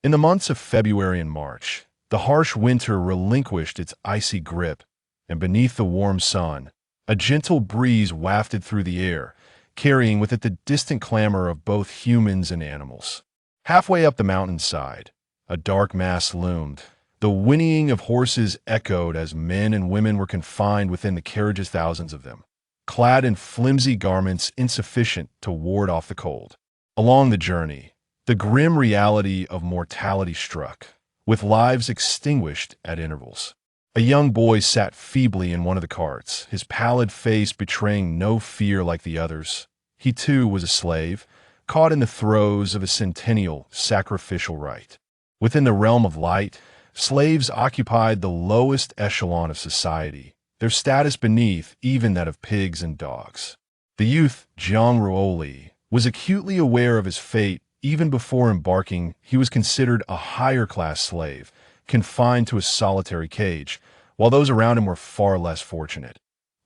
In the months of February and March, the harsh winter relinquished its icy grip, and beneath the warm sun, a gentle breeze wafted through the air, carrying with it the distant clamor of both humans and animals. Halfway up the mountainside, a dark mass loomed. The whinnying of horses echoed as men and women were confined within the carriages, thousands of them, clad in flimsy garments insufficient to ward off the cold. Along the journey, the grim reality of mortality struck, with lives extinguished at intervals. A young boy sat feebly in one of the carts, his pallid face betraying no fear like the others. He too was a slave, caught in the throes of a centennial sacrificial rite. Within the realm of light, slaves occupied the lowest echelon of society, their status beneath even that of pigs and dogs. The youth, Jiang Ruoli, was acutely aware of his fate. Even before embarking, he was considered a higher-class slave, confined to a solitary cage, while those around him were far less fortunate,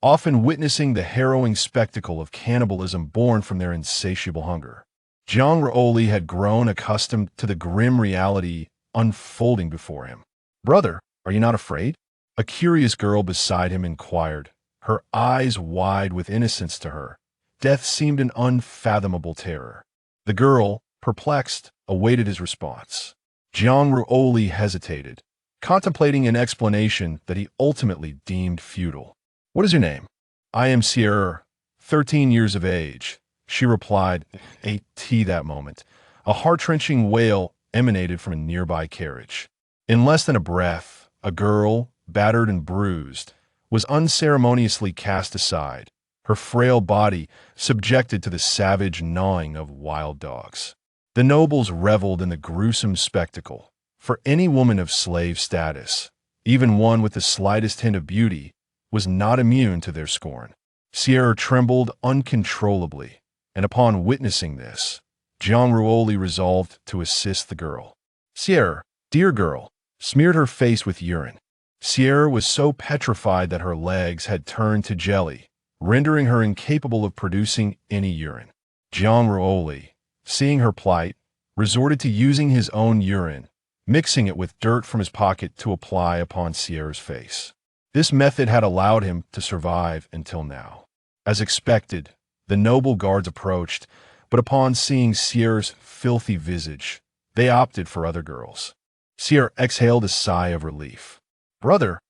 often witnessing the harrowing spectacle of cannibalism born from their insatiable hunger. Jiang Ruoli had grown accustomed to the grim reality unfolding before him. "Brother, are you not afraid?" A curious girl beside him inquired, her eyes wide with innocence. To her, death seemed an unfathomable terror. The girl, perplexed, awaited his response. Jiang Ruoli hesitated, contemplating an explanation that he ultimately deemed futile. "What is your name?" "I am Xi'er, 13 years of age," she replied. That moment, a heart-wrenching wail emanated from a nearby carriage. In less than a breath, a girl, battered and bruised, was unceremoniously cast aside, her frail body subjected to the savage gnawing of wild dogs. The nobles reveled in the gruesome spectacle. For any woman of slave status, even one with the slightest hint of beauty, was not immune to their scorn. Xi'er trembled uncontrollably, and upon witnessing this, Jiang Ruoli resolved to assist the girl. Xi'er, dear girl, smeared her face with urine. Xi'er was so petrified that her legs had turned to jelly, rendering her incapable of producing any urine. Jiang Ruoli, seeing her plight, resorted to using his own urine, mixing it with dirt from his pocket to apply upon Xi'er's face. This method had allowed him to survive until now. As expected, the noble guards approached, but upon seeing Xi'er's filthy visage, they opted for other girls. Xi'er exhaled a sigh of relief. "Brother,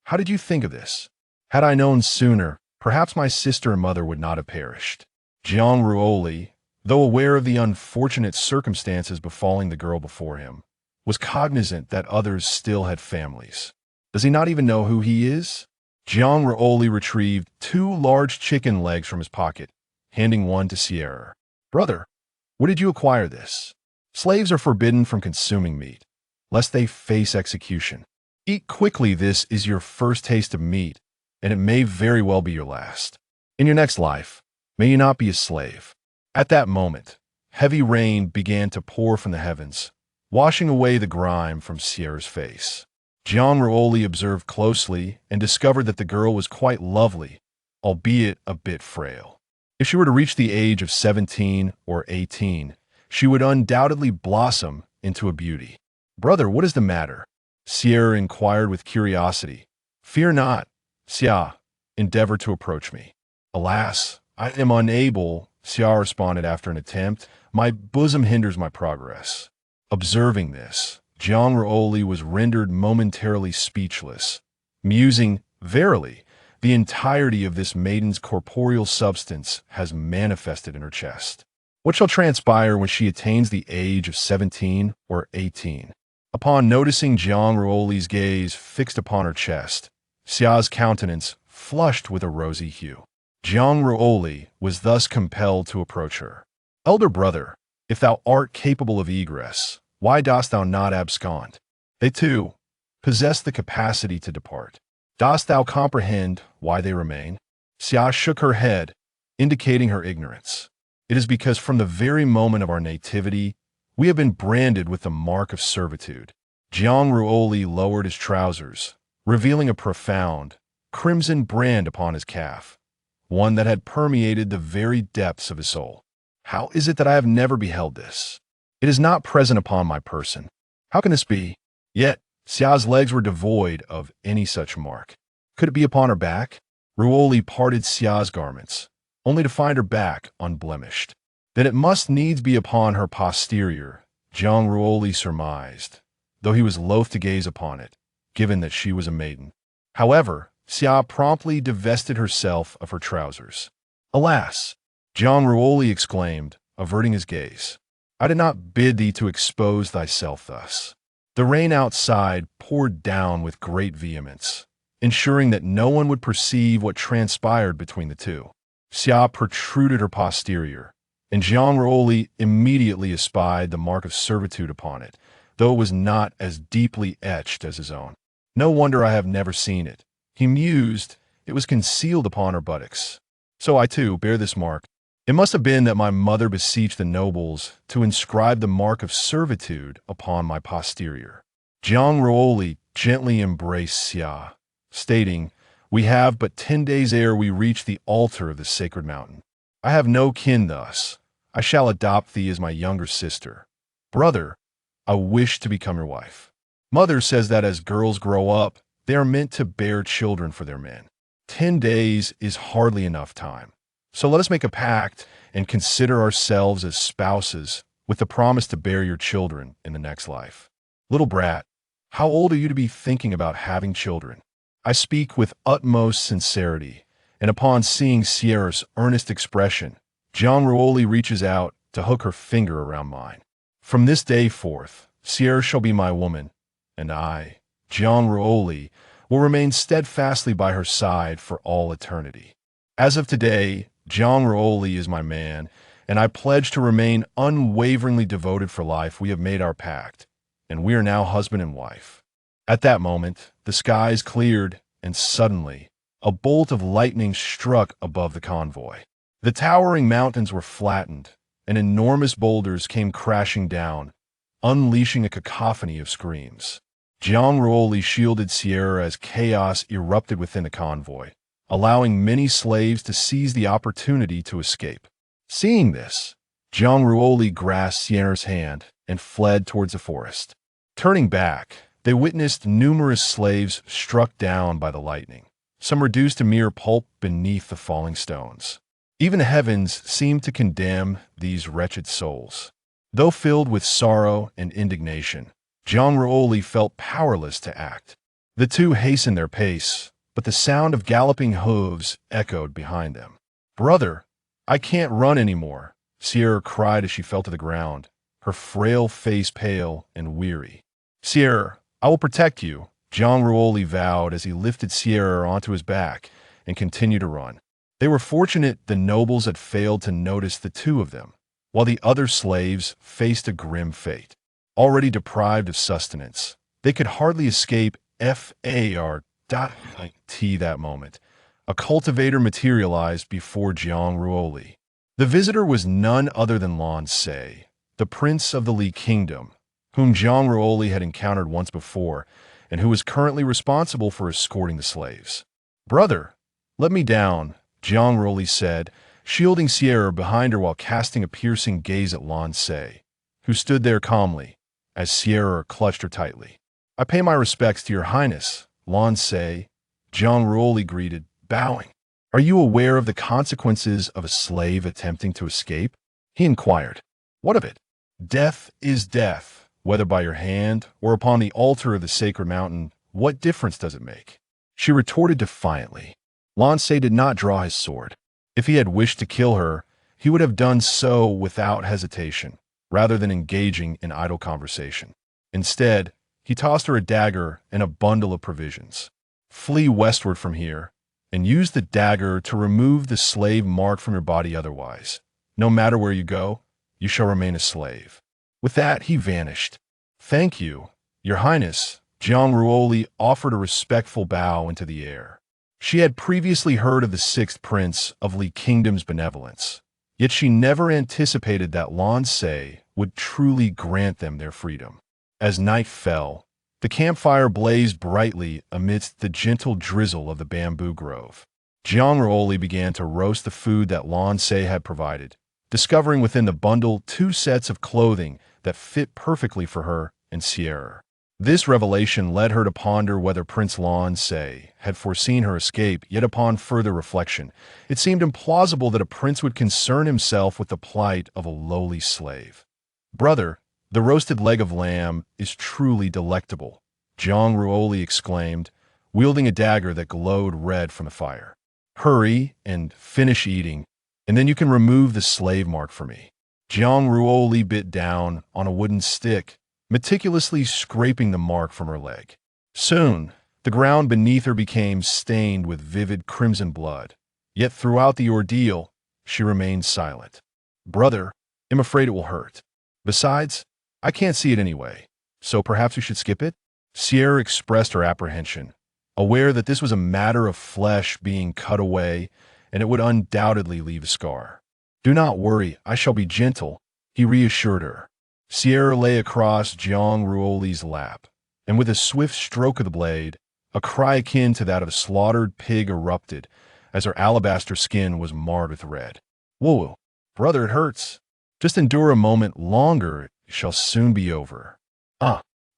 how did you think of this? Had I known sooner, perhaps my sister and mother would not have perished." Jiang Ruoli, though aware of the unfortunate circumstances befalling the girl before him, was cognizant that others still had families. Does he not even know who he is? Jiang Ruoli retrieved 2 large chicken legs from his pocket, handing one to Xi'er. "Brother, where did you acquire this? Slaves are forbidden from consuming meat, lest they face execution. Eat quickly. This is your first taste of meat, and it may very well be your last. In your next life, may you not be a slave." At that moment, heavy rain began to pour from the heavens, washing away the grime from Xi'er's face. Jiang Ruoli observed closely and discovered that the girl was quite lovely, albeit a bit frail. If she were to reach the age of 17 or 18, she would undoubtedly blossom into a beauty. "Brother, what is the matter?" Xi'er inquired with curiosity. "Fear not," Xi'er endeavored to approach me. "Alas, I am unable," Xi'er responded after an attempt. "My bosom hinders my progress." Observing this, Jiang Ruoli was rendered momentarily speechless, musing, "Verily, the entirety of this maiden's corporeal substance has manifested in her chest. What shall transpire when she attains the age of 17 or 18? Upon noticing Jiang Ruoli's gaze fixed upon her chest, Xi'er's countenance flushed with a rosy hue. Jiang Ruoli was thus compelled to approach her. "Elder brother, if thou art capable of egress, why dost thou not abscond? They too possess the capacity to depart. Dost thou comprehend why they remain?" Xi'er shook her head, indicating her ignorance. "It is because from the very moment of our nativity, we have been branded with the mark of servitude." Jiang Ruoli lowered his trousers, revealing a profound, crimson brand upon his calf, one that had permeated the very depths of his soul. "How is it that I have never beheld this? It is not present upon my person. How can this be? Yet, Xia's legs were devoid of any such mark. Could it be upon her back? Ruoli parted Xia's garments, only to find her back unblemished. Then it must needs be upon her posterior, Jiang Ruoli surmised, though he was loath to gaze upon it, given that she was a maiden. However, Xi'a promptly divested herself of her trousers. Alas! Jiang Ruoli exclaimed, averting his gaze. I did not bid thee to expose thyself thus. The rain outside poured down with great vehemence, ensuring that no one would perceive what transpired between the two. Xi'a protruded her posterior, and Jiang Ruoli immediately espied the mark of servitude upon it, though it was not as deeply etched as his own. No wonder I have never seen it, he mused. It was concealed upon her buttocks. So I too bear this mark. It must have been that my mother beseeched the nobles to inscribe the mark of servitude upon my posterior. Jiang Ruoli gently embraced Xi'a, stating, We have but 10 days ere we reach the altar of the sacred mountain. I have no kin thus. I shall adopt thee as my younger sister. Brother, I wish to become your wife. Mother says that as girls grow up, they are meant to bear children for their men. 10 days is hardly enough time. So let us make a pact and consider ourselves as spouses with the promise to bear your children in the next life. Little brat, how old are you to be thinking about having children? I speak with utmost sincerity, and upon seeing Xi'er's earnest expression, Jiang Ruoli reaches out to hook her finger around mine. From this day forth, Xi'er shall be my woman, and I, Jiang Ruoli, will remain steadfastly by her side for all eternity. As of today, Jiang Ruoli is my man, and I pledge to remain unwaveringly devoted for life. We have made our pact, and we are now husband and wife. At that moment, the skies cleared, and suddenly, a bolt of lightning struck above the convoy. The towering mountains were flattened, and enormous boulders came crashing down, unleashing a cacophony of screams. Jiang Ruoli shielded Xi'er as chaos erupted within the convoy, allowing many slaves to seize the opportunity to escape. Seeing this, Jiang Ruoli grasped Xi'er's hand and fled towards the forest. Turning back, they witnessed numerous slaves struck down by the lightning, some reduced to mere pulp beneath the falling stones. Even the heavens seemed to condemn these wretched souls. Though filled with sorrow and indignation, Jiang Ruoli felt powerless to act. The two hastened their pace, but the sound of galloping hooves echoed behind them. Brother, I can't run anymore, Xi'er cried as she fell to the ground, her frail face pale and weary. Xi'er, I will protect you, Jiang Ruoli vowed as he lifted Xi'er onto his back and continued to run. They were fortunate the nobles had failed to notice the two of them, while the other slaves faced a grim fate. Already deprived of sustenance, they could hardly escape FAR. That moment, a cultivator materialized before Jiang Ruoli. The visitor was none other than Lan Se, the prince of the Li Kingdom, whom Jiang Ruoli had encountered once before, and who was currently responsible for escorting the slaves. Brother, let me down, Jiang Ruoli said, shielding Xi'er behind her while casting a piercing gaze at Lan Se, who stood there calmly, as Xi'er clutched her tightly. I pay my respects to your highness, Lan Se, Jiang Ruoli greeted, bowing. Are you aware of the consequences of a slave attempting to escape? He inquired. What of it? Death is death, whether by your hand or upon the altar of the sacred mountain. What difference does it make? She retorted defiantly. Lan Se did not draw his sword. If he had wished to kill her, he would have done so without hesitation, rather than engaging in idle conversation. Instead, he tossed her a dagger and a bundle of provisions. Flee westward from here, and use the dagger to remove the slave mark from your body otherwise. No matter where you go, you shall remain a slave. With that, he vanished. Thank you, your highness, Jiang Ruoli offered a respectful bow into the air. She had previously heard of the sixth prince of Li Kingdom's benevolence, yet she never anticipated that Lan Se would truly grant them their freedom. As night fell, the campfire blazed brightly amidst the gentle drizzle of the bamboo grove. Jiang Ruoli began to roast the food that Lan Se had provided, discovering within the bundle 2 sets of clothing that fit perfectly for her and Xi'er. This revelation led her to ponder whether Prince Lan Se had foreseen her escape, yet upon further reflection, it seemed implausible that a prince would concern himself with the plight of a lowly slave. "Brother, the roasted leg of lamb is truly delectable," Jiang Ruoli exclaimed, wielding a dagger that glowed red from the fire. "Hurry and finish eating, and then you can remove the slave mark for me." Jiang Ruoli bit down on a wooden stick, meticulously scraping the mark from her leg. Soon, the ground beneath her became stained with vivid crimson blood. Yet throughout the ordeal, she remained silent. "Brother, I'm afraid it will hurt. Besides, I can't see it anyway, so perhaps we should skip it?" Xi'er expressed her apprehension, aware that this was a matter of flesh being cut away, and it would undoubtedly leave a scar. "Do not worry, I shall be gentle," he reassured her. Xi'er lay across Jiang Ruoli's lap, and with a swift stroke of the blade, a cry akin to that of a slaughtered pig erupted as her alabaster skin was marred with red. "Whoa, brother, it hurts. Just endure a moment longer, it shall soon be over."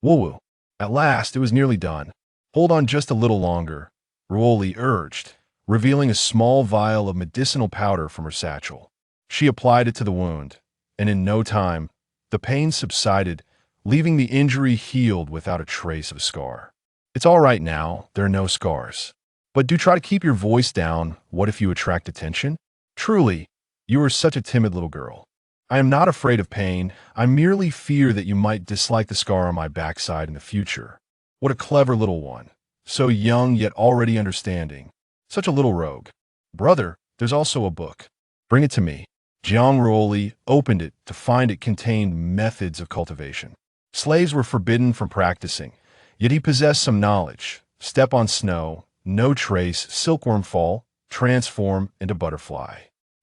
Whoa. At last, it was nearly done. "Hold on just a little longer," Ruoli urged, revealing a small vial of medicinal powder from her satchel. She applied it to the wound, and in no time, the pain subsided, leaving the injury healed without a trace of a scar. "It's all right now, there are no scars. But do try to keep your voice down. What if you attract attention? Truly, you are such a timid little girl. I am not afraid of pain, I merely fear that you might dislike the scar on my backside in the future." What a clever little one. So young yet already understanding. Such a little rogue. "Brother, there's also a book. Bring it to me." Jiang Ruoli opened it to find it contained methods of cultivation. Slaves were forbidden from practicing, yet he possessed some knowledge. Step on snow, no trace, silkworm fall, transform into butterfly.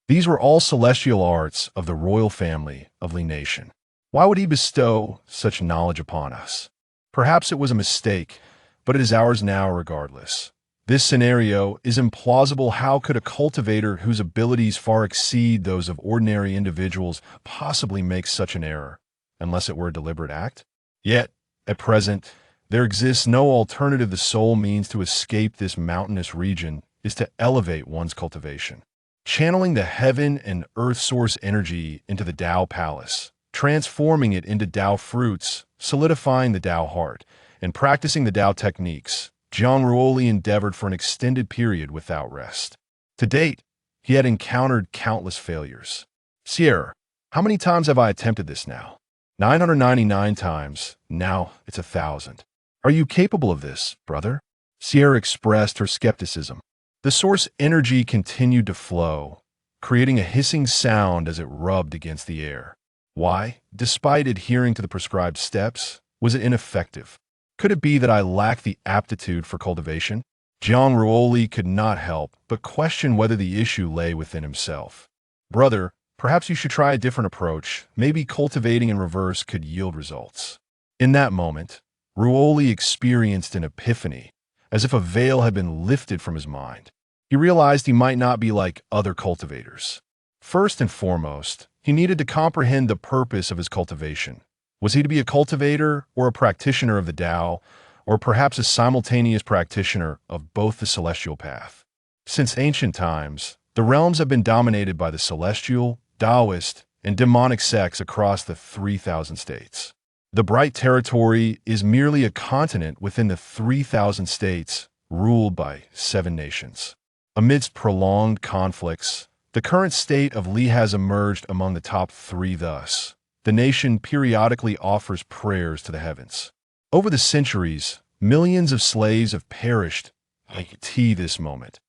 These were all celestial arts of the royal family of Li Nation. Why would he bestow such knowledge upon us? Perhaps it was a mistake, but it is ours now regardless. This scenario is implausible. How could a cultivator whose abilities far exceed those of ordinary individuals possibly make such an error, unless it were a deliberate act? Yet, at present, there exists no alternative. The sole means to escape this mountainous region is to elevate one's cultivation, channeling the heaven and earth source energy into the Tao Palace, transforming it into Tao fruits, solidifying the Tao heart, and practicing the Tao techniques. Jiang Ruoli endeavored for an extended period without rest. To date, he had encountered countless failures. "Xi'er, how many times have I attempted this now?" 999 times. Now it's 1,000. "Are you capable of this, brother?" Xi'er expressed her skepticism. The source energy continued to flow, creating a hissing sound as it rubbed against the air. Why, despite adhering to the prescribed steps, was it ineffective? Could it be that I lacked the aptitude for cultivation? Jiang Ruoli could not help but question whether the issue lay within himself. "Brother, perhaps you should try a different approach. Maybe cultivating in reverse could yield results." In that moment, Ruoli experienced an epiphany, as if a veil had been lifted from his mind. He realized he might not be like other cultivators. First and foremost, he needed to comprehend the purpose of his cultivation. Was he to be a cultivator or a practitioner of the Tao, or perhaps a simultaneous practitioner of both the celestial path? Since ancient times, the realms have been dominated by the celestial, Taoist, and demonic sects across the 3,000 states. The Bright Territory is merely a continent within the 3,000 states ruled by 7 nations. Amidst prolonged conflicts, the current state of Li has emerged among the top 3 thus. The nation periodically offers prayers to the heavens. Over the centuries, millions of slaves have perished. This moment.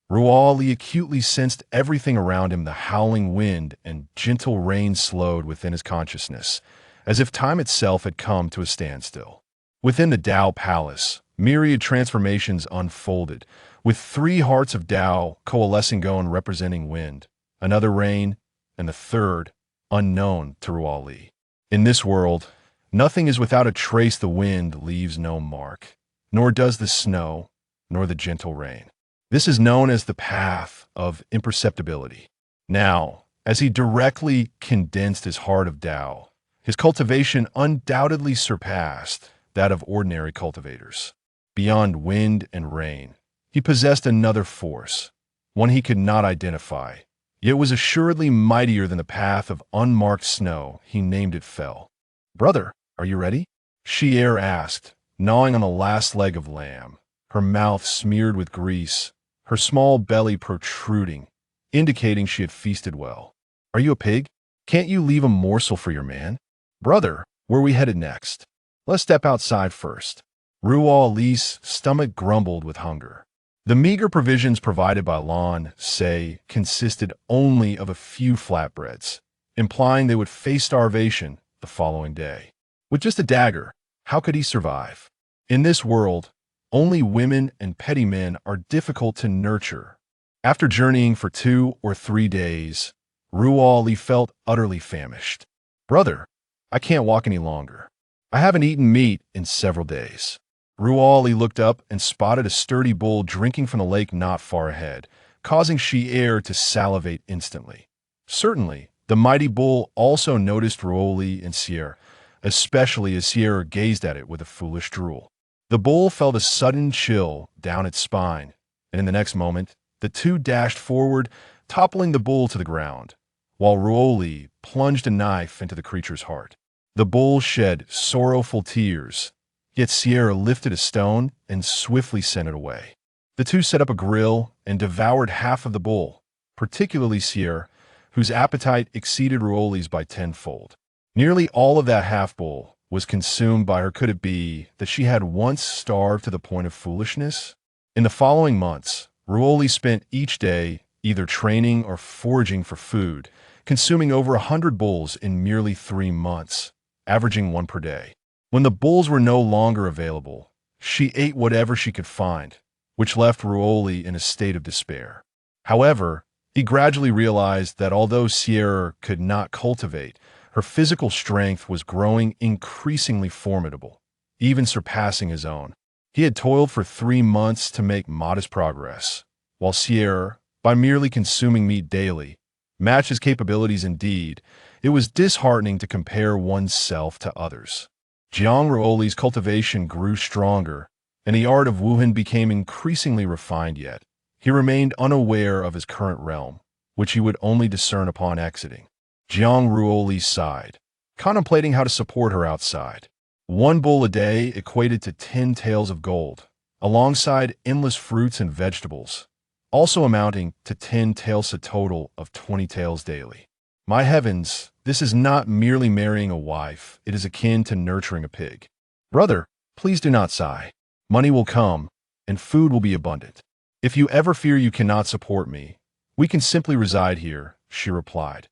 Ruoli acutely sensed everything around him. The howling wind and gentle rain slowed within his consciousness, as if time itself had come to a standstill. Within the Tao Palace, myriad transformations unfolded, with 3 hearts of Tao coalescing going representing wind, another rain, and the third, unknown to Ruoli. In this world, nothing is without a trace. The wind leaves no mark, nor does the snow, nor the gentle rain. This is known as the path of imperceptibility. Now, as he directly condensed his heart of Tao, His cultivation undoubtedly surpassed that of ordinary cultivators. Beyond wind and rain, he possessed another force, one he could not identify, yet was assuredly mightier than the path of unmarked snow. He named it Fell. "Brother, are you ready?" Xi'er asked, gnawing on the last leg of lamb, her mouth smeared with grease, her small belly protruding, indicating she had feasted well. "Are you a pig? Can't you leave a morsel for your man?" "Brother, where are we headed next?" "Let's step outside first." Ruoli's stomach grumbled with hunger. The meager provisions provided by Lan Se consisted only of a few flatbreads, implying they would face starvation the following day. With just a dagger, how could he survive? In this world, only women and petty men are difficult to nurture. After journeying for 2 or 3 days, Ruoli felt utterly famished. "Brother, I can't walk any longer. I haven't eaten meat in several days." Ruoli looked up and spotted a sturdy bull drinking from the lake not far ahead, causing Xi'er to salivate instantly. Certainly, the mighty bull also noticed Ruoli and Xi'er, especially as Xi'er gazed at it with a foolish drool. The bull felt a sudden chill down its spine, and in the next moment, the two dashed forward, toppling the bull to the ground, while Ruoli plunged a knife into the creature's heart. The bull shed sorrowful tears, yet Xi'er lifted a stone and swiftly sent it away. The two set up a grill and devoured half of the bull, particularly Xi'er, whose appetite exceeded Ruoli's by tenfold. Nearly all of that half-bull was consumed by her. Could it be that she had once starved to the point of foolishness? In the following months, Ruoli spent each day either training or foraging for food, consuming over 100 bulls in merely 3 months, averaging 1 per day. When the bulls were no longer available, she ate whatever she could find, which left Ruoli in a state of despair. However, he gradually realized that although Xi'er could not cultivate, her physical strength was growing increasingly formidable, even surpassing his own. He had toiled for 3 months to make modest progress, while Xi'er, by merely consuming meat daily, matched his capabilities. Indeed, it was disheartening to compare oneself to others. Jiang Ruoli's cultivation grew stronger, and the art of Wuhan became increasingly refined, yet he remained unaware of his current realm, which he would only discern upon exiting. Jiang Ruoli sighed, contemplating how to support her outside. 1 bull a day equated to 10 taels of gold, alongside endless fruits and vegetables, also amounting to 10 taels, a total of 20 taels daily. My heavens, this is not merely marrying a wife, it is akin to nurturing a pig. "Brother, please do not sigh. Money will come, and food will be abundant. If you ever fear you cannot support me, we can simply reside here," she replied.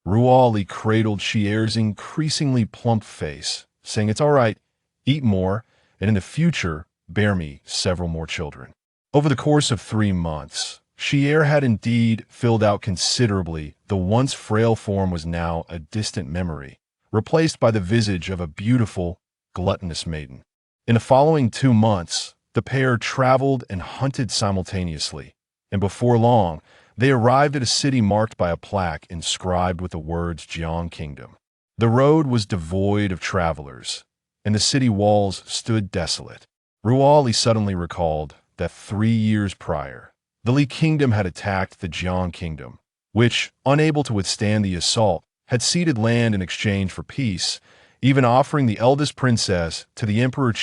Ruoli cradled Xi'er's increasingly plump face, saying, "It's all right, eat more, and in the future, bear me several more children." Over the course of 3 months, Xi'er had indeed filled out considerably. The once frail form was now a distant memory, replaced by the visage of a beautiful, gluttonous maiden. In the following 2 months, the pair traveled and hunted simultaneously, and before long, they arrived at a city marked by a plaque inscribed with the words Jiang Kingdom. The road was devoid of travelers, and the city walls stood desolate. Ruoli suddenly recalled that 3 years prior, the Li Kingdom had attacked the Jiang Kingdom, which, unable to withstand the assault, had ceded land in exchange for peace, even offering the eldest princess to the Emperor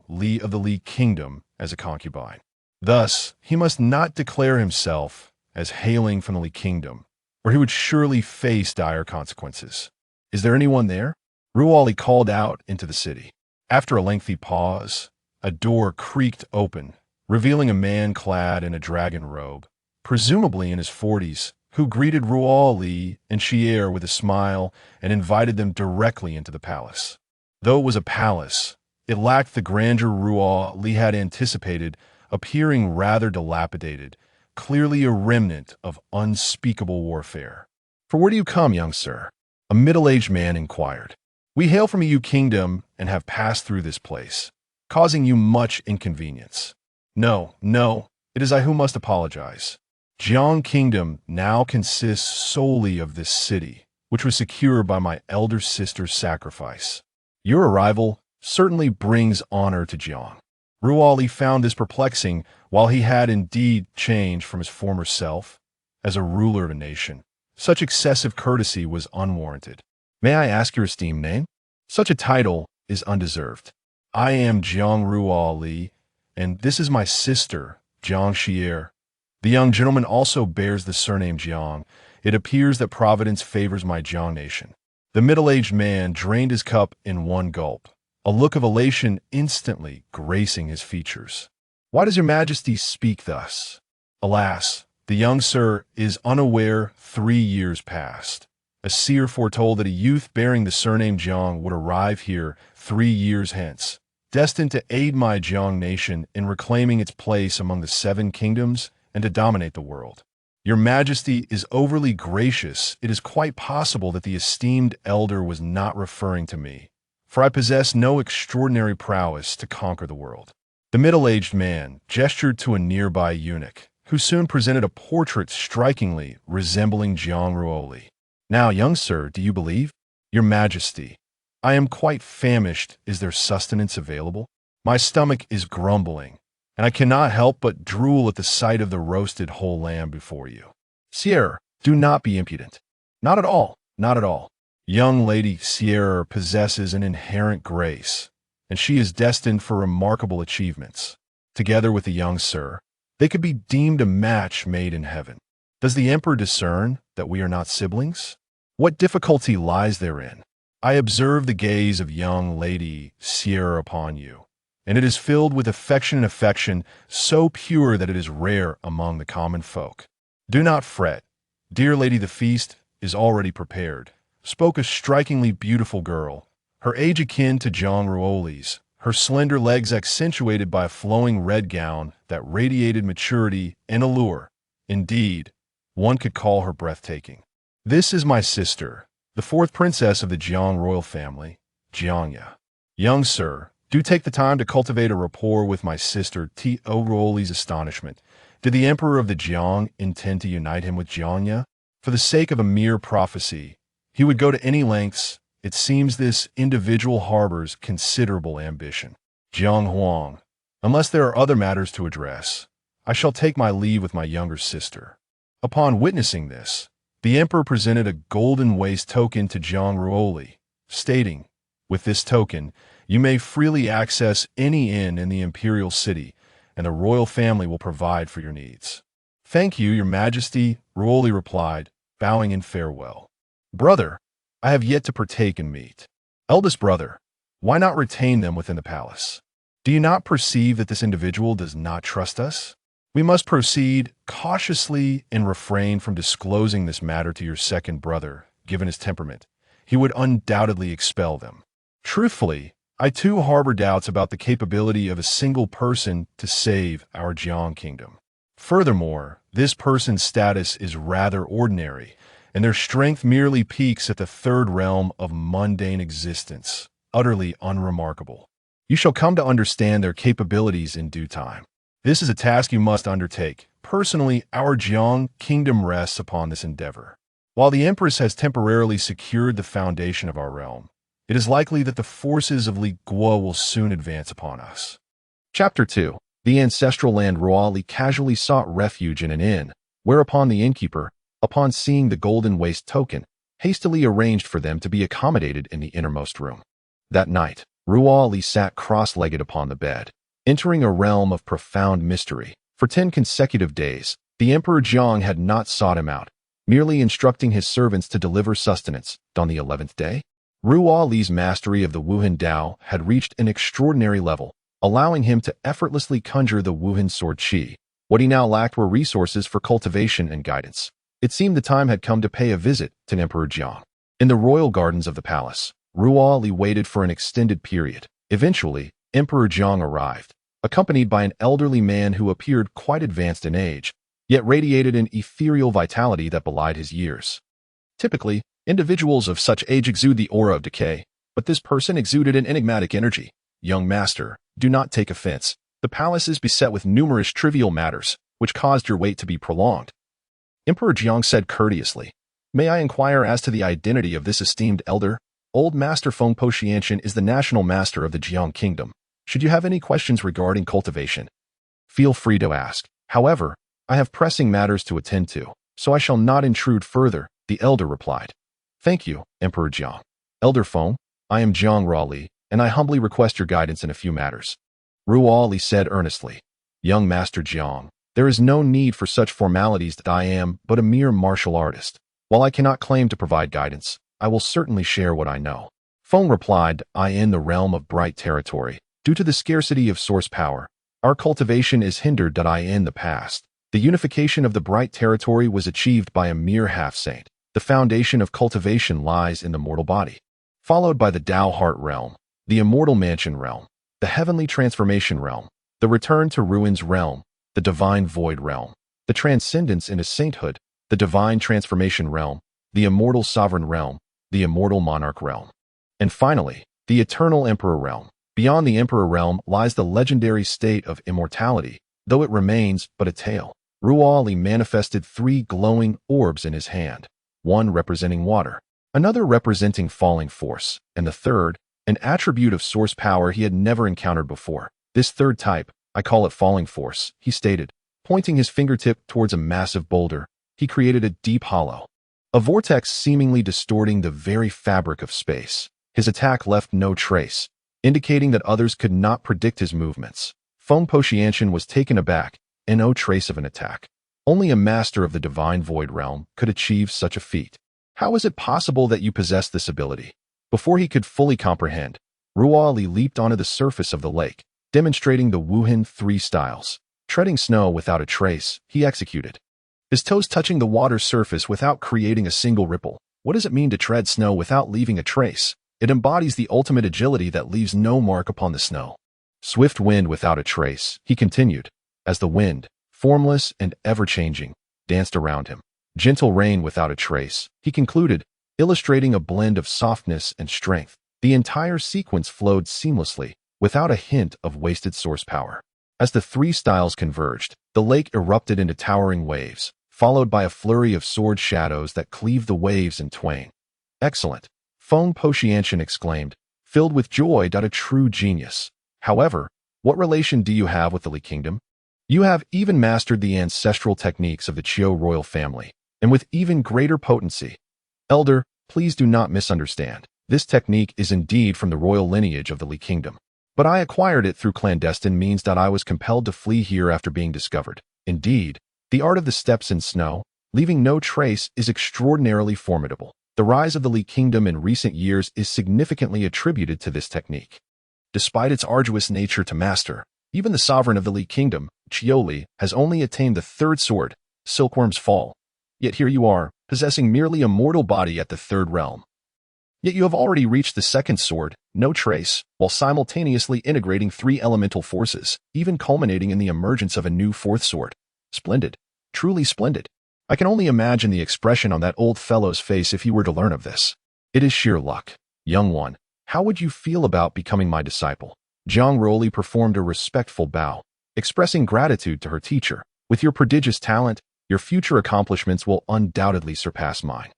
Li of the Li Kingdom as a concubine. Thus, he must not declare himself as hailing from the Li Kingdom, or he would surely face dire consequences. "Is there anyone there?" Ruoli called out into the city. After a lengthy pause, a door creaked open, revealing a man clad in a dragon robe, presumably in his 40s, who greeted Ruoli and Xi'er with a smile and invited them directly into the palace. Though it was a palace, it lacked the grandeur Ruoli had anticipated, appearing rather dilapidated, clearly a remnant of unspeakable warfare. "For where do you come, young sir?" a middle-aged man inquired. "We hail from Yu Kingdom and have passed through this place, causing you much inconvenience." No, it is I who must apologize. Jiang Kingdom now consists solely of this city, which was secured by my elder sister's sacrifice. Your arrival certainly brings honor to Jiang. Ruoli found this perplexing, while he had indeed changed from his former self as a ruler of a nation. Such excessive courtesy was unwarranted. May I ask your esteemed name? Such a title is undeserved. I am Jiang Ruoli, and this is my sister, Jiang Xi'er. The young gentleman also bears the surname Jiang. It appears that Providence favors my Jiang nation. The middle-aged man drained his cup in one gulp, a look of elation instantly gracing his features. Why does your majesty speak thus? Alas, the young sir is unaware 3 years past. A seer foretold that a youth bearing the surname Jiang would arrive here 3 years hence, destined to aid my Jiang nation in reclaiming its place among the 7 kingdoms and to dominate the world. Your majesty is overly gracious. It is quite possible that the esteemed elder was not referring to me, for I possess no extraordinary prowess to conquer the world. The middle-aged man gestured to a nearby eunuch, who soon presented a portrait strikingly resembling Jiang Ruoli. Now, young sir, do you believe? Your majesty, I am quite famished. Is there sustenance available? My stomach is grumbling, and I cannot help but drool at the sight of the roasted whole lamb before you. Xi'er, do not be impudent. Not at all, not at all. Young Lady Xi'er possesses an inherent grace, and she is destined for remarkable achievements. Together with the young sir, they could be deemed a match made in heaven. Does the emperor discern that we are not siblings? What difficulty lies therein? I observe the gaze of young Lady Xi'er upon you, and it is filled with affection so pure that it is rare among the common folk. Do not fret, dear lady, the feast is already prepared, spoke a strikingly beautiful girl, her age akin to Jiang Ruoli's, her slender legs accentuated by a flowing red gown that radiated maturity and allure. Indeed, one could call her breathtaking. This is my sister, the 4th princess of the Jiang royal family, Jiangya. Young sir, do take the time to cultivate a rapport with my sister. To Ruoli's astonishment, did the Emperor of the Jiang intend to unite him with Jiangya? For the sake of a mere prophecy, he would go to any lengths. It seems this individual harbors considerable ambition. Jiang Huang, unless there are other matters to address, I shall take my leave with my younger sister. Upon witnessing this, the emperor presented a golden waist token to Jiang Ruoli, stating, with this token, you may freely access any inn in the imperial city, and the royal family will provide for your needs. Thank you, your majesty, Ruoli replied, bowing in farewell. Brother, I have yet to partake in meat. Eldest brother, why not retain them within the palace? Do you not perceive that this individual does not trust us? We must proceed cautiously and refrain from disclosing this matter to your second brother, given his temperament. He would undoubtedly expel them. Truthfully, I too harbor doubts about the capability of a single person to save our Jiang Kingdom. Furthermore, this person's status is rather ordinary, and their strength merely peaks at the 3rd realm of mundane existence, utterly unremarkable. You shall come to understand their capabilities in due time. This is a task you must undertake. Personally, our Jiang Kingdom rests upon this endeavor. While the Empress has temporarily secured the foundation of our realm, it is likely that the forces of Li Guo will soon advance upon us. Chapter 2. The ancestral land Ruoli casually sought refuge in an inn, whereupon the innkeeper, upon seeing the golden waist token, hastily arranged for them to be accommodated in the innermost room. That night, Ruoli sat cross-legged upon the bed, entering a realm of profound mystery. For 10 consecutive days, the Emperor Jiang had not sought him out, merely instructing his servants to deliver sustenance. On the 11th day, Ruoli's mastery of the Wuhan Dao had reached an extraordinary level, allowing him to effortlessly conjure the Wuhan sword qi. What he now lacked were resources for cultivation and guidance. It seemed the time had come to pay a visit to Emperor Jiang. In the royal gardens of the palace, Ruoli waited for an extended period. Eventually, Emperor Jiang arrived, accompanied by an elderly man who appeared quite advanced in age, yet radiated an ethereal vitality that belied his years. Typically, individuals of such age exude the aura of decay, but this person exuded an enigmatic energy. Young master, do not take offense. The palace is beset with numerous trivial matters, which caused your wait to be prolonged. Emperor Jiang said courteously. May I inquire as to the identity of this esteemed elder? Old Master Feng Potianshan is the national master of the Jiang Kingdom. Should you have any questions regarding cultivation, feel free to ask. However, I have pressing matters to attend to, so I shall not intrude further, the elder replied. Thank you, Emperor Jiang. Elder Feng, I am Jiang Ruoli, and I humbly request your guidance in a few matters. Ruoli said earnestly. Young Master Jiang, there is no need for such formalities that I am but a mere martial artist. While I cannot claim to provide guidance, I will certainly share what I know. Feng replied, I in the realm of bright territory. Due to the scarcity of source power, our cultivation is hindered that I in the past. The unification of the bright territory was achieved by a mere half-saint. The foundation of cultivation lies in the mortal body, followed by the Tao Heart realm, the immortal mansion realm, the heavenly transformation realm, the return to ruins realm, the divine void realm, the transcendence into sainthood, the divine transformation realm, the immortal sovereign realm, the immortal monarch realm, and finally, the eternal emperor realm. Beyond the emperor realm lies the legendary state of immortality, though it remains but a tale. Ruoli manifested 3 glowing orbs in his hand, one representing water, another representing falling force, and the third, an attribute of source power he had never encountered before. This third type, I call it falling force, he stated. Pointing his fingertip towards a massive boulder, he created a deep hollow, a vortex seemingly distorting the very fabric of space. His attack left no trace, indicating that others could not predict his movements. Feng Potianshan was taken aback, and no trace of an attack. Only a master of the divine void realm could achieve such a feat. How is it possible that you possess this ability? Before he could fully comprehend, Ruoli leaped onto the surface of the lake, demonstrating the Wuhan 3 styles. Treading snow without a trace, he executed. His toes touching the water's surface without creating a single ripple. What does it mean to tread snow without leaving a trace? It embodies the ultimate agility that leaves no mark upon the snow. Swift wind without a trace, he continued, as the wind, formless and ever-changing, danced around him. Gentle rain without a trace, he concluded, illustrating a blend of softness and strength. The entire sequence flowed seamlessly, without a hint of wasted source power. As the 3 styles converged, the lake erupted into towering waves, followed by a flurry of sword shadows that cleaved the waves in twain. Excellent, Feng Potianshan exclaimed, filled with joy. A true genius. However, what relation do you have with the Li Kingdom? You have even mastered the ancestral techniques of the Xi'er royal family, and with even greater potency. Elder, please do not misunderstand. This technique is indeed from the royal lineage of the Li Kingdom, but I acquired it through clandestine means. I was compelled to flee here after being discovered. Indeed, the art of the steps in snow, leaving no trace, is extraordinarily formidable. The rise of the Li Kingdom in recent years is significantly attributed to this technique. Despite its arduous nature to master, even the sovereign of the Li Kingdom, Jioli, has only attained the 3rd sword, Silkworm's Fall. Yet here you are, possessing merely a mortal body at the 3rd realm. Yet you have already reached the 2nd sword, No Trace, while simultaneously integrating 3 elemental forces, even culminating in the emergence of a new 4th sword. Splendid. Truly splendid. I can only imagine the expression on that old fellow's face if he were to learn of this. It is sheer luck. Young one, how would you feel about becoming my disciple? Jiang Ruoli performed a respectful bow, expressing gratitude to her teacher. With your prodigious talent, your future accomplishments will undoubtedly surpass mine.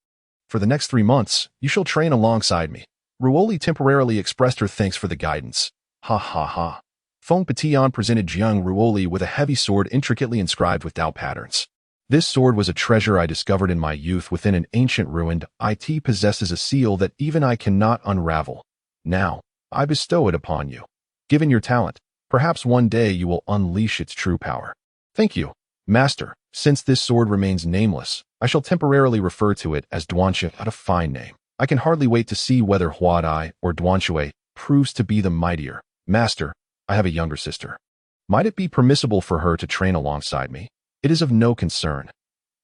For the next 3 months, you shall train alongside me. Ruoli temporarily expressed her thanks for the guidance. Ha ha ha. Feng Petian presented Jiang Ruoli with a heavy sword intricately inscribed with Tao patterns. This sword was a treasure I discovered in my youth within an ancient ruin. It possesses a seal that even I cannot unravel. Now, I bestow it upon you. Given your talent, perhaps one day you will unleash its true power. Thank you, Master. Since this sword remains nameless, I shall temporarily refer to it as Duanshe. A fine name. I can hardly wait to see whether Huadai or Duanshui proves to be the mightier. Master, I have a younger sister. Might it be permissible for her to train alongside me? It is of no concern.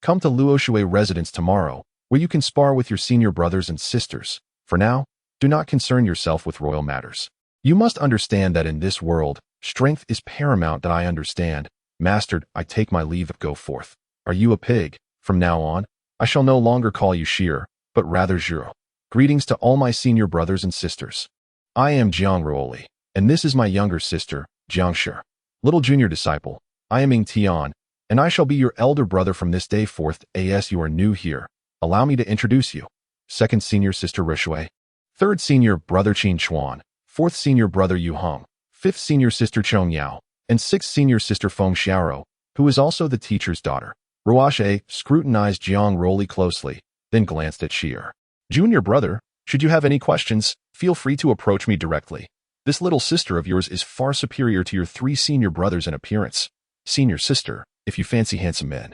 Come to Luoshui residence tomorrow, where you can spar with your senior brothers and sisters. For now, do not concern yourself with royal matters. You must understand that in this world, strength is paramount. That I understand. Master, I take my leave. Go forth. Are you a pig? From now on, I shall no longer call you Xi'er, but rather Zhiro. Greetings to all my senior brothers and sisters. I am Jiang Ruoli, and this is my younger sister, Jiang Xi'er. Little junior disciple, I am Ing Tian, and I shall be your elder brother from this day forth. As you are new here, Allow me to introduce you. Second senior sister Reshape. Third senior brother Qin Chuan. Fourth senior brother Yu Hong. Fifth senior sister Chong Yao. And sixth senior sister Feng Xiao, who is also the teacher's daughter. Reshape scrutinized Jiang Ruoli closely, then glanced at Xi'er. Junior brother, should you have any questions, feel free to approach me directly. This little sister of yours is far superior to your 3 senior brothers in appearance. Senior sister, if you fancy handsome men,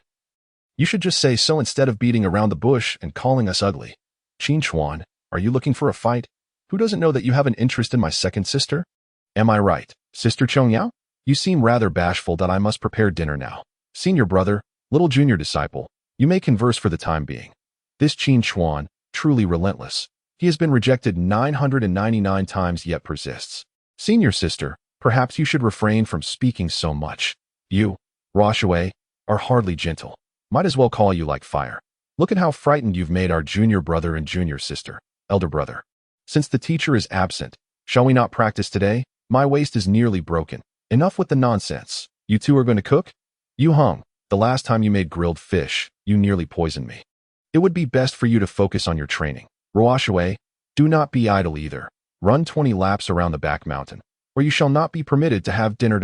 you should just say so instead of beating around the bush and calling us ugly. Qin Chuan, are you looking for a fight? Who doesn't know that you have an interest in my second sister? Am I right, Sister Chong Yao? You seem rather bashful that I must prepare dinner now. Senior brother, little junior disciple, you may converse for the time being. This Qin Chuan, truly relentless. He has been rejected 999 times yet persists. Senior sister, perhaps you should refrain from speaking so much. You, Reshape, are hardly gentle. Might as well call you like fire. Look at how frightened you've made our junior brother and junior sister, elder brother. Since the teacher is absent, shall we not practice today? My waist is nearly broken. Enough with the nonsense. You two are going to cook? Yu Hong, the last time you made grilled fish, you nearly poisoned me. It would be best for you to focus on your training. Reshape, do not be idle either. Run 20 laps around the back mountain, or you shall not be permitted to have dinner.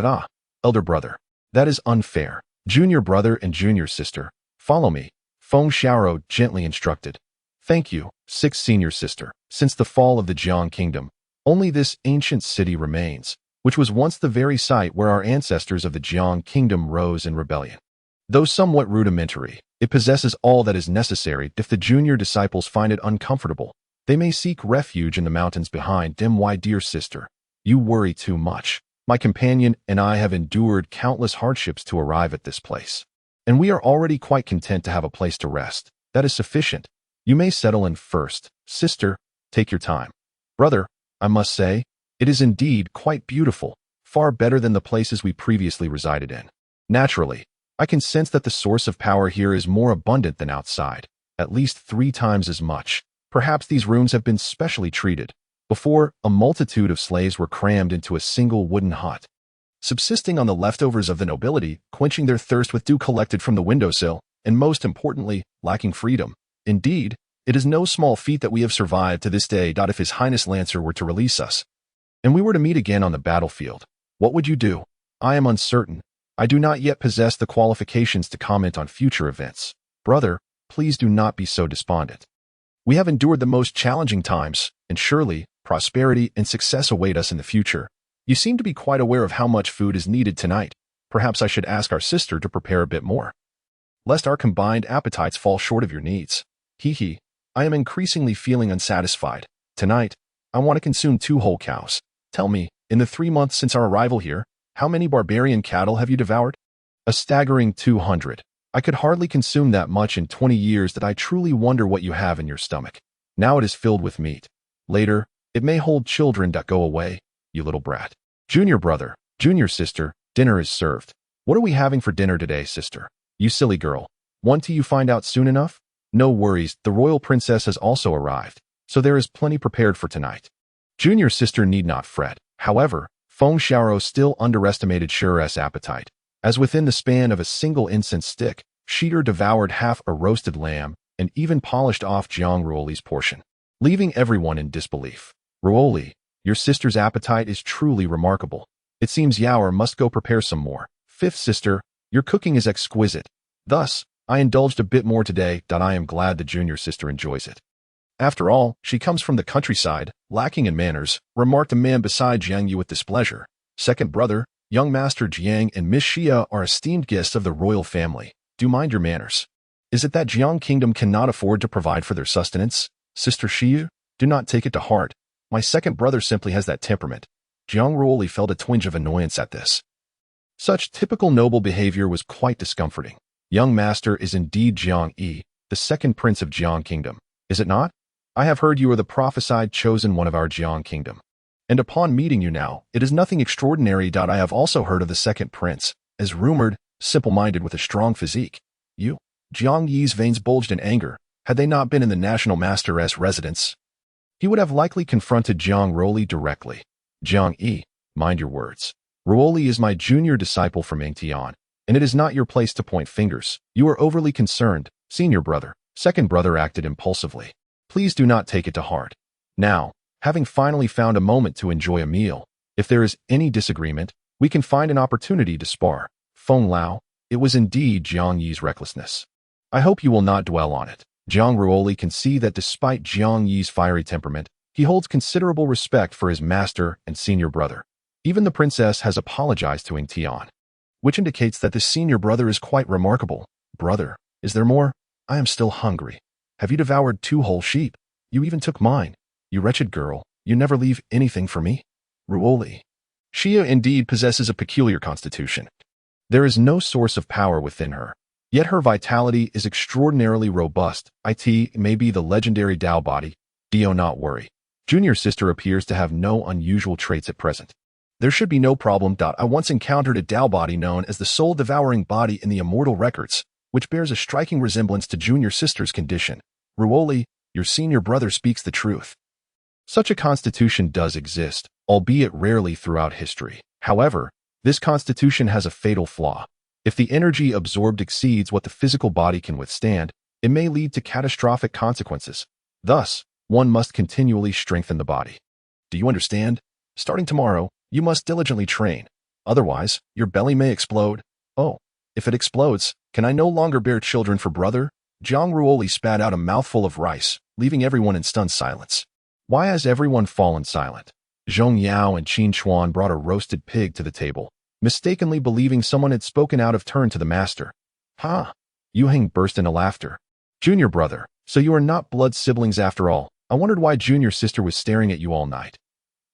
Elder brother, that is unfair. Junior brother and junior sister, follow me. Feng Xiao gently instructed. Thank you, sixth senior sister. Since the fall of the Jiang Kingdom, only this ancient city remains, which was once the very site where our ancestors of the Jiang Kingdom rose in rebellion. Though somewhat rudimentary, it possesses all that is necessary. If the junior disciples find it uncomfortable, they may seek refuge in the mountains behind. My dear sister, you worry too much. My companion and I have endured countless hardships to arrive at this place, and we are already quite content to have a place to rest. That is sufficient. You may settle in first. Sister, take your time. Brother, I must say, it is indeed quite beautiful, far better than the places we previously resided in. Naturally, I can sense that the source of power here is more abundant than outside, at least 3 times as much. Perhaps these rooms have been specially treated. Before, a multitude of slaves were crammed into a single wooden hut, subsisting on the leftovers of the nobility, quenching their thirst with dew collected from the windowsill, and most importantly, lacking freedom. Indeed, it is no small feat that we have survived to this day. If His Highness Lancer were to release us, and we were to meet again on the battlefield, what would you do? I am uncertain. I do not yet possess the qualifications to comment on future events. Brother, please do not be so despondent. We have endured the most challenging times, and surely, prosperity and success await us in the future. You seem to be quite aware of how much food is needed tonight. Perhaps I should ask our sister to prepare a bit more, lest our combined appetites fall short of your needs. Hee. I am increasingly feeling unsatisfied. Tonight, I want to consume 2 whole cows. Tell me, in the 3 months since our arrival here, how many barbarian cattle have you devoured? A staggering 200. I could hardly consume that much in 20 years. That I truly wonder what you have in your stomach. Now it is filled with meat. Later, it may hold children. Go away, you little brat. Junior brother, junior sister, dinner is served. What are we having for dinner today, sister? You silly girl. Want you find out soon enough? No worries, the royal princess has also arrived, so there is plenty prepared for tonight. Junior sister need not fret. However, Feng Xiao still underestimated Xi'er's appetite, as within the span of a single incense stick, Xi'er devoured half a roasted lamb and even polished off Jiang Ruoli's portion, leaving everyone in disbelief. Ruoli, your sister's appetite is truly remarkable. It seems Xi'er must go prepare some more. Fifth sister, your cooking is exquisite. Thus, I indulged a bit more today. I am glad the junior sister enjoys it. After all, she comes from the countryside, lacking in manners, remarked a man beside Jiang Yu with displeasure. Second brother, young master Jiang and Miss Xi'er are esteemed guests of the royal family. Do mind your manners. Is it that Jiang Kingdom cannot afford to provide for their sustenance? Sister Xi'er, do not take it to heart. My second brother simply has that temperament. Jiang Ruoli felt a twinge of annoyance at this. Such typical noble behavior was quite discomforting. Young master is indeed Jiang Yi, the second prince of Jiang Kingdom, is it not? I have heard you are the prophesied chosen one of our Jiang Kingdom. And upon meeting you now, it is nothing extraordinary. I have also heard of the second prince, as rumored, simple-minded with a strong physique. You? Jiang Yi's veins bulged in anger. Had they not been in the national master's residence, he would have likely confronted Jiang Ruoli directly. Jiang Yi, mind your words. Ruoli is my junior disciple from Yangtian, and it is not your place to point fingers. You are overly concerned, senior brother. Second brother acted impulsively. Please do not take it to heart. Now, having finally found a moment to enjoy a meal, if there is any disagreement, we can find an opportunity to spar. Feng Lao, it was indeed Jiang Yi's recklessness. I hope you will not dwell on it. Jiang Ruoli can see that despite Jiang Yi's fiery temperament, he holds considerable respect for his master and senior brother. Even the princess has apologized to Ing Tian, which indicates that the senior brother is quite remarkable. Brother, is there more? I am still hungry. Have you devoured 2 whole sheep? You even took mine. You wretched girl, you never leave anything for me? Ruoli. Xi'er indeed possesses a peculiar constitution. There is no source of power within her, yet her vitality is extraordinarily robust. It may be the legendary Tao body. Do not worry. Junior sister appears to have no unusual traits at present. There should be no problem. I once encountered a Tao body known as the soul-devouring body in the immortal records, which bears a striking resemblance to junior sister's condition. Ruoli, your senior brother speaks the truth. Such a constitution does exist, albeit rarely throughout history. However, this constitution has a fatal flaw. If the energy absorbed exceeds what the physical body can withstand, it may lead to catastrophic consequences. Thus, one must continually strengthen the body. Do you understand? Starting tomorrow, you must diligently train. Otherwise, your belly may explode. Oh, if it explodes, can I no longer bear children for brother? Jiang Ruoli spat out a mouthful of rice, leaving everyone in stunned silence. Why has everyone fallen silent? Zhong Yao and Qin Chuan brought a roasted pig to the table, mistakenly believing someone had spoken out of turn to the master. Ha! Yu Heng burst into laughter. Junior brother, so you are not blood siblings after all. I wondered why junior sister was staring at you all night.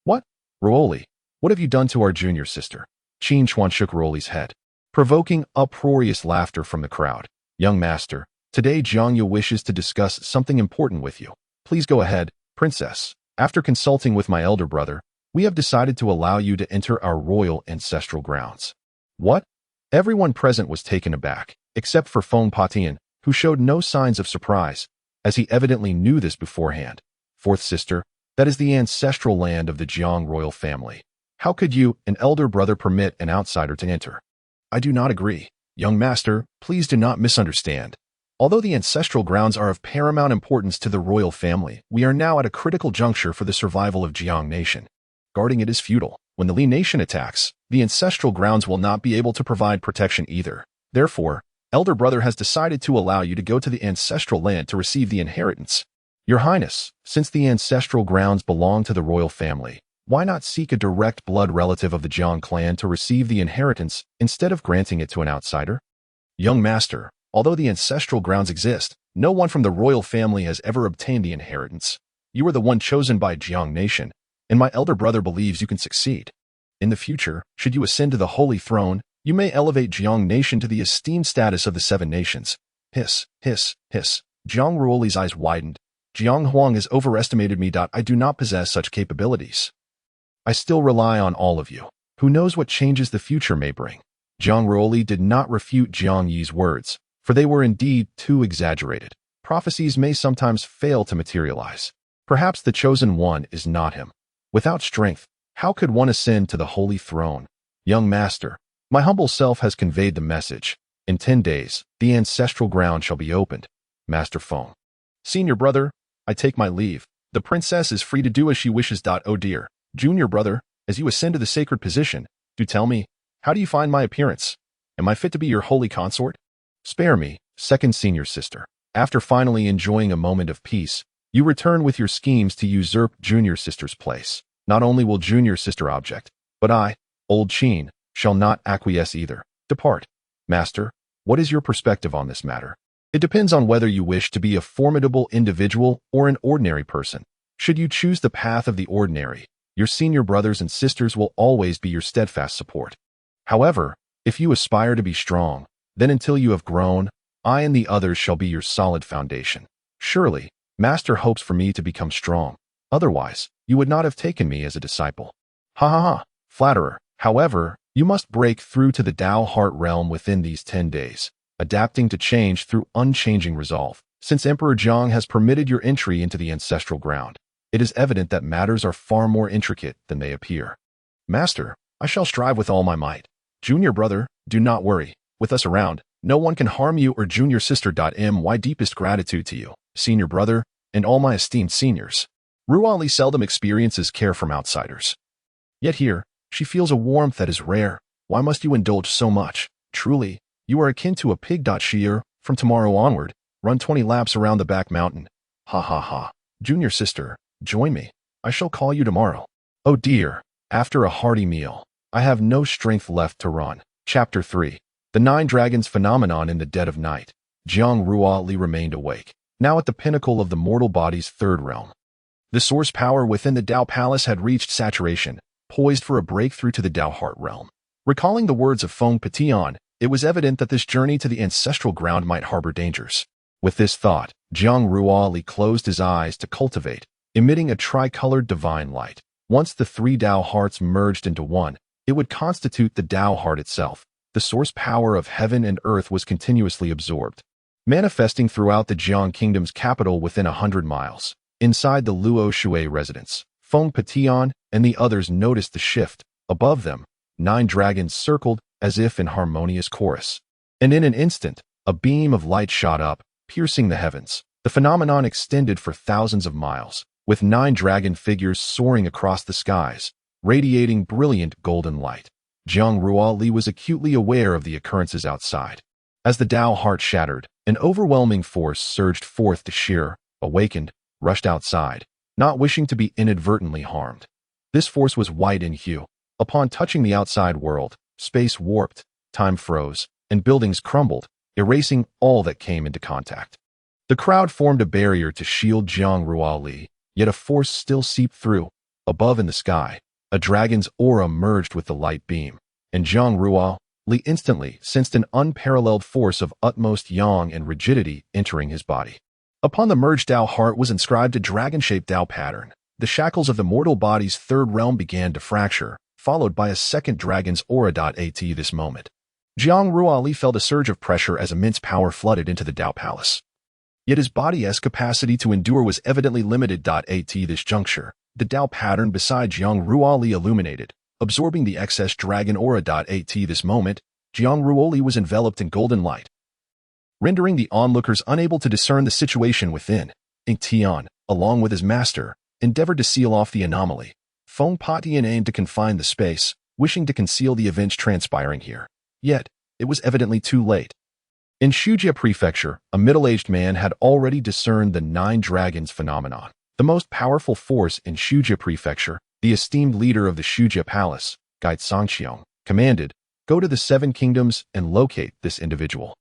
What? Ruoli, what have you done to our junior sister? Qin Chuan shook Ruoli's head, provoking uproarious laughter from the crowd. Young master, today Jiang Yu wishes to discuss something important with you. Please go ahead, princess. After consulting with my elder brother, we have decided to allow you to enter our royal ancestral grounds. What? Everyone present was taken aback, except for Feng Patian, who showed no signs of surprise, as he evidently knew this beforehand. Fourth sister, that is the ancestral land of the Jiang royal family. How could you, an elder brother, permit an outsider to enter? I do not agree. Young master, please do not misunderstand. Although the ancestral grounds are of paramount importance to the royal family, we are now at a critical juncture for the survival of Jiang Nation. Guarding it is futile. When the Li Nation attacks, the ancestral grounds will not be able to provide protection either. Therefore, elder brother has decided to allow you to go to the ancestral land to receive the inheritance. Your Highness, since the ancestral grounds belong to the royal family, why not seek a direct blood relative of the Jiang clan to receive the inheritance instead of granting it to an outsider? Young master, although the ancestral grounds exist, no one from the royal family has ever obtained the inheritance. You are the one chosen by Jiang Nation, and my elder brother believes you can succeed. In the future, should you ascend to the holy throne, you may elevate Jiang Nation to the esteemed status of the 7 nations. Hiss, hiss, hiss. Jiang Ruoli's eyes widened. Jiang Huang has overestimated me. I do not possess such capabilities. I still rely on all of you. Who knows what changes the future may bring? Jiang Ruoli did not refute Jiang Yi's words, for they were indeed too exaggerated. Prophecies may sometimes fail to materialize. Perhaps the chosen one is not him. Without strength, how could one ascend to the holy throne? Young master, my humble self has conveyed the message. In 10 days, the ancestral ground shall be opened. Master Feng. Senior brother, I take my leave. The princess is free to do as she wishes. Oh dear. Junior brother, as you ascend to the sacred position, do tell me, how do you find my appearance? Am I fit to be your holy consort? Spare me, second senior sister. After finally enjoying a moment of peace, you return with your schemes to usurp junior sister's place. Not only will junior sister object, but I, old Qin, shall not acquiesce either. Depart. Master, what is your perspective on this matter? It depends on whether you wish to be a formidable individual or an ordinary person. Should you choose the path of the ordinary, your senior brothers and sisters will always be your steadfast support. However, if you aspire to be strong, then until you have grown, I and the others shall be your solid foundation. Surely, Master hopes for me to become strong. Otherwise, you would not have taken me as a disciple. Ha ha ha, flatterer. However, you must break through to the Tao heart realm within these 10 days, adapting to change through unchanging resolve. Since Emperor Jiang has permitted your entry into the ancestral ground, it is evident that matters are far more intricate than they appear. Master, I shall strive with all my might. Junior brother, do not worry. With us around, No one can harm you or junior sister. My deepest gratitude to you, senior brother, and all my esteemed seniors. Ruoli seldom experiences care from outsiders. Yet here, she feels a warmth that is rare. Why must you indulge so much? Truly, you are akin to a pig. Xi'er, from tomorrow onward, run 20 laps around the back mountain. Ha ha ha. Junior sister, join me. I shall call you tomorrow. Oh dear, after a hearty meal, I have no strength left to run. Chapter 3. The Nine Dragons Phenomenon. In the dead of night, Jiang Ruoli remained awake, now at the pinnacle of the mortal body's third realm. The source power within the Tao Palace had reached saturation, poised for a breakthrough to the Tao Heart realm. Recalling the words of Feng Patian, it was evident that this journey to the ancestral ground might harbor dangers. With this thought, Jiang Ruoli closed his eyes to cultivate, emitting a tricolored divine light. Once the three Tao hearts merged into one, it would constitute the Tao heart itself. The source power of heaven and earth was continuously absorbed, manifesting throughout the Jiang Kingdom's capital within 100 miles. Inside the Luo Shui residence, Feng Patian and the others noticed the shift. Above them, 9 dragons circled as if in harmonious chorus. And in an instant, a beam of light shot up, piercing the heavens. The phenomenon extended for thousands of miles, with 9 dragon figures soaring across the skies, radiating brilliant golden light. Jiang Ruoli was acutely aware of the occurrences outside. As the Tao heart shattered, an overwhelming force surged forth. To Xi'er, awakened, rushed outside, not wishing to be inadvertently harmed. This force was white in hue. Upon touching the outside world, space warped, time froze, and buildings crumbled, erasing all that came into contact. The crowd formed a barrier to shield Jiang Ruoli, yet a force still seeped through. Above in the sky, a dragon's aura merged with the light beam, and Jiang Ruoli instantly sensed an unparalleled force of utmost yang and rigidity entering his body. Upon the merged Tao heart was inscribed a dragon-shaped Tao pattern. The shackles of the mortal body's third realm began to fracture, followed by a second dragon's aura. At this moment, Jiang Ruoli felt a surge of pressure as immense power flooded into the Tao Palace. Yet his body's capacity to endure was evidently limited. At this juncture, the Tao pattern beside Jiang Ruoli illuminated, absorbing the excess dragon aura. At this moment, Jiang Ruoli was enveloped in golden light, rendering the onlookers unable to discern the situation within. Tian, along with his master, endeavored to seal off the anomaly. Feng Patian aimed to confine the space, wishing to conceal the events transpiring here. Yet, it was evidently too late. In Shujia Prefecture, a middle-aged man had already discerned the 9 dragons phenomenon. The most powerful force in Shujia Prefecture, the esteemed leader of the Shujia Palace, Guide Sangqiong, commanded, "Go to the 7 kingdoms and locate this individual.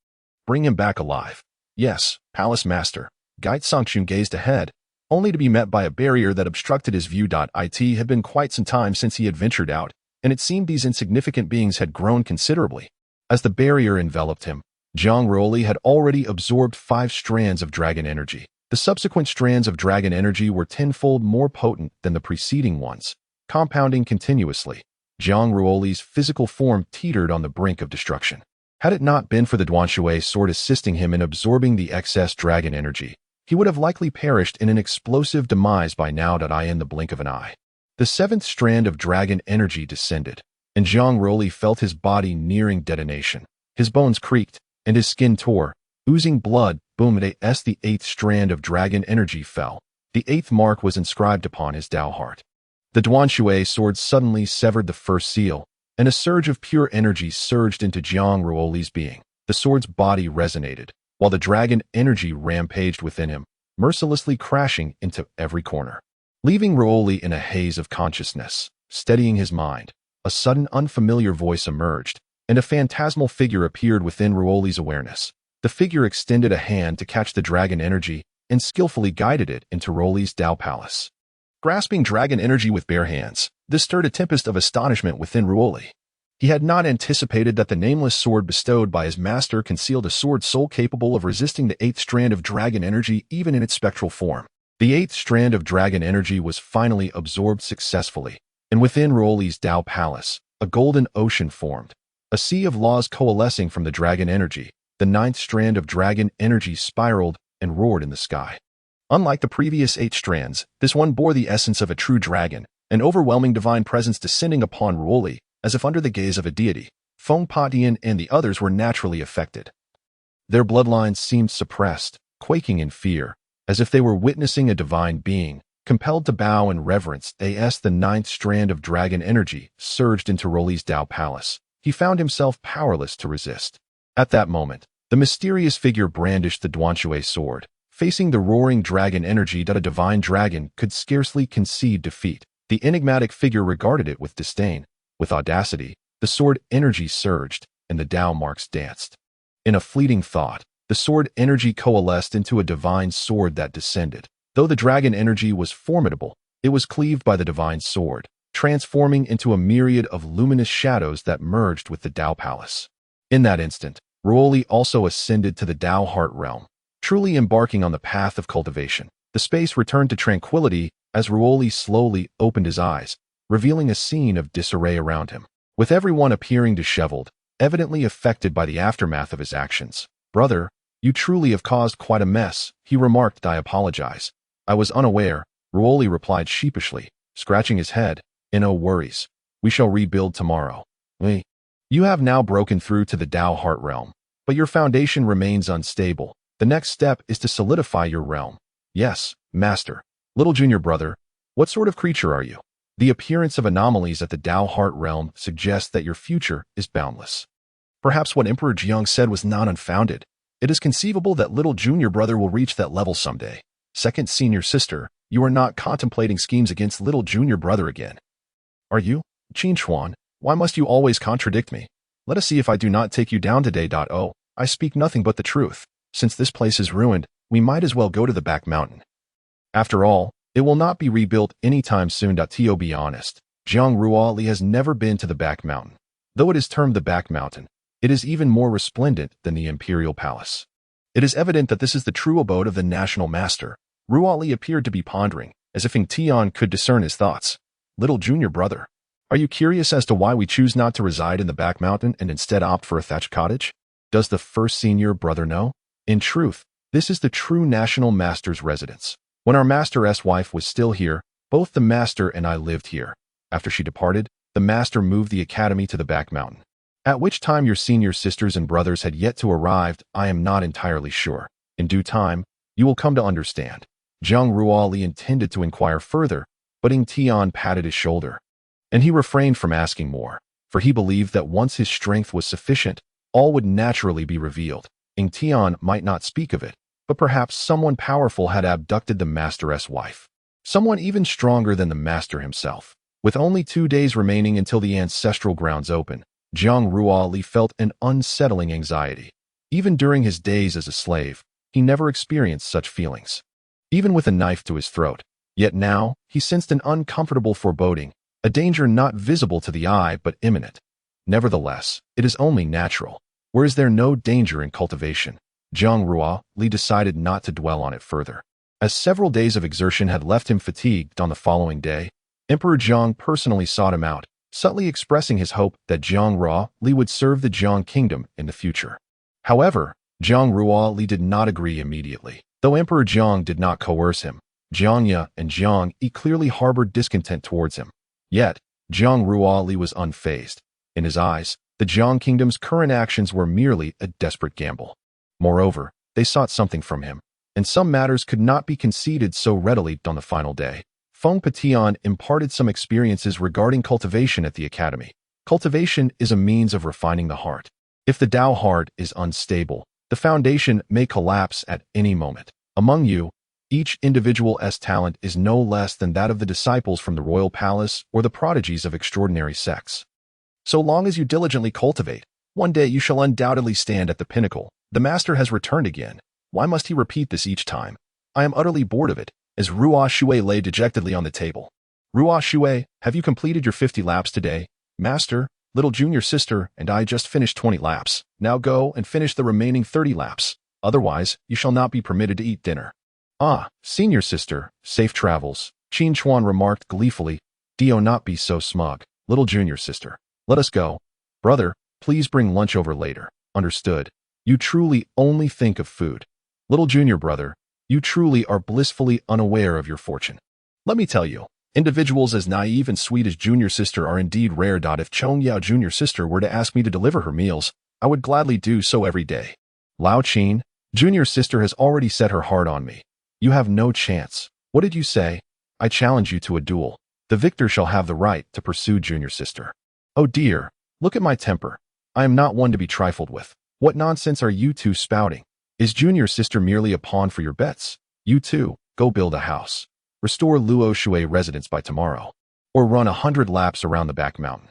Bring him back alive." "Yes, Palace Master." Guide Sangqiong gazed ahead, only to be met by a barrier that obstructed his view. It had been quite some time since he had ventured out, and it seemed these insignificant beings had grown considerably. As the barrier enveloped him, Jiang Ruoli had already absorbed 5 strands of dragon energy. The subsequent strands of dragon energy were tenfold more potent than the preceding ones, compounding continuously. Jiang Ruoli's physical form teetered on the brink of destruction. Had it not been for the Duanshui sword assisting him in absorbing the excess dragon energy, he would have likely perished in an explosive demise by now. In the blink of an eye, the 7th strand of dragon energy descended, and Jiang Ruoli felt his body nearing detonation. His bones creaked, and his skin tore, oozing blood. Boom! As the 8th strand of dragon energy fell, the 8th mark was inscribed upon his Tao heart. The Duanshui sword suddenly severed the first seal, and a surge of pure energy surged into Jiang Ruoli's being. The sword's body resonated, while the dragon energy rampaged within him, mercilessly crashing into every corner, leaving Ruoli in a haze of consciousness. Steadying his mind, a sudden unfamiliar voice emerged, and a phantasmal figure appeared within Ruoli's awareness. The figure extended a hand to catch the dragon energy and skillfully guided it into Ruoli's Tao Palace. Grasping dragon energy with bare hands, this stirred a tempest of astonishment within Ruoli. He had not anticipated that the nameless sword bestowed by his master concealed a sword soul capable of resisting the 8th strand of dragon energy even in its spectral form. The 8th strand of dragon energy was finally absorbed successfully, and within Ruoli's Tao Palace, a golden ocean formed, a sea of laws coalescing from the dragon energy. The 9th strand of dragon energy spiraled and roared in the sky. Unlike the previous 8 strands, this one bore the essence of a true dragon, an overwhelming divine presence descending upon Ruoli, as if under the gaze of a deity. Feng Patian and the others were naturally affected. Their bloodlines seemed suppressed, quaking in fear, as if they were witnessing a divine being. Compelled to bow in reverence, as the ninth strand of dragon energy surged into Ruoli's Dao Palace. He found himself powerless to resist. At that moment, the mysterious figure brandished the Duanshui sword. Facing the roaring dragon energy that a divine dragon could scarcely concede defeat, the enigmatic figure regarded it with disdain. With audacity, the sword energy surged, and the Dao marks danced. In a fleeting thought, the sword energy coalesced into a divine sword that descended. Though the dragon energy was formidable, it was cleaved by the divine sword, transforming into a myriad of luminous shadows that merged with the Dao Palace. In that instant, Ruoli also ascended to the Dao Heart Realm, truly embarking on the path of cultivation. The space returned to tranquility as Ruoli slowly opened his eyes, revealing a scene of disarray around him, with everyone appearing disheveled, evidently affected by the aftermath of his actions. "Brother, you truly have caused quite a mess," he remarked. "I apologize. I was unaware," Ruoli replied sheepishly, scratching his head. "No worries. We shall rebuild tomorrow." You have now broken through to the Dao Heart Realm, but your foundation remains unstable. The next step is to solidify your realm." "Yes, Master." "Little junior brother, what sort of creature are you?" "The appearance of anomalies at the Dao Heart Realm suggests that your future is boundless." Perhaps what Emperor Jiang said was not unfounded. It is conceivable that little junior brother will reach that level someday. Second senior sister, you are not contemplating schemes against little junior brother again, are you? Qin Chuan, why must you always contradict me? Let us see if I do not take you down today. Oh, I speak nothing but the truth. Since this place is ruined, we might as well go to the back mountain. After all, it will not be rebuilt anytime soon. To be honest, Jiang Ruoli has never been to the back mountain. Though it is termed the back mountain, it is even more resplendent than the imperial palace. It is evident that this is the true abode of the national master. Ruoli appeared to be pondering, as if Tian could discern his thoughts. "Little junior brother, are you curious as to why we choose not to reside in the back mountain and instead opt for a thatched cottage? Does the first senior brother know? In truth, this is the true national master's residence. When our master's wife was still here, both the master and I lived here. After she departed, the master moved the academy to the back mountain. At which time your senior sisters and brothers had yet to arrive, I am not entirely sure. In due time, you will come to understand." Jiang Ruoli intended to inquire further, but Tian patted his shoulder, and he refrained from asking more, for he believed that once his strength was sufficient, all would naturally be revealed. Tian might not speak of it, but perhaps someone powerful had abducted the master's wife. Someone even stronger than the master himself. With only 2 days remaining until the ancestral grounds open, Jiang Ruoli felt an unsettling anxiety. Even during his days as a slave, he never experienced such feelings, even with a knife to his throat. Yet now, he sensed an uncomfortable foreboding, a danger not visible to the eye but imminent. Nevertheless, it is only natural. Where is there no danger in cultivation? Jiang Ruoli decided not to dwell on it further. As several days of exertion had left him fatigued on the following day, Emperor Jiang personally sought him out, subtly expressing his hope that Jiang Ruoli would serve the Jiang Kingdom in the future. However, Jiang Ruoli did not agree immediately. Though Emperor Jiang did not coerce him, Jiang Ye and Jiang Yi clearly harbored discontent towards him. Yet, Jiang Ruoli was unfazed. In his eyes, the Jiang Kingdom's current actions were merely a desperate gamble. Moreover, they sought something from him, and some matters could not be conceded so readily. On the final day, Feng Patian imparted some experiences regarding cultivation at the academy. Cultivation is a means of refining the heart. If the Dao heart is unstable, the foundation may collapse at any moment. Among you, each individual's talent is no less than that of the disciples from the royal palace or the prodigies of extraordinary sects. So long as you diligently cultivate, one day you shall undoubtedly stand at the pinnacle. The master has returned again. Why must he repeat this each time? I am utterly bored of it, as Reshape lay dejectedly on the table. Reshape, have you completed your 50 laps today? Master, little junior sister and I just finished 20 laps. Now go and finish the remaining 30 laps. Otherwise, you shall not be permitted to eat dinner. Ah, senior sister, safe travels, Qin Chuan remarked gleefully. Do not be so smug, little junior sister. Let us go. Brother, please bring lunch over later. Understood. You truly only think of food. Little junior brother, you truly are blissfully unaware of your fortune. Let me tell you, individuals as naive and sweet as junior sister are indeed rare. If Chong Yao junior sister were to ask me to deliver her meals, I would gladly do so every day. Lao Qin, junior sister has already set her heart on me. You have no chance. What did you say? I challenge you to a duel. The victor shall have the right to pursue junior sister. Oh dear, look at my temper. I am not one to be trifled with. What nonsense are you two spouting? Is junior sister merely a pawn for your bets? You two, go build a house. Restore Luo Shui residence by tomorrow. Or run 100 laps around the back mountain.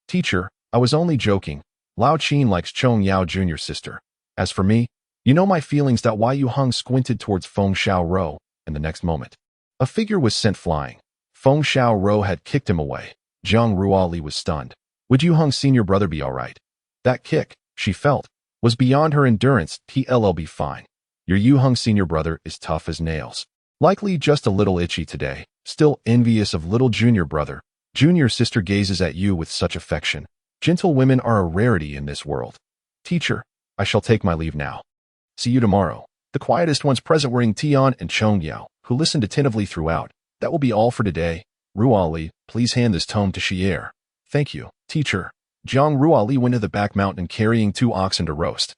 Teacher, I was only joking. Lao Qin likes Chong Yao junior sister. As for me, you know my feelings that why you hung squinted towards Feng Xiaoro, and the next moment, a figure was sent flying. Feng Xiaoro had kicked him away. Jiang Ruoli was stunned. Would Yu Hung's senior brother be all right? That kick, she felt, was beyond her endurance. He'll be fine. Your Yu Hung senior brother is tough as nails. Likely just a little itchy today, still envious of little junior brother. Junior sister gazes at you with such affection. Gentle women are a rarity in this world. Teacher, I shall take my leave now. See you tomorrow. The quietest ones present were Ying Tian and Chong Yao, who listened attentively throughout. That will be all for today. Ruoli, please hand this tome to Xi'er. Thank you, teacher. Jiang Ruoli went to the back mountain carrying 2 oxen to roast.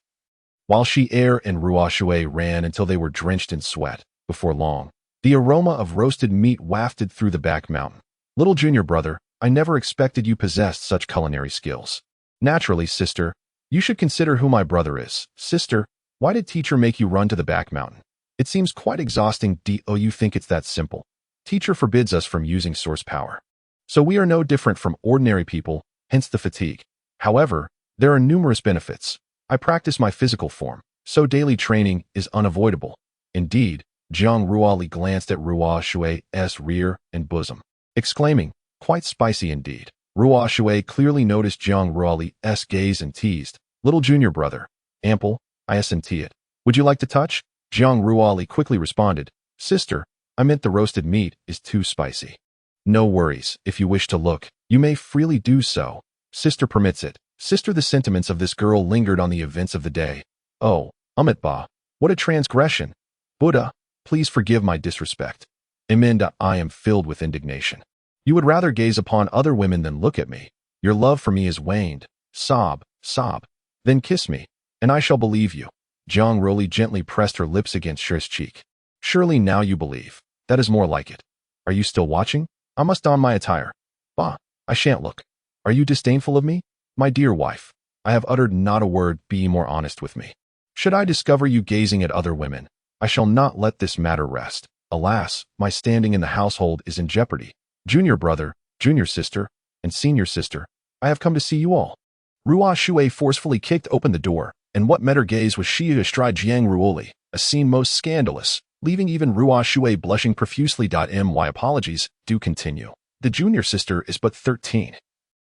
While Xi'er and Ruoshui ran until they were drenched in sweat, before long, the aroma of roasted meat wafted through the back mountain. Little junior brother, I never expected you possessed such culinary skills. Naturally, sister, you should consider who my brother is. Sister, why did teacher make you run to the back mountain? It seems quite exhausting. You think it's that simple? Teacher forbids us from using source power. So we are no different from ordinary people, hence the fatigue. However, there are numerous benefits. I practice my physical form, so daily training is unavoidable. Indeed, Jiang Ruoli glanced at Ruoshui's rear and bosom, exclaiming, quite spicy indeed. Ruoshui clearly noticed Jiang Ruoli's gaze and teased, little junior brother, ample, I assent it. Would you like to touch? Jiang Ruoli quickly responded, sister, I meant the roasted meat is too spicy. No worries, if you wish to look, you may freely do so. Sister permits it. Sister, the sentiments of this girl lingered on the events of the day. Oh, Amitba, what a transgression. Buddha, please forgive my disrespect. Aminda, I am filled with indignation. You would rather gaze upon other women than look at me. Your love for me is waned. Sob, sob. Then kiss me, and I shall believe you. Jiang Ruoli gently pressed her lips against Xi'er's cheek. Surely now you believe. That is more like it. Are you still watching? I must don my attire. Bah, I shan't look. Are you disdainful of me? My dear wife, I have uttered not a word. Be more honest with me. Should I discover you gazing at other women, I shall not let this matter rest. Alas, my standing in the household is in jeopardy. Junior brother, junior sister, and senior sister, I have come to see you all. Ruoshui forcefully kicked open the door, and what met her gaze was she astride Jiang Ruoli, a scene most scandalous, leaving even Ruoshui blushing profusely. My apologies, do continue. The junior sister is but 13.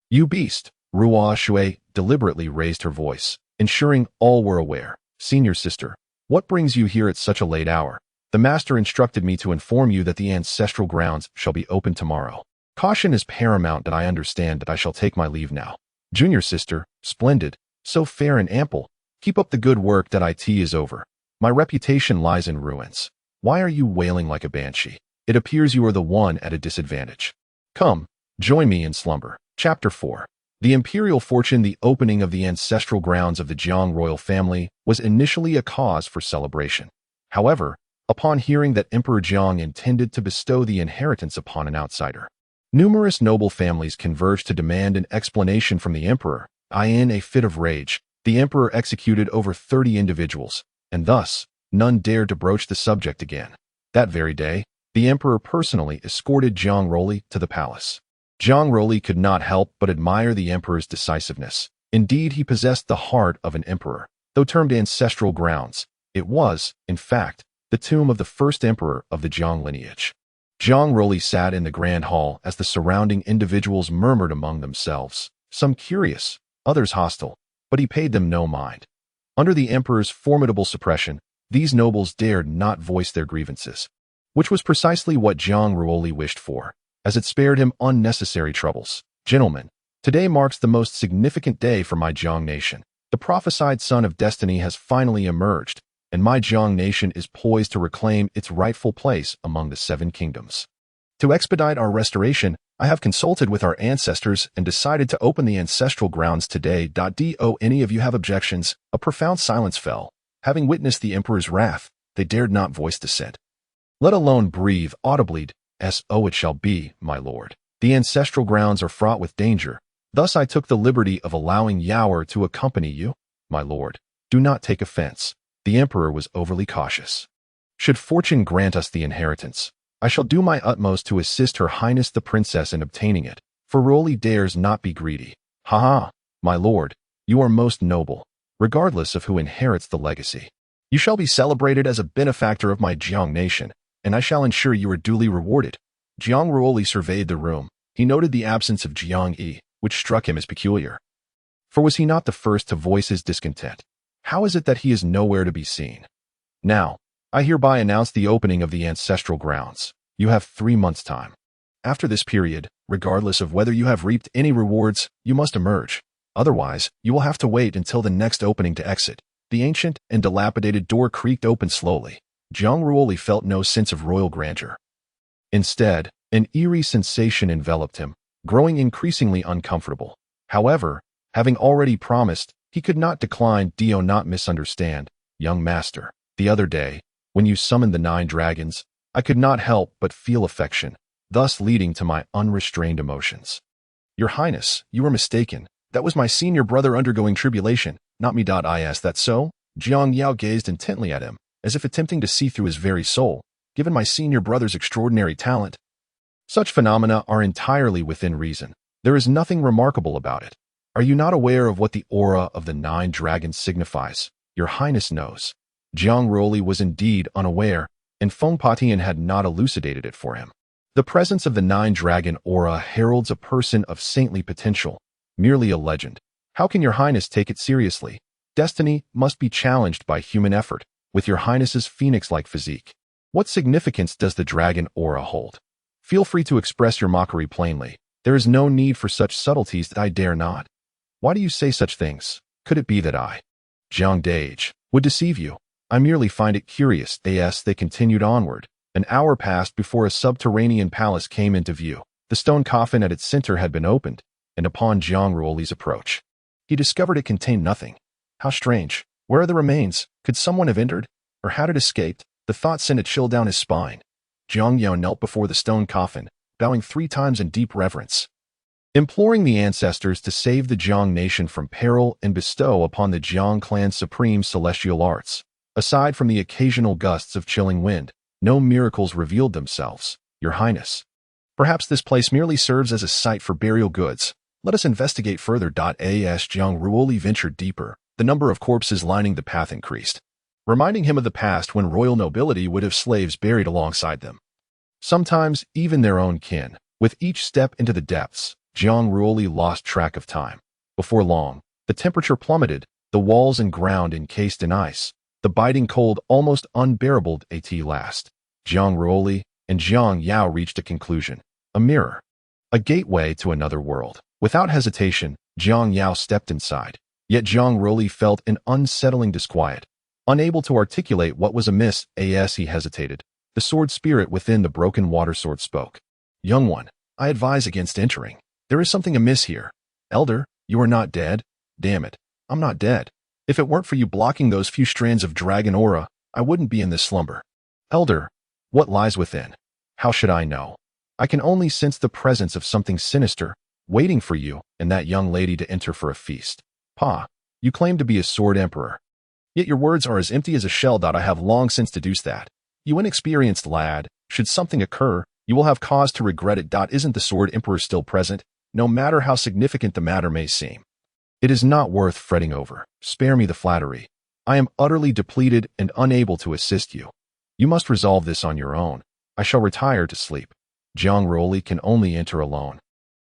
You beast, Ruoshui deliberately raised her voice, ensuring all were aware. Senior sister, what brings you here at such a late hour? The master instructed me to inform you that the ancestral grounds shall be open tomorrow. Caution is paramount, and I understand that I shall take my leave now. Junior sister, splendid, so fair and ample. Keep up the good work. It is over. My reputation lies in ruins. Why are you wailing like a banshee? It appears you are the one at a disadvantage. Come, join me in slumber. Chapter 4. The imperial fortune. The opening of the ancestral grounds of the Jiang royal family was initially a cause for celebration. However, upon hearing that Emperor Jiang intended to bestow the inheritance upon an outsider, numerous noble families converged to demand an explanation from the emperor. In a fit of rage, the emperor executed over 30 individuals, and thus, none dared to broach the subject again. That very day, the emperor personally escorted Jiang Ruoli to the palace. Jiang Ruoli could not help but admire the emperor's decisiveness. Indeed, he possessed the heart of an emperor. Though termed ancestral grounds, it was, in fact, the tomb of the first emperor of the Jiang lineage. Jiang Ruoli sat in the grand hall as the surrounding individuals murmured among themselves, some curious, others hostile, but he paid them no mind. Under the emperor's formidable suppression, these nobles dared not voice their grievances, which was precisely what Jiang Ruoli wished for, as it spared him unnecessary troubles. Gentlemen, today marks the most significant day for my Jiang nation. The prophesied son of destiny has finally emerged, and my Jiang nation is poised to reclaim its rightful place among the 7 kingdoms. To expedite our restoration, I have consulted with our ancestors and decided to open the ancestral grounds today. Do any of you have objections? A profound silence fell. Having witnessed the emperor's wrath, they dared not voice dissent, let alone breathe audibly, "So it shall be, my lord. The ancestral grounds are fraught with danger. Thus I took the liberty of allowing Xi'er to accompany you, my lord. Do not take offense." The emperor was overly cautious. "Should fortune grant us the inheritance, I shall do my utmost to assist Her Highness the Princess in obtaining it, for Ruoli dares not be greedy. Ha ha, my lord, you are most noble, regardless of who inherits the legacy. You shall be celebrated as a benefactor of my Jiang nation, and I shall ensure you are duly rewarded." Jiang Ruoli surveyed the room. He noted the absence of Jiang Yi, which struck him as peculiar. For was he not the first to voice his discontent? How is it that he is nowhere to be seen? "Now, I hereby announce the opening of the ancestral grounds. You have 3 months' time. After this period, regardless of whether you have reaped any rewards, you must emerge. Otherwise, you will have to wait until the next opening to exit." The ancient and dilapidated door creaked open slowly. Jiang Ruoli felt no sense of royal grandeur. Instead, an eerie sensation enveloped him, growing increasingly uncomfortable. However, having already promised, he could not decline. "Do not misunderstand, young master. The other day, when you summoned the 9 dragons, I could not help but feel affection, thus leading to my unrestrained emotions." "Your Highness, you are mistaken. That was my senior brother undergoing tribulation, not me. Is that so?" Jiang Yao gazed intently at him, as if attempting to see through his very soul. "Given my senior brother's extraordinary talent, such phenomena are entirely within reason. There is nothing remarkable about it. Are you not aware of what the aura of the 9 dragons signifies? Your Highness knows." Jiang Ruoli was indeed unaware, and Feng Patian had not elucidated it for him. The presence of the 9 dragon aura heralds a person of saintly potential, merely a legend. How can your Highness take it seriously? Destiny must be challenged by human effort, with your Highness's phoenix-like physique. What significance does the dragon aura hold? Feel free to express your mockery plainly. There is no need for such subtleties that I dare not. Why do you say such things? Could it be that I, Jiang Dage, would deceive you? I merely find it curious." They continued onward. An hour passed before a subterranean palace came into view. The stone coffin at its center had been opened, and upon Jiang Ruoli's approach, he discovered it contained nothing. How strange. Where are the remains? Could someone have entered? Or had it escaped? The thought sent a chill down his spine. Jiang Yao knelt before the stone coffin, bowing 3 times in deep reverence, imploring the ancestors to save the Jiang nation from peril and bestow upon the Jiang clan supreme celestial arts. Aside from the occasional gusts of chilling wind, no miracles revealed themselves, Your Highness. Perhaps this place merely serves as a site for burial goods. Let us investigate further. As Jiang Ruoli ventured deeper, the number of corpses lining the path increased, reminding him of the past when royal nobility would have slaves buried alongside them. Sometimes even their own kin. With each step into the depths, Jiang Ruoli lost track of time. Before long, the temperature plummeted, the walls and ground encased in ice. The biting cold almost unbearable. At last, Jiang Ruoli and Jiang Yao reached a conclusion. A mirror. A gateway to another world. Without hesitation, Jiang Yao stepped inside. Yet Jiang Ruoli felt an unsettling disquiet. Unable to articulate what was amiss, as he hesitated, the sword spirit within the broken water sword spoke. "Young one, I advise against entering. There is something amiss here. Elder, you are not dead? Damn it, I'm not dead. If it weren't for you blocking those few strands of dragon aura, I wouldn't be in this slumber. Elder, what lies within? How should I know? I can only sense the presence of something sinister, waiting for you and that young lady to enter for a feast. Pa, you claim to be a sword emperor. Yet your words are as empty as a shell. I have long since deduced that. You inexperienced lad, should something occur, you will have cause to regret it. Isn't the sword emperor still present, no matter how significant the matter may seem? It is not worth fretting over. Spare me the flattery. I am utterly depleted and unable to assist you. You must resolve this on your own. I shall retire to sleep. Jiang Ruoli can only enter alone."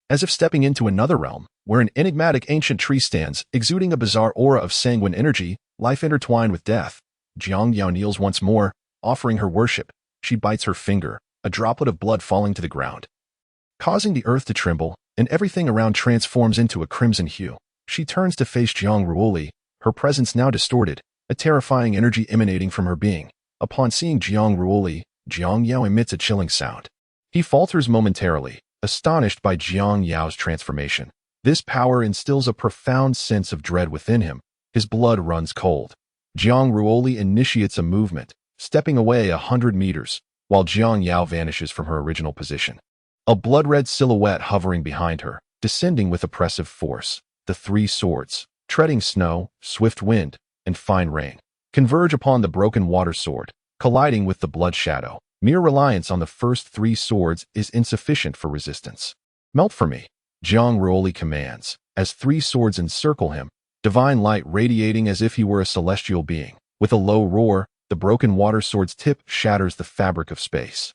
As if stepping into another realm, where an enigmatic ancient tree stands, exuding a bizarre aura of sanguine energy, life intertwined with death, Jiang Yao kneels once more, offering her worship. She bites her finger, a droplet of blood falling to the ground, causing the earth to tremble, and everything around transforms into a crimson hue. She turns to face Jiang Ruoli, her presence now distorted, a terrifying energy emanating from her being. Upon seeing Jiang Ruoli, Jiang Yao emits a chilling sound. He falters momentarily, astonished by Jiang Yao's transformation. This power instills a profound sense of dread within him. His blood runs cold. Jiang Ruoli initiates a movement, stepping away 100 meters, while Jiang Yao vanishes from her original position. A blood-red silhouette hovering behind her, descending with oppressive force. The three swords, treading snow, swift wind, and fine rain, converge upon the broken water sword, colliding with the blood shadow. Mere reliance on the first three swords is insufficient for resistance. Melt for me, Jiang Ruoli commands, as three swords encircle him, divine light radiating as if he were a celestial being. With a low roar, the broken water sword's tip shatters the fabric of space.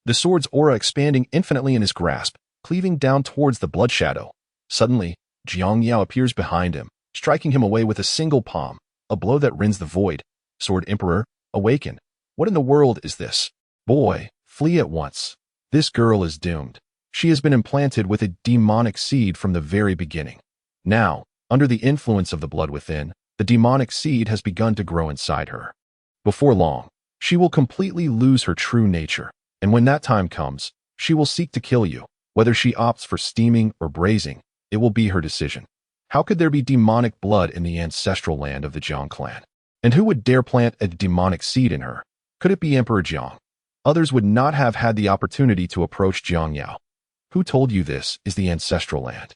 The sword's aura expanding infinitely in his grasp, cleaving down towards the blood shadow. Suddenly, Jiang Yao appears behind him, striking him away with a single palm, a blow that rends the void. Sword Emperor, awaken. What in the world is this? Boy, flee at once. This girl is doomed. She has been implanted with a demonic seed from the very beginning. Now, under the influence of the blood within, the demonic seed has begun to grow inside her. Before long, she will completely lose her true nature, and when that time comes, she will seek to kill you. Whether she opts for steaming or braising, it will be her decision. How could there be demonic blood in the ancestral land of the Jiang clan? And who would dare plant a demonic seed in her? Could it be Emperor Jiang? Others would not have had the opportunity to approach Jiang Yao. Who told you this is the ancestral land?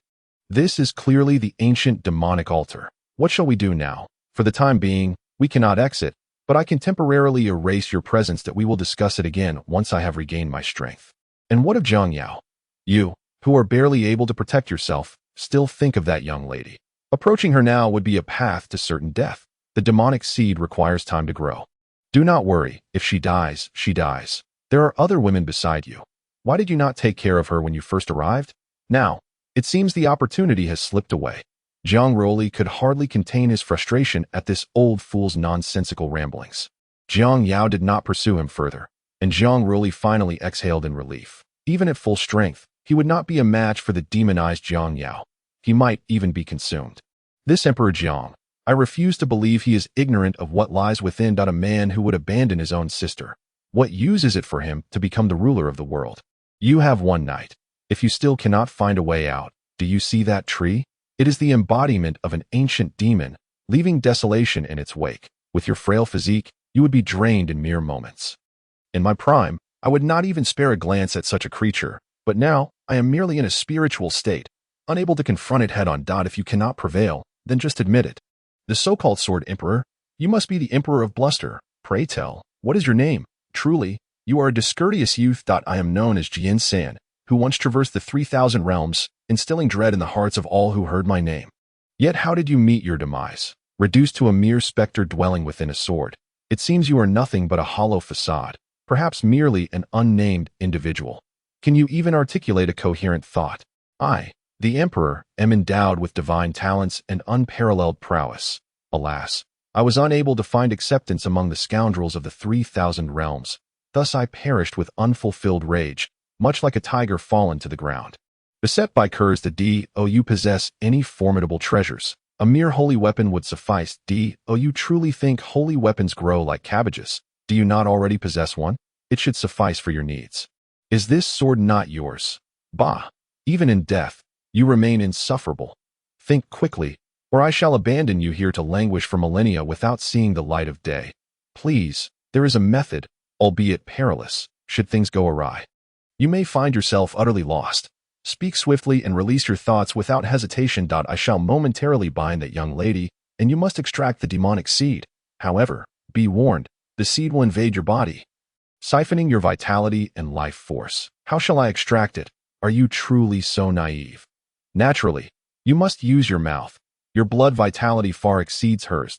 This is clearly the ancient demonic altar. What shall we do now? For the time being, we cannot exit, but I can temporarily erase your presence that we will discuss it again once I have regained my strength. And what of Jiang Yao? You, who are barely able to protect yourself, still think of that young lady. Approaching her now would be a path to certain death. The demonic seed requires time to grow. Do not worry, if she dies, she dies. There are other women beside you. Why did you not take care of her when you first arrived? Now, it seems the opportunity has slipped away. Jiang Ruoli could hardly contain his frustration at this old fool's nonsensical ramblings. Jiang Yao did not pursue him further, and Jiang Ruoli finally exhaled in relief. Even at full strength, he would not be a match for the demonized Jiang Yao. He might even be consumed. This Emperor Jiang, I refuse to believe he is ignorant of what lies within. A man who would abandon his own sister. What use is it for him to become the ruler of the world? You have one night. If you still cannot find a way out, do you see that tree? It is the embodiment of an ancient demon, leaving desolation in its wake. With your frail physique, you would be drained in mere moments. In my prime, I would not even spare a glance at such a creature, but now I am merely in a spiritual state, unable to confront it head-on. If you cannot prevail, then just admit it. The so-called Sword Emperor, you must be the Emperor of Bluster. Pray tell, what is your name? Truly, you are a discourteous youth. I am known as Jian San, who once traversed the 3,000 realms, instilling dread in the hearts of all who heard my name. Yet how did you meet your demise? Reduced to a mere specter dwelling within a sword. It seems you are nothing but a hollow facade, perhaps merely an unnamed individual. Can you even articulate a coherent thought? I, the Emperor, am endowed with divine talents and unparalleled prowess. Alas, I was unable to find acceptance among the scoundrels of the 3,000 realms. Thus I perished with unfulfilled rage, much like a tiger fallen to the ground. Beset by curs, do you possess any formidable treasures? A mere holy weapon would suffice. Do you truly think holy weapons grow like cabbages? Do you not already possess one? It should suffice for your needs. Is this sword not yours? Bah! Even in death, you remain insufferable. Think quickly, or I shall abandon you here to languish for millennia without seeing the light of day. Please, there is a method, albeit perilous, should things go awry. You may find yourself utterly lost. Speak swiftly and release your thoughts without hesitation. I shall momentarily bind that young lady, and you must extract the demonic seed. However, be warned, the seed will invade your body, siphoning your vitality and life force. How shall I extract it? Are you truly so naive? Naturally, you must use your mouth. Your blood vitality far exceeds hers.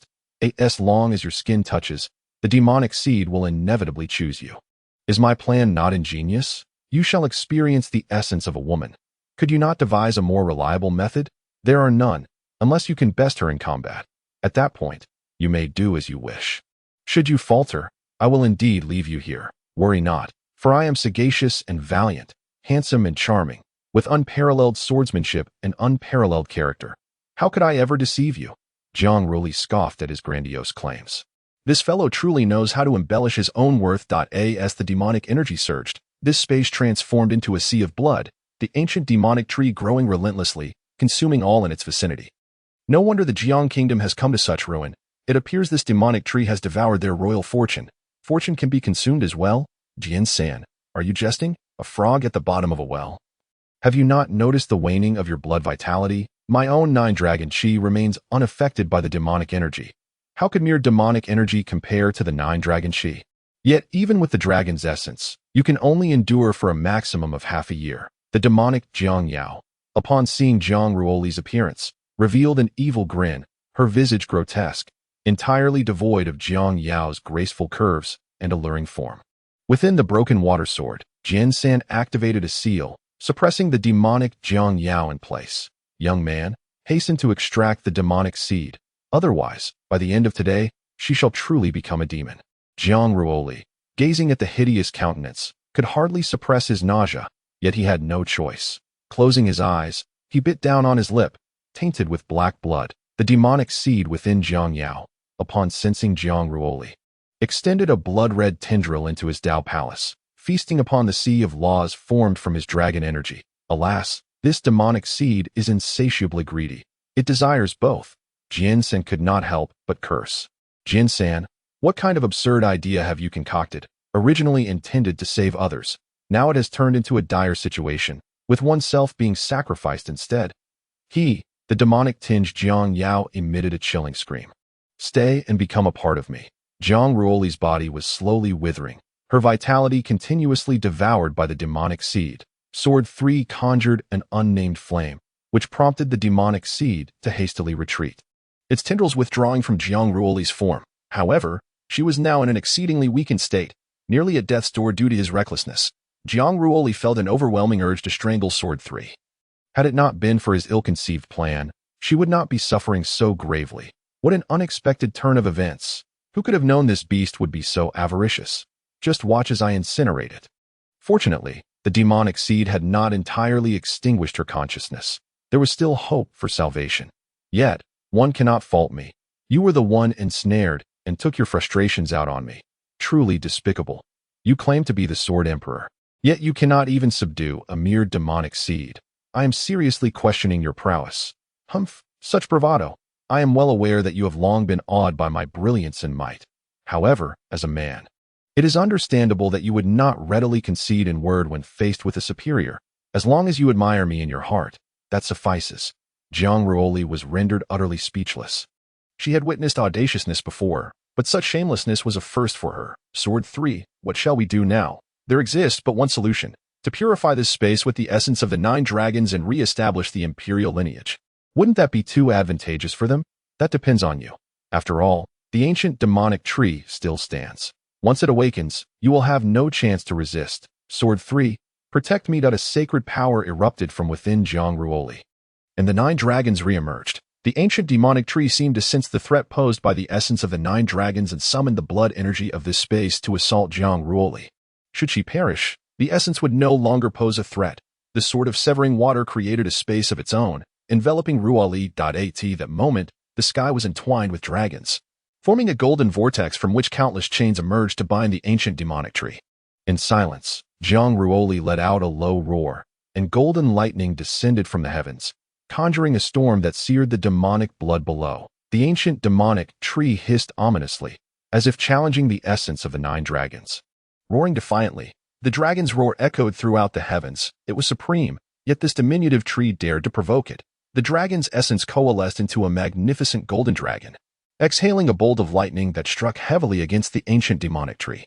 As long as your skin touches, the demonic seed will inevitably choose you. Is my plan not ingenious? You shall experience the essence of a woman. Could you not devise a more reliable method? There are none, unless you can best her in combat. At that point, you may do as you wish. Should you falter, I will indeed leave you here. Worry not, for I am sagacious and valiant, handsome and charming, with unparalleled swordsmanship and unparalleled character. How could I ever deceive you? Jiang Ruoli scoffed at his grandiose claims. This fellow truly knows how to embellish his own worth. As the demonic energy surged, this space transformed into a sea of blood, the ancient demonic tree growing relentlessly, consuming all in its vicinity. No wonder the Jiang Kingdom has come to such ruin. It appears this demonic tree has devoured their royal fortune. Fortune can be consumed as well? Jian-san, are you jesting? A frog at the bottom of a well. Have you not noticed the waning of your blood vitality? My own 9-dragon chi remains unaffected by the demonic energy. How could mere demonic energy compare to the 9-dragon chi? Yet, even with the dragon's essence, you can only endure for a maximum of half a year. The demonic Jiang Yao, upon seeing Jiang Ruoli's appearance, revealed an evil grin, her visage grotesque, entirely devoid of Jiang Yao's graceful curves and alluring form. Within the broken water sword, Jian-san activated a seal, suppressing the demonic Jiang Yao in place. Young man, hasten to extract the demonic seed. Otherwise, by the end of today, she shall truly become a demon. Jiang Ruoli, gazing at the hideous countenance, could hardly suppress his nausea, yet he had no choice. Closing his eyes, he bit down on his lip, tainted with black blood, the demonic seed within Jiang Yao, upon sensing Jiang Ruoli, extended a blood-red tendril into his Dao palace, feasting upon the sea of laws formed from his dragon energy. Alas, this demonic seed is insatiably greedy. It desires both. Jian-san could not help but curse. Jian-san, what kind of absurd idea have you concocted? Originally intended to save others, now it has turned into a dire situation, with oneself being sacrificed instead. The demonic-tinged Jiang Yao emitted a chilling scream. Stay and become a part of me. Jiang Ruoli's body was slowly withering, her vitality continuously devoured by the demonic seed. Sword 3 conjured an unnamed flame, which prompted the demonic seed to hastily retreat, its tendrils withdrawing from Jiang Ruoli's form. However, she was now in an exceedingly weakened state, nearly at death's door due to his recklessness. Jiang Ruoli felt an overwhelming urge to strangle Sword 3. Had it not been for his ill-conceived plan, she would not be suffering so gravely. What an unexpected turn of events! Who could have known this beast would be so avaricious? Just watch as I incinerate it. Fortunately, the demonic seed had not entirely extinguished her consciousness. There was still hope for salvation. Yet, one cannot fault me. You were the one ensnared and took your frustrations out on me. Truly despicable. You claim to be the Sword Emperor, yet you cannot even subdue a mere demonic seed. I am seriously questioning your prowess. Humph, such bravado. I am well aware that you have long been awed by my brilliance and might. However, as a man, it is understandable that you would not readily concede in word when faced with a superior. As long as you admire me in your heart, that suffices. Jiang Ruoli was rendered utterly speechless. She had witnessed audaciousness before, but such shamelessness was a first for her. Sword 3, what shall we do now? There exists but one solution, to purify this space with the essence of the 9 dragons and re-establish the imperial lineage. Wouldn't that be too advantageous for them? That depends on you. After all, the ancient demonic tree still stands. Once it awakens, you will have no chance to resist. Sword 3, protect me. A sacred power erupted from within Jiang Ruoli, and the 9 dragons re-emerged. The ancient demonic tree seemed to sense the threat posed by the essence of the 9 dragons and summoned the blood energy of this space to assault Jiang Ruoli. Should she perish, the essence would no longer pose a threat. The sword of severing water created a space of its own, enveloping Ruoli. At that moment, the sky was entwined with dragons, forming a golden vortex from which countless chains emerged to bind the ancient demonic tree. In silence, Jiang Ruoli let out a low roar, and golden lightning descended from the heavens, conjuring a storm that seared the demonic blood below. The ancient demonic tree hissed ominously, as if challenging the essence of the 9 dragons. Roaring defiantly, the dragon's roar echoed throughout the heavens. It was supreme, yet this diminutive tree dared to provoke it. The dragon's essence coalesced into a magnificent golden dragon, exhaling a bolt of lightning that struck heavily against the ancient demonic tree.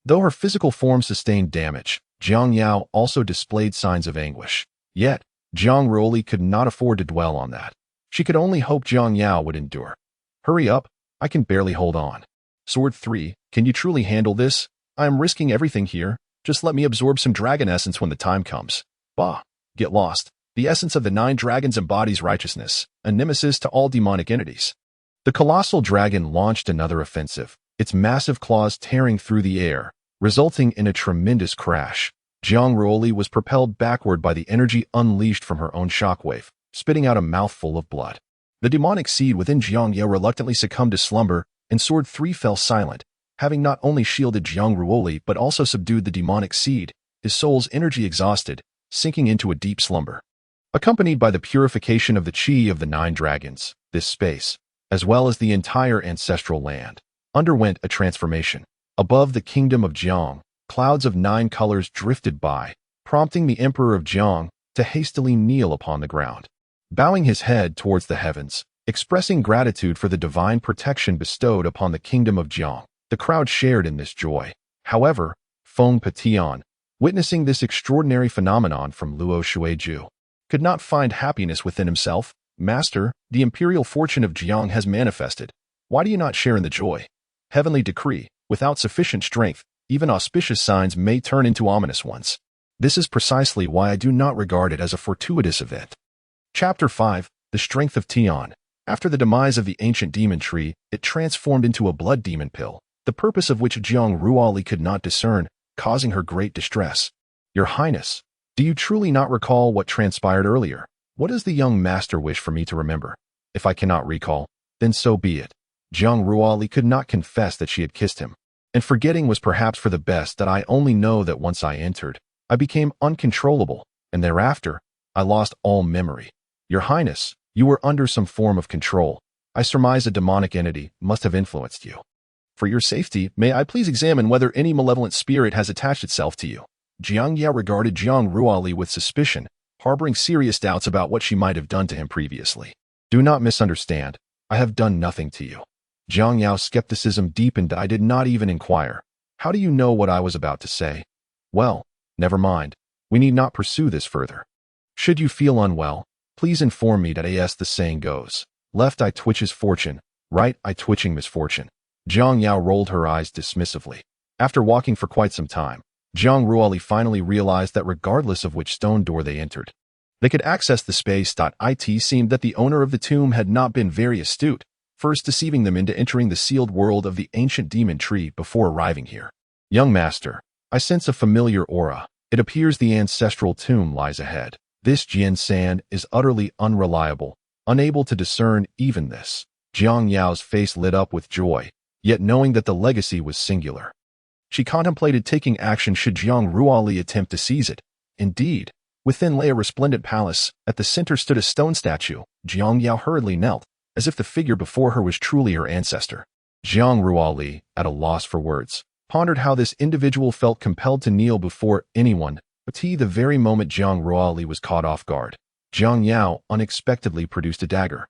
Though her physical form sustained damage, Jiang Yao also displayed signs of anguish. Yet, Jiang Ruoli could not afford to dwell on that. She could only hope Jiang Yao would endure. Hurry up, I can barely hold on. Sword 3, can you truly handle this? I am risking everything here. Just let me absorb some dragon essence when the time comes. Bah, get lost. The essence of the 9 dragons embodies righteousness, a nemesis to all demonic entities. The colossal dragon launched another offensive, its massive claws tearing through the air, resulting in a tremendous crash. Jiang Ruoli was propelled backward by the energy unleashed from her own shockwave, spitting out a mouthful of blood. The demonic seed within Jiang Yao reluctantly succumbed to slumber, and Sword 3 fell silent, having not only shielded Jiang Ruoli but also subdued the demonic seed, his soul's energy exhausted, sinking into a deep slumber. Accompanied by the purification of the chi of the 9 dragons, this space, as well as the entire ancestral land, underwent a transformation. Above the kingdom of Jiang, clouds of 9 colors drifted by, prompting the Emperor of Jiang to hastily kneel upon the ground. Bowing his head towards the heavens, expressing gratitude for the divine protection bestowed upon the kingdom of Jiang, the crowd shared in this joy. However, Feng Patian, witnessing this extraordinary phenomenon from Luo Shueju, could not find happiness within himself. Master, the imperial fortune of Jiang has manifested. Why do you not share in the joy? Heavenly decree, without sufficient strength, even auspicious signs may turn into ominous ones. This is precisely why I do not regard it as a fortuitous event. Chapter 5, The Strength of Tian. After the demise of the ancient demon tree, it transformed into a blood demon pill, the purpose of which Jiang Ruoli could not discern, causing her great distress. Your Highness, do you truly not recall what transpired earlier? What does the young master wish for me to remember? If I cannot recall, then so be it. Jiang Ruoli could not confess that she had kissed him, and forgetting was perhaps for the best. That I only know that once I entered, I became uncontrollable, and thereafter, I lost all memory. Your Highness, you were under some form of control. I surmise a demonic entity must have influenced you. For your safety, may I please examine whether any malevolent spirit has attached itself to you? Jiang Yao regarded Jiang Ruoli with suspicion, harboring serious doubts about what she might have done to him previously. Do not misunderstand. I have done nothing to you. Jiang Yao's skepticism deepened. I did not even inquire. How do you know what I was about to say? Well, never mind. We need not pursue this further. Should you feel unwell, please inform me. That as the saying goes, left eye twitches fortune, right eye twitching misfortune. Jiang Yao rolled her eyes dismissively. After walking for quite some time, Jiang Ruoli finally realized that regardless of which stone door they entered, they could access the space. It seemed that the owner of the tomb had not been very astute, first deceiving them into entering the sealed world of the ancient demon tree before arriving here. Young master, I sense a familiar aura. It appears the ancestral tomb lies ahead. This Jian San is utterly unreliable, unable to discern even this. Jiang Yao's face lit up with joy, yet knowing that the legacy was singular. She contemplated taking action should Jiang Ruoli attempt to seize it. Indeed, within lay a resplendent palace. At the center stood a stone statue. Jiang Yao hurriedly knelt, as if the figure before her was truly her ancestor. Jiang Ruoli, at a loss for words, pondered how this individual felt compelled to kneel before anyone, but the very moment Jiang Ruoli was caught off guard, Jiang Yao unexpectedly produced a dagger.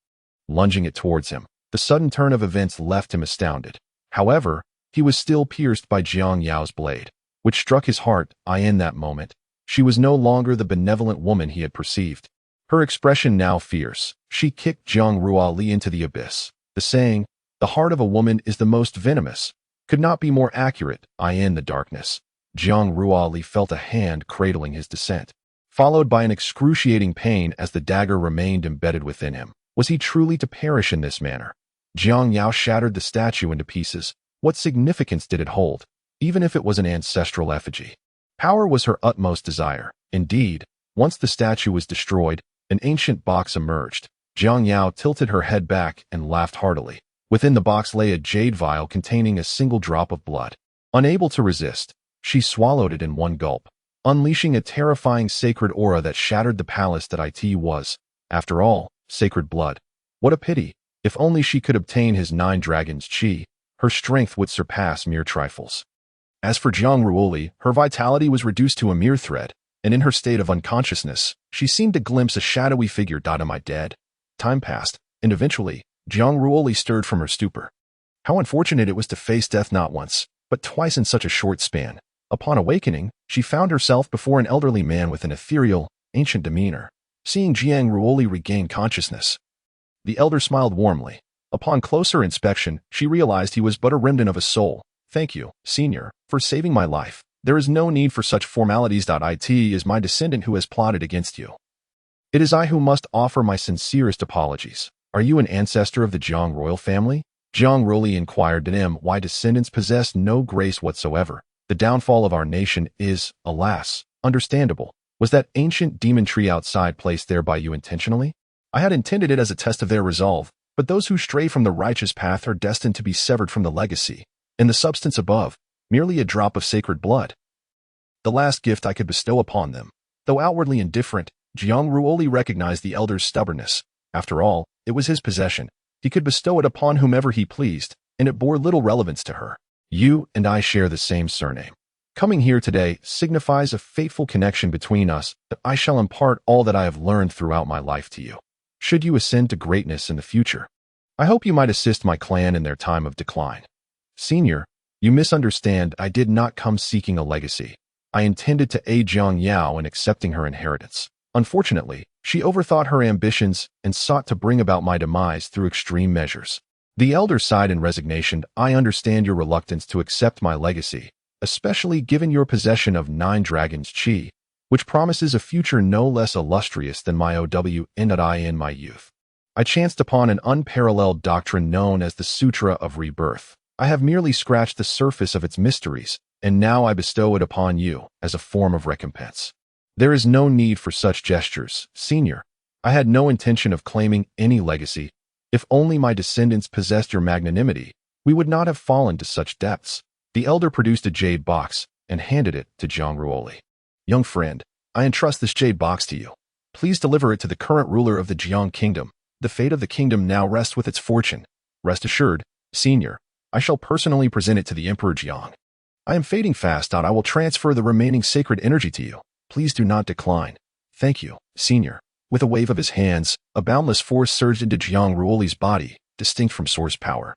Lunging it towards him, the sudden turn of events left him astounded. However, he was still pierced by Jiang Yao's blade, which struck his heart. In that moment, she was no longer the benevolent woman he had perceived. Her expression now fierce, she kicked Jiang Ruoli into the abyss. The saying, the heart of a woman is the most venomous, could not be more accurate. In the darkness, Jiang Ruoli felt a hand cradling his descent, followed by an excruciating pain as the dagger remained embedded within him. Was he truly to perish in this manner? Jiang Yao shattered the statue into pieces. What significance did it hold, even if it was an ancestral effigy? Power was her utmost desire. Indeed, once the statue was destroyed, an ancient box emerged. Jiang Yao tilted her head back and laughed heartily. Within the box lay a jade vial containing a single drop of blood. Unable to resist, she swallowed it in one gulp, unleashing a terrifying sacred aura that shattered the palace that it was. After all, sacred blood. What a pity. If only she could obtain his 9 dragons' chi, her strength would surpass mere trifles. As for Jiang Ruoli, her vitality was reduced to a mere thread, and in her state of unconsciousness, she seemed to glimpse a shadowy figure. Am I dead? Time passed, and eventually, Jiang Ruoli stirred from her stupor. How unfortunate it was to face death not once, but twice in such a short span. Upon awakening, she found herself before an elderly man with an ethereal, ancient demeanor. Seeing Jiang Ruoli regain consciousness, the elder smiled warmly. Upon closer inspection, she realized he was but a remnant of a soul. Thank you, senior, for saving my life. There is no need for such formalities. It is my descendant who has plotted against you. It is I who must offer my sincerest apologies. Are you an ancestor of the Jiang royal family? Jiang Ruoli inquired to him why descendants possess no grace whatsoever. The downfall of our nation is, alas, understandable. Was that ancient demon tree outside placed there by you intentionally? I had intended it as a test of their resolve, but those who stray from the righteous path are destined to be severed from the legacy. In the substance above, merely a drop of sacred blood. The last gift I could bestow upon them. Though outwardly indifferent, Jiang Ruoli recognized the elder's stubbornness. After all, it was his possession, He could bestow it upon whomever he pleased, and it bore little relevance to her. You and I share the same surname. Coming here today signifies a fateful connection between us, that I shall impart all that I have learned throughout my life to you. Should you ascend to greatness in the future, I hope you might assist my clan in their time of decline. Senior, you misunderstand. I did not come seeking a legacy. I intended to aid Jiang Yao in accepting her inheritance. Unfortunately, she overthought her ambitions and sought to bring about my demise through extreme measures. The elder sighed in resignation. I understand your reluctance to accept my legacy, especially given your possession of 9 dragons' chi, which promises a future no less illustrious than my OW in my youth. I chanced upon an unparalleled doctrine known as the Sutra of Rebirth. I have merely scratched the surface of its mysteries, and now I bestow it upon you as a form of recompense. There is no need for such gestures, Senior. I had no intention of claiming any legacy. If only my descendants possessed your magnanimity, we would not have fallen to such depths. The elder produced a jade box and handed it to Jiang Ruoli. Young friend, I entrust this jade box to you. Please deliver it to the current ruler of the Jiang Kingdom. The fate of the kingdom now rests with its fortune. Rest assured, Senior, I shall personally present it to the Emperor Jiang. I am fading fast. I will transfer the remaining sacred energy to you. Please do not decline. Thank you, Senior. With a wave of his hands, a boundless force surged into Jiang Ruoli's body, distinct from source power.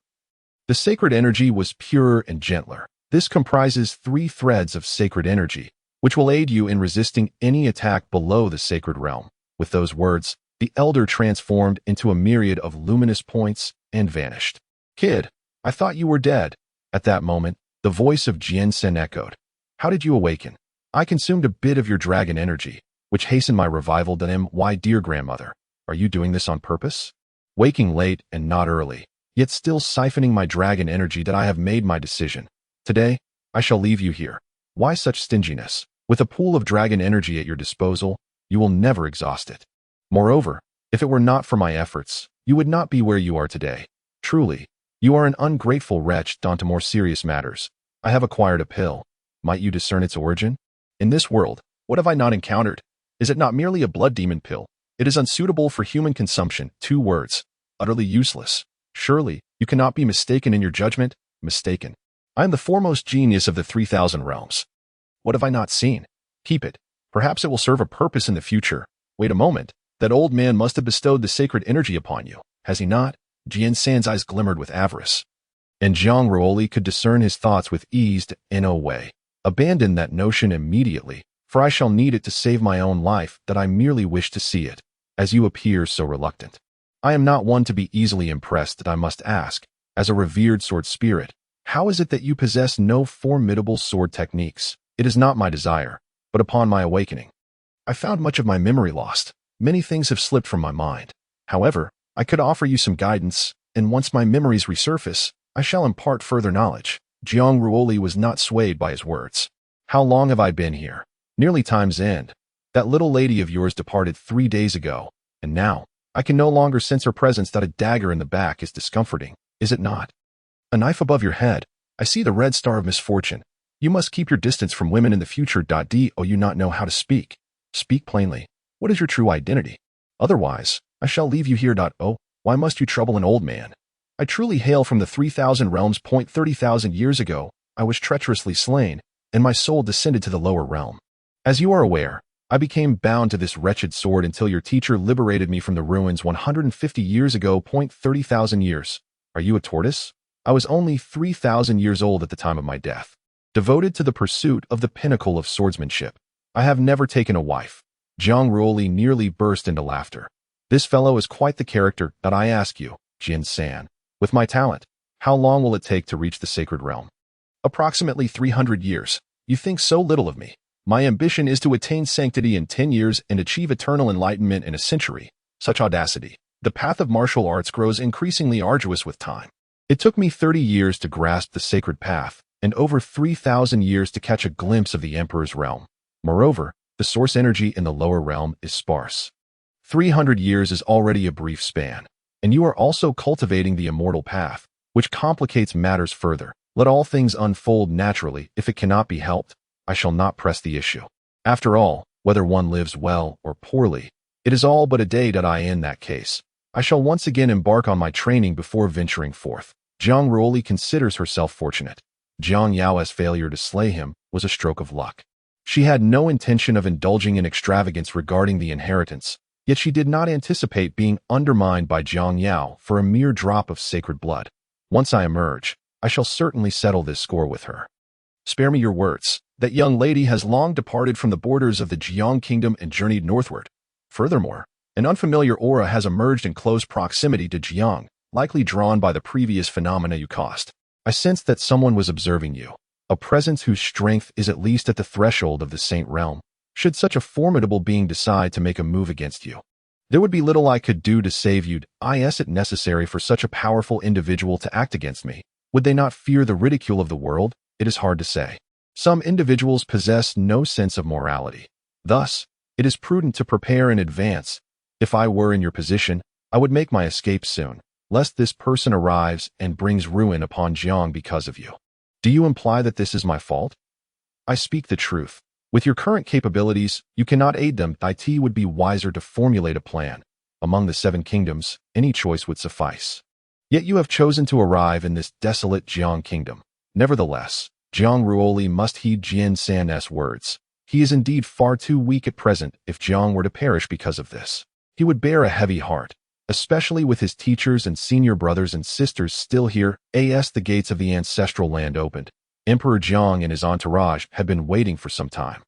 The sacred energy was purer and gentler. This comprises 3 threads of sacred energy, which will aid you in resisting any attack below the sacred realm. With those words, the elder transformed into a myriad of luminous points and vanished. Kid, I thought you were dead. At that moment, the voice of Jian Sen echoed. How did you awaken? I consumed a bit of your dragon energy, which hastened my revival. Why, dear grandmother, are you doing this on purpose? Waking late and not early, yet still siphoning my dragon energy. That I have made my decision. Today, I shall leave you here. Why such stinginess? With a pool of dragon energy at your disposal, you will never exhaust it. Moreover, if it were not for my efforts, you would not be where you are today. Truly, you are an ungrateful wretch. On to more serious matters. I have acquired a pill. Might you discern its origin? In this world, what have I not encountered? Is it not merely a blood demon pill? It is unsuitable for human consumption. 2 words. Utterly useless. Surely, you cannot be mistaken in your judgment. Mistaken. I am the foremost genius of the 3,000 realms. What have I not seen? Keep it. Perhaps it will serve a purpose in the future. Wait a moment. That old man must have bestowed the sacred energy upon you, has he not? Jian San's eyes glimmered with avarice. And Jiang Ruoli could discern his thoughts with ease. In a way, abandon that notion immediately, for I shall need it to save my own life. That I merely wish to see it, as you appear so reluctant. I am not one to be easily impressed. That I must ask, as a revered sword spirit, how is it that you possess no formidable sword techniques? It is not my desire, but upon my awakening, I found much of my memory lost. Many things have slipped from my mind. However, I could offer you some guidance, and once my memories resurface, I shall impart further knowledge. Jiang Ruoli was not swayed by his words. How long have I been here? Nearly time's end. That little lady of yours departed 3 days ago, and now, I can no longer sense her presence. That a dagger in the back is discomforting, is it not? A knife above your head. I see the red star of misfortune. You must keep your distance from women in the future. Do you not know how to speak? Speak plainly. What is your true identity? Otherwise, I shall leave you here. Oh, why must you trouble an old man? I truly hail from the 3,000 realms. 30,000 years ago, I was treacherously slain, and my soul descended to the lower realm. As you are aware, I became bound to this wretched sword until your teacher liberated me from the ruins 150 years ago. 30,000 years. Are you a tortoise? I was only 3,000 years old at the time of my death. Devoted to the pursuit of the pinnacle of swordsmanship. I have never taken a wife. Jiang Ruoli nearly burst into laughter. This fellow is quite the character. That I ask you, Jian San, with my talent, how long will it take to reach the sacred realm? Approximately 300 years. You think so little of me. My ambition is to attain sanctity in 10 years and achieve eternal enlightenment in a century. Such audacity. The path of martial arts grows increasingly arduous with time. It took me 30 years to grasp the sacred path, and over 3,000 years to catch a glimpse of the Emperor's realm. Moreover, the source energy in the lower realm is sparse. 300 years is already a brief span, and you are also cultivating the immortal path, which complicates matters further. Let all things unfold naturally. If it cannot be helped, I shall not press the issue. After all, whether one lives well or poorly, it is all but a day. In that case, I shall once again embark on my training before venturing forth. Jiang Ruoli considers herself fortunate. Jiang Yao's failure to slay him was a stroke of luck. She had no intention of indulging in extravagance regarding the inheritance, yet she did not anticipate being undermined by Jiang Yao for a mere drop of sacred blood. Once I emerge, I shall certainly settle this score with her. Spare me your words. That young lady has long departed from the borders of the Jiang Kingdom and journeyed northward. Furthermore, an unfamiliar aura has emerged in close proximity to Jiang, likely drawn by the previous phenomena you caused. I sensed that someone was observing you, a presence whose strength is at least at the threshold of the Saint Realm. Should such a formidable being decide to make a move against you, there would be little I could do to save you. Is it necessary for such a powerful individual to act against me? Would they not fear the ridicule of the world? It is hard to say. Some individuals possess no sense of morality. Thus, it is prudent to prepare in advance. If I were in your position, I would make my escape soon, lest this person arrives and brings ruin upon Jiang because of you. Do you imply that this is my fault? I speak the truth. With your current capabilities, you cannot aid them. It would be wiser to formulate a plan. Among the 7 kingdoms, any choice would suffice. Yet you have chosen to arrive in this desolate Jiang Kingdom. Nevertheless, Jiang Ruoli must heed Jian San's words. He is indeed far too weak at present. If Jiang were to perish because of this, he would bear a heavy heart, especially with his teachers and senior brothers and sisters still here. The gates of the ancestral land opened. Emperor Jiang and his entourage had been waiting for some time.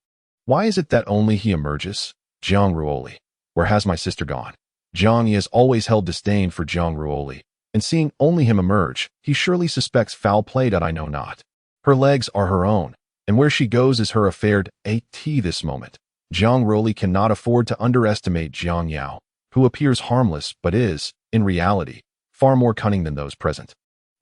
Why is it that only he emerges? Jiang Ruoli. Where has my sister gone? Jiang has always held disdain for Jiang Ruoli, and seeing only him emerge, he surely suspects foul play that I know not. Her legs are her own, and where she goes is her affair. This moment, Jiang Ruoli cannot afford to underestimate Jiang Yao, who appears harmless but is, in reality, far more cunning than those present.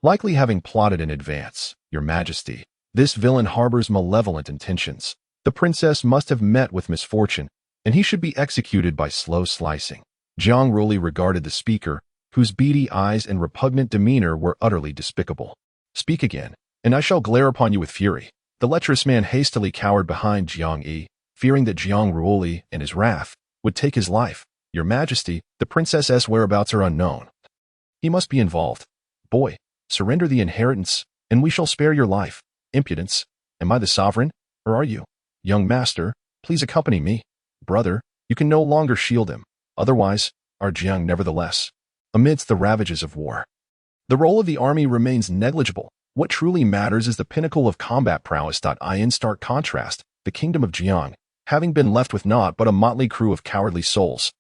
Likely having plotted in advance, Your Majesty, this villain harbors malevolent intentions. The princess must have met with misfortune, and he should be executed by slow slicing. Jiang Ruoli regarded the speaker, whose beady eyes and repugnant demeanor were utterly despicable. Speak again, and I shall glare upon you with fury. The lecherous man hastily cowered behind Jiang Yi, fearing that Jiang Ruoli, in his wrath, would take his life. Your Majesty, the princess's whereabouts are unknown. He must be involved. Boy, surrender the inheritance, and we shall spare your life. Impudence. Am I the sovereign, or are you? Young master, please accompany me. Brother, you can no longer shield him. Otherwise, our Jiang nevertheless. Amidst the ravages of war, the role of the army remains negligible. What truly matters is the pinnacle of combat prowess. In stark contrast, the kingdom of Jiang, having been left with naught but a motley crew of cowardly souls,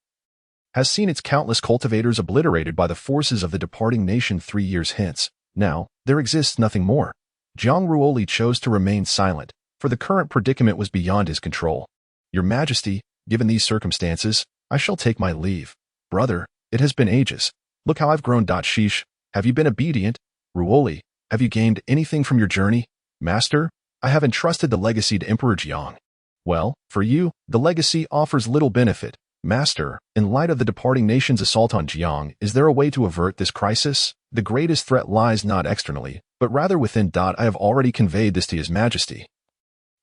has seen its countless cultivators obliterated by the forces of the departing nation 3 years hence. Now, there exists nothing more. Jiang Ruoli chose to remain silent, for the current predicament was beyond his control. Your Majesty, given these circumstances, I shall take my leave. Brother, it has been ages. Look how I've grown. Sheesh, have you been obedient? Ruoli, have you gained anything from your journey? Master, I have entrusted the legacy to Emperor Jiang. Well, for you, the legacy offers little benefit. Master, in light of the departing nation's assault on Jiang, is there a way to avert this crisis? The greatest threat lies not externally, but rather within. I have already conveyed this to His Majesty.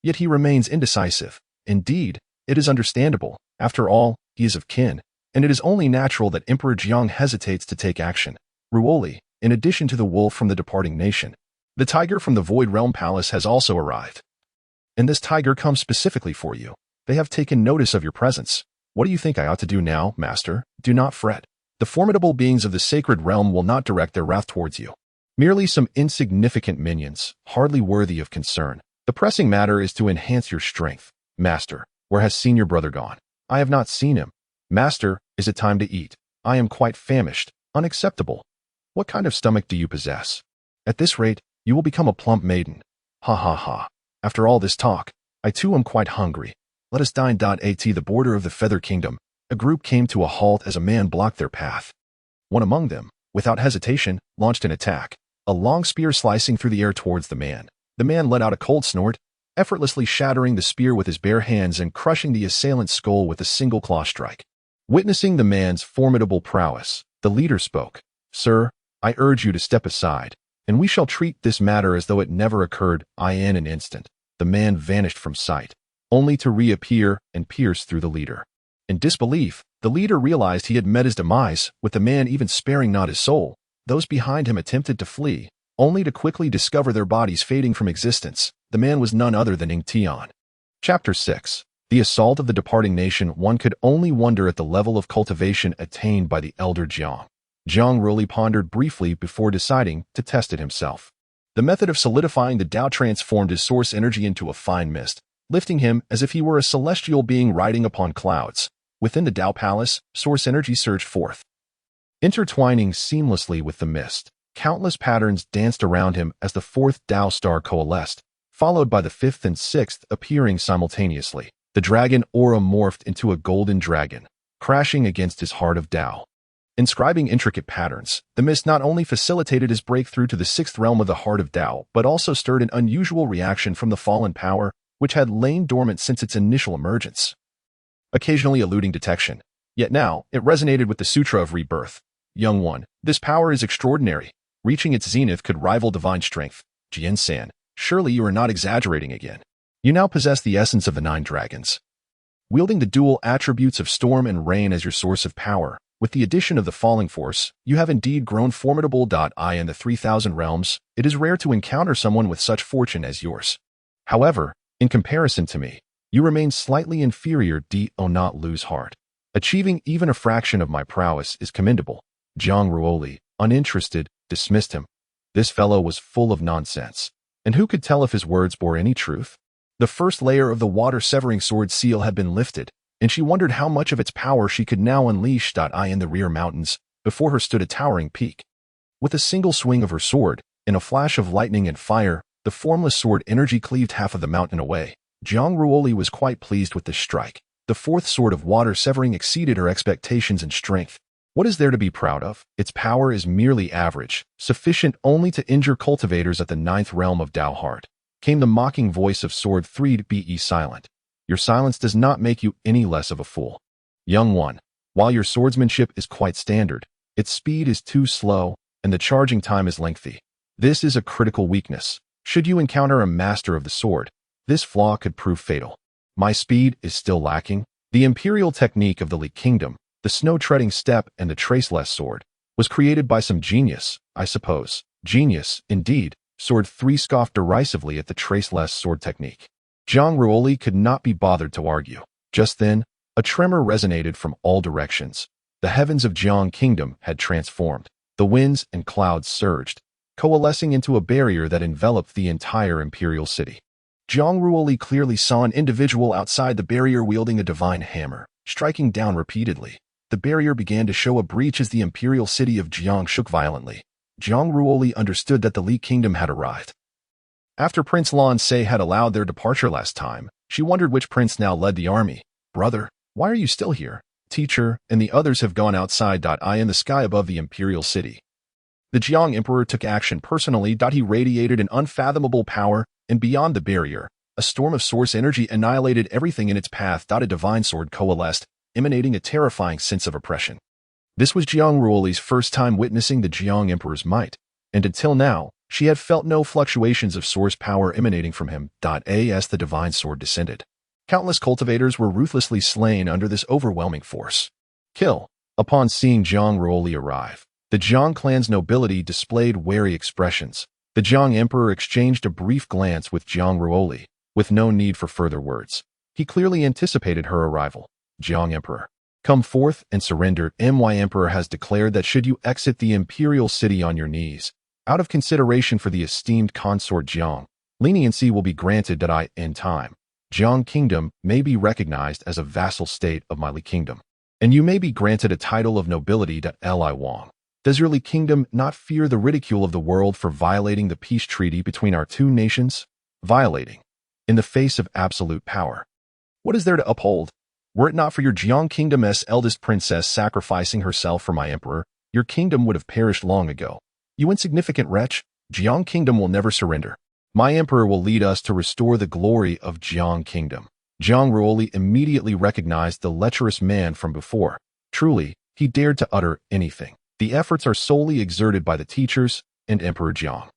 Yet he remains indecisive. Indeed, it is understandable. After all, he is of kin, and it is only natural that Emperor Jiang hesitates to take action. Ruoli, in addition to the wolf from the departing nation, the tiger from the Void Realm Palace has also arrived. And this tiger comes specifically for you. They have taken notice of your presence. What do you think I ought to do now, Master? Do not fret. The formidable beings of the sacred realm will not direct their wrath towards you. Merely some insignificant minions, hardly worthy of concern. The pressing matter is to enhance your strength. Master, where has senior brother gone? I have not seen him. Master, is it time to eat? I am quite famished. Unacceptable. What kind of stomach do you possess? At this rate, you will become a plump maiden. Ha ha ha. After all this talk, I too am quite hungry. Let us dine. At the border of the Feather Kingdom, a group came to a halt as a man blocked their path. One among them, without hesitation, launched an attack, a long spear slicing through the air towards the man. The man let out a cold snort, effortlessly shattering the spear with his bare hands and crushing the assailant's skull with a single claw strike. Witnessing the man's formidable prowess, the leader spoke. Sir, I urge you to step aside, and we shall treat this matter as though it never occurred. In an instant, the man vanished from sight, only to reappear and pierce through the leader. In disbelief, The leader realized he had met his demise, with the man even sparing not his soul. Those behind him attempted to flee, only to quickly discover their bodies fading from existence. The man was none other than Ing Tian. Chapter 6. The Assault of the Departing Nation. One could only wonder at the level of cultivation attained by the elder Jiang. Jiang Ruoli pondered briefly before deciding to test it himself. The method of solidifying the Tao transformed his source energy into a fine mist, lifting him as if he were a celestial being riding upon clouds. Within the Tao Palace, source energy surged forth. Intertwining seamlessly with the mist, countless patterns danced around him as the fourth Tao star coalesced, followed by the fifth and sixth appearing simultaneously. The dragon aura morphed into a golden dragon, crashing against his heart of Tao. Inscribing intricate patterns, the mist not only facilitated his breakthrough to the sixth realm of the heart of Tao, but also stirred an unusual reaction from the fallen power, which had lain dormant since its initial emergence, occasionally eluding detection. Yet now, it resonated with the Sutra of Rebirth. Young one, this power is extraordinary. Reaching its zenith could rival divine strength. Jian-san, surely you are not exaggerating again. You now possess the essence of the 9 dragons. Wielding the dual attributes of storm and rain as your source of power, with the addition of the falling force, you have indeed grown formidable. In the 3,000 realms, it is rare to encounter someone with such fortune as yours. However, in comparison to me, you remain slightly inferior. Do not lose heart. Achieving even a fraction of my prowess is commendable. Jiang Ruoli, uninterested, dismissed him. This fellow was full of nonsense, and who could tell if his words bore any truth? The first layer of the water-severing sword seal had been lifted, and she wondered how much of its power she could now unleash. In the rear mountains, before her stood a towering peak. With a single swing of her sword, in a flash of lightning and fire, the formless sword energy cleaved half of the mountain away. Jiang Ruoli was quite pleased with this strike. The fourth sword of water severing exceeded her expectations in strength. What is there to be proud of? Its power is merely average, sufficient only to injure cultivators at the 9th realm of Tao Heart. Came the mocking voice of Sword 3. Be silent. Your silence does not make you any less of a fool. Young one, while your swordsmanship is quite standard, its speed is too slow, and the charging time is lengthy. This is a critical weakness. Should you encounter a master of the sword, this flaw could prove fatal. My speed is still lacking. The imperial technique of the Li Kingdom, the snow-treading step and the traceless sword, was created by some genius, I suppose. Genius, indeed. Sword 3 scoffed derisively at the traceless sword technique. Jiang Ruoli could not be bothered to argue. Just then, a tremor resonated from all directions. The heavens of Jiang Kingdom had transformed. The winds and clouds surged, coalescing into a barrier that enveloped the entire imperial city. Jiang Ruoli clearly saw an individual outside the barrier wielding a divine hammer, striking down repeatedly. The barrier began to show a breach as the imperial city of Jiang shook violently. Jiang Ruoli understood that the Li Kingdom had arrived. After Prince Lan Se had allowed their departure last time, she wondered which prince now led the army. Brother, why are you still here? Teacher and the others have gone outside. In the sky above the imperial city, the Jiang Emperor took action personally. He radiated an unfathomable power, and beyond the barrier, a storm of source energy annihilated everything in its path. A divine sword coalesced, emanating a terrifying sense of oppression. This was Jiang Ruoli's first time witnessing the Jiang Emperor's might, and until now, she had felt no fluctuations of source power emanating from him. As the divine sword descended, countless cultivators were ruthlessly slain under this overwhelming force. Kill. Upon seeing Jiang Ruoli arrive, the Jiang clan's nobility displayed wary expressions. The Jiang Emperor exchanged a brief glance with Jiang Ruoli, with no need for further words. He clearly anticipated her arrival. Jiang Emperor, come forth and surrender. My Emperor has declared that should you exit the imperial city on your knees, out of consideration for the esteemed consort Jiang, leniency will be granted. In time, Jiang Kingdom may be recognized as a vassal state of my Li Kingdom, and you may be granted a title of nobility. Li Wang, does your Li Kingdom not fear the ridicule of the world for violating the peace treaty between our two nations? Violating, in the face of absolute power. What is there to uphold? Were it not for your Jiang Kingdom's eldest princess sacrificing herself for my emperor, your kingdom would have perished long ago. You insignificant wretch, Jiang Kingdom will never surrender. My emperor will lead us to restore the glory of Jiang Kingdom. Jiang Ruoli immediately recognized the lecherous man from before. Truly, he dared to utter anything. The efforts are solely exerted by the teachers and Emperor Jiang.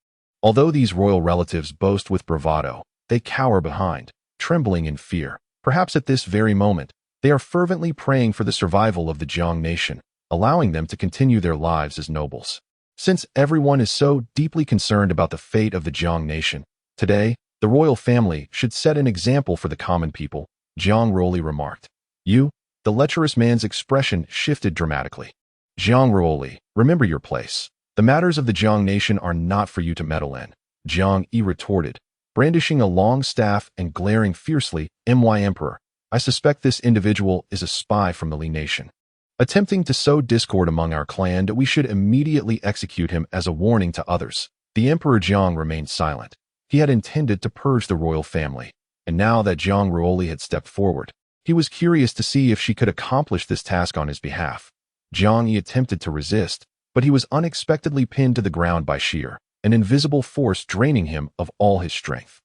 Although these royal relatives boast with bravado, they cower behind, trembling in fear. Perhaps at this very moment, They are fervently praying for the survival of the Jiang nation, allowing them to continue their lives as nobles. Since everyone is so deeply concerned about the fate of the Jiang nation, today, the royal family should set an example for the common people, Jiang Ruoli remarked. The lecherous man's expression shifted dramatically. Jiang Ruoli, remember your place. The matters of the Jiang nation are not for you to meddle in, Jiang Yi retorted, brandishing a long staff and glaring fiercely. Emperor, I suspect this individual is a spy from the Li nation, attempting to sow discord among our clan that we should immediately execute him as a warning to others. The Emperor Jiang remained silent. He had intended to purge the royal family, and now that Jiang Ruoli had stepped forward, he was curious to see if she could accomplish this task on his behalf. Jiang Yi attempted to resist, but he was unexpectedly pinned to the ground by Xi'er, an invisible force draining him of all his strength.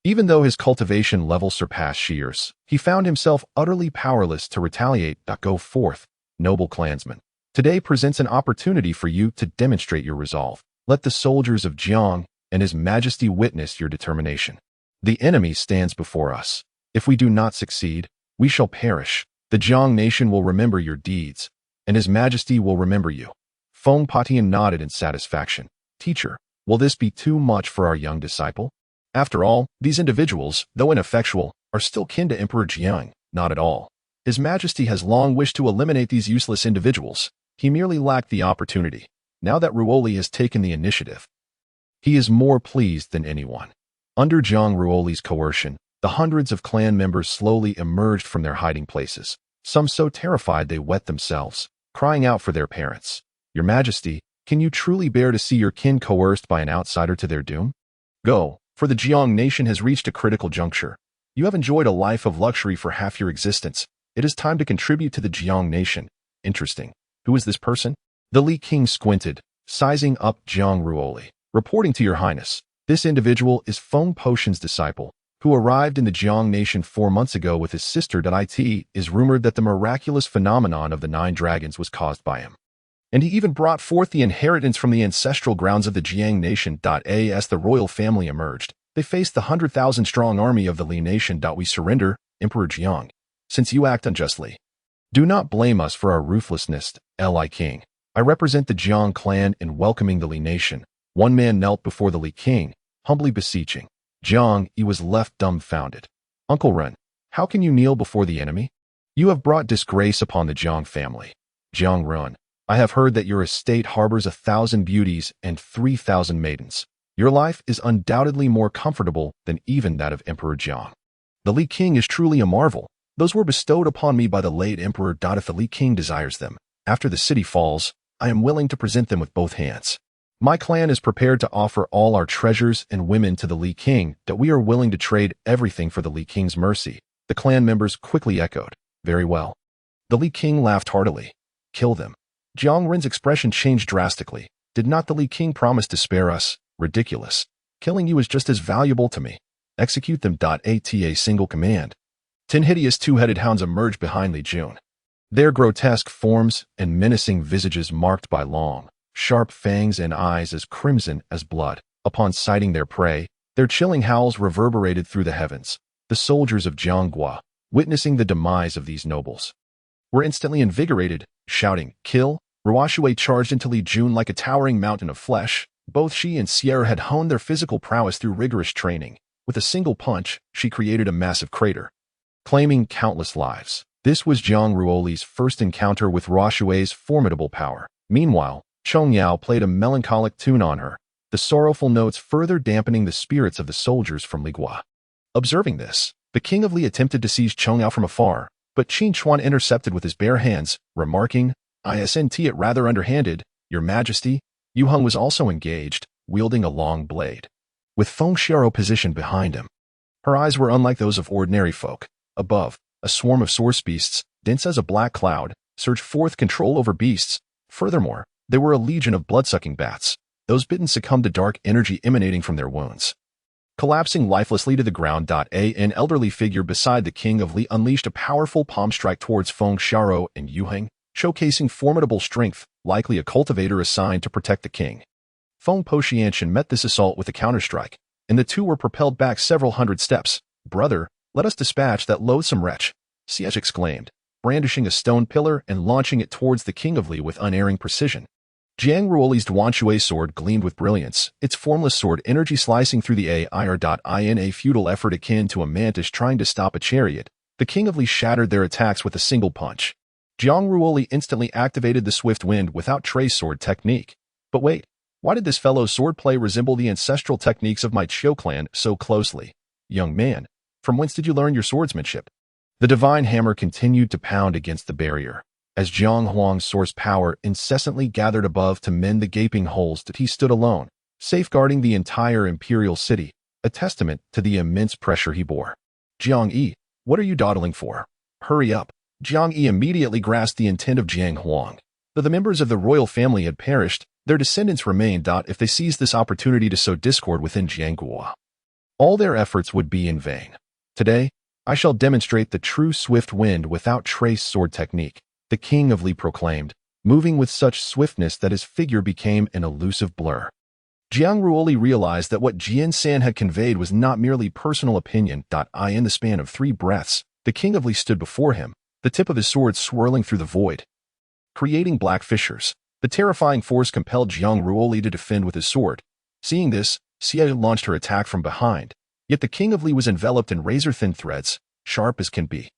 Even though his cultivation level surpassed Xi'er's, he found himself utterly powerless to retaliate. Go forth, noble clansman. Today presents an opportunity for you to demonstrate your resolve. Let the soldiers of Jiang and His Majesty witness your determination. The enemy stands before us. If we do not succeed, we shall perish. The Jiang nation will remember your deeds, and His Majesty will remember you. Feng Patian nodded in satisfaction. Teacher, will this be too much for our young disciple? After all, these individuals, though ineffectual, are still kin to Emperor Jiang. Not at all. His Majesty has long wished to eliminate these useless individuals. He merely lacked the opportunity. Now that Ruoli has taken the initiative, he is more pleased than anyone. Under Jiang Ruoli's coercion, the hundreds of clan members slowly emerged from their hiding places, some so terrified they wet themselves, crying out for their parents. Your Majesty, can you truly bear to see your kin coerced by an outsider to their doom? Go, for the Jiang nation has reached a critical juncture. You have enjoyed a life of luxury for half your existence. It is time to contribute to the Jiang nation. Interesting. Who is this person? The Li King squinted, sizing up Jiang Ruoli. Reporting to your highness, this individual is Feng Potion's disciple, who arrived in the Jiang nation 4 months ago with his sister. It is rumored that the miraculous phenomenon of the 9 dragons was caused by him. And he even brought forth the inheritance from the ancestral grounds of the Jiang nation. As the royal family emerged, they faced the 100,000-strong army of the Li nation. We surrender, Emperor Jiang, since you act unjustly. Do not blame us for our ruthlessness, Li King. I represent the Jiang clan in welcoming the Li nation. One man knelt before the Li King, humbly beseeching. Jiang Yi was left dumbfounded. Uncle Ren, how can you kneel before the enemy? You have brought disgrace upon the Jiang family. Jiang Ren, I have heard that your estate harbors 1,000 beauties and 3,000 maidens. Your life is undoubtedly more comfortable than even that of Emperor Jiang. The Li King is truly a marvel. Those were bestowed upon me by the late emperor. If the Li King desires them, after the city falls, I am willing to present them with both hands. My clan is prepared to offer all our treasures and women to the Li King. We are willing to trade everything for the Li King's mercy. The clan members quickly echoed. Very well. The Li King laughed heartily. Kill them. Jiang Ren's expression changed drastically. Did not the Li King promise to spare us? Ridiculous. Killing you is just as valuable to me. Execute them. At a single command. 10 hideous 2-headed hounds emerged behind Li Jun. Their grotesque forms and menacing visages marked by long, sharp fangs and eyes as crimson as blood. Upon sighting their prey, their chilling howls reverberated through the heavens. The soldiers of Jianghua, witnessing the demise of these nobles, were instantly invigorated, shouting, Kill! Reshape charged into Li Jun like a towering mountain of flesh. Both she and Xi'er had honed their physical prowess through rigorous training. With a single punch, she created a massive crater, claiming countless lives. This was Jiang Ruoli's first encounter with Reshape's formidable power. Meanwhile, Chong Yao played a melancholic tune on her, the sorrowful notes further dampening the spirits of the soldiers from Ligua. Observing this, the king of Li attempted to seize Chong Yao from afar, but Qin Chuan intercepted with his bare hands, remarking, Isn't it rather underhanded, your majesty? Yu Heng was also engaged, wielding a long blade, with Feng Xiao positioned behind him. Her eyes were unlike those of ordinary folk. Above, a swarm of source beasts, dense as a black cloud, surged forth control over beasts. Furthermore, there were a legion of blood-sucking bats. Those bitten succumbed to dark energy emanating from their wounds, collapsing lifelessly to the ground. An elderly figure beside the king of Li unleashed a powerful palm strike towards Feng Xiao and Yu Heng, showcasing formidable strength, likely a cultivator assigned to protect the king. Feng Potianshan met this assault with a counterstrike, and the two were propelled back several hundred steps. Brother, let us dispatch that loathsome wretch, Xi'er exclaimed, brandishing a stone pillar and launching it towards the King of Li with unerring precision. Jiang Ruoli's Duanshui sword gleamed with brilliance, its formless sword energy slicing through the air. In a futile effort akin to a mantis trying to stop a chariot, the King of Li shattered their attacks with a single punch. Jiang Ruoli instantly activated the swift wind without trace sword technique. But wait, why did this fellow's swordplay resemble the ancestral techniques of my Xi'er clan so closely? Young man, from whence did you learn your swordsmanship? The divine hammer continued to pound against the barrier, as Jiang Huang's source power incessantly gathered above to mend the gaping holes that he stood alone, safeguarding the entire imperial city, a testament to the immense pressure he bore. Jiang Yi, what are you dawdling for? Hurry up. Jiang Yi immediately grasped the intent of Jiang Huang. Though the members of the royal family had perished, their descendants remained. If they seized this opportunity to sow discord within Jiangguo, all their efforts would be in vain. Today, I shall demonstrate the true swift wind without trace sword technique, the King of Li proclaimed, moving with such swiftness that his figure became an elusive blur. Jiang Ruoli realized that what Jian San had conveyed was not merely personal opinion. In the span of 3 breaths, the King of Li stood before him, the tip of his sword swirling through the void, creating black fissures. The terrifying force compelled Jiang Ruoli to defend with his sword. Seeing this, Xi'er launched her attack from behind, yet the King of Li was enveloped in razor-thin threads, sharp as can be.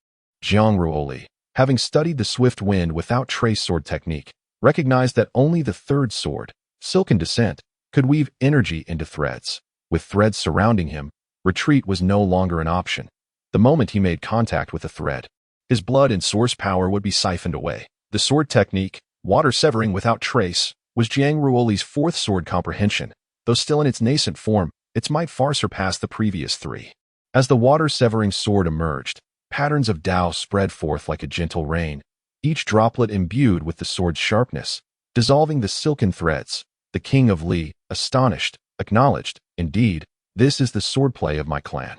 Jiang Ruoli, having studied the swift wind without trace sword technique, recognized that only the third sword, silken descent, could weave energy into threads. With threads surrounding him, retreat was no longer an option. The moment he made contact with a thread, his blood and source power would be siphoned away. The sword technique, water severing without trace, was Jiang Ruoli's 4th sword comprehension. Though still in its nascent form, its might far surpassed the previous 3. As the water-severing sword emerged, patterns of Dao spread forth like a gentle rain, each droplet imbued with the sword's sharpness, dissolving the silken threads. The King of Li, astonished, acknowledged, indeed, this is the swordplay of my clan.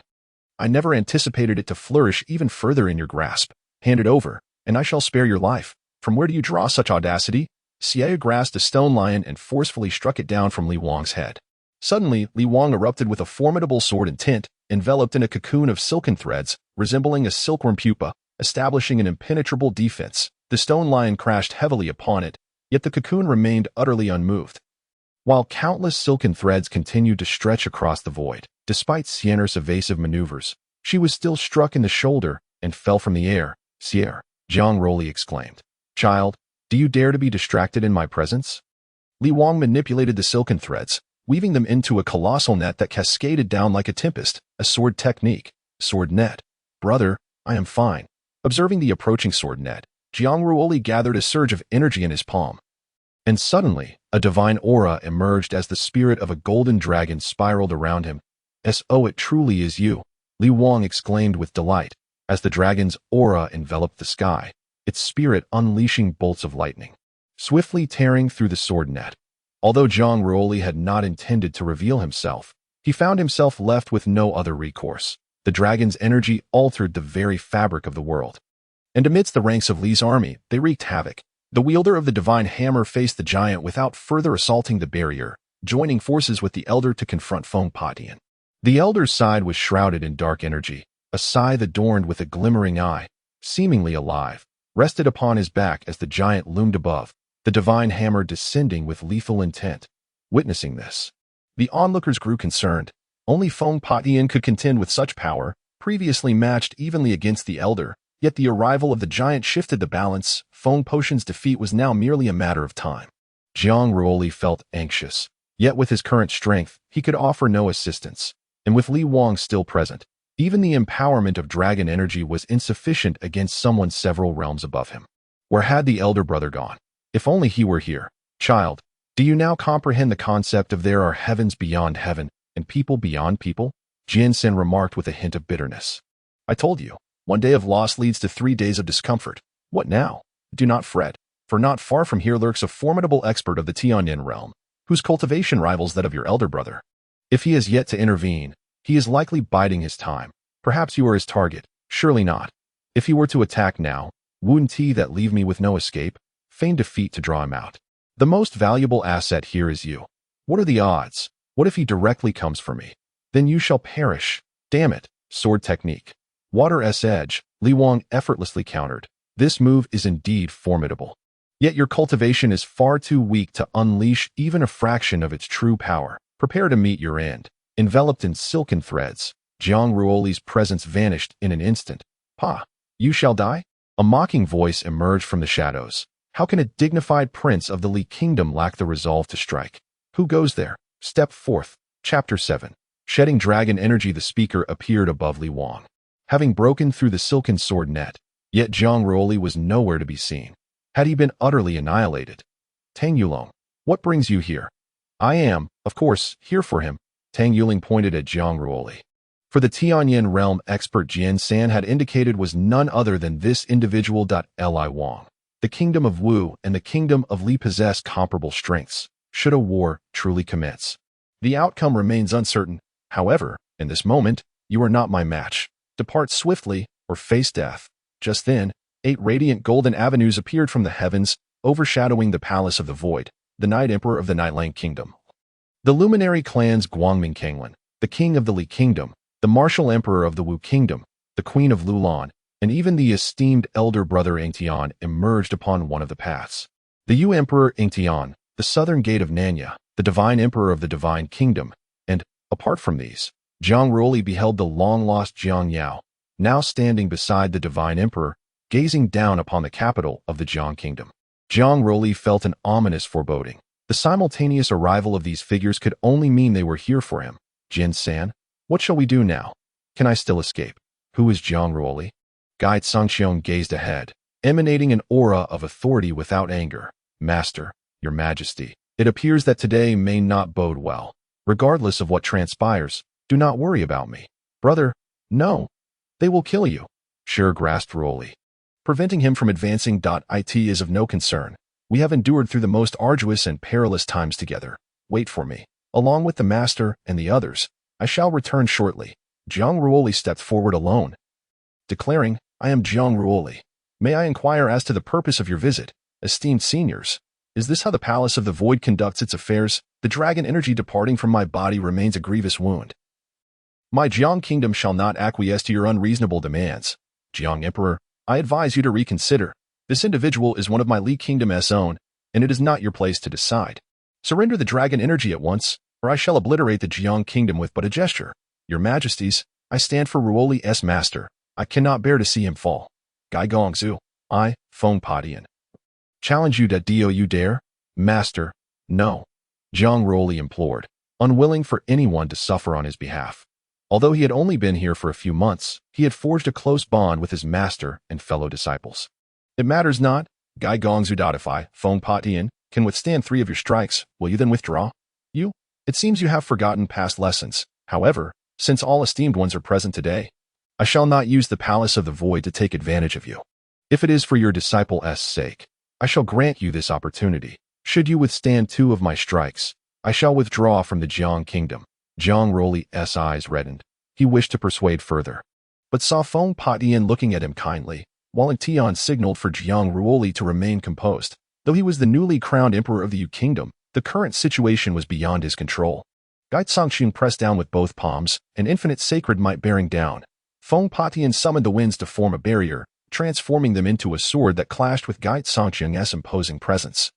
I never anticipated it to flourish even further in your grasp. Hand it over, and I shall spare your life. From where do you draw such audacity? Xi'er grasped a stone lion and forcefully struck it down from Li Wang's head. Suddenly, Li Wang erupted with a formidable sword intent, enveloped in a cocoon of silken threads, resembling a silkworm pupa, establishing an impenetrable defense. The stone lion crashed heavily upon it, yet the cocoon remained utterly unmoved. While countless silken threads continued to stretch across the void, despite Xi'er's evasive maneuvers, she was still struck in the shoulder and fell from the air. Xi'er, Jiang Ruoli exclaimed. Child, do you dare to be distracted in my presence? Li Wang manipulated the silken threads, weaving them into a colossal net that cascaded down like a tempest, a sword technique, sword net. Brother, I am fine. Observing the approaching sword net, Jiang Ruoli gathered a surge of energy in his palm. And suddenly, a divine aura emerged as the spirit of a golden dragon spiraled around him. "Oh, it truly is you," Li Wang exclaimed with delight, as the dragon's aura enveloped the sky, its spirit unleashing bolts of lightning, swiftly tearing through the sword net. Although Jiang Ruoli had not intended to reveal himself, he found himself left with no other recourse. The dragon's energy altered the very fabric of the world. And amidst the ranks of Li's army, they wreaked havoc. The wielder of the divine hammer faced the giant without further assaulting the barrier, joining forces with the elder to confront Feng Patian. The elder's side was shrouded in dark energy. A scythe adorned with a glimmering eye, seemingly alive, rested upon his back as the giant loomed above, the divine hammer descending with lethal intent. Witnessing this, the onlookers grew concerned. Only Feng Patian could contend with such power, previously matched evenly against the elder, yet the arrival of the giant shifted the balance. Feng Potion's defeat was now merely a matter of time. Jiang Ruoli felt anxious, yet with his current strength, he could offer no assistance. And with Li Wang still present, even the empowerment of dragon energy was insufficient against someone several realms above him. Where had the elder brother gone? If only he were here. Child, do you now comprehend the concept of there are heavens beyond heaven and people beyond people? Jian Sen remarked with a hint of bitterness. I told you, 1 day of loss leads to 3 days of discomfort. What now? Do not fret, for not far from here lurks a formidable expert of the Tianyan realm, whose cultivation rivals that of your elder brother. If he has yet to intervene, he is likely biding his time. Perhaps you are his target. Surely not. If he were to attack now, wouldn't he that leave me with no escape? Feign defeat to draw him out. The most valuable asset here is you. What are the odds? What if he directly comes for me? Then you shall perish. Damn it. Sword technique. Water edge, Li Wang effortlessly countered. This move is indeed formidable. Yet your cultivation is far too weak to unleash even a fraction of its true power. Prepare to meet your end. Enveloped in silken threads, Jiang Ruoli's presence vanished in an instant. "Pa, you shall die?" A mocking voice emerged from the shadows. "How can a dignified prince of the Li Kingdom lack the resolve to strike? Who goes there? Step forth." Chapter 7. Shedding dragon energy. The speaker appeared above Li Wang, having broken through the silken sword net. Yet Jiang Ruoli was nowhere to be seen. Had he been utterly annihilated? "Tang Yulong, what brings you here?" "I am, of course, here for him." Tang Yuling pointed at Jiang Ruoli. For the Tianyin realm expert Jian San had indicated was none other than this individual. Li Wang. The kingdom of Wu and the kingdom of Li possess comparable strengths, should a war truly commence. The outcome remains uncertain. However, in this moment, you are not my match. Depart swiftly, or face death. Just then, 8 radiant golden avenues appeared from the heavens, overshadowing the palace of the void, the Night Emperor of the Nightlang Kingdom. The luminary clans Guangming Kanglan, the king of the Li Kingdom, the martial emperor of the Wu Kingdom, the queen of Lulan, and even the esteemed elder brother Ingtian emerged upon one of the paths. The Yu Emperor Ingtian, the southern gate of Nanya, the divine emperor of the divine kingdom, and, apart from these, Jiang Ruoli beheld the long-lost Jiang Yao, now standing beside the divine emperor, gazing down upon the capital of the Jiang Kingdom. Jiang Ruoli felt an ominous foreboding. The simultaneous arrival of these figures could only mean they were here for him. "Jian San, what shall we do now? Can I still escape?" "Who is Jiang Ruoli?" Guy Tsangxiong gazed ahead, emanating an aura of authority without anger. "Master, your majesty, it appears that today may not bode well. Regardless of what transpires, do not worry about me." "Brother, no. They will kill you." Xi'er grasped Ruoli. "Preventing him from advancing. It is of no concern. We have endured through the most arduous and perilous times together. Wait for me. Along with the master and the others, I shall return shortly." Jiang Ruoli stepped forward alone, declaring, "I am Jiang Ruoli. May I inquire as to the purpose of your visit, esteemed seniors? Is this how the Palace of the Void conducts its affairs? The dragon energy departing from my body remains a grievous wound. My Jiang Kingdom shall not acquiesce to your unreasonable demands. Jiang Emperor, I advise you to reconsider. This individual is one of my Li Kingdom's own, and it is not your place to decide. Surrender the dragon energy at once, or I shall obliterate the Jiang Kingdom with but a gesture. Your Majesties, I stand for Ruoli's master. I cannot bear to see him fall. Gai Gongzu, I, Feng Patian. Challenge you. Do you dare? Master, no. Jiang Ruoli implored, unwilling for anyone to suffer on his behalf. Although he had only been here for a few months, he had forged a close bond with his master and fellow disciples. It matters not, Gai Gongzu. If I, Feng Patian, can withstand 3 of your strikes, will you then withdraw? You? It seems you have forgotten past lessons. However, since all esteemed ones are present today, I shall not use the Palace of the Void to take advantage of you. If it is for your disciple's sake, I shall grant you this opportunity. Should you withstand 2 of my strikes, I shall withdraw from the Jiang Kingdom. Jiang Ruoli's eyes reddened. He wished to persuade further, but saw Feng Patian looking at him kindly, while Tian signaled for Jiang Ruoli to remain composed. Though he was the newly crowned emperor of the Yu Kingdom, the current situation was beyond his control. Gai Tsangxiong pressed down with both palms, an infinite sacred might bearing down. Feng Patian summoned the winds to form a barrier, transforming them into a sword that clashed with Gai Tsangxiong's imposing presence,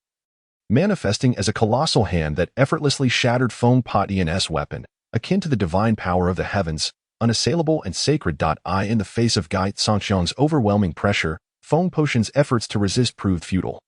manifesting as a colossal hand that effortlessly shattered Feng Patian's weapon, akin to the divine power of the heavens, unassailable and sacred. In the face of Gai Tsangxiong's overwhelming pressure, Feng Potion's efforts to resist proved futile,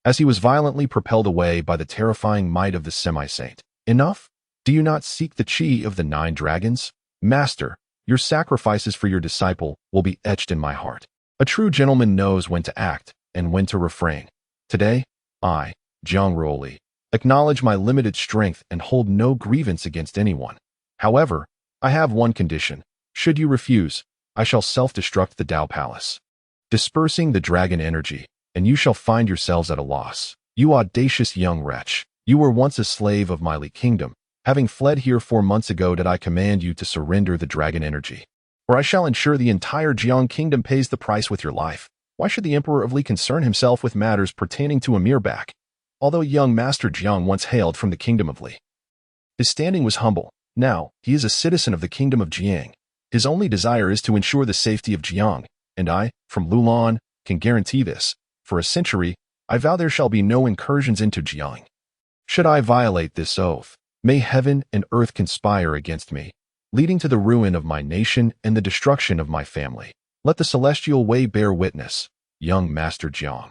as he was violently propelled away by the terrifying might of the semi-saint. Enough? Do you not seek the chi of the 9 dragons? Master, your sacrifices for your disciple will be etched in my heart. A true gentleman knows when to act and when to refrain. Today, I, Jiang Ruoli, acknowledge my limited strength and hold no grievance against anyone. However, I have one condition. Should you refuse, I shall self-destruct the Dao Palace, dispersing the dragon energy, and you shall find yourselves at a loss. You audacious young wretch, you were once a slave of my Li Kingdom. Having fled here 4 months ago, did I command you to surrender the dragon energy, or I shall ensure the entire Jiang Kingdom pays the price with your life. Why should the Emperor of Li concern himself with matters pertaining to a mere back? Although young Master Jiang once hailed from the Kingdom of Li, his standing was humble. Now, he is a citizen of the Kingdom of Jiang. His only desire is to ensure the safety of Jiang, and I, from Lulan, can guarantee this. For a century, I vow there shall be no incursions into Jiang. Should I violate this oath, may heaven and earth conspire against me, leading to the ruin of my nation and the destruction of my family. Let the celestial way bear witness, young Master Jiang.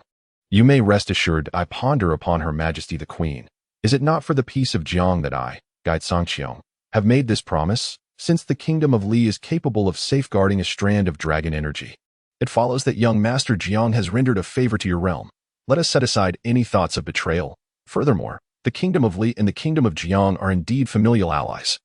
You may rest assured I ponder upon Her Majesty the Queen. Is it not for the peace of Jiang that I, Guide Sangqiong, have made this promise? Since the kingdom of Li is capable of safeguarding a strand of dragon energy, it follows that young Master Jiang has rendered a favor to your realm. Let us set aside any thoughts of betrayal. Furthermore, the kingdom of Li and the kingdom of Jiang are indeed familial allies.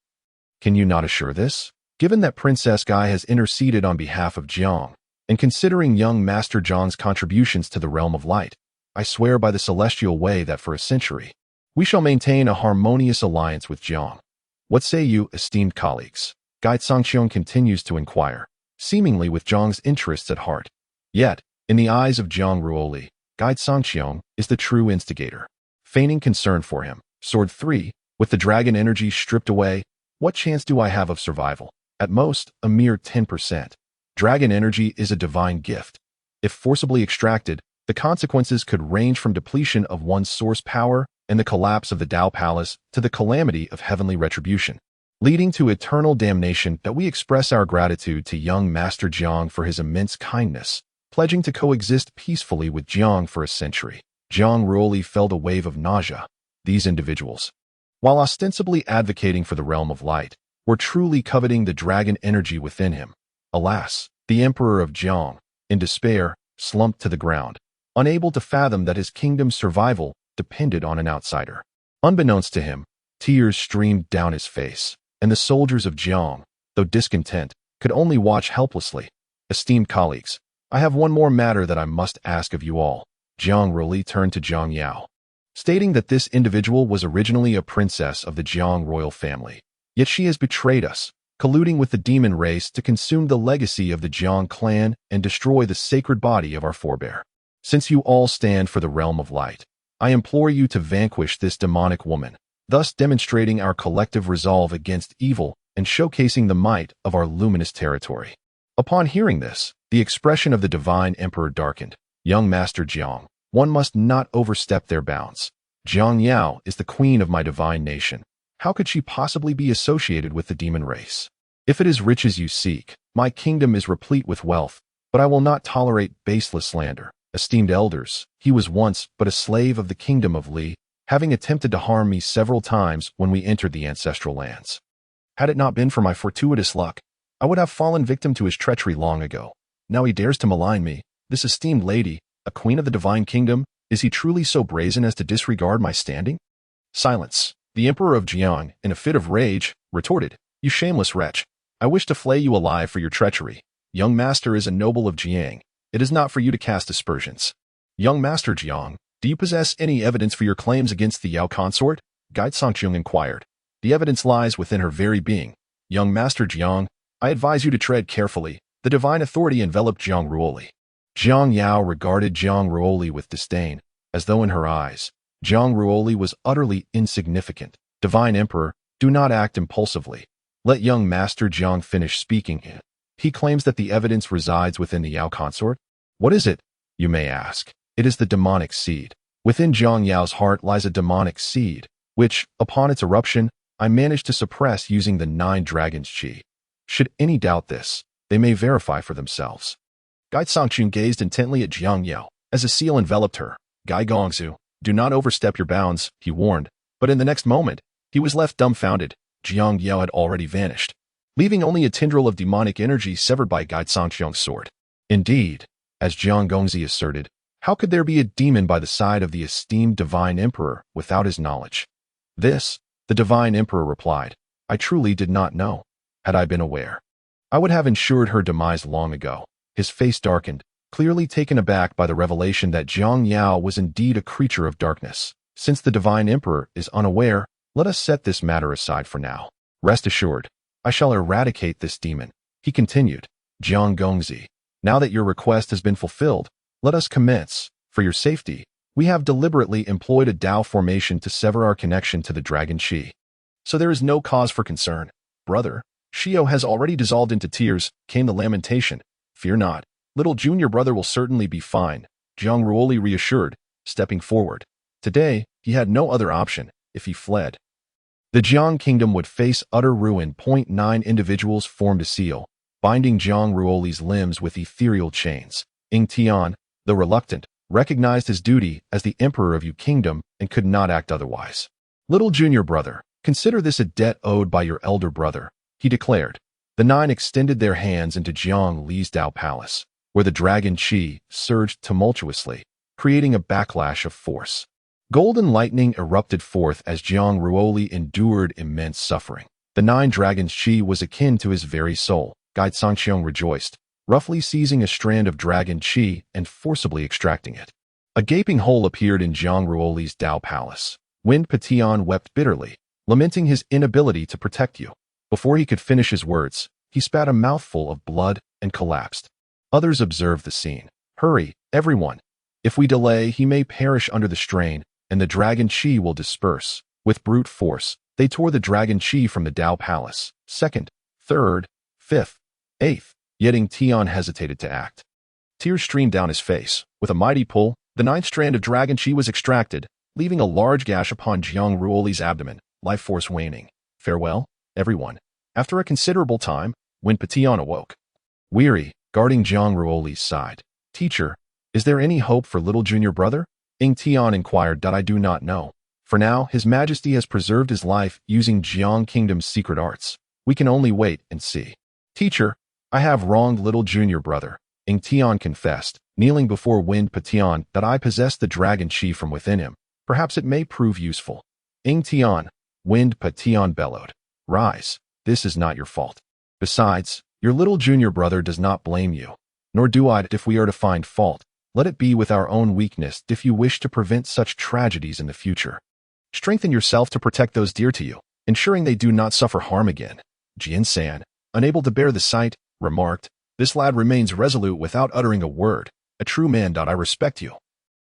Can you not assure this? Given that Princess Guy has interceded on behalf of Jiang, and considering young Master Jiang's contributions to the realm of light, I swear by the celestial way that for a century, we shall maintain a harmonious alliance with Jiang. What say you, esteemed colleagues? Guide Sangqiong continues to inquire, seemingly with Jiang's interests at heart. Yet, in the eyes of Jiang Ruoli, Guide Sangqiong is the true instigator. Feigning concern for him, Sword 3, with the dragon energy stripped away, what chance do I have of survival? At most, a mere 10%. Dragon energy is a divine gift. If forcibly extracted, the consequences could range from depletion of one's source power and the collapse of the Tao Palace to the calamity of heavenly retribution, leading to eternal damnation. That we express our gratitude to young Master Jiang for his immense kindness, pledging to coexist peacefully with Jiang for a century. Jiang Ruoli felt a wave of nausea. These individuals, while ostensibly advocating for the realm of light, were truly coveting the dragon energy within him. Alas, the Emperor of Jiang, in despair, slumped to the ground, unable to fathom that his kingdom's survival depended on an outsider. Unbeknownst to him, tears streamed down his face, and the soldiers of Jiang, though discontent, could only watch helplessly. Esteemed colleagues, I have one more matter that I must ask of you all. Jiang Ruoli turned to Jiang Yao, stating that this individual was originally a princess of the Jiang royal family, yet she has betrayed us, colluding with the demon race to consume the legacy of the Jiang clan and destroy the sacred body of our forebear. Since you all stand for the realm of light, I implore you to vanquish this demonic woman, thus demonstrating our collective resolve against evil and showcasing the might of our luminous territory. Upon hearing this, the expression of the divine emperor darkened. Young Master Jiang, one must not overstep their bounds. Jiang Yao is the queen of my divine nation. How could she possibly be associated with the demon race? If it is riches you seek, my kingdom is replete with wealth, but I will not tolerate baseless slander. Esteemed elders, he was once but a slave of the kingdom of Li, having attempted to harm me several times when we entered the ancestral lands. Had it not been for my fortuitous luck, I would have fallen victim to his treachery long ago. Now he dares to malign me. This esteemed lady, a queen of the divine kingdom, is he truly so brazen as to disregard my standing? Silence. The Emperor of Jiang, in a fit of rage, retorted, "You shameless wretch, I wish to flay you alive for your treachery. Young Master is a noble of Jiang. It is not for you to cast aspersions. Young Master Jiang, do you possess any evidence for your claims against the Yao consort?" Guide Sangqiong inquired. "The evidence lies within her very being. Young Master Jiang, I advise you to tread carefully." The divine authority enveloped Jiang Ruoli. Jiang Yao regarded Jiang Ruoli with disdain, as though in her eyes, Jiang Ruoli was utterly insignificant. Divine Emperor, do not act impulsively. Let young Master Jiang finish speaking. He claims that the evidence resides within the Yao consort. What is it, you may ask? It is the demonic seed. Within Jiang Yao's heart lies a demonic seed, which, upon its eruption, I managed to suppress using the 9 dragons' chi. Should any doubt this, they may verify for themselves. Guide Sangqiong gazed intently at Jiang Yao, as a seal enveloped her. Gai Gongzu, do not overstep your bounds, he warned, but in the next moment, he was left dumbfounded. Jiang Yao had already vanished, leaving only a tendril of demonic energy severed by Guide Sangqiong's sword. Indeed, as Jiang Gongzi asserted, how could there be a demon by the side of the esteemed divine emperor without his knowledge? This, the divine emperor replied, I truly did not know. Had I been aware, I would have ensured her demise long ago. His face darkened, clearly taken aback by the revelation that Jiang Yao was indeed a creature of darkness. Since the divine emperor is unaware, let us set this matter aside for now. Rest assured, I shall eradicate this demon. He continued, Jiang Gongzi, now that your request has been fulfilled, let us commence. For your safety, we have deliberately employed a Tao formation to sever our connection to the dragon Qi. So there is no cause for concern. Brother, Xi'er has already dissolved into tears, came the lamentation. Fear not. Little junior brother will certainly be fine, Jiang Ruoli reassured, stepping forward. Today, he had no other option if he fled. The Jiang Kingdom would face utter ruin. 9 individuals formed a seal, binding Jiang Ruoli's limbs with ethereal chains. Ying Tian, the reluctant, recognized his duty as the Emperor of Jiang Kingdom and could not act otherwise. Little junior brother, consider this a debt owed by your elder brother, he declared. The 9 extended their hands into Jiang Li's Dao Palace, where the dragon Qi surged tumultuously, creating a backlash of force. Golden lightning erupted forth as Jiang Ruoli endured immense suffering. The 9 dragons' Qi was akin to his very soul. Guide Sangqiong rejoiced, roughly seizing a strand of dragon Qi and forcibly extracting it. A gaping hole appeared in Jiang Ruoli's Dao Palace. Wind Patian wept bitterly, lamenting his inability to protect you. Before he could finish his words, he spat a mouthful of blood and collapsed. Others observed the scene. Hurry, everyone. If we delay, he may perish under the strain, and the dragon Qi will disperse. With brute force, they tore the dragon Qi from the Dao Palace. 2nd, 3rd, 5th, 8th. Yet Ying Tian hesitated to act. Tears streamed down his face. With a mighty pull, the 9th strand of dragon Qi was extracted, leaving a large gash upon Jiang Ruoli's abdomen, life force waning. Farewell, everyone. After a considerable time, when Patian awoke, weary, guarding Jiang Ruoli's side. Teacher, is there any hope for little junior brother? Ying Tian inquired. I do not know. For now, His Majesty has preserved his life using Jiang Kingdom's secret arts. We can only wait and see. Teacher, I have wronged little junior brother, Ying Tian confessed, kneeling before Wind Patian, that I possess the dragon Qi from within him. Perhaps it may prove useful. Ying Tian, Wind Patian bellowed. Rise. This is not your fault. Besides, your little junior brother does not blame you. Nor do I. If we are to find fault, let it be with our own weakness if you wish to prevent such tragedies in the future. Strengthen yourself to protect those dear to you, ensuring they do not suffer harm again. Jian San, unable to bear the sight, remarked, This lad remains resolute without uttering a word. A true man. I respect you.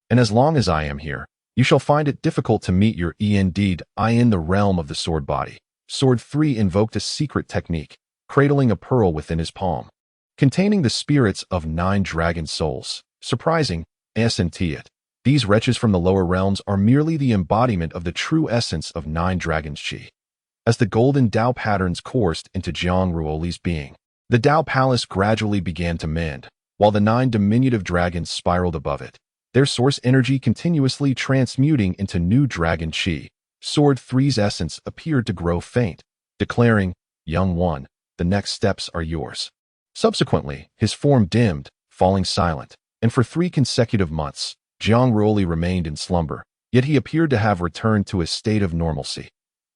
And as long as I am here, you shall find it difficult to meet your indeed. I in the realm of the sword body. Sword 3 invoked a secret technique, cradling a pearl within his palm, containing the spirits of 9 dragon souls. Surprising, isn't it? These wretches from the lower realms are merely the embodiment of the true essence of 9 dragons' Qi. As the golden Dao patterns coursed into Jiang Ruoli's being, the Dao Palace gradually began to mend, while the 9 diminutive dragons spiraled above it, their source energy continuously transmuting into new dragon Qi. Sword 3's essence appeared to grow faint, declaring, Young one, the next steps are yours. Subsequently, his form dimmed, falling silent, and for 3 consecutive months, Jiang Ruoli remained in slumber, yet he appeared to have returned to a state of normalcy.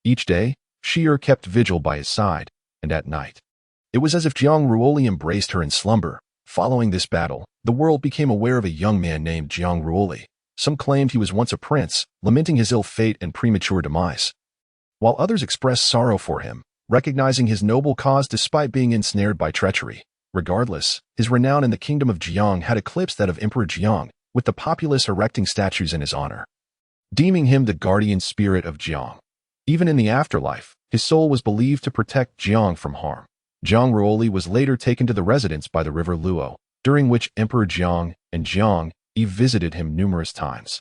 Each day, Xi'er kept vigil by his side, and at night, it was as if Jiang Ruoli embraced her in slumber. Following this battle, the world became aware of a young man named Jiang Ruoli. Some claimed he was once a prince, lamenting his ill fate and premature demise, while others expressed sorrow for him, recognizing his noble cause despite being ensnared by treachery. Regardless, his renown in the kingdom of Jiang had eclipsed that of Emperor Jiang, with the populace erecting statues in his honor, deeming him the guardian spirit of Jiang. Even in the afterlife, his soul was believed to protect Jiang from harm. Jiang Ruoli was later taken to the residence by the river Luo, during which Emperor Jiang and Jiang visited him numerous times,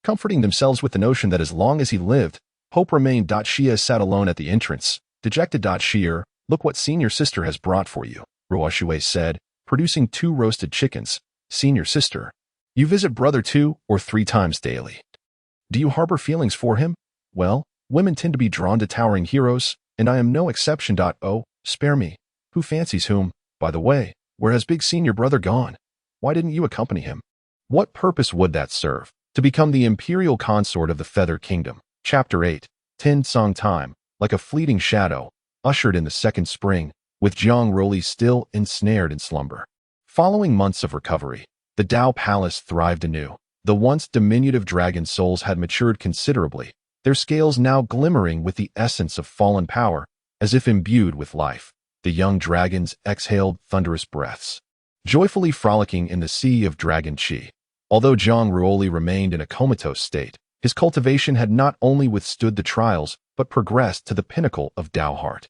comforting themselves with the notion that as long as he lived, hope remained. Xi'er sat alone at the entrance, dejected. Xi'er, look what senior sister has brought for you, Reshape said, producing 2 roasted chickens. Senior sister, you visit brother 2 or 3 times daily. Do you harbor feelings for him? Well, women tend to be drawn to towering heroes, and I am no exception. Oh, spare me. Who fancies whom? By the way, where has big senior brother gone? Why didn't you accompany him? What purpose would that serve? To become the imperial consort of the Feather Kingdom. Chapter 8. 10 Song Time, like a fleeting shadow, ushered in the 2nd spring, with Jiang Ruoli still ensnared in slumber. Following months of recovery, the Dao Palace thrived anew. The once diminutive dragon souls had matured considerably, their scales now glimmering with the essence of fallen power, as if imbued with life. The young dragons exhaled thunderous breaths, joyfully frolicking in the sea of dragon Qi. Although Jiang Ruoli remained in a comatose state, his cultivation had not only withstood the trials, but progressed to the pinnacle of Dao heart.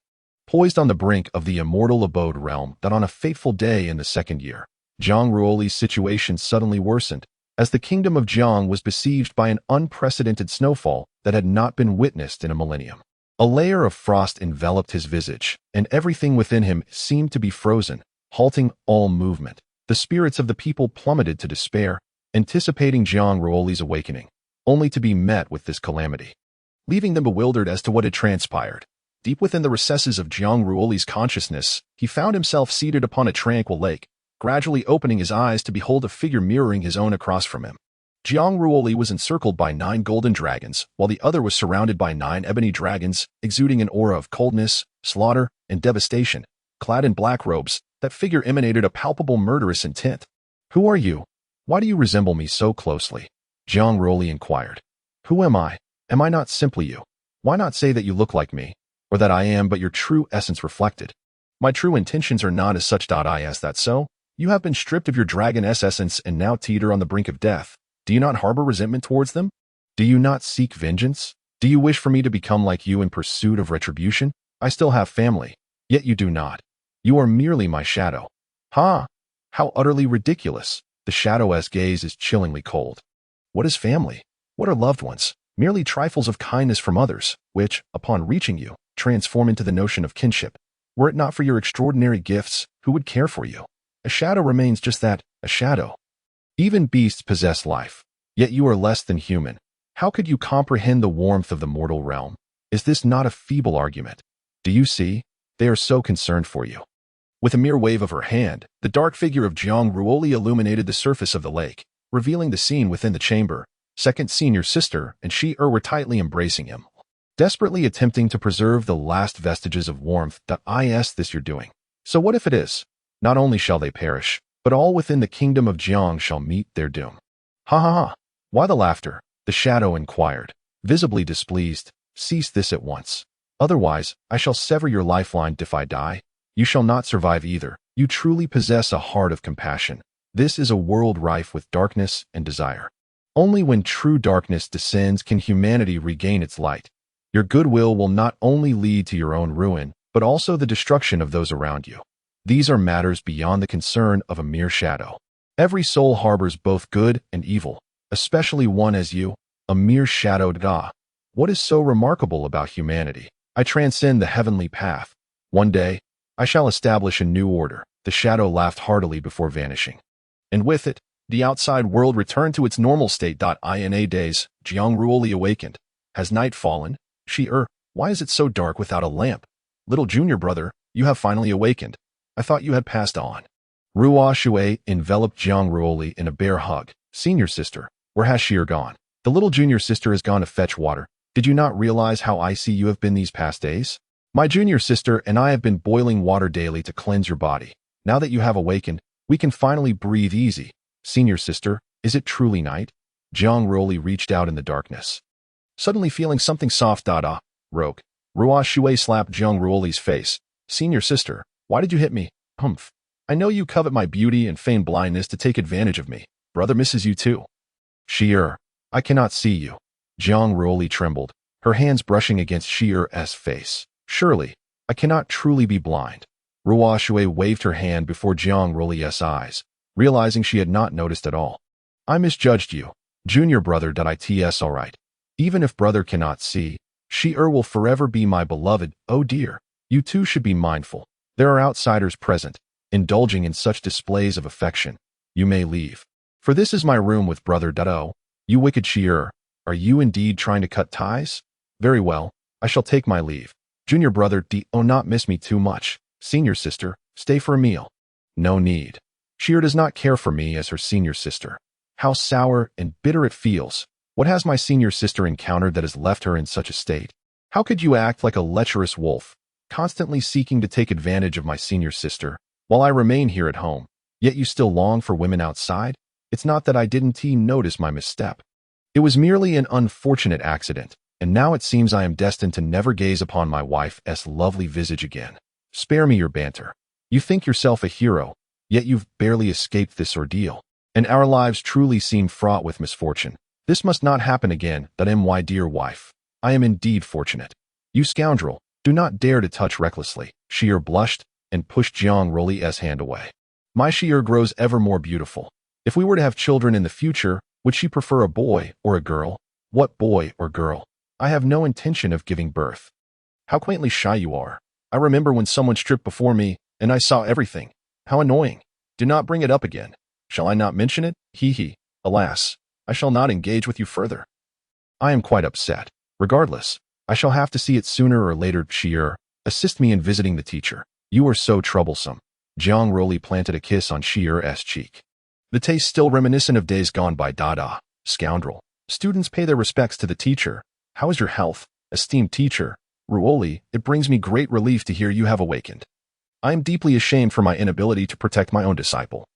Poised on the brink of the immortal abode realm, that on a fateful day in the 2nd year, Jiang Ruoli's situation suddenly worsened, as the kingdom of Jiang was besieged by an unprecedented snowfall that had not been witnessed in a millennium. A layer of frost enveloped his visage, and everything within him seemed to be frozen, halting all movement. The spirits of the people plummeted to despair, anticipating Jiang Ruoli's awakening, only to be met with this calamity, leaving them bewildered as to what had transpired. Deep within the recesses of Jiang Ruoli's consciousness, he found himself seated upon a tranquil lake, gradually opening his eyes to behold a figure mirroring his own across from him. Jiang Ruoli was encircled by 9 golden dragons, while the other was surrounded by 9 ebony dragons, exuding an aura of coldness, slaughter, and devastation. Clad in black robes, that figure emanated a palpable murderous intent. "Who are you? Why do you resemble me so closely?" Jiang Ruoli inquired. "Who am I? Am I not simply you? Why not say that you look like me, or that I am but your true essence reflected? My true intentions are not as such. Is that so? You have been stripped of your dragon essence and now teeter on the brink of death. Do you not harbor resentment towards them? Do you not seek vengeance? Do you wish for me to become like you in pursuit of retribution? I still have family, yet you do not. You are merely my shadow." "Ha! How utterly ridiculous." The shadow's gaze is chillingly cold. "What is family? What are loved ones? Merely trifles of kindness from others, which, upon reaching you, transform into the notion of kinship. Were it not for your extraordinary gifts, who would care for you? A shadow remains just that, a shadow. Even beasts possess life, yet you are less than human. How could you comprehend the warmth of the mortal realm? Is this not a feeble argument? Do you see? They are so concerned for you." With a mere wave of her hand, the dark figure of Jiang Ruoli illuminated the surface of the lake, revealing the scene within the chamber. Second senior sister and Xi'er were tightly embracing him, desperately attempting to preserve the last vestiges of warmth. "Is this you're doing? So what if it is? Not only shall they perish, but all within the kingdom of Jiang shall meet their doom." "Ha ha ha! Why the laughter?" the shadow inquired, visibly displeased. "Cease this at once. Otherwise, I shall sever your lifeline. If I die, you shall not survive either. You truly possess a heart of compassion. This is a world rife with darkness and desire. Only when true darkness descends can humanity regain its light. Your goodwill will not only lead to your own ruin, but also the destruction of those around you. These are matters beyond the concern of a mere shadow. Every soul harbors both good and evil, especially one as you, a mere shadow. What is so remarkable about humanity? I transcend the heavenly path. One day, I shall establish a new order." The shadow laughed heartily before vanishing. And with it, the outside world returned to its normal state. In a days, Jiang Ruoli awakened. "Has night fallen? Xi'er, why is it so dark without a lamp? Little junior brother, you have finally awakened. I thought you had passed on." Reshape enveloped Jiang Ruoli in a bear hug. "Senior sister, where has Xi'er gone?" "The little junior sister has gone to fetch water. Did you not realize how icy you have been these past days? My junior sister and I have been boiling water daily to cleanse your body. Now that you have awakened, we can finally breathe easy. Senior sister, is it truly night?" Jiang Ruoli reached out in the darkness, suddenly feeling something soft. Rogue. Reshape slapped Jiang Ruoli's face. "Senior sister, why did you hit me? Humph. I know you covet my beauty and feign blindness to take advantage of me. Brother misses you too." "Xi'er, I cannot see you." Jiang Ruoli trembled, her hands brushing against Xi'er's face. "Surely, I cannot truly be blind." Reshape waved her hand before Jiang Ruoli's eyes, realizing she had not noticed at all. "I misjudged you. Junior brother. It's all right. Even if brother cannot see, Xi'er will forever be my beloved. Oh dear, you too should be mindful. There are outsiders present, indulging in such displays of affection. You may leave. For this is my room with brother. Oh, you wicked Xi'er, are you indeed trying to cut ties? Very well, I shall take my leave. Junior brother. Not miss me too much. Senior sister, stay for a meal." "No need. Xi'er does not care for me as her senior sister. How sour and bitter it feels. What has my senior sister encountered that has left her in such a state? How could you act like a lecherous wolf, constantly seeking to take advantage of my senior sister, while I remain here at home, yet you still long for women outside? It's not that I didn't notice my misstep. It was merely an unfortunate accident, and now it seems I am destined to never gaze upon my wife's lovely visage again. Spare me your banter. You think yourself a hero, yet you've barely escaped this ordeal, and our lives truly seem fraught with misfortune. This must not happen again. My dear wife, I am indeed fortunate. You scoundrel, do not dare to touch recklessly." Xi'er blushed and pushed Jiang Ruoli's hand away. My Xi'er grows ever more beautiful. If we were to have children in the future, would she prefer a boy or a girl? What boy or girl? I have no intention of giving birth. How quaintly shy you are. I remember when someone stripped before me, and I saw everything. How annoying. Do not bring it up again. Shall I not mention it? Hee hee. Alas, I shall not engage with you further. I am quite upset. Regardless, I shall have to see it sooner or later. Xi'er, assist me in visiting the teacher. You are so troublesome. Jiang Ruoli planted a kiss on Xi'er's cheek. The taste still reminiscent of days gone by. Scoundrel. Students pay their respects to the teacher. How is your health, esteemed teacher? Ruoli, it brings me great relief to hear you have awakened. I am deeply ashamed for my inability to protect my own disciple,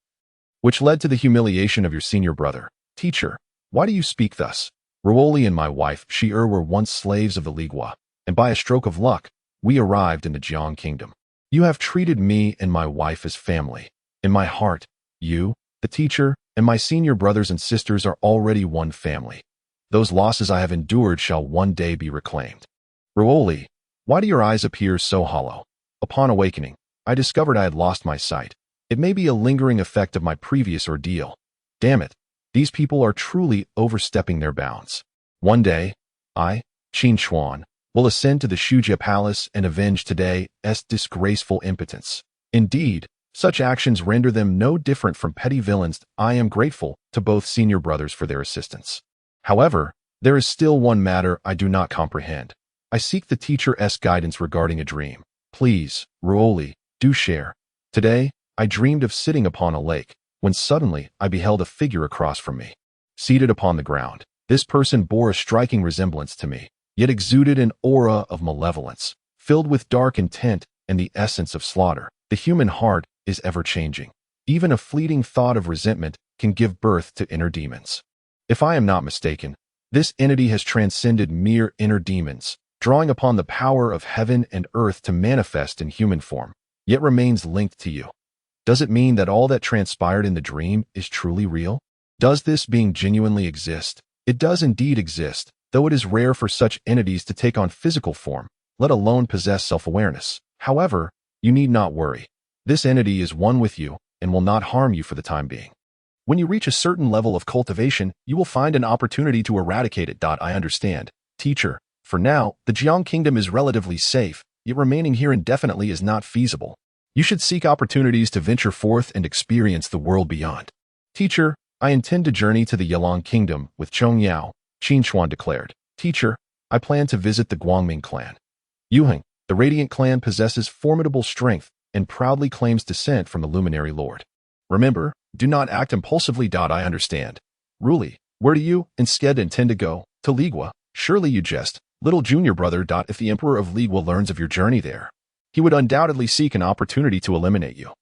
which led to the humiliation of your senior brother. Teacher, why do you speak thus? Ruoli and my wife, Xi'er, were once slaves of the Ligua, and by a stroke of luck, we arrived in the Jiang Kingdom. You have treated me and my wife as family. In my heart, you, the teacher, and my senior brothers and sisters are already one family. Those losses I have endured shall one day be reclaimed. Ruoli, why do your eyes appear so hollow? Upon awakening, I discovered I had lost my sight. It may be a lingering effect of my previous ordeal. Damn it, these people are truly overstepping their bounds. One day, I, Qin Xuan, will ascend to the Shujia Palace and avenge today's disgraceful impotence. Indeed, such actions render them no different from petty villains. I am grateful to both senior brothers for their assistance. However, there is still one matter I do not comprehend. I seek the teacher's guidance regarding a dream. Please, Ruoli, do share. Today, I dreamed of sitting upon a lake, when suddenly I beheld a figure across from me. Seated upon the ground, this person bore a striking resemblance to me, yet exuded an aura of malevolence, filled with dark intent and the essence of slaughter. The human heart is ever-changing. Even a fleeting thought of resentment can give birth to inner demons. If I am not mistaken, this entity has transcended mere inner demons, drawing upon the power of heaven and earth to manifest in human form, yet remains linked to you. Does it mean that all that transpired in the dream is truly real? Does this being genuinely exist? It does indeed exist, though it is rare for such entities to take on physical form, let alone possess self-awareness. However, you need not worry. This entity is one with you and will not harm you for the time being. When you reach a certain level of cultivation, you will find an opportunity to eradicate it. I understand. Teacher, for now, the Jiang Kingdom is relatively safe, yet remaining here indefinitely is not feasible. You should seek opportunities to venture forth and experience the world beyond. Teacher, I intend to journey to the Jiang Kingdom with Chong Yao, Qin Xuan declared. Teacher, I plan to visit the Guangming clan. Yuheng, the Radiant clan possesses formidable strength and proudly claims descent from the Luminary Lord. Remember, do not act impulsively. I understand. Ruoli, where do you, instead, intend to go? To Ligua? Surely you jest, little junior brother. If the Emperor of Ligua learns of your journey there, he would undoubtedly seek an opportunity to eliminate you.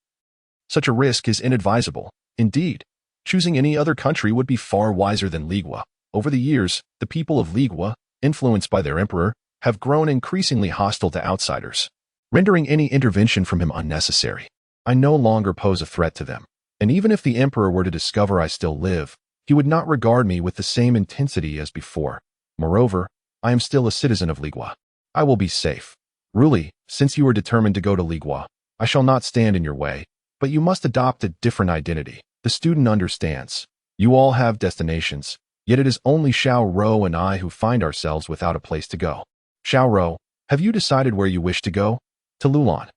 Such a risk is inadvisable. Indeed, choosing any other country would be far wiser than Ligua. Over the years, the people of Ligua, influenced by their emperor, have grown increasingly hostile to outsiders, rendering any intervention from him unnecessary. I no longer pose a threat to them, and even if the emperor were to discover I still live, he would not regard me with the same intensity as before. Moreover, I am still a citizen of Ligua. I will be safe. Ruoli, since you are determined to go to Ligua, I shall not stand in your way, but you must adopt a different identity. The student understands. You all have destinations, yet it is only Xiao and I who find ourselves without a place to go. Xiao, have you decided where you wish to go? To Lulan.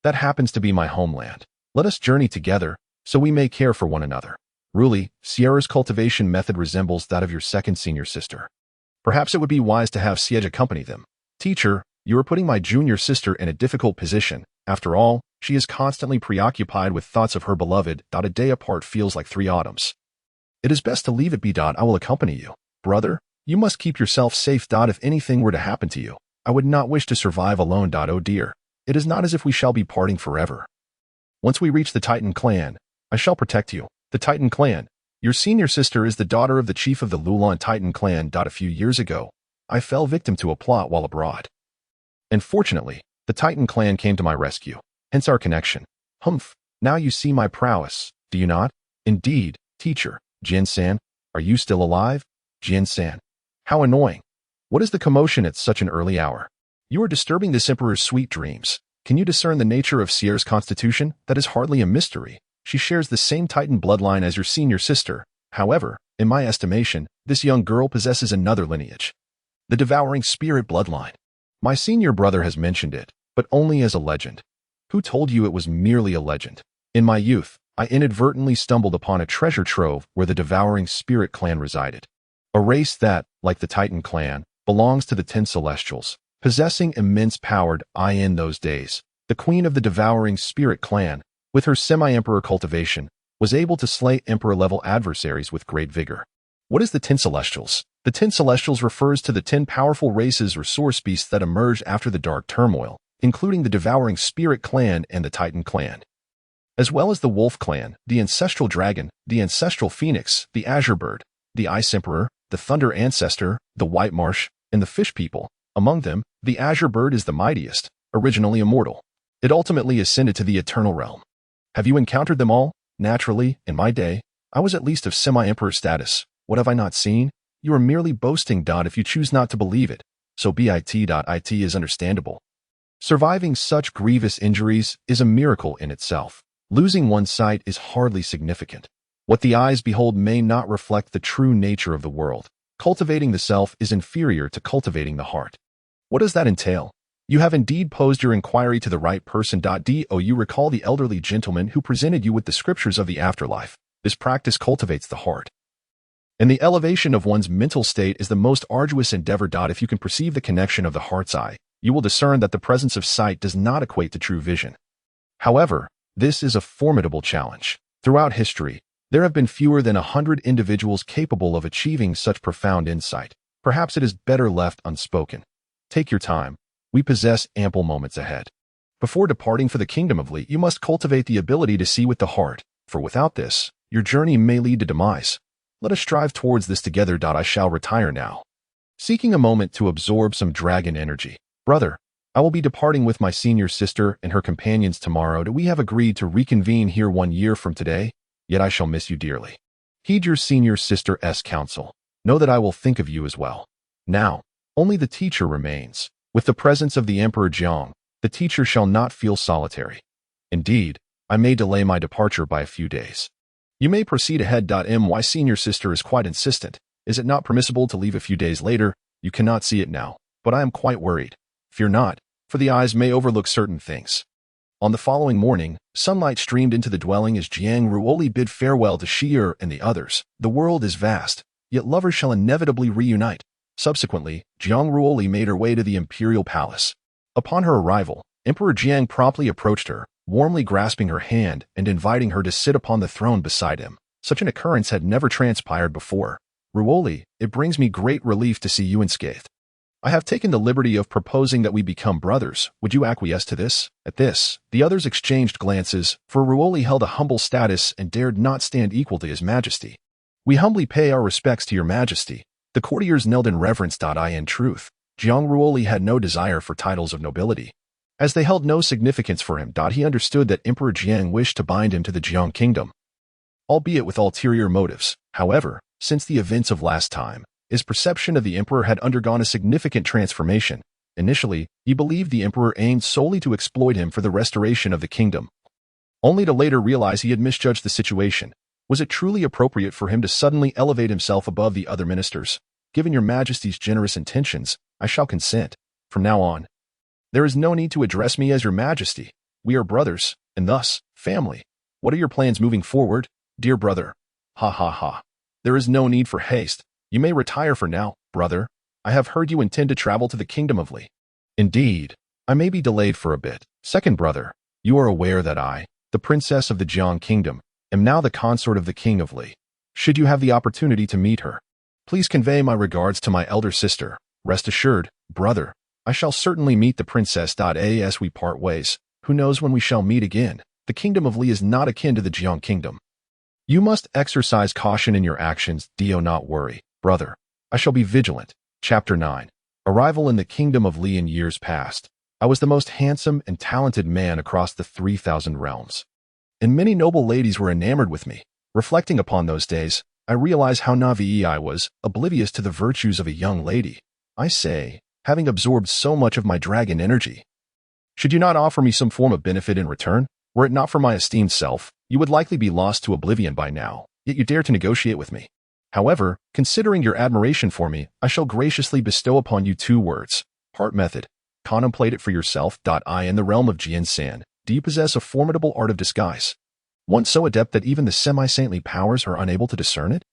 That happens to be my homeland. Let us journey together, so we may care for one another. Ruoli, Xi'er's cultivation method resembles that of your second senior sister. Perhaps it would be wise to have Siege accompany them. Teacher, you are putting my junior sister in a difficult position. After all, she is constantly preoccupied with thoughts of her beloved. A day apart feels like 3 autumns. It is best to leave it be. I will accompany you. Brother, you must keep yourself safe. If anything were to happen to you, I would not wish to survive alone. Oh dear, it is not as if we shall be parting forever. Once we reach the Titan clan, I shall protect you. The Titan clan. Your senior sister is the daughter of the chief of the Lulan Titan clan. A few years ago, I fell victim to a plot while abroad. And fortunately, the Titan clan came to my rescue, hence our connection. Humph, now you see my prowess, do you not? Indeed, teacher. Jian-san, are you still alive? Jian-san. How annoying. What is the commotion at such an early hour? You are disturbing this emperor's sweet dreams. Can you discern the nature of Xi'er's constitution? That is hardly a mystery. She shares the same Titan bloodline as your senior sister. However, in my estimation, this young girl possesses another lineage. The devouring spirit bloodline. My senior brother has mentioned it, but only as a legend. Who told you it was merely a legend? In my youth, I inadvertently stumbled upon a treasure trove where the devouring spirit clan resided. A race that, like the Titan clan, belongs to the 10 Celestials, possessing immense power. In those days, the queen of the devouring spirit clan, with her semi-emperor cultivation, was able to slay emperor-level adversaries with great vigor. What is the 10 Celestials? The 10 Celestials refers to the 10 powerful races or source beasts that emerged after the Dark Turmoil, including the devouring spirit clan and the Titan clan, as well as the Wolf clan, the ancestral dragon, the ancestral phoenix, the azure bird, the ice emperor, the thunder ancestor, the white marsh, and the fish people. Among them, the azure bird is the mightiest, originally immortal. It ultimately ascended to the eternal realm. Have you encountered them all? Naturally, in my day, I was at least of semi-emperor status. What have I not seen? You are merely boasting. If you choose not to believe it, so it is understandable. Surviving such grievous injuries is a miracle in itself. Losing one's sight is hardly significant. What the eyes behold may not reflect the true nature of the world. Cultivating the self is inferior to cultivating the heart. What does that entail? You have indeed posed your inquiry to the right person. Do you recall the elderly gentleman who presented you with the scriptures of the afterlife? This practice cultivates the heart. And the elevation of one's mental state is the most arduous endeavor. If you can perceive the connection of the heart's eye, you will discern that the presence of sight does not equate to true vision. However, this is a formidable challenge. Throughout history, there have been fewer than 100 individuals capable of achieving such profound insight. Perhaps it is better left unspoken. Take your time. We possess ample moments ahead. Before departing for the Kingdom of Li, you must cultivate the ability to see with the heart, for without this, your journey may lead to demise. Let us strive towards this together. I shall retire now. Seeking a moment to absorb some dragon energy. Brother, I will be departing with my senior sister and her companions tomorrow. We have agreed to reconvene here 1 year from today, yet I shall miss you dearly. Heed your senior sister's counsel. Know that I will think of you as well. Now, only the teacher remains. With the presence of the Emperor Jiang, the teacher shall not feel solitary. Indeed, I may delay my departure by a few days. You may proceed ahead. My senior sister is quite insistent. Is it not permissible to leave a few days later? You cannot see it now, but I am quite worried. Fear not, for the eyes may overlook certain things. On the following morning, sunlight streamed into the dwelling as Jiang Ruoli bid farewell to Xi'er and the others. The world is vast, yet lovers shall inevitably reunite. Subsequently, Jiang Ruoli made her way to the imperial palace. Upon her arrival, Emperor Jiang promptly approached her, warmly grasping her hand and inviting her to sit upon the throne beside him. Such an occurrence had never transpired before. Ruoli, it brings me great relief to see you unscathed. I have taken the liberty of proposing that we become brothers. Would you acquiesce to this? At this, the others exchanged glances, for Ruoli held a humble status and dared not stand equal to his majesty. We humbly pay our respects to your majesty. The courtiers knelt in reverence. In truth, Jiang Ruoli had no desire for titles of nobility, as they held no significance for him. He understood that Emperor Jiang wished to bind him to the Jiang Kingdom, albeit with ulterior motives. However, since the events of last time, his perception of the emperor had undergone a significant transformation. Initially, he believed the emperor aimed solely to exploit him for the restoration of the kingdom, only to later realize he had misjudged the situation. Was it truly appropriate for him to suddenly elevate himself above the other ministers? Given your majesty's generous intentions, I shall consent. From now on, there is no need to address me as your majesty. We are brothers, and thus, family. What are your plans moving forward, dear brother? Ha ha ha. There is no need for haste. You may retire for now, brother. I have heard you intend to travel to the Kingdom of Li. Indeed, I may be delayed for a bit. Second brother, you are aware that I, the princess of the Jiang Kingdom, am now the consort of the King of Li. Should you have the opportunity to meet her, please convey my regards to my elder sister. Rest assured, brother, I shall certainly meet the princess. As we part ways, who knows when we shall meet again? The Kingdom of Li is not akin to the Jiang Kingdom. You must exercise caution in your actions. Do not worry, brother. I shall be vigilant. Chapter 9. Arrival in the Kingdom of Li. In years past, I was the most handsome and talented man across the 3,000 realms, and many noble ladies were enamored with me. Reflecting upon those days, I realized how naive I was, oblivious to the virtues of a young lady. I say, having absorbed so much of my dragon energy. Should you not offer me some form of benefit in return? Were it not for my esteemed self, you would likely be lost to oblivion by now, yet you dare to negotiate with me. However, considering your admiration for me, I shall graciously bestow upon you 2 words. Heart method. Contemplate it for yourself. In the realm of Jian, do you possess a formidable art of disguise? One so adept that even the semi-saintly powers are unable to discern it?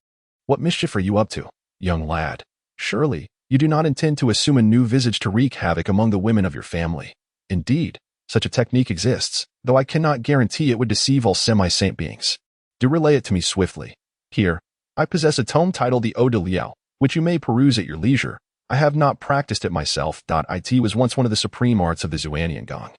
What mischief are you up to, young lad? Surely, you do not intend to assume a new visage to wreak havoc among the women of your family. Indeed, such a technique exists, though I cannot guarantee it would deceive all semi-saint beings. Do relay it to me swiftly. Here, I possess a tome titled the Ode de Liao, which you may peruse at your leisure. I have not practiced it myself. It was once one of the supreme arts of the Xuanian Gong,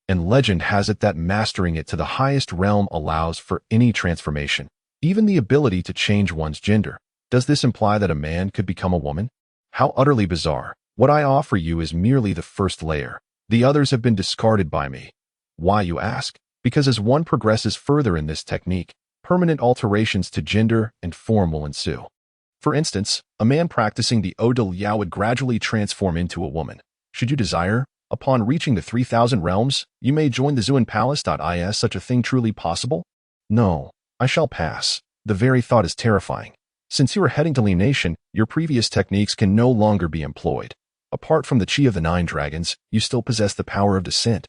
and legend has it that mastering it to the highest realm allows for any transformation, even the ability to change one's gender. Does this imply that a man could become a woman? How utterly bizarre. What I offer you is merely the first layer. The others have been discarded by me. Why, you ask? Because as one progresses further in this technique, permanent alterations to gender and form will ensue. For instance, a man practicing the Ode de Liao would gradually transform into a woman. Should you desire, upon reaching the 3,000 realms, you may join the Xuan Palace. Is such a thing truly possible? No, I shall pass. The very thought is terrifying. Since you are heading to Li Nation, your previous techniques can no longer be employed. Apart from the Qi of the 9 dragons, you still possess the power of descent.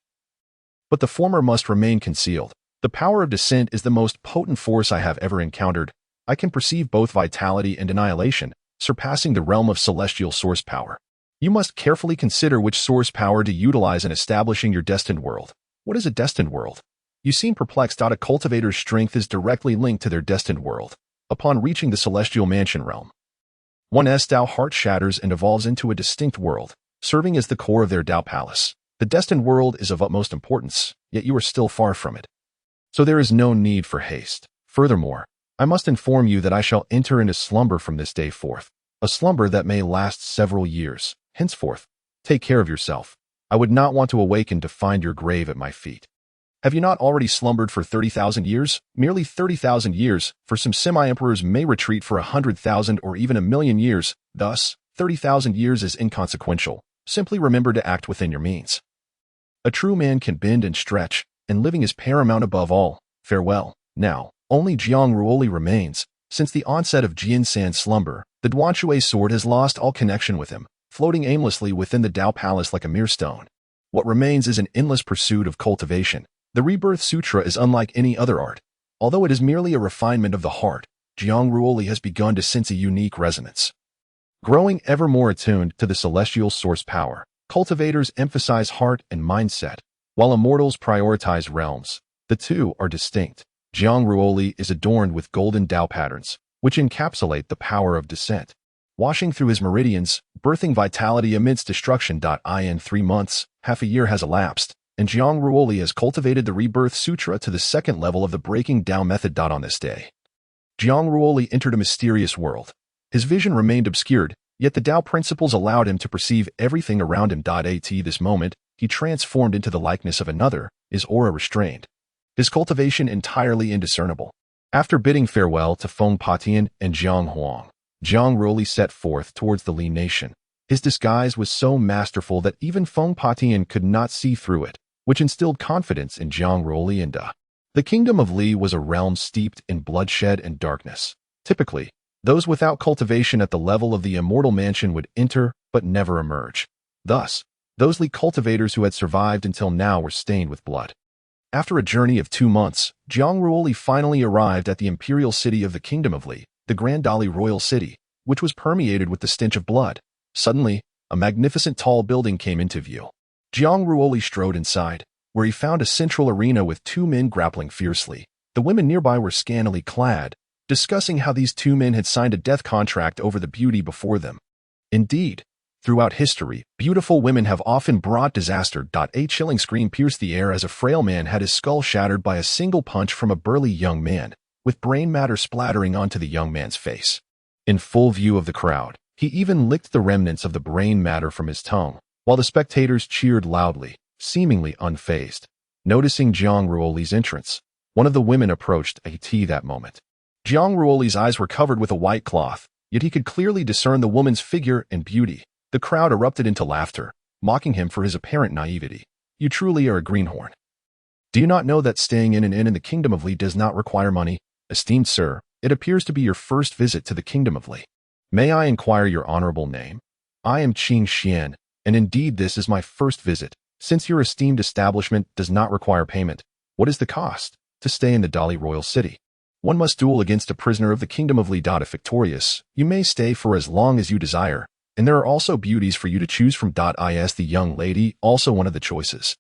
But the former must remain concealed. The power of descent is the most potent force I have ever encountered. I can perceive both vitality and annihilation, surpassing the realm of celestial source power. You must carefully consider which source power to utilize in establishing your destined world. What is a destined world? You seem perplexed. A cultivator's strength is directly linked to their destined world. Upon reaching the celestial mansion realm, one's Dao heart shatters and evolves into a distinct world, serving as the core of their Dao palace. The destined world is of utmost importance, yet you are still far from it. So there is no need for haste. Furthermore, I must inform you that I shall enter into slumber from this day forth, a slumber that may last several years. Henceforth, take care of yourself. I would not want to awaken to find your grave at my feet. Have you not already slumbered for 30,000 years? Merely 30,000 years, for some semi-emperors may retreat for 100,000 or even 1,000,000 years. Thus, 30,000 years is inconsequential. Simply remember to act within your means. A true man can bend and stretch, and living is paramount above all. Farewell. Now, only Jiang Ruoli remains. Since the onset of Jiansan's slumber, the Duanshui sword has lost all connection with him, floating aimlessly within the Dao Palace like a mere stone. What remains is an endless pursuit of cultivation. The Rebirth Sutra is unlike any other art. Although it is merely a refinement of the heart, Jiang Ruoli has begun to sense a unique resonance. Growing ever more attuned to the celestial source power, cultivators emphasize heart and mindset, while immortals prioritize realms. The two are distinct. Jiang Ruoli is adorned with golden Dao patterns, which encapsulate the power of descent. Washing through his meridians, birthing vitality amidst destruction. In 3 months, half a year has elapsed, and Jiang Ruoli has cultivated the Rebirth Sutra to the 2nd level of the Breaking Dao method. On this day, Jiang Ruoli entered a mysterious world. His vision remained obscured, yet the Dao principles allowed him to perceive everything around him. At this moment, he transformed into the likeness of another, his aura restrained, his cultivation entirely indiscernible. After bidding farewell to Feng Patian and Jiang Huang, Jiang Ruoli set forth towards the Li Nation. His disguise was so masterful that even Feng Patian could not see through it, which instilled confidence in Jiang Ruoli and The kingdom of Li was a realm steeped in bloodshed and darkness. Typically, those without cultivation at the level of the immortal mansion would enter but never emerge. Thus, those Li cultivators who had survived until now were stained with blood. After a journey of 2 months, Jiang Ruoli finally arrived at the imperial city of the kingdom of Li, the Grand Dali royal city, which was permeated with the stench of blood. Suddenly, a magnificent tall building came into view. Jiang Ruoli strode inside, where he found a central arena with 2 men grappling fiercely. The women nearby were scantily clad, discussing how these 2 men had signed a death contract over the beauty before them. Indeed, throughout history, beautiful women have often brought disaster. A chilling scream pierced the air as a frail man had his skull shattered by a single punch from a burly young man, with brain matter splattering onto the young man's face. In full view of the crowd, he even licked the remnants of the brain matter from his tongue, while the spectators cheered loudly, seemingly unfazed. Noticing Jiang Ruoli's entrance, one of the women approached that moment. Jiang Ruoli's eyes were covered with a white cloth, yet he could clearly discern the woman's figure and beauty. The crowd erupted into laughter, mocking him for his apparent naivety. You truly are a greenhorn. Do you not know that staying in an inn in the Kingdom of Li does not require money? Esteemed sir, it appears to be your first visit to the Kingdom of Li. May I inquire your honorable name? I am Qing Xian, and indeed this is my first visit. Since your esteemed establishment does not require payment, what is the cost to stay in the Dali royal city? One must duel against a prisoner of the Kingdom of Li. If victorious, you may stay for as long as you desire, and there are also beauties for you to choose from. Is the young lady also one of the choices?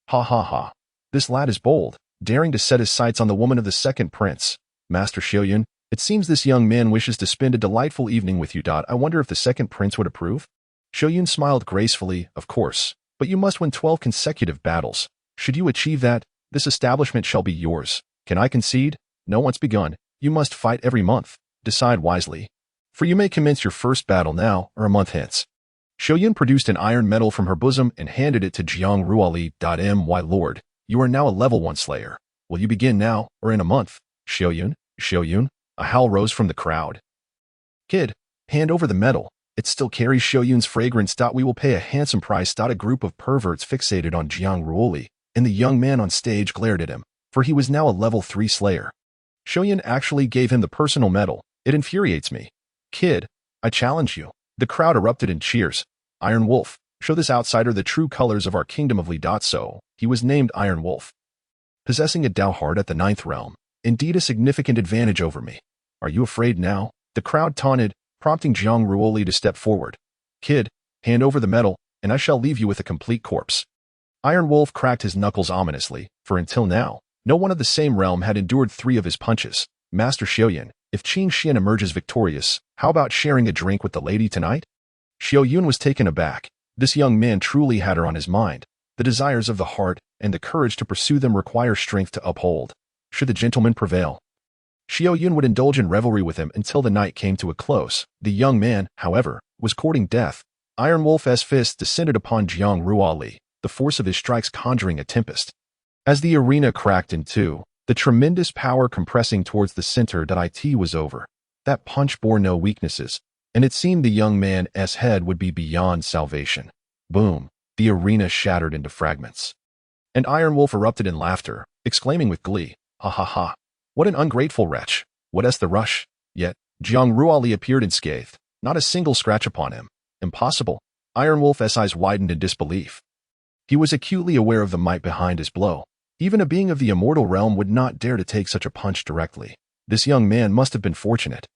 Ha ha ha. This lad is bold, daring to set his sights on the woman of the second prince. Master Xiaoyun, it seems this young man wishes to spend a delightful evening with you. I wonder if the second prince would approve? Xiaoyun smiled gracefully, of course, but you must win 12 consecutive battles. Should you achieve that, this establishment shall be yours. Can I concede? No, once begun, you must fight every month. Decide wisely, for you may commence your first battle now or a month hence. Xiaoyun produced an iron medal from her bosom and handed it to Jiang Ruoli. My lord, you are now a level 1 slayer. Will you begin now or in a month? Xiaoyun, a howl rose from the crowd. Kid, hand over the medal. It still carries Xiaoyun's fragrance. We will pay a handsome price. A group of perverts fixated on Jiang Ruoli, and the young man on stage glared at him, for he was now a level 3 slayer. Xiaoyun actually gave him the personal medal. It infuriates me. Kid, I challenge you. The crowd erupted in cheers. Iron Wolf, show this outsider the true colors of our Kingdom of Li. So, he was named Iron Wolf. Possessing a Dao heart at the 9th realm, indeed a significant advantage over me. Are you afraid now? The crowd taunted, prompting Jiang Ruoli to step forward. Kid, hand over the medal, and I shall leave you with a complete corpse. Iron Wolf cracked his knuckles ominously, for until now, no one of the same realm had endured 3 of his punches. Master Xiaoyun, if Qing Xian emerges victorious, how about sharing a drink with the lady tonight? Xiaoyun was taken aback. This young man truly had her on his mind. The desires of the heart and the courage to pursue them require strength to uphold. Should the gentleman prevail, Xiaoyun would indulge in revelry with him until the night came to a close. The young man, however, was courting death. Iron Wolf's fist descended upon Jiang Ruoli, the force of his strikes conjuring a tempest. As the arena cracked in two, the tremendous power compressing towards the center. It was over. That punch bore no weaknesses, and it seemed the young man's head would be beyond salvation. Boom! The arena shattered into fragments. And Iron Wolf erupted in laughter, exclaiming with glee, "Ha ha ha! What an ungrateful wretch! What's the rush?" Yet, Jiang Ruoli appeared unscathed, not a single scratch upon him. Impossible! Iron Wolf's eyes widened in disbelief. He was acutely aware of the might behind his blow. Even a being of the immortal realm would not dare to take such a punch directly. This young man must have been fortunate.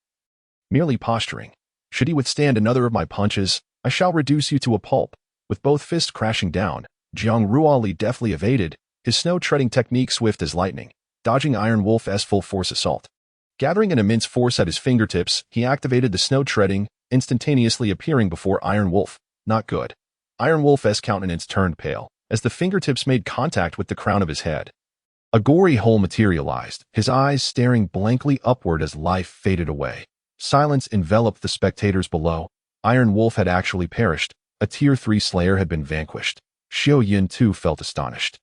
Merely posturing. Should he withstand another of my punches, I shall reduce you to a pulp. With both fists crashing down, Jiang Ruoli deftly evaded, his snow-treading technique swift as lightning, dodging Iron Wolf's full-force assault. Gathering an immense force at his fingertips, he activated the snow-treading, instantaneously appearing before Iron Wolf. Not good. Iron Wolf's countenance turned pale, as the fingertips made contact with the crown of his head. A gory hole materialized, his eyes staring blankly upward as life faded away. Silence enveloped the spectators below. Iron Wolf had actually perished. A Tier 3 slayer had been vanquished. Xiaoyun too felt astonished.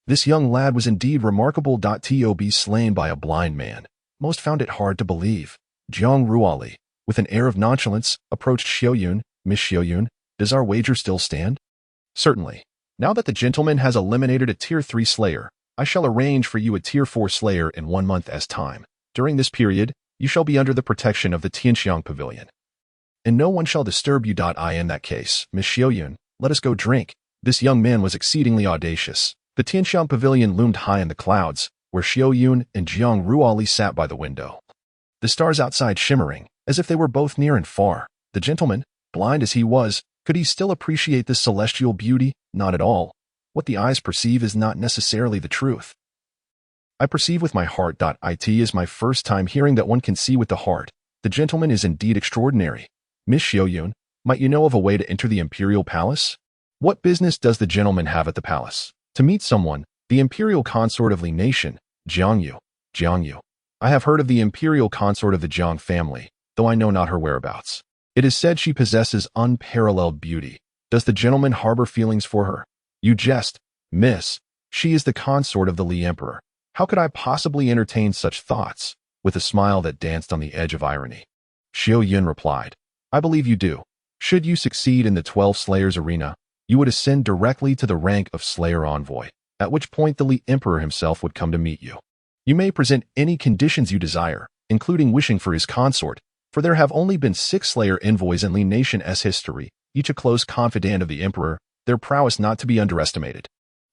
This young lad was indeed remarkable. To be slain by a blind man. Most found it hard to believe. Jiang Ruoli, with an air of nonchalance, approached Xiaoyun. "Miss Xiaoyun, does our wager still stand?" "Certainly. Now that the gentleman has eliminated a Tier 3 slayer, I shall arrange for you a Tier 4 slayer in 1 month's time. During this period, you shall be under the protection of the Tianxiang Pavilion. And no one shall disturb you. In that case, Miss Xiaoyun, let us go drink." This young man was exceedingly audacious. The Tianxiang Pavilion loomed high in the clouds, where Xiaoyun and Jiang Ruoli sat by the window. The stars outside shimmering, as if they were both near and far. The gentleman, blind as he was, could he still appreciate this celestial beauty? Not at all. What the eyes perceive is not necessarily the truth. I perceive with my heart. It is my first time hearing that one can see with the heart. The gentleman is indeed extraordinary. Miss Xiaoyun, might you know of a way to enter the imperial palace? What business does the gentleman have at the palace? To meet someone, the imperial consort of Li Nation, Jiang Yu. I have heard of the imperial consort of the Jiang family, though I know not her whereabouts. It is said she possesses unparalleled beauty. Does the gentleman harbor feelings for her? You jest, miss. She is the consort of the Li Emperor. How could I possibly entertain such thoughts? With a smile that danced on the edge of irony. Xiaoyun replied, "I believe you do. Should you succeed in the 12 Slayers arena, you would ascend directly to the rank of Slayer Envoy. at which point the Li Emperor himself would come to meet you. You may present any conditions you desire, including wishing for his consort, for there have only been 6 Slayer envoys in Li Nation's history, each a close confidant of the Emperor, their prowess not to be underestimated.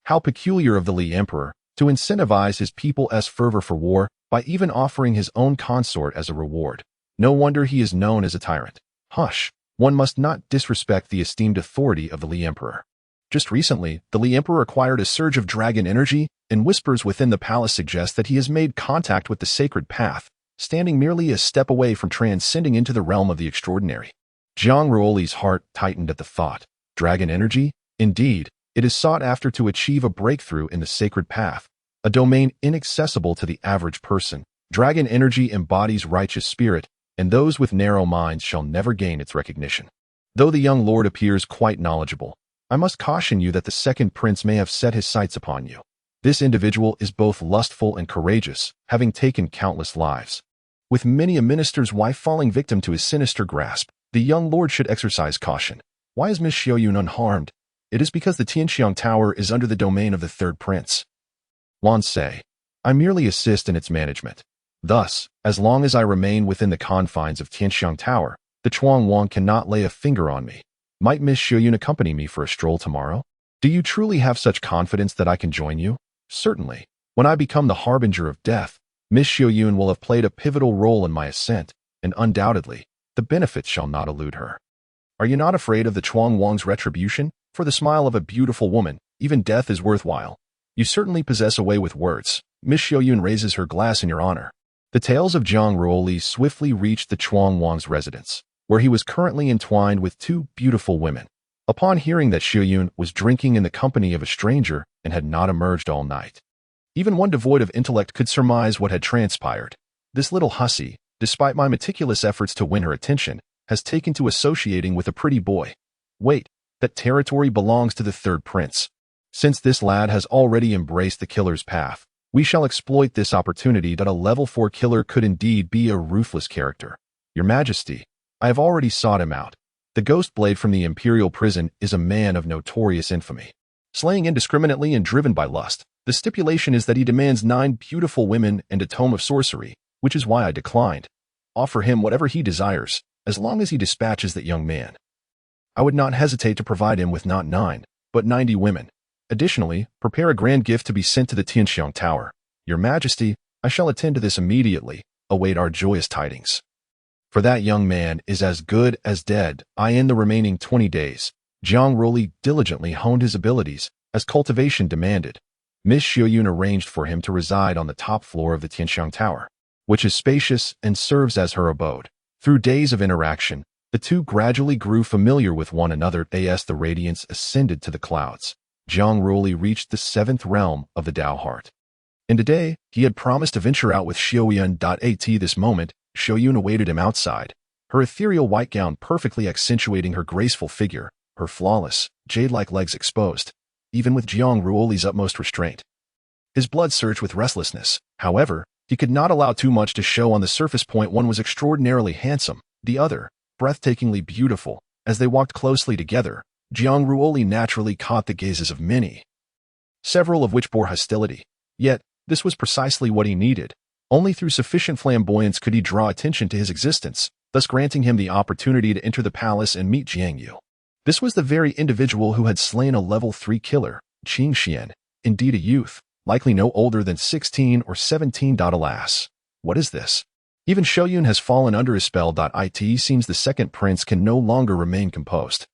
How peculiar of the Li Emperor to incentivize his people's fervor for war by even offering his own consort as a reward. No wonder he is known as a tyrant. Hush, one must not disrespect the esteemed authority of the Li Emperor. Just recently, the Li Emperor acquired a surge of dragon energy, and whispers within the palace suggest that he has made contact with the sacred path, standing merely a step away from transcending into the realm of the extraordinary. Jiang Ruoli's heart tightened at the thought. Dragon energy? Indeed, it is sought after to achieve a breakthrough in the sacred path, a domain inaccessible to the average person. Dragon energy embodies righteous spirit, and those with narrow minds shall never gain its recognition. Though the young lord appears quite knowledgeable, I must caution you that the second prince may have set his sights upon you. This individual is both lustful and courageous, having taken countless lives. With many a minister's wife falling victim to his sinister grasp, the young lord should exercise caution. Why is Miss Xiaoyun unharmed? It is because the Tianxiang Tower is under the domain of the third prince. Lan say, I merely assist in its management. Thus, as long as I remain within the confines of Tianxiang Tower, the Chuang Wang cannot lay a finger on me. Might Miss Xiaoyun accompany me for a stroll tomorrow? Do you truly have such confidence that I can join you? Certainly. When I become the harbinger of death, Miss Xiaoyun will have played a pivotal role in my ascent, and undoubtedly, the benefits shall not elude her. Are you not afraid of the Chuang Wang's retribution? For the smile of a beautiful woman, even death is worthwhile. You certainly possess a way with words. Miss Xiaoyun raises her glass in your honor. The tales of Jiang Ruoli swiftly reached the Chuang Wang's residence, where he was currently entwined with 2 beautiful women. Upon hearing that Xiaoyun was drinking in the company of a stranger and had not emerged all night, even one devoid of intellect could surmise what had transpired. This little hussy, despite my meticulous efforts to win her attention, has taken to associating with a pretty boy. Wait, that territory belongs to the third prince. Since this lad has already embraced the killer's path, we shall exploit this opportunity that a level 4 killer could indeed be a ruthless character. Your Majesty, I have already sought him out. The ghost blade from the imperial prison is a man of notorious infamy. Slaying indiscriminately and driven by lust, the stipulation is that he demands 9 beautiful women and a tome of sorcery, which is why I declined. Offer him whatever he desires, as long as he dispatches that young man. I would not hesitate to provide him with not 9, but 90 women. Additionally, prepare a grand gift to be sent to the Tianxiang Tower. Your Majesty, I shall attend to this immediately. Await our joyous tidings. For that young man is as good as dead. In the remaining 20 days, Jiang Ruoli diligently honed his abilities, as cultivation demanded. Miss Xiaoyun arranged for him to reside on the top floor of the Tianxiang Tower, which is spacious and serves as her abode. Through days of interaction, the 2 gradually grew familiar with one another as the radiance ascended to the clouds. Jiang Ruoli reached the 7th realm of the Dao Heart. And today, he had promised to venture out with Xiaoyun. At this moment, Xiaoyun awaited him outside, her ethereal white gown perfectly accentuating her graceful figure, her flawless, jade-like legs exposed, even with Jiang Ruoli's utmost restraint. His blood surged with restlessness. However, he could not allow too much to show on the surface. One was extraordinarily handsome, the other, breathtakingly beautiful. As they walked closely together, Jiang Ruoli naturally caught the gazes of many, several of which bore hostility. Yet, this was precisely what he needed. Only through sufficient flamboyance could he draw attention to his existence, thus granting him the opportunity to enter the palace and meet Jiang Yu. This was the very individual who had slain a level 3 killer, Qing Xian, indeed a youth, likely no older than 16 or 17. Alas, what is this? Even Xiaoyun has fallen under his spell. It seems the second prince can no longer remain composed.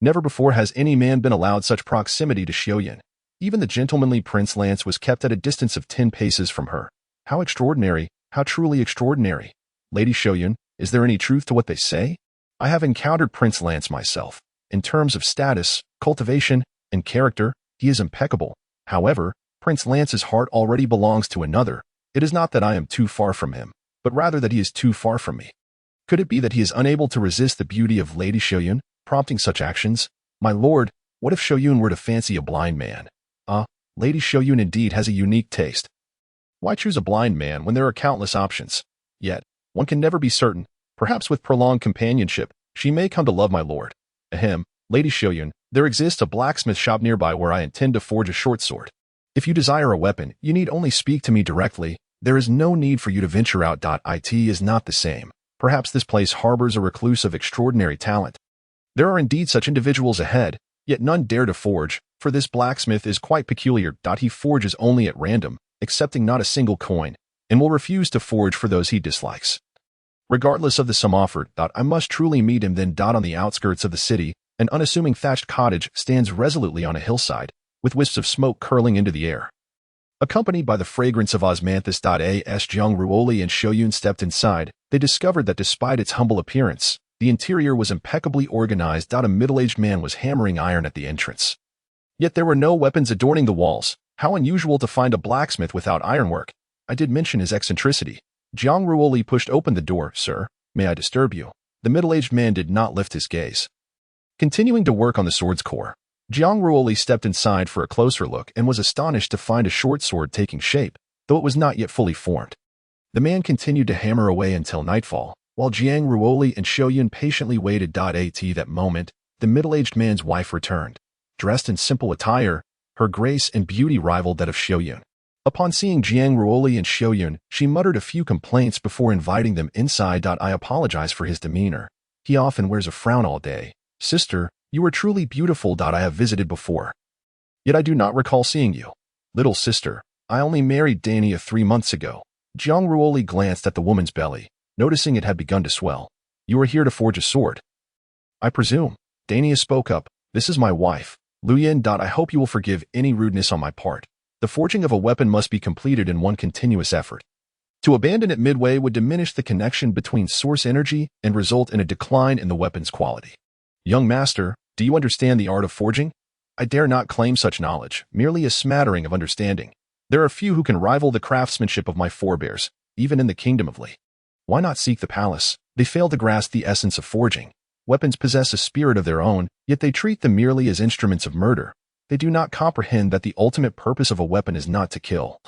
Never before has any man been allowed such proximity to Xiaoyun. Even the gentlemanly Prince Lance was kept at a distance of 10 paces from her. How extraordinary, how truly extraordinary. Lady Xiaoyun, is there any truth to what they say? I have encountered Prince Lance myself. In terms of status, cultivation, and character, he is impeccable. However, Prince Lance's heart already belongs to another. It is not that I am too far from him, but rather that he is too far from me. Could it be that he is unable to resist the beauty of Lady Xiaoyun, prompting such actions? My lord, what if Xiaoyun were to fancy a blind man? Lady Xiaoyun indeed has a unique taste. Why choose a blind man when there are countless options? Yet, one can never be certain. Perhaps with prolonged companionship, she may come to love my lord. Ahem, Lady Xiaoyun, there exists a blacksmith shop nearby where I intend to forge a short sword. If you desire a weapon, you need only speak to me directly. There is no need for you to venture out. It is not the same. Perhaps this place harbors a recluse of extraordinary talent. There are indeed such individuals ahead, yet none dare to forge, for this blacksmith is quite peculiar. He forges only at random, accepting not a single coin, and will refuse to forge for those he dislikes. Regardless of the sum offered, I must truly meet him. Then on the outskirts of the city, an unassuming thatched cottage stands resolutely on a hillside, with wisps of smoke curling into the air. Accompanied by the fragrance of osmanthus. As Jiang Ruoli and Xi'er stepped inside, they discovered that despite its humble appearance, the interior was impeccably organized. A middle-aged man was hammering iron at the entrance. Yet there were no weapons adorning the walls. How unusual to find a blacksmith without ironwork. I did mention his eccentricity. Jiang Ruoli pushed open the door. Sir, may I disturb you? The middle-aged man did not lift his gaze. Continuing to work on the sword's core, Jiang Ruoli stepped inside for a closer look and was astonished to find a short sword taking shape, though it was not yet fully formed. The man continued to hammer away until nightfall, while Jiang Ruoli and Xi'er patiently waited. At that moment, the middle-aged man's wife returned. Dressed in simple attire, her grace and beauty rivaled that of Xi'er. Upon seeing Jiang Ruoli and Xi'er, she muttered a few complaints before inviting them inside. I apologize for his demeanor. He often wears a frown all day. Sister, you are truly beautiful. I have visited before. Yet I do not recall seeing you. Little sister, I only married Dania 3 months ago. Jiang Ruoli glanced at the woman's belly, noticing it had begun to swell. You are here to forge a sword? I presume. Dania spoke up. This is my wife, Luyan. I hope you will forgive any rudeness on my part. The forging of a weapon must be completed in one continuous effort. To abandon it midway would diminish the connection between source energy and result in a decline in the weapon's quality. Young master, do you understand the art of forging? I dare not claim such knowledge, merely a smattering of understanding. There are few who can rival the craftsmanship of my forebears, even in the kingdom of Li. Why not seek the palace? They fail to grasp the essence of forging. Weapons possess a spirit of their own, yet they treat them merely as instruments of murder. They do not comprehend that the ultimate purpose of a weapon is not to kill,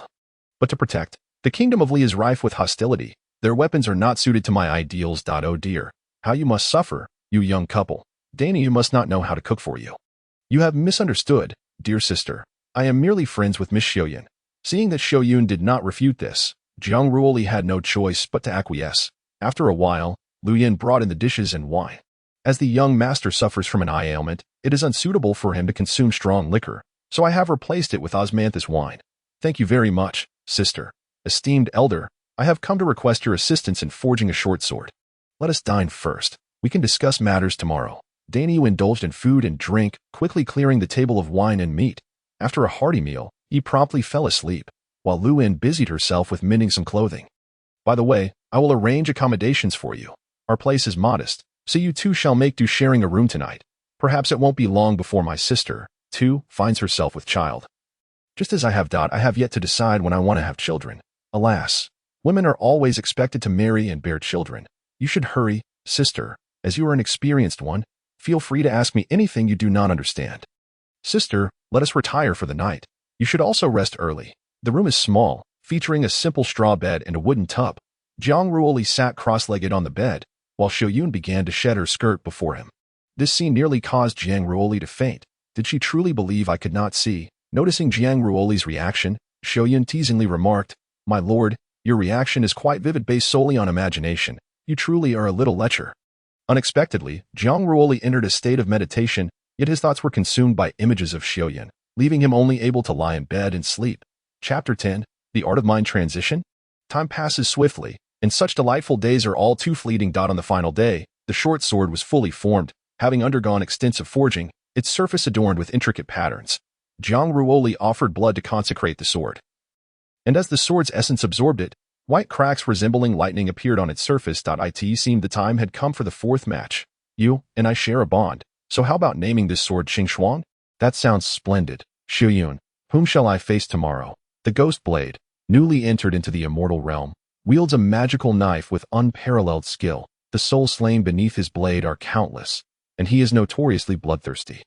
but to protect. The kingdom of Li is rife with hostility. Their weapons are not suited to my ideals. Oh dear, how you must suffer, you young couple. Dania, you must not know how to cook for you. You have misunderstood, dear sister. I am merely friends with Miss Xi'er. Seeing that Xi'er did not refute this, Jiang Ruoli had no choice but to acquiesce. After a while, Luyan brought in the dishes and wine. As the young master suffers from an eye ailment, it is unsuitable for him to consume strong liquor, so I have replaced it with osmanthus wine. Thank you very much, sister. Esteemed elder, I have come to request your assistance in forging a short sword. Let us dine first. We can discuss matters tomorrow. Daniel indulged in food and drink, quickly clearing the table of wine and meat. After a hearty meal, he promptly fell asleep, while Luyan busied herself with mending some clothing. By the way, I will arrange accommodations for you. Our place is modest, so you two shall make do sharing a room tonight. Perhaps it won't be long before my sister, too, finds herself with child. Just as I have yet to decide when I want to have children. Alas, women are always expected to marry and bear children. You should hurry, sister, as you are an experienced one. Feel free to ask me anything you do not understand. Sister, let us retire for the night. You should also rest early. The room is small, featuring a simple straw bed and a wooden tub. Jiang Ruoli sat cross-legged on the bed, while Xi'er began to shed her skirt before him. This scene nearly caused Jiang Ruoli to faint. Did she truly believe I could not see? Noticing Jiang Ruoli's reaction, Xi'er teasingly remarked, My lord, your reaction is quite vivid based solely on imagination. You truly are a little lecher. Unexpectedly, Jiang Ruoli entered a state of meditation, yet his thoughts were consumed by images of Xi'er, leaving him only able to lie in bed and sleep. Chapter 10, The Art of Mind Transition. Time passes swiftly, and such delightful days are all too fleeting. On the final day, the short sword was fully formed, having undergone extensive forging, its surface adorned with intricate patterns. Jiang Ruoli offered blood to consecrate the sword. And as the sword's essence absorbed it, white cracks resembling lightning appeared on its surface. It seemed the time had come for the fourth match. You and I share a bond, so how about naming this sword Xing? That sounds splendid. Xi'er, whom shall I face tomorrow? The ghost blade, newly entered into the immortal realm, wields a magical knife with unparalleled skill. The souls slain beneath his blade are countless, and he is notoriously bloodthirsty,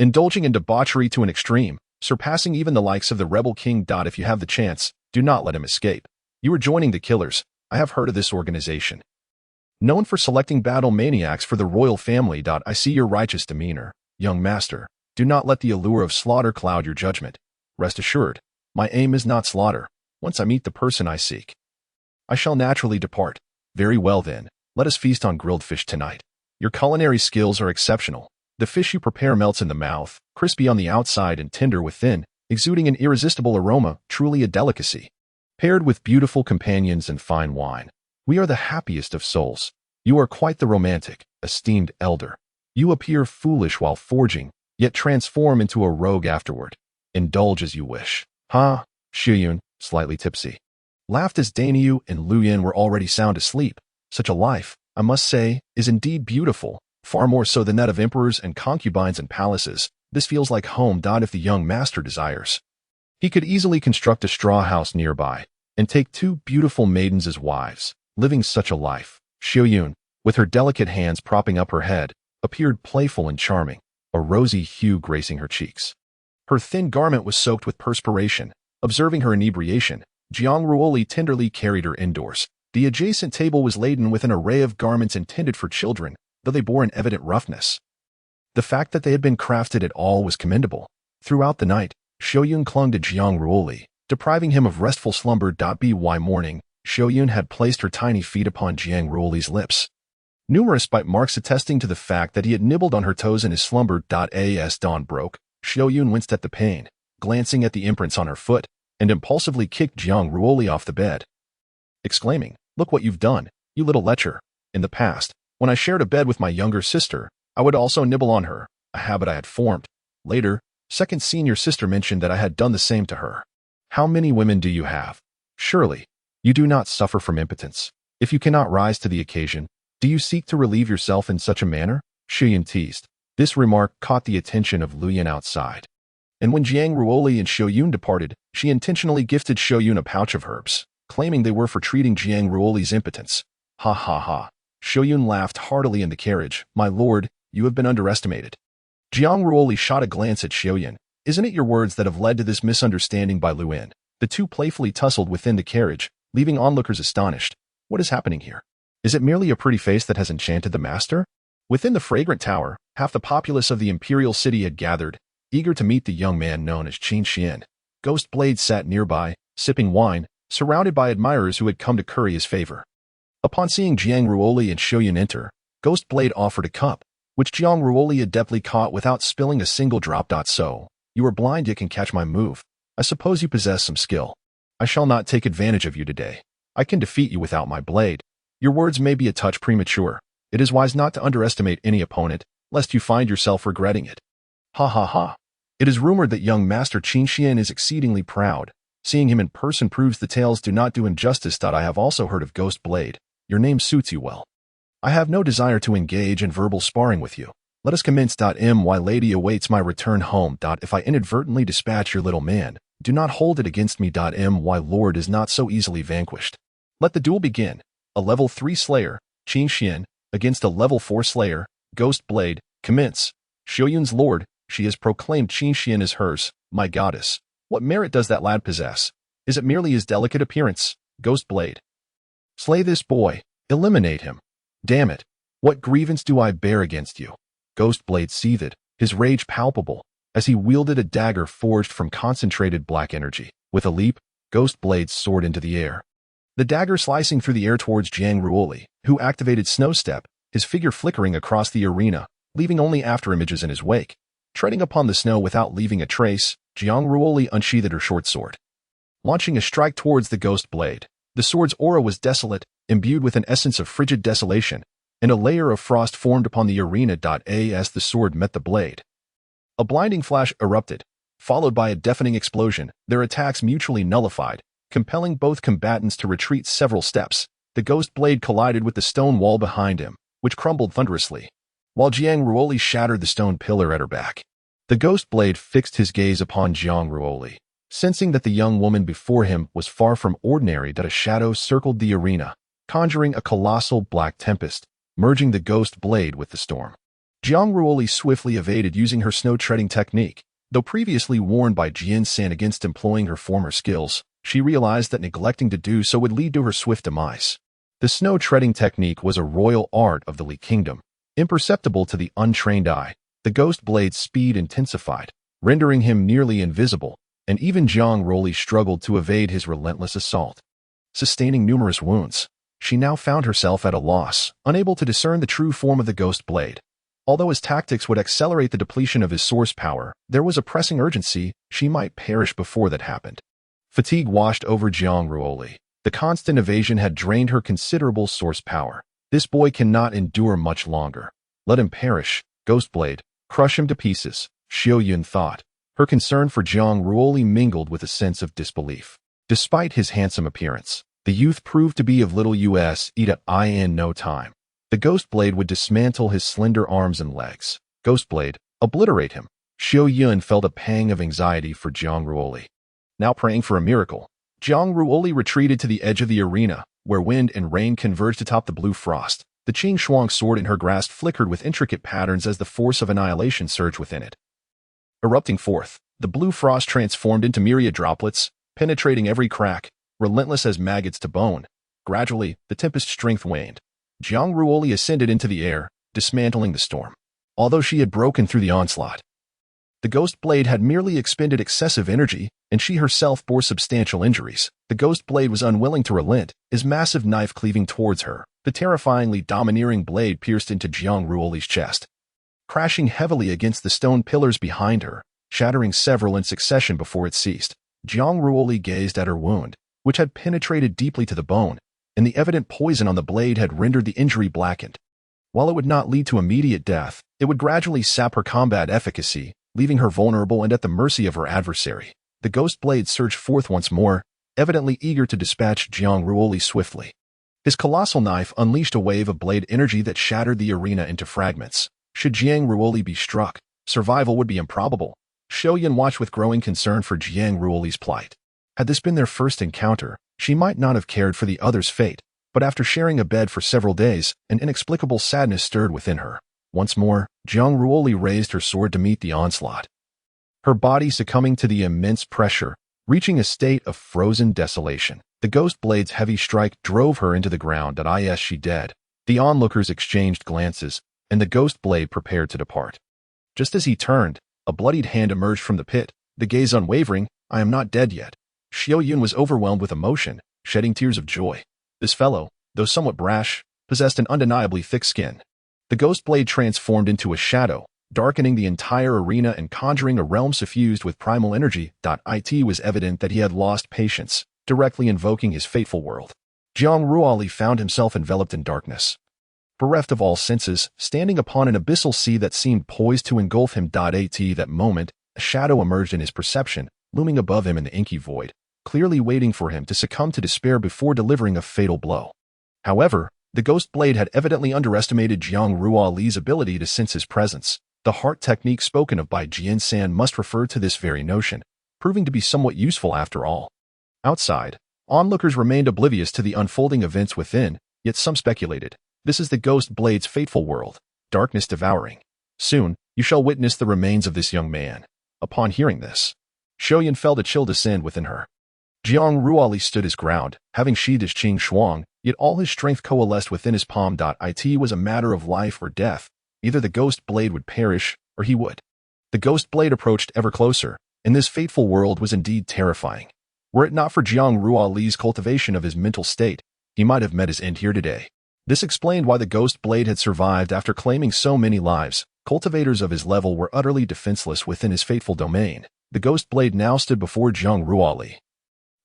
indulging in debauchery to an extreme, surpassing even the likes of the rebel king. If you have the chance, do not let him escape. You are joining the killers. I have heard of this organization. Known for selecting battle maniacs for the royal family. I see your righteous demeanor, young master. Do not let the allure of slaughter cloud your judgment. Rest assured, My aim is not slaughter. Once I meet the person I seek, I shall naturally depart. Very well then, let us feast on grilled fish tonight. Your culinary skills are exceptional. The fish you prepare melts in the mouth, crispy on the outside and tender within, exuding an irresistible aroma, truly a delicacy. Paired with beautiful companions and fine wine, we are the happiest of souls. You are quite the romantic, esteemed elder. You appear foolish while forging, yet transform into a rogue afterward. Indulge as you wish. Ha! Xi'er, slightly tipsy, laughed as Danyu and Luyan were already sound asleep. Such a life, I must say, is indeed beautiful, far more so than that of emperors and concubines and palaces. This feels like home. If the young master desires, he could easily construct a straw house nearby and take 2 beautiful maidens as wives. Living such a life, Xi'er, with her delicate hands propping up her head, appeared playful and charming, a rosy hue gracing her cheeks. Her thin garment was soaked with perspiration. Observing her inebriation, Jiang Ruoli tenderly carried her indoors. The adjacent table was laden with an array of garments intended for children, though they bore an evident roughness. The fact that they had been crafted at all was commendable. Throughout the night, Xi'er clung to Jiang Ruoli, depriving him of restful slumber. By morning, Xi'er had placed her tiny feet upon Jiang Ruoli's lips, numerous bite marks attesting to the fact that he had nibbled on her toes in his slumber. As dawn broke, Xi'er winced at the pain, glancing at the imprints on her foot, and impulsively kicked Jiang Ruoli off the bed, exclaiming, "Look what you've done, you little lecher." In the past, when I shared a bed with my younger sister, I would also nibble on her, a habit I had formed. Later, second senior sister mentioned that I had done the same to her. How many women do you have? Surely, you do not suffer from impotence. If you cannot rise to the occasion, do you seek to relieve yourself in such a manner? Xi'er teased. This remark caught the attention of Luyan outside. And when Jiang Ruoli and Xi'er departed, she intentionally gifted Xi'er a pouch of herbs, claiming they were for treating Jiang Ruoli's impotence. Ha ha ha. Xi'er laughed heartily in the carriage. My lord, you have been underestimated. Jiang Ruoli shot a glance at Xi'er. Isn't it your words that have led to this misunderstanding? By Luyan. The two playfully tussled within the carriage, leaving onlookers astonished. What is happening here? Is it merely a pretty face that has enchanted the master? Within the fragrant tower, half the populace of the imperial city had gathered, eager to meet the young man known as Qin Xian. Ghost Blade sat nearby, sipping wine, surrounded by admirers who had come to curry his favor. Upon seeing Jiang Ruoli and Xi'er enter, Ghost Blade offered a cup, which Jiang Ruoli adeptly caught without spilling a single drop. So, you are blind yet can catch my move. I suppose you possess some skill. I shall not take advantage of you today. I can defeat you without my blade. Your words may be a touch premature. It is wise not to underestimate any opponent, lest you find yourself regretting it. Ha ha ha. It is rumored that young Master Qin Xian is exceedingly proud. Seeing him in person proves the tales do not do injustice. I have also heard of Ghost Blade. Your name suits you well. I have no desire to engage in verbal sparring with you. Let us commence. My lady awaits my return home. If I inadvertently dispatch your little man, do not hold it against me. My lord is not so easily vanquished. Let the duel begin. A level 3 slayer, Qin Xian, against a level 4 slayer, Ghost Blade, commence. Xi'er's lord, she has proclaimed Qin Xian as hers. My goddess, what merit does that lad possess? Is it merely his delicate appearance? Ghost Blade. Slay this boy. Eliminate him. Damn it. What grievance do I bear against you? Ghost Blade seethed, his rage palpable, as he wielded a dagger forged from concentrated black energy. With a leap, Ghost Blade soared into the air, the dagger slicing through the air towards Jiang Ruoli, who activated Snow Step, his figure flickering across the arena, leaving only afterimages in his wake. Treading upon the snow without leaving a trace, Jiang Ruoli unsheathed her short sword, launching a strike towards the Ghost Blade. The sword's aura was desolate, imbued with an essence of frigid desolation, and a layer of frost formed upon the arena. As the sword met the blade, a blinding flash erupted, followed by a deafening explosion. Their attacks mutually nullified, compelling both combatants to retreat several steps. The Ghost Blade collided with the stone wall behind him, which crumbled thunderously, while Jiang Ruoli shattered the stone pillar at her back. The Ghost Blade fixed his gaze upon Jiang Ruoli, sensing that the young woman before him was far from ordinary. A shadow circled the arena, conjuring a colossal black tempest, merging the Ghost Blade with the storm. Jiang Ruoli swiftly evaded using her snow-treading technique. Though previously warned by Jian San against employing her former skills, she realized that neglecting to do so would lead to her swift demise. The snow-treading technique was a royal art of the Li Kingdom, imperceptible to the untrained eye. The Ghost Blade's speed intensified, rendering him nearly invisible, and even Jiang Ruoli struggled to evade his relentless assault. Sustaining numerous wounds, she now found herself at a loss, unable to discern the true form of the ghost blade. Although his tactics would accelerate the depletion of his source power, there was a pressing urgency. She might perish before that happened. Fatigue washed over Jiang Ruoli. The constant evasion had drained her considerable source power. This boy cannot endure much longer. Let him perish, Ghostblade. Crush him to pieces, Xi'er thought. Her concern for Jiang Ruoli mingled with a sense of disbelief. Despite his handsome appearance, the youth proved to be of little use in no time. The Ghostblade would dismantle his slender arms and legs. Ghostblade, obliterate him. Xi'er felt a pang of anxiety for Jiang Ruoli. Now praying for a miracle, Jiang Ruoli retreated to the edge of the arena, where wind and rain converged atop the blue frost. The Qing Shuang sword in her grasp flickered with intricate patterns as the force of annihilation surged within it. Erupting forth, the blue frost transformed into myriad droplets, penetrating every crack, relentless as maggots to bone. Gradually, the tempest's strength waned. Jiang Ruoli ascended into the air, dismantling the storm. Although she had broken through the onslaught, the ghost blade had merely expended excessive energy, and she herself bore substantial injuries. The ghost blade was unwilling to relent, his massive knife cleaving towards her. The terrifyingly domineering blade pierced into Jiang Ruoli's chest, crashing heavily against the stone pillars behind her, shattering several in succession before it ceased. Jiang Ruoli gazed at her wound, which had penetrated deeply to the bone, and the evident poison on the blade had rendered the injury blackened. While it would not lead to immediate death, it would gradually sap her combat efficacy, leaving her vulnerable and at the mercy of her adversary. The ghost blade surged forth once more, evidently eager to dispatch Jiang Ruoli swiftly. His colossal knife unleashed a wave of blade energy that shattered the arena into fragments. Should Jiang Ruoli be struck, survival would be improbable. Xi'er watched with growing concern for Jiang Ruoli's plight. Had this been their first encounter, she might not have cared for the other's fate, but after sharing a bed for several days, an inexplicable sadness stirred within her. Once more, Jiang Ruoli raised her sword to meet the onslaught, her body succumbing to the immense pressure, reaching a state of frozen desolation. The ghost blade's heavy strike drove her into the ground. She dead. The onlookers exchanged glances, and the ghost blade prepared to depart. Just as he turned, a bloodied hand emerged from the pit, the gaze unwavering. I am not dead yet. Xi'er was overwhelmed with emotion, shedding tears of joy. This fellow, though somewhat brash, possessed an undeniably thick skin. The ghost blade transformed into a shadow, darkening the entire arena and conjuring a realm suffused with primal energy. It was evident that he had lost patience, directly invoking his fateful world. Jiang Ruoli found himself enveloped in darkness, bereft of all senses, standing upon an abyssal sea that seemed poised to engulf him. That moment, a shadow emerged in his perception, looming above him in the inky void, clearly waiting for him to succumb to despair before delivering a fatal blow. However, the ghost blade had evidently underestimated Jiang Ruoli's ability to sense his presence. The heart technique spoken of by Jian-san must refer to this very notion, proving to be somewhat useful after all. Outside, onlookers remained oblivious to the unfolding events within, yet some speculated. This is the ghost blade's fateful world, darkness devouring. Soon, you shall witness the remains of this young man. Upon hearing this, Xi'er felt a chill descend within her. Jiang Ruoli stood his ground, having sheathed his Qing Shuang, yet all his strength coalesced within his palm. It was a matter of life or death. Either the ghost blade would perish, or he would. The ghost blade approached ever closer, and this fateful world was indeed terrifying. Were it not for Jiang Ruoli's cultivation of his mental state, he might have met his end here today. This explained why the ghost blade had survived after claiming so many lives. Cultivators of his level were utterly defenseless within his fateful domain. The ghost blade now stood before Jiang Ruoli,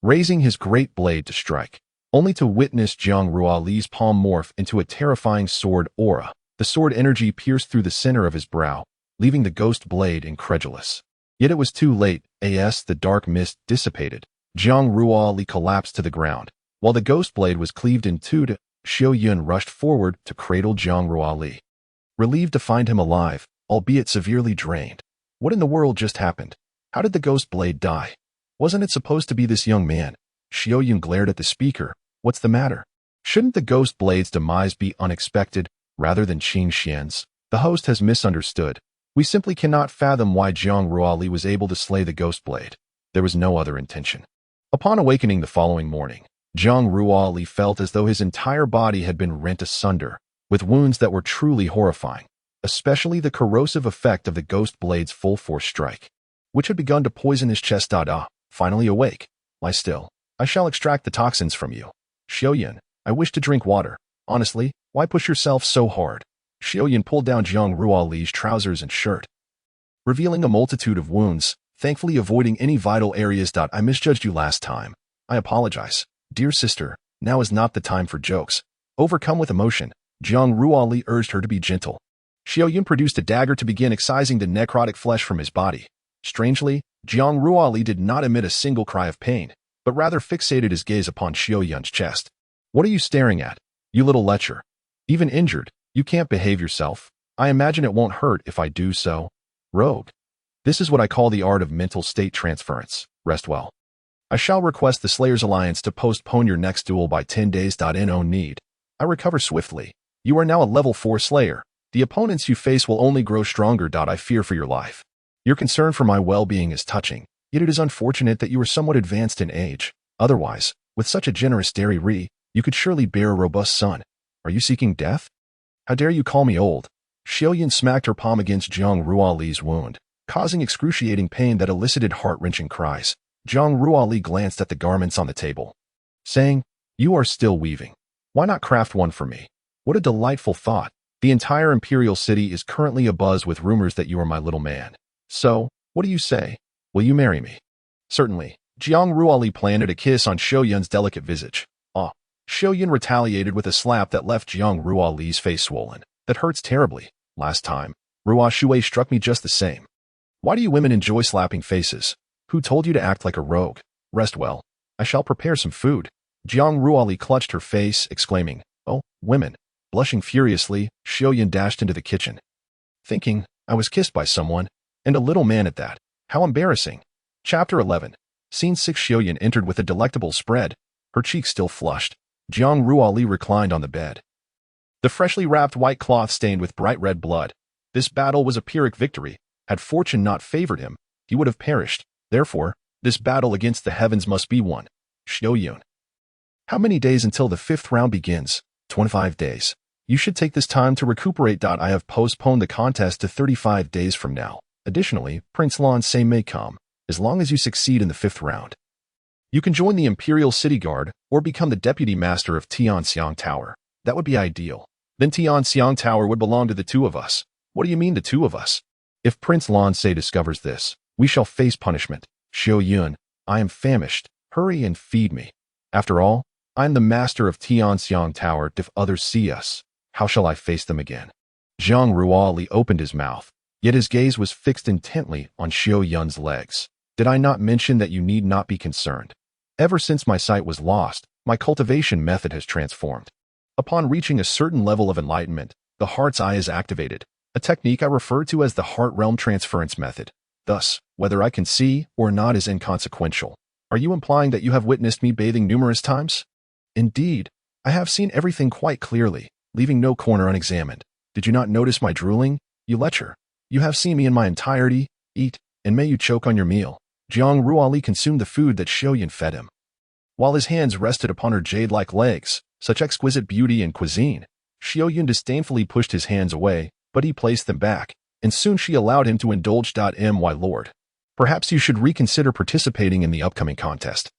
raising his great blade to strike, only to witness Jiang Ruoli's palm morph into a terrifying sword aura. The sword energy pierced through the center of his brow, leaving the ghost blade incredulous. Yet it was too late. The dark mist dissipated. Jiang Ruoli collapsed to the ground. While the ghost blade was cleaved in two, Xi'er rushed forward to cradle Jiang Ruoli, relieved to find him alive, albeit severely drained. What in the world just happened? How did the ghost blade die? Wasn't it supposed to be this young man? Xi'er glared at the speaker. What's the matter? Shouldn't the ghost blade's demise be unexpected, rather than Qing Xian's? The host has misunderstood. We simply cannot fathom why Jiang Ruoli was able to slay the ghost blade. There was no other intention. Upon awakening the following morning, Jiang Ruoli felt as though his entire body had been rent asunder, with wounds that were truly horrifying, especially the corrosive effect of the ghost blade's full-force strike, which had begun to poison his chest. finally awake. Lie still. I shall extract the toxins from you. Xiaoyan, I wish to drink water. Honestly, why push yourself so hard? Xiaoyan pulled down Jiang Ruoli's trousers and shirt, revealing a multitude of wounds, thankfully avoiding any vital areas. I misjudged you last time. I apologize. Dear sister, now is not the time for jokes. Overcome with emotion, Jiang Ruoli urged her to be gentle. Xiaoyan produced a dagger to begin excising the necrotic flesh from his body. Strangely, Jiang Ruoli did not emit a single cry of pain, but rather fixated his gaze upon Xiaoyan's chest. What are you staring at? You little lecher. Even injured, you can't behave yourself. I imagine it won't hurt if I do so. Rogue. This is what I call the art of mental state transference. Rest well. I shall request the Slayers Alliance to postpone your next duel by 10 days. No need. I recover swiftly. You are now a level 4 Slayer. The opponents you face will only grow stronger. I fear for your life. Your concern for my well-being is touching, yet it is unfortunate that you are somewhat advanced in age. Otherwise, with such a generous Dari, you could surely bear a robust son. Are you seeking death? How dare you call me old? Xiaoyan smacked her palm against Jiang Ruoli's wound, causing excruciating pain that elicited heart-wrenching cries. Jiang Ruoli glanced at the garments on the table, saying, You are still weaving. Why not craft one for me? What a delightful thought. The entire imperial city is currently abuzz with rumors that you are my little man. So, what do you say? Will you marry me? Certainly. Jiang Ruoli planted a kiss on Xiaoyan's delicate visage. Ah. Xiaoyan retaliated with a slap that left Jiang Ruoli's face swollen. That hurts terribly. Last time, Ruo Shui struck me just the same. Why do you women enjoy slapping faces? Who told you to act like a rogue? Rest well. I shall prepare some food. Jiang Ruoli clutched her face, exclaiming, Oh, women. Blushing furiously, Xiaoyan dashed into the kitchen, thinking, I was kissed by someone, and a little man at that. How embarrassing. Chapter 11. Scene 6. Xiaoyan entered with a delectable spread, her cheeks still flushed. Jiang Ruoli reclined on the bed, the freshly wrapped white cloth stained with bright red blood. This battle was a Pyrrhic victory. Had fortune not favored him, he would have perished. Therefore, this battle against the heavens must be won. Xiaoyan. How many days until the 5th round begins? 25 days. You should take this time to recuperate. I have postponed the contest to 35 days from now. Additionally, Prince Lan Se may come, as long as you succeed in the 5th round. You can join the Imperial City Guard or become the Deputy Master of Tianxiang Tower. That would be ideal. Then Tianxiang Tower would belong to the two of us. What do you mean the two of us? If Prince Lan Se discovers this, we shall face punishment. Xiaoyan, I am famished. Hurry and feed me. After all, I am the master of Tianxiang Tower. If others see us, how shall I face them again? Jiang Ruoli opened his mouth, yet his gaze was fixed intently on Xiaoyan's legs. Did I not mention that you need not be concerned? Ever since my sight was lost, my cultivation method has transformed. Upon reaching a certain level of enlightenment, the heart's eye is activated, a technique I refer to as the heart realm transference method. Thus, whether I can see or not is inconsequential. Are you implying that you have witnessed me bathing numerous times? Indeed, I have seen everything quite clearly, leaving no corner unexamined. Did you not notice my drooling? You lecher. You have seen me in my entirety. Eat, and may you choke on your meal. Jiang Ruoli consumed the food that Xiaoyan fed him, while his hands rested upon her jade-like legs. Such exquisite beauty and cuisine. Xiaoyan disdainfully pushed his hands away, but he placed them back, and soon she allowed him to indulge. My lord, perhaps you should reconsider participating in the upcoming contest.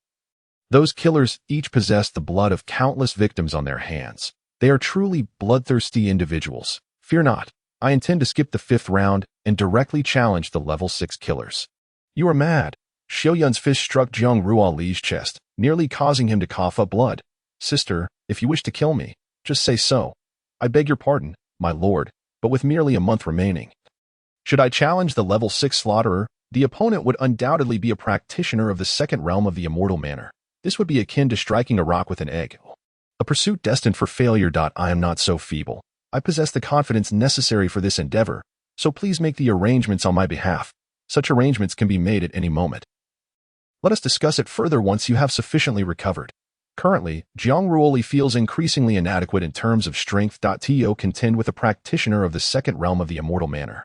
Those killers each possess the blood of countless victims on their hands. They are truly bloodthirsty individuals. Fear not, I intend to skip the 5th round and directly challenge the level 6 killers. You are mad. Xiaoyan's fist struck Jiang Ruoli's chest, nearly causing him to cough up blood. Sister, if you wish to kill me, just say so. I beg your pardon, my lord, but with merely a month remaining. Should I challenge the level 6 slaughterer, the opponent would undoubtedly be a practitioner of the 2nd realm of the immortal manner. This would be akin to striking a rock with an egg. A pursuit destined for failure. I am not so feeble. I possess the confidence necessary for this endeavor, so please make the arrangements on my behalf. Such arrangements can be made at any moment. Let us discuss it further once you have sufficiently recovered. Currently, Jiang Ruoli feels increasingly inadequate in terms of strength. To contend with a practitioner of the 2nd realm of the immortal manner.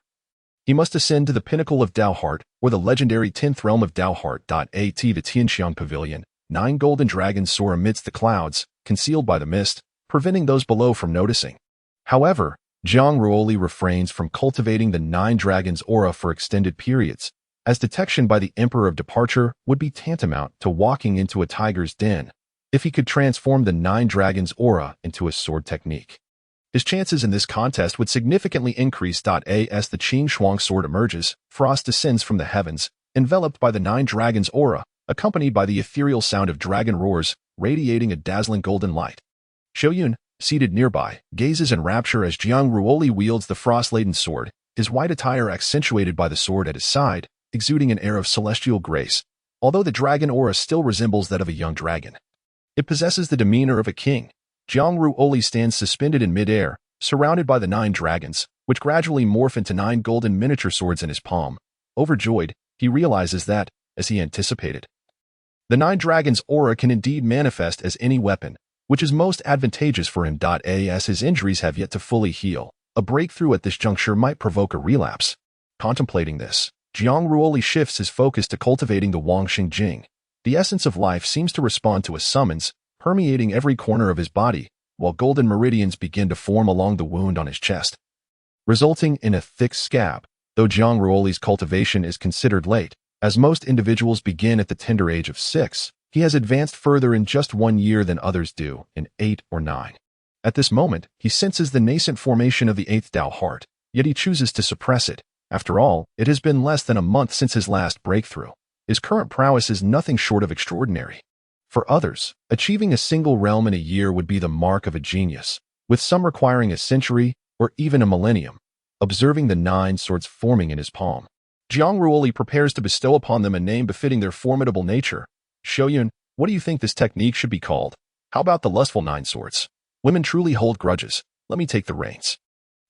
He must ascend to the pinnacle of Dao Heart, or the legendary 10th realm of Dao Heart. At the Tianxiang Pavilion, 9 golden dragons soar amidst the clouds, concealed by the mist, preventing those below from noticing. However, Jiang Ruoli refrains from cultivating the 9 dragons' aura for extended periods. as detection by the Emperor of Departure would be tantamount to walking into a tiger's den if he could transform the Nine Dragons aura into a sword technique. His chances in this contest would significantly increase. As the Qing Shuang sword emerges, frost descends from the heavens, enveloped by the Nine Dragons aura, accompanied by the ethereal sound of dragon roars, radiating a dazzling golden light. Xiaoyun, seated nearby, gazes in rapture as Jiang Ruoli wields the frost-laden sword, his white attire accentuated by the sword at his side, exuding an air of celestial grace, although the dragon aura still resembles that of a young dragon. It possesses the demeanor of a king. Jiang Ruoli stands suspended in midair, surrounded by the 9 dragons, which gradually morph into 9 golden miniature swords in his palm. Overjoyed, he realizes that, as he anticipated, the 9 dragons' aura can indeed manifest as any weapon, which is most advantageous for him. As his injuries have yet to fully heal, a breakthrough at this juncture might provoke a relapse. Contemplating this, Jiang Ruoli shifts his focus to cultivating the Wangxing Jing. The essence of life seems to respond to a summons, permeating every corner of his body, while golden meridians begin to form along the wound on his chest, resulting in a thick scab. Though Jiang Ruoli's cultivation is considered late, as most individuals begin at the tender age of 6, he has advanced further in just 1 year than others do in 8 or 9. At this moment, he senses the nascent formation of the 8th Dao heart, yet he chooses to suppress it. After all, it has been less than a month since his last breakthrough. His current prowess is nothing short of extraordinary. For others, achieving a single realm in a year would be the mark of a genius, with some requiring a century or even a millennium. Observing the 9 swords forming in his palm, Jiang Ruoli prepares to bestow upon them a name befitting their formidable nature. Xiaoyun, what do you think this technique should be called? How about the lustful 9 swords? Women truly hold grudges. Let me take the reins.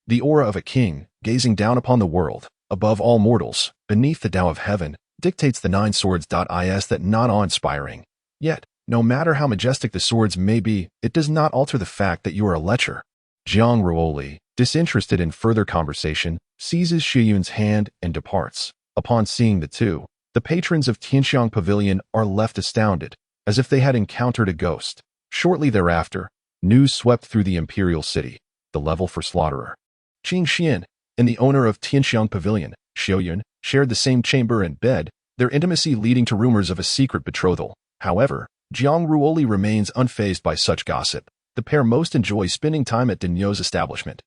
The aura of a king, gazing down upon the world, above all mortals, beneath the Tao of heaven, dictates the 9 swords. Is that not awe-inspiring? Yet, no matter how majestic the swords may be, it does not alter the fact that you are a lecher. Jiang Ruoli, disinterested in further conversation, seizes Xiaoyun's hand and departs. Upon seeing the two, the patrons of Tianxiang Pavilion are left astounded, as if they had encountered a ghost. Shortly thereafter, news swept through the imperial city, the level for slaughterer. Qing Xian and the owner of Tianxiang Pavilion, Xiaoyun, shared the same chamber and bed, their intimacy leading to rumors of a secret betrothal. However, Jiang Ruoli remains unfazed by such gossip. The pair most enjoy spending time at Denyo's establishment,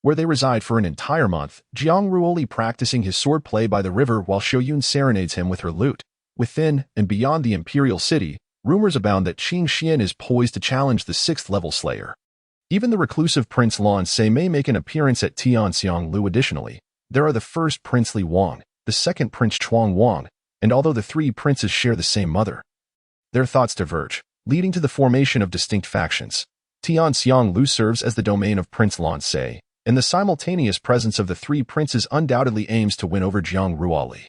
where they reside for an entire month, Jiang Ruoli practicing his sword play by the river while Xiaoyun serenades him with her lute. Within and beyond the imperial city, rumors abound that Qing Xian is poised to challenge the 6th-level slayer. Even the reclusive Prince Lan Se may make an appearance at Tianxiang Lu. Additionally, there are the first Prince Li Wang, the second Prince Chuang Wang, and although the 3 princes share the same mother, their thoughts diverge, leading to the formation of distinct factions. Tianxiang Lu serves as the domain of Prince Lan Se, and the simultaneous presence of the 3 princes undoubtedly aims to win over Jiang Ruoli.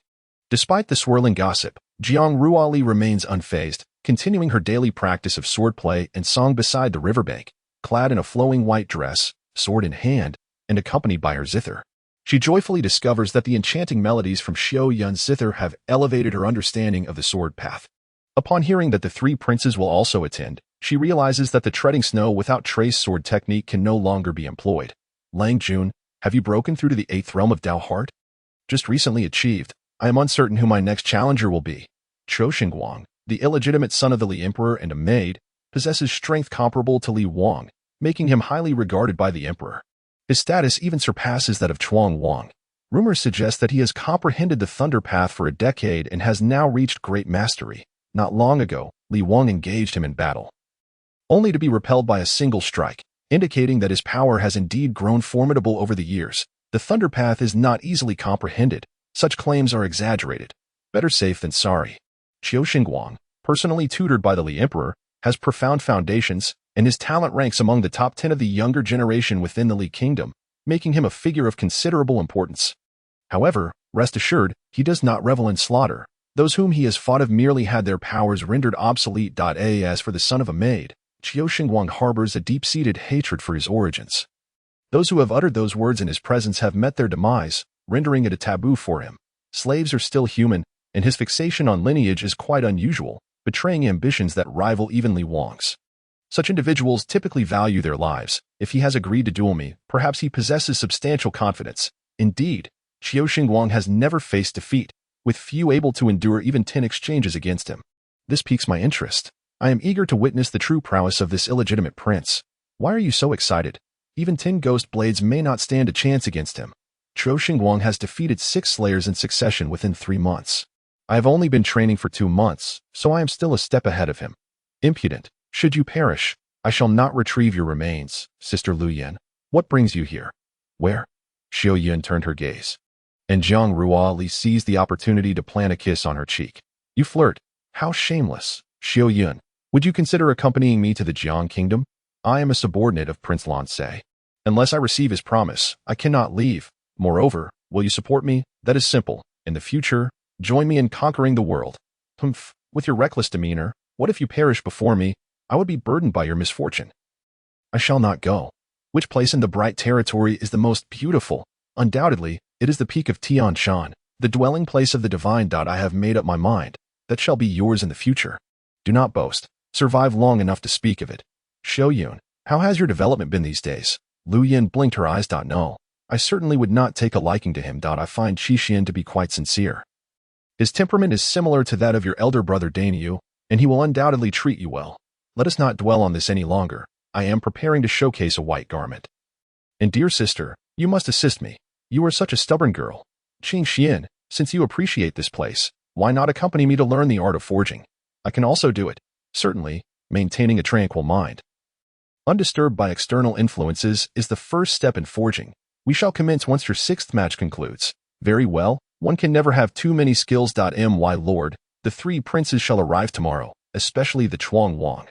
Despite the swirling gossip, Jiang Ruoli remains unfazed, continuing her daily practice of swordplay and song beside the riverbank, clad in a flowing white dress, sword in hand, and accompanied by her zither. She joyfully discovers that the enchanting melodies from Xiaoyun's zither have elevated her understanding of the sword path. Upon hearing that the 3 princes will also attend, she realizes that the treading snow without trace sword technique can no longer be employed. Lang Jun, have you broken through to the 8th realm of Dao Heart? Just recently achieved. I am uncertain who my next challenger will be. Chou Xingguang, the illegitimate son of the Li Emperor and a maid, possesses strength comparable to Li Wang, making him highly regarded by the Emperor. His status even surpasses that of Chuang Wang. Rumors suggest that he has comprehended the Thunder Path for a decade and has now reached great mastery. Not long ago, Li Wang engaged him in battle, only to be repelled by a single strike, indicating that his power has indeed grown formidable over the years. The Thunder Path is not easily comprehended. Such claims are exaggerated. Better safe than sorry. Chou Xingguang, personally tutored by the Li Emperor, has profound foundations, and his talent ranks among the top 10 of the younger generation within the Li Kingdom, making him a figure of considerable importance. However, rest assured, he does not revel in slaughter. Those whom he has fought have merely had their powers rendered obsolete. As for the son of a maid, Chou Xingguang harbors a deep-seated hatred for his origins. Those who have uttered those words in his presence have met their demise, rendering it a taboo for him. Slaves are still human, and his fixation on lineage is quite unusual, betraying ambitions that rival even Li Wang's. Such individuals typically value their lives. If he has agreed to duel me, perhaps he possesses substantial confidence. Indeed, Chou Xingguang has never faced defeat. with few able to endure even 10 exchanges against him. This piques my interest. I am eager to witness the true prowess of this illegitimate prince. Why are you so excited? Even 10 ghost blades may not stand a chance against him. Zhou Xingguang has defeated 6 slayers in succession within 3 months. I have only been training for 2 months, so I am still a step ahead of him. Impudent, should you perish, I shall not retrieve your remains, Sister Lu Yan. What brings you here? Where? Xiao Yun turned her gaze. And Jiang Ruoli seized the opportunity to plant a kiss on her cheek. You flirt. How shameless. Xiao Yun, would you consider accompanying me to the Jiang Kingdom? I am a subordinate of Prince Lancei. Unless I receive his promise, I cannot leave. Moreover, will you support me? That is simple. In the future, join me in conquering the world. Humph, with your reckless demeanor, what if you perish before me? I would be burdened by your misfortune. I shall not go. Which place in the bright territory is the most beautiful? Undoubtedly, it is the peak of Tian Shan, the dwelling place of the divine. I have made up my mind. That shall be yours in the future. Do not boast. Survive long enough to speak of it. Xiao Yun, how has your development been these days? Lu Yan blinked her eyes. No, I certainly would not take a liking to him. I find Xixian to be quite sincere. His temperament is similar to that of your elder brother Danyu, and he will undoubtedly treat you well. Let us not dwell on this any longer. I am preparing to showcase a white garment. And dear sister, you must assist me. You are such a stubborn girl. Qing Xian, since you appreciate this place, why not accompany me to learn the art of forging? I can also do it. Certainly, maintaining a tranquil mind. Undisturbed by external influences is the first step in forging. We shall commence once your 6th match concludes. Very well, one can never have too many skills. My lord, the 3 princes shall arrive tomorrow, especially the Chuang Wang.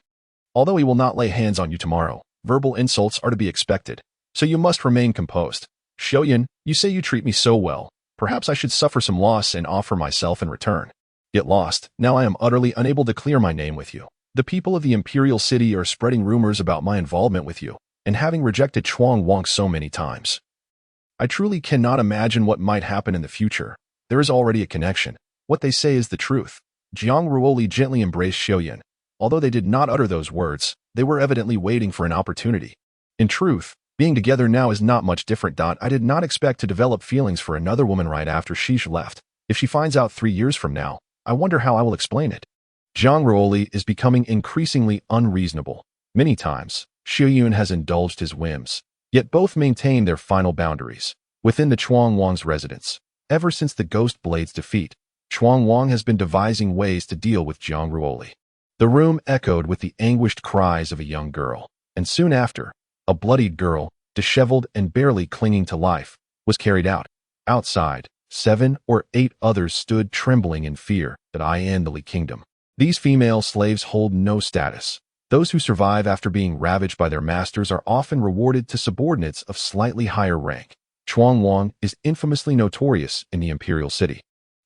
Although he will not lay hands on you tomorrow, verbal insults are to be expected, so you must remain composed. Xiao Yun, you say you treat me so well. Perhaps I should suffer some loss and offer myself in return. Get lost, now I am utterly unable to clear my name with you. The people of the imperial city are spreading rumors about my involvement with you, and having rejected Chuang Wang so many times. I truly cannot imagine what might happen in the future. There is already a connection. What they say is the truth. Jiang Ruoli gently embraced Xiao Yun. Although they did not utter those words, they were evidently waiting for an opportunity. In truth, being together now is not much different. I did not expect to develop feelings for another woman right after Xi'er left. If she finds out 3 years from now, I wonder how I will explain it. Jiang Ruoli is becoming increasingly unreasonable. Many times, Xiao Yun has indulged his whims, yet both maintain their final boundaries. Within the Chuang Wang's residence, ever since the Ghost Blade's defeat, Chuang Wang has been devising ways to deal with Jiang Ruoli. The room echoed with the anguished cries of a young girl, and soon after, a bloodied girl, disheveled and barely clinging to life, was carried out. Outside, 7 or 8 others stood trembling in fear that in the Li Kingdom. These female slaves hold no status. Those who survive after being ravaged by their masters are often rewarded to subordinates of slightly higher rank. Chuang Wang is infamously notorious in the imperial city,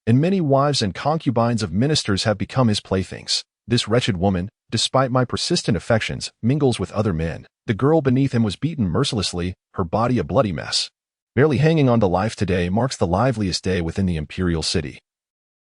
and many wives and concubines of ministers have become his playthings. This wretched woman, despite my persistent affections, mingles with other men. The girl beneath him was beaten mercilessly, her body a bloody mess. Barely hanging on to life today marks the liveliest day within the imperial city.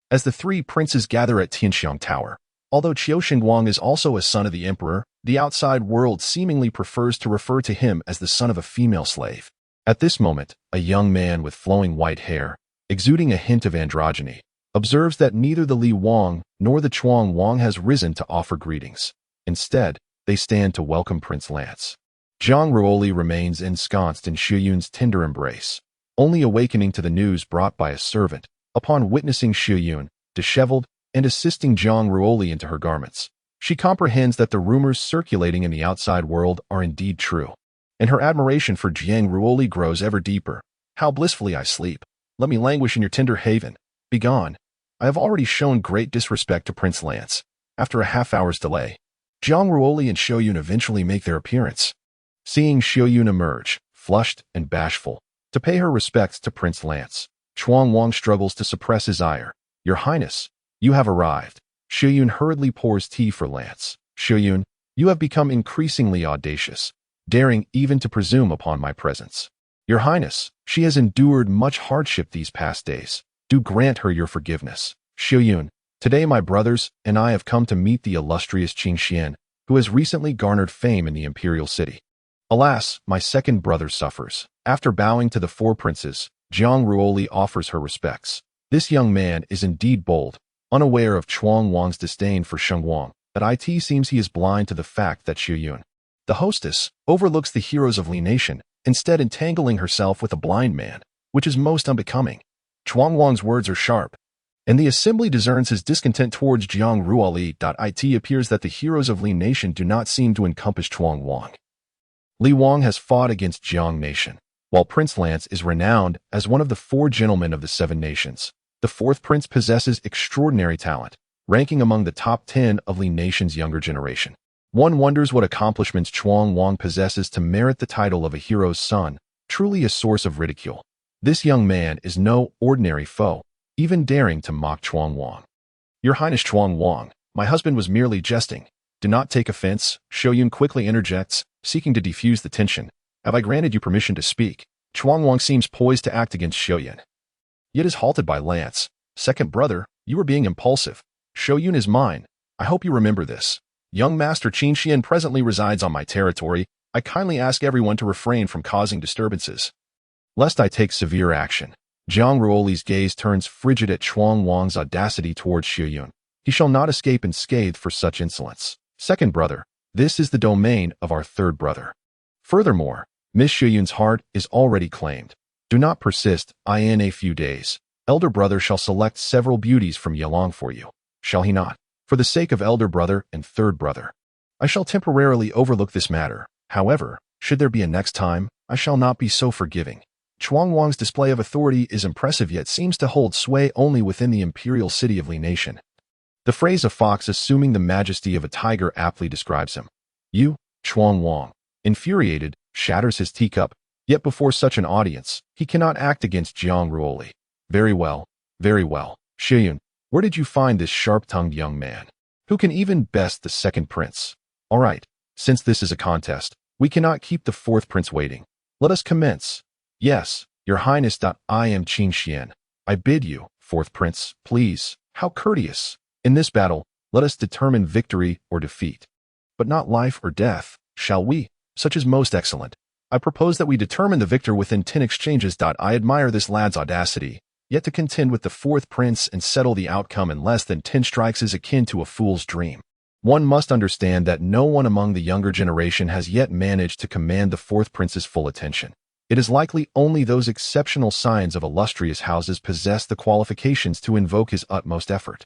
As the 3 princes gather at Tianxiang Tower, although Qiu Xingguang is also a son of the emperor, the outside world seemingly prefers to refer to him as the son of a female slave. At this moment, a young man with flowing white hair, exuding a hint of androgyny, observes that neither the Li Wang nor the Chuang Wang has risen to offer greetings. Instead, they stand to welcome Prince Lance. Jiang Ruoli remains ensconced in Xiao Yun's tender embrace, only awakening to the news brought by a servant, upon witnessing Xiao Yun, disheveled, and assisting Jiang Ruoli into her garments. She comprehends that the rumors circulating in the outside world are indeed true, and her admiration for Jiang Ruoli grows ever deeper. How blissfully I sleep. Let me languish in your tender haven. Begone. I have already shown great disrespect to Prince Lance. After a half-hour's delay, Jiang Ruoli and Xiao Yun eventually make their appearance. Seeing Xiao Yun emerge, flushed and bashful, to pay her respects to Prince Lance, Chuang Wang struggles to suppress his ire. Your Highness, you have arrived. Xiao Yun hurriedly pours tea for Lance. Xiao Yun, you have become increasingly audacious, daring even to presume upon my presence. Your Highness, she has endured much hardship these past days. Do grant her your forgiveness. Xiao Yun, today my brothers and I have come to meet the illustrious Qing Xian, who has recently garnered fame in the imperial city. Alas, my second brother suffers. After bowing to the 4 princes, Jiang Ruoli offers her respects. This young man is indeed bold, unaware of Chuang Wang's disdain for Sheng Wang, but it seems he is blind to the fact that Xu Yun, the hostess, overlooks the heroes of Li Nation, instead entangling herself with a blind man, which is most unbecoming. Chuang Wang's words are sharp, and the assembly discerns his discontent towards Jiang Ruoli. It appears that the heroes of Li Nation do not seem to encompass Chuang Wang. Li Wang has fought against Jiang Nation, while Prince Lance is renowned as one of the 4 gentlemen of the 7 nations. The 4th prince possesses extraordinary talent, ranking among the top 10 of Li Nation's younger generation. One wonders what accomplishments Chuang Wang possesses to merit the title of a hero's son, truly a source of ridicule. This young man is no ordinary foe, even daring to mock Chuang Wang. Your Highness Chuang Wang, my husband was merely jesting. Do not take offense, Xiu Yun quickly interjects, seeking to defuse the tension. Have I granted you permission to speak? Chuang Wang seems poised to act against Xiu Yun, yet is halted by Lance. Second brother, you are being impulsive. Xiu Yun is mine. I hope you remember this. Young Master Qin Xian presently resides on my territory. I kindly ask everyone to refrain from causing disturbances, lest I take severe action. Jiang Ruoli's gaze turns frigid at Chuang Wang's audacity towards Xiu Yun. He shall not escape unscathed for such insolence. Second brother, this is the domain of our third brother. Furthermore, Miss Xiu Yun's heart is already claimed. Do not persist. In a few days, elder brother shall select several beauties from Yelong for you. Shall he not? For the sake of elder brother and third brother, I shall temporarily overlook this matter. However, should there be a next time, I shall not be so forgiving. Chuang Wang's display of authority is impressive yet seems to hold sway only within the imperial city of Li Nation. The phrase "a fox assuming the majesty of a tiger" aptly describes him. You, Chuang Wang, infuriated, shatters his teacup, yet before such an audience, he cannot act against Jiang Ruoli. Very well, very well. Xiu Yun, where did you find this sharp-tongued young man? Who can even best the second prince? All right, since this is a contest, we cannot keep the 4th prince waiting. Let us commence. Yes, your highness. I am Qin Xian. I bid you, 4th prince, please. How courteous. In this battle, let us determine victory or defeat. But not life or death, shall we? Such is most excellent. I propose that we determine the victor within 10 exchanges. I admire this lad's audacity, yet to contend with the 4th prince and settle the outcome in less than 10 strikes is akin to a fool's dream. One must understand that no one among the younger generation has yet managed to command the 4th prince's full attention. It is likely only those exceptional scions of illustrious houses possess the qualifications to invoke his utmost effort.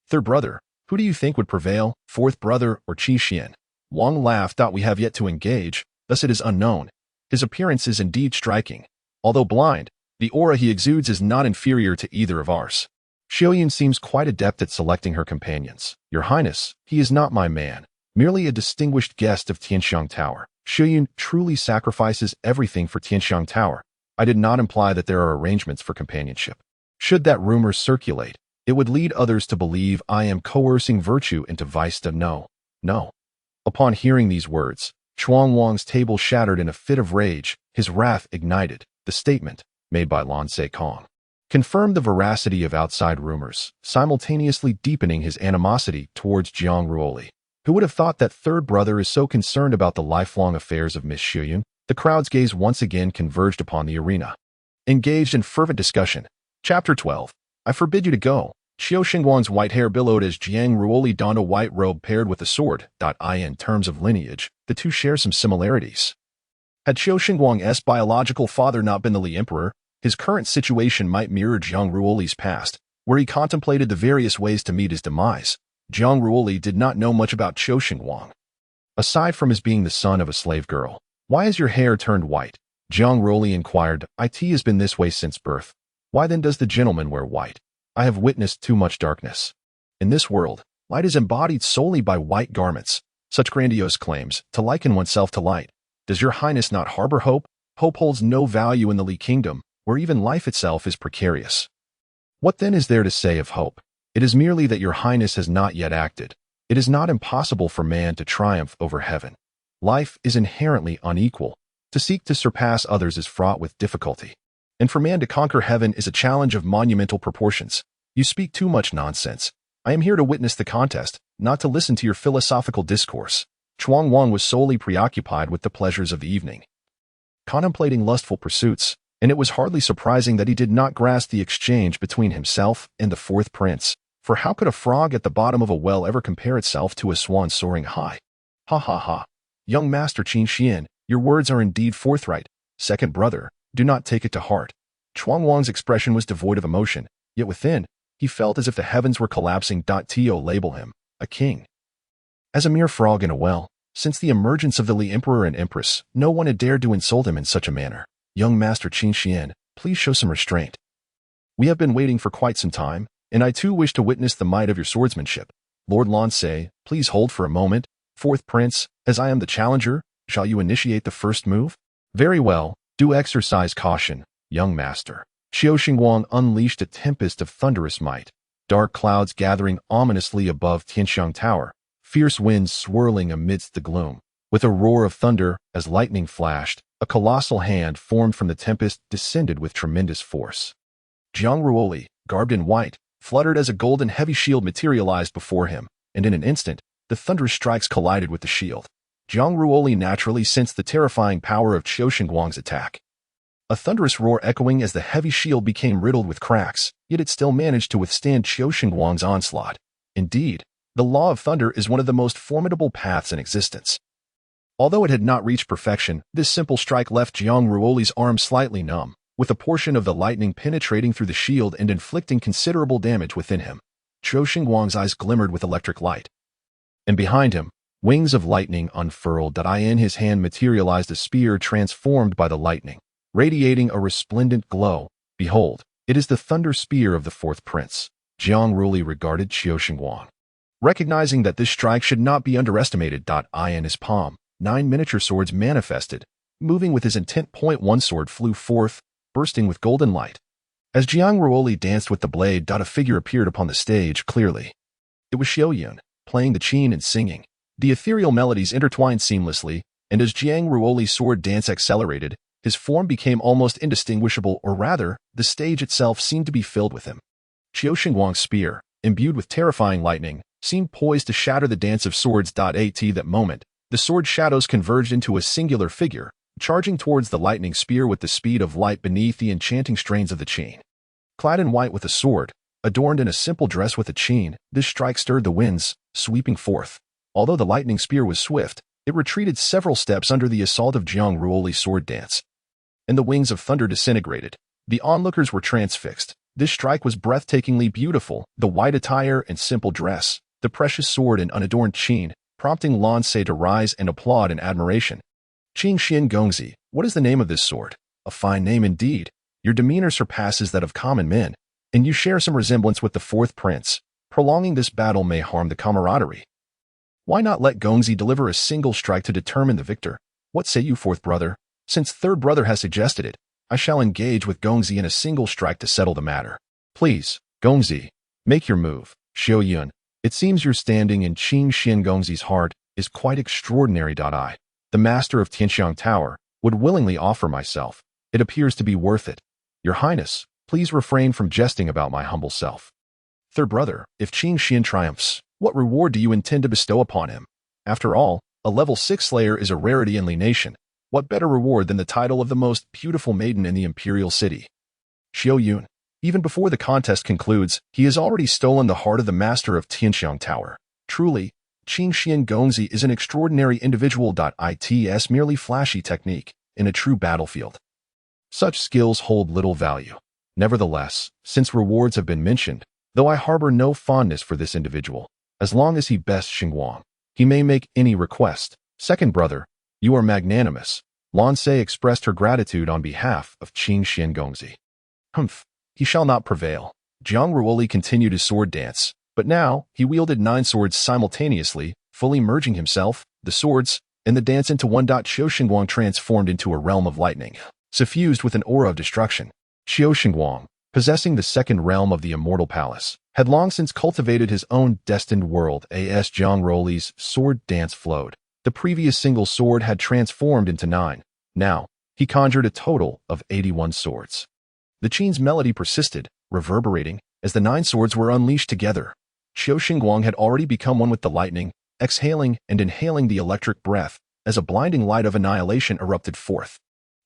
Third brother, who do you think would prevail, 4th brother or Qi Xian? Wang laughed. We have yet to engage, thus it is unknown. His appearance is indeed striking. Although blind, the aura he exudes is not inferior to either of ours. Xiu Yun seems quite adept at selecting her companions. Your Highness, he is not my man, merely a distinguished guest of Tianxiang Tower. Xiu Yun truly sacrifices everything for Tianxiang Tower. I did not imply that there are arrangements for companionship. Should that rumor circulate, it would lead others to believe I am coercing virtue into vice. No. Upon hearing these words, Chuang Wang's table shattered in a fit of rage. His wrath ignited. The statement, made by Lan Se Kong, confirmed the veracity of outside rumors, simultaneously deepening his animosity towards Jiang Ruoli. Who would have thought that third brother is so concerned about the lifelong affairs of Miss Xiu Yun? The crowd's gaze once again converged upon the arena. Engaged in fervent discussion. Chapter 12. I forbid you to go. Xiao Xingguang's white hair billowed as Jiang Ruoli donned a white robe paired with a sword. In terms of lineage, the two share some similarities. Had Xiao Xingguang's biological father not been the Li Emperor, his current situation might mirror Jiang Ruoli's past, where he contemplated the various ways to meet his demise. Jiang Ruoli did not know much about Xiao Xingguang. Aside from his being the son of a slave girl, why has your hair turned white? Jiang Ruoli inquired. It has been this way since birth. Why then does the gentleman wear white? I have witnessed too much darkness. In this world, light is embodied solely by white garments. Such grandiose claims, to liken oneself to light. Does your highness not harbor hope? Hope holds no value in the Li Kingdom, where even life itself is precarious. What then is there to say of hope? It is merely that your highness has not yet acted. It is not impossible for man to triumph over heaven. Life is inherently unequal. To seek to surpass others is fraught with difficulty. And for man to conquer heaven is a challenge of monumental proportions. You speak too much nonsense. I am here to witness the contest, not to listen to your philosophical discourse. Chuang Wang was solely preoccupied with the pleasures of the evening. Contemplating lustful pursuits, And it was hardly surprising that he did not grasp the exchange between himself and the fourth prince, for how could a frog at the bottom of a well ever compare itself to a swan soaring high? Ha ha ha. Young Master Qin Xian, your words are indeed forthright. Second brother, do not take it to heart. Chuang Wang's expression was devoid of emotion, yet within, he felt as if the heavens were collapsing. To label him a king. As a mere frog in a well, since the emergence of the Li Emperor and Empress, no one had dared to insult him in such a manner. Young Master Qin Xian, please show some restraint. We have been waiting for quite some time, and I too wish to witness the might of your swordsmanship. Lord Lansei, please hold for a moment. Fourth prince, as I am the challenger, shall you initiate the first move? Very well, do exercise caution, young master. Xiao Xingguang unleashed a tempest of thunderous might. Dark clouds gathering ominously above Tianxiang Tower, fierce winds swirling amidst the gloom. With a roar of thunder, as lightning flashed, a colossal hand formed from the tempest descended with tremendous force. Jiang Ruoli, garbed in white, fluttered as a golden heavy shield materialized before him, and in an instant, the thunderous strikes collided with the shield. Jiang Ruoli naturally sensed the terrifying power of Xiao Xingguang's attack. A thunderous roar echoing as the heavy shield became riddled with cracks, yet it still managed to withstand Xiao Xingguang's onslaught. Indeed, the law of thunder is one of the most formidable paths in existence. Although it had not reached perfection, this simple strike left Jiang Ruoli's arm slightly numb, with a portion of the lightning penetrating through the shield and inflicting considerable damage within him. Xiao Xingguang's eyes glimmered with electric light. And behind him, wings of lightning unfurled. In his hand materialized a spear transformed by the lightning, radiating a resplendent glow. Behold, it is the thunder spear of the fourth prince. Jiang Ruoli regarded Xiao Xingguang. Recognizing that this strike should not be underestimated. In his palm, 9 miniature swords manifested. Moving with his intent, one sword flew forth, bursting with golden light. As Jiang Ruoli danced with the blade, a figure appeared upon the stage clearly. It was Xiao Yun, playing the qin and singing. The ethereal melodies intertwined seamlessly, and as Jiang Ruoli's sword dance accelerated, his form became almost indistinguishable, or rather, the stage itself seemed to be filled with him. Xiao Xingguang's spear, imbued with terrifying lightning, seemed poised to shatter the dance of swords. At that moment, the sword shadows converged into a singular figure, charging towards the lightning spear with the speed of light beneath the enchanting strains of the qin. Clad in white with a sword, adorned in a simple dress with a qin, this strike stirred the winds, sweeping forth. Although the lightning spear was swift, it retreated several steps under the assault of Jiang Ruoli's sword dance. And the wings of thunder disintegrated. The onlookers were transfixed. This strike was breathtakingly beautiful, the white attire and simple dress, the precious sword and unadorned qin, prompting Lansei to rise and applaud in admiration. Qin Xian Gongzi, what is the name of this sword? A fine name indeed. Your demeanor surpasses that of common men, and you share some resemblance with the fourth prince. Prolonging this battle may harm the camaraderie. Why not let Gongzi deliver a single strike to determine the victor? What say you, fourth brother? Since third brother has suggested it, I shall engage with Gongzi in a single strike to settle the matter. Please, Gongzi, make your move. Xiao Yun, it seems your standing in Qin Xian Gongzi's heart is quite extraordinary. I, the master of Tianxiang Tower, would willingly offer myself. It appears to be worth it. Your Highness, please refrain from jesting about my humble self. Third brother, if Qin Xian triumphs, what reward do you intend to bestow upon him? After all, a level 6 slayer is a rarity in Li Nation. What better reward than the title of the most beautiful maiden in the imperial city? Xiao Yun, even before the contest concludes, he has already stolen the heart of the master of Tianxiang Tower. Truly, Qin Xian Gongzi is an extraordinary individual. It's merely flashy technique in a true battlefield. Such skills hold little value. Nevertheless, since rewards have been mentioned, though I harbor no fondness for this individual, as long as he bests Xingguang, he may make any request. Second brother, you are magnanimous. Lansei expressed her gratitude on behalf of Qin Xian Gongzi. Humph, he shall not prevail. Jiang Ruoli continued his sword dance, but now he wielded 9 swords simultaneously, fully merging himself, the swords, and the dance into one. Xiao Xingguang transformed into a realm of lightning, suffused with an aura of destruction. Xiao Xingguang, possessing the second realm of the immortal palace, had long since cultivated his own destined world. As Jiang Ruoli's sword dance flowed, the previous single sword had transformed into 9. Now, he conjured a total of 81 swords. The qin's melody persisted, reverberating, as the 9 swords were unleashed together. Xiao Xingguang had already become one with the lightning, exhaling and inhaling the electric breath, as a blinding light of annihilation erupted forth.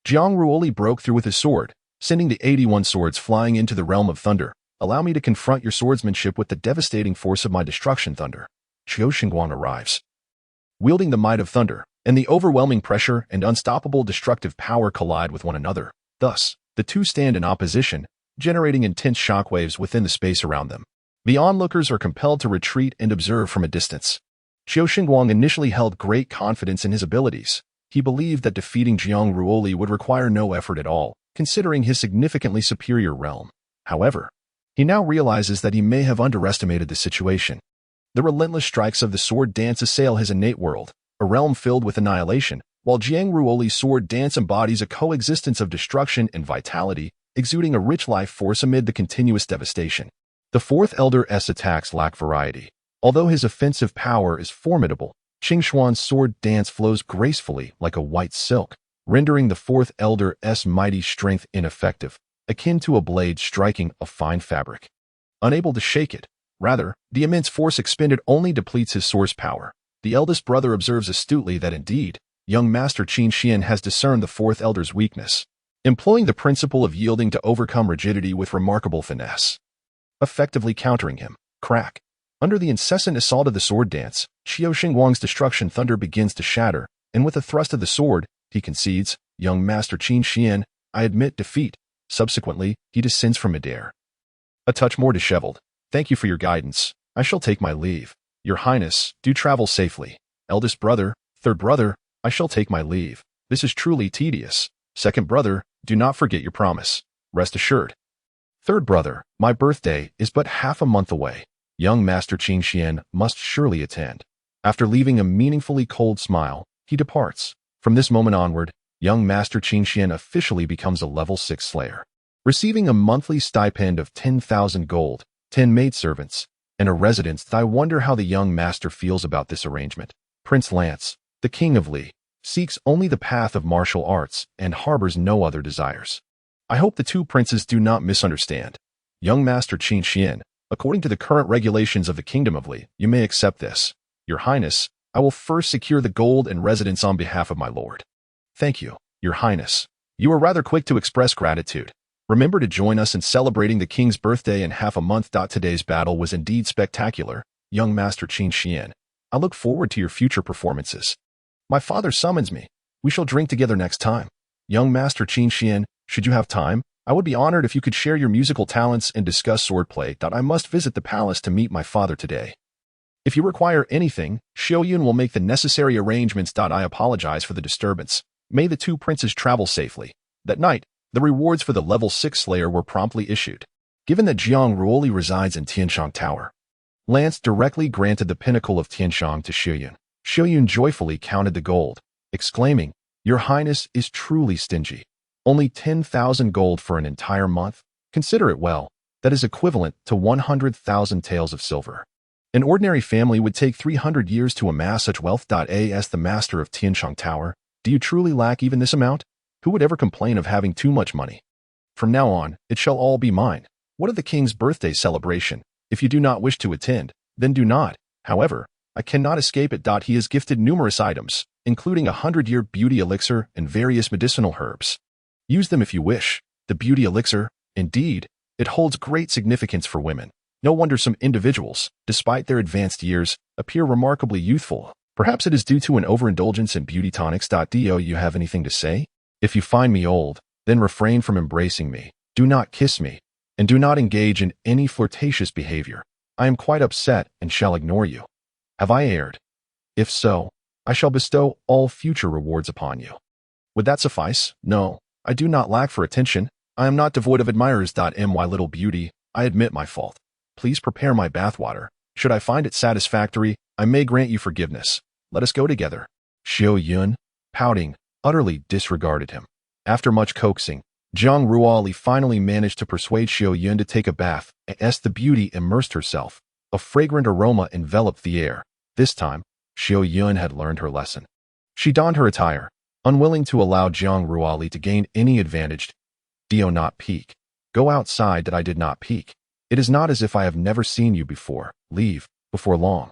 Jiang Ruoli broke through with his sword, sending the 81 swords flying into the realm of thunder. Allow me to confront your swordsmanship with the devastating force of my destruction thunder. Qiu Xingguang arrives. Wielding the might of thunder, and the overwhelming pressure and unstoppable destructive power collide with one another. Thus, the two stand in opposition, generating intense shockwaves within the space around them. The onlookers are compelled to retreat and observe from a distance. Qiu Xingguang initially held great confidence in his abilities. He believed that defeating Jiang Ruoli would require no effort at all, considering his significantly superior realm. However, he now realizes that he may have underestimated the situation. The relentless strikes of the sword dance assail his innate world, a realm filled with annihilation, while Jiang Ruoli's sword dance embodies a coexistence of destruction and vitality, exuding a rich life force amid the continuous devastation. The fourth Elder's attacks lack variety. Although his offensive power is formidable, Qingshuan's sword dance flows gracefully like a white silk, rendering the fourth Elder's mighty strength ineffective, akin to a blade striking a fine fabric. Unable to shake it, rather, the immense force expended only depletes his source power. The eldest brother observes astutely that indeed, young Master Qin Xian has discerned the fourth elder's weakness, employing the principle of yielding to overcome rigidity with remarkable finesse, effectively countering him. Crack. Under the incessant assault of the sword dance, Qiu Xingguang's destruction thunder begins to shatter, and with a thrust of the sword, he concedes, "Young Master Qin Xian, I admit defeat." Subsequently, he descends from midair. A touch more disheveled. "Thank you for your guidance. I shall take my leave. Your Highness, do travel safely. Eldest brother, third brother, I shall take my leave. This is truly tedious. Second brother, do not forget your promise. Rest assured. Third brother, my birthday is but half a month away. Young Master Qin Xian must surely attend." After leaving a meaningfully cold smile, he departs. From this moment onward, young Master Qin Xian officially becomes a level 6 slayer. Receiving a monthly stipend of 10,000 gold, 10 maidservants, and a residence. I wonder how the young master feels about this arrangement. Prince Lance, the king of Li, seeks only the path of martial arts and harbors no other desires. I hope the two princes do not misunderstand. Young Master Qin Xian, according to the current regulations of the Kingdom of Li, you may accept this. Your Highness, I will first secure the gold and residence on behalf of my lord. Thank you, Your Highness. You are rather quick to express gratitude. Remember to join us in celebrating the king's birthday in half a month. Today's battle was indeed spectacular, young Master Qin Xian. I look forward to your future performances. My father summons me. We shall drink together next time. Young Master Qin Xian, should you have time, I would be honored if you could share your musical talents and discuss swordplay. I must visit the palace to meet my father today. If you require anything, Xiaoyun will make the necessary arrangements. I apologize for the disturbance. May the two princes travel safely. That night, the rewards for the level 6 slayer were promptly issued. Given that Jiang Ruoli resides in Tianshang Tower, Lance directly granted the pinnacle of Tianshang to Xiaoyun. Xiaoyun joyfully counted the gold, exclaiming, "Your Highness is truly stingy. Only 10,000 gold for an entire month? Consider it well. That is equivalent to 100,000 taels of silver. An ordinary family would take 300 years to amass such wealth. As the master of Tianshang Tower, do you truly lack even this amount? Who would ever complain of having too much money? From now on, it shall all be mine. What of the king's birthday celebration? If you do not wish to attend, then do not. However, I cannot escape it. He has gifted numerous items, including a 100-year beauty elixir and various medicinal herbs. Use them if you wish. The beauty elixir, indeed, it holds great significance for women. No wonder some individuals, despite their advanced years, appear remarkably youthful. Perhaps it is due to an overindulgence in beauty tonics. Do you have anything to say? If you find me old, then refrain from embracing me. Do not kiss me, and do not engage in any flirtatious behavior. I am quite upset and shall ignore you. Have I erred? If so, I shall bestow all future rewards upon you. Would that suffice? No, I do not lack for attention. I am not devoid of admirers. My little beauty, I admit my fault. Please prepare my bathwater. Should I find it satisfactory, I may grant you forgiveness. Let us go together. Xiaoyun, pouting, utterly disregarded him. After much coaxing, Jiang Ruoli finally managed to persuade Xiaoyun to take a bath. As the beauty immersed herself, a fragrant aroma enveloped the air. This time, Xiaoyun had learned her lesson. She donned her attire, unwilling to allow Jiang Ruoli to gain any advantage. "Do not peek. Go outside." "That I did not peek. It is not as if I have never seen you before. Leave, before long."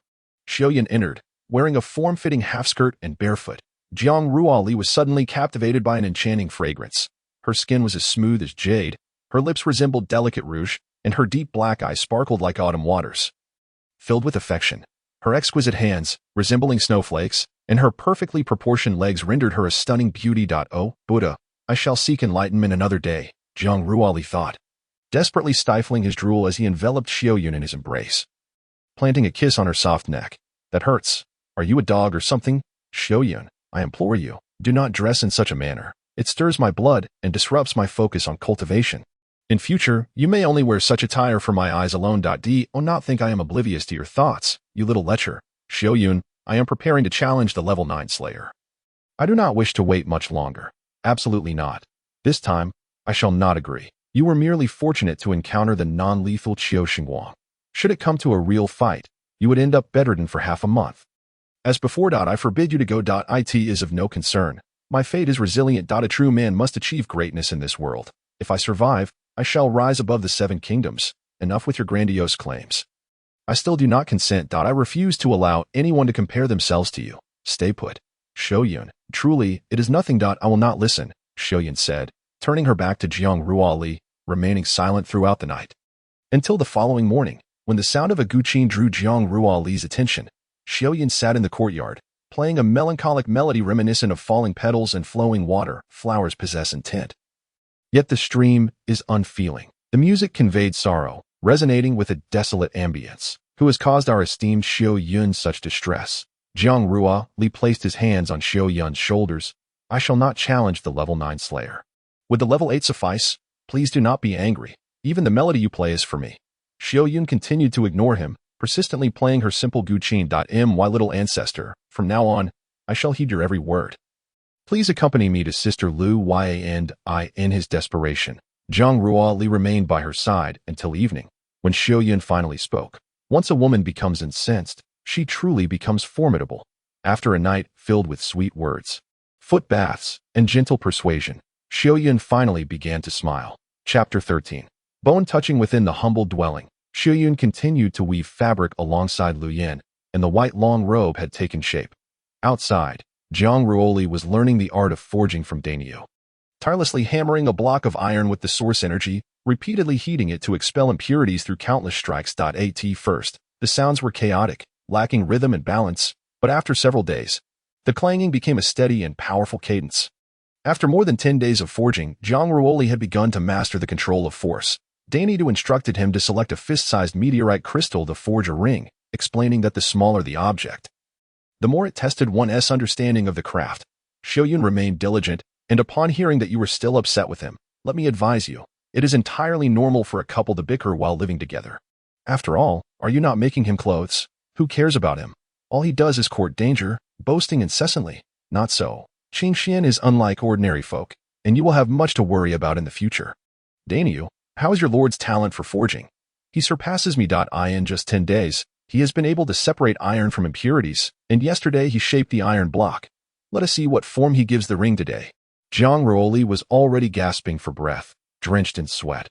Xiaoyun entered, wearing a form-fitting half-skirt and barefoot. Jiang Ruoli was suddenly captivated by an enchanting fragrance. Her skin was as smooth as jade, her lips resembled delicate rouge, and her deep black eyes sparkled like autumn waters. Filled with affection, her exquisite hands, resembling snowflakes, and her perfectly proportioned legs rendered her a stunning beauty. Oh, Buddha, I shall seek enlightenment another day, Jiang Ruoli thought, desperately stifling his drool as he enveloped Xiaoyun in his embrace. Planting a kiss on her soft neck. That hurts. Are you a dog or something? Xiaoyun, I implore you, do not dress in such a manner. It stirs my blood and disrupts my focus on cultivation. In future, you may only wear such attire for my eyes alone. Do not think I am oblivious to your thoughts, you little lecher. Xiaoyun, I am preparing to challenge the level 9 Slayer. I do not wish to wait much longer. Absolutely not. This time, I shall not agree. You were merely fortunate to encounter the non-lethal Qiu Xingguang. Should it come to a real fight, you would end up bedridden for half a month. As before, I forbid you to go. It is of no concern. My fate is resilient. A true man must achieve greatness in this world. If I survive, I shall rise above the 7 kingdoms. Enough with your grandiose claims. I still do not consent. I refuse to allow anyone to compare themselves to you. Stay put. Xiaoyun, truly, it is nothing. I will not listen, Xiaoyun said, turning her back to Jiang Ruoli, remaining silent throughout the night. Until the following morning, when the sound of a guqin drew Jiang Ruoli's attention, Xiaoyun sat in the courtyard, playing a melancholic melody reminiscent of falling petals and flowing water flowers possess in tint. Yet the stream is unfeeling. The music conveyed sorrow, resonating with a desolate ambience. Who has caused our esteemed Xiaoyun such distress? Jiang Ruoli placed his hands on Xiaoyun's shoulders. I shall not challenge the level 9 Slayer. Would the level 8 suffice? Please do not be angry. Even the melody you play is for me. Xiaoyun continued to ignore him, persistently playing her simple guqin. My little ancestor, from now on, I shall heed your every word. Please accompany me to Sister Lu Yue. And in his desperation, Jiang Ruoli remained by her side until evening, when Xiaoyun finally spoke. Once a woman becomes incensed, she truly becomes formidable. After a night filled with sweet words, foot baths, and gentle persuasion, Xiaoyun finally began to smile. Chapter 13. Bone touching within the humble dwelling, Xiaoyun continued to weave fabric alongside Lu Yin, and the white long robe had taken shape. Outside, Jiang Ruoli was learning the art of forging from Dainio. Tirelessly hammering a block of iron with the source energy, repeatedly heating it to expel impurities through countless strikes. At first, the sounds were chaotic, lacking rhythm and balance, but after several days, the clanging became a steady and powerful cadence. After more than 10 days of forging, Jiang Ruoli had begun to master the control of force. Dainio instructed him to select a fist-sized meteorite crystal to forge a ring, explaining that the smaller the object, the more it tested one's understanding of the craft. Xiaoyun remained diligent, and upon hearing that you were still upset with him, let me advise you, it is entirely normal for a couple to bicker while living together. After all, are you not making him clothes? Who cares about him? All he does is court danger, boasting incessantly. Not so. Qingxian is unlike ordinary folk, and you will have much to worry about in the future. Dainio, how is your lord's talent for forging? He surpasses me. In just 10 days, he has been able to separate iron from impurities, and yesterday he shaped the iron block. Let us see what form he gives the ring today. Jiang Ruoli was already gasping for breath, drenched in sweat.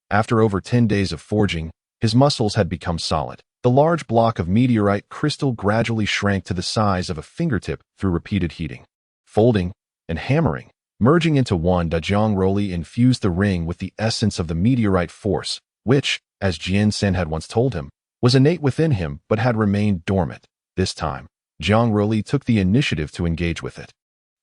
After over 10 days of forging, his muscles had become solid. The large block of meteorite crystal gradually shrank to the size of a fingertip through repeated heating, folding, and hammering. Merging into one, Jiang Ruoli infused the ring with the essence of the meteorite force, which, as Jian Sen had once told him, was innate within him but had remained dormant. This time, Jiang Ruoli took the initiative to engage with it.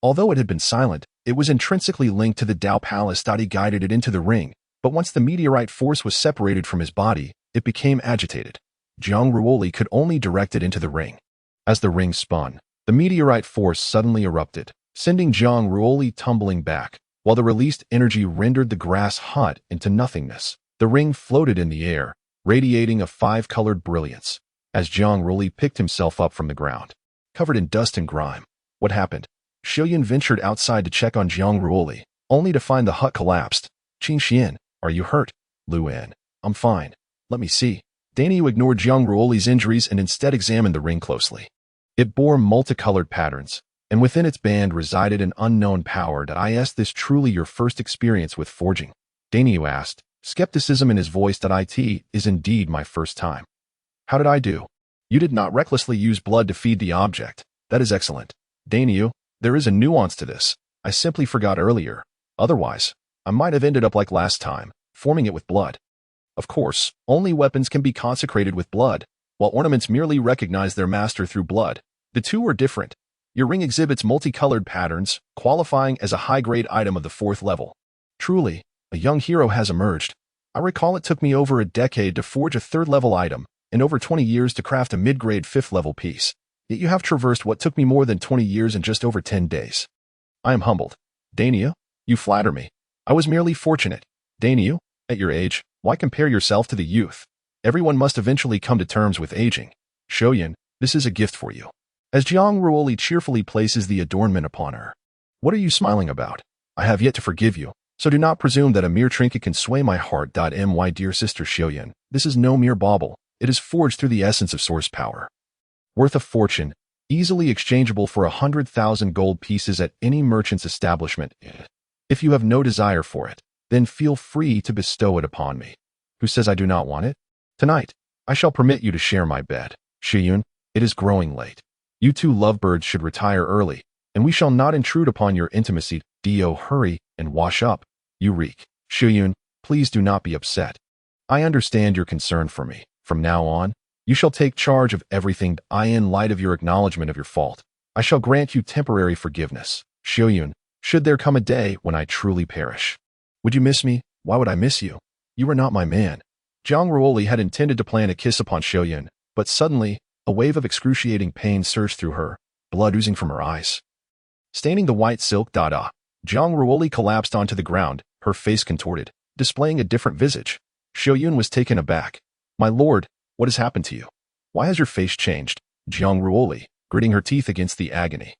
Although it had been silent, it was intrinsically linked to the Tao Palace. He guided it into the ring, but once the meteorite force was separated from his body, it became agitated. Jiang Ruoli could only direct it into the ring. As the ring spun, the meteorite force suddenly erupted, sending Jiang Ruoli tumbling back, while the released energy rendered the grass hot into nothingness. The ring floated in the air, radiating a 5-colored brilliance, as Jiang Ruoli picked himself up from the ground, covered in dust and grime. What happened? Xiaoyun ventured outside to check on Jiang Ruoli, only to find the hut collapsed. Qingxian, are you hurt? Lu Yin, I'm fine. Let me see. Dainio ignored Jiang Ruoli's injuries and instead examined the ring closely. It bore multicolored patterns, and within its band resided an unknown power. Is this truly your first experience with forging? Dainio asked, skepticism in his voice. It is indeed my first time. How did I do? You did not recklessly use blood to feed the object. That is excellent. Dainio, there is a nuance to this. I simply forgot earlier. Otherwise, I might have ended up like last time, forming it with blood. Of course, only weapons can be consecrated with blood, while ornaments merely recognize their master through blood. The two are different. Your ring exhibits multicolored patterns, qualifying as a high-grade item of the 4th level. Truly, a young hero has emerged. I recall it took me over a decade to forge a 3rd-level item, and over 20 years to craft a mid-grade 5th-level piece. Yet you have traversed what took me more than 20 years in just over 10 days. I am humbled. Dainio, you flatter me. I was merely fortunate. Dainio, at your age, why compare yourself to the youth? Everyone must eventually come to terms with aging. Shoyun, this is a gift for you. As Jiang Ruoli cheerfully places the adornment upon her. What are you smiling about? I have yet to forgive you, so do not presume that a mere trinket can sway my heart. My dear sister Shoyun, this is no mere bauble. It is forged through the essence of source power. Worth a fortune, easily exchangeable for 100,000 gold pieces at any merchant's establishment. If you have no desire for it, then feel free to bestow it upon me. Who says I do not want it? Tonight, I shall permit you to share my bed. Shoyun, it is growing late. You two lovebirds should retire early, and we shall not intrude upon your intimacy. Dio, hurry and wash up. You reek. Shoyun, please do not be upset. I understand your concern for me. From now on, you shall take charge of everything. In light of your acknowledgement of your fault, I shall grant you temporary forgiveness. Shoyun, should there come a day when I truly perish. Would you miss me? Why would I miss you? You are not my man. Jiang Ruoli had intended to plant a kiss upon Shoyun, but suddenly, a wave of excruciating pain surged through her, blood oozing from her eyes. Staining the white silk dada, Jiang Ruoli collapsed onto the ground, her face contorted, displaying a different visage. Shoyun was taken aback. My lord, what has happened to you? Why has your face changed? Jiang Ruoli, gritting her teeth against the agony,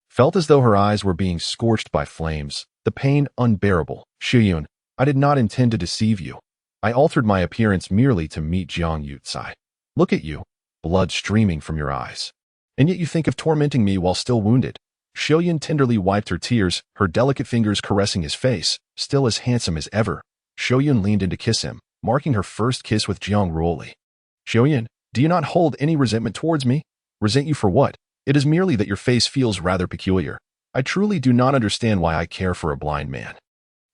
felt as though her eyes were being scorched by flames, the pain unbearable. Shoyun, I did not intend to deceive you. I altered my appearance merely to meet Jiang Yutsai. Look at you. Blood streaming from your eyes. And yet you think of tormenting me while still wounded. Shoyun tenderly wiped her tears, her delicate fingers caressing his face, still as handsome as ever. Shoyun leaned in to kiss him, marking her first kiss with Jiang Ruoli. Shoyun, do you not hold any resentment towards me? Resent you for what? It is merely that your face feels rather peculiar. I truly do not understand why I care for a blind man.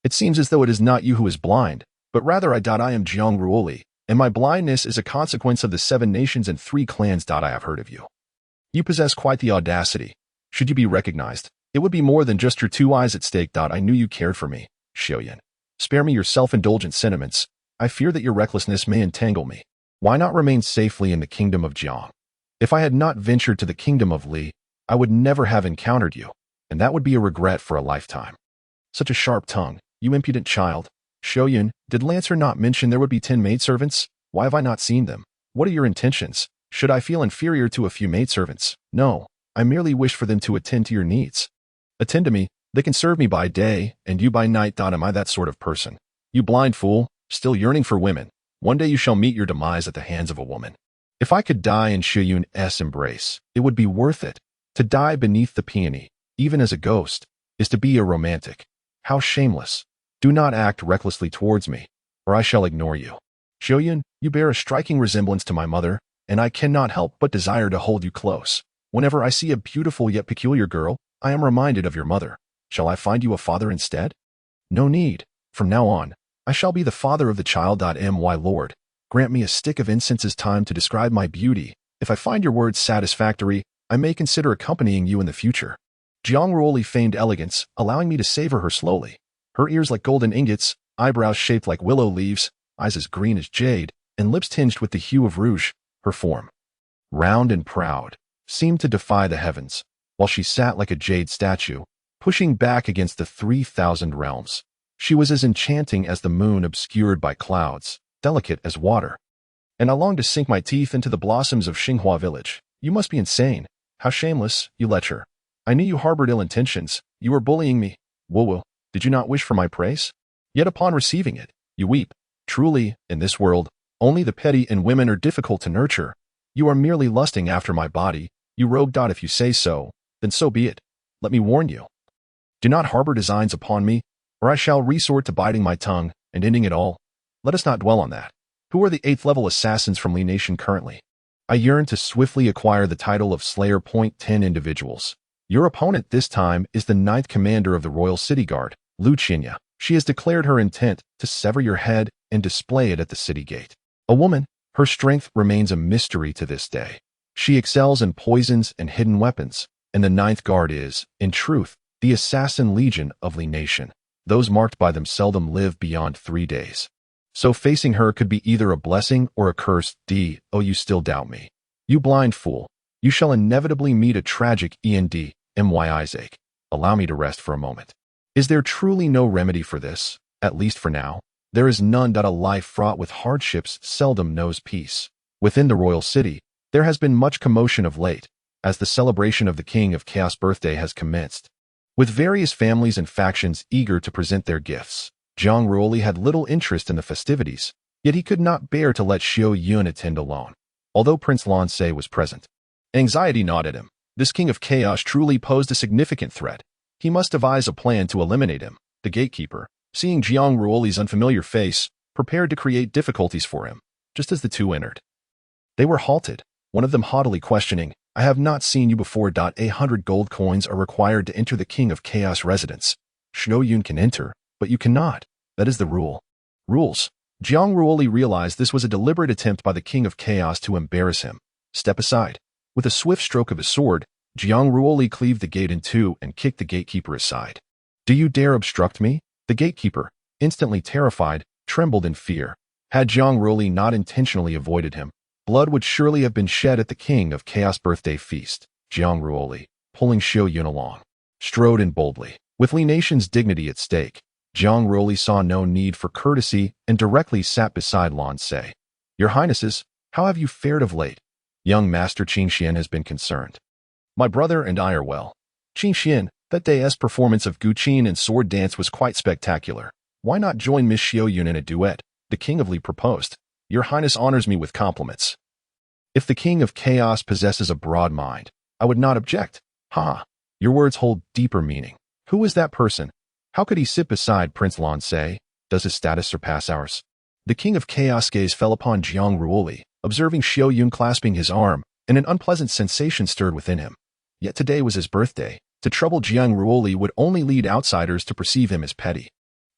It seems as though it is not you who is blind, but rather I am Jiang Ruoli, and my blindness is a consequence of the 7 nations and 3 clans. I have heard of you. You possess quite the audacity. Should you be recognized, it would be more than just your 2 eyes at stake. I knew you cared for me. Shoyun, spare me your self-indulgent sentiments. I fear that your recklessness may entangle me. Why not remain safely in the kingdom of Jiang? If I had not ventured to the kingdom of Li, I would never have encountered you, and that would be a regret for a lifetime. Such a sharp tongue, you impudent child. Shoyun, did Lancer not mention there would be 10 maidservants? Why have I not seen them? What are your intentions? Should I feel inferior to a few maidservants? No, I merely wish for them to attend to your needs. Attend to me, they can serve me by day, and you by night. Am I that sort of person? You blind fool, still yearning for women. One day you shall meet your demise at the hands of a woman. If I could die in Shoyun's embrace, it would be worth it. To die beneath the peony, even as a ghost, is to be a romantic. How shameless. Do not act recklessly towards me, or I shall ignore you. Shoyun, you bear a striking resemblance to my mother, and I cannot help but desire to hold you close. Whenever I see a beautiful yet peculiar girl, I am reminded of your mother. Shall I find you a father instead? No need. From now on, I shall be the father of the child. My lord, grant me a stick of incense as time to describe my beauty. If I find your words satisfactory, I may consider accompanying you in the future. Jiang Ruoli feigned elegance, allowing me to savor her slowly. Her ears like golden ingots, eyebrows shaped like willow leaves, eyes as green as jade, and lips tinged with the hue of rouge. Her form, round and proud, seemed to defy the heavens, while she sat like a jade statue, pushing back against the 3,000 realms. She was as enchanting as the moon obscured by clouds, delicate as water. And I longed to sink my teeth into the blossoms of Xinghua village. You must be insane. How shameless, you lecher. I knew you harbored ill intentions. You were bullying me. Woo-woo. Did you not wish for my praise? Yet upon receiving it, you weep. Truly, in this world, only the petty and women are difficult to nurture. You are merely lusting after my body, you rogue. If you say so, then so be it. Let me warn you. Do not harbor designs upon me, or I shall resort to biting my tongue and ending it all. Let us not dwell on that. Who are the 8th level assassins from Li Nation currently? I yearn to swiftly acquire the title of Slayer. 10 individuals. Your opponent this time is the 9th commander of the Royal City Guard, Lu Qinya. She has declared her intent to sever your head and display it at the city gate. A woman, her strength remains a mystery to this day. She excels in poisons and hidden weapons, and the Ninth Guard is, in truth, the assassin legion of Li Nation. Those marked by them seldom live beyond 3 days. So facing her could be either a blessing or a curse. Oh, you still doubt me. You blind fool. You shall inevitably meet a tragic end. Isaac. Allow me to rest for a moment. Is there truly no remedy for this? At least for now. There is none. A life fraught with hardships seldom knows peace. Within the royal city, there has been much commotion of late, as the celebration of the King of Chaos' birthday has commenced. With various families and factions eager to present their gifts, Jiang Ruoli had little interest in the festivities, yet he could not bear to let Xiao Yun attend alone, although Prince Lan Se was present. Anxiety gnawed at him. This King of Chaos truly posed a significant threat. He must devise a plan to eliminate him. The gatekeeper, seeing Jiang Ruoli's unfamiliar face, prepared to create difficulties for him, just as the two entered. They were halted, one of them haughtily questioning, I have not seen you before. 100 gold coins are required to enter the King of Chaos residence. Xiao Yun can enter, but you cannot. That is the rule. Rules. Jiang Ruoli realized this was a deliberate attempt by the King of Chaos to embarrass him. Step aside. With a swift stroke of his sword, Jiang Ruoli cleaved the gate in two and kicked the gatekeeper aside. Do you dare obstruct me? The gatekeeper, instantly terrified, trembled in fear. Had Jiang Ruoli not intentionally avoided him, blood would surely have been shed at the King of Chaos' birthday feast. Jiang Ruoli, pulling Xiao Yun along, strode in boldly. With Li Nation's dignity at stake, Jiang Ruoli saw no need for courtesy and directly sat beside Lan Se. Your Highnesses, how have you fared of late? Young Master Qin Xian has been concerned. My brother and I are well. Qin Xian, that day's performance of Guqin and sword dance was quite spectacular. Why not join Miss Xiao Yun in a duet? The King of Li proposed. Your Highness honors me with compliments. If the King of Chaos possesses a broad mind, I would not object. Ha! Your words hold deeper meaning. Who is that person? How could he sit beside Prince Lan Se? Does his status surpass ours? The King of Chaos' gaze fell upon Jiang Ruoli, observing Xiao Yun clasping his arm, and an unpleasant sensation stirred within him. Yet today was his birthday. To trouble Jiang Ruoli would only lead outsiders to perceive him as petty.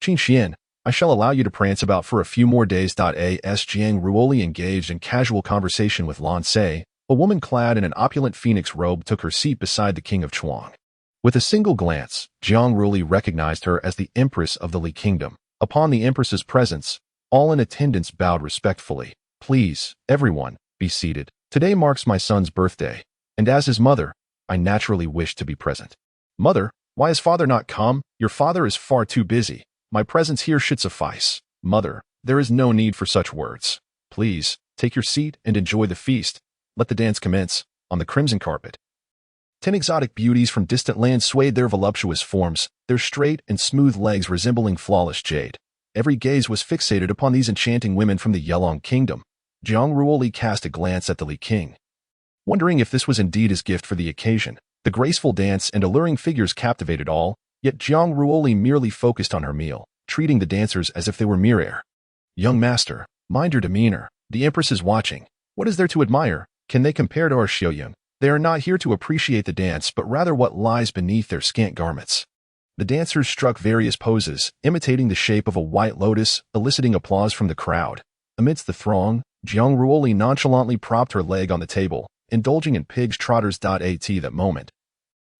Qin Xian, I shall allow you to prance about for a few more days. As Jiang Ruoli engaged in casual conversation with Lan Se, a woman clad in an opulent phoenix robe took her seat beside the King of Chuang. With a single glance, Jiang Ruoli recognized her as the Empress of the Li Kingdom. Upon the Empress's presence, all in attendance bowed respectfully. Please, everyone, be seated. Today marks my son's birthday, and as his mother, I naturally wish to be present. Mother, why has father not come? Your father is far too busy. My presence here should suffice. Mother, there is no need for such words. Please, take your seat and enjoy the feast. Let the dance commence, on the crimson carpet. 10 exotic beauties from distant lands swayed their voluptuous forms, their straight and smooth legs resembling flawless jade. Every gaze was fixated upon these enchanting women from the Jiang Kingdom. Jiang Ruoli cast a glance at the Li King, wondering if this was indeed his gift for the occasion. The graceful dance and alluring figures captivated all, yet Jiang Ruoli merely focused on her meal, treating the dancers as if they were mere air. Young master, mind your demeanor. The Empress is watching. What is there to admire? Can they compare to our Xiao Yun? They are not here to appreciate the dance, but rather what lies beneath their scant garments. The dancers struck various poses, imitating the shape of a white lotus, eliciting applause from the crowd. Amidst the throng, Jiang Ruoli nonchalantly propped her leg on the table, indulging in pig's trotters. At that moment,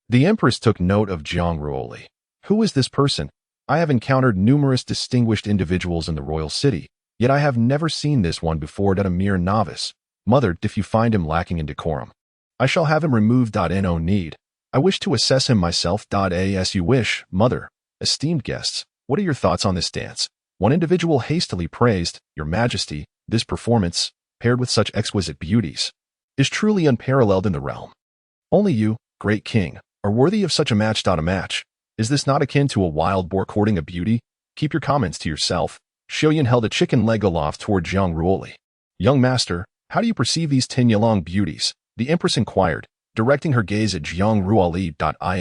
the Empress took note of Jiang Ruoli. Who is this person? I have encountered numerous distinguished individuals in the royal city, yet I have never seen this one before. A mere novice. Mother, if you find him lacking in decorum, I shall have him removed. No need. I wish to assess him myself. As you wish, Mother. Esteemed guests, what are your thoughts on this dance? One individual hastily praised, Your Majesty, this performance, paired with such exquisite beauties, is truly unparalleled in the realm. Only you, great king, are worthy of such a match. A match. Is this not akin to a wild boar courting a beauty? Keep your comments to yourself. Xiao Yun held a chicken leg aloft toward Jiang Ruoli. Young master, how do you perceive these 10 Yalong beauties? The Empress inquired, directing her gaze at Jiang Ruoli.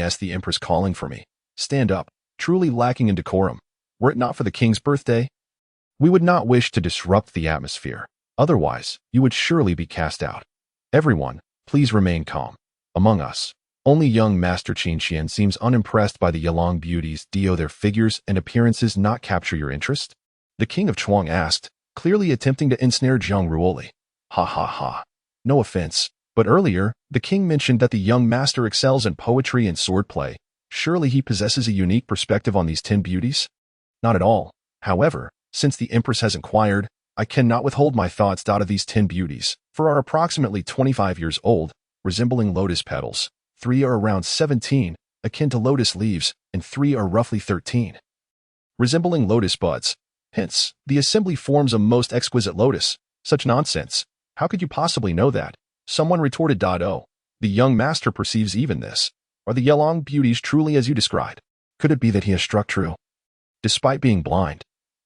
Is the Empress calling for me? Stand up, truly lacking in decorum. Were it not for the king's birthday, we would not wish to disrupt the atmosphere. Otherwise, you would surely be cast out. Everyone, please remain calm. Among us, Only young Master Qin Xian seems unimpressed by the Yalong beauties. Do their figures and appearances not capture your interest? The king of Chuang asked, clearly attempting to ensnare Jiang Ruoli. Ha ha ha. No offense, but earlier, the king mentioned that the young master excels in poetry and swordplay. Surely he possesses a unique perspective on these 10 beauties? Not at all. However, since the empress has inquired, I cannot withhold my thoughts out of these 10 beauties, for are approximately 25 years old, resembling lotus petals. 3 are around 17, akin to lotus leaves, and 3 are roughly 13, resembling lotus buds. Hence, the assembly forms a most exquisite lotus. Such nonsense. How could you possibly know that? Someone retorted. Oh, the young master perceives even this. Are the Yalong beauties truly as you described? Could it be that he has struck true, despite being blind?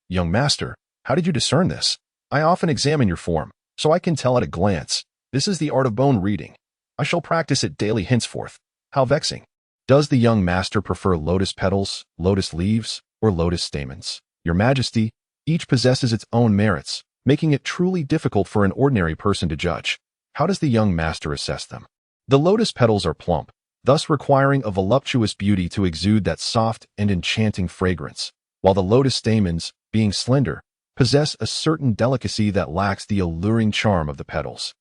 Young master, how did you discern this? I often examine your form, so I can tell at a glance. This is the art of bone reading. I shall practice it daily henceforth. How vexing. Does the young master prefer lotus petals, lotus leaves, or lotus stamens? Your Majesty, each possesses its own merits, making it truly difficult for an ordinary person to judge. How does the young master assess them? The lotus petals are plump, thus requiring a voluptuous beauty to exude that soft and enchanting fragrance, while the lotus stamens, being slender, possess a certain delicacy that lacks the alluring charm of the petals,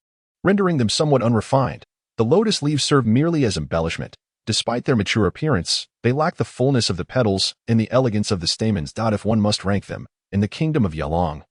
rendering them somewhat unrefined. The lotus leaves serve merely as embellishment. Despite their mature appearance, they lack the fullness of the petals and the elegance of the stamens. If one must rank them in the kingdom of Yalong,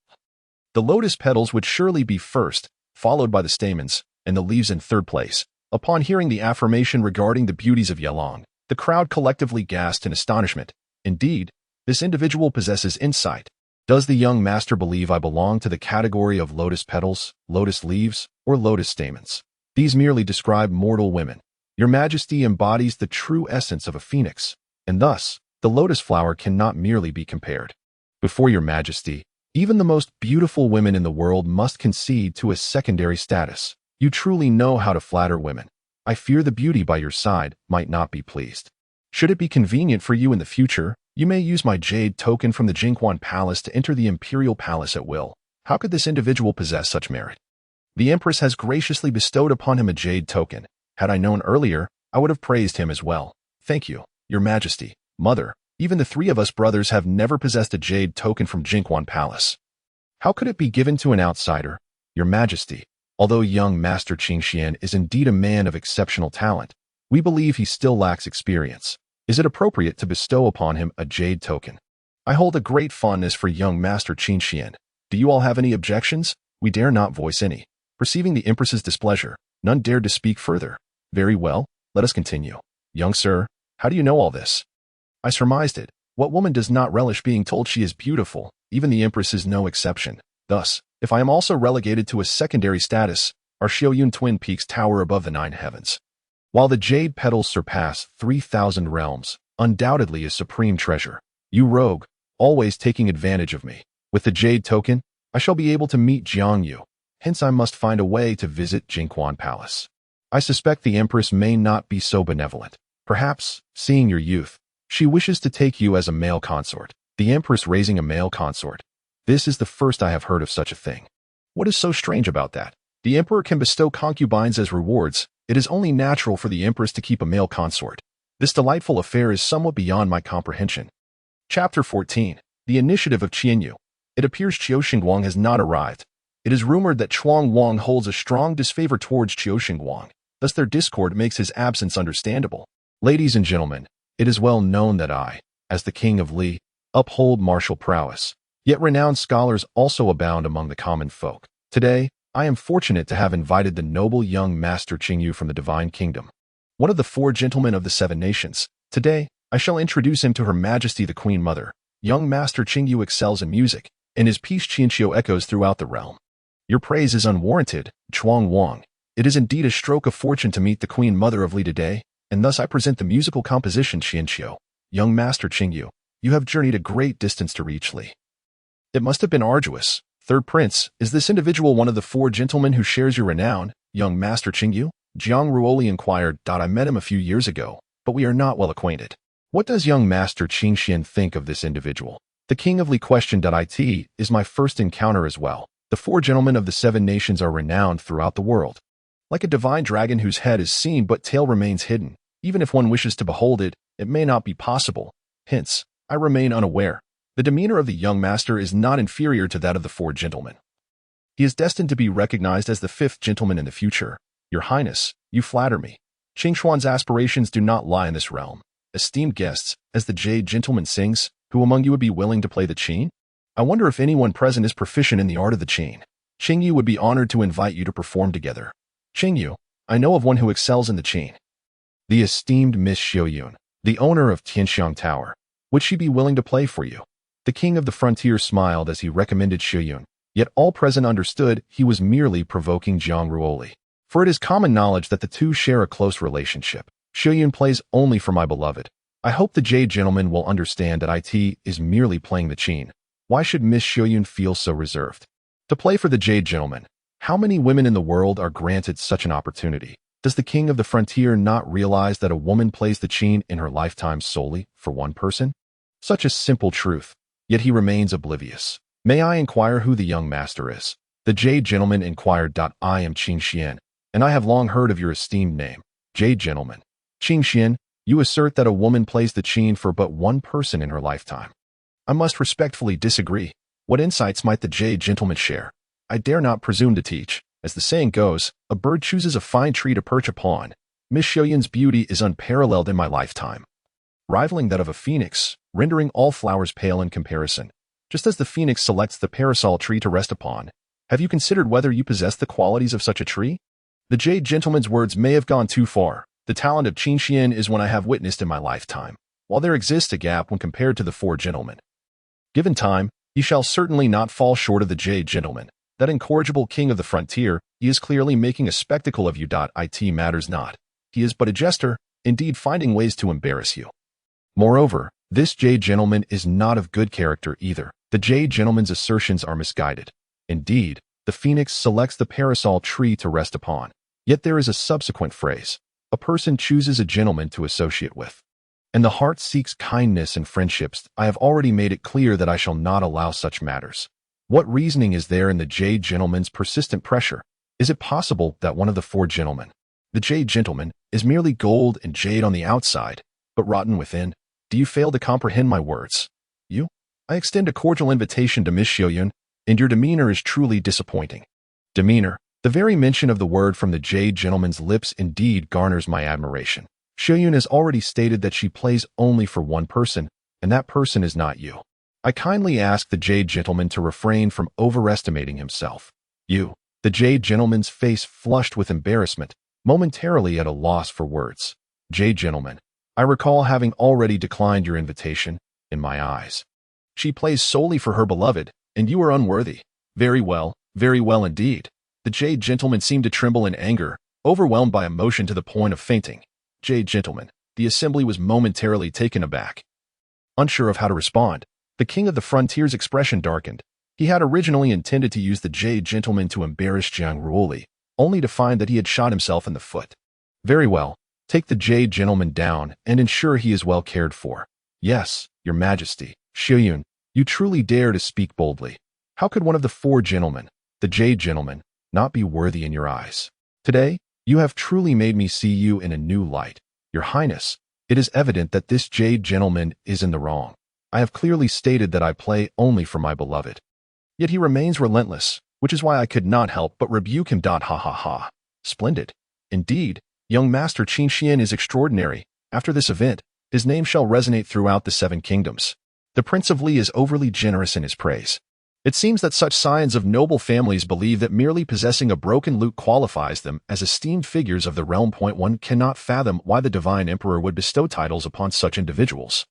the lotus petals would surely be first, followed by the stamens, and the leaves in third place. Upon hearing the affirmation regarding the beauties of Yalong, the crowd collectively gasped in astonishment. Indeed, this individual possesses insight. Does the young master believe I belong to the category of lotus petals, lotus leaves, or lotus stamens? These merely describe mortal women. Your Majesty embodies the true essence of a phoenix, and thus, the lotus flower cannot merely be compared. Before your Majesty, even the most beautiful women in the world must concede to a secondary status. You truly know how to flatter women. I fear the beauty by your side might not be pleased. Should it be convenient for you in the future, you may use my jade token from the Jingquan Palace to enter the Imperial Palace at will. How could this individual possess such merit? The Empress has graciously bestowed upon him a jade token. Had I known earlier, I would have praised him as well. Thank you, Your Majesty. Mother, even the 3 of us brothers have never possessed a jade token from Jingquan Palace. How could it be given to an outsider? Your Majesty, although young Master Qin Xian is indeed a man of exceptional talent, we believe he still lacks experience. Is it appropriate to bestow upon him a jade token? I hold a great fondness for young Master Qin Xian. Do you all have any objections? We dare not voice any. Perceiving the Empress's displeasure, none dared to speak further. Very well, let us continue. Young sir, how do you know all this? I surmised it. What woman does not relish being told she is beautiful? Even the Empress is no exception. Thus, if I am also relegated to a secondary status, our Xiaoyun Twin Peaks tower above the 9 heavens. While the jade petals surpass 3,000 realms, undoubtedly a supreme treasure. You rogue, always taking advantage of me. With the jade token, I shall be able to meet Jiang Yu. Hence I must find a way to visit Jingquan Palace. I suspect the Empress may not be so benevolent. Perhaps, seeing your youth, she wishes to take you as a male consort. The Empress raising a male consort. This is the first I have heard of such a thing. What is so strange about that? The Emperor can bestow concubines as rewards. It is only natural for the Empress to keep a male consort. This delightful affair is somewhat beyond my comprehension. Chapter 14. The Initiative of Qianyu. It appears Qiu Xingguang has not arrived. It is rumored that Chuang Wang holds a strong disfavor towards Qiu Xingguang. Thus their discord makes his absence understandable. Ladies and gentlemen, it is well known that I, as the King of Li, uphold martial prowess. Yet renowned scholars also abound among the common folk. Today, I am fortunate to have invited the noble young Master Qingyu from the Divine Kingdom, one of the 4 gentlemen of the 7 nations. Today, I shall introduce him to Her Majesty the Queen Mother. Young Master Qingyu excels in music, and his piece Qianqiu echoes throughout the realm. Your praise is unwarranted, Chuang Wang. It is indeed a stroke of fortune to meet the Queen Mother of Li today, and thus I present the musical composition Qianqiu. Young Master Qingyu, you have journeyed a great distance to reach Li. It must have been arduous. Third Prince, is this individual one of the 4 gentlemen who shares your renown, young Master Qingyu? Jiang Ruoli inquired. I met him a few years ago, but we are not well acquainted. What does young Master Qin Xian think of this individual? The King of Li questioned. It is my first encounter as well. The 4 gentlemen of the 7 nations are renowned throughout the world. Like a divine dragon whose head is seen but tail remains hidden, Even if one wishes to behold it, it may not be possible. Hence, I remain unaware. The demeanor of the young master is not inferior to that of the four gentlemen. He is destined to be recognized as the fifth gentleman in the future. Your Highness, you flatter me. Qing Xuan's aspirations do not lie in this realm. Esteemed guests, as the jade gentleman sings, who among you would be willing to play the qin? I wonder if anyone present is proficient in the art of the qin. Qing Yu would be honored to invite you to perform together. Qing Yu, I know of one who excels in the qin. The esteemed Miss Xiaoyun, the owner of Tianxiang Tower. Would she be willing to play for you? The king of the frontier smiled as he recommended Xiaoyun, yet all present understood he was merely provoking Jiang Ruoli. For it is common knowledge that the two share a close relationship. Xiaoyun plays only for my beloved. I hope the jade gentleman will understand that it is merely playing the qin. Why should Miss Xiaoyun feel so reserved? To play for the jade gentleman. How many women in the world are granted such an opportunity? Does the king of the frontier not realize that a woman plays the qin in her lifetime solely for one person? Such a simple truth, yet he remains oblivious. May I inquire who the young master is? The jade gentleman inquired. I am Qing Xian, and I have long heard of your esteemed name, jade gentleman. Qing Xian, you assert that a woman plays the qin for but one person in her lifetime. I must respectfully disagree. What insights might the jade gentleman share? I dare not presume to teach. As the saying goes, a bird chooses a fine tree to perch upon. Miss Xiaoyun's beauty is unparalleled in my lifetime, rivaling that of a phoenix, rendering all flowers pale in comparison. Just as the phoenix selects the parasol tree to rest upon, have you considered whether you possess the qualities of such a tree? The jade gentleman's words may have gone too far. The talent of Qing Xian is one I have witnessed in my lifetime, while there exists a gap when compared to the four gentlemen. Given time, he shall certainly not fall short of the jade gentleman. That incorrigible king of the frontier, he is clearly making a spectacle of you. It matters not. He is but a jester, indeed finding ways to embarrass you. Moreover, this jade gentleman is not of good character either. The jade gentleman's assertions are misguided. Indeed, the phoenix selects the parasol tree to rest upon. Yet there is a subsequent phrase. A person chooses a gentleman to associate with, and the heart seeks kindness and friendships. I have already made it clear that I shall not allow such matters. What reasoning is there in the jade gentleman's persistent pressure? Is it possible that one of the four gentlemen, the jade gentleman, is merely gold and jade on the outside, but rotten within? Do you fail to comprehend my words? I extend a cordial invitation to Miss Xiaoyun, and your demeanor is truly disappointing. Demeanor. The very mention of the word from the jade gentleman's lips indeed garners my admiration. Xiaoyun has already stated that she plays only for one person, and that person is not you. I kindly ask the jade gentleman to refrain from overestimating himself. The jade gentleman's face flushed with embarrassment, momentarily at a loss for words. Jade gentleman, I recall having already declined your invitation. In my eyes, she plays solely for her beloved, and you are unworthy. Very well indeed. The jade gentleman seemed to tremble in anger, overwhelmed by emotion to the point of fainting. Jade gentleman, the assembly was momentarily taken aback. Unsure of how to respond, the king of the frontier's expression darkened. He had originally intended to use the jade gentleman to embarrass Jiang Ruoli, only to find that he had shot himself in the foot. Very well, take the jade gentleman down and ensure he is well cared for. Yes, your majesty. Xiaoyun, you truly dare to speak boldly. How could one of the four gentlemen, the jade gentleman, not be worthy in your eyes? Today, you have truly made me see you in a new light. Your Highness, it is evident that this jade gentleman is in the wrong. I have clearly stated that I play only for my beloved. Yet he remains relentless, which is why I could not help but rebuke him. Ha ha ha. Splendid. Indeed, young Master Qing Xian is extraordinary. After this event, his name shall resonate throughout the 7 kingdoms. The Prince of Li is overly generous in his praise. It seems that such scions of noble families believe that merely possessing a broken lute qualifies them as esteemed figures of the realm. One cannot fathom why the divine emperor would bestow titles upon such individuals,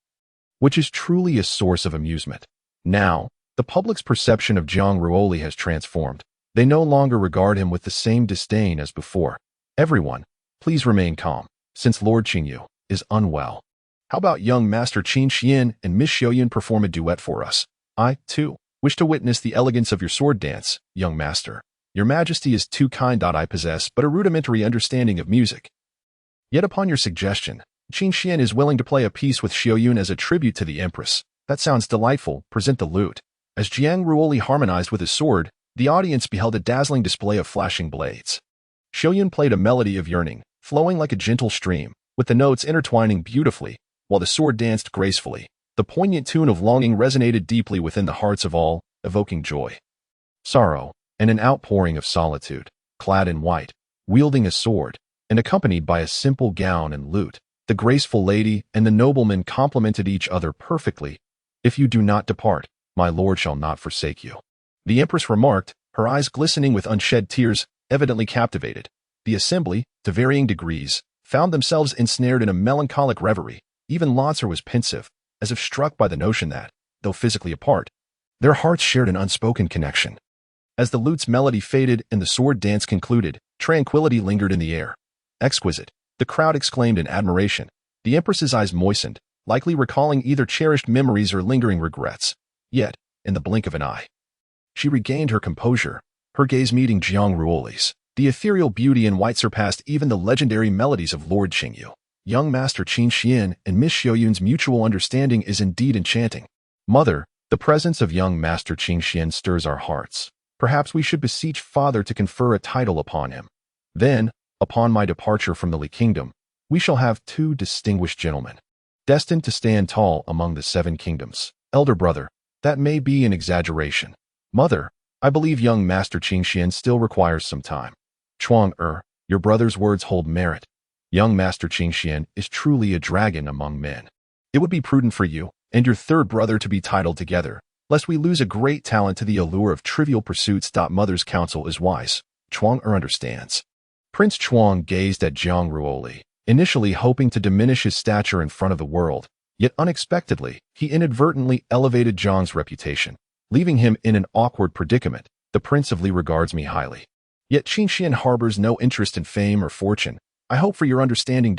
which is truly a source of amusement. Now, the public's perception of Jiang Ruoli has transformed. They no longer regard him with the same disdain as before. Everyone, please remain calm, since Lord Qingyu is unwell. How about young Master Qing Xian and Miss Xiaoyun perform a duet for us? I, too, wish to witness the elegance of your sword dance, young master. Your majesty is too kind. I possess but a rudimentary understanding of music. Yet upon your suggestion, Qing Xian is willing to play a piece with Xiaoyun as a tribute to the empress. That sounds delightful. Present the lute. As Jiang Ruoli harmonized with his sword, the audience beheld a dazzling display of flashing blades. Xiaoyun played a melody of yearning, flowing like a gentle stream. with the notes intertwining beautifully, while the sword danced gracefully. The poignant tune of longing resonated deeply within the hearts of all, evoking joy, sorrow, and an outpouring of solitude. Clad in white, wielding a sword, and accompanied by a simple gown and lute, the graceful lady and the nobleman complemented each other perfectly. "If you do not depart, my lord shall not forsake you," the empress remarked, her eyes glistening with unshed tears, evidently captivated. The assembly, to varying degrees, found themselves ensnared in a melancholic reverie. Even Lancer was pensive, as if struck by the notion that, though physically apart, their hearts shared an unspoken connection. As the lute's melody faded and the sword dance concluded, tranquility lingered in the air. "Exquisite," the crowd exclaimed in admiration. The empress's eyes moistened, likely recalling either cherished memories or lingering regrets. Yet, in the blink of an eye, she regained her composure, her gaze meeting Jiang Ruoli's. The ethereal beauty in white surpassed even the legendary melodies of Lord Qingyu. Young Master Qin Xian and Miss Xiaoyun's mutual understanding is indeed enchanting. Mother, the presence of young Master Qin Xian stirs our hearts. Perhaps we should beseech Father to confer a title upon him. Then, upon my departure from the Li Kingdom, we shall have 2 distinguished gentlemen, destined to stand tall among the 7 kingdoms. Elder brother, that may be an exaggeration. Mother, I believe young Master Qin Xian still requires some time. Chuang your brother's words hold merit. Young Master Qin Xian is truly a dragon among men. It would be prudent for you and your third brother to be titled together, lest we lose a great talent to the allure of trivial pursuits. Mother's counsel is wise. Chuang understands. Prince Chuang gazed at Jiang Ruoli, initially hoping to diminish his stature in front of the world, yet unexpectedly, he inadvertently elevated Jiang's reputation, leaving him in an awkward predicament. The Prince of Li regards me highly. Yet Qin Xian harbors no interest in fame or fortune. I hope for your understanding.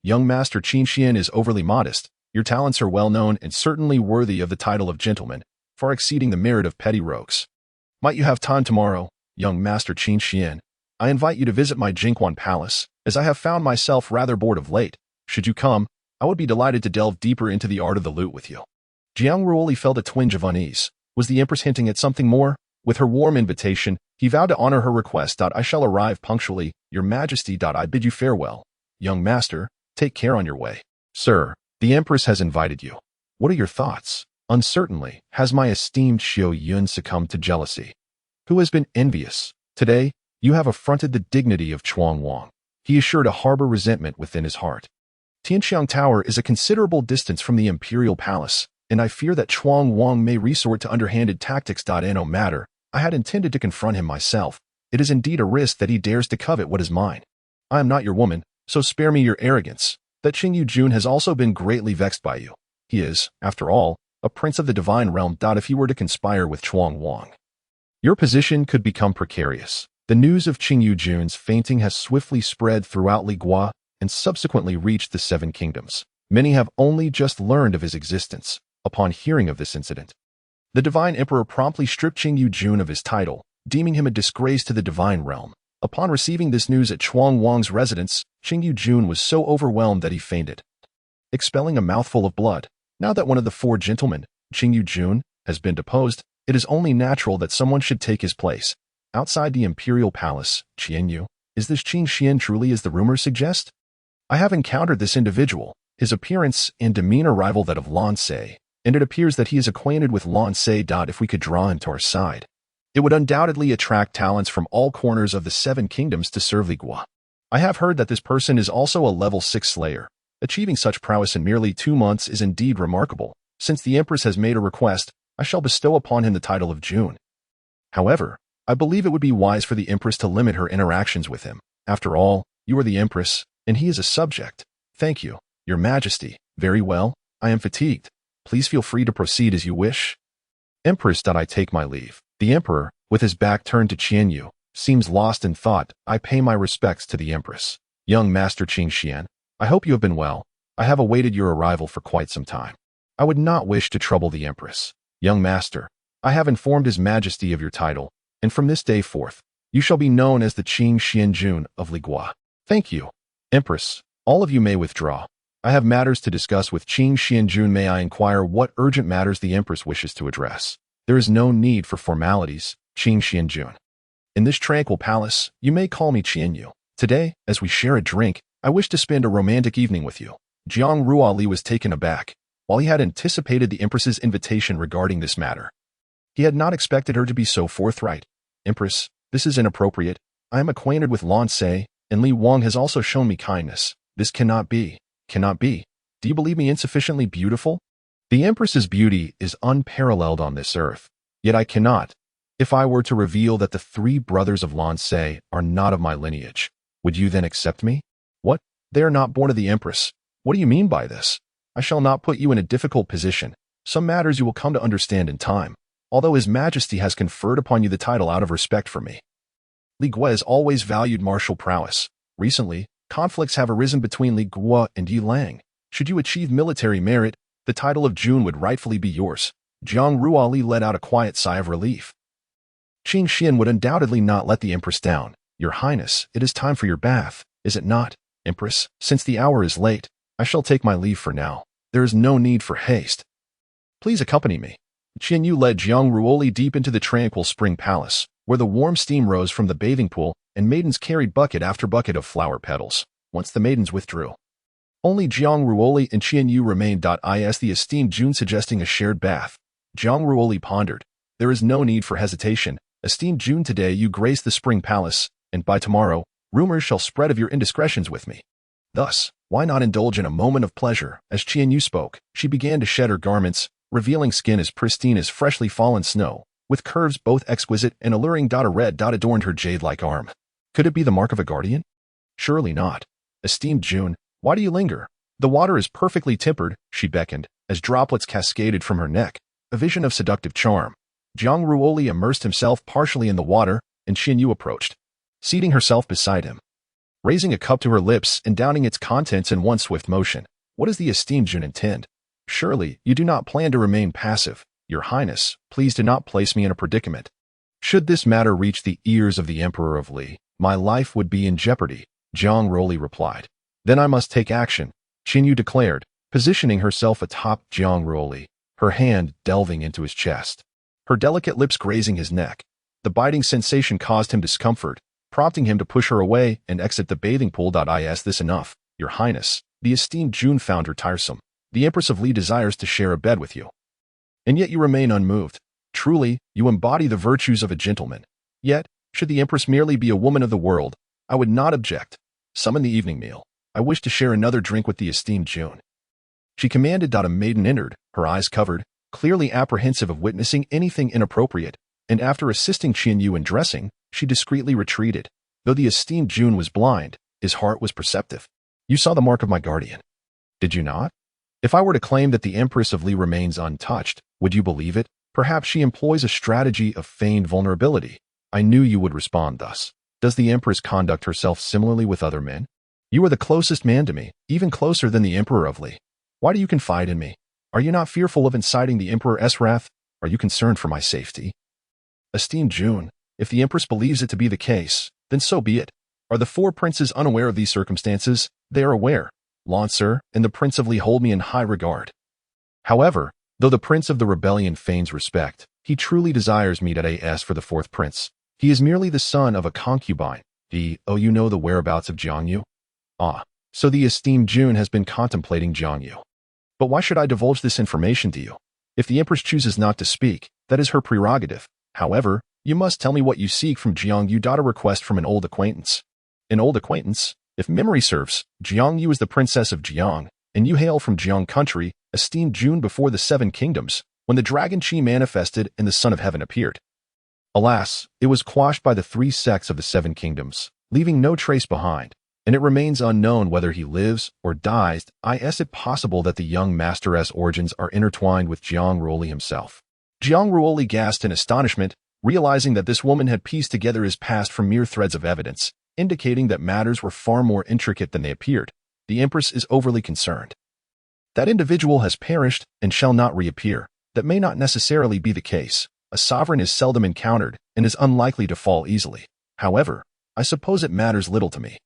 Young Master Qin Xian is overly modest. Your talents are well known and certainly worthy of the title of gentleman, far exceeding the merit of petty rogues. Might you have time tomorrow, young Master Qin Xian? I invite you to visit my Jingquan Palace, as I have found myself rather bored of late. Should you come, I would be delighted to delve deeper into the art of the lute with you. Jiang Ruoli felt a twinge of unease. Was the Empress hinting at something more? With her warm invitation, he vowed to honor her request. "I shall arrive punctually, Your Majesty. I bid you farewell. Young Master, take care on your way." "Sir, the Empress has invited you. What are your thoughts?" "Uncertainly, has my esteemed Xiaoyun succumbed to jealousy? Who has been envious? Today, you have affronted the dignity of Chuang Wang. He is sure to harbor resentment within his heart. Tianxiang Tower is a considerable distance from the Imperial Palace, and I fear that Chuang Wang may resort to underhanded tactics. No matter, I had intended to confront him myself. It is indeed a risk that he dares to covet what is mine. I am not your woman, so spare me your arrogance. That Qingyu Jun has also been greatly vexed by you. He is, after all, a prince of the divine realm. If he were to conspire with Chuang Wang, your position could become precarious." The news of Qingyu Jun's fainting has swiftly spread throughout Li Gua and subsequently reached the 7 kingdoms. Many have only just learned of his existence. Upon hearing of this incident, the divine emperor promptly stripped Qingyu Jun of his title, deeming him a disgrace to the divine realm. Upon receiving this news at Chuang Wang's residence, Qingyu Jun was so overwhelmed that he fainted, expelling a mouthful of blood. Now that one of the 4 gentlemen, Qingyu Jun, has been deposed, it is only natural that someone should take his place. Outside the Imperial Palace, Qianyu, is this Qin Xian truly as the rumors suggest? I have encountered this individual. His appearance and demeanor rival that of Lan Se, and it appears that he is acquainted with Lan Se. If we could draw him to our side, it would undoubtedly attract talents from all corners of the 7 kingdoms to serve Li Gua. I have heard that this person is also a level 6 slayer. Achieving such prowess in merely 2 months is indeed remarkable. Since the Empress has made a request, I shall bestow upon him the title of Jun. However, I believe it would be wise for the Empress to limit her interactions with him. After all, you are the Empress, and he is a subject. Thank you, Your Majesty. Very well, I am fatigued. Please feel free to proceed as you wish. Empress. I take my leave. The Emperor, with his back turned to Qianyu, seems lost in thought. I pay my respects to the Empress. Young Master Qin Xian, I hope you have been well. I have awaited your arrival for quite some time. I would not wish to trouble the Empress. Young Master, I have informed His Majesty of your title, and from this day forth, you shall be known as the Qin Xian Jun of Li Gua. Thank you. Empress, all of you may withdraw. I have matters to discuss with Qin Xian Jun. May I inquire what urgent matters the Empress wishes to address? There is no need for formalities, Qin Xian Jun. In this tranquil palace, you may call me Qianyu. Today, as we share a drink, I wish to spend a romantic evening with you. Jiang Ruoli was taken aback. While he had anticipated the Empress's invitation regarding this matter, he had not expected her to be so forthright. Empress, this is inappropriate. I am acquainted with Lan Se, and Li Wang has also shown me kindness. This cannot be. Cannot be. Do you believe me insufficiently beautiful? The Empress's beauty is unparalleled on this earth. Yet I cannot. If I were to reveal that the 3 brothers of Lan Se are not of my lineage, would you then accept me? What? They are not born of the Empress. What do you mean by this? I shall not put you in a difficult position. Some matters you will come to understand in time, although His Majesty has conferred upon you the title out of respect for me. Li Gua has always valued martial prowess. Recently, conflicts have arisen between Li Gua and Yi Lang. Should you achieve military merit, the title of Jun would rightfully be yours. Jiang Ruoli let out a quiet sigh of relief. Qing Xian would undoubtedly not let the Empress down. Your Highness, it is time for your bath, is it not? Empress, since the hour is late, I shall take my leave for now. There is no need for haste. Please accompany me. Qian Yu led Jiang Ruoli deep into the tranquil spring palace, where the warm steam rose from the bathing pool and maidens carried bucket after bucket of flower petals. Once the maidens withdrew, only Jiang Ruoli and Qian Yu remained. The esteemed Jun suggesting a shared bath. Jiang Ruoli pondered. There is no need for hesitation. Esteemed Jun, today you grace the spring palace, and by tomorrow, rumors shall spread of your indiscretions with me. Thus, why not indulge in a moment of pleasure? As Qian Yu spoke, she began to shed her garments, revealing skin as pristine as freshly fallen snow, with curves both exquisite and alluring. A red dot adorned her jade-like arm. Could it be the mark of a guardian? Surely not. Esteemed Jun, why do you linger? The water is perfectly tempered, she beckoned, as droplets cascaded from her neck, a vision of seductive charm. Jiang Ruoli immersed himself partially in the water, and Qian Yu approached, seating herself beside him, raising a cup to her lips and downing its contents in one swift motion. What does the esteemed Jun intend? Surely, you do not plan to remain passive. Your Highness, please do not place me in a predicament. Should this matter reach the ears of the Emperor of Li, my life would be in jeopardy, Jiang Ruoli replied. Then I must take action, Qian Yu declared, positioning herself atop Jiang Ruoli, her hand delving into his chest, her delicate lips grazing his neck. The biting sensation caused him discomfort, prompting him to push her away and exit the bathing pool. Is this enough, Your Highness? The esteemed Jun found her tiresome. The Empress of Li desires to share a bed with you, and yet you remain unmoved. Truly, you embody the virtues of a gentleman. Yet, should the Empress merely be a woman of the world, I would not object. Summon the evening meal. I wish to share another drink with the esteemed Jun. She commanded. A maiden entered, her eyes covered, clearly apprehensive of witnessing anything inappropriate, and after assisting Qian Yu in dressing, she discreetly retreated. Though the esteemed Jun was blind, his heart was perceptive. You saw the mark of my guardian, did you not? If I were to claim that the Empress of Li remains untouched, would you believe it? Perhaps she employs a strategy of feigned vulnerability. I knew you would respond thus. Does the Empress conduct herself similarly with other men? You are the closest man to me, even closer than the Emperor of Li. Why do you confide in me? Are you not fearful of inciting the Emperor's wrath? Are you concerned for my safety? Esteemed Jun, if the Empress believes it to be the case, then so be it. Are the 4 princes unaware of these circumstances? They are aware. Lancer and the Prince of Li hold me in high regard. However, though the Prince of the Rebellion feigns respect, he truly desires me. As for the 4th prince, he is merely the son of a concubine. You know the whereabouts of Jiang Yu? Ah, so the esteemed Jun has been contemplating Jiang Yu. But why should I divulge this information to you? If the Empress chooses not to speak, that is her prerogative. However, you must tell me what you seek from Jiang Yu. A request from an old acquaintance. An old acquaintance? If memory serves, Jiang Yu is the Princess of Jiang, and you hail from Jiang country, esteemed Jun, before the 7 kingdoms, when the dragon Qi manifested and the Son of Heaven appeared. Alas, it was quashed by the 3 sects of the 7 kingdoms, leaving no trace behind, and it remains unknown whether he lives or dies. Is it possible that the young master's origins are intertwined with Jiang Ruoli himself? Jiang Ruoli gasped in astonishment, realizing that this woman had pieced together his past from mere threads of evidence, indicating that matters were far more intricate than they appeared. The Empress is overly concerned. That individual has perished and shall not reappear. That may not necessarily be the case. A sovereign is seldom encountered and is unlikely to fall easily. However, I suppose it matters little to me.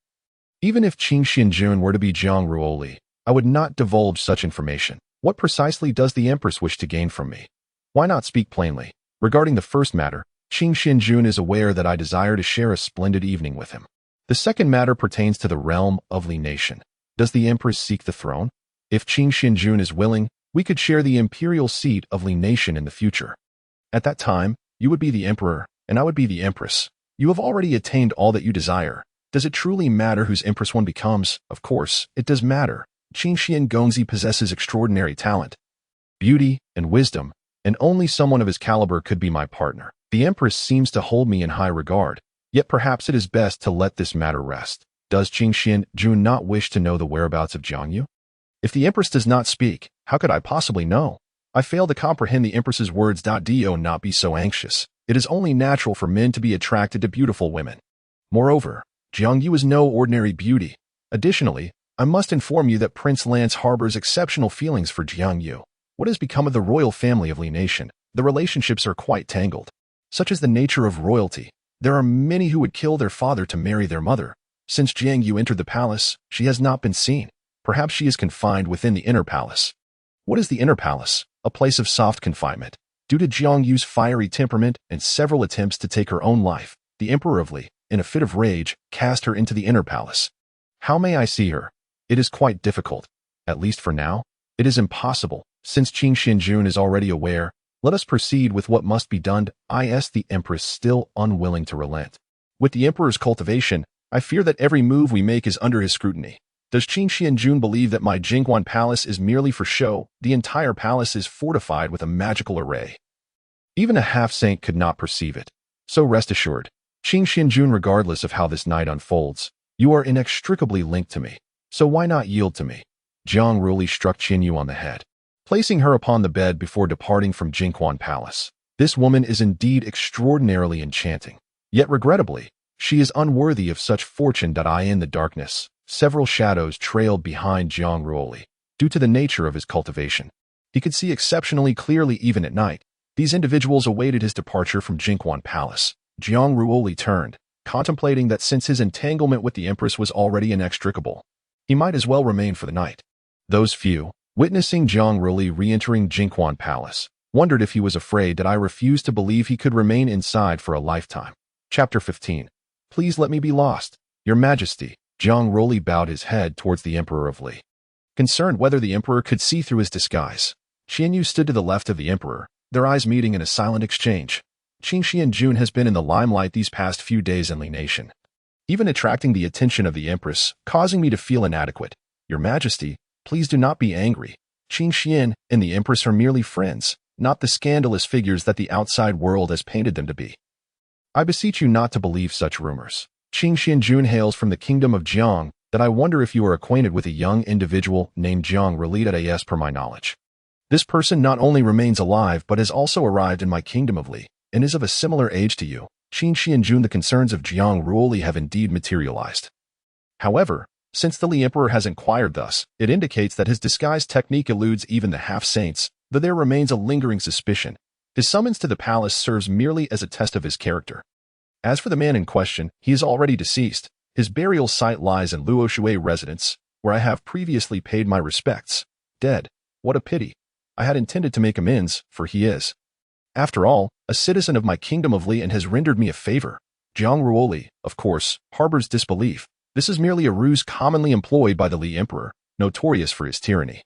Even if Qing Xianjun were to be Jiang Ruoli, I would not divulge such information. What precisely does the Empress wish to gain from me? Why not speak plainly? Regarding the first matter, Qing Xianjun is aware that I desire to share a splendid evening with him. The second matter pertains to the realm of Li Nation. Does the Empress seek the throne? If Qin Xinjun is willing, we could share the imperial seat of Li Nation in the future. At that time, you would be the Emperor, and I would be the Empress. You have already attained all that you desire. Does it truly matter whose Empress one becomes? Of course, it does matter. Qin Xiangongzi possesses extraordinary talent, beauty, and wisdom, and only someone of his caliber could be my partner. The Empress seems to hold me in high regard, yet perhaps it is best to let this matter rest. Does Qin Xinjun not wish to know the whereabouts of Jiang Yu? If the Empress does not speak, how could I possibly know? I fail to comprehend the Empress's words. Do not be so anxious. It is only natural for men to be attracted to beautiful women. Moreover, Jiang Yu is no ordinary beauty. Additionally, I must inform you that Prince Lance harbors exceptional feelings for Jiang Yu. What has become of the royal family of Li Nation? The relationships are quite tangled. Such is the nature of royalty. There are many who would kill their father to marry their mother. Since Jiang Yu entered the palace, she has not been seen. Perhaps she is confined within the inner palace. What is the inner palace? A place of soft confinement. Due to Jiang Yu's fiery temperament and several attempts to take her own life, the Emperor of Li, in a fit of rage, cast her into the inner palace. How may I see her? It is quite difficult. At least for now, it is impossible. Since Qin Xinjun is already aware, let us proceed with what must be done. The Empress still unwilling to relent. With the Emperor's cultivation, I fear that every move we make is under his scrutiny. Does Qin Xinjun believe that my Jingguan Palace is merely for show? The entire palace is fortified with a magical array. Even a half-saint could not perceive it. So rest assured, Qin Xinjun, regardless of how this night unfolds, you are inextricably linked to me. So why not yield to me? Jiang Ruoli struck Qin Yu on the head, placing her upon the bed before departing from Jingguan Palace. This woman is indeed extraordinarily enchanting. Yet regrettably, she is unworthy of such fortune. In the darkness, several shadows trailed behind Jiang Ruoli. Due to the nature of his cultivation, he could see exceptionally clearly even at night. These individuals awaited his departure from Jingguan Palace. Jiang Ruoli turned, contemplating that since his entanglement with the Empress was already inextricable, he might as well remain for the night. Those few, witnessing Jiang Ruoli re-entering Jingguan Palace, wondered if he was afraid. I refused to believe he could remain inside for a lifetime. Chapter 15. Please let me be lost, Your Majesty. Jiang Ruoli bowed his head towards the Emperor of Li, concerned whether the Emperor could see through his disguise. Qin Yu stood to the left of the Emperor, their eyes meeting in a silent exchange. Qin Xinjun has been in the limelight these past few days in Li Nation, even attracting the attention of the Empress, causing me to feel inadequate. Your Majesty, please do not be angry. Qin Xian and the Empress are merely friends, not the scandalous figures that the outside world has painted them to be. I beseech you not to believe such rumors. Qin Xinjun hails from the Kingdom of Jiang. That I wonder if you are acquainted with a young individual named Jiang Ruoli. As per my knowledge, this person not only remains alive but has also arrived in my Kingdom of Li, and is of a similar age to you. Qin Xinjun, the concerns of Jiang Ruoli have indeed materialized. However, since the Li Emperor has inquired thus, it indicates that his disguise technique eludes even the half-saints, though there remains a lingering suspicion. His summons to the palace serves merely as a test of his character. As for the man in question, he is already deceased. His burial site lies in Luoshui residence, where I have previously paid my respects. Dead. What a pity. I had intended to make amends, for he is, after all, a citizen of my Kingdom of Li and has rendered me a favor. Jiang Ruoli, of course, harbors disbelief. This is merely a ruse commonly employed by the Li Emperor, notorious for his tyranny,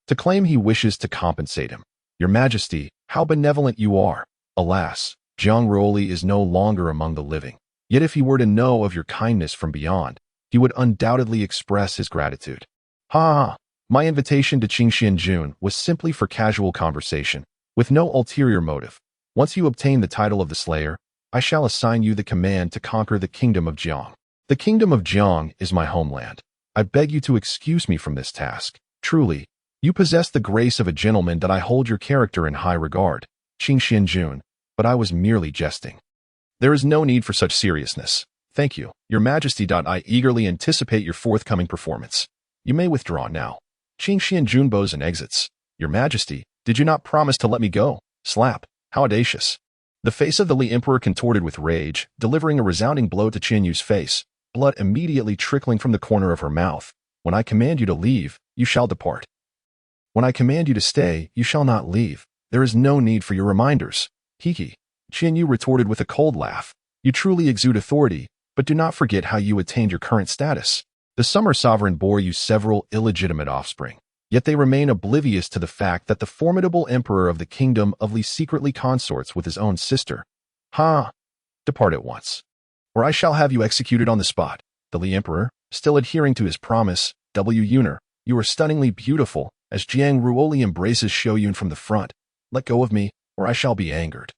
to claim he wishes to compensate him. Your Majesty, how benevolent you are. Alas, Jiang Ruoli is no longer among the living. Yet if he were to know of your kindness from beyond, he would undoubtedly express his gratitude. Ha! My invitation to Qin Xinjun was simply for casual conversation, with no ulterior motive. Once you obtain the title of the Slayer, I shall assign you the command to conquer the Kingdom of Jiang. The Kingdom of Jiang is my homeland. I beg you to excuse me from this task. Truly, you possess the grace of a gentleman. I hold your character in high regard, Qin Xinjun, but I was merely jesting. There is no need for such seriousness. Thank you, Your Majesty. I eagerly anticipate your forthcoming performance. You may withdraw now. Qin Xinjun bows and exits. Your Majesty, did you not promise to let me go? Slap. How audacious. The face of the Li Emperor contorted with rage, delivering a resounding blow to Qin Yu's face, blood immediately trickling from the corner of her mouth. When I command you to leave, you shall depart. When I command you to stay, you shall not leave. There is no need for your reminders. Hiki. Qin Yu retorted with a cold laugh. You truly exude authority. but do not forget how you attained your current status. The Summer Sovereign bore you several illegitimate offspring, yet they remain oblivious to the fact that the formidable Emperor of the Kingdom of Li secretly consorts with his own sister. Ha! Depart at once, or I shall have you executed on the spot. The Li Emperor, still adhering to his promise, Xi'er, you are stunningly beautiful, as Jiang Ruoli embraces Xi'er from the front. Let go of me, or I shall be angered.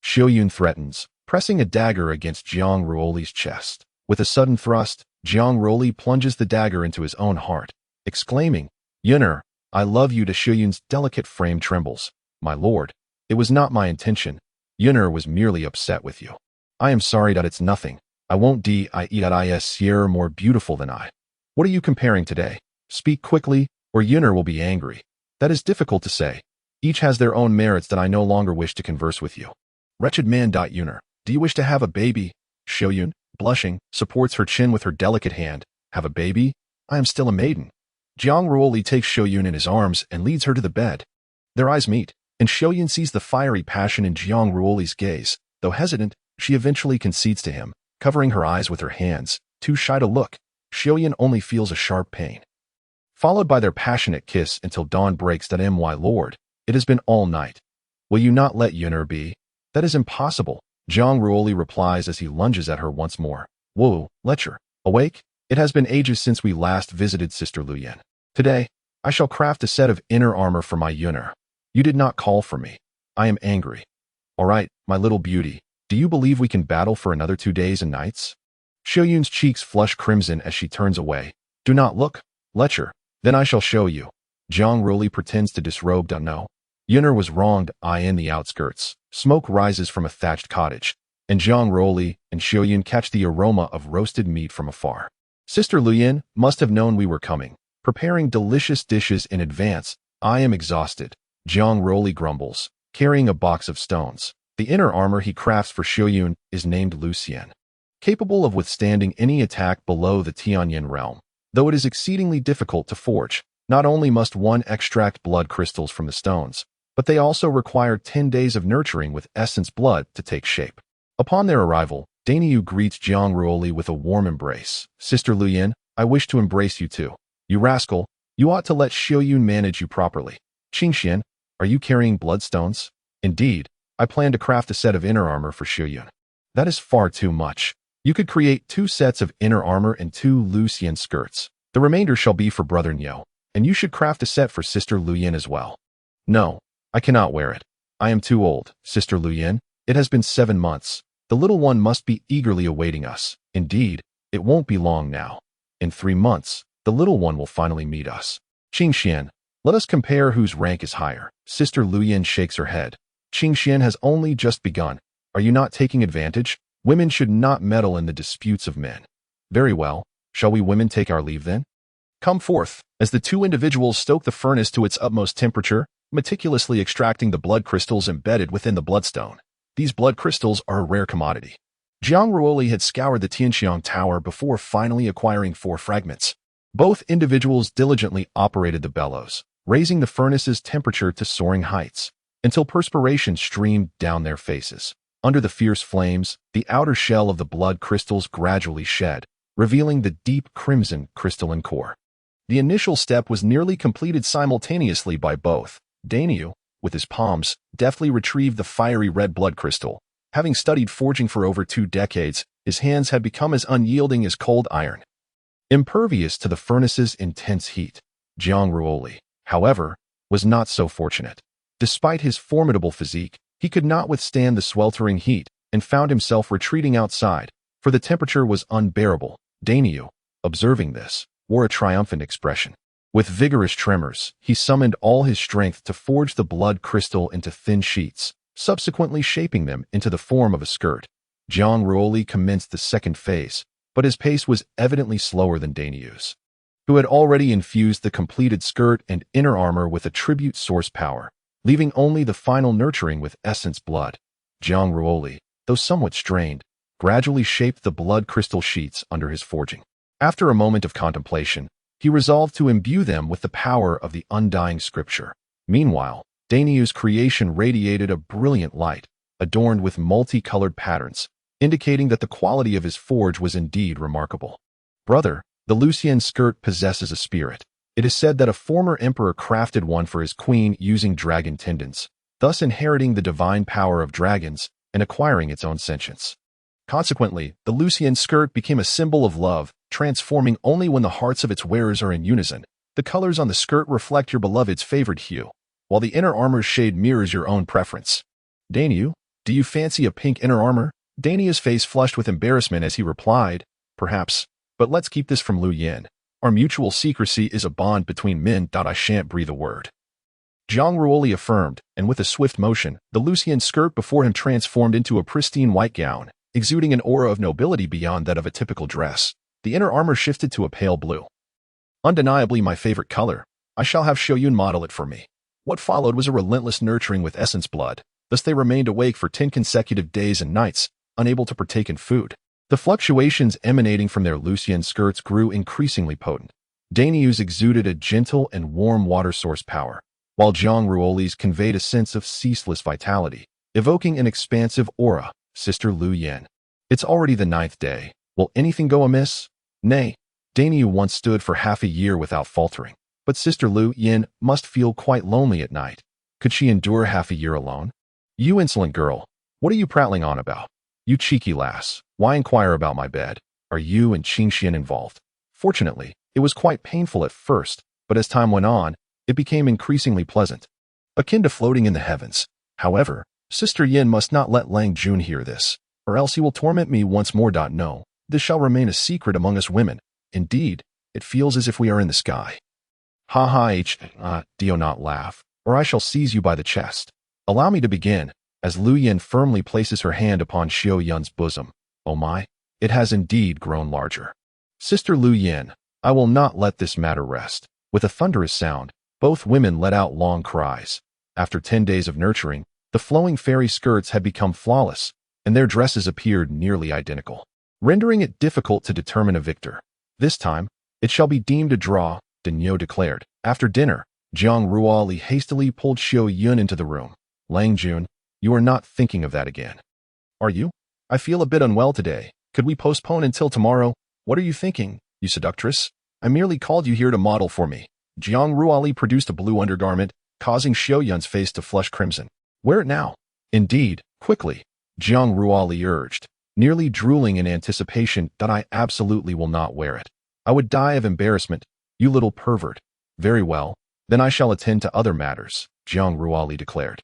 Xi'er threatens, pressing a dagger against Jiang Ruoli's chest. With a sudden thrust, Jiang Ruoli plunges the dagger into his own heart, exclaiming, Xi'er, I love you. To Xi'er's delicate frame trembles. My lord, it was not my intention. Xi'er was merely upset with you. I am sorry that it's nothing. I won't is Xi'er more beautiful than I. What are you comparing today? Speak quickly, or Xi'er will be angry. That is difficult to say. Each has their own merits that I no longer wish to converse with you. Wretched man. Xi'er, do you wish to have a baby? Xi'er, blushing, supports her chin with her delicate hand. Have a baby? I am still a maiden. Jiang Ruoli takes Xi'er in his arms and leads her to the bed. Their eyes meet, and Xi'er sees the fiery passion in Jiang Ruoli's gaze. Though hesitant, she eventually concedes to him, covering her eyes with her hands, too shy to look. Xi'er only feels a sharp pain. Followed by their passionate kiss until dawn breaks. My lord, it has been all night. Will you not let Xi'er be? That is impossible, Jiang Ruoli replies as he lunges at her once more. Whoa, Xi'er, awake? It has been ages since we last visited Sister Luyan. Today, I shall craft a set of inner armor for my Xi'er. You did not call for me. I am angry. All right, my little beauty, do you believe we can battle for another 2 days and nights? Xi'er's cheeks flush crimson as she turns away. Do not look, Xi'er. Then I shall show you. Jiang Ruoli pretends to disrobe. No. Xi'er was wronged. In the outskirts, smoke rises from a thatched cottage, and Jiang Ruoli and Xi'er catch the aroma of roasted meat from afar. Sister Luyan must have known we were coming, preparing delicious dishes in advance. I am exhausted, Jiang Ruoli grumbles, carrying a box of stones. The inner armor he crafts for Xi'er is named Lucian, capable of withstanding any attack below the Tianyan realm. Though it is exceedingly difficult to forge, not only must one extract blood crystals from the stones, but they also require 10 days of nurturing with essence blood to take shape. Upon their arrival, Dainyu greets Jiang Ruoli with a warm embrace. Sister Luyan, I wish to embrace you too. You rascal, you ought to let Xi'er manage you properly. Qingxian, are you carrying bloodstones? Indeed, I plan to craft a set of inner armor for Xi'er. That is far too much. You could create 2 sets of inner armor and 2 Lucian skirts. The remainder shall be for Brother Niu, and you should craft a set for Sister Luyan as well. No, I cannot wear it. I am too old, Sister Luyan. It has been 7 months. The little one must be eagerly awaiting us. Indeed, it won't be long now. In 3 months, the little one will finally meet us. Qingxian, let us compare whose rank is higher. Sister Luyan shakes her head. Qingxian has only just begun. Are you not taking advantage? Women should not meddle in the disputes of men. Very well, shall we women take our leave then? Come forth. As the 2 individuals stoke the furnace to its utmost temperature, meticulously extracting the blood crystals embedded within the bloodstone. These blood crystals are a rare commodity. Jiang Ruoli had scoured the Tianxiang Tower before finally acquiring 4 fragments. Both individuals diligently operated the bellows, raising the furnace's temperature to soaring heights, until perspiration streamed down their faces. Under the fierce flames, the outer shell of the blood crystals gradually shed, revealing the deep crimson crystalline core. The initial step was nearly completed simultaneously by both. Dainyu, with his palms, deftly retrieved the fiery red blood crystal. Having studied forging for over 2 decades, his hands had become as unyielding as cold iron, impervious to the furnace's intense heat. Jiang Ruoli, however, was not so fortunate. Despite his formidable physique, he could not withstand the sweltering heat and found himself retreating outside, for the temperature was unbearable. Dainyu, observing this, wore a triumphant expression. With vigorous tremors, he summoned all his strength to forge the blood crystal into thin sheets, subsequently shaping them into the form of a skirt. Jiang Ruoli commenced the second phase, but his pace was evidently slower than Dainyu's, who had already infused the completed skirt and inner armor with attribute source power, leaving only the final nurturing with essence blood. Jiang Ruoli, though somewhat strained, gradually shaped the blood crystal sheets under his forging. After a moment of contemplation, he resolved to imbue them with the power of the undying scripture. Meanwhile, Dainyu's creation radiated a brilliant light, adorned with multicolored patterns, indicating that the quality of his forge was indeed remarkable. Brother, the Lucian skirt possesses a spirit. It is said that a former emperor crafted one for his queen using dragon tendons, thus inheriting the divine power of dragons and acquiring its own sentience. Consequently, the Lucian skirt became a symbol of love, transforming only when the hearts of its wearers are in unison. The colors on the skirt reflect your beloved's favored hue, while the inner armor's shade mirrors your own preference. Dainyu, do you fancy a pink inner armor? Dainya's face flushed with embarrassment as he replied, perhaps, but let's keep this from Lu Yin. Our mutual secrecy is a bond between men. I shan't breathe a word. Jiang Ruoli affirmed, and with a swift motion, the Lucian skirt before him transformed into a pristine white gown, exuding an aura of nobility beyond that of a typical dress. The inner armor shifted to a pale blue. Undeniably my favorite color. I shall have Xiaoyun model it for me. What followed was a relentless nurturing with essence blood. Thus they remained awake for 10 consecutive days and nights, unable to partake in food. The fluctuations emanating from their Lucian skirts grew increasingly potent. Dainyu's exuded a gentle and warm water source power, while Jiang Ruoli's conveyed a sense of ceaseless vitality, evoking an expansive aura. Sister Lu Yin. It's already the 9th day. Will anything go amiss? Nay. Dainyu once stood for half a year without faltering, but Sister Lu Yin must feel quite lonely at night. Could she endure half a year alone? You insolent girl, what are you prattling on about? You cheeky lass, why inquire about my bed? Are you and Qingxian involved? Fortunately, it was quite painful at first, but as time went on, it became increasingly pleasant, akin to floating in the heavens. However, Sister Yin must not let Lang Jun hear this, or else he will torment me once more. No, this shall remain a secret among us women. Indeed, it feels as if we are in the sky. Ha ha, do not laugh, or I shall seize you by the chest. Allow me to begin, as Lu Yin firmly places her hand upon Xiao Yun's bosom. Oh my, it has indeed grown larger. Sister Lu Yin, I will not let this matter rest. With a thunderous sound, both women let out long cries. After 10 days of nurturing, the flowing fairy skirts had become flawless, and their dresses appeared nearly identical, rendering it difficult to determine a victor. This time, it shall be deemed a draw, Dainyu declared. After dinner, Jiang Ruoli hastily pulled Xiao Yun into the room. Lang Jun, you are not thinking of that again. Are you? I feel a bit unwell today. Could we postpone until tomorrow? What are you thinking, you seductress? I merely called you here to model for me. Jiang Ruoli produced a blue undergarment, causing Xiao Yun's face to flush crimson. Wear it now. Indeed, quickly, Jiang Ruoli urged, nearly drooling in anticipation. I absolutely will not wear it. I would die of embarrassment, you little pervert. Very well, then I shall attend to other matters, Jiang Ruoli declared.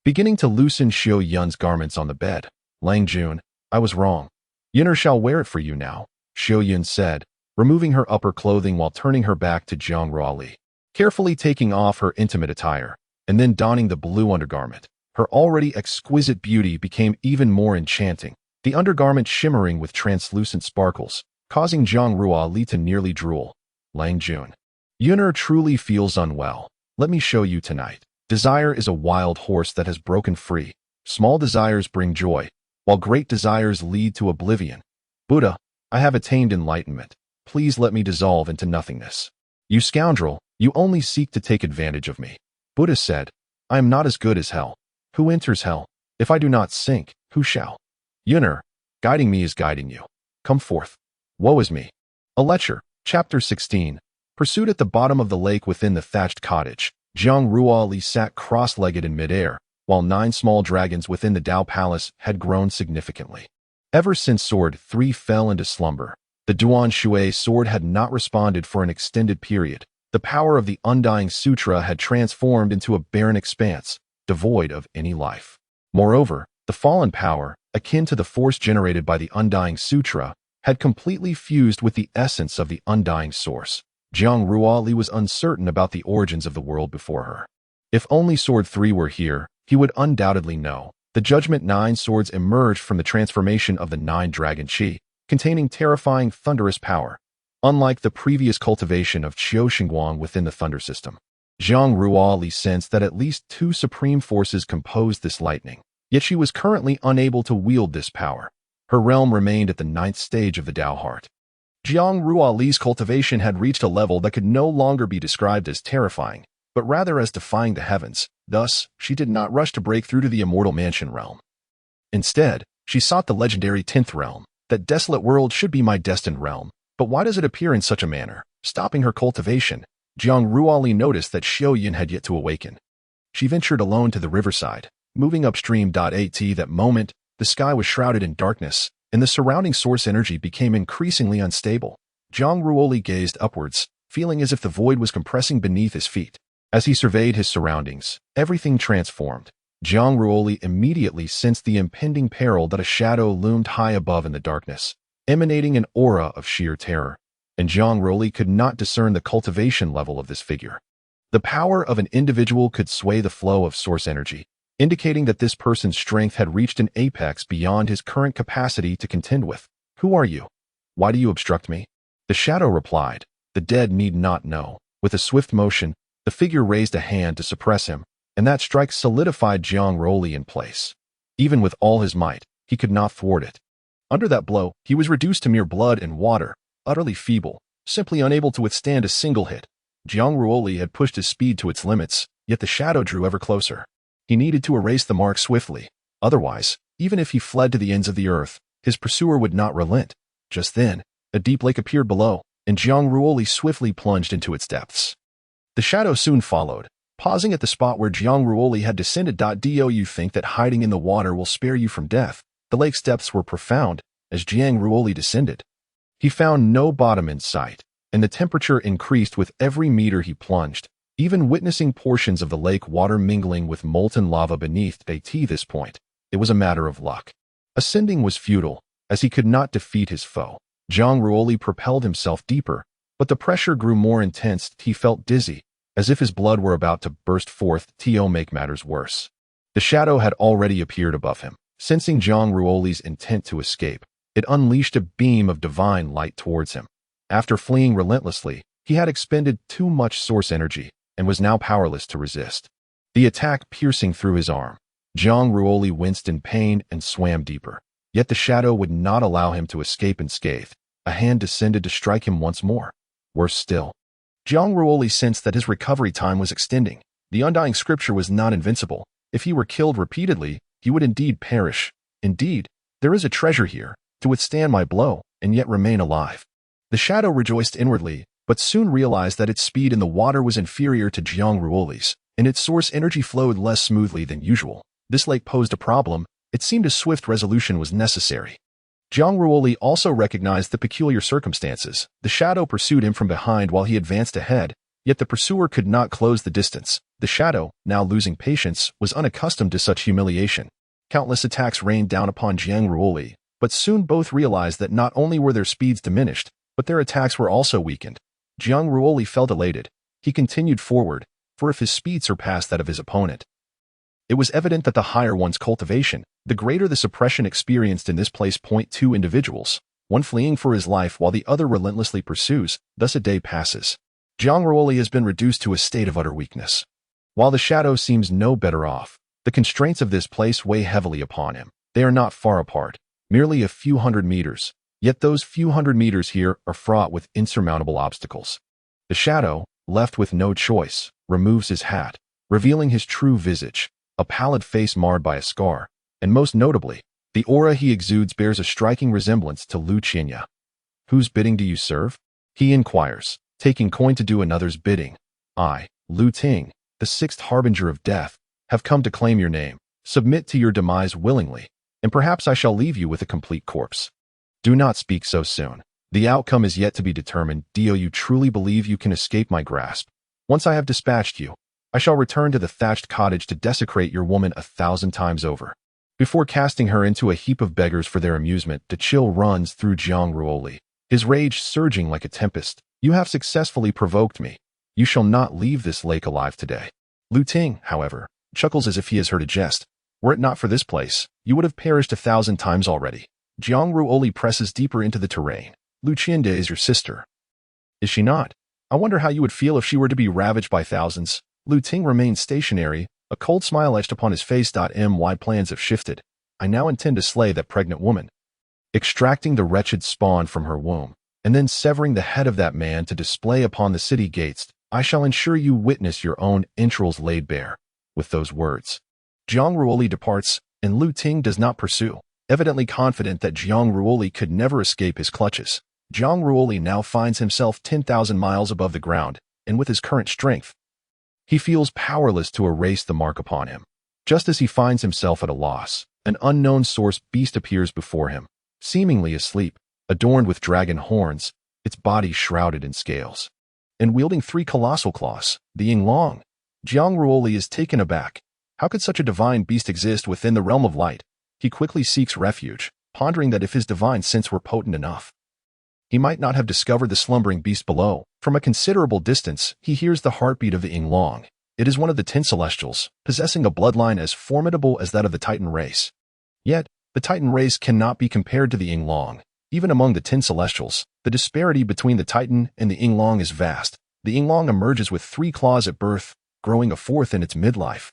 Beginning to loosen Xiao Yun's garments on the bed, Lang Jun, I was wrong. Yunner shall wear it for you now, Xiao Yun said, removing her upper clothing while turning her back to Jiang Ruoli, carefully taking off her intimate attire, and then donning the blue undergarment. Her already exquisite beauty became even more enchanting, the undergarment shimmering with translucent sparkles, causing Jiang Ruoli to nearly drool. Lang Jun, Yunner truly feels unwell. Let me show you tonight. Desire is a wild horse that has broken free. Small desires bring joy, while great desires lead to oblivion. Buddha, I have attained enlightenment. Please let me dissolve into nothingness. You scoundrel, you only seek to take advantage of me. Buddha said, I am not as good as hell. Who enters hell? If I do not sink, who shall? Yunner, guiding me is guiding you. Come forth. Woe is me. A lecture, Chapter 16. Pursued at the bottom of the lake within the thatched cottage, Jiang Ruoli sat cross-legged in midair, while 9 small dragons within the Dao Palace had grown significantly. Ever since Sword 3 fell into slumber, the Duan Shui sword had not responded for an extended period. The power of the Undying Sutra had transformed into a barren expanse, devoid of any life. Moreover, the fallen power, akin to the force generated by the Undying Sutra, had completely fused with the essence of the Undying Source. Jiang Ruoli was uncertain about the origins of the world before her. If only Sword 3 were here, he would undoubtedly know. The Judgment 9 swords emerged from the transformation of the 9 Dragon Qi, containing terrifying thunderous power, unlike the previous cultivation of Qiu Xingguang within the Thunder System. Jiang Ruoli sensed that at least 2 supreme forces composed this lightning, yet she was currently unable to wield this power. Her realm remained at the 9th stage of the Dao Heart. Jiang Ruoli's cultivation had reached a level that could no longer be described as terrifying, but rather as defying the heavens. Thus, she did not rush to break through to the immortal mansion realm. Instead, She sought the legendary 10th realm. That desolate world should be my destined realm. But why does it appear in such a manner? Stopping her cultivation, Jiang Ruoli noticed that Xi'er had yet to awaken. She ventured alone to the riverside, moving upstream. At that moment, the sky was shrouded in darkness, and the surrounding source energy became increasingly unstable. Jiang Ruoli gazed upwards, feeling as if the void was compressing beneath his feet. As he surveyed his surroundings, everything transformed. Jiang Ruoli immediately sensed the impending peril that a shadow loomed high above in the darkness, emanating an aura of sheer terror, and Jiang Ruoli could not discern the cultivation level of this figure. The power of an individual could sway the flow of source energy, indicating that this person's strength had reached an apex beyond his current capacity to contend with. Who are you? Why do you obstruct me? The shadow replied. The dead need not know. With a swift motion, the figure raised a hand to suppress him, and that strike solidified Jiang Ruoli in place. Even with all his might, he could not thwart it. Under that blow, he was reduced to mere blood and water, utterly feeble, simply unable to withstand a single hit. Jiang Ruoli had pushed his speed to its limits, yet the shadow drew ever closer. He needed to erase the mark swiftly. Otherwise, even if he fled to the ends of the earth, his pursuer would not relent. Just then, a deep lake appeared below, and Jiang Ruoli swiftly plunged into its depths. The shadow soon followed, pausing at the spot where Jiang Ruoli had descended. Do you think that hiding in the water will spare you from death? The lake's depths were profound as Jiang Ruoli descended. He found no bottom in sight, and the temperature increased with every meter he plunged, even witnessing portions of the lake water mingling with molten lava beneath. At this point, it was a matter of luck. Ascending was futile, as he could not defeat his foe. Jiang Ruoli propelled himself deeper, but the pressure grew more intense. He felt dizzy, as if his blood were about to burst forth. To make matters worse, the shadow had already appeared above him. Sensing Jiang Ruoli's intent to escape, it unleashed a beam of divine light towards him. After fleeing relentlessly, he had expended too much source energy and was now powerless to resist. The attack piercing through his arm, Jiang Ruoli winced in pain and swam deeper. Yet the shadow would not allow him to escape unscathed. A hand descended to strike him once more. Worse still, Jiang Ruoli sensed that his recovery time was extending. The undying scripture was not invincible. If he were killed repeatedly, he would indeed perish. Indeed, there is a treasure here, to withstand my blow, and yet remain alive. The shadow rejoiced inwardly, but soon realized that its speed in the water was inferior to Jiang Ruoli's, and its source energy flowed less smoothly than usual. This lake posed a problem. It seemed a swift resolution was necessary. Jiang Ruoli also recognized the peculiar circumstances. The shadow pursued him from behind while he advanced ahead, yet the pursuer could not close the distance. The shadow, now losing patience, was unaccustomed to such humiliation. Countless attacks rained down upon Jiang Ruoli, but soon both realized that not only were their speeds diminished, but their attacks were also weakened. Jiang Ruoli felt elated. He continued forward, for if his speed surpassed that of his opponent, it was evident that the higher one's cultivation, the greater the suppression experienced in this place. Two individuals, one fleeing for his life while the other relentlessly pursues. Thus a day passes. Jiang Ruoli has been reduced to a state of utter weakness. While the shadow seems no better off, the constraints of this place weigh heavily upon him. They are not far apart, merely a few hundred meters. Yet those few hundred meters here are fraught with insurmountable obstacles. The shadow, left with no choice, removes his hat, revealing his true visage, a pallid face marred by a scar, and most notably, the aura he exudes bears a striking resemblance to Lu Qinya. Whose bidding do you serve? He inquires, taking coin to do another's bidding. I, Lu Ting, the sixth harbinger of death, have come to claim your name. Submit to your demise willingly, and perhaps I shall leave you with a complete corpse. Do not speak so soon. The outcome is yet to be determined. Do you truly believe you can escape my grasp? Once I have dispatched you, I shall return to the thatched cottage to desecrate your woman 1,000 times over. Before casting her into a heap of beggars for their amusement, the chill runs through Jiang Ruoli, his rage surging like a tempest. You have successfully provoked me. You shall not leave this lake alive today. Lu Ting, however, chuckles as if he has heard a jest. Were it not for this place, you would have perished 1,000 times already. Jiang Ruoli presses deeper into the terrain. Lu Qinya is your sister. Is she not? I wonder how you would feel if she were to be ravaged by thousands. Lu Ting remained stationary, a cold smile etched upon his face. My plans have shifted. I now intend to slay that pregnant woman, extracting the wretched spawn from her womb, and then severing the head of that man to display upon the city gates. I shall ensure you witness your own entrails laid bare. With those words, Jiang Ruoli departs, and Lu Ting does not pursue. Evidently confident that Jiang Ruoli could never escape his clutches, Jiang Ruoli now finds himself 10,000 miles above the ground, and with his current strength, he feels powerless to erase the mark upon him. Just as he finds himself at a loss, an unknown source beast appears before him, seemingly asleep, adorned with dragon horns, its body shrouded in scales, and wielding 3 colossal claws, the Yinglong. Jiang Ruoli is taken aback. How could such a divine beast exist within the realm of light? He quickly seeks refuge, pondering that if his divine sense were potent enough, he might not have discovered the slumbering beast below. From a considerable distance, he hears the heartbeat of the Yinglong. It is one of the 10 Celestials, possessing a bloodline as formidable as that of the Titan race. Yet, the Titan race cannot be compared to the Yinglong. Even among the 10 Celestials, the disparity between the Titan and the Yinglong is vast. The Yinglong emerges with 3 claws at birth, growing a 4th in its midlife.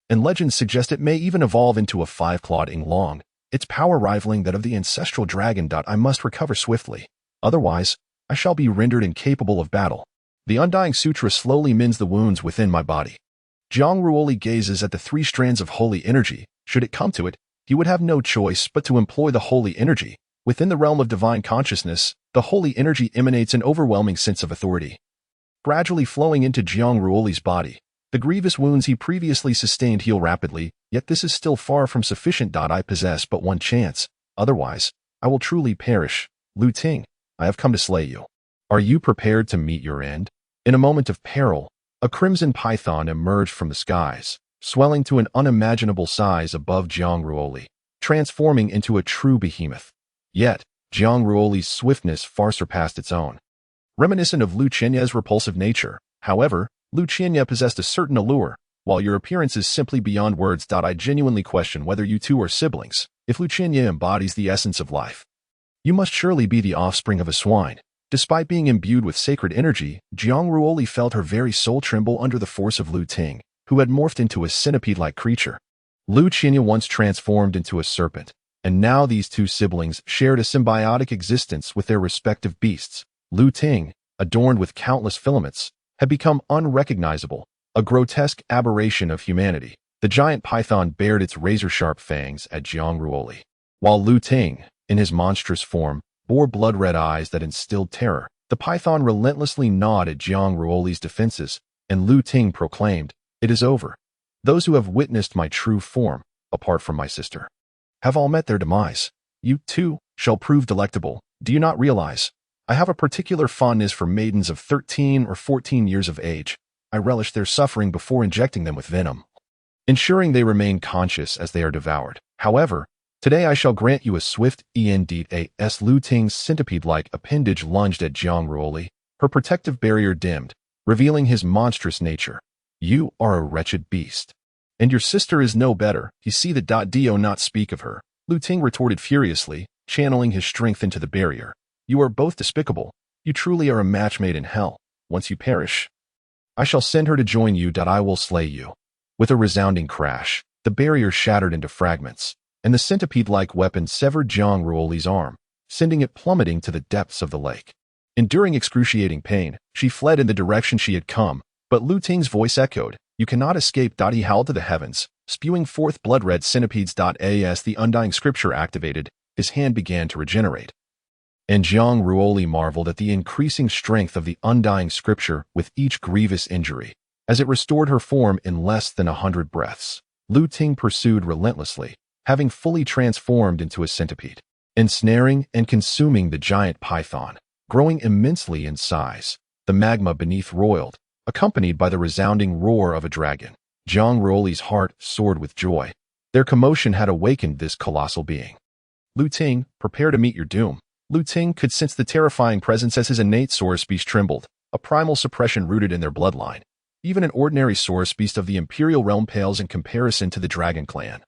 And legends suggest it may even evolve into a 5-clawed Yinglong, its power rivaling that of the ancestral dragon. I must recover swiftly. Otherwise, I shall be rendered incapable of battle. The Undying Sutra slowly mends the wounds within my body. Jiang Ruoli gazes at the 3 strands of holy energy. Should it come to it, he would have no choice but to employ the holy energy. Within the realm of divine consciousness, the holy energy emanates an overwhelming sense of authority, gradually flowing into Jiang Ruoli's body. The grievous wounds he previously sustained heal rapidly, yet this is still far from sufficient. I possess but one chance. Otherwise, I will truly perish. Lu Ting, I have come to slay you. Are you prepared to meet your end? In a moment of peril, a crimson python emerged from the skies, swelling to an unimaginable size above Jiang Ruoli, transforming into a true behemoth. Yet, Jiang Ruoli's swiftness far surpassed its own. Reminiscent of Lu Chenye's repulsive nature, however, Lu Chenye possessed a certain allure. While your appearance is simply beyond words. I genuinely question whether you two are siblings. If Lu Chenye embodies the essence of life, you must surely be the offspring of a swine. Despite being imbued with sacred energy, Jiang Ruoli felt her very soul tremble under the force of Lu Ting, who had morphed into a centipede-like creature. Lu Chenye once transformed into a serpent, and now these 2 siblings shared a symbiotic existence with their respective beasts. Lu Ting, adorned with countless filaments, had become unrecognizable, a grotesque aberration of humanity. The giant python bared its razor-sharp fangs at Jiang Ruoli, while Lu Ting, in his monstrous form, bore blood-red eyes that instilled terror. The python relentlessly gnawed at Jiang Ruoli's defenses, and Lu Ting proclaimed, "It is over. Those who have witnessed my true form, apart from my sister, have all met their demise. You, too, shall prove delectable. Do you not realize? I have a particular fondness for maidens of 13 or 14 years of age. I relish their suffering before injecting them with venom, ensuring they remain conscious as they are devoured. However, today I shall grant you a swift end." As Lu Ting's centipede-like appendage lunged at Jiang Ruoli, her protective barrier dimmed, revealing his monstrous nature. "You are a wretched beast. And your sister is no better. You see the do not speak of her," Lu Ting retorted furiously, channeling his strength into the barrier. "You are both despicable. You truly are a match made in hell. Once you perish, I shall send her to join you. I will slay you." With a resounding crash, the barrier shattered into fragments, and the centipede-like weapon severed Jiang Ruoli's arm, sending it plummeting to the depths of the lake. Enduring excruciating pain, she fled in the direction she had come, but Lu Ting's voice echoed, "You cannot escape." He howled to the heavens, spewing forth blood-red centipedes. As the Undying Scripture activated, his hand began to regenerate. And Jiang Ruoli marveled at the increasing strength of the Undying Scripture with each grievous injury. As it restored her form in less than 100 breaths, Lu Ting pursued relentlessly, having fully transformed into a centipede, ensnaring and consuming the giant python, growing immensely in size. The magma beneath roiled, accompanied by the resounding roar of a dragon. Jiang Ruoli's heart soared with joy. Their commotion had awakened this colossal being. "Lu Ting, prepare to meet your doom." Lu Ting could sense the terrifying presence as his innate source beast trembled, a primal suppression rooted in their bloodline. Even an ordinary source beast of the imperial realm pales in comparison to the dragon clan,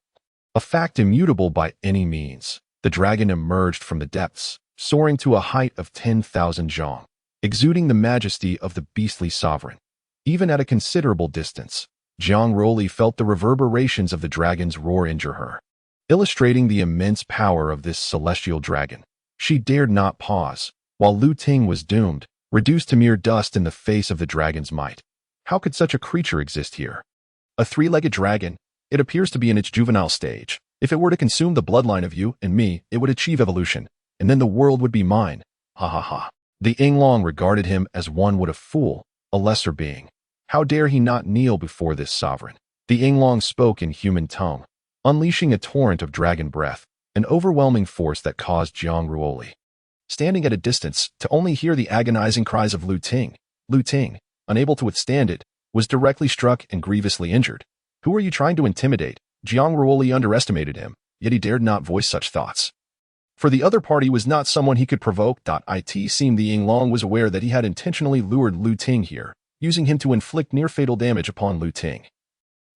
a fact immutable by any means. The dragon emerged from the depths, soaring to a height of 10,000 zhong, exuding the majesty of the beastly sovereign. Even at a considerable distance, Jiang Ruoli felt the reverberations of the dragon's roar injure her, illustrating the immense power of this celestial dragon. She dared not pause, while Lu Ting was doomed, reduced to mere dust in the face of the dragon's might. How could such a creature exist here? A 3-legged dragon? It appears to be in its juvenile stage. If it were to consume the bloodline of you and me, it would achieve evolution, and then the world would be mine. Ha ha ha. The Yinglong regarded him as one would a fool, a lesser being. How dare he not kneel before this sovereign? The Yinglong spoke in human tongue, unleashing a torrent of dragon breath, an overwhelming force that caused Jiang Ruoli, standing at a distance, to only hear the agonizing cries of Lu Ting. Lu Ting, unable to withstand it, was directly struck and grievously injured. Who are you trying to intimidate? Jiang Ruoli underestimated him, yet he dared not voice such thoughts. For the other party was not someone he could provoke. It seemed the Yinglong was aware that he had intentionally lured Lu Ting here, using him to inflict near-fatal damage upon Lu Ting.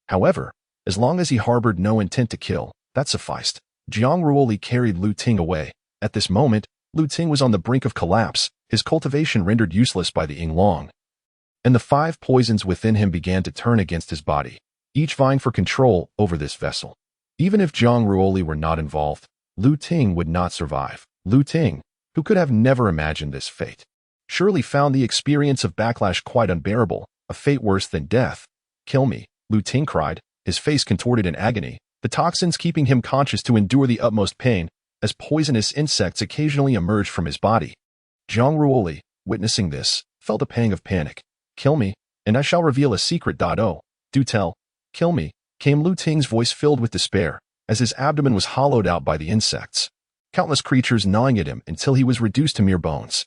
However, as long as he harbored no intent to kill, that sufficed. Jiang Ruoli carried Lu Ting away. At this moment, Lu Ting was on the brink of collapse, his cultivation rendered useless by the Yinglong. And the 5 poisons within him began to turn against his body, each vying for control over this vessel. Even if Jiang Ruoli were not involved, Lu Ting would not survive. Lu Ting, who could have never imagined this fate, surely found the experience of backlash quite unbearable, a fate worse than death. Kill me, Lu Ting cried, his face contorted in agony, the toxins keeping him conscious to endure the utmost pain, as poisonous insects occasionally emerged from his body. Jiang Ruoli, witnessing this, felt a pang of panic. Kill me, and I shall reveal a secret. Oh, do tell. Kill me, came Lu Ting's voice filled with despair, as his abdomen was hollowed out by the insects, countless creatures gnawing at him until he was reduced to mere bones.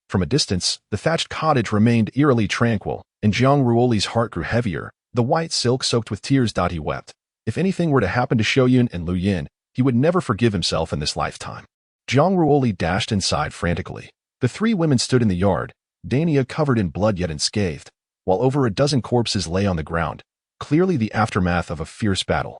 From a distance, the thatched cottage remained eerily tranquil, and Jiang Ruoli's heart grew heavier, the white silk soaked with tears. He wept. If anything were to happen to Xiaoyun and Lu Yin, he would never forgive himself in this lifetime. Jiang Ruoli dashed inside frantically. The 3 women stood in the yard, Dania covered in blood yet unscathed, while over a dozen corpses lay on the ground, clearly the aftermath of a fierce battle.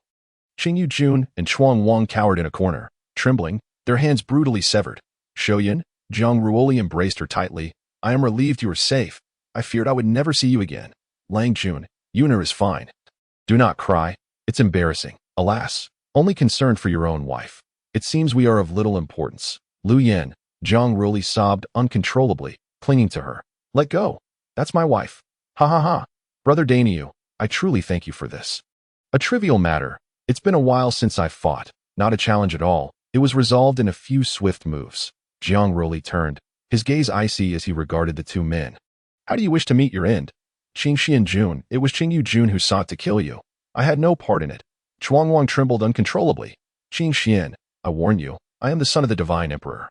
Qingyu Jun and Chuang Wang cowered in a corner, trembling, their hands brutally severed. Xiaoyun, Jiang Ruoli embraced her tightly. I am relieved you are safe. I feared I would never see you again. Lang Jun, Yuner is fine. Do not cry. It's embarrassing. Alas, only concerned for your own wife. It seems we are of little importance. Lu Yin, Jiang Ruoli sobbed uncontrollably, clinging to her. Let go. That's my wife. Ha ha ha. Brother Daniu, I truly thank you for this. A trivial matter. It's been a while since I fought. Not a challenge at all. It was resolved in a few swift moves. Jiang Ruoli turned, his gaze icy as he regarded the 2 men. How do you wish to meet your end? Qingxian Jun, it was Qingyu Jun who sought to kill you. I had no part in it. Chuang Wang trembled uncontrollably. Qingxian, I warn you, I am the son of the divine emperor.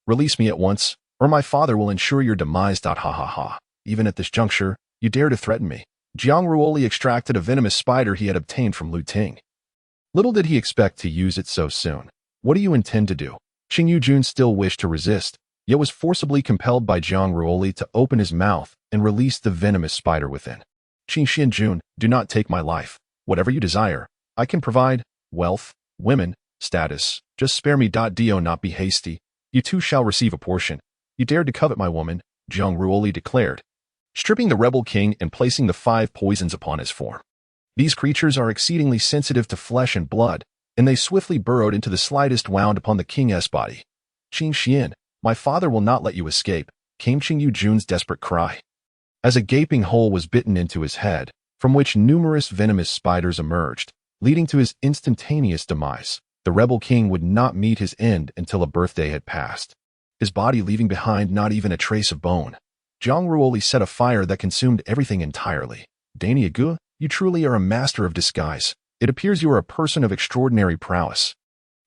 Release me at once, or my father will ensure your demise. Ha ha ha. Even at this juncture, you dare to threaten me. Jiang Ruoli extracted a venomous spider he had obtained from Lu Ting. Little did he expect to use it so soon. What do you intend to do? Qingyu Jun still wished to resist, yet was forcibly compelled by Jiang Ruoli to open his mouth and release the venomous spider within. Qingxian Jun, do not take my life. Whatever you desire, I can provide. Wealth, women, status. Just spare me. Do not be hasty. You too shall receive a portion. You dared to covet my woman, Jiang Ruoli declared, stripping the rebel king and placing the 5 poisons upon his form. These creatures are exceedingly sensitive to flesh and blood, and they swiftly burrowed into the slightest wound upon the king's body. Qingxian, my father will not let you escape, came Qingyu Jun's desperate cry. As a gaping hole was bitten into his head, from which numerous venomous spiders emerged, leading to his instantaneous demise, the rebel king would not meet his end until a birthday had passed, his body leaving behind not even a trace of bone. Jiang Ruoli set a fire that consumed everything entirely. Daniagu, you truly are a master of disguise. It appears you are a person of extraordinary prowess.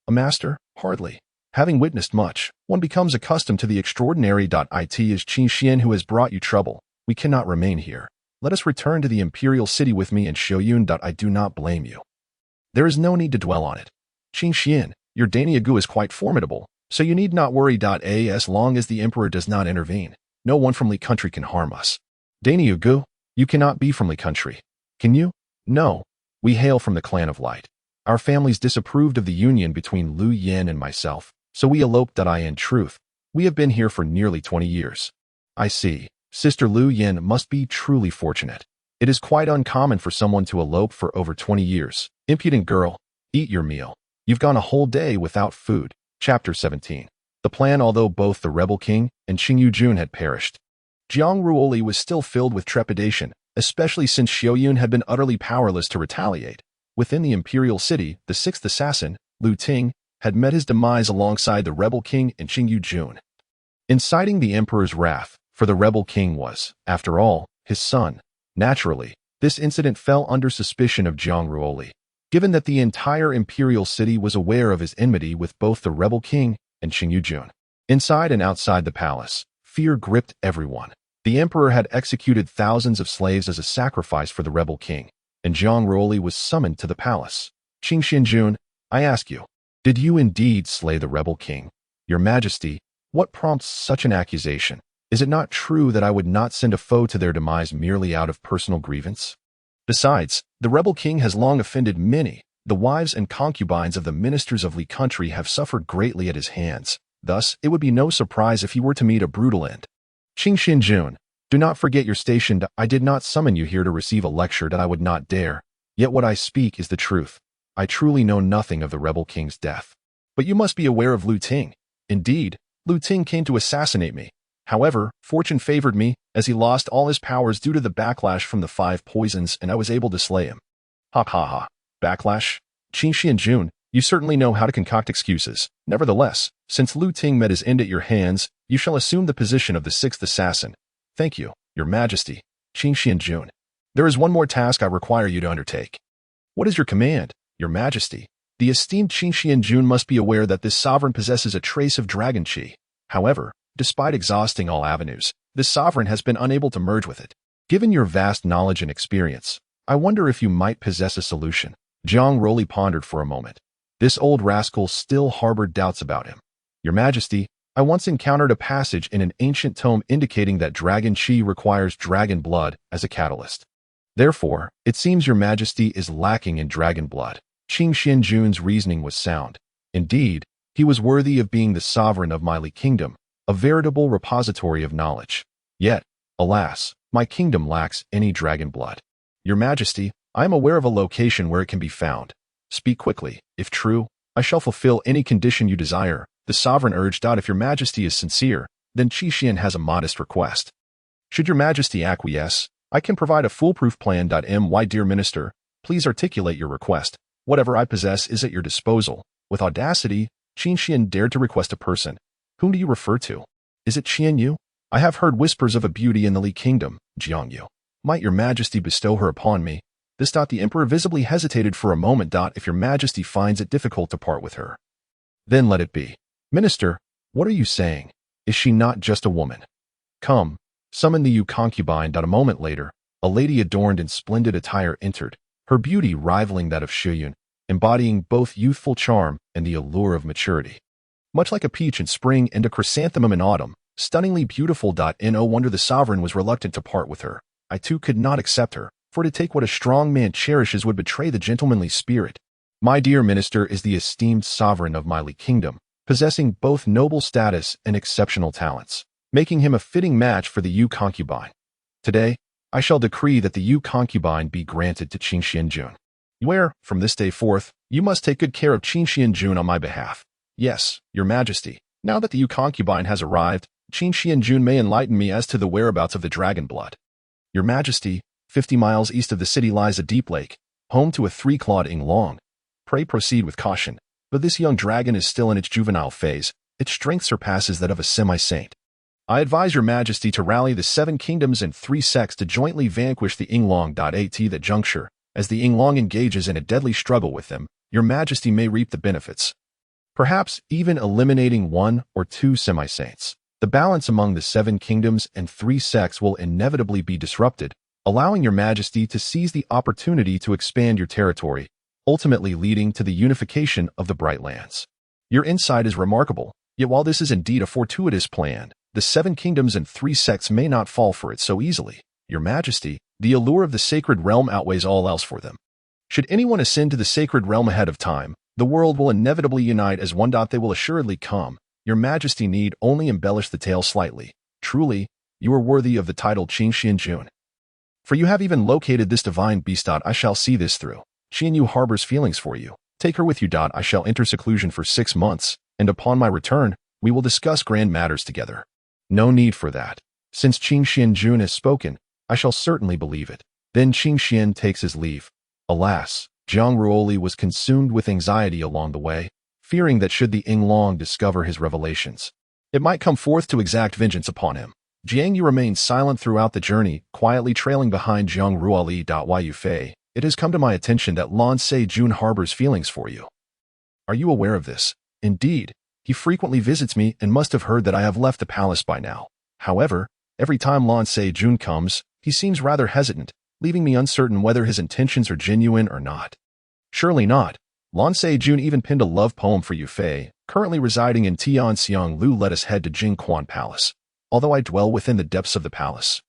A master? Hardly. Having witnessed much, one becomes accustomed to the extraordinary. It is Qingxian who has brought you trouble. We cannot remain here. Let us return to the imperial city with me and Xiaoyun. I do not blame you. There is no need to dwell on it. Qingxian, your Daniagu is quite formidable, so you need not worry. As long as the emperor does not intervene, no one from Li country can harm us. Daniagu, you cannot be from Li country. Can you? No. We hail from the clan of Light. Our families disapproved of the union between Lu Yin and myself, so we eloped. In truth, we have been here for nearly 20 years. I see. Sister Lu Yin must be truly fortunate. It is quite uncommon for someone to elope for over 20 years. Impudent girl, eat your meal. You've gone a whole day without food. Chapter 17. The plan. Although both the rebel king and Qingyu Jun had perished, Jiang Ruoli was still filled with trepidation, especially since Xiaoyun had been utterly powerless to retaliate. Within the imperial city, the sixth assassin, Lu Ting, had met his demise alongside the rebel king and Qingyu Jun. Inciting the emperor's wrath, for the rebel king was, after all, his son. Naturally, this incident fell under suspicion of Jiang Ruoli, given that the entire imperial city was aware of his enmity with both the rebel king and Qingyu Jun. Inside and outside the palace, fear gripped everyone. The emperor had executed thousands of slaves as a sacrifice for the rebel king, and Jiang Ruoli was summoned to the palace. Qing Xianjun, I ask you, did you indeed slay the rebel king? Your Majesty, what prompts such an accusation? Is it not true that I would not send a foe to their demise merely out of personal grievance? Besides, the rebel king has long offended many. The wives and concubines of the ministers of Li country have suffered greatly at his hands. Thus, it would be no surprise if he were to meet a brutal end. Qing Xianjun, do not forget your station. I did not summon you here to receive a lecture that I would not dare. Yet what I speak is the truth. I truly know nothing of the rebel king's death. But you must be aware of Lu Ting. Indeed, Lu Ting came to assassinate me. However, fortune favored me, as he lost all his powers due to the backlash from the 5 poisons, and I was able to slay him. Ha ha ha. Backlash? Qing Xianjun, you certainly know how to concoct excuses. Nevertheless, since Lu Ting met his end at your hands, you shall assume the position of the 6th assassin. Thank you, Your Majesty. Qing Xianjun. There is one more task I require you to undertake. What is your command, Your Majesty? The esteemed Qing Xianjun must be aware that this sovereign possesses a trace of dragon qi. However, despite exhausting all avenues, this sovereign has been unable to merge with it. Given your vast knowledge and experience, I wonder if you might possess a solution. Jiang Ruoli pondered for a moment. This old rascal still harbored doubts about him. Your Majesty, I once encountered a passage in an ancient tome indicating that dragon qi requires dragon blood as a catalyst. Therefore, it seems Your Majesty is lacking in dragon blood. Qing Xianjun's reasoning was sound. Indeed, he was worthy of being the sovereign of my Li Kingdom, a veritable repository of knowledge. Yet, alas, my kingdom lacks any dragon blood. Your Majesty, I am aware of a location where it can be found. Speak quickly. If true, I shall fulfill any condition you desire. The sovereign urged. If Your Majesty is sincere, then Qi Xian has a modest request. Should Your Majesty acquiesce, I can provide a foolproof plan. My dear minister, please articulate your request. Whatever I possess is at your disposal. With audacity, Qin Xian dared to request a person. Whom do you refer to? Is it Qian Yu? I have heard whispers of a beauty in the Li Kingdom, Jiang Yu. Might Your Majesty bestow her upon me? The emperor visibly hesitated for a moment. If Your Majesty finds it difficult to part with her, then let it be. Minister, what are you saying? Is she not just a woman? Come, summon the Yu concubine. A moment later, a lady adorned in splendid attire entered, her beauty rivaling that of Shiyun, embodying both youthful charm and the allure of maturity. Much like a peach in spring and a chrysanthemum in autumn, stunningly beautiful. No wonder the sovereign was reluctant to part with her. I too could not accept her, for to take what a strong man cherishes would betray the gentlemanly spirit. My dear minister is the esteemed sovereign of my Li Kingdom, possessing both noble status and exceptional talents, making him a fitting match for the Yu concubine. Today, I shall decree that the Yu concubine be granted to Qing Xianjun. Where, from this day forth, you must take good care of Qing Xianjun on my behalf. Yes, Your Majesty. Now that the Yu concubine has arrived, Qing Xianjun may enlighten me as to the whereabouts of the dragon blood. Your Majesty, 50 miles east of the city lies a deep lake, home to a 3-clawed Long. Pray proceed with caution, but this young dragon is still in its juvenile phase. Its strength surpasses that of a semi-saint. I advise Your Majesty to rally the 7 kingdoms and 3 sects to jointly vanquish the Long. At that juncture, as the Long engages in a deadly struggle with them, Your Majesty may reap the benefits. Perhaps even eliminating 1 or 2 semi-saints. The balance among the 7 kingdoms and 3 sects will inevitably be disrupted, allowing Your Majesty to seize the opportunity to expand your territory, ultimately leading to the unification of the Bright Lands. Your insight is remarkable, yet while this is indeed a fortuitous plan, the 7 kingdoms and 3 sects may not fall for it so easily. Your Majesty, the allure of the sacred realm outweighs all else for them. Should anyone ascend to the sacred realm ahead of time, the world will inevitably unite as one. They will assuredly come. Your Majesty need only embellish the tale slightly. Truly, you are worthy of the title Qing Xianjun. For you have even located this divine beast. I shall see this through. Qian Yu harbors feelings for you. Take her with you. I shall enter seclusion for 6 months, and upon my return, we will discuss grand matters together. No need for that. Since Qing Xianjun has spoken, I shall certainly believe it. Then Qing Xian takes his leave. Alas, Jiang Ruoli was consumed with anxiety along the way, fearing that should the Yinglong discover his revelations, it might come forth to exact vengeance upon him. Jiang Yu remained silent throughout the journey, quietly trailing behind Jiang Ruoli. Yu Fei, it has come to my attention that Lan Se-jun harbors feelings for you. Are you aware of this? Indeed, he frequently visits me and must have heard that I have left the palace by now. However, every time Lan Se-jun comes, he seems rather hesitant, leaving me uncertain whether his intentions are genuine or not. Surely not. Lan Se-jun even penned a love poem for Yu Fei, currently residing in Tianxiang. Let us head to Jingquan Palace. Although I dwell within the depths of the palace,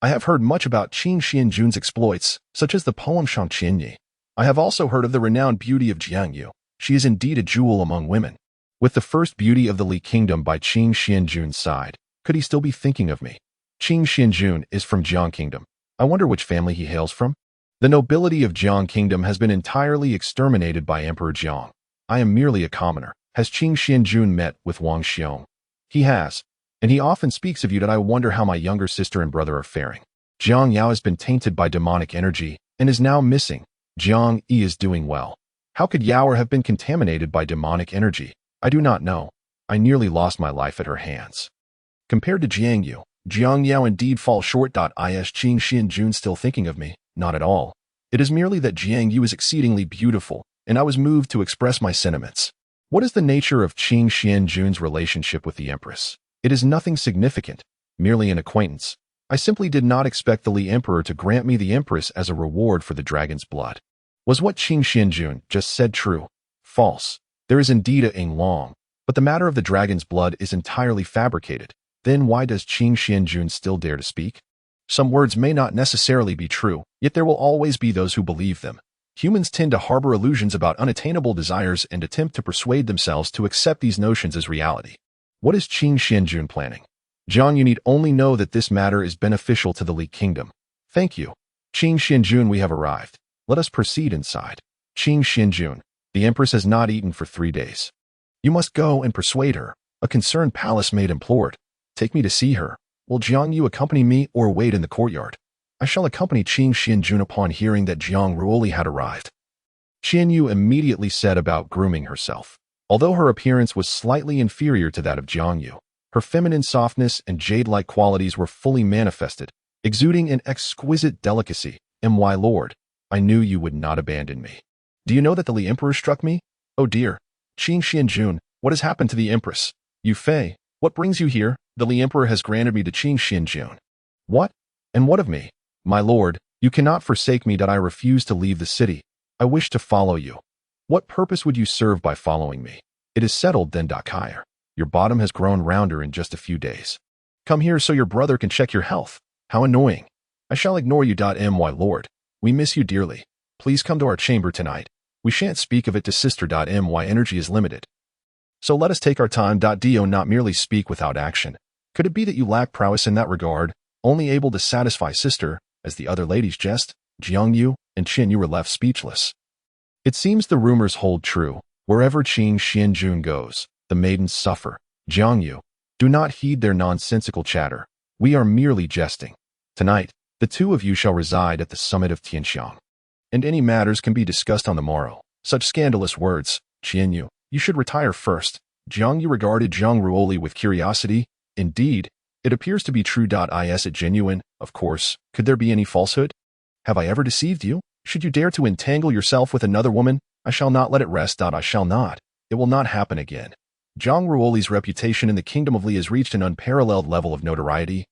I have heard much about Qin Xianjun's exploits, such as the poem Shangqianyi. I have also heard of the renowned beauty of Jiang Yu. She is indeed a jewel among women. With the first beauty of the Li Kingdom by Qin Xianjun's side, could he still be thinking of me? Qin Xianjun is from Jiang Kingdom. I wonder which family he hails from. The nobility of Jiang Kingdom has been entirely exterminated by Emperor Jiang. I am merely a commoner. Has Qin Xianjun met with Wang Xiong? He has, and he often speaks of you. That I wonder how my younger sister and brother are faring. Jiang Yao has been tainted by demonic energy and is now missing. Jiang Yi is doing well. How could Yao have been contaminated by demonic energy? I do not know. I nearly lost my life at her hands. Compared to Jiang Yu, Jiang Yao indeed falls short. Is Qin Xianjun still thinking of me? Not at all. It is merely that Jiang Yu is exceedingly beautiful, and I was moved to express my sentiments. What is the nature of Qin Xianjun's relationship with the Empress? It is nothing significant, merely an acquaintance. I simply did not expect the Li Emperor to grant me the Empress as a reward for the dragon's blood. Was what Qin Xianjun just said true? False. There is indeed a Yinglong, but the matter of the dragon's blood is entirely fabricated. Then why does Qin Xianjun still dare to speak? Some words may not necessarily be true, yet there will always be those who believe them. Humans tend to harbor illusions about unattainable desires and attempt to persuade themselves to accept these notions as reality. What is Qin Xianjun planning? Jiang, you need only know that this matter is beneficial to the Li Kingdom. Thank you. Qin Xianjun, we have arrived. Let us proceed inside. Qin Xianjun, the Empress has not eaten for 3 days. You must go and persuade her, a concerned palace maid implored. Take me to see her. Will Jiang Yu accompany me or wait in the courtyard? I shall accompany Qin Xianjun upon hearing that Jiang Ruoli had arrived. Qian Yu immediately set about grooming herself. Although her appearance was slightly inferior to that of Jiang Yu, her feminine softness and jade-like qualities were fully manifested, exuding an exquisite delicacy. My lord, I knew you would not abandon me. Do you know that the Li Emperor struck me? Oh dear. Qin Xianjun, what has happened to the Empress? Yu Fei, what brings you here? The Li Emperor has granted me to Qin Xianjun. What? And what of me? My lord, you cannot forsake me. That I refuse to leave the city. I wish to follow you. What purpose would you serve by following me? It is settled then. Xi'er, your bottom has grown rounder in just a few days. Come here so your brother can check your health. How annoying. I shall ignore you. My lord, we miss you dearly. Please come to our chamber tonight. We shan't speak of it to sister. My energy is limited. So let us take our time. Do not merely speak without action. Could it be that you lack prowess in that regard, only able to satisfy sister, as the other ladies jest? Jiang Yu and Qin Yu were left speechless. It seems the rumors hold true. Wherever Qin Xianjun goes, the maidens suffer. Jiang Yu, do not heed their nonsensical chatter. We are merely jesting. Tonight, the two of you shall reside at the summit of Tianxiang, and any matters can be discussed on the morrow. Such scandalous words. Qian Yu, you should retire first. Jiang Yu regarded Jiang Ruoli with curiosity. Indeed, it appears to be true. Is it genuine? Of course. Could there be any falsehood? Have I ever deceived you? Should you dare to entangle yourself with another woman, I shall not let it rest. I shall not. It will not happen again. Jiang Ruoli's reputation in the Kingdom of Li has reached an unparalleled level of notoriety,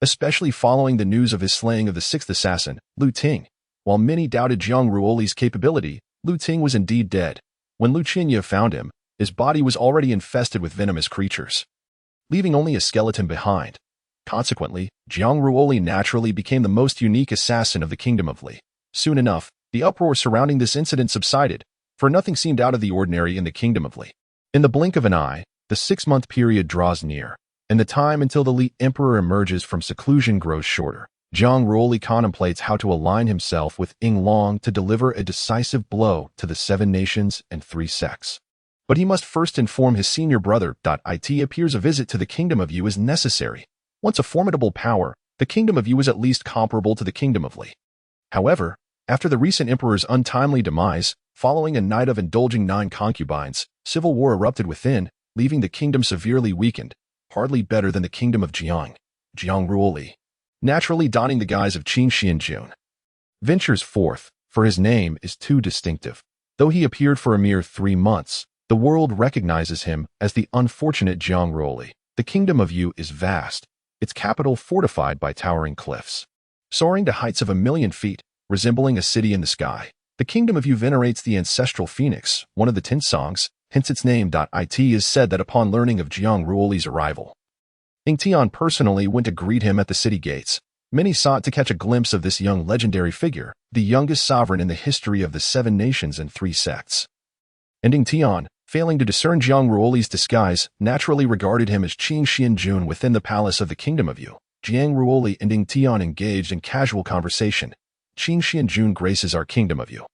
especially following the news of his slaying of the sixth assassin, Lu Ting. While many doubted Jiang Ruoli's capability, Lu Ting was indeed dead. When Lu Qianye found him, his body was already infested with venomous creatures, leaving only a skeleton behind. Consequently, Jiang Ruoli naturally became the most unique assassin of the Kingdom of Li. Soon enough, the uproar surrounding this incident subsided, for nothing seemed out of the ordinary in the Kingdom of Li. In the blink of an eye, the 6-month period draws near, and the time until the Li Emperor emerges from seclusion grows shorter. Jiang Ruoli contemplates how to align himself with Yinglong to deliver a decisive blow to the 7 nations and 3 sects. But he must first inform his senior brother. It appears a visit to the Kingdom of Yu is necessary. Once a formidable power, the Kingdom of Yu is at least comparable to the Kingdom of Li. However, After the recent emperor's untimely demise, following a night of indulging 9 concubines, civil war erupted within, leaving the kingdom severely weakened, hardly better than the kingdom of Jiang Ruoli, naturally donning the guise of Qin Xianjun. Ventures forth, for his name is too distinctive. Though he appeared for a mere 3 months, the world recognizes him as the unfortunate Jiang Ruoli. The kingdom of Yu is vast, its capital fortified by towering cliffs. Soaring to heights of 1,000,000 feet, resembling a city in the sky, the kingdom of Yu venerates the ancestral phoenix, one of the 10 songs, hence its name. It is said that upon learning of Jiang Ruoli's arrival, Tian personally went to greet him at the city gates. Many sought to catch a glimpse of this young legendary figure, the youngest sovereign in the history of the 7 nations and 3 sects. And Tian, failing to discern Jiang Ruoli's disguise, naturally regarded him as Qin Xianjun within the palace of the kingdom of Yu. Jiang Ruoli and Tian engaged in casual conversation. Qin Xianjun graces our kingdom of Yu.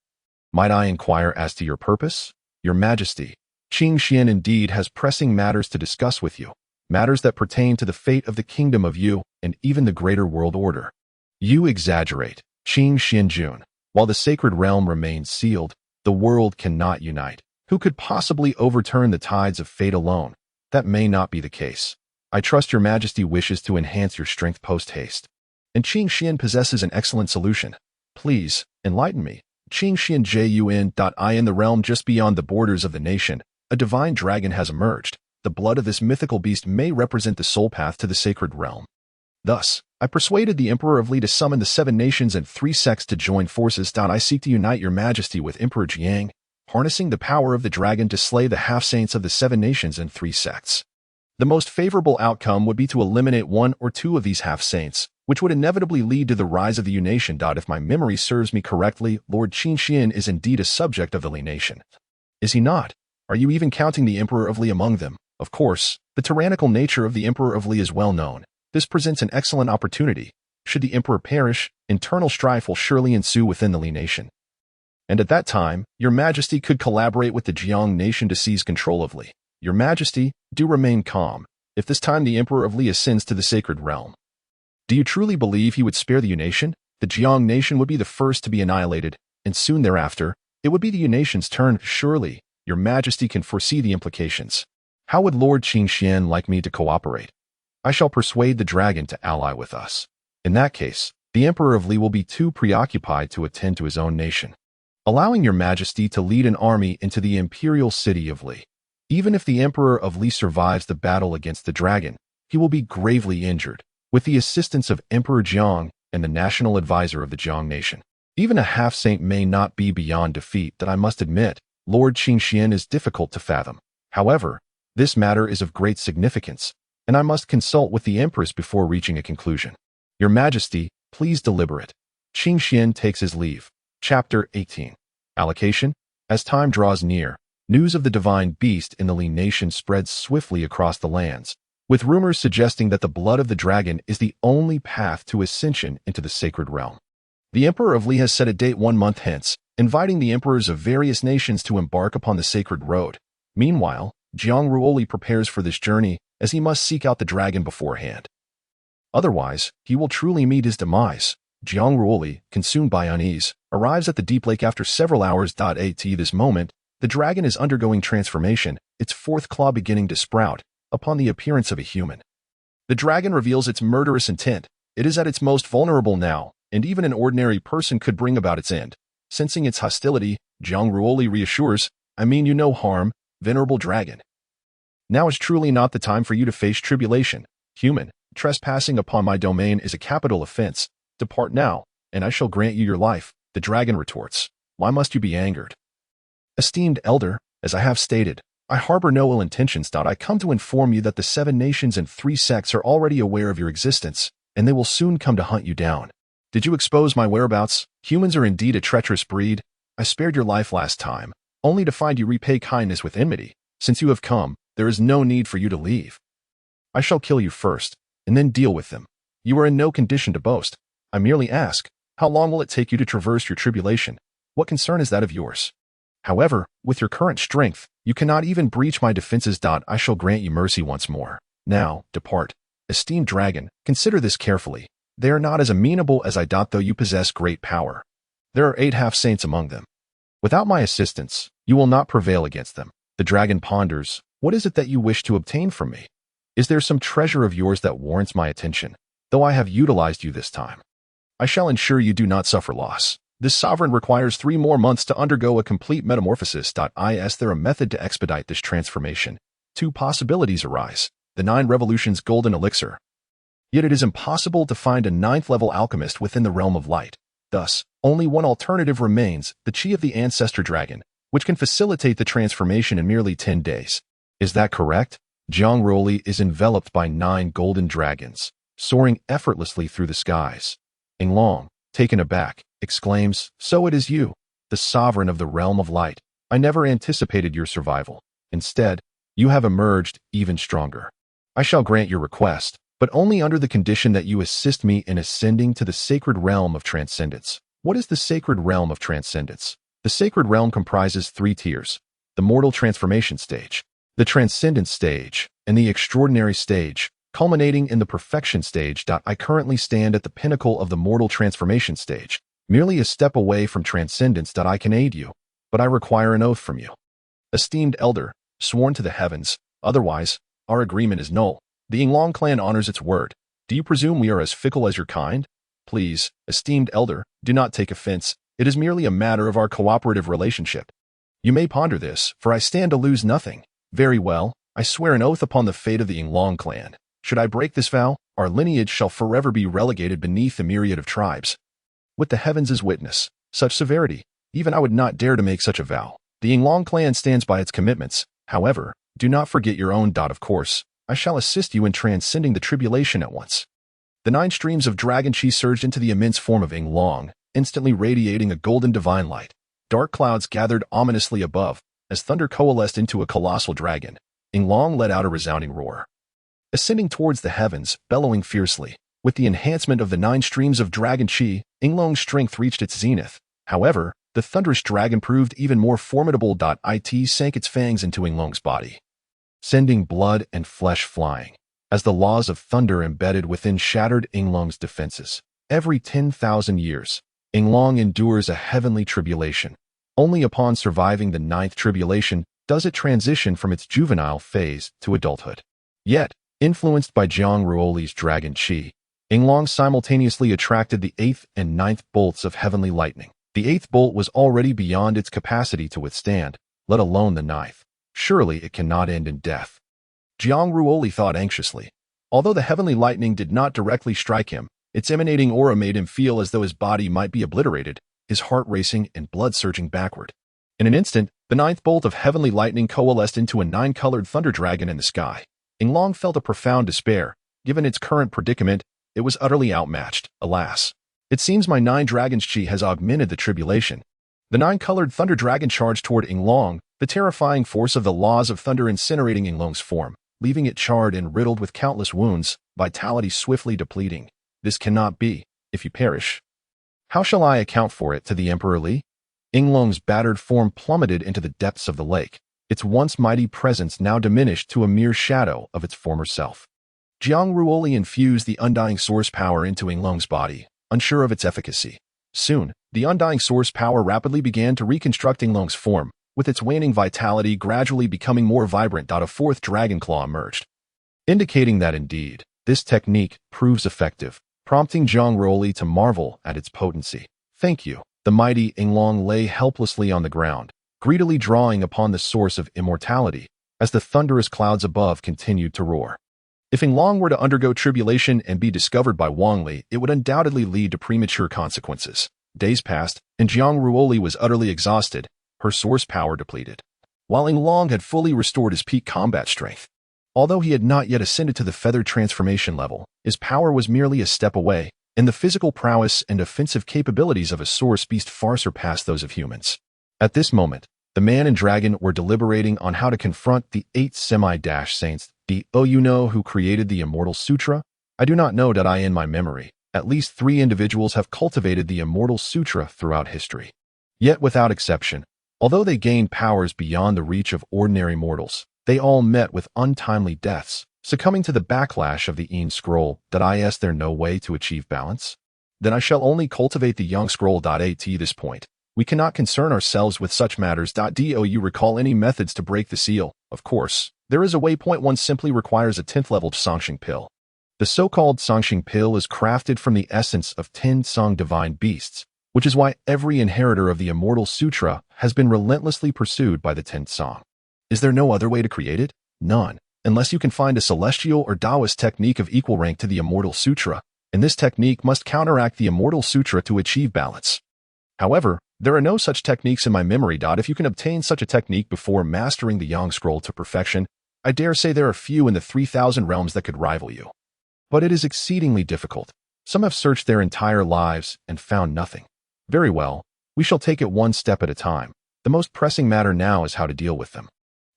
Might I inquire as to your purpose? Your Majesty, Qin Xian indeed has pressing matters to discuss with you, matters that pertain to the fate of the kingdom of Yu and even the greater world order. You exaggerate, Qin Xianjun. While the sacred realm remains sealed, the world cannot unite. Who could possibly overturn the tides of fate alone? That may not be the case. I trust your Majesty wishes to enhance your strength post-haste. And Qin Xian possesses an excellent solution. Please, enlighten me. Qin Xian Jun. In the realm just beyond the borders of the nation, a divine dragon has emerged. The blood of this mythical beast may represent the soul path to the sacred realm. Thus, I persuaded the Emperor of Li to summon the 7 nations and 3 sects to join forces. I seek to unite your Majesty with Emperor Jiang, harnessing the power of the dragon to slay the half-saints of the 7 nations and 3 sects. The most favorable outcome would be to eliminate 1 or 2 of these half-saints, which would inevitably lead to the rise of the Yu nation. If my memory serves me correctly, Lord Qin Xian is indeed a subject of the Li nation. Is he not? Are you even counting the Emperor of Li among them? Of course, the tyrannical nature of the Emperor of Li is well known. This presents an excellent opportunity. Should the Emperor perish, internal strife will surely ensue within the Li nation. And at that time, your Majesty could collaborate with the Jiang nation to seize control of Li. Your Majesty, do remain calm. If this time the Emperor of Li ascends to the sacred realm, do you truly believe he would spare the Yu nation? The Jiang nation would be the first to be annihilated, and soon thereafter, it would be the Yu nation's turn. Surely, your Majesty can foresee the implications. How would Lord Qin Xian like me to cooperate? I shall persuade the dragon to ally with us. In that case, the Emperor of Li will be too preoccupied to attend to his own nation, allowing your Majesty to lead an army into the imperial city of Li. Even if the Emperor of Li survives the battle against the dragon, he will be gravely injured. With the assistance of Emperor Jiang and the national advisor of the Jiang nation, even a half-saint may not be beyond defeat. That I must admit, Lord Qin Xian is difficult to fathom. However, this matter is of great significance, and I must consult with the Empress before reaching a conclusion. Your Majesty, please deliberate. Qin Xian takes his leave. Chapter 18. Allocation. As time draws near, news of the divine beast in the Li nation spreads swiftly across the lands, with rumors suggesting that the blood of the dragon is the only path to ascension into the sacred realm. The Emperor of Li has set a date 1 month hence, inviting the emperors of various nations to embark upon the sacred road. Meanwhile, Jiang Ruoli prepares for this journey, as he must seek out the dragon beforehand. Otherwise, he will truly meet his demise. Jiang Ruoli, consumed by unease, arrives at the deep lake after several hours. At this moment, the dragon is undergoing transformation, its 4th claw beginning to sprout, upon the appearance of a human. The dragon reveals its murderous intent. It is at its most vulnerable now, and even an ordinary person could bring about its end. Sensing its hostility, Jiang Ruoli reassures, I mean you no harm, venerable dragon. Now is truly not the time for you to face tribulation. Human, trespassing upon my domain is a capital offense. Depart now, and I shall grant you your life. The dragon retorts, why must you be angered? Esteemed elder, as I have stated, I harbor no ill intentions. I come to inform you that the 7 nations and 3 sects are already aware of your existence, and they will soon come to hunt you down. Did you expose my whereabouts? Humans are indeed a treacherous breed. I spared your life last time, only to find you repay kindness with enmity. Since you have come, there is no need for you to leave. I shall kill you first, and then deal with them. You are in no condition to boast. I merely ask, how long will it take you to traverse your tribulation? What concern is that of yours? However, with your current strength, you cannot even breach my defenses. I shall grant you mercy once more. Now, depart. Esteemed dragon, consider this carefully. They are not as amenable as I thought, though you possess great power. There are 8 half-saints among them. Without my assistance, you will not prevail against them. The dragon ponders, what is it that you wish to obtain from me? Is there some treasure of yours that warrants my attention? Though I have utilized you this time, I shall ensure you do not suffer loss. This sovereign requires 3 more months to undergo a complete metamorphosis. Is there a method to expedite this transformation? 2 possibilities arise. The 9 Revolutions Golden Elixir. Yet it is impossible to find a 9th-level alchemist within the realm of light. Thus, only one alternative remains, the Chi of the Ancestor Dragon, which can facilitate the transformation in merely 10 days. Is that correct? Jiang Ruoli is enveloped by 9 golden dragons, soaring effortlessly through the skies. Yinglong, taken aback, exclaims, so it is you, the sovereign of the realm of light. I never anticipated your survival. Instead, you have emerged even stronger. I shall grant your request, but only under the condition that you assist me in ascending to the sacred realm of transcendence. What is the sacred realm of transcendence? The sacred realm comprises 3 tiers: the mortal transformation stage, the transcendence stage, and the extraordinary stage, culminating in the perfection stage. I currently stand at the pinnacle of the mortal transformation stage, merely a step away from transcendence. I can aid you, but I require an oath from you. Esteemed elder, sworn to the heavens, otherwise, our agreement is null. The Yinglong clan honors its word. Do you presume we are as fickle as your kind? Please, esteemed elder, do not take offense. It is merely a matter of our cooperative relationship. You may ponder this, for I stand to lose nothing. Very well, I swear an oath upon the fate of the Yinglong clan. Should I break this vow, our lineage shall forever be relegated beneath the myriad of tribes. With the heavens as witness, such severity, even I would not dare to make such a vow. The Yinglong clan stands by its commitments. However, do not forget your own. Of course, I shall assist you in transcending the tribulation at once. The 9 streams of dragon chi surged into the immense form of Yinglong, instantly radiating a golden divine light. Dark clouds gathered ominously above, as thunder coalesced into a colossal dragon. Yinglong let out a resounding roar, ascending towards the heavens, bellowing fiercely. With the enhancement of the 9 streams of dragon chi, Yinglong's strength reached its zenith. However, the thunderous dragon proved even more formidable. It sank its fangs into Yinglong's body, sending blood and flesh flying, as the laws of thunder embedded within shattered Yinglong's defenses. Every 10,000 years, Yinglong endures a heavenly tribulation. Only upon surviving the 9th tribulation does it transition from its juvenile phase to adulthood. Yet, influenced by Jiang Ruoli's dragon chi, Yinglong simultaneously attracted the 8th and 9th bolts of heavenly lightning. The 8th bolt was already beyond its capacity to withstand, let alone the 9th. Surely it cannot end in death. Jiang Ruoli thought anxiously. Although the heavenly lightning did not directly strike him, its emanating aura made him feel as though his body might be obliterated, his heart racing and blood surging backward. In an instant, the 9th bolt of heavenly lightning coalesced into a 9-colored thunder dragon in the sky. Yinglong felt a profound despair. Given its current predicament, it was utterly outmatched. Alas, it seems my 9 dragons chi has augmented the tribulation. The 9-colored thunder dragon charged toward Yinglong, the terrifying force of the laws of thunder incinerating Yinglong's form, leaving it charred and riddled with countless wounds, vitality swiftly depleting. This cannot be. If you perish, how shall I account for it to the Emperor Li? Yinglong's battered form plummeted into the depths of the lake, its once mighty presence now diminished to a mere shadow of its former self. Jiang Ruoli infused the undying source power into Yinglong's body, unsure of its efficacy. Soon, the undying source power rapidly began to reconstruct Yinglong's form, with its waning vitality gradually becoming more vibrant. A 4th dragon claw emerged, indicating that indeed, this technique proves effective, prompting Jiang Ruoli to marvel at its potency. Thank you. The mighty Yinglong lay helplessly on the ground, greedily drawing upon the source of immortality, as the thunderous clouds above continued to roar. If Yinglong were to undergo tribulation and be discovered by Wang Li, it would undoubtedly lead to premature consequences. Days passed, and Jiang Ruoli was utterly exhausted, her source power depleted, while Yinglong had fully restored his peak combat strength. Although he had not yet ascended to the feathered transformation level, his power was merely a step away, and the physical prowess and offensive capabilities of a source beast far surpassed those of humans. At this moment, the man and dragon were deliberating on how to confront the 8 semi-saints. You know who created the Immortal Sutra? I do not know. In my memory, at least 3 individuals have cultivated the Immortal Sutra throughout history. Yet without exception, although they gained powers beyond the reach of ordinary mortals, they all met with untimely deaths, succumbing to the backlash of the Ein Scroll. Is there no way to achieve balance? Then I shall only cultivate the young scroll. At this point, we cannot concern ourselves with such matters. Do you recall any methods to break the seal? Of course, there is a way. One simply requires a 10th level Songxing pill. The so-called Songxing pill is crafted from the essence of 10 Song divine beasts, which is why every inheritor of the Immortal Sutra has been relentlessly pursued by the 10th Song. Is there no other way to create it? None, unless you can find a celestial or Taoist technique of equal rank to the Immortal Sutra, and this technique must counteract the Immortal Sutra to achieve balance. However, there are no such techniques in my memory. If you can obtain such a technique before mastering the Yang Scroll to perfection, I dare say there are few in the 3,000 realms that could rival you. But it is exceedingly difficult. Some have searched their entire lives and found nothing. Very well, we shall take it one step at a time. The most pressing matter now is how to deal with them.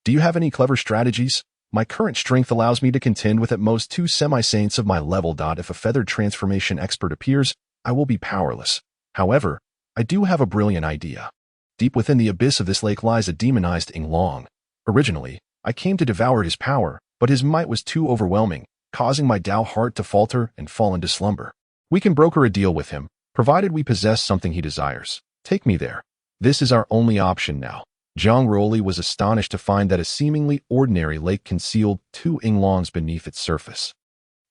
Do you have any clever strategies? My current strength allows me to contend with at most 2 semi-saints of my level. If a feathered transformation expert appears, I will be powerless. However, I do have a brilliant idea. Deep within the abyss of this lake lies a demonized Yinglong. Originally, I came to devour his power, but his might was too overwhelming, causing my Tao heart to falter and fall into slumber. We can broker a deal with him, provided we possess something he desires. Take me there. This is our only option now. Jiang Ruoli was astonished to find that a seemingly ordinary lake concealed 2 Yinglongs beneath its surface.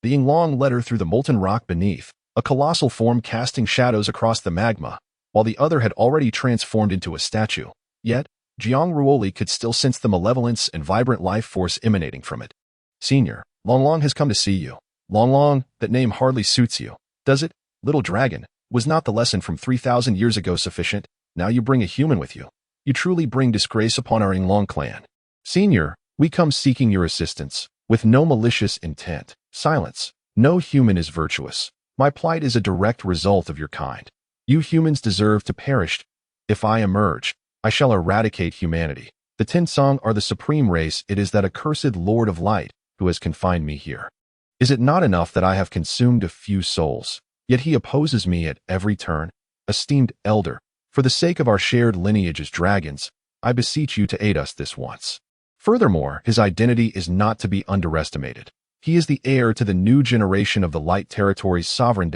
The Yinglong led her through the molten rock beneath, a colossal form casting shadows across the magma, while the other had already transformed into a statue. Yet, Jiang Ruoli could still sense the malevolence and vibrant life force emanating from it. Senior, Long Long has come to see you. Long Long, that name hardly suits you, does it? Little dragon, was not the lesson from 3,000 years ago sufficient? Now you bring a human with you. You truly bring disgrace upon our Yinglong clan. Senior, we come seeking your assistance, with no malicious intent. Silence. No human is virtuous. My plight is a direct result of your kind. You humans deserve to perish. If I emerge, I shall eradicate humanity. The 10 Song are the supreme race. It is that accursed Lord of Light who has confined me here. Is it not enough that I have consumed a few souls? Yet he opposes me at every turn. Esteemed elder, for the sake of our shared lineage as dragons, I beseech you to aid us this once. Furthermore, his identity is not to be underestimated. He is the heir to the new generation of the Light Territory's sovereign.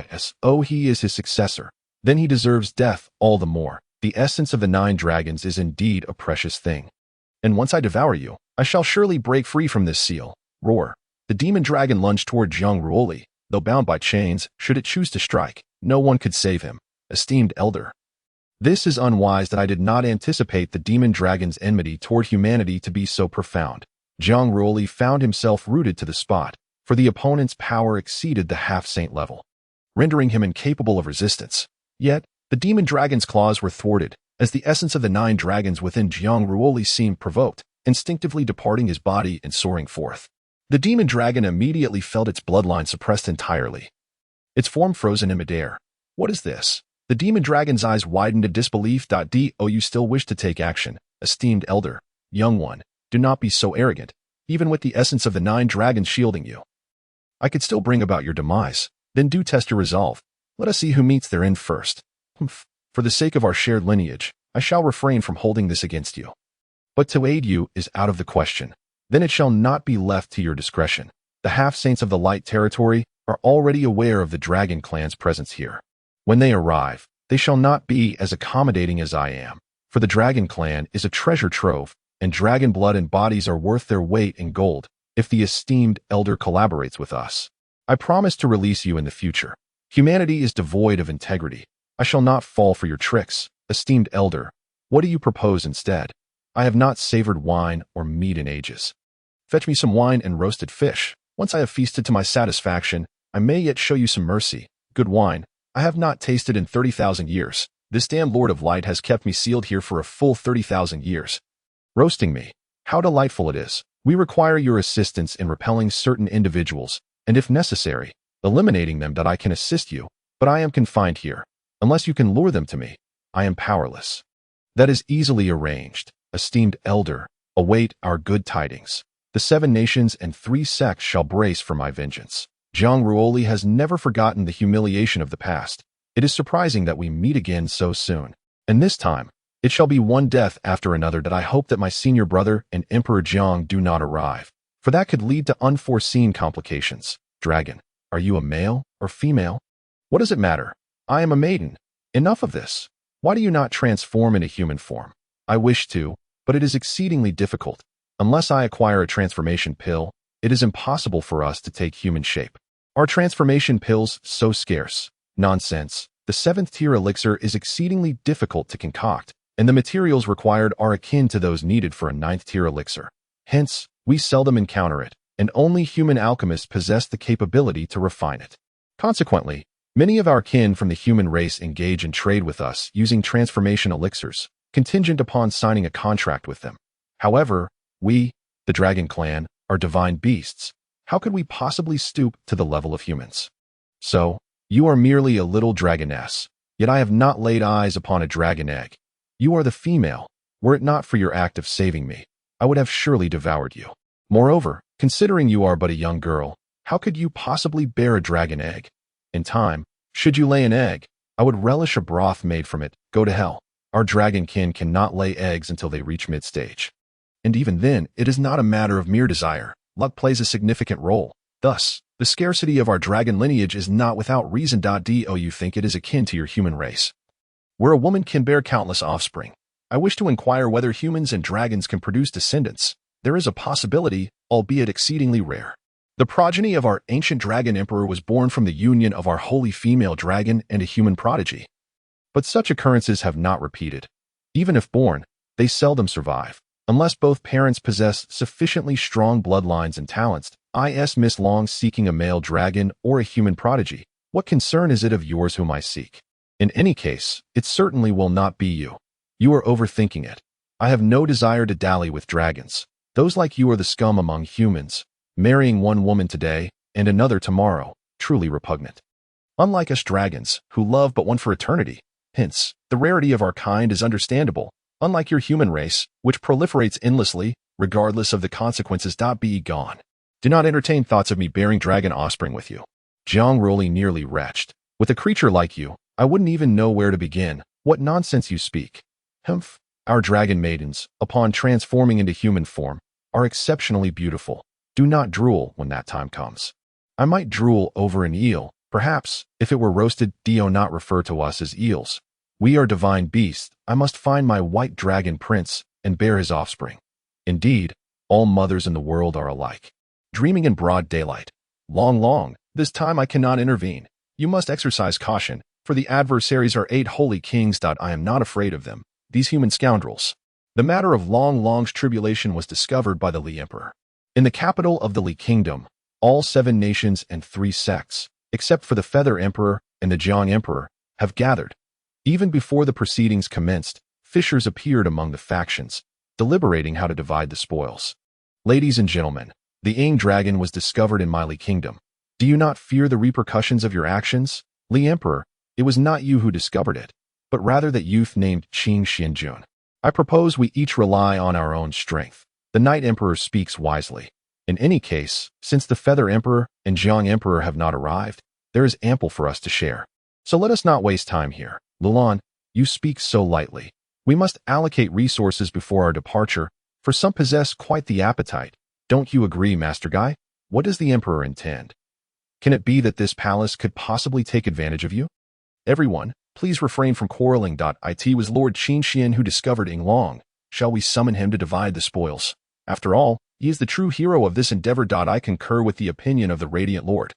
He is his successor. Then he deserves death all the more. The essence of the 9 dragons is indeed a precious thing. And once I devour you, I shall surely break free from this seal. Roar. The demon dragon lunged toward Jiang Ruoli. Though bound by chains, should it choose to strike, no one could save him. Esteemed elder. This is unwise that I did not anticipate the demon dragon's enmity toward humanity to be so profound. Jiang Ruoli found himself rooted to the spot, for the opponent's power exceeded the half-saint level, rendering him incapable of resistance. Yet, the demon dragon's claws were thwarted, as the essence of the 9 dragons within Jiang Ruoli seemed provoked, instinctively departing his body and soaring forth. The demon dragon immediately felt its bloodline suppressed entirely. Its form frozen in midair. What is this? The demon dragon's eyes widened in disbelief. Do you still wish to take action? Esteemed elder, young one, do not be so arrogant, even with the essence of the 9 dragons shielding you. I could still bring about your demise. Then do test your resolve. Let us see who meets their end first. For the sake of our shared lineage, I shall refrain from holding this against you. But to aid you is out of the question. Then it shall not be left to your discretion. The half-saints of the Light Territory are already aware of the Dragon Clan's presence here. When they arrive, they shall not be as accommodating as I am, for the Dragon Clan is a treasure trove, and dragon blood and bodies are worth their weight in gold if the esteemed elder collaborates with us. I promise to release you in the future. Humanity is devoid of integrity. I shall not fall for your tricks. Esteemed elder, what do you propose instead? I have not savored wine or meat in ages. Fetch me some wine and roasted fish. Once I have feasted to my satisfaction, I may yet show you some mercy. Good wine I have not tasted in 30,000 years. This damned Lord of Light has kept me sealed here for a full 30,000 years. Roasting me. How delightful it is. We require your assistance in repelling certain individuals, and if necessary, eliminating them. That I can assist you, but I am confined here. Unless you can lure them to me, I am powerless. That is easily arranged. Esteemed elder, await our good tidings. The 7 nations and 3 sects shall brace for my vengeance. Jiang Ruoli has never forgotten the humiliation of the past. It is surprising that we meet again so soon. And this time, it shall be one death after another. That I hope that my senior brother and Emperor Jiang do not arrive, for that could lead to unforeseen complications. Dragon, are you a male or female? What does it matter? I am a maiden. Enough of this. Why do you not transform into human form? I wish to, but it is exceedingly difficult. Unless I acquire a transformation pill, it is impossible for us to take human shape. Are transformation pills so scarce? Nonsense. The 7th tier elixir is exceedingly difficult to concoct, and the materials required are akin to those needed for a 9th tier elixir. Hence, we seldom encounter it, and only human alchemists possess the capability to refine it. Consequently, many of our kin from the human race engage in trade with us using transformation elixirs, contingent upon signing a contract with them. However, we, the Dragon Clan, are divine beasts. How could we possibly stoop to the level of humans? So, you are merely a little dragoness, yet I have not laid eyes upon a dragon egg. You are the female. Were it not for your act of saving me, I would have surely devoured you. Moreover, considering you are but a young girl, how could you possibly bear a dragon egg? In time, should you lay an egg, I would relish a broth made from it. Go to hell. Our dragon kin cannot lay eggs until they reach mid-stage. And even then, it is not a matter of mere desire. Luck plays a significant role. Thus, the scarcity of our dragon lineage is not without reason. Do you think it is akin to your human race? Where a woman can bear countless offspring, I wish to inquire whether humans and dragons can produce descendants. There is a possibility, albeit exceedingly rare. The progeny of our ancient dragon emperor was born from the union of our holy female dragon and a human prodigy. But such occurrences have not repeated. Even if born, they seldom survive, unless both parents possess sufficiently strong bloodlines and talents. Miss Long seeking a male dragon or a human prodigy. What concern is it of yours whom I seek? In any case, it certainly will not be you. You are overthinking it. I have no desire to dally with dragons. Those like you are the scum among humans, marrying one woman today and another tomorrow, truly repugnant. Unlike us dragons, who love but one for eternity. Hence, the rarity of our kind is understandable, unlike your human race, which proliferates endlessly, regardless of the consequences. Be gone. Do not entertain thoughts of me bearing dragon offspring with you. Jiang Ruoli nearly retched. With a creature like you, I wouldn't even know where to begin. What nonsense you speak. Humph. Our dragon maidens, upon transforming into human form, are exceptionally beautiful. Do not drool when that time comes. I might drool over an eel, perhaps, if it were roasted. Do not refer to us as eels. We are divine beasts. I must find my white dragon prince and bear his offspring. Indeed, all mothers in the world are alike. Dreaming in broad daylight. Long, this time I cannot intervene. You must exercise caution, for the adversaries are 8 holy kings. I am not afraid of them, these human scoundrels. The matter of Long's tribulation was discovered by the Li Emperor. In the capital of the Li Kingdom, all 7 nations and 3 sects, except for the Feather Emperor and the Jiang Emperor, have gathered. Even before the proceedings commenced, fissures appeared among the factions, deliberating how to divide the spoils. Ladies and gentlemen, the Ying dragon was discovered in my Li Kingdom. Do you not fear the repercussions of your actions? Li Emperor, it was not you who discovered it, but rather that youth named Qing Xianjun. I propose we each rely on our own strength. The Night Emperor speaks wisely. In any case, since the Feather Emperor and Jiang Emperor have not arrived, there is ample for us to share. So let us not waste time here. Lulan, you speak so lightly. We must allocate resources before our departure, for some possess quite the appetite. Don't you agree, Master Guy? What does the Emperor intend? Can it be that this palace could possibly take advantage of you? Everyone, please refrain from quarreling. It was Lord Qin Xian who discovered Ying Long. Shall we summon him to divide the spoils? After all, he is the true hero of this endeavor. I concur with the opinion of the Radiant Lord.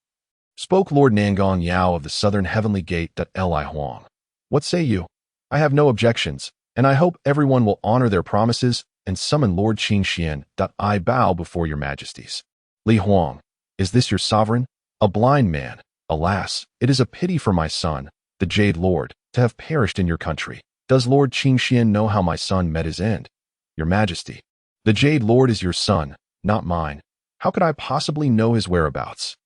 Spoke Lord Nangong Yao of the Southern Heavenly Gate. Li Huang. What say you? I have no objections, and I hope everyone will honor their promises and summon Lord Qin Xian. I bow before your majesties. Li Huang, is this your sovereign? A blind man. Alas, it is a pity for my son, the Jade Lord, to have perished in your country. Does Lord Qin Xian know how my son met his end? Your majesty. The Jade Lord is your son, not mine. How could I possibly know his whereabouts?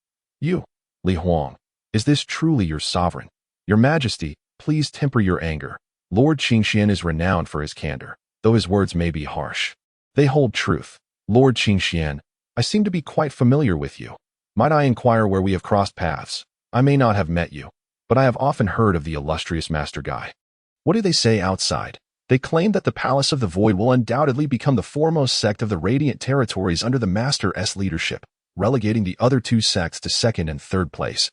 You, Li Huang, is this truly your sovereign? Your majesty, please temper your anger. Lord Qin Xian is renowned for his candor, though his words may be harsh. They hold truth. Lord Qin Xian, I seem to be quite familiar with you. Might I inquire where we have crossed paths? I may not have met you, but I have often heard of the illustrious Master Guy. What do they say outside? They claim that the Palace of the Void will undoubtedly become the foremost sect of the Radiant Territories under the Master's leadership, relegating the other 2 sects to second and third place.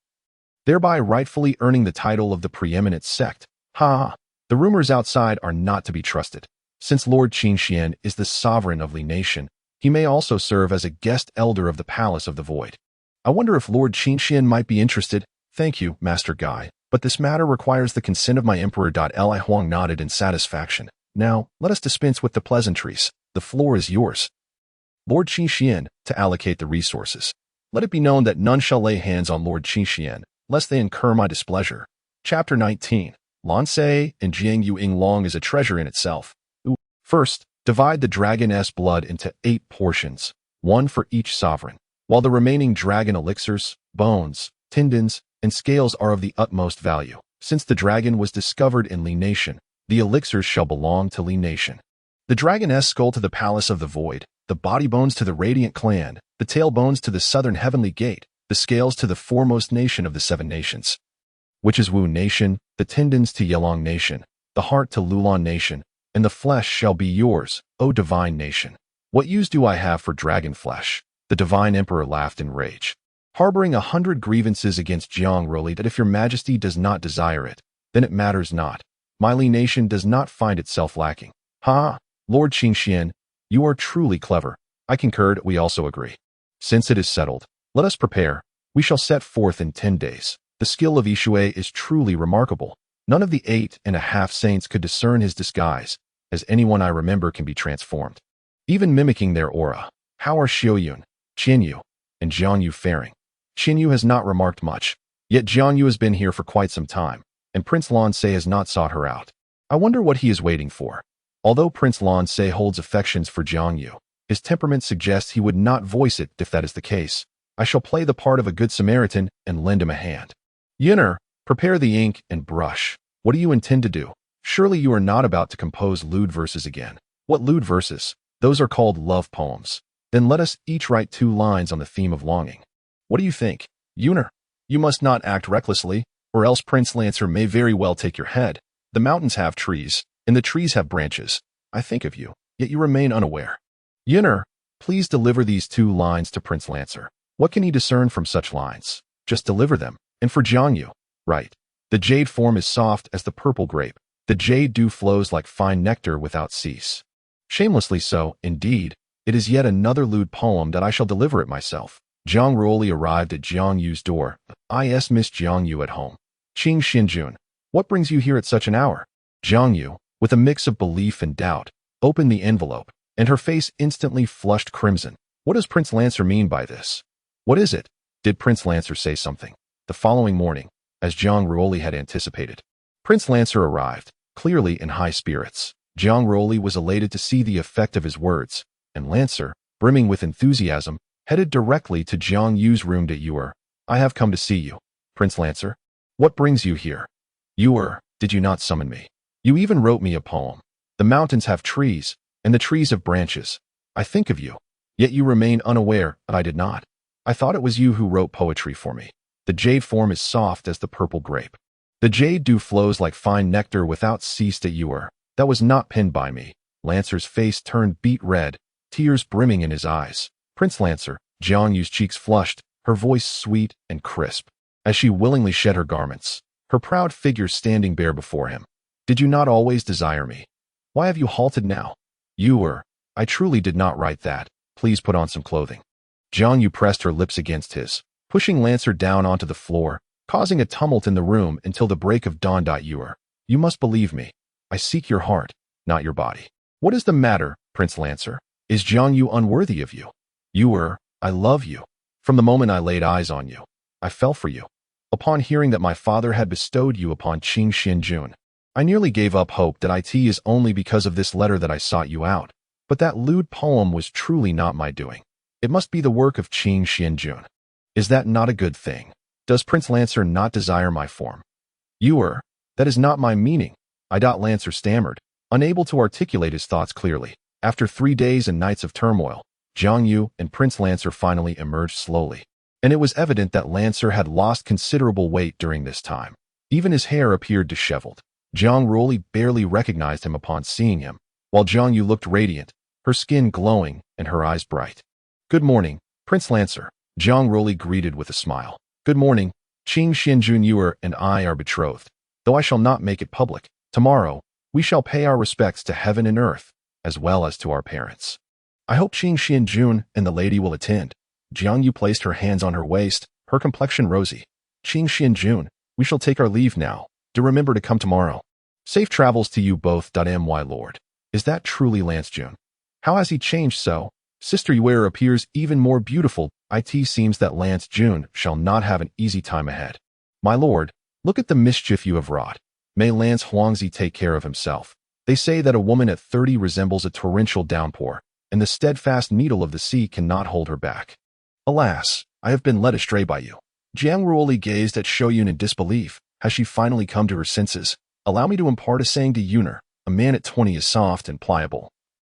thereby rightfully earning the title of the preeminent sect. Ha! The rumors outside are not to be trusted. Since Lord Qingxian is the sovereign of Li Nation, he may also serve as a guest elder of the Palace of the Void. I wonder if Lord Qingxian might be interested. Thank you, Master Guy, but this matter requires the consent of my Emperor. Li Huang nodded in satisfaction. Now, let us dispense with the pleasantries. The floor is yours. Lord Qingxian, to allocate the resources. Let it be known that none shall lay hands on Lord Qingxian, lest they incur my displeasure. Chapter 19. Lansei and Jiang Yuing Long is a treasure in itself. First, divide the dragon's blood into 8 portions, 1 for each sovereign. While the remaining dragon elixirs, bones, tendons, and scales are of the utmost value. Since the dragon was discovered in Li Nation, the elixirs shall belong to Li Nation. The dragon's skull to the Palace of the Void, the body bones to the Radiant Clan, the tail bones to the Southern Heavenly Gate, the scales to the foremost nation of the 7 nations, which is Wu Nation, the tendons to Yelong Nation, the heart to Lulon Nation, and the flesh shall be yours, O divine nation. What use do I have for dragon flesh? The divine emperor laughed in rage, harboring 100 grievances against Jiang Ruoli that if your majesty does not desire it, then it matters not. My Li Nation does not find itself lacking. Ha! Lord Qingxian, you are truly clever. I concurred, we also agree. Since it is settled, let us prepare. We shall set forth in 10 days. The skill of Yishui is truly remarkable. None of the 8.5 saints could discern his disguise, as anyone I remember can be transformed, even mimicking their aura. How are Xiaoyun, Qianyu, and Jiangyu faring? Qianyu has not remarked much, yet Jiangyu has been here for quite some time, and Prince Lansei has not sought her out. I wonder what he is waiting for. Although Prince Lansei holds affections for Jiangyu, his temperament suggests he would not voice it if that is the case. I shall play the part of a good Samaritan and lend him a hand. Yinner, prepare the ink and brush. What do you intend to do? Surely you are not about to compose lewd verses again. What lewd verses? Those are called love poems. Then let us each write 2 lines on the theme of longing. What do you think? Yunner, you must not act recklessly, or else Prince Lancer may very well take your head. The mountains have trees, and the trees have branches. I think of you, yet you remain unaware. Yinner, please deliver these 2 lines to Prince Lancer. What can he discern from such lines? Just deliver them. And for Jiangyu, write. The jade form is soft as the purple grape. The jade dew flows like fine nectar without cease. Shamelessly so, indeed. It is yet another lewd poem that I shall deliver it myself. Jiang Ruoli arrived at Jiangyu's door. Is Miss Jiangyu at home? Qing Xinjun, what brings you here at such an hour? Jiangyu, with a mix of belief and doubt, opened the envelope, and her face instantly flushed crimson. What does Prince Lancer mean by this? What is it? Did Prince Lancer say something? The following morning, as Jiang Ruoli had anticipated, Prince Lancer arrived, clearly in high spirits. Jiang Ruoli was elated to see the effect of his words, and Lancer, brimming with enthusiasm, headed directly to Jiang Yu's room. Xi'er, I have come to see you. Prince Lancer, what brings you here? Xi'er, did you not summon me? You even wrote me a poem. The mountains have trees, and the trees have branches. I think of you, yet you remain unaware that I did not. I thought it was you who wrote poetry for me. The jade form is soft as the purple grape. The jade dew flows like fine nectar without cease. Xi'er, that was not penned by me. Lancer's face turned beet red, tears brimming in his eyes. Prince Lancer, Jiangyu's cheeks flushed, her voice sweet and crisp, as she willingly shed her garments, her proud figure standing bare before him. Did you not always desire me? Why have you halted now? Xi'er, I truly did not write that. Please put on some clothing. Jiangyu pressed her lips against his, pushing Lancer down onto the floor, causing a tumult in the room until the break of dawn. Xi'er, you must believe me. I seek your heart, not your body. What is the matter, Prince Lancer? Is Jiangyu unworthy of you? Xi'er, I love you. From the moment I laid eyes on you, I fell for you. Upon hearing that my father had bestowed you upon Qing Xinjun, I nearly gave up hope that it is only because of this letter that I sought you out. But that lewd poem was truly not my doing. It must be the work of Qing Xinjun. Is that not a good thing? Does Prince Lancer not desire my form? Xi'er, that is not my meaning. Lancer stammered, unable to articulate his thoughts clearly. After 3 days and nights of turmoil, Jiangyu and Prince Lancer finally emerged slowly, and it was evident that Lancer had lost considerable weight during this time. Even his hair appeared disheveled. Jiang Ruoli barely recognized him upon seeing him, while Jiangyu looked radiant, her skin glowing and her eyes bright. Good morning, Prince Lancer. Jiang Ruoli greeted with a smile. Good morning. Qing Xianjun, you and I are betrothed, though I shall not make it public. Tomorrow, we shall pay our respects to heaven and earth, as well as to our parents. I hope Qing Xianjun and the lady will attend. Jiang Yu placed her hands on her waist, her complexion rosy. Qing Xianjun, we shall take our leave now. Do remember to come tomorrow. Safe travels to you both. My lord. Is that truly Lance Jun? How has he changed so? Sister Xi'er appears even more beautiful. It seems that Lance Jun shall not have an easy time ahead. My lord, look at the mischief you have wrought. May Lance Huangzi take care of himself. They say that a woman at 30 resembles a torrential downpour, and the steadfast needle of the sea cannot hold her back. Alas, I have been led astray by you. Jiang Ruoli gazed at Xiuyun in disbelief. Has she finally come to her senses? Allow me to impart a saying to Yuner. A man at 20 is soft and pliable.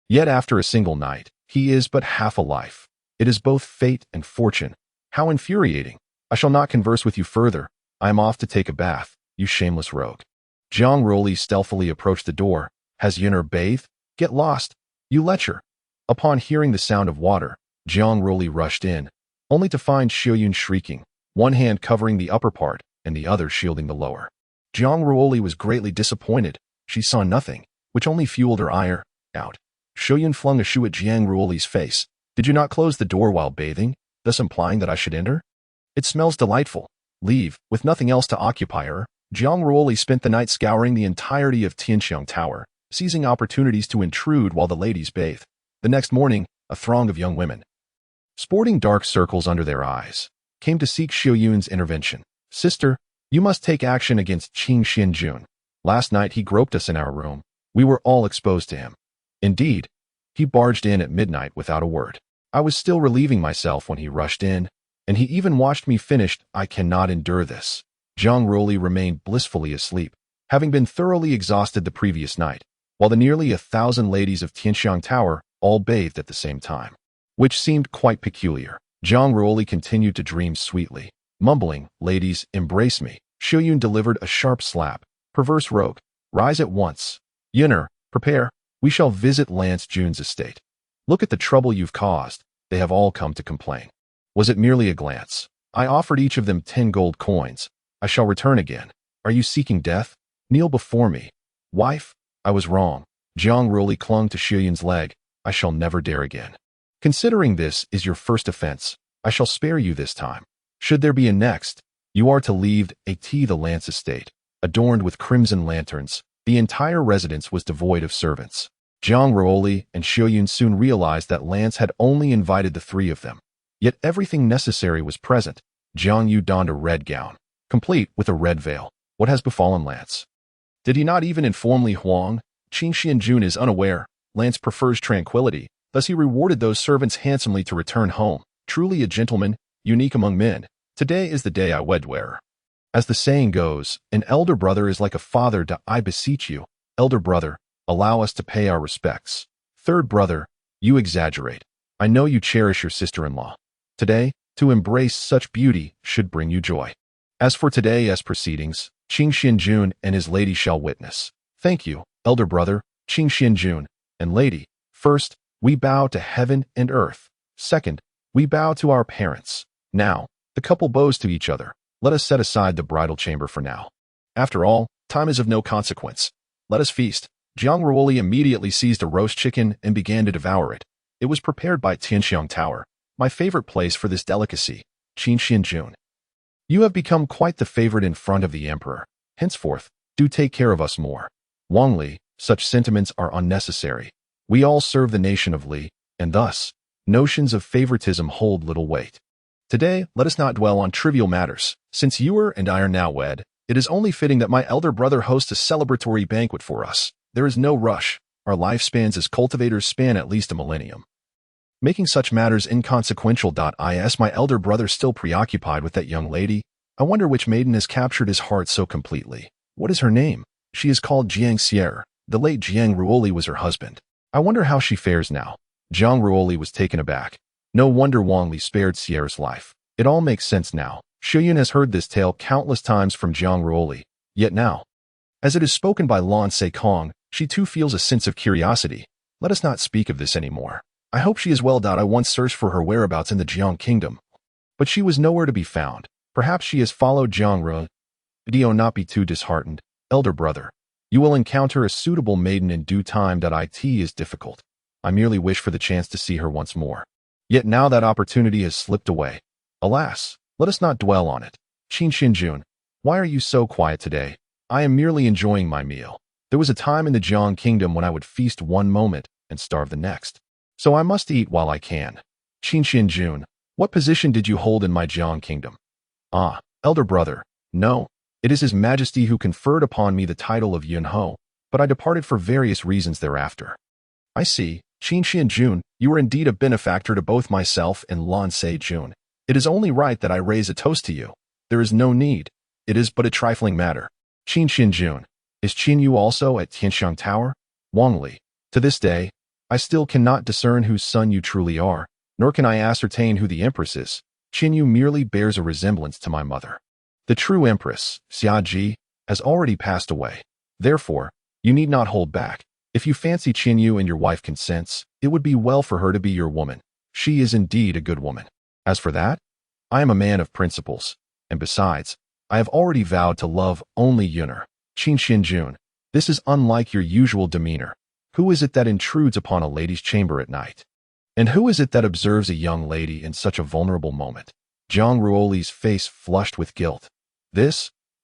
Yet after a single night, he is but half a life. It is both fate and fortune. How infuriating. I shall not converse with you further. I am off to take a bath, you shameless rogue. Jiang Ruoli stealthily approached the door. Has Yuner bathed? Get lost, you lecher. Upon hearing the sound of water, Jiang Ruoli rushed in, only to find Xiuyun shrieking, one hand covering the upper part and the other shielding the lower. Jiang Ruoli was greatly disappointed. She saw nothing, which only fueled her ire. Out. Xiuyun flung a shoe at Jiang Ruoli's face. Did you not close the door while bathing, thus implying that I should enter? It smells delightful. Leave. With nothing else to occupy her, Jiang Ruoli spent the night scouring the entirety of Tianxiang Tower, seizing opportunities to intrude while the ladies bathed. The next morning, a throng of young women, sporting dark circles under their eyes, came to seek Xiuyun's intervention. Sister, you must take action against Qing Xianjun. Last night he groped us in our room. We were all exposed to him. Indeed, he barged in at midnight without a word. I was still relieving myself when he rushed in, and he even watched me finish. I cannot endure this. Jiang Ruoli remained blissfully asleep, having been thoroughly exhausted the previous night, while the nearly 1,000 ladies of Tianxiang Tower all bathed at the same time, which seemed quite peculiar. Jiang Ruoli continued to dream sweetly, mumbling, "Ladies, embrace me." Xiuyun delivered a sharp slap. Perverse rogue, rise at once. Yuner, prepare. We shall visit Lance Jun's estate. Look at the trouble you've caused. They have all come to complain. Was it merely a glance? I offered each of them 10 gold coins. I shall return again. Are you seeking death? Kneel before me. Wife, I was wrong. Jiang Ruoli clung to Xiuyun's leg. I shall never dare again. Considering this is your first offense, I shall spare you this time. Should there be a next, you are to leave the Lance estate, adorned with crimson lanterns. The entire residence was devoid of servants. Jiang Ruoli and Xiuyun soon realized that Lance had only invited the 3 of them. Yet everything necessary was present. Jiang Yu donned a red gown, complete with a red veil. What has befallen Lance? Did he not even inform Li Huang? Qing Xianjun is unaware. Lance prefers tranquility, thus he rewarded those servants handsomely to return home. Truly a gentleman, unique among men. Today is the day I wed her. As the saying goes, an elder brother is like a father. I beseech you, elder brother, allow us to pay our respects. Third brother, you exaggerate. I know you cherish your sister-in-law. Today, to embrace such beauty should bring you joy. As for today's proceedings, Qing Xianjun and his lady shall witness. Thank you, elder brother, Qing Xianjun, and lady. First, we bow to heaven and earth. Second, we bow to our parents. Now, the couple bows to each other. Let us set aside the bridal chamber for now. After all, time is of no consequence. Let us feast. Jiang Ruoli immediately seized a roast chicken and began to devour it. It was prepared by Tianxiang Tower, my favorite place for this delicacy. Qing Xianjun, you have become quite the favorite in front of the emperor. Henceforth, do take care of us more. Wang Li, such sentiments are unnecessary. We all serve the nation of Li, and thus, notions of favoritism hold little weight. Today, let us not dwell on trivial matters. Since Xi'er and I are now wed, it is only fitting that my elder brother host a celebratory banquet for us. There is no rush. Our lifespans as cultivators span at least a millennium. Making such matters inconsequential. Is my elder brother still preoccupied with that young lady? I wonder which maiden has captured his heart so completely. What is her name? She is called Jiang Xi'er. The late Jiang Ruoli was her husband. I wonder how she fares now. Jiang Ruoli was taken aback. No wonder Wang Li spared Xi'er's life. It all makes sense now. Xiuyun has heard this tale countless times from Jiang Ruoli. Yet now, as it is spoken by Lan Seikong, she too feels a sense of curiosity. Let us not speak of this anymore. I hope she is well. I once searched for her whereabouts in the Jiang Kingdom, but she was nowhere to be found. Perhaps she has followed Jiang Ruoli. Do not be too disheartened, elder brother. You will encounter a suitable maiden in due time. It is difficult. I merely wish for the chance to see her once more. Yet now that opportunity has slipped away. Alas, let us not dwell on it. Qin Xinjun, why are you so quiet today? I am merely enjoying my meal. There was a time in the Jiang Kingdom when I would feast one moment and starve the next. So I must eat while I can. Qin Xinjun, what position did you hold in my Jiang Kingdom? Ah, elder brother, no. It is His Majesty who conferred upon me the title of Yunho, but I departed for various reasons thereafter. I see, Qin Xinjun, you are indeed a benefactor to both myself and Lan Se-jun. It is only right that I raise a toast to you. There is no need. It is but a trifling matter. Qin Xinjun, is Qin Yu also at Tianxiang Tower? Wang Li, to this day, I still cannot discern whose son you truly are, nor can I ascertain who the Empress is. Qin Yu merely bears a resemblance to my mother. The true Empress, Xia Ji, has already passed away. Therefore, you need not hold back. If you fancy Qin Yu and your wife consents, it would be well for her to be your woman. She is indeed a good woman. As for that, I am a man of principles, and besides, I have already vowed to love only Yuner. Qin Xinjun, this is unlike your usual demeanor. Who is it that intrudes upon a lady's chamber at night? And who is it that observes a young lady in such a vulnerable moment? Jiang Ruoli's face flushed with guilt.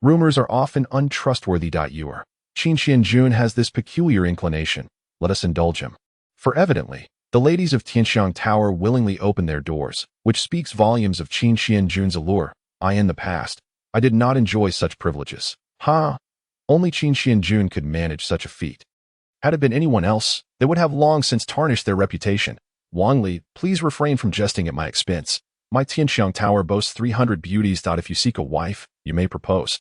Rumors are often untrustworthy. Qin Xinjun has this peculiar inclination. Let us indulge him. For evidently, the ladies of Tianxiang Tower willingly open their doors, which speaks volumes of Qin Xinjun's allure. In the past, I did not enjoy such privileges. Only Qin Xinjun could manage such a feat. Had it been anyone else, they would have long since tarnished their reputation. Wang Li, please refrain from jesting at my expense. My Tianxiang Tower boasts 300 beauties. If you seek a wife, you may propose.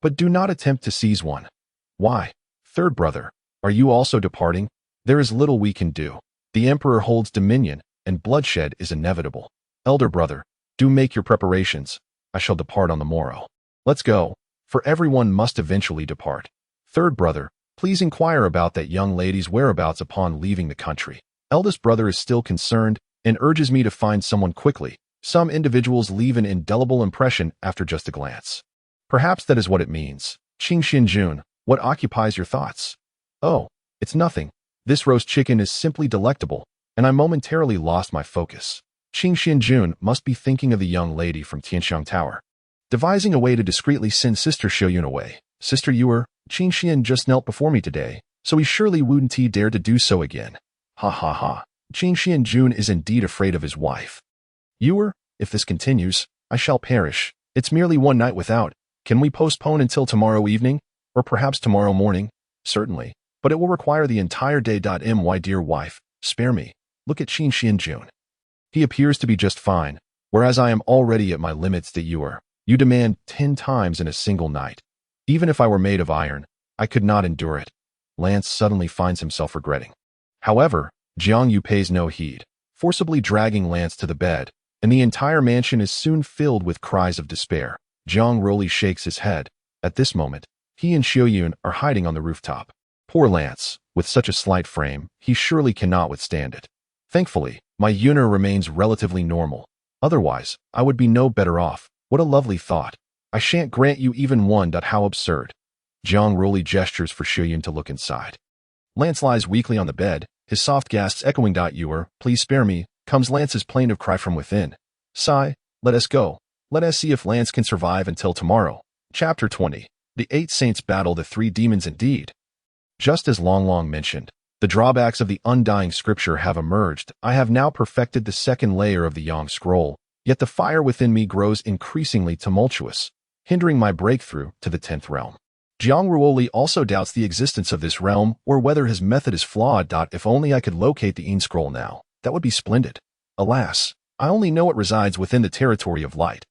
But do not attempt to seize one. Why? Third brother, are you also departing? There is little we can do. The Emperor holds dominion, and bloodshed is inevitable. Elder brother, do make your preparations. I shall depart on the morrow. Let's go, for everyone must eventually depart. Third brother, please inquire about that young lady's whereabouts upon leaving the country. Eldest brother is still concerned and urges me to find someone quickly. Some individuals leave an indelible impression after just a glance. Perhaps that is what it means. Qin Xinjun, what occupies your thoughts? Oh, it's nothing. This roast chicken is simply delectable, and I momentarily lost my focus. Qin Xinjun must be thinking of the young lady from Tianxiang Tower. Devising a way to discreetly send Sister Xiuyun away. Sister Xi'er, Qin Xian just knelt before me today, so he surely wouldn't dare to do so again. Ha ha ha. Qin Xinjun is indeed afraid of his wife. Xi'er, if this continues, I shall perish. It's merely one night without. Can we postpone until tomorrow evening? Or perhaps tomorrow morning? Certainly. But it will require the entire day. My dear wife, spare me. Look at Qin Xinjun. He appears to be just fine, whereas I am already at my limits. Xi'er, you demand 10 times in a single night. Even if I were made of iron, I could not endure it. Lance suddenly finds himself regretting. However, Jiang Yu pays no heed, forcibly dragging Lance to the bed, and the entire mansion is soon filled with cries of despair. Jiang Ruoli shakes his head. At this moment, he and Xiuyun are hiding on the rooftop. Poor Lance, with such a slight frame, he surely cannot withstand it. Thankfully, my Yuner remains relatively normal. Otherwise, I would be no better off. What a lovely thought. I shan't grant you even one. How absurd. Jiang Ruoli gestures for Xiuyun to look inside. Lance lies weakly on the bed, his soft gasps echoing. Xi'er, please spare me, comes Lance's plaintive cry from within. Sigh, let us go. Let us see if Lance can survive until tomorrow. Chapter 20. The 8 Saints battle the 3 demons indeed. Just as Long mentioned, the drawbacks of the undying scripture have emerged. I have now perfected the second layer of the Yang scroll, yet the fire within me grows increasingly tumultuous, hindering my breakthrough to the 10th realm. Jiang Ruoli also doubts the existence of this realm or whether his method is flawed. If only I could locate the Yin scroll now, that would be splendid. Alas, I only know it resides within the territory of light.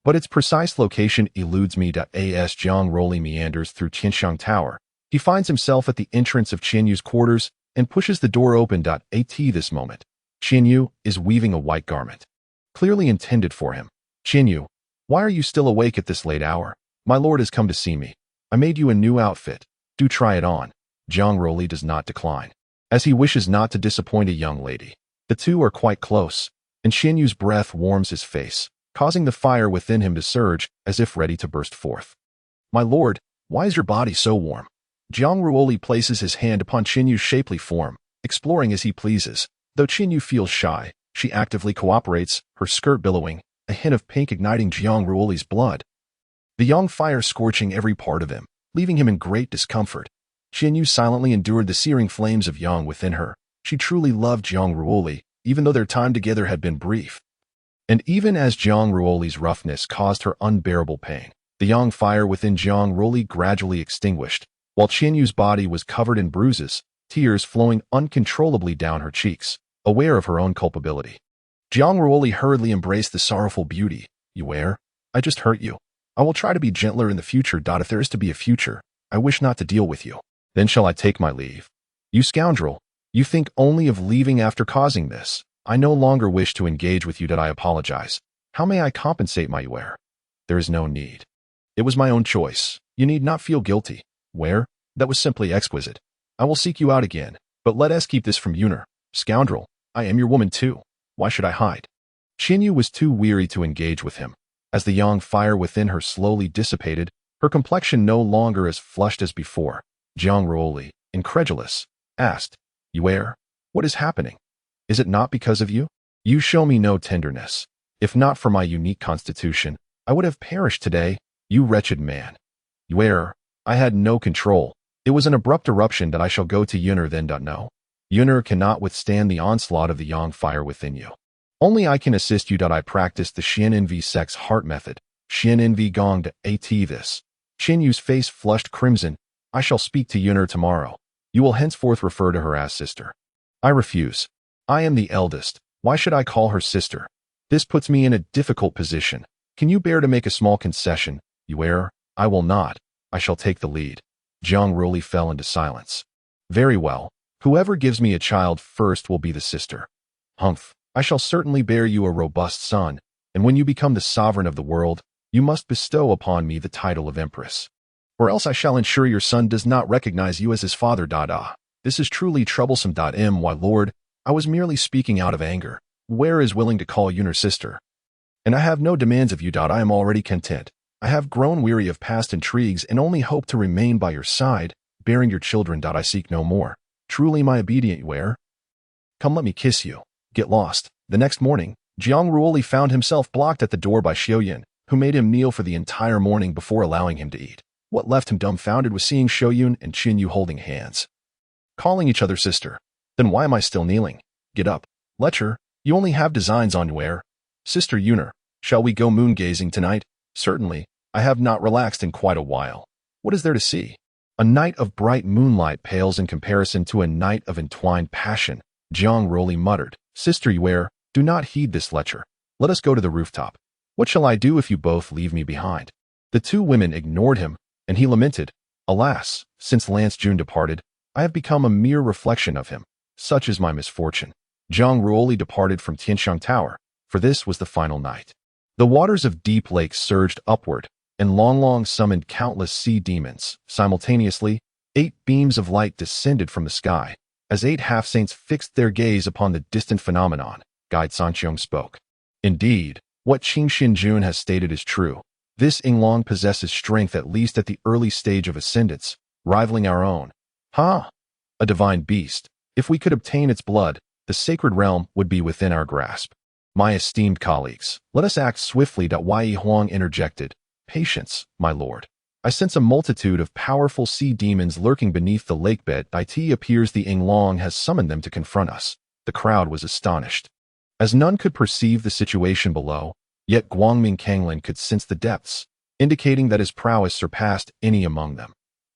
But its precise location eludes me. As Jiang Ruoli meanders through Tianxiang Tower, he finds himself at the entrance of Qin Yu's quarters and pushes the door open. At this moment, Qin Yu is weaving a white garment, clearly intended for him. Qin Yu, why are you still awake at this late hour? My lord has come to see me. I made you a new outfit. Do try it on. Jiang Ruoli does not decline, as he wishes not to disappoint a young lady. The two are quite close, and Qin Yu's breath warms his face, causing the fire within him to surge as if ready to burst forth. "My lord, why is your body so warm?" Jiang Ruoli places his hand upon Qinyu's shapely form, exploring as he pleases. Though Qinyu feels shy, she actively cooperates, her skirt billowing, a hint of pink igniting Jiang Ruoli's blood. The young fire scorching every part of him, leaving him in great discomfort. Qinyu silently endured the searing flames of yang within her. She truly loved Jiang Ruoli, even though their time together had been brief. And even as Jiang Ruoli's roughness caused her unbearable pain, the young fire within Jiang Ruoli gradually extinguished, while Qinyu's body was covered in bruises, tears flowing uncontrollably down her cheeks, aware of her own culpability. Jiang Ruoli hurriedly embraced the sorrowful beauty. "Xi'er, I just hurt you. I will try to be gentler in the future. If there is to be a future, I wish not to deal with you. Then shall I take my leave." "You scoundrel, you think only of leaving after causing this. I no longer wish to engage with you. I apologize. How may I compensate my Xi'er?" "There is no need. It was my own choice. You need not feel guilty." "Xi'er, that was simply exquisite. I will seek you out again, but let us keep this from Xi'er." "Scoundrel, I am your woman too. Why should I hide?" Qinyu was too weary to engage with him. As the young fire within her slowly dissipated, her complexion no longer as flushed as before, Jiang Ruoli, incredulous, asked, "Xi'er, what is happening? Is it not because of you? You show me no tenderness. If not for my unique constitution, I would have perished today, you wretched man." "Xi'er, I had no control. It was an abrupt eruption. I shall go to Xi'er then. No. Xi'er cannot withstand the onslaught of the yang fire within you. Only I can assist you. I practice the Xian Sex Heart Method. Xian Gong to at this." Qinyu's face flushed crimson. "I shall speak to Xi'er tomorrow. You will henceforth refer to her as sister." "I refuse. I am the eldest. Why should I call her sister? This puts me in a difficult position. Can you bear to make a small concession?" "Xi'er, I will not. I shall take the lead." Jiang Ruoli fell into silence. "Very well. Whoever gives me a child first will be the sister." "Humph. I shall certainly bear you a robust son, and when you become the sovereign of the world, you must bestow upon me the title of empress. Or else I shall ensure your son does not recognize you as his father. This is truly troublesome. My lord, I was merely speaking out of anger. Xi'er is willing to call Xi'er sister. And I have no demands of you. I am already content. I have grown weary of past intrigues and only hope to remain by your side, bearing your children. I seek no more. Truly my obedient Xi'er. Come, let me kiss you. Get lost." The next morning, Jiang Ruoli found himself blocked at the door by Xiaoyun, who made him kneel for the entire morning before allowing him to eat. What left him dumbfounded was seeing Xiaoyun and Qinyu holding hands, calling each other sister. "Then why am I still kneeling? Get up. Lecher, you only have designs on Xi'er." "Sister Xi'er, shall we go moon-gazing tonight?" "Certainly. I have not relaxed in quite a while." "What is there to see?" "A night of bright moonlight pales in comparison to a night of entwined passion," Jiang Ruoli muttered. "Sister Xi'er, do not heed this Lecher. Let us go to the rooftop." "What shall I do if you both leave me behind?" The two women ignored him, and he lamented, "Alas, since Lance Jun departed, I have become a mere reflection of him. Such is my misfortune." Jiang Ruoli departed from Tianshang Tower, for this was the final night. The waters of Deep Lake surged upward, and Long summoned countless sea demons. Simultaneously, 8 beams of light descended from the sky. As 8 half-saints fixed their gaze upon the distant phenomenon, Guide Sanqiong spoke. "Indeed, what Qing Xinjun has stated is true. This Yinglong possesses strength at least at the early stage of ascendance, rivaling our own. Ha! A divine beast. If we could obtain its blood, the sacred realm would be within our grasp." "My esteemed colleagues, let us act swiftly." Wei Huang interjected. "Patience, my lord. I sense a multitude of powerful sea demons lurking beneath the lakebed. It appears the Yinglong has summoned them to confront us." The crowd was astonished, as none could perceive the situation below, yet Guangming Kanglin could sense the depths, indicating that his prowess surpassed any among them.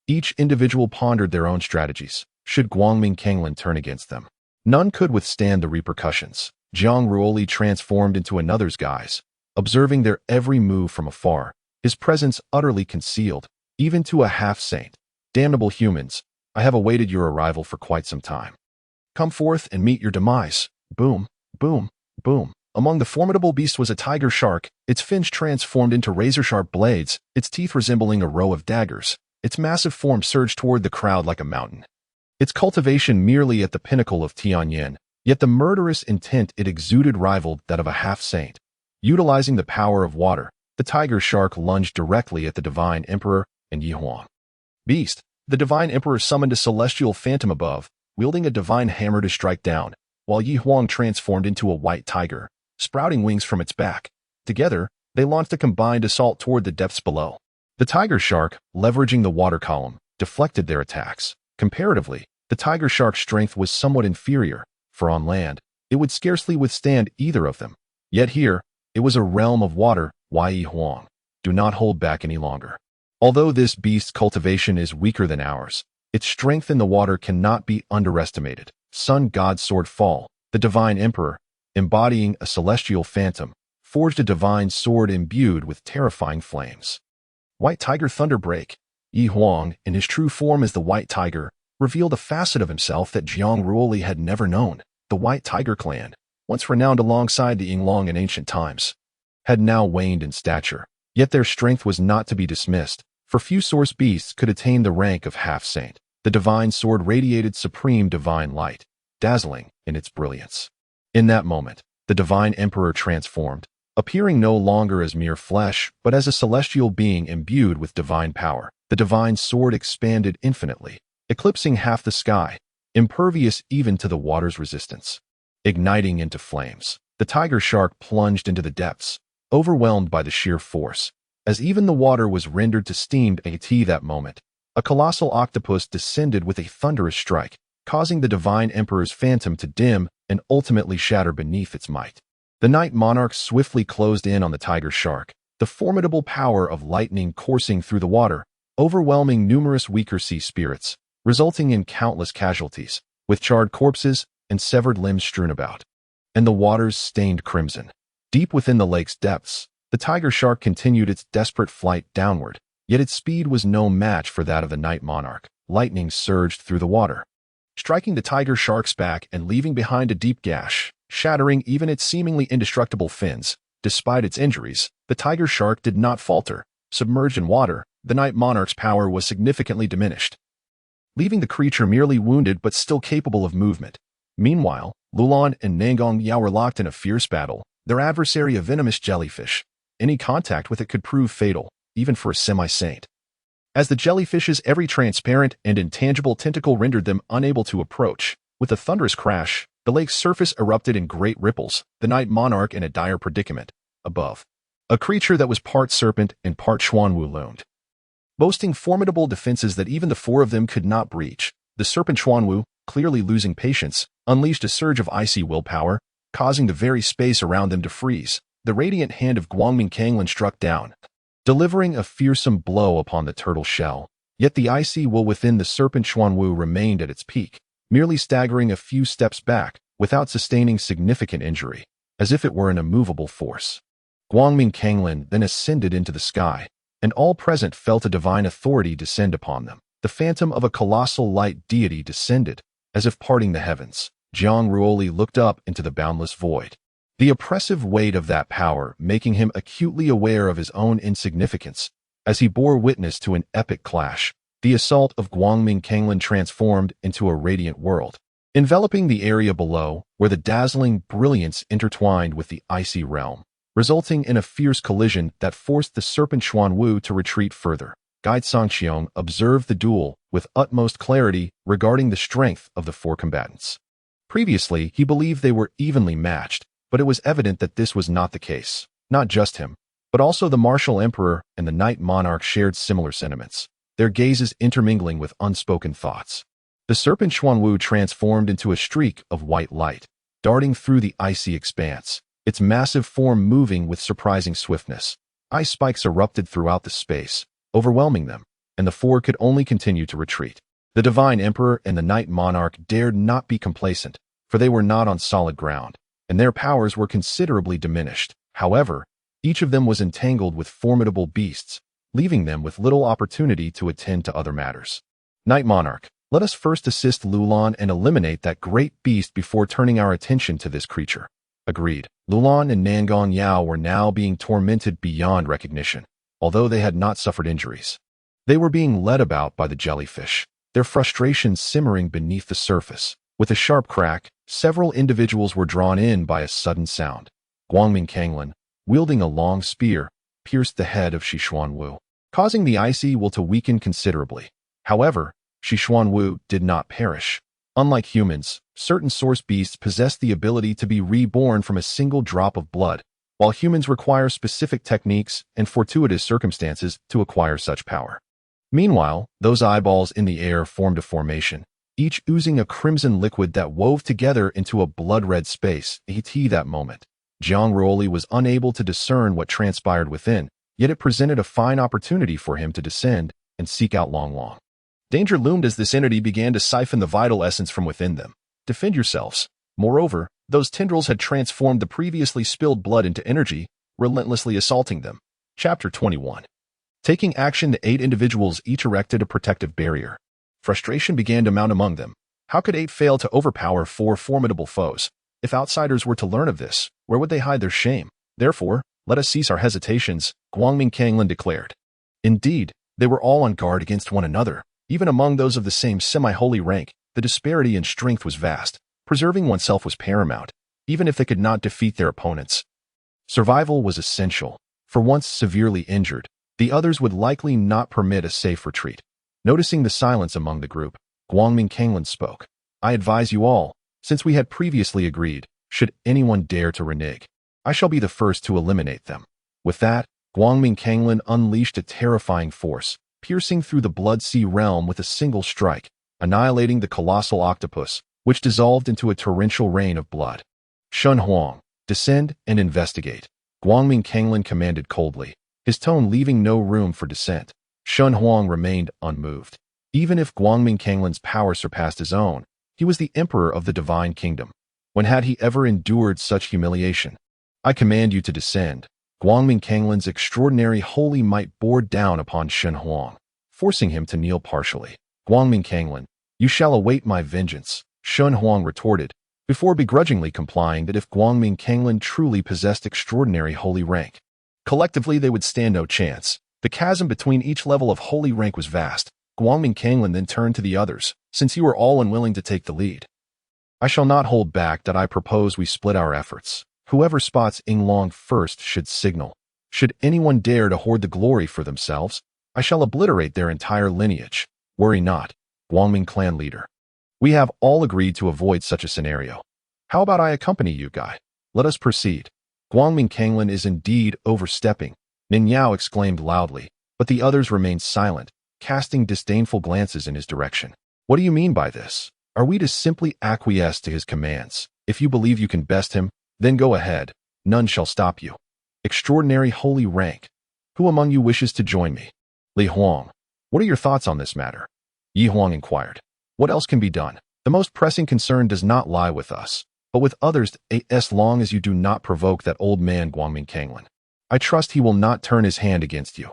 Each individual pondered their own strategies, should Guangming Kanglin turn against them. None could withstand the repercussions. Jiang Ruoli transformed into another's guise, observing their every move from afar, his presence utterly concealed, even to a half-saint. "Damnable humans, I have awaited your arrival for quite some time. Come forth and meet your demise." Boom, boom, boom. Among the formidable beasts was a tiger shark, its fins transformed into razor-sharp blades, its teeth resembling a row of daggers. Its massive form surged toward the crowd like a mountain. Its cultivation merely at the pinnacle of Tianyin, yet the murderous intent it exuded rivaled that of a half-saint. Utilizing the power of water, the tiger shark lunged directly at the divine emperor and Yi Huang. Beast, the divine emperor summoned a celestial phantom above, wielding a divine hammer to strike down, while Yi Huang transformed into a white tiger, sprouting wings from its back. Together, they launched a combined assault toward the depths below. The tiger shark, leveraging the water column, deflected their attacks. Comparatively, the tiger shark's strength was somewhat inferior, for on land, it would scarcely withstand either of them. Yet here, it was a realm of water. Yi Huang, do not hold back any longer. Although this beast's cultivation is weaker than ours, its strength in the water cannot be underestimated. Sun God Sword Fall, the divine emperor, embodying a celestial phantom, forged a divine sword imbued with terrifying flames. White Tiger Thunder Break. Yi Huang, in his true form as the White Tiger, revealed a facet of himself that Jiang Ruoli had never known. The White Tiger clan, once renowned alongside the Yinglong in ancient times, had now waned in stature. Yet their strength was not to be dismissed, for few source beasts could attain the rank of half-saint. The divine sword radiated supreme divine light, dazzling in its brilliance. In that moment, the divine emperor transformed, appearing no longer as mere flesh, but as a celestial being imbued with divine power. The divine sword expanded infinitely, eclipsing half the sky, impervious even to the water's resistance. Igniting into flames, the tiger shark plunged into the depths, overwhelmed by the sheer force. As even the water was rendered to steam at that moment, a colossal octopus descended with a thunderous strike, causing the divine emperor's phantom to dim and ultimately shatter beneath its might. The night monarch swiftly closed in on the tiger shark, the formidable power of lightning coursing through the water, overwhelming numerous weaker sea spirits, resulting in countless casualties, with charred corpses and severed limbs strewn about. And the waters stained crimson. Deep within the lake's depths, the tiger shark continued its desperate flight downward, yet its speed was no match for that of the night monarch. Lightning surged through the water, striking the tiger shark's back and leaving behind a deep gash, shattering even its seemingly indestructible fins. Despite its injuries, the tiger shark did not falter. Submerged in water, the night monarch's power was significantly diminished, leaving the creature merely wounded but still capable of movement. Meanwhile, Lulan and Nangong Yao were locked in a fierce battle, their adversary a venomous jellyfish. Any contact with it could prove fatal, even for a semi-saint, as the jellyfish's every transparent and intangible tentacle rendered them unable to approach. With a thunderous crash, the lake's surface erupted in great ripples, the night monarch in a dire predicament. Above, a creature that was part serpent and part Xuanwu loomed, boasting formidable defenses that even the four of them could not breach. The serpent Xuanwu, clearly losing patience, unleashed a surge of icy willpower, causing the very space around them to freeze. The radiant hand of Guangming Kanglin struck down, delivering a fearsome blow upon the turtle shell. Yet the icy will within the serpent Xuanwu remained at its peak, merely staggering a few steps back, without sustaining significant injury, as if it were an immovable force. Guangming Kanglin then ascended into the sky, and all present felt a divine authority descend upon them. The phantom of a colossal light deity descended, as if parting the heavens. Jiang Ruoli looked up into the boundless void, the oppressive weight of that power making him acutely aware of his own insignificance. As he bore witness to an epic clash, the assault of Guangming Kanglin transformed into a radiant world, enveloping the area below, where the dazzling brilliance intertwined with the icy realm, resulting in a fierce collision that forced the serpent Xuanwu to retreat further. Guide Sangqiong observed the duel with utmost clarity regarding the strength of the four combatants. Previously, he believed they were evenly matched, but it was evident that this was not the case. Not just him, but also the martial emperor and the night monarch shared similar sentiments, their gazes intermingling with unspoken thoughts. The serpent Xuanwu transformed into a streak of white light, darting through the icy expanse, its massive form moving with surprising swiftness. Ice spikes erupted throughout the space, overwhelming them, and the four could only continue to retreat. The divine emperor and the night monarch dared not be complacent, for they were not on solid ground, and their powers were considerably diminished. However, each of them was entangled with formidable beasts, leaving them with little opportunity to attend to other matters. Night monarch, let us first assist Lulan and eliminate that great beast before turning our attention to this creature. Agreed. Lulan and Nangong Yao were now being tormented beyond recognition, although they had not suffered injuries. They were being led about by the jellyfish, their frustration simmering beneath the surface. With a sharp crack, several individuals were drawn in by a sudden sound. Guangming Kanglin, wielding a long spear, pierced the head of Wu, causing the icy will to weaken considerably. However, Wu did not perish. Unlike humans, certain source beasts possess the ability to be reborn from a single drop of blood, while humans require specific techniques and fortuitous circumstances to acquire such power. Meanwhile, those eyeballs in the air formed a formation, each oozing a crimson liquid that wove together into a blood-red space. At that moment, Jiang Ruoli was unable to discern what transpired within, yet it presented a fine opportunity for him to descend and seek out Long. Danger loomed as this entity began to siphon the vital essence from within them. Defend yourselves. Moreover, those tendrils had transformed the previously spilled blood into energy, relentlessly assaulting them. Chapter 21. Taking action, the 8 individuals each erected a protective barrier. Frustration began to mount among them. How could 8 fail to overpower 4 formidable foes? If outsiders were to learn of this, where would they hide their shame? Therefore, let us cease our hesitations, Guangming Kanglin declared. Indeed, they were all on guard against one another. Even among those of the same semi-holy rank, the disparity in strength was vast. Preserving oneself was paramount, even if they could not defeat their opponents. Survival was essential. For once severely injured, the others would likely not permit a safe retreat. Noticing the silence among the group, Guangming Kanglin spoke. I advise you all, since we had previously agreed, should anyone dare to renege, I shall be the first to eliminate them. With that, Guangming Kanglin unleashed a terrifying force, piercing through the Blood Sea realm with a single strike, annihilating the colossal octopus, which dissolved into a torrential rain of blood. Shun Huang, descend and investigate, Guangming Kanglin commanded coldly, his tone leaving no room for dissent. Shun Huang remained unmoved. Even if Guangming Kanglin's power surpassed his own, he was the Emperor of the Divine Kingdom. When had he ever endured such humiliation? I command you to descend. Guangming Kanglin's extraordinary holy might bore down upon Shun Huang, forcing him to kneel partially. Guangming Kanglin, you shall await my vengeance, Shun Huang retorted, before begrudgingly complying that if Guangming Kanglin truly possessed extraordinary holy rank, collectively they would stand no chance. The chasm between each level of holy rank was vast. Guangming Kanglin then turned to the others, since you are all unwilling to take the lead. I shall not hold back that I propose we split our efforts. Whoever spots Yinglong first should signal. Should anyone dare to hoard the glory for themselves, I shall obliterate their entire lineage. Worry not, Guangming clan leader. We have all agreed to avoid such a scenario. How about I accompany you, Guy? Let us proceed. Guangming Kanglin is indeed overstepping, Ning Yao exclaimed loudly, but the others remained silent, casting disdainful glances in his direction. What do you mean by this? Are we to simply acquiesce to his commands? If you believe you can best him, then go ahead. None shall stop you. Extraordinary holy rank. Who among you wishes to join me? Li Huang. What are your thoughts on this matter? Yi Huang inquired. What else can be done? The most pressing concern does not lie with us, but with others, as long as you do not provoke that old man Guangming Kanglin. I trust he will not turn his hand against you.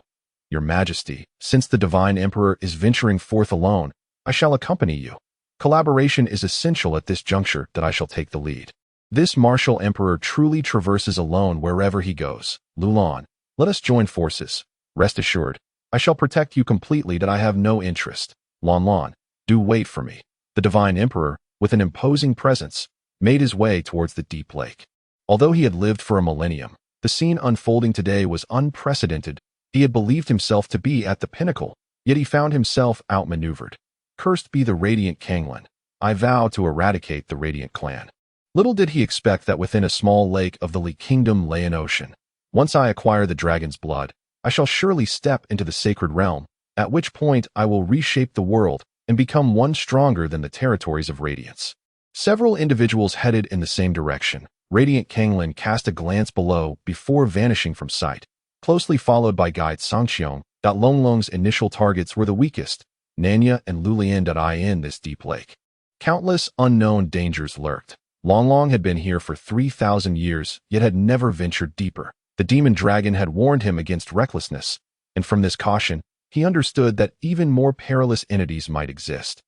Your Majesty, since the Divine Emperor is venturing forth alone, I shall accompany you. Collaboration is essential at this juncture that I shall take the lead. This martial emperor truly traverses alone wherever he goes. Lulan, let us join forces. Rest assured, I shall protect you completely that I have no interest. Lan, do wait for me. The Divine Emperor, with an imposing presence, made his way towards the deep lake. Although he had lived for a millennium, the scene unfolding today was unprecedented. He had believed himself to be at the pinnacle, yet he found himself outmaneuvered. Cursed be the Radiant Kanglin. I vow to eradicate the Radiant clan. Little did he expect that within a small lake of the Li Kingdom lay an ocean. Once I acquire the dragon's blood, I shall surely step into the sacred realm, at which point I will reshape the world and become one stronger than the territories of Radiance. Several individuals headed in the same direction. Radiant Kanglin cast a glance below before vanishing from sight, closely followed by Guide Sangqiong. Longlong's initial targets were the weakest, Nanya and Lulian. In this deep lake, countless unknown dangers lurked. Longlong had been here for 3,000 years, yet had never ventured deeper. The demon dragon had warned him against recklessness, and from this caution, he understood that even more perilous entities might exist.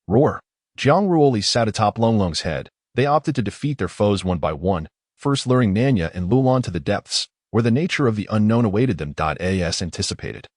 Roar! Jiang Ruoli sat atop Longlong's head. They opted to defeat their foes one by one, first luring Nanya and Lulan to the depths, where the nature of the unknown awaited them. As anticipated,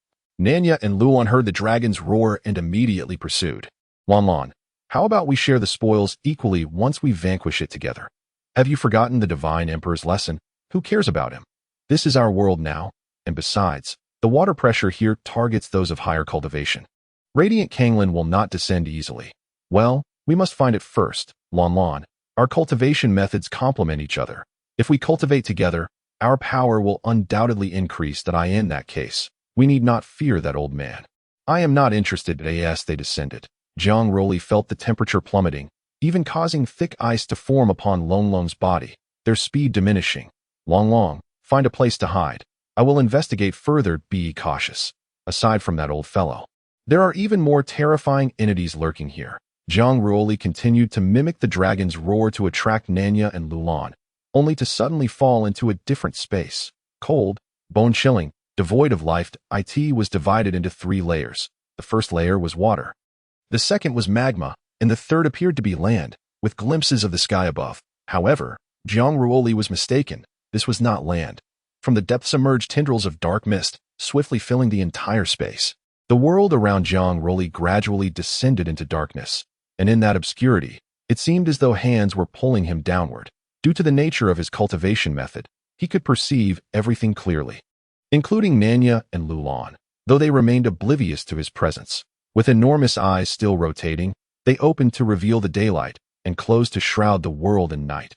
Nanya and Lulan heard the dragon's roar and immediately pursued. Lan, how about we share the spoils equally once we vanquish it together? Have you forgotten the Divine Emperor's lesson? Who cares about him? This is our world now, and besides, the water pressure here targets those of higher cultivation. Radiant Kanglen will not descend easily. Well, we must find it first, Lon Lon. Our cultivation methods complement each other. If we cultivate together, our power will undoubtedly increase. In that case, we need not fear that old man. I am not interested. As they descended, Jiang Ruoli felt the temperature plummeting, even causing thick ice to form upon Long Long's body, their speed diminishing. Long Long, find a place to hide. I will investigate further. Be cautious. Aside from that old fellow, there are even more terrifying entities lurking here. Jiang Ruoli continued to mimic the dragon's roar to attract Nanya and Lulan, only to suddenly fall into a different space. Cold, bone-chilling, devoid of life. It was divided into 3 layers. The first layer was water. The second was magma, and the third appeared to be land, with glimpses of the sky above. However, Jiang Ruoli was mistaken. This was not land. From the depths emerged tendrils of dark mist, swiftly filling the entire space. The world around Jiang Ruoli gradually descended into darkness, and in that obscurity, it seemed as though hands were pulling him downward. Due to the nature of his cultivation method, he could perceive everything clearly, including Nanya and Lulan, though they remained oblivious to his presence. With enormous eyes still rotating, they opened to reveal the daylight and closed to shroud the world in night.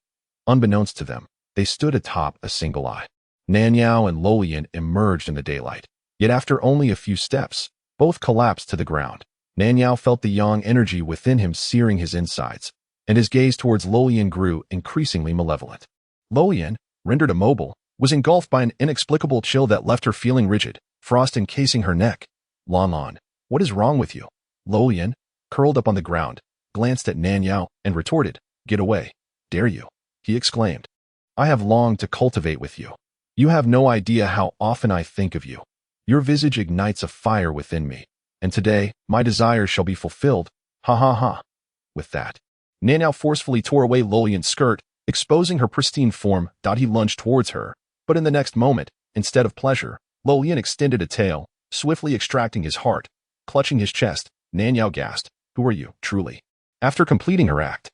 Unbeknownst to them, they stood atop a single eye. Nanyao and Lolian emerged in the daylight, yet after only a few steps, both collapsed to the ground. Nanyao felt the yang energy within him searing his insides, and his gaze towards Lolian grew increasingly malevolent. Lolian, rendered immobile, was engulfed by an inexplicable chill that left her feeling rigid, frost encasing her neck. Lon Lon, what is wrong with you? Lolian, curled up on the ground, glanced at Nanyao and retorted, "Get away. Dare you?" he exclaimed. "I have longed to cultivate with you. You have no idea how often I think of you. Your visage ignites a fire within me, and today my desires shall be fulfilled. Ha ha ha." With that, Nanyao forcefully tore away Lolian's skirt, exposing her pristine form. He lunged towards her, but in the next moment, instead of pleasure, Lolian extended a tail, swiftly extracting his heart. Clutching his chest, Nanyao gasped, "Who are you, truly?" After completing her act,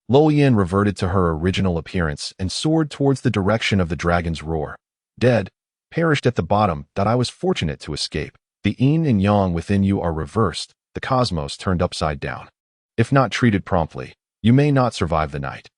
Lolian reverted to her original appearance and soared towards the direction of the dragon's roar. "Dead, perished at the bottom. I was fortunate to escape. The yin and yang within you are reversed, the cosmos turned upside down. If not treated promptly, you may not survive the night.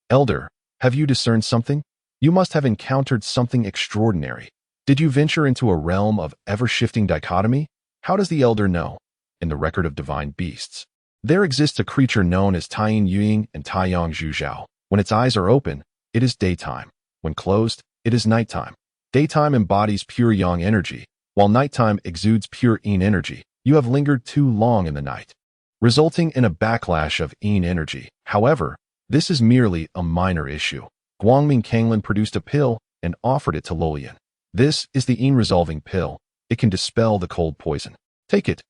Elder, have you discerned something? You must have encountered something extraordinary. Did you venture into a realm of ever-shifting dichotomy? How does the Elder know? In the record of divine beasts, there exists a creature known as Taiyin Yuying and Taiyang Zhuzhao. When its eyes are open, it is daytime. When closed, it is nighttime. Daytime embodies pure yang energy, while nighttime exudes pure yin energy. You have lingered too long in the night, resulting in a backlash of yin energy. However, this is merely a minor issue. Guangming Kanglen produced a pill and offered it to Lolian. This is the yin resolving pill. It can dispel the cold poison. Take it.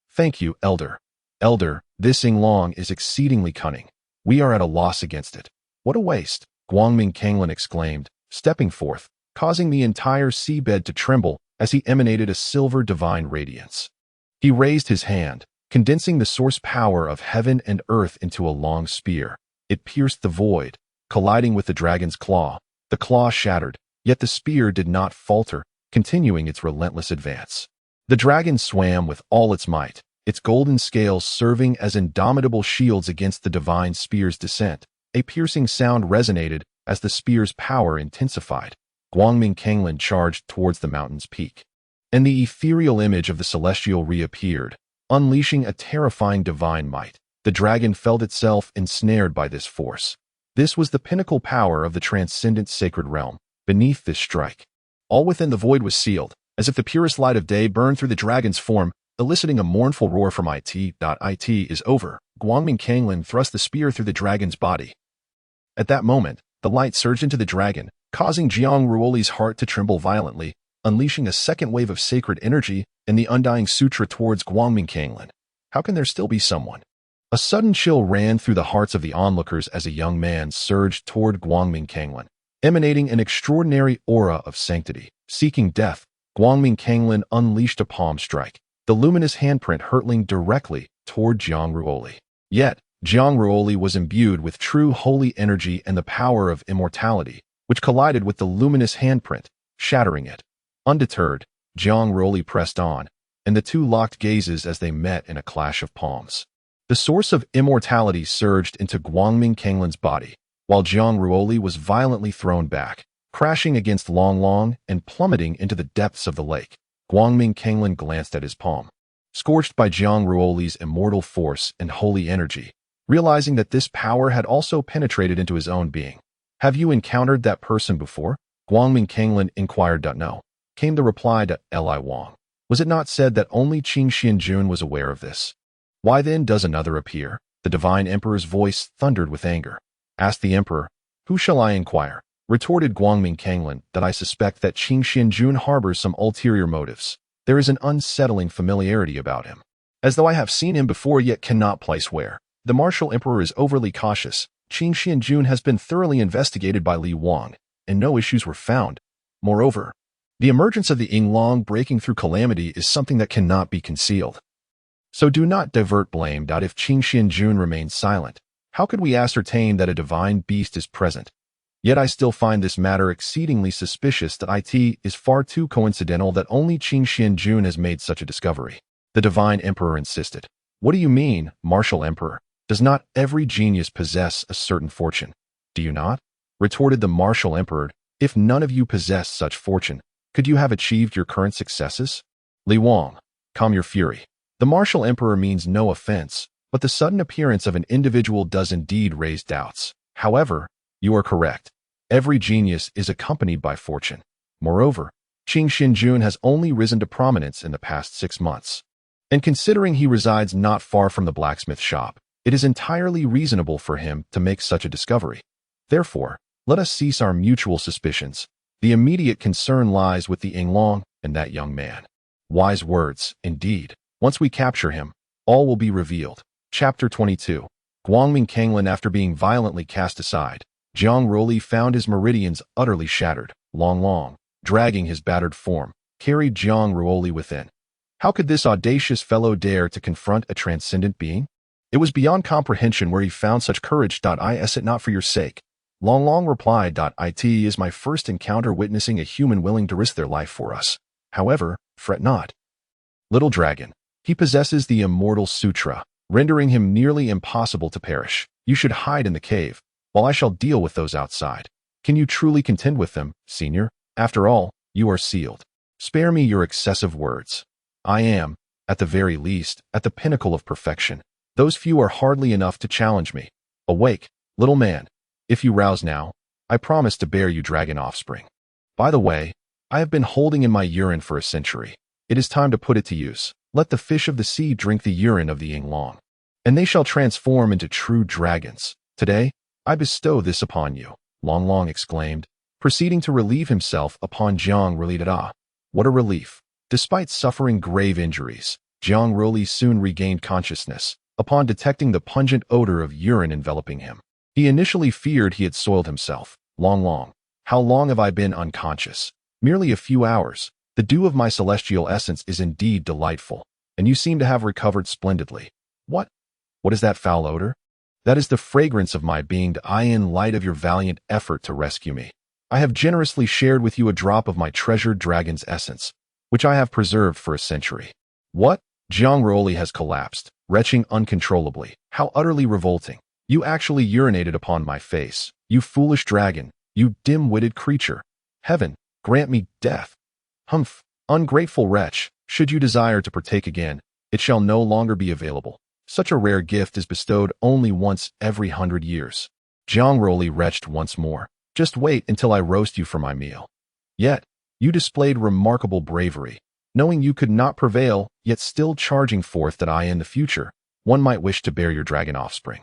Thank you, Elder. Elder, this Ying Long is exceedingly cunning. We are at a loss against it. What a waste, Guangming Kanglen exclaimed, stepping forth, causing the entire seabed to tremble as he emanated a silver divine radiance. He raised his hand, condensing the source power of heaven and earth into a long spear. It pierced the void, colliding with the dragon's claw. The claw shattered, yet the spear did not falter, continuing its relentless advance. The dragon swam with all its might, its golden scales serving as indomitable shields against the divine spear's descent. A piercing sound resonated as the spear's power intensified. Guangming Kanglen charged towards the mountain's peak, and the ethereal image of the celestial reappeared, unleashing a terrifying divine might. The dragon felt itself ensnared by this force. This was the pinnacle power of the transcendent sacred realm. Beneath this strike, all within the void was sealed, as if the purest light of day burned through the dragon's form, eliciting a mournful roar from it. It is over. Guangming Kanglen thrust the spear through the dragon's body. At that moment, the light surged into the dragon, causing Jiang Ruoli's heart to tremble violently, unleashing a second wave of sacred energy and the undying sutra towards Guangming Kanglen. How can there still be someone? A sudden chill ran through the hearts of the onlookers as a young man surged toward Guangming Kanglen, emanating an extraordinary aura of sanctity. Seeking death, Guangming Kanglen unleashed a palm strike, the luminous handprint hurtling directly toward Jiang Ruoli. Yet, Jiang Ruoli was imbued with true holy energy and the power of immortality, which collided with the luminous handprint, shattering it. Undeterred, Jiang Ruoli pressed on, and the two locked gazes as they met in a clash of palms. The source of immortality surged into Guangming Kanglin's body, while Jiang Ruoli was violently thrown back, crashing against Long Long and plummeting into the depths of the lake. Guangming Kanglin glanced at his palm, scorched by Jiang Ruoli's immortal force and holy energy, realizing that this power had also penetrated into his own being. "Have you encountered that person before?" Guangming Kanglin inquired. "No," came the reply to Li Wang. "Was it not said that only Qing Xianjun was aware of this? Why then does another appear?" The divine emperor's voice thundered with anger. Asked the emperor, "Who shall I inquire?" Retorted Guangming Kanglin, "That I suspect that Qing Xianjun harbors some ulterior motives. There is an unsettling familiarity about him, as though I have seen him before yet cannot place where. The martial emperor is overly cautious. Qing Xianjun has been thoroughly investigated by Li Wang, and no issues were found. Moreover, the emergence of the Yinglong breaking through calamity is something that cannot be concealed. So do not divert blame. If Qing Xianjun remains silent, how could we ascertain that a divine beast is present? Yet I still find this matter exceedingly suspicious. That it is far too coincidental that only Qing Xianjun has made such a discovery." The divine emperor insisted. "What do you mean, martial emperor? Does not every genius possess a certain fortune? Do you not?" Retorted the martial emperor. "If none of you possess such fortune, could you have achieved your current successes?" Li Wang, calm your fury. The martial emperor means no offense, but the sudden appearance of an individual does indeed raise doubts. However, you are correct. Every genius is accompanied by fortune. Moreover, Qing Xianjun has only risen to prominence in the past 6 months. And considering he resides not far from the blacksmith shop, it is entirely reasonable for him to make such a discovery. Therefore, let us cease our mutual suspicions. The immediate concern lies with the Yinglong and that young man. Wise words, indeed. Once we capture him, all will be revealed. Chapter 22. Guangming Kanglin. After being violently cast aside, Jiang Ruoli found his meridians utterly shattered. Long Long, dragging his battered form, carried Jiang Ruoli within. How could this audacious fellow dare to confront a transcendent being? It was beyond comprehension where he found such courage. Is it not for your sake? Long Long replied. It is my first encounter witnessing a human willing to risk their life for us. However, fret not. Little dragon, he possesses the immortal sutra, rendering him nearly impossible to perish. You should hide in the cave, while I shall deal with those outside. Can you truly contend with them, senior? After all, you are sealed. Spare me your excessive words. I am, at the very least, at the pinnacle of perfection. Those few are hardly enough to challenge me. Awake, little man. If you rouse now, I promise to bear you dragon offspring. By the way, I have been holding in my urine for a century. It is time to put it to use. Let the fish of the sea drink the urine of the Yinglong, and they shall transform into true dragons. Today, I bestow this upon you, Long Long exclaimed, proceeding to relieve himself upon Jiang Ruoli. What a relief! Despite suffering grave injuries, Jiang Ruoli soon regained consciousness upon detecting the pungent odor of urine enveloping him. He initially feared he had soiled himself. Long Long, how long have I been unconscious? Merely a few hours. The dew of my celestial essence is indeed delightful, and you seem to have recovered splendidly. What is that foul odor? That is the fragrance of my being. In light of your valiant effort to rescue me, I have generously shared with you a drop of my treasured dragon's essence, which I have preserved for a century. What? Jiang Ruoli has collapsed, retching uncontrollably. How utterly revolting. You actually urinated upon my face. You foolish dragon, you dim-witted creature. Heaven, grant me death. Humph, ungrateful wretch, should you desire to partake again, it shall no longer be available. Such a rare gift is bestowed only once every 100 years. Jiang Ruoli retched once more. Just wait until I roast you for my meal. Yet, you displayed remarkable bravery, knowing you could not prevail, yet still charging forth that in the future, one might wish to bear your dragon offspring.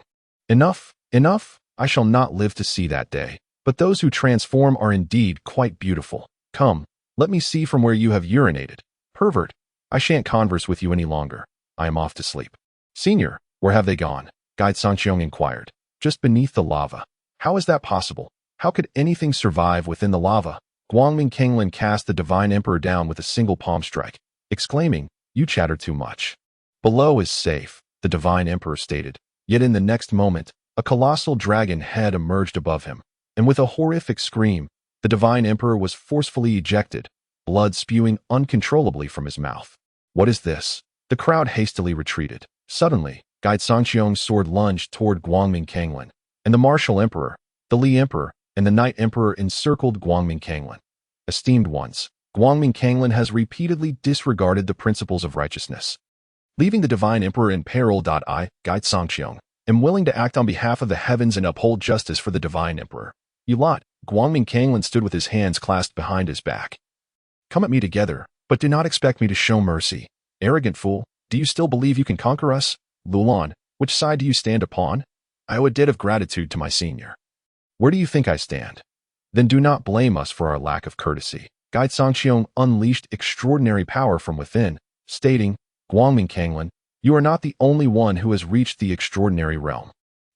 Enough, enough, I shall not live to see that day, but those who transform are indeed quite beautiful. Come, let me see from where you have urinated. Pervert, I shan't converse with you any longer. I am off to sleep. Senior, where have they gone? Guide Sanqiong inquired. Just beneath the lava. How is that possible? How could anything survive within the lava? Guangming Kanglin cast the divine emperor down with a single palm strike, exclaiming, You chatter too much. Below is safe, the divine emperor stated. Yet in the next moment, a colossal dragon head emerged above him, and with a horrific scream, The divine emperor was forcefully ejected, blood spewing uncontrollably from his mouth. What is this? The crowd hastily retreated. Suddenly, Guide Sangqiong's sword lunged toward Guangming Kanglin, and the martial emperor, the Li emperor, and the knight emperor encircled Guangming Kanglin. Esteemed ones, Guangming Kanglin has repeatedly disregarded the principles of righteousness. Leaving the divine emperor in peril. I, Guide Sangqiong, am willing to act on behalf of the heavens and uphold justice for the divine emperor. You lot, Guangming Kanglin stood with his hands clasped behind his back. Come at me together, but do not expect me to show mercy. Arrogant fool, do you still believe you can conquer us? Lulan, which side do you stand upon? I owe a debt of gratitude to my senior. Where do you think I stand? Then do not blame us for our lack of courtesy. Guide Sangqiong unleashed extraordinary power from within, stating, Guangming Kanglin, you are not the only one who has reached the extraordinary realm.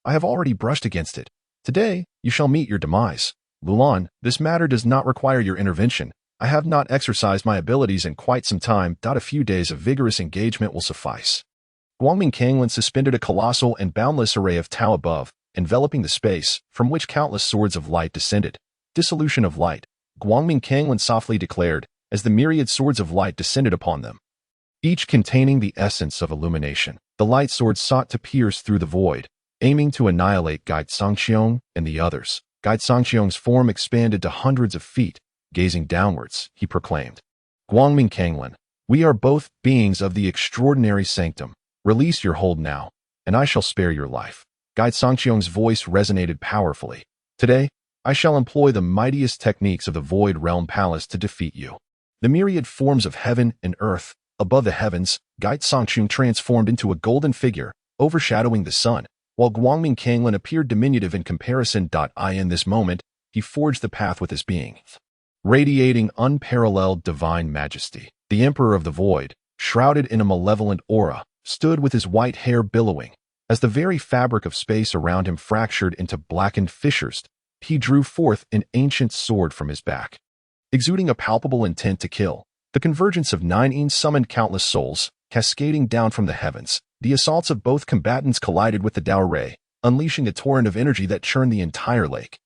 I have already brushed against it. Today, you shall meet your demise. Lulan, this matter does not require your intervention. I have not exercised my abilities in quite some time. A few days of vigorous engagement will suffice. Guangming Kanglin suspended a colossal and boundless array of Tao above, enveloping the space, from which countless swords of light descended. Dissolution of light, Guangming Kanglin softly declared, as the myriad swords of light descended upon them. Each containing the essence of illumination, the light swords sought to pierce through the void, aiming to annihilate Guide Sangqiong and the others. Guide Sangqiong's form expanded to hundreds of feet. Gazing downwards, he proclaimed, Guangming Kanglin, we are both beings of the extraordinary sanctum. Release your hold now, and I shall spare your life. Guide Sangqiong's voice resonated powerfully. Today, I shall employ the mightiest techniques of the Void Realm Palace to defeat you. The myriad forms of heaven and earth, above the heavens, Guide Sangqiong transformed into a golden figure, overshadowing the sun, while Guangming Kanglin appeared diminutive in comparison. In this moment, he forged the path with his being. Radiating unparalleled divine majesty, the Emperor of the Void, shrouded in a malevolent aura, stood with his white hair billowing. As the very fabric of space around him fractured into blackened fissures, he drew forth an ancient sword from his back. Exuding a palpable intent to kill, the convergence of 9 summoned countless souls, cascading down from the heavens. The assaults of both combatants collided with the Dao ray, unleashing a torrent of energy that churned the entire lake.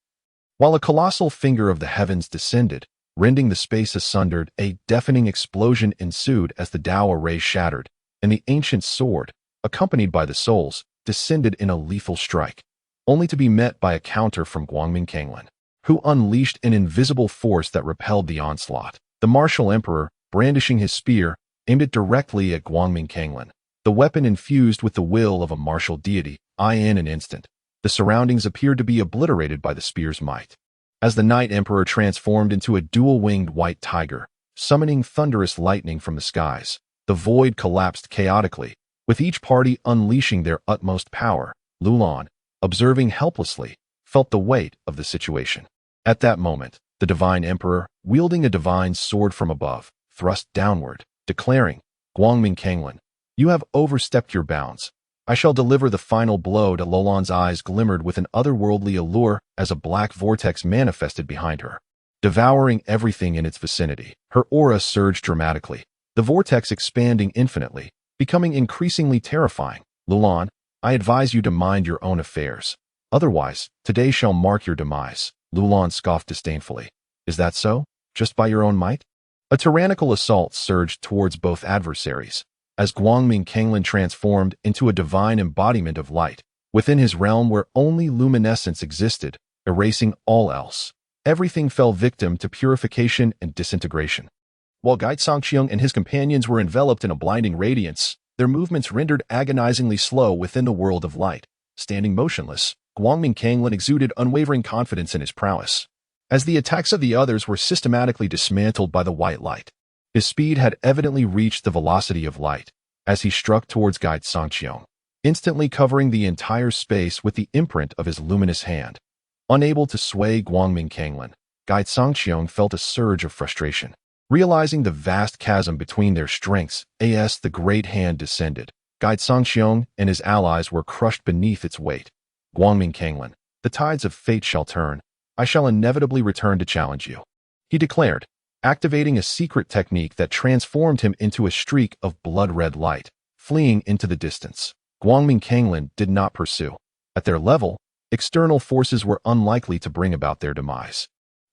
While a colossal finger of the heavens descended, rending the space asunder, a deafening explosion ensued as the Dao array shattered, and the ancient sword, accompanied by the souls, descended in a lethal strike, only to be met by a counter from Guangming Kanglin, who unleashed an invisible force that repelled the onslaught. The martial emperor, brandishing his spear, aimed it directly at Guangming Kanglin, the weapon infused with the will of a martial deity. In an instant, the surroundings appeared to be obliterated by the spear's might. As the Night Emperor transformed into a dual-winged white tiger, summoning thunderous lightning from the skies, the void collapsed chaotically, with each party unleashing their utmost power. Lulan, observing helplessly, felt the weight of the situation. At that moment, the Divine Emperor, wielding a divine sword from above, thrust downward, declaring, Guangming Kanglin, you have overstepped your bounds. I shall deliver the final blow. Lulan's eyes glimmered with an otherworldly allure as a black vortex manifested behind her, devouring everything in its vicinity. Her aura surged dramatically, the vortex expanding infinitely, becoming increasingly terrifying. Lulan, I advise you to mind your own affairs. Otherwise, today shall mark your demise. Lulan scoffed disdainfully. Is that so? Just by your own might? A tyrannical assault surged towards both adversaries, as Guangming Kanglin transformed into a divine embodiment of light, within his realm where only luminescence existed, erasing all else. Everything fell victim to purification and disintegration. While Guide Sangqiong and his companions were enveloped in a blinding radiance, their movements rendered agonizingly slow within the world of light. Standing motionless, Guangming Kanglin exuded unwavering confidence in his prowess, as the attacks of the others were systematically dismantled by the white light. His speed had evidently reached the velocity of light, as he struck towards Guide Sangqiong, instantly covering the entire space with the imprint of his luminous hand. Unable to sway Guangming Kanglin, Guide Sangqiong felt a surge of frustration. Realizing the vast chasm between their strengths, the great hand descended. Guide Sangqiong and his allies were crushed beneath its weight. Guangming Kanglin, the tides of fate shall turn. I shall inevitably return to challenge you, he declared, activating a secret technique that transformed him into a streak of blood-red light, fleeing into the distance. Guangming Kanglin did not pursue. At their level, external forces were unlikely to bring about their demise.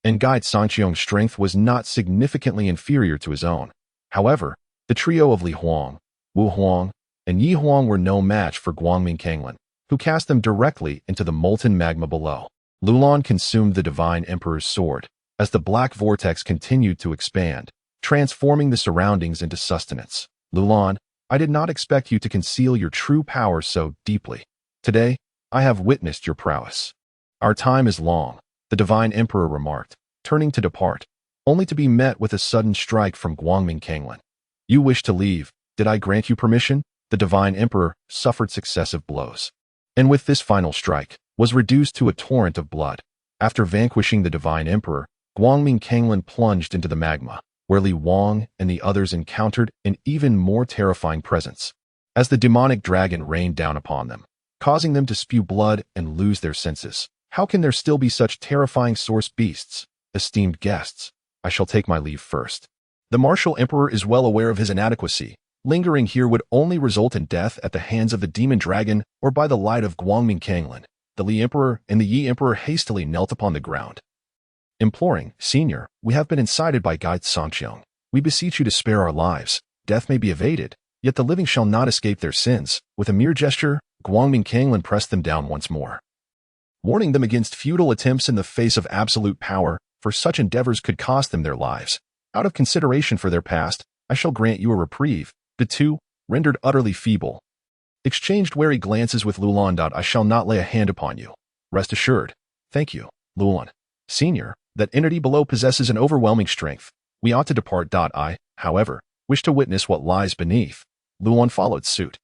and Guide Sanqiong's strength was not significantly inferior to his own. However, the trio of Li Huang, Wu Huang, and Yi Huang were no match for Guangming Kanglan, who cast them directly into the molten magma below. Lulan consumed the Divine Emperor's sword as the black vortex continued to expand, transforming the surroundings into sustenance. Lulan, I did not expect you to conceal your true power so deeply. Today, I have witnessed your prowess. Our time is long, the Divine Emperor remarked, turning to depart, only to be met with a sudden strike from Guangming Kanglan. You wish to leave. Did I grant you permission? The Divine Emperor suffered successive blows, and with this final strike, was reduced to a torrent of blood. After vanquishing the Divine Emperor, Guangming Kanglan plunged into the magma, where Li Wang and the others encountered an even more terrifying presence, as the demonic dragon rained down upon them, causing them to spew blood and lose their senses. How can there still be such terrifying source beasts? Esteemed guests, I shall take my leave first. The martial emperor is well aware of his inadequacy. Lingering here would only result in death at the hands of the demon dragon or by the light of Guangming Kanglan. The Li Emperor and the Yi Emperor hastily knelt upon the ground, imploring, Senior, we have been incited by Guide Sanqiong. We beseech you to spare our lives. Death may be evaded, yet the living shall not escape their sins. With a mere gesture, Guangming Kanglan pressed them down once more, warning them against futile attempts in the face of absolute power, for such endeavors could cost them their lives. Out of consideration for their past, I shall grant you a reprieve. The two, rendered utterly feeble, exchanged wary glances with Lulan. I shall not lay a hand upon you. Rest assured. Thank you, Lulan. Senior, that entity below possesses an overwhelming strength. We ought to depart. I, however, wish to witness what lies beneath. Lulan followed suit,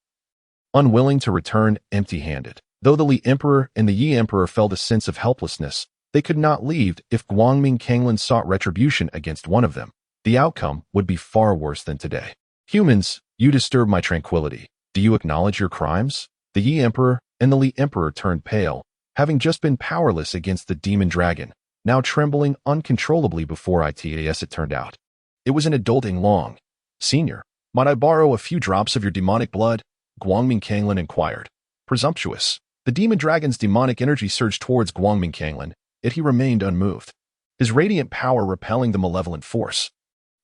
unwilling to return empty-handed. Though the Li Emperor and the Yi Emperor felt a sense of helplessness, they could not leave. If Guangming Kanglan sought retribution against one of them, the outcome would be far worse than today. Humans, you disturb my tranquility. Do you acknowledge your crimes? The Yi Emperor and the Li Emperor turned pale, having just been powerless against the demon dragon, now trembling uncontrollably before it. As it turned out, it was an adulting long. Senior, might I borrow a few drops of your demonic blood? Guangming Kanglan inquired. Presumptuous. The demon dragon's demonic energy surged towards Guangming Kanglan, yet he remained unmoved, his radiant power repelling the malevolent force,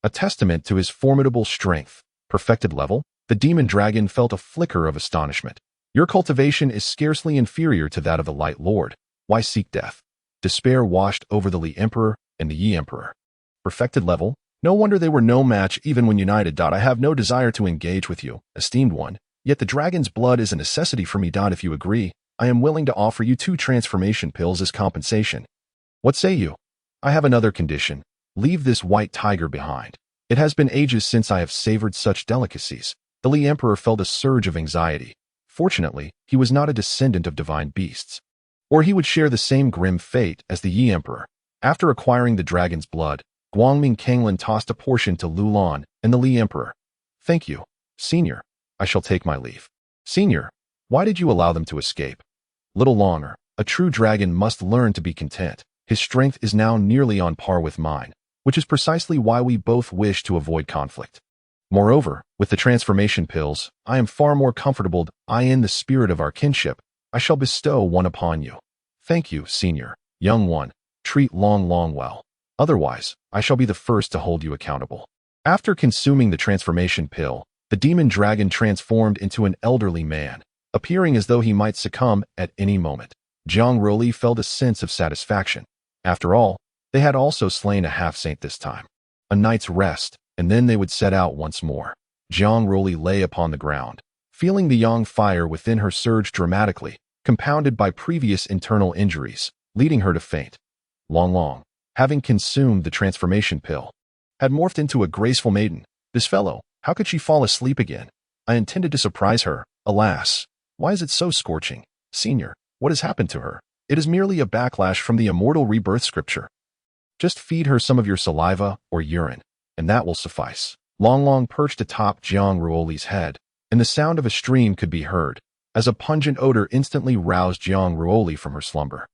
a testament to his formidable strength. Perfected level, the demon dragon felt a flicker of astonishment. Your cultivation is scarcely inferior to that of the Light Lord. Why seek death? Despair washed over the Li Emperor and the Yi Emperor. Perfected level, no wonder they were no match even when united. I have no desire to engage with you, esteemed one, yet the dragon's blood is a necessity for me. If you agree, I am willing to offer you 2 transformation pills as compensation. What say you? I have another condition. Leave this white tiger behind. It has been ages since I have savored such delicacies. The Li Emperor felt a surge of anxiety. Fortunately, he was not a descendant of divine beasts, or he would share the same grim fate as the Yi Emperor. After acquiring the dragon's blood, Guangming Kanglan tossed a portion to Lulan and the Li Emperor. Thank you, Senior. I shall take my leave. Senior, why did you allow them to escape? Little longer. A true dragon must learn to be content. His strength is now nearly on par with mine, which is precisely why we both wish to avoid conflict. Moreover, with the transformation pills, I am far more comfortable. In the spirit of our kinship, I shall bestow one upon you. Thank you, Senior. Young one, treat long well. Otherwise, I shall be the first to hold you accountable. After consuming the transformation pill, the demon dragon transformed into an elderly man, appearing as though he might succumb at any moment. Jiang Ruoli felt a sense of satisfaction. After all, they had also slain a half-saint this time. A night's rest, and then they would set out once more. Jiang Ruoli lay upon the ground, feeling the yang fire within her surge dramatically, compounded by previous internal injuries, leading her to faint. Long, having consumed the transformation pill, had morphed into a graceful maiden. This fellow, how could she fall asleep again? I intended to surprise her. Alas, why is it so scorching? Senior, what has happened to her? It is merely a backlash from the immortal rebirth scripture. Just feed her some of your saliva or urine, and that will suffice. Long perched atop Jiang Ruoli's head, and the sound of a stream could be heard, as a pungent odor instantly roused Jiang Ruoli from her slumber.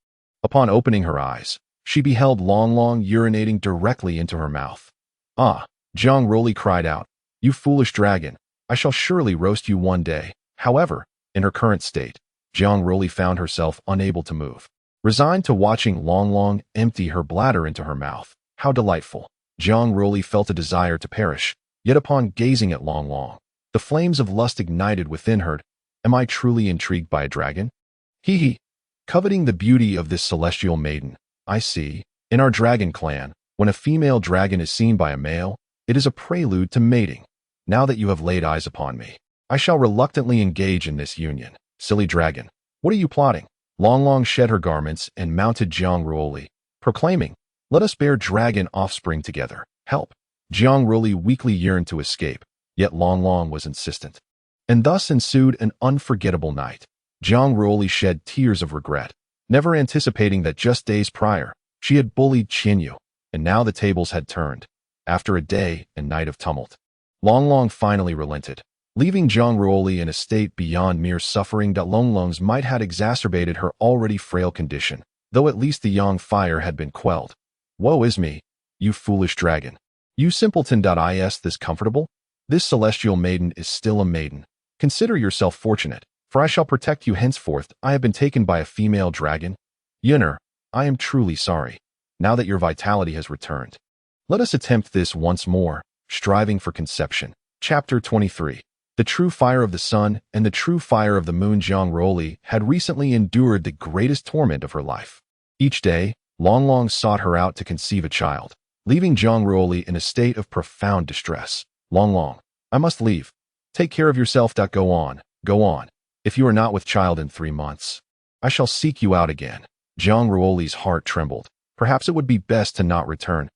Upon opening her eyes, she beheld Long urinating directly into her mouth. Ah! Jiang Ruoli cried out, you foolish dragon, I shall surely roast you one day. However, in her current state, Jiang Ruoli found herself unable to move. resigned to watching Long Long empty her bladder into her mouth. How delightful. Jiang Ruoli felt a desire to perish, yet upon gazing at Long Long, the flames of lust ignited within her. Am I truly intrigued by a dragon? Hee hee. Coveting the beauty of this celestial maiden, I see. In our dragon clan, when a female dragon is seen by a male, it is a prelude to mating. Now that you have laid eyes upon me, I shall reluctantly engage in this union. Silly dragon, what are you plotting? Long Long shed her garments and mounted Jiang Ruoli, proclaiming, let us bear dragon offspring together. Help. Jiang Ruoli weakly yearned to escape, yet Long Long was insistent. And thus ensued an unforgettable night. Jiang Ruoli shed tears of regret, never anticipating that just days prior, she had bullied Qinyu, and now the tables had turned. After a day and night of tumult, Long Long finally relented, leaving Jiang Ruoli in a state beyond mere suffering that Long Long's might had exacerbated her already frail condition, though at least the yang fire had been quelled. Woe is me, you foolish dragon. You simpleton. Is this comfortable? This celestial maiden is still a maiden. Consider yourself fortunate, for I shall protect you henceforth. I have been taken by a female dragon. Yunner, I am truly sorry. Now that your vitality has returned, let us attempt this once more, striving for conception. Chapter 23. The true fire of the sun and the true fire of the moon. Jiang Ruoli had recently endured the greatest torment of her life. Each day, Long Long sought her out to conceive a child, leaving Jiang Ruoli in a state of profound distress. Long Long, I must leave. Take care of yourself. Go on, go on. If you are not with child in 3 months, I shall seek you out again. Jiang Ruoli's heart trembled. Perhaps it would be best to not return.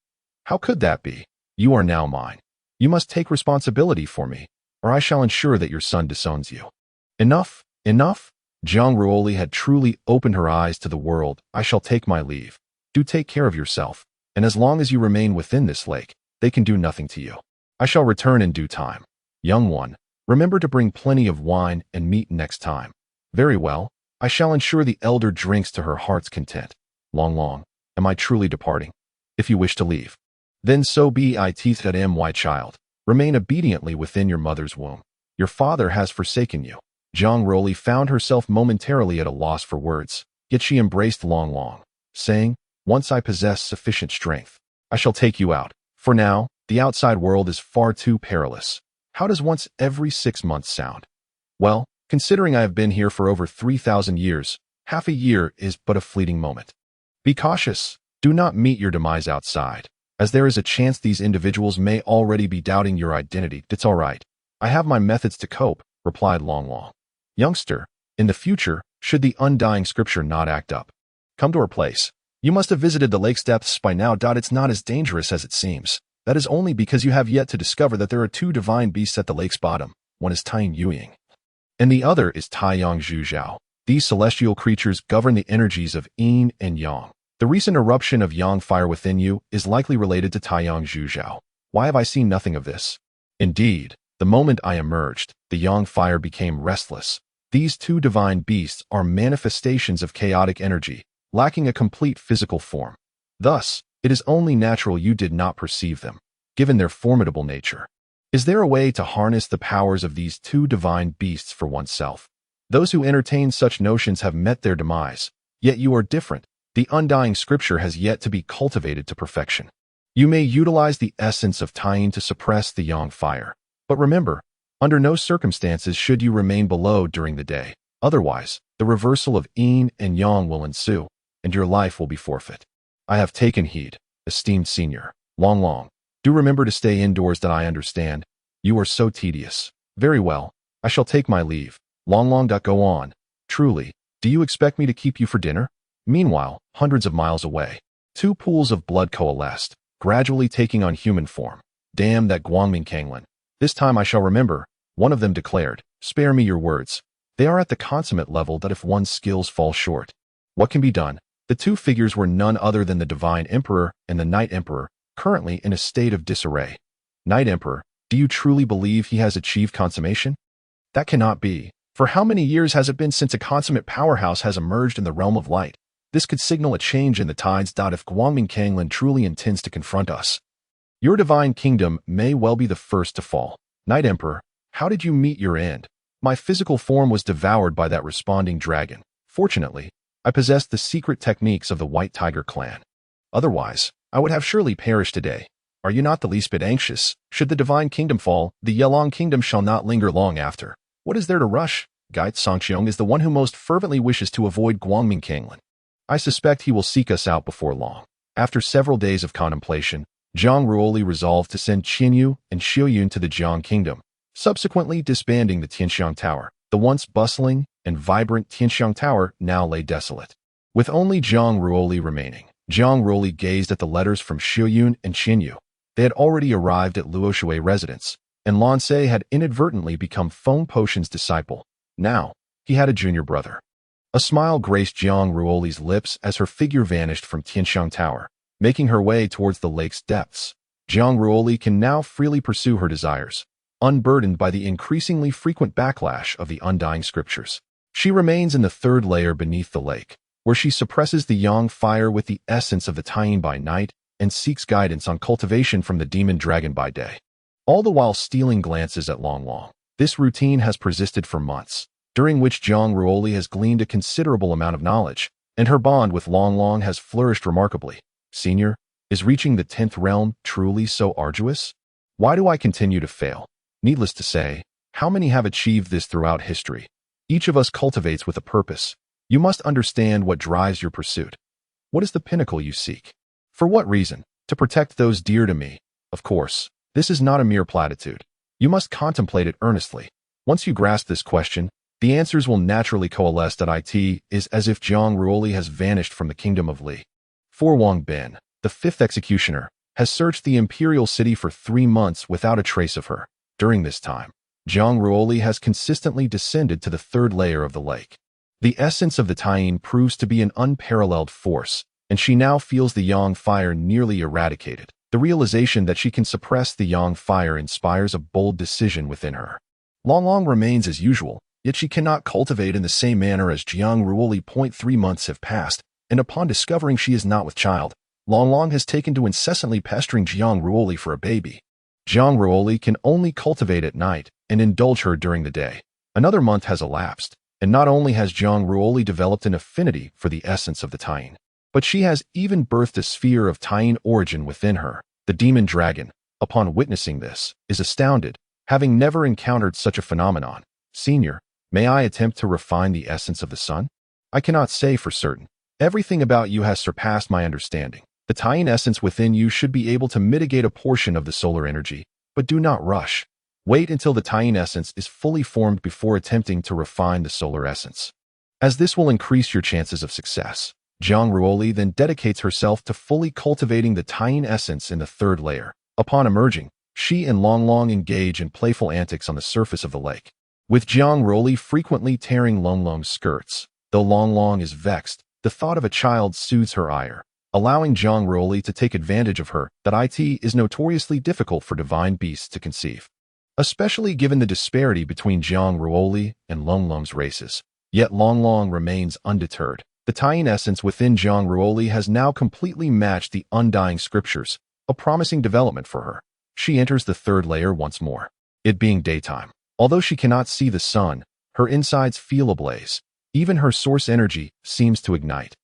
How could that be? You are now mine. You must take responsibility for me, or I shall ensure that your son disowns you. Enough, enough. Jiang Ruoli had truly opened her eyes to the world. I shall take my leave. Do take care of yourself, and as long as you remain within this lake, they can do nothing to you. I shall return in due time. Young one, remember to bring plenty of wine and meat next time. Very well, I shall ensure the elder drinks to her heart's content. Long Long, am I truly departing? If you wish to leave, then so be it. My child, remain obediently within your mother's womb. Your father has forsaken you. Jiang Ruoli found herself momentarily at a loss for words, yet she embraced Long Long, saying, once I possess sufficient strength, I shall take you out. For now, the outside world is far too perilous. How does once every 6 months sound? Well, considering I have been here for over 3,000 years, half a year is but a fleeting moment. Be cautious. Do not meet your demise outside, as there is a chance these individuals may already be doubting your identity. It's all right. I have my methods to cope, replied Long Long. Youngster, in the future, should the undying scripture not act up, come to our place. You must have visited the lake's depths by now. It's not as dangerous as it seems. That is only because you have yet to discover that there are 2 divine beasts at the lake's bottom. One is Taiyang Yuying, and the other is Taiyang Zhuzhao. These celestial creatures govern the energies of yin and yang. The recent eruption of yang fire within you is likely related to Taiyang Zhuzhao. Why have I seen nothing of this? Indeed, the moment I emerged, the yang fire became restless. These 2 divine beasts are manifestations of chaotic energy, lacking a complete physical form. Thus, it is only natural you did not perceive them, given their formidable nature. Is there a way to harness the powers of these 2 divine beasts for oneself? Those who entertain such notions have met their demise, yet you are different. The undying scripture has yet to be cultivated to perfection. You may utilize the essence of Taiyang to suppress the yang fire, but remember, under no circumstances should you remain below during the day. Otherwise, the reversal of yin and yang will ensue, and your life will be forfeit. I have taken heed, esteemed senior. Long Long, do remember to stay indoors. That I understand. You are so tedious. Very well, I shall take my leave. Long Long. Go on. Truly, do you expect me to keep you for dinner? Meanwhile, hundreds of miles away, 2 pools of blood coalesced, gradually taking on human form. Damn that Guangming Kanglan. This time I shall remember. One of them declared, spare me your words. They are at the consummate level that if one's skills fall short, what can be done? The 2 figures were none other than the Divine Emperor and the Night Emperor, currently in a state of disarray. Night Emperor, do you truly believe he has achieved consummation? That cannot be. For how many years has it been since a consummate powerhouse has emerged in the realm of light? This could signal a change in the tides. If Guangming Kanglan truly intends to confront us, your divine kingdom may well be the first to fall. Night Emperor, how did you meet your end? My physical form was devoured by that responding dragon. Fortunately, I possessed the secret techniques of the White Tiger clan. Otherwise, I would have surely perished today. Are you not the least bit anxious? Should the divine kingdom fall, the Yelong kingdom shall not linger long after. What is there to rush? Guide Songqiong is the one who most fervently wishes to avoid Guangming Kanglan. I suspect he will seek us out before long. After several days of contemplation, Jiang Ruoli resolved to send Qianyu and Xiuyun to the Jiang Kingdom, subsequently disbanding the Tianxiang Tower. The once bustling and vibrant Tianxiang Tower now lay desolate. With only Jiang Ruoli remaining, Jiang Ruoli gazed at the letters from Xiuyun and Qianyu. They had already arrived at Luoshui residence, and Lancei had inadvertently become Feng Potion's disciple. Now, he had a junior brother. A smile graced Jiang Ruoli's lips as her figure vanished from Tianxiang Tower, making her way towards the lake's depths. Jiang Ruoli can now freely pursue her desires, unburdened by the increasingly frequent backlash of the undying scriptures. She remains in the third layer beneath the lake, where she suppresses the yang fire with the essence of the Taiyin by night and seeks guidance on cultivation from the demon dragon by day. All the while stealing glances at Long Long. This routine has persisted for months, during which Jiang Ruoli has gleaned a considerable amount of knowledge, and her bond with Long Long has flourished remarkably. Senior, is reaching the 10th realm truly so arduous? Why do I continue to fail? Needless to say, how many have achieved this throughout history? Each of us cultivates with a purpose. You must understand what drives your pursuit. What is the pinnacle you seek? For what reason? To protect those dear to me. Of course, this is not a mere platitude. You must contemplate it earnestly. Once you grasp this question, the answers will naturally coalesce. It is as if Jiang Ruoli has vanished from the kingdom of Li. For Wang Bin, the fifth executioner, has searched the imperial city for 3 months without a trace of her. During this time, Jiang Ruoli has consistently descended to the third layer of the lake. The essence of the Taiyin proves to be an unparalleled force, and she now feels the yang fire nearly eradicated. The realization that she can suppress the yang fire inspires a bold decision within her. Long Long remains as usual, yet she cannot cultivate in the same manner as Jiang Ruoli. 3 months have passed, and upon discovering she is not with child, Long Long has taken to incessantly pestering Jiang Ruoli for a baby. Jiang Ruoli can only cultivate at night and indulge her during the day. Another month has elapsed, and not only has Jiang Ruoli developed an affinity for the essence of the Taiyin, but she has even birthed a sphere of Taiyin origin within her. The demon dragon, upon witnessing this, is astounded, having never encountered such a phenomenon. Senior, may I attempt to refine the essence of the sun? I cannot say for certain. Everything about you has surpassed my understanding. The Taiyin essence within you should be able to mitigate a portion of the solar energy, but do not rush. Wait until the Taiyin essence is fully formed before attempting to refine the solar essence, as this will increase your chances of success. Jiang Ruoli then dedicates herself to fully cultivating the Taiyin essence in the third layer. Upon emerging, she and Long Long engage in playful antics on the surface of the lake, with Jiang Ruoli frequently tearing Long Long's skirts. Though Long Long is vexed, the thought of a child soothes her ire, allowing Jiang Ruoli to take advantage of her. It is notoriously difficult for divine beasts to conceive, especially given the disparity between Jiang Ruoli and Long Long's races. Yet Long Long remains undeterred. The Taiyin essence within Jiang Ruoli has now completely matched the undying scriptures, a promising development for her. She enters the third layer once more. It being daytime, although she cannot see the sun, her insides feel ablaze. Even her source energy seems to ignite.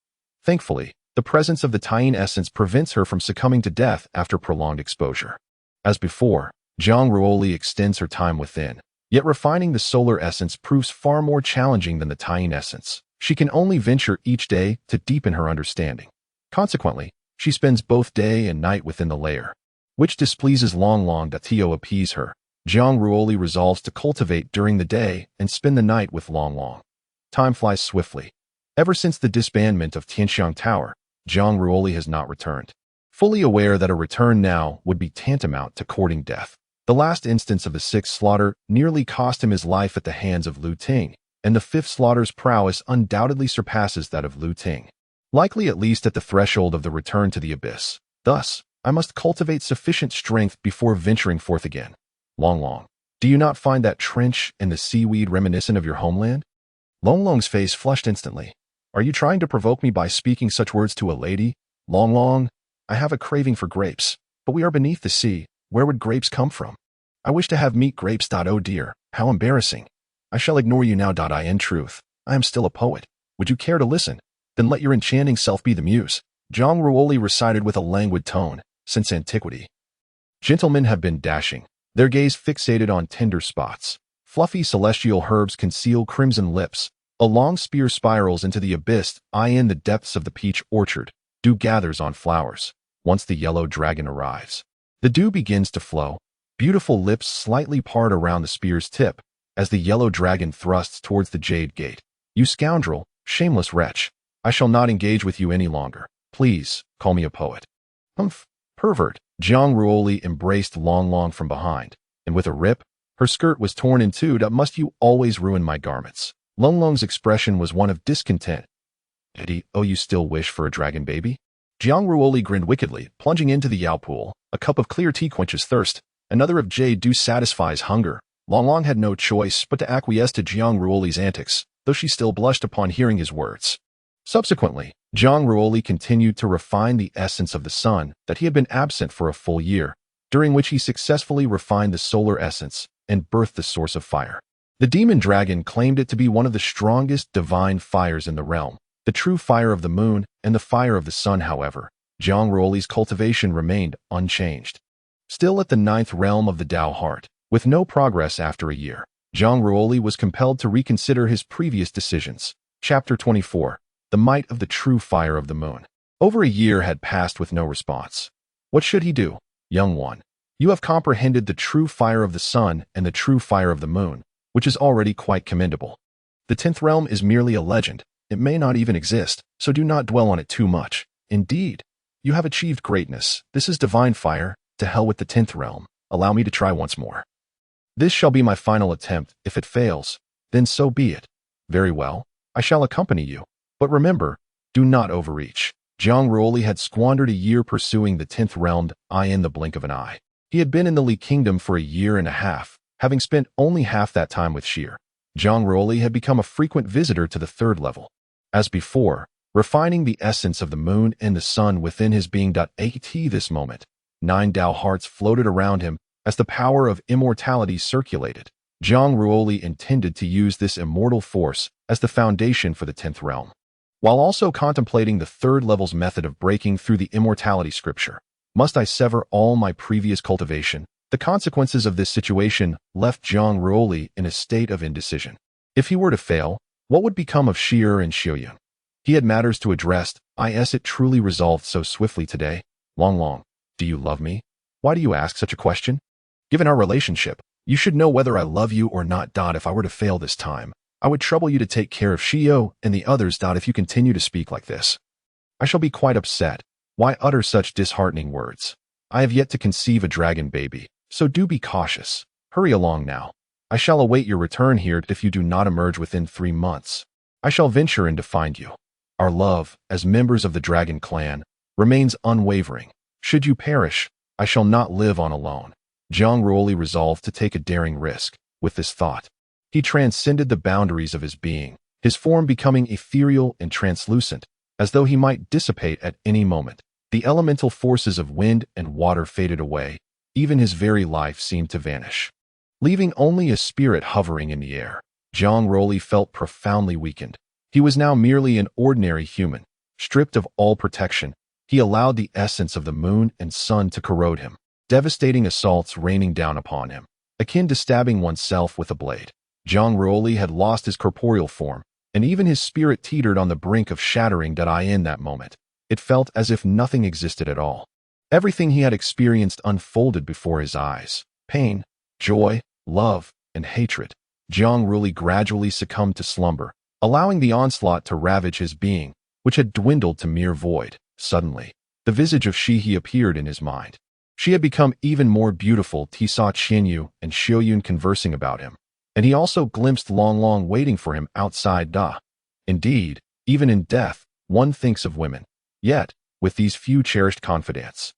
Thankfully, the presence of the Taiyin essence prevents her from succumbing to death after prolonged exposure. As before, Jiang Ruoli extends her time within, yet refining the solar essence proves far more challenging than the Taiyin essence. She can only venture each day to deepen her understanding. Consequently, she spends both day and night within the layer, which displeases Long Long. To appease her, Jiang Ruoli resolves to cultivate during the day and spend the night with Long Long. Time flies swiftly. Ever since the disbandment of Tianxiang Tower, Jiang Ruoli has not returned, fully aware that a return now would be tantamount to courting death. The last instance of the sixth slaughter nearly cost him his life at the hands of Lu Ting, and the fifth slaughter's prowess undoubtedly surpasses that of Lu Ting, likely at least at the threshold of the return to the abyss. Thus, I must cultivate sufficient strength before venturing forth again. Long Long, do you not find that trench and the seaweed reminiscent of your homeland? Long Long's face flushed instantly. Are you trying to provoke me by speaking such words to a lady? Long Long, I have a craving for grapes, but we are beneath the sea. Where would grapes come from? I wish to have meat grapes. Oh dear, how embarrassing. I shall ignore you now. In truth, I am still a poet. Would you care to listen? Then let your enchanting self be the muse. Jiang Ruoli recited with a languid tone, since antiquity. Gentlemen have been dashing, their gaze fixated on tender spots. Fluffy celestial herbs conceal crimson lips. A long spear spirals into the abyss. In the depths of the peach orchard, dew gathers on flowers. Once the yellow dragon arrives, the dew begins to flow. Beautiful lips slightly part around the spear's tip as the yellow dragon thrusts towards the jade gate. You scoundrel, shameless wretch, I shall not engage with you any longer. Please, call me a poet. Humph, pervert. Jiang Ruoli embraced Long Long from behind, and with a rip, her skirt was torn in two. Must you always ruin my garments? Long Long's expression was one of discontent. Eddie, oh, you still wish for a dragon baby? Jiang Ruoli grinned wickedly, plunging into the Yao pool. A cup of clear tea quenches thirst, another of jade dew satisfies hunger. Long Long had no choice but to acquiesce to Jiang Ruoli's antics, though she still blushed upon hearing his words. Subsequently, Jiang Ruoli continued to refine the essence of the sun that he had been absent for a full year, during which he successfully refined the solar essence and birthed the source of fire. The demon dragon claimed it to be one of the strongest divine fires in the realm, the true fire of the moon and the fire of the sun. However, Jiang Ruoli's cultivation remained unchanged. Still at the 9th realm of the Tao heart, with no progress after a year, Jiang Ruoli was compelled to reconsider his previous decisions. Chapter 24. The Might of the True Fire of the Moon. Over a year had passed with no response. What should he do? Young one, you have comprehended the true fire of the sun and the true fire of the moon, which is already quite commendable. The 10th realm is merely a legend. It may not even exist, so do not dwell on it too much. Indeed, you have achieved greatness. This is divine fire. To hell with the 10th realm. Allow me to try once more. This shall be my final attempt. If it fails, then so be it. Very well, I shall accompany you. But remember, do not overreach. Jiang Ruoli had squandered a year pursuing the 10th realm in the blink of an eye. He had been in the Li Kingdom for a year and a half, having spent only half that time with Xi'er. Jiang Ruoli had become a frequent visitor to the 3rd level. As before, refining the essence of the moon and the sun within his being. At this moment, 9 Tao hearts floated around him as the power of immortality circulated. Jiang Ruoli intended to use this immortal force as the foundation for the 10th realm, while also contemplating the 3rd level's method of breaking through the immortality scripture. Must I sever all my previous cultivation? The consequences of this situation left Jiang Ruoli in a state of indecision. If he were to fail, what would become of Xi'er and Xiuyun? He had matters to address. It truly resolved so swiftly today. Long Long, do you love me? Why do you ask such a question? Given our relationship, you should know whether I love you or not. If I were to fail this time, I would trouble you to take care of Xi'er and the others. If you continue to speak like this, I shall be quite upset. Why utter such disheartening words? I have yet to conceive a dragon baby, so do be cautious. Hurry along now. I shall await your return here. If you do not emerge within 3 months, I shall venture in to find you. Our love, as members of the dragon clan, remains unwavering. Should you perish, I shall not live on alone. Jiang Ruoli resolved to take a daring risk. With this thought, he transcended the boundaries of his being, his form becoming ethereal and translucent, as though he might dissipate at any moment. The elemental forces of wind and water faded away. Even his very life seemed to vanish, leaving only a spirit hovering in the air. Jiang Ruoli felt profoundly weakened. He was now merely an ordinary human. Stripped of all protection, he allowed the essence of the moon and sun to corrode him, devastating assaults raining down upon him, akin to stabbing oneself with a blade. Jiang Ruoli had lost his corporeal form, and even his spirit teetered on the brink of shattering. In that moment, it felt as if nothing existed at all. Everything he had experienced unfolded before his eyes. Pain, joy, love, and hatred. Jiang Ruoli gradually succumbed to slumber, allowing the onslaught to ravage his being, which had dwindled to mere void. Suddenly, the visage of Xi'er appeared in his mind. She had become even more beautiful. He saw Qianyu and Xiuyun conversing about him, and he also glimpsed Long Long waiting for him outside. Indeed, even in death, one thinks of women. Yet, with these few cherished confidants,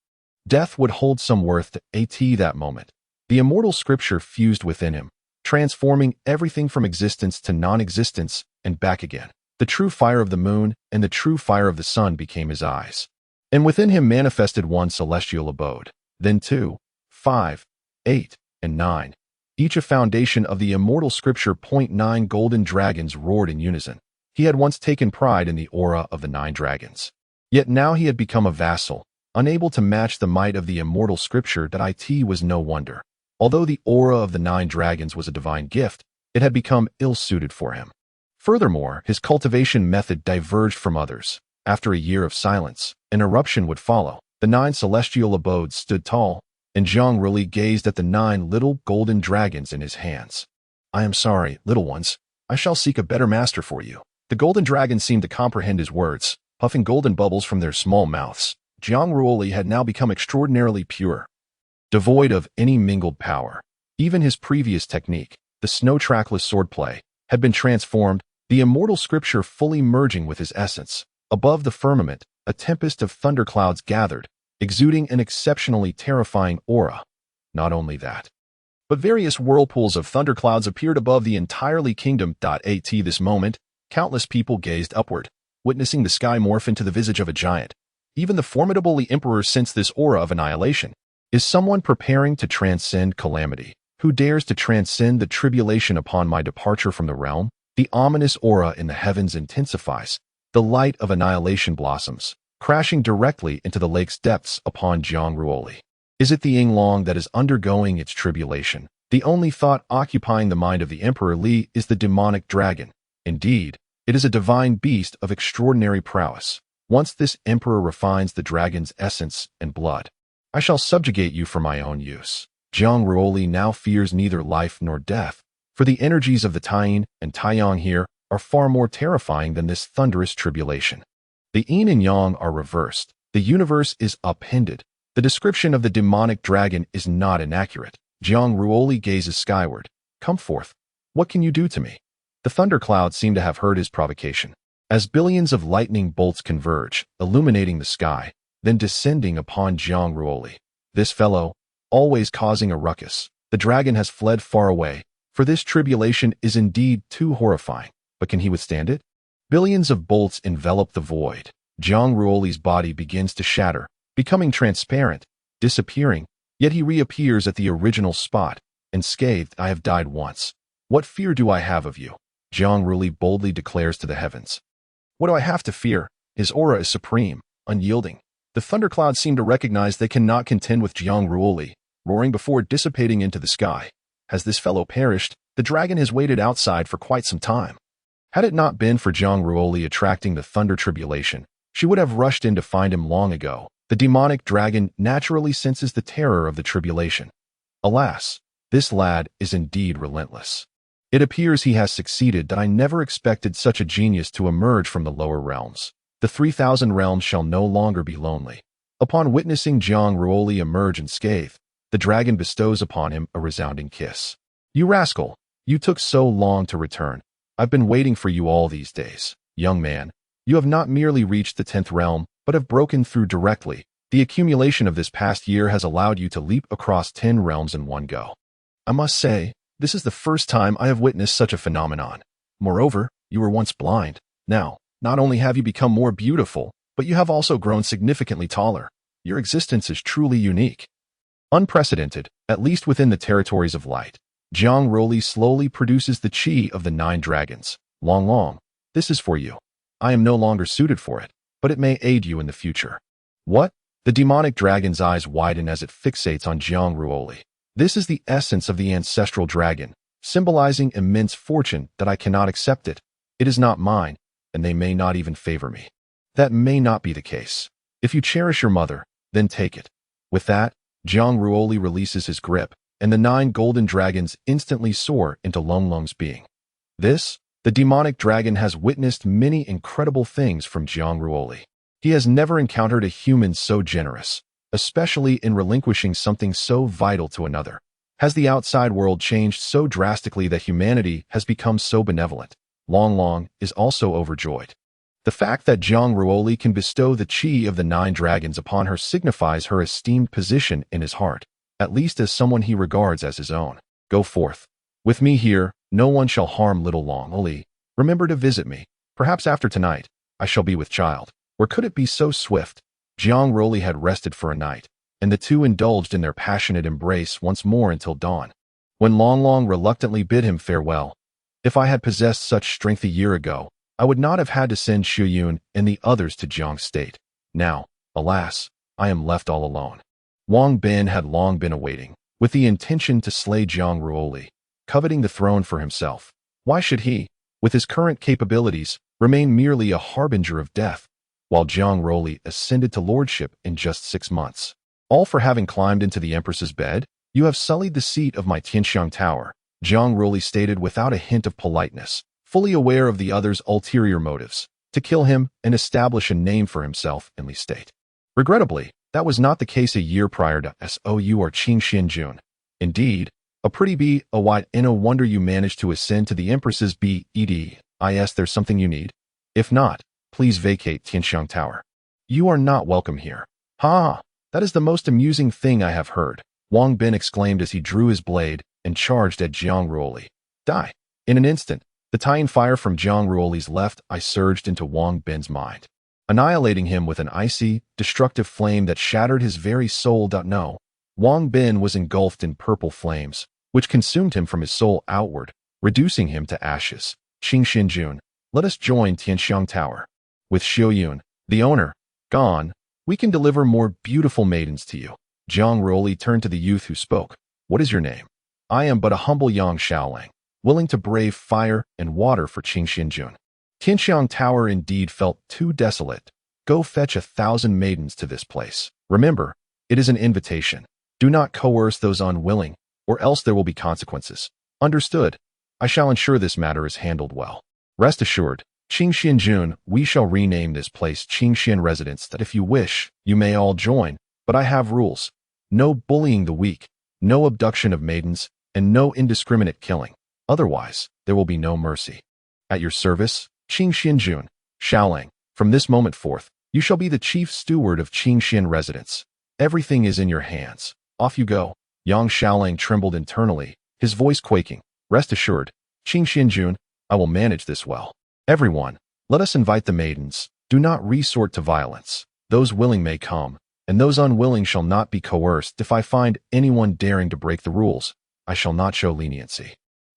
death would hold some worth to that moment. The immortal scripture fused within him, transforming everything from existence to non-existence and back again. The true fire of the moon and the true fire of the sun became his eyes, and within him manifested one celestial abode. Then 2, 5, 8, and 9, each a foundation of the immortal scripture. 9 golden dragons roared in unison. He had once taken pride in the aura of the 9 dragons. Yet now he had become a vassal, unable to match the might of the immortal scripture that it was no wonder. Although the aura of the 9 dragons was a divine gift, it had become ill-suited for him. Furthermore, his cultivation method diverged from others. After a year of silence, an eruption would follow. The 9 celestial abodes stood tall, and Jiang Ruoli gazed at the 9 little golden dragons in his hands. "I am sorry, little ones. I shall seek a better master for you." The golden dragons seemed to comprehend his words, puffing golden bubbles from their small mouths. Jiang Ruoli had now become extraordinarily pure, devoid of any mingled power. Even his previous technique, the snow-trackless swordplay, had been transformed, the immortal scripture fully merging with his essence. Above the firmament, a tempest of thunderclouds gathered, exuding an exceptionally terrifying aura. Not only that, but various whirlpools of thunderclouds appeared above the entirely kingdom. At this moment, countless people gazed upward, witnessing the sky morph into the visage of a giant. Even the formidable emperor sensed this aura of annihilation. Is someone preparing to transcend calamity? Who dares to transcend the tribulation upon my departure from the realm? The ominous aura in the heavens intensifies. The light of annihilation blossoms, crashing directly into the lake's depths upon Jiang Ruoli. Is it the Yinglong that is undergoing its tribulation? The only thought occupying the mind of the Emperor Li is the demonic dragon. Indeed, it is a divine beast of extraordinary prowess. Once this emperor refines the dragon's essence and blood, I shall subjugate you for my own use. Jiang Ruoli now fears neither life nor death, for the energies of the Taiyin and Taiyang here are far more terrifying than this thunderous tribulation. The yin and yang are reversed. The universe is upended. The description of the demonic dragon is not inaccurate. Jiang Ruoli gazes skyward. "Come forth. What can you do to me?" The thunderclouds seem to have heard his provocation. As billions of lightning bolts converge, illuminating the sky, then descending upon Jiang Ruoli. This fellow, always causing a ruckus. The dragon has fled far away, for this tribulation is indeed too horrifying. But can he withstand it? Billions of bolts envelop the void. Jiang Ruoli's body begins to shatter, becoming transparent, disappearing, yet he reappears at the original spot, and scathed, "I have died once. What fear do I have of you?" Jiang Ruoli boldly declares to the heavens. "What do I have to fear?" His aura is supreme, unyielding. The thunderclouds seem to recognize they cannot contend with Jiang Ruoli, roaring before dissipating into the sky. Has this fellow perished? The dragon has waited outside for quite some time. Had it not been for Jiang Ruoli attracting the thunder tribulation, she would have rushed in to find him long ago. The demonic dragon naturally senses the terror of the tribulation. Alas, this lad is indeed relentless. It appears he has succeeded. That I never expected such a genius to emerge from the lower realms. The 3,000 realms shall no longer be lonely. Upon witnessing Jiang Ruoli emerge unscathed, the dragon bestows upon him a resounding kiss. "You rascal, you took so long to return. I've been waiting for you all these days. Young man, you have not merely reached the 10th realm, but have broken through directly. The accumulation of this past year has allowed you to leap across 10 realms in one go. I must say, this is the first time I have witnessed such a phenomenon. Moreover, you were once blind. Now, not only have you become more beautiful, but you have also grown significantly taller. Your existence is truly unique. Unprecedented, at least within the territories of light." Jiang Ruoli slowly produces the chi of the 9 dragons. Long, this is for you. I am no longer suited for it, but it may aid you in the future." "What?" The demonic dragon's eyes widen as it fixates on Jiang Ruoli. "This is the essence of the ancestral dragon, symbolizing immense fortune. That I cannot accept it. It is not mine, and they may not even favor me." "That may not be the case. If you cherish your mother, then take it." With that, Jiang Ruoli releases his grip, and the 9 golden dragons instantly soar into Longlong's being. The demonic dragon has witnessed many incredible things from Jiang Ruoli. He has never encountered a human so generous, especially in relinquishing something so vital to another. Has the outside world changed so drastically that humanity has become so benevolent? Long is also overjoyed. The fact that Jiang Ruoli can bestow the chi of the 9 dragons upon her signifies her esteemed position in his heart, at least as someone he regards as his own. "Go forth. With me here, no one shall harm little Long Oli. Remember to visit me. Perhaps after tonight, I shall be with child." Or could it be so swift? Jiang Ruoli had rested for a night, and the two indulged in their passionate embrace once more until dawn. When Long reluctantly bid him farewell, "If I had possessed such strength a year ago, I would not have had to send Shuyun and the others to Jiang State. Now, alas, I am left all alone. Wang Bin had long been awaiting, with the intention to slay Jiang Ruoli, coveting the throne for himself. Why should he, with his current capabilities, remain merely a harbinger of death, while Jiang Ruoli ascended to lordship in just 6 months? All for having climbed into the Empress's bed? You have sullied the seat of my Tianxiang Tower, Jiang Ruoli stated without a hint of politeness, fully aware of the other's ulterior motives, to kill him and establish a name for himself in Li State. Regrettably, that was not the case a year prior to SOU or Qing Xinjun. Indeed, a pretty white no wonder you managed to ascend to the Empress's bed. There's something you need? If not, please vacate Tianxiang Tower. You are not welcome here. Ha! That is the most amusing thing I have heard, Wang Bin exclaimed as he drew his blade and charged at Jiang Ruoli. Die! In an instant, the tying fire from Jiang Ruoli's left eye surged into Wang Bin's mind, annihilating him with an icy, destructive flame that shattered his very soul. No, Wang Bin was engulfed in purple flames, which consumed him from his soul outward, reducing him to ashes. Qing Xinjun, let us join Tianxiang Tower. With Shuyun, the owner, gone, we can deliver more beautiful maidens to you. Jiang Ruoli turned to the youth who spoke. What is your name? I am but a humble young Shaoling, willing to brave fire and water for Qing Xinjun. Tianxiang Tower indeed felt too desolate. Go fetch 1,000 maidens to this place. Remember, it is an invitation. Do not coerce those unwilling, or else there will be consequences. Understood. I shall ensure this matter is handled well. Rest assured, Qing Xinjun, we shall rename this place Qingxian Residence. That if you wish, you may all join, but I have rules. No bullying the weak, no abduction of maidens, and no indiscriminate killing. Otherwise, there will be no mercy. At your service, Qing Xinjun, Shaoling. From this moment forth, you shall be the chief steward of Qingxian Residence. Everything is in your hands. Off you go. Yang Shaoling trembled internally, his voice quaking. Rest assured, Qing Xinjun, I will manage this well. Everyone, let us invite the maidens. Do not resort to violence. Those willing may come, and those unwilling shall not be coerced. If I find anyone daring to break the rules, I shall not show leniency.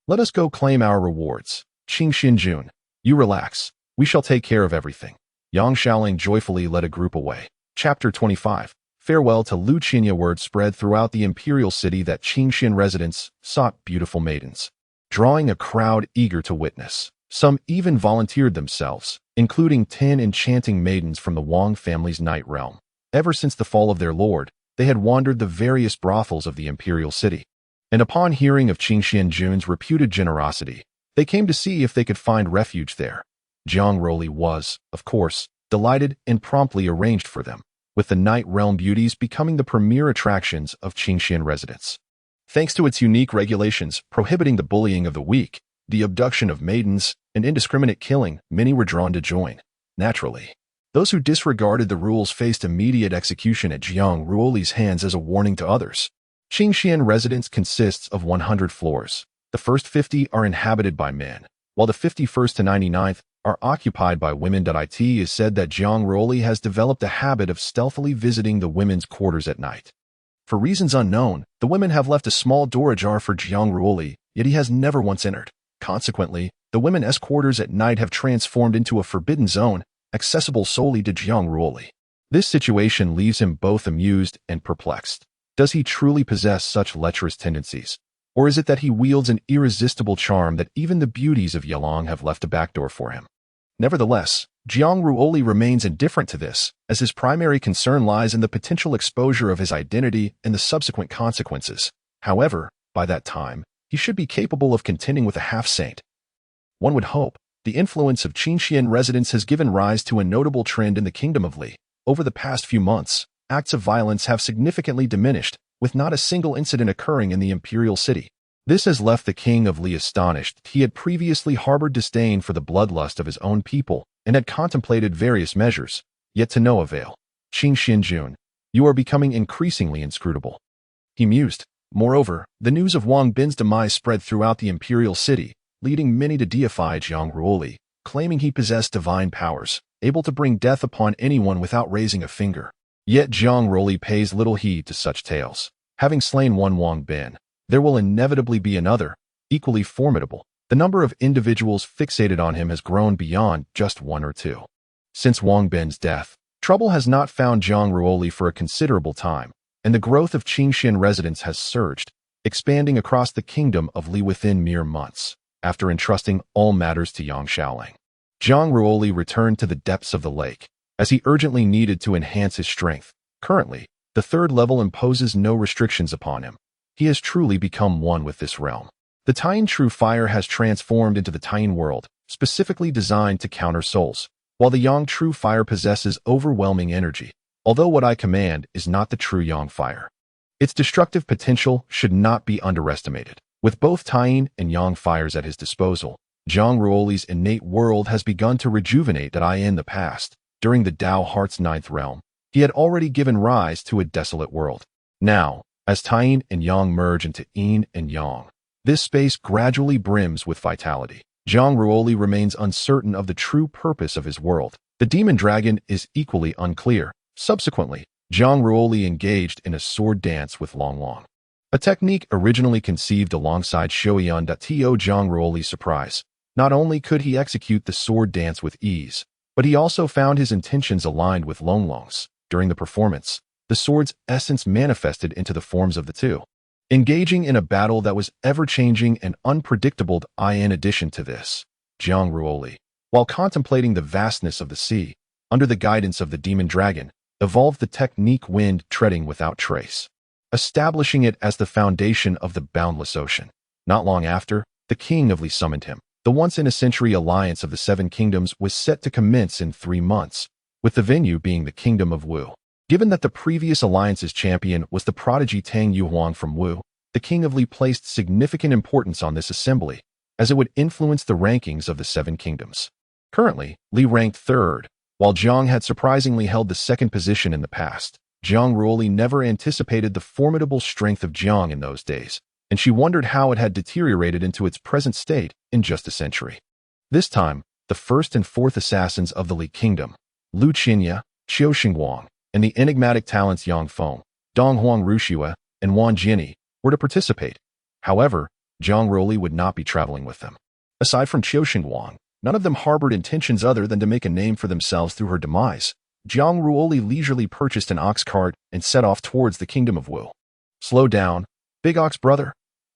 Let us go claim our rewards. Qing Xinjun, you relax. We shall take care of everything. Yang Shaoling joyfully led a group away. Chapter 25. Farewell to Lu Qinya. Word spread throughout the imperial city that Qingxian residents sought beautiful maidens, drawing a crowd eager to witness. Some even volunteered themselves, including 10 enchanting maidens from the Wang family's night realm. Ever since the fall of their lord, they had wandered the various brothels of the imperial city. And upon hearing of Qing Xinjun's reputed generosity, they came to see if they could find refuge there. Jiang Ruoli was, of course, delighted and promptly arranged for them, with the night realm beauties becoming the premier attractions of Qingxian residents. Thanks to its unique regulations prohibiting the bullying of the weak, the abduction of maidens, and indiscriminate killing, many were drawn to join. Naturally, those who disregarded the rules faced immediate execution at Jiang Ruoli's hands as a warning to others. Qingxian residence consists of 100 floors. The first 50 are inhabited by men, while the 51st to 99th are occupied by women. It is said that Jiang Ruoli has developed a habit of stealthily visiting the women's quarters at night. For reasons unknown, the women have left a small door ajar for Jiang Ruoli, yet he has never once entered. Consequently, the women's quarters at night have transformed into a forbidden zone, accessible solely to Jiang Ruoli. This situation leaves him both amused and perplexed. Does he truly possess such lecherous tendencies? Or is it that he wields an irresistible charm that even the beauties of Yelong have left a backdoor for him? Nevertheless, Jiang Ruoli remains indifferent to this, as his primary concern lies in the potential exposure of his identity and the subsequent consequences. However, by that time, he should be capable of contending with a half-saint. One would hope. The influence of Qingxian residents has given rise to a notable trend in the Kingdom of Li. Over the past few months, acts of violence have significantly diminished, with not a single incident occurring in the imperial city. This has left the king of Li astonished. He had previously harbored disdain for the bloodlust of his own people and had contemplated various measures, yet to no avail. Qing Xinjun, you are becoming increasingly inscrutable. He mused. Moreover, the news of Wang Bin's demise spread throughout the imperial city, leading many to deify Jiang Ruoli, claiming he possessed divine powers, able to bring death upon anyone without raising a finger. Yet Jiang Ruoli pays little heed to such tales. Having slain one Wang Bin, there will inevitably be another, equally formidable. The number of individuals fixated on him has grown beyond just one or two. Since Wang Bin's death, trouble has not found Jiang Ruoli for a considerable time, and the growth of Qingxian residents has surged, expanding across the kingdom of Li within mere months, after entrusting all matters to Yang Shaoling. Jiang Ruoli returned to the depths of the lake, as he urgently needed to enhance his strength. Currently, the third level imposes no restrictions upon him. He has truly become one with this realm. The Taiyin True Fire has transformed into the Taiyin world, specifically designed to counter souls, while the Yang True Fire possesses overwhelming energy, although what I command is not the true Yang Fire. Its destructive potential should not be underestimated. With both Taiyin and Yang Fires at his disposal, Jiang Ruoli's innate world has begun to rejuvenate that in the past. During the Tao Heart's ninth realm, he had already given rise to a desolate world. Now, as Taiyin and Yang merge into Yin and Yang, this space gradually brims with vitality. Jiang Ruoli remains uncertain of the true purpose of his world. The demon dragon is equally unclear. Subsequently, Jiang Ruoli engaged in a sword dance with Long Long, a technique originally conceived alongside Shouyun. To Jiang Ruoli's surprise, not only could he execute the sword dance with ease, but he also found his intentions aligned with Long Long's. During the performance, the sword's essence manifested into the forms of the two, engaging in a battle that was ever-changing and unpredictable. In addition to this, Jiang Ruoli, while contemplating the vastness of the sea, under the guidance of the demon dragon, evolved the technique wind treading without trace, establishing it as the foundation of the boundless ocean. Not long after, the king of Li summoned him. The once-in-a-century alliance of the Seven Kingdoms was set to commence in 3 months, with the venue being the Kingdom of Wu. Given that the previous alliance's champion was the prodigy Tang Yuhuang from Wu, the king of Li placed significant importance on this assembly, as it would influence the rankings of the Seven Kingdoms. Currently, Li ranked 3rd, while Jiang had surprisingly held the 2nd position in the past. Jiang Ruoli never anticipated the formidable strength of Jiang in those days, and she wondered how it had deteriorated into its present state in just a century. This time, the 1st and 4th assassins of the Li Kingdom, Lu Qinya, Qiu Xingguang, and the enigmatic talents Yang Feng, Dong Huang Rushua, and Wan Jianyi, were to participate. However, Jiang Ruoli would not be traveling with them. Aside from Qiu Xingguang, none of them harbored intentions other than to make a name for themselves through her demise. Jiang Ruoli leisurely purchased an ox cart and set off towards the Kingdom of Wu. Slow down, Big Ox brother.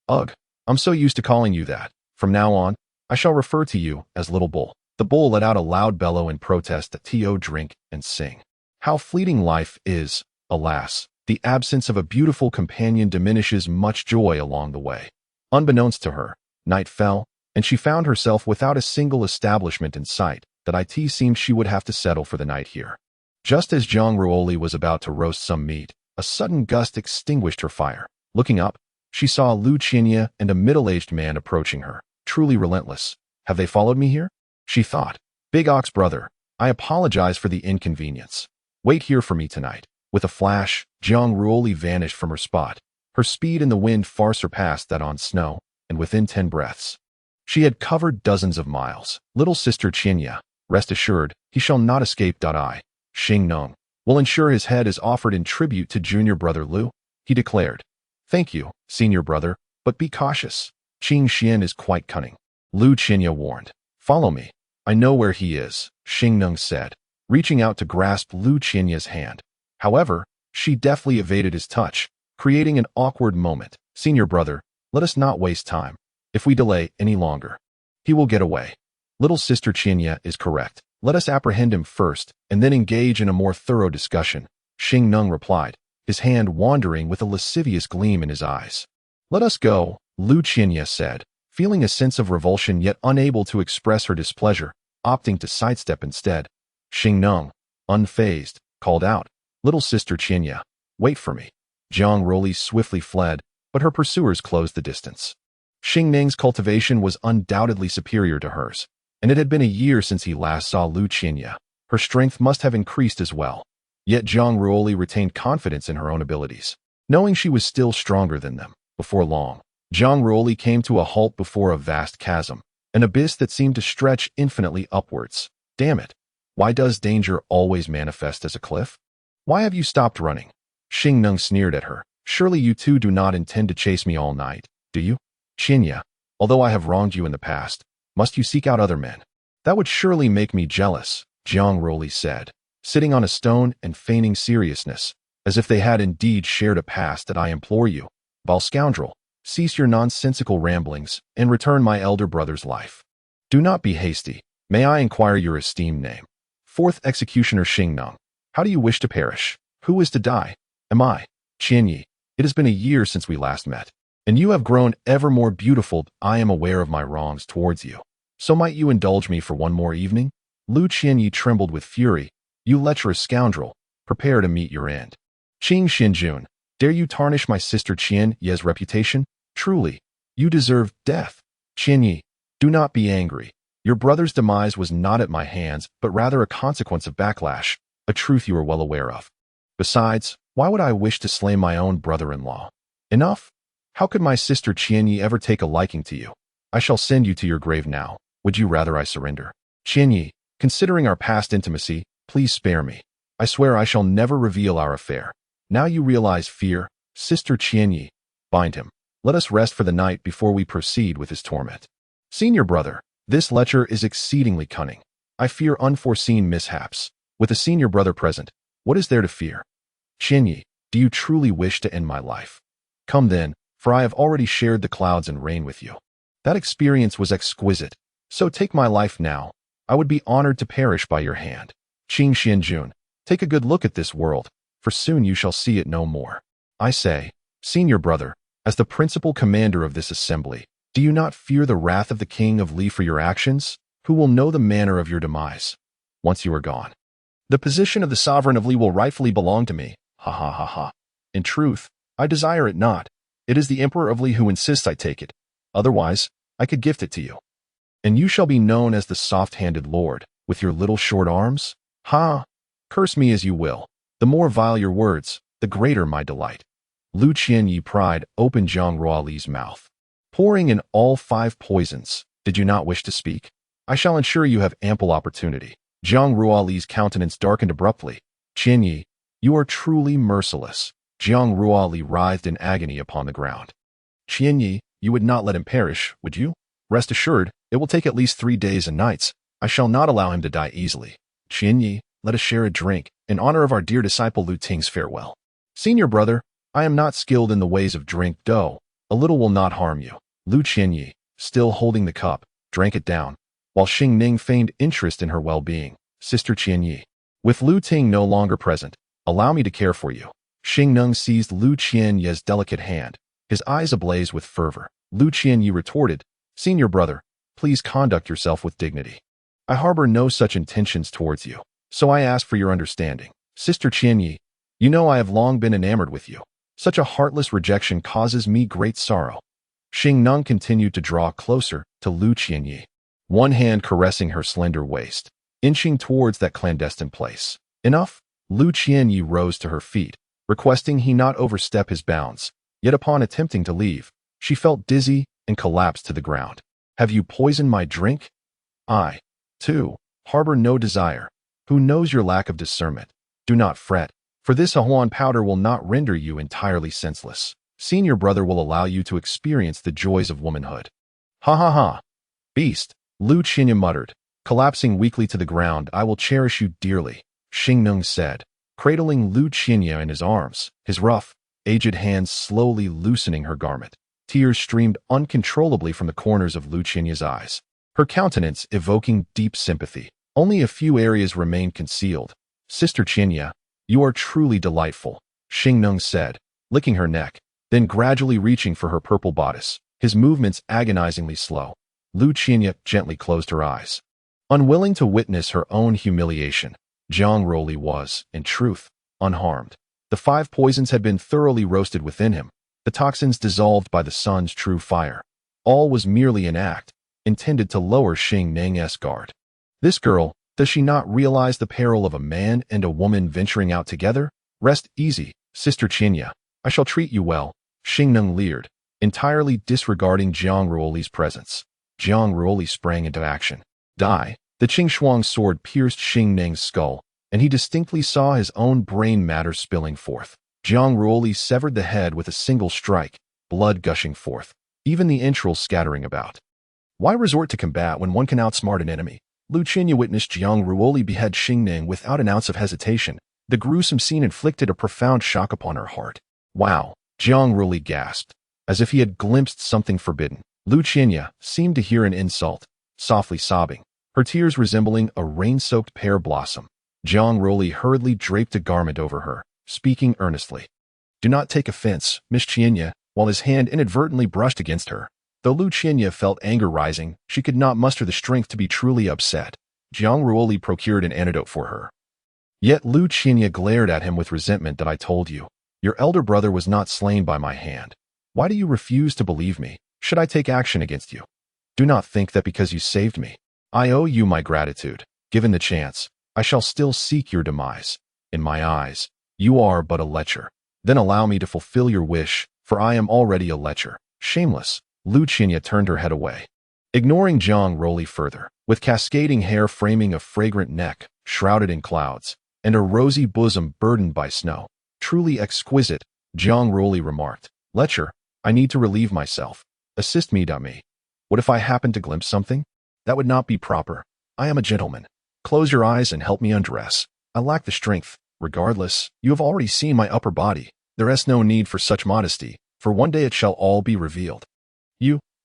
Ugh, I'm so used to calling you that. From now on, I shall refer to you as Little Bull. The bull let out a loud bellow in protest at T.O. drink and sing. How fleeting life is, alas. The absence of a beautiful companion diminishes much joy along the way. Unbeknownst to her, night fell, and she found herself without a single establishment in sight. That it seemed she would have to settle for the night here. Just as Jiang Ruoli was about to roast some meat, a sudden gust extinguished her fire. Looking up, she saw Lu Qinya and a middle-aged man approaching her, truly relentless. Have they followed me here? She thought. Big Ox brother, I apologize for the inconvenience. Wait here for me tonight. With a flash, Jiang Ruoli vanished from her spot. Her speed in the wind far surpassed that on snow, and within 10 breaths, she had covered dozens of miles. Little sister Qinya, rest assured, he shall not escape. I, Xing Nong, will ensure his head is offered in tribute to junior brother Lu, he declared. Thank you, senior brother, but be cautious. Qing Xian is quite cunning. Lu Qinya warned. Follow me. I know where he is, Xing Nong said, reaching out to grasp Lu Qinya's hand. However, she deftly evaded his touch, creating an awkward moment. Senior brother, let us not waste time. If we delay any longer, he will get away. Little sister Qinya is correct. Let us apprehend him first, and then engage in a more thorough discussion, Xing Nong replied, his hand wandering with a lascivious gleam in his eyes. Let us go, Lu Qinya said, feeling a sense of revulsion yet unable to express her displeasure, opting to sidestep instead. Xing Nong, unfazed, called out, Little sister Qinya, wait for me. Jiang Ruoli swiftly fled, but her pursuers closed the distance. Xing Ning's cultivation was undoubtedly superior to hers, and it had been a year since he last saw Lu Qinya. Her strength must have increased as well. Yet Jiang Ruoli retained confidence in her own abilities, knowing she was still stronger than them. Before long, Jiang Ruoli came to a halt before a vast chasm, an abyss that seemed to stretch infinitely upwards. Damn it! Why does danger always manifest as a cliff? Why have you stopped running? Xing Nong sneered at her. Surely you two do not intend to chase me all night, do you? Qinya, Although I have wronged you in the past, must you seek out other men? That would surely make me jealous, Jiang Ruoli said, sitting on a stone and feigning seriousness, as if they had indeed shared a past. That I implore you, vile scoundrel, cease your nonsensical ramblings and return my elder brother's life. Do not be hasty. May I inquire your esteemed name? Fourth Executioner Xingnong. How do you wish to perish? Who is to die? Am I? Qianyi. It has been a year since we last met, and you have grown ever more beautiful. I am aware of my wrongs towards you. So might you indulge me for one more evening? Lu Qianyi trembled with fury. You lecherous scoundrel, prepare to meet your end. Qing Xinjun, dare you tarnish my sister Qianyi's reputation? Truly, you deserve death. Qianyi, do not be angry. Your brother's demise was not at my hands, but rather a consequence of backlash, a truth you are well aware of. Besides, why would I wish to slay my own brother-in-law? Enough? How could my sister Qianyi ever take a liking to you? I shall send you to your grave now. Would you rather I surrender? Qianyi, considering our past intimacy, please spare me. I swear I shall never reveal our affair. Now you realize fear, Sister Qianyi. Bind him. Let us rest for the night before we proceed with his torment. Senior brother, this lecher is exceedingly cunning. I fear unforeseen mishaps. With a senior brother present, what is there to fear? Qianyi, do you truly wish to end my life? Come then, for I have already shared the clouds and rain with you. That experience was exquisite, so take my life now. I would be honored to perish by your hand. Qing Xianjun, take a good look at this world, for soon you shall see it no more. I say, senior brother, as the principal commander of this assembly, do you not fear the wrath of the king of Li for your actions, who will know the manner of your demise once you are gone? The position of the sovereign of Li will rightfully belong to me. Ha ha ha ha. In truth, I desire it not. It is the Emperor of Li who insists I take it. Otherwise, I could gift it to you. And you shall be known as the soft-handed lord, with your little short arms? Ha! Curse me as you will. The more vile your words, the greater my delight. Lu Qianyi pride opened Jiang Ruoli's mouth, pouring in all 5 poisons. Did you not wish to speak? I shall ensure you have ample opportunity. Jiang Ruoli's countenance darkened abruptly. Qianyi, you are truly merciless. Jiang Ruoli writhed in agony upon the ground. Qianyi, you would not let him perish, would you? Rest assured, it will take at least 3 days and nights. I shall not allow him to die easily. Qianyi, let us share a drink, in honor of our dear disciple Lu Ting's farewell. Senior brother, I am not skilled in the ways of drink dough. A little will not harm you. Lu Qianyi, still holding the cup, drank it down, while Xing Ning feigned interest in her well-being. Sister Qianyi, with Lu Ting no longer present, allow me to care for you. Xing Ning seized Lu Qianyi's delicate hand, his eyes ablaze with fervor. Lu Qianyi retorted, Senior brother, please conduct yourself with dignity. I harbor no such intentions towards you, so I ask for your understanding. Sister Qianyi, you know I have long been enamored with you. Such a heartless rejection causes me great sorrow. Xing Ning continued to draw closer to Lu Qianyi, one hand caressing her slender waist, inching towards that clandestine place. Enough? Lu Qianyi rose to her feet, requesting he not overstep his bounds, yet upon attempting to leave, she felt dizzy and collapsed to the ground. Have you poisoned my drink? I, too, harbor no desire. Who knows your lack of discernment? Do not fret, for this Ahuan powder will not render you entirely senseless. Senior brother will allow you to experience the joys of womanhood. Ha ha ha. Beast, Lu Qianyi muttered, collapsing weakly to the ground. I will cherish you dearly, Xing Ning said, cradling Lu Qianyi in his arms, his rough, aged hands slowly loosening her garment. Tears streamed uncontrollably from the corners of Lu Qianyi's eyes, her countenance evoking deep sympathy. Only a few areas remained concealed. Sister Qianyi, you are truly delightful, Xing Ning said, licking her neck, then gradually reaching for her purple bodice, his movements agonizingly slow. Lu Qianyi gently closed her eyes. Unwilling to witness her own humiliation, Jiang Ruoli was, in truth, unharmed. The 5 poisons had been thoroughly roasted within him, the toxins dissolved by the sun's true fire. All was merely an act, intended to lower Xing Ning's guard. This girl, does she not realize the peril of a man and a woman venturing out together? Rest easy, Sister Qianyi. I shall treat you well, Xing Ning leered, entirely disregarding Jiang Ruoli's presence. Jiang Ruoli sprang into action. Die! The Qing sword pierced Xing Ning's skull, and he distinctly saw his own brain matter spilling forth. Jiang Ruoli severed the head with a single strike, blood gushing forth. even the entrails scattering about. Why resort to combat when one can outsmart an enemy? Lu Qianye witnessed Jiang Ruoli behead Xingning without an ounce of hesitation. The gruesome scene inflicted a profound shock upon her heart. Wow! Jiang Ruoli gasped, as if he had glimpsed something forbidden. Lu Qianye seemed to hear an insult, softly sobbing, her tears resembling a rain-soaked pear blossom. Jiang Ruoli hurriedly draped a garment over her, speaking earnestly. Do not take offense, Miss Qianye, while his hand inadvertently brushed against her. Though Lu Qianye felt anger rising, she could not muster the strength to be truly upset. Jiang Ruoli procured an antidote for her. Yet Lu Qianye glared at him with resentment. That I told you. Your elder brother was not slain by my hand. Why do you refuse to believe me? Should I take action against you? Do not think that because you saved me, I owe you my gratitude. Given the chance, I shall still seek your demise. In my eyes, you are but a lecher. Then allow me to fulfill your wish, for I am already a lecher. Shameless. Lu Qianye turned her head away, ignoring Jiang Ruoli further. With cascading hair framing a fragrant neck, shrouded in clouds, and a rosy bosom burdened by snow. Truly exquisite, Jiang Ruoli remarked. Lecher, I need to relieve myself. Assist me, dummy. What if I happen to glimpse something? That would not be proper. I am a gentleman. Close your eyes and help me undress. I lack the strength. Regardless, you have already seen my upper body. There is no need for such modesty, for one day it shall all be revealed.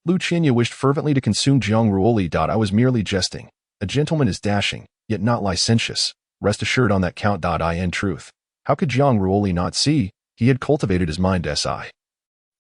Lu Qianye wished fervently to consume Jiang Ruoli. I was merely jesting. A gentleman is dashing, yet not licentious. Rest assured on that count. In truth, how could Jiang Ruoli not see? He had cultivated his mind si.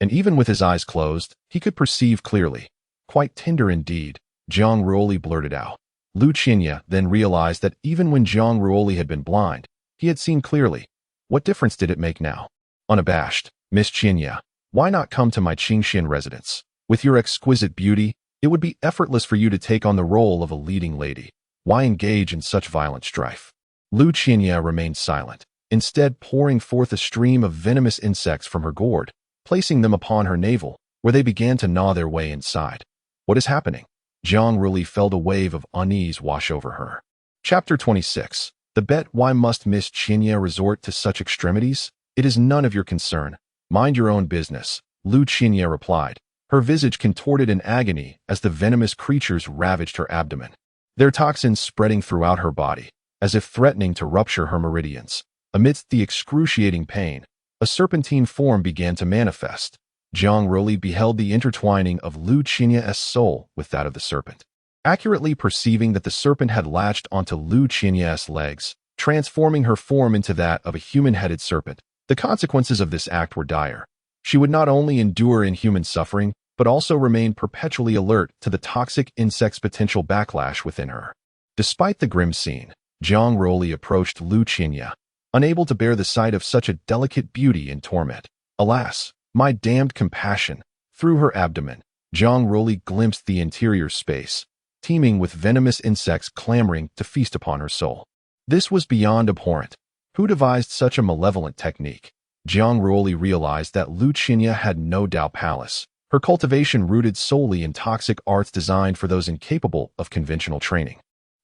And even with his eyes closed, he could perceive clearly. Quite tender indeed, Jiang Ruoli blurted out. Lu Qianye then realized that even when Jiang Ruoli had been blind, he had seen clearly. What difference did it make now? Unabashed, Miss Qianye, why not come to my Qingxian residence? With your exquisite beauty, it would be effortless for you to take on the role of a leading lady. Why engage in such violent strife? Lu Qianye remained silent, instead pouring forth a stream of venomous insects from her gourd, placing them upon her navel, where they began to gnaw their way inside. What is happening? Jiang Ruoli felt a wave of unease wash over her. Chapter 26. The bet. Why must Miss Qianye resort to such extremities? It is none of your concern. Mind your own business, Lu Qianye replied, her visage contorted in agony as the venomous creatures ravaged her abdomen, their toxins spreading throughout her body, as if threatening to rupture her meridians. Amidst the excruciating pain, a serpentine form began to manifest. Jiang Ruoli beheld the intertwining of Lu Qianye's soul with that of the serpent. Accurately perceiving that the serpent had latched onto Lu Qianye's legs, transforming her form into that of a human-headed serpent, the consequences of this act were dire. She would not only endure inhuman suffering, but also remain perpetually alert to the toxic insect's potential backlash within her. Despite the grim scene, Jiang Ruoli approached Lu Qianye, unable to bear the sight of such a delicate beauty in torment. Alas, my damned compassion! Through her abdomen, Jiang Ruoli glimpsed the interior space, teeming with venomous insects clamoring to feast upon her soul. This was beyond abhorrent. Who devised such a malevolent technique? Jiang Ruoli realized that Lu Qianye had no Dao palace, her cultivation rooted solely in toxic arts designed for those incapable of conventional training,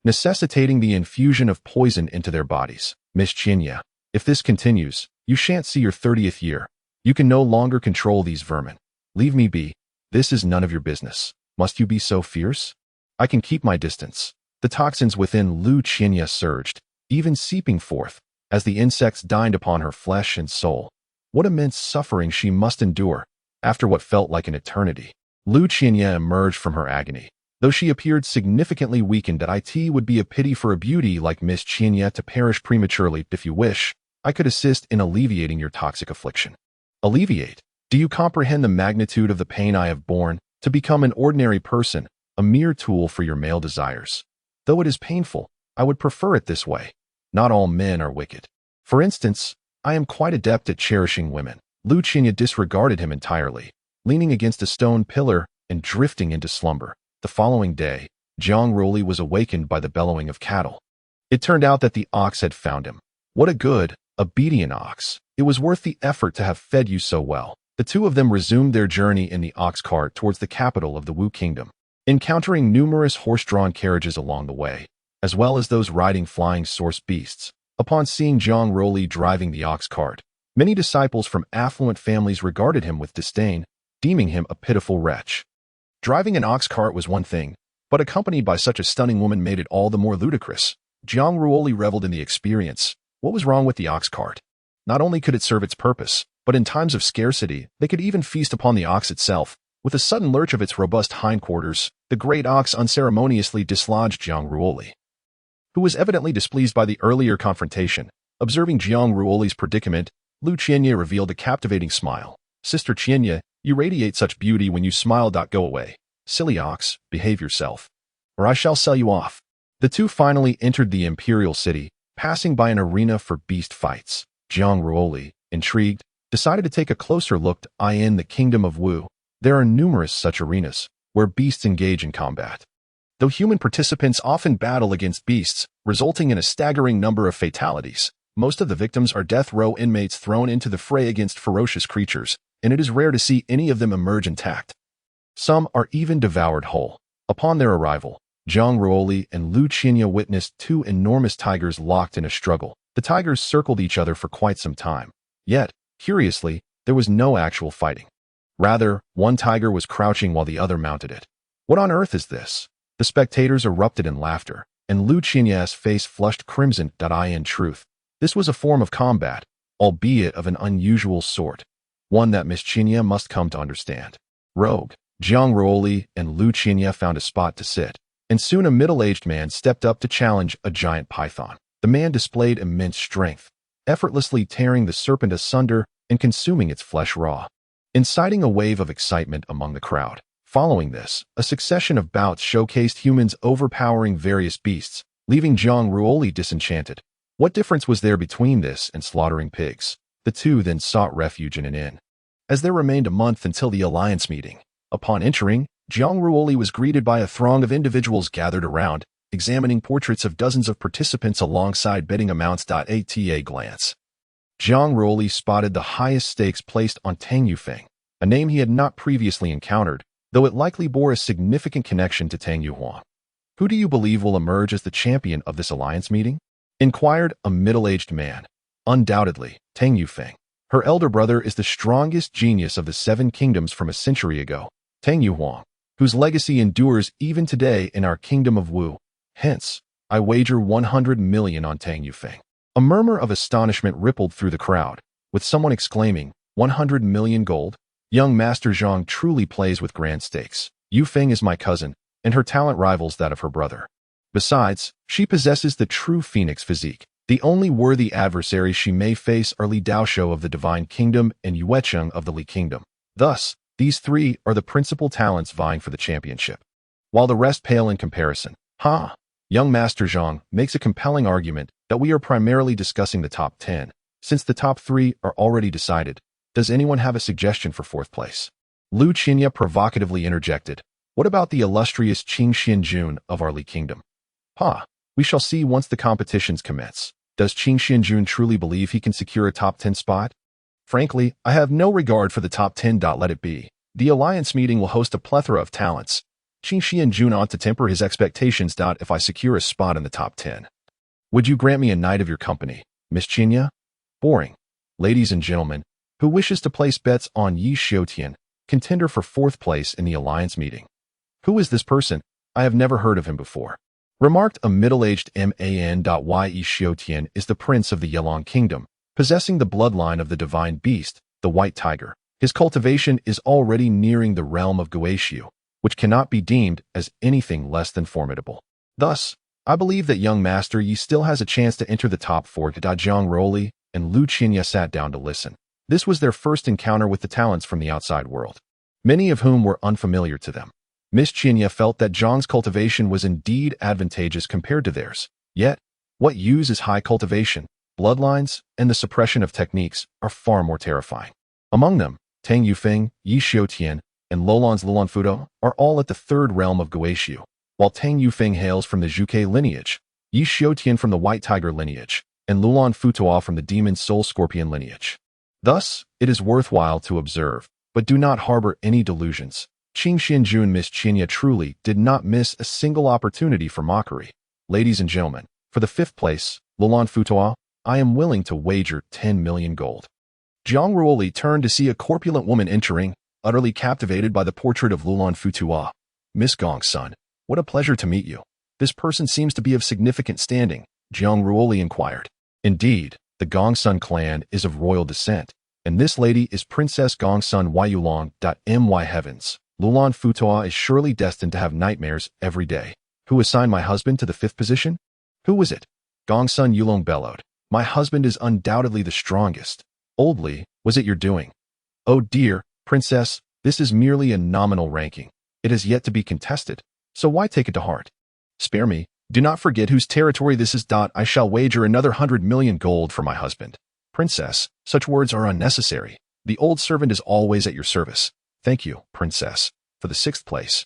necessitating the infusion of poison into their bodies. Miss Qianye, if this continues, you shan't see your 30th year. You can no longer control these vermin. Leave me be. This is none of your business. Must you be so fierce? I can keep my distance. The toxins within Lu Qianye surged, even seeping forth, as the insects dined upon her flesh and soul. What immense suffering she must endure, after what felt like an eternity. Lu Qianye emerged from her agony. Though she appeared significantly weakened, it would be a pity for a beauty like Miss Qianye to perish prematurely. If you wish, I could assist in alleviating your toxic affliction. Alleviate? Do you comprehend the magnitude of the pain I have borne? To become an ordinary person, a mere tool for your male desires. Though it is painful, I would prefer it this way. Not all men are wicked. For instance, I am quite adept at cherishing women. Lu Qianye disregarded him entirely, leaning against a stone pillar and drifting into slumber. The following day, Jiang Ruoli was awakened by the bellowing of cattle. It turned out that the ox had found him. What a good, obedient ox. It was worth the effort to have fed you so well. The two of them resumed their journey in the ox cart towards the capital of the Wu Kingdom, encountering numerous horse-drawn carriages along the way, as well as those riding flying source beasts. Upon seeing Jiang Ruoli driving the ox cart, many disciples from affluent families regarded him with disdain. deeming him a pitiful wretch. Driving an ox cart was one thing, but accompanied by such a stunning woman made it all the more ludicrous. Jiang Ruoli reveled in the experience. What was wrong with the ox cart? Not only could it serve its purpose, but in times of scarcity, they could even feast upon the ox itself. With a sudden lurch of its robust hindquarters, the great ox unceremoniously dislodged Jiang Ruoli, who was evidently displeased by the earlier confrontation. Observing Jiang Ruoli's predicament, Lu Qianye revealed a captivating smile. Sister Qianye, you radiate such beauty when you smile. Go away. Silly ox, behave yourself, or I shall sell you off. The two finally entered the imperial city, passing by an arena for beast fights. Jiang Ruoli, intrigued, decided to take a closer look in the Kingdom of Wu. There are numerous such arenas, where beasts engage in combat. Though human participants often battle against beasts, resulting in a staggering number of fatalities, most of the victims are death row inmates thrown into the fray against ferocious creatures, and it is rare to see any of them emerge intact. Some are even devoured whole. Upon their arrival, Jiang Ruoli and Lu Qianye witnessed two enormous tigers locked in a struggle. The tigers circled each other for quite some time. Yet, curiously, there was no actual fighting. Rather, one tiger was crouching while the other mounted it. What on earth is this? The spectators erupted in laughter, and Lu Qianye's face flushed crimson. In truth, this was a form of combat, albeit of an unusual sort, one that Miss Qianye must come to understand. Rogue, Jiang Ruoli and Lu Qianye found a spot to sit, and soon a middle-aged man stepped up to challenge a giant python. The man displayed immense strength, effortlessly tearing the serpent asunder and consuming its flesh raw, inciting a wave of excitement among the crowd. Following this, a succession of bouts showcased humans overpowering various beasts, leaving Jiang Ruoli disenchanted. What difference was there between this and slaughtering pigs? The two then sought refuge in an inn. As there remained a month until the alliance meeting, upon entering, Jiang Ruoli was greeted by a throng of individuals gathered around, examining portraits of dozens of participants alongside betting amounts. At a glance, Jiang Ruoli spotted the highest stakes placed on Tang Yufeng, a name he had not previously encountered, though it likely bore a significant connection to Tang Yuhuang. Who do you believe will emerge as the champion of this alliance meeting? Inquired a middle-aged man. Undoubtedly, Tang Yufeng. Her elder brother is the strongest genius of the 7 kingdoms from a century ago, Tang Yuhuang, whose legacy endures even today in our Kingdom of Wu. Hence, I wager 100 million on Tang Yufeng. A murmur of astonishment rippled through the crowd, with someone exclaiming, 100 million gold? Young Master Jiang truly plays with grand stakes. Yufeng is my cousin, and her talent rivals that of her brother. Besides, she possesses the true phoenix physique. The only worthy adversaries she may face are Li Daoshou of the Divine Kingdom and Yuecheng of the Li Kingdom. Thus, these three are the principal talents vying for the championship, while the rest pale in comparison. Young Master Jiang makes a compelling argument that we are primarily discussing the top 10, since the top 3 are already decided. Does anyone have a suggestion for 4th place? Lu Qianye provocatively interjected. What about the illustrious Qing Xianjun of our Li Kingdom? We shall see once the competitions commence. Does Qing Xianjun truly believe he can secure a top 10 spot? Frankly, I have no regard for the top 10. Let it be. The alliance meeting will host a plethora of talents. Qing Xianjun ought to temper his expectations. If I secure a spot in the top 10, would you grant me a night of your company, Miss Qianye? Boring. Ladies and gentlemen, who wishes to place bets on Yi Xiaotian, contender for 4th place in the alliance meeting? Who is this person? I have never heard of him before. Remarked a middle-aged man. Yi Xiaotian is the prince of the Yelong Kingdom, possessing the bloodline of the divine beast, the white tiger. His cultivation is already nearing the realm of Guixiu, which cannot be deemed as anything less than formidable. Thus, I believe that young Master Yi still has a chance to enter the top 4. Jiang Ruoli and Lu Qianye sat down to listen. This was their first encounter with the talents from the outside world, many of whom were unfamiliar to them. Miss Qianye felt that Jiang's cultivation was indeed advantageous compared to theirs. Yet, what Yu's is high cultivation, bloodlines, and the suppression of techniques are far more terrifying. Among them, Tang Yufeng, Yi Xiaotian, and Lulan's Lulanfudo are all at the 3rd realm of Guixiu, while Tang Yufeng hails from the Zhuke lineage, Yi Xiaotian from the White Tiger lineage, and Lulan Futuo from the Demon Soul Scorpion lineage. Thus, it is worthwhile to observe, but do not harbor any delusions. Qing Xianjun Miss Qianye truly did not miss a single opportunity for mockery. Ladies and gentlemen, for the 5th place, Lulan Futuo, I am willing to wager 10 million gold. Jiang Ruoli turned to see a corpulent woman entering, utterly captivated by the portrait of Lulan Futua. Miss Gong's son, what a pleasure to meet you. This person seems to be of significant standing, Jiang Ruoli inquired. Indeed, the Gongsun clan is of royal descent, and this lady is Princess Gongsun Yulong. My heavens, Lulan Futua is surely destined to have nightmares every day. Who assigned my husband to the 5th position? Who was it? Gongsun Yulong bellowed. My husband is undoubtedly the strongest. Oldly, was it your doing? Oh dear, princess, this is merely a nominal ranking. It has yet to be contested, so why take it to heart? Spare me, do not forget whose territory this is. I shall wager another 100 million gold for my husband. Princess, such words are unnecessary. The old servant is always at your service. Thank you, princess, for the 6th place.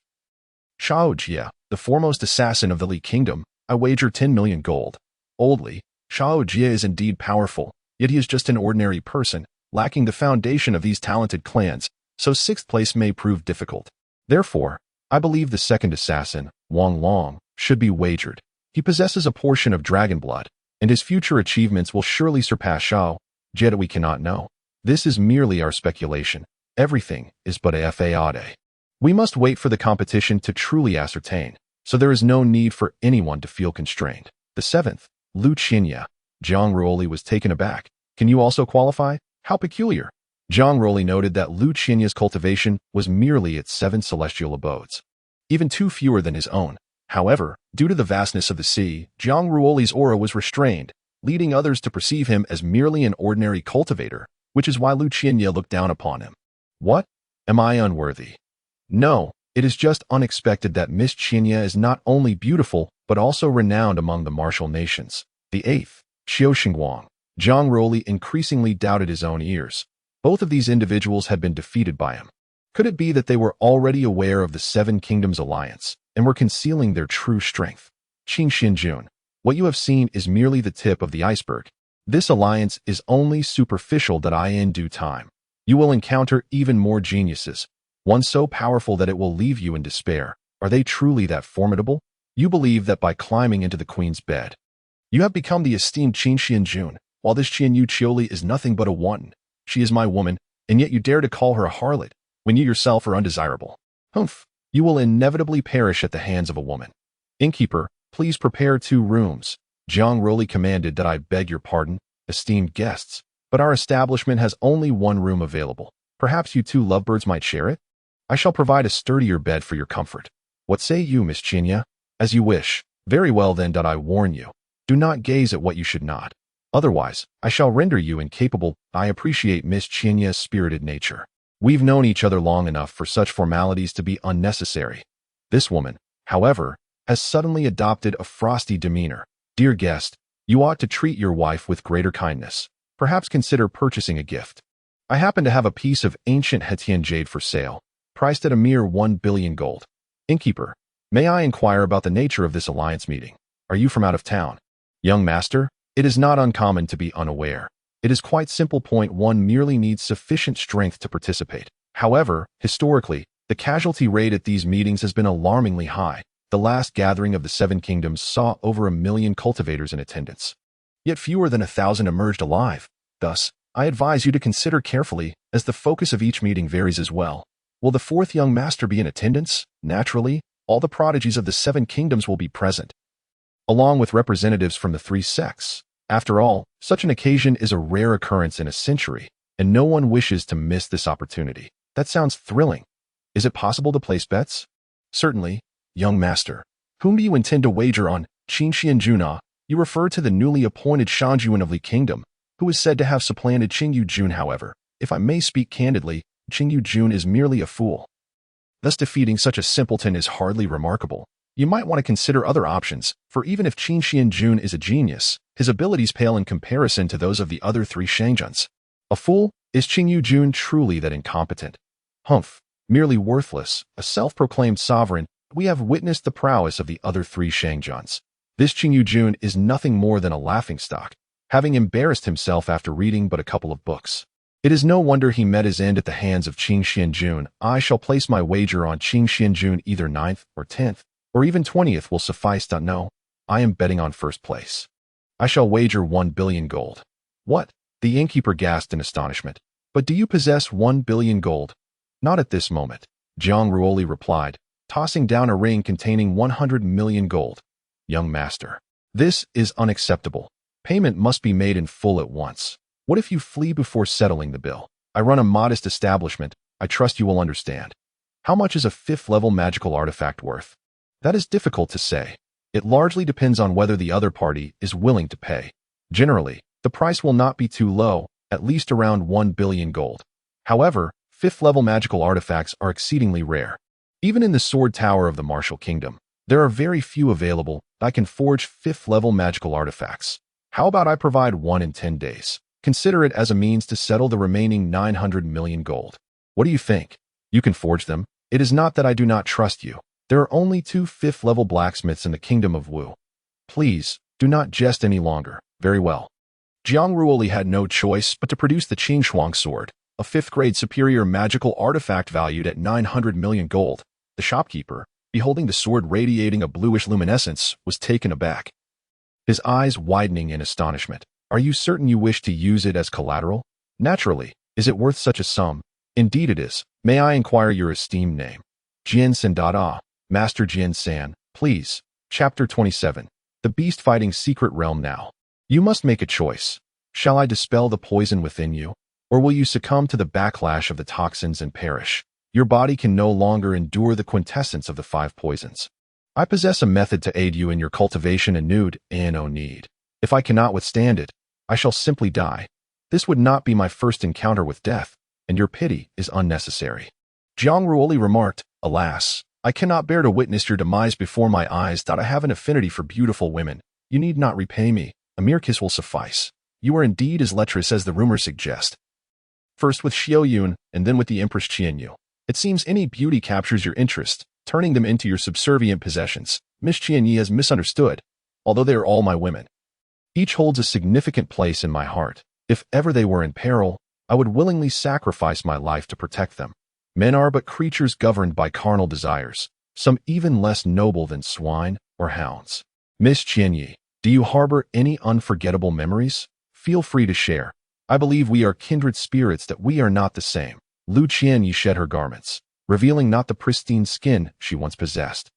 Shao Jie, the foremost assassin of the Li Kingdom, I wager 10 million gold. Oldly, Shao Jie is indeed powerful, yet he is just an ordinary person, lacking the foundation of these talented clans, so 6th place may prove difficult. Therefore, I believe the 2nd assassin, Wang Long, should be wagered. He possesses a portion of dragon blood, and his future achievements will surely surpass Shao Jie. We cannot know. This is merely our speculation. Everything is but a fade. We must wait for the competition to truly ascertain, so there is no need for anyone to feel constrained. The 7th, Lu Qinya. Jiang Ruoli was taken aback. Can you also qualify? How peculiar. Jiang Ruoli noted that Lu Qinya's cultivation was merely its 7 celestial abodes, even 2 fewer than his own. However, due to the vastness of the sea, Jiang Ruoli's aura was restrained, leading others to perceive him as merely an ordinary cultivator, which is why Lu Qinya looked down upon him. What? Am I unworthy? No, it is just unexpected that Miss Qinya is not only beautiful, but also renowned among the martial nations. The 8th, Xiao Xingguang. Jiang Ruoli increasingly doubted his own ears. Both of these individuals had been defeated by him. Could it be that they were already aware of the 7 Kingdoms alliance and were concealing their true strength? Qing Xinjun, what you have seen is merely the tip of the iceberg. This alliance is only superficial. In due time, you will encounter even more geniuses, one so powerful that it will leave you in despair. Are they truly that formidable? You believe that by climbing into the queen's bed, you have become the esteemed Qin Xianjun, while this Qianyu Qioli is nothing but a wanton. She is my woman, and yet you dare to call her a harlot, when you yourself are undesirable. Humph, you will inevitably perish at the hands of a woman. Innkeeper, please prepare 2 rooms. Jiang Ruoli commanded. I beg your pardon, esteemed guests, but our establishment has only 1 room available. Perhaps you 2 lovebirds might share it? I shall provide a sturdier bed for your comfort. What say you, Miss Qinya? As you wish. Very well then. I warn you, do not gaze at what you should not. Otherwise, I shall render you incapable. I appreciate Miss Qinya's spirited nature. We've known each other long enough for such formalities to be unnecessary. This woman, however, has suddenly adopted a frosty demeanor. Dear guest, you ought to treat your wife with greater kindness. Perhaps consider purchasing a gift. I happen to have a piece of ancient Hetian jade for sale, priced at a mere 1 billion gold. Innkeeper, may I inquire about the nature of this alliance meeting? Are you from out of town? Young master, it is not uncommon to be unaware. It is quite simple. One merely needs sufficient strength to participate. However, historically, the casualty rate at these meetings has been alarmingly high. The last gathering of the 7 Kingdoms saw over 1 million cultivators in attendance. Yet fewer than 1,000 emerged alive. Thus, I advise you to consider carefully, as the focus of each meeting varies as well. Will the 4th young master be in attendance? Naturally, all the prodigies of the 7 Kingdoms will be present, along with representatives from the 3 sects. After all, such an occasion is a rare occurrence in a century, and no one wishes to miss this opportunity. That sounds thrilling. Is it possible to place bets? Certainly, young master. Whom do you intend to wager on? Qin Xianjuna, you refer to the newly appointed Shanjuan of Li Kingdom, who is said to have supplanted Qingyu Jun. However, if I may speak candidly, Qingyu Jun is merely a fool. Thus defeating such a simpleton is hardly remarkable. You might want to consider other options, for even if Qin Xianjun is a genius, his abilities pale in comparison to those of the other 3 Shangjuns. A fool? Is Qingyu Jun truly that incompetent? Humph, merely worthless, a self-proclaimed sovereign. We have witnessed the prowess of the other 3 Shangjuns. This Qingyu Jun is nothing more than a laughingstock, having embarrassed himself after reading but a couple of books. It is no wonder he met his end at the hands of Qin Xianjun. I shall place my wager on Qin Xianjun. Either 9th or 10th, or even 20th will suffice. No, I am betting on 1st place. I shall wager 1 billion gold. What? The innkeeper gasped in astonishment. But do you possess 1 billion gold? Not at this moment, Jiang Ruoli replied, tossing down a ring containing 100 million gold. Young master, this is unacceptable. Payment must be made in full at once. What if you flee before settling the bill? I run a modest establishment. I trust you will understand. How much is a 5th-level magical artifact worth? That is difficult to say. It largely depends on whether the other party is willing to pay. Generally, the price will not be too low, at least around 1 billion gold. However, 5th-level magical artifacts are exceedingly rare. Even in the Sword Tower of the Martial Kingdom, there are very few available. I can forge 5th-level magical artifacts. How about I provide one in 10 days? Consider it as a means to settle the remaining 900 million gold. What do you think? You can forge them? It is not that I do not trust you. There are only 2 5th-level blacksmiths in the Kingdom of Wu. Please, do not jest any longer. Very well. Jiang Ruoli had no choice but to produce the Qingshuang sword, a 5th-grade superior magical artifact valued at 900 million gold. The shopkeeper, beholding the sword radiating a bluish luminescence, was taken aback, his eyes widening in astonishment. Are you certain you wish to use it as collateral? Naturally. Is it worth such a sum? Indeed it is. May I inquire your esteemed name? Jian Sandada, Master Jian San, please. Chapter 27. The Beast Fighting Secret Realm Now. You must make a choice. Shall I dispel the poison within you? Or will you succumb to the backlash of the toxins and perish? Your body can no longer endure the quintessence of the 5 poisons. I possess a method to aid you in your cultivation anew, and no need. If I cannot withstand it, I shall simply die. This would not be my first encounter with death, and your pity is unnecessary. Jiang Ruoli remarked, Alas, I cannot bear to witness your demise before my eyes. I have an affinity for beautiful women. You need not repay me. A mere kiss will suffice. You are indeed as lecherous as the rumors suggest. First with Xiao Yun, and then with the Empress Qianyu. It seems any beauty captures your interest, turning them into your subservient possessions. Miss Qianyu has misunderstood, although they are all my women. Each holds a significant place in my heart. If ever they were in peril, I would willingly sacrifice my life to protect them. Men are but creatures governed by carnal desires, some even less noble than swine or hounds. Miss Qianyu, do you harbor any unforgettable memories? Feel free to share. I believe we are kindred spirits, that we are not the same. Lu Qianyu shed her garments, revealing not the pristine skin she once possessed,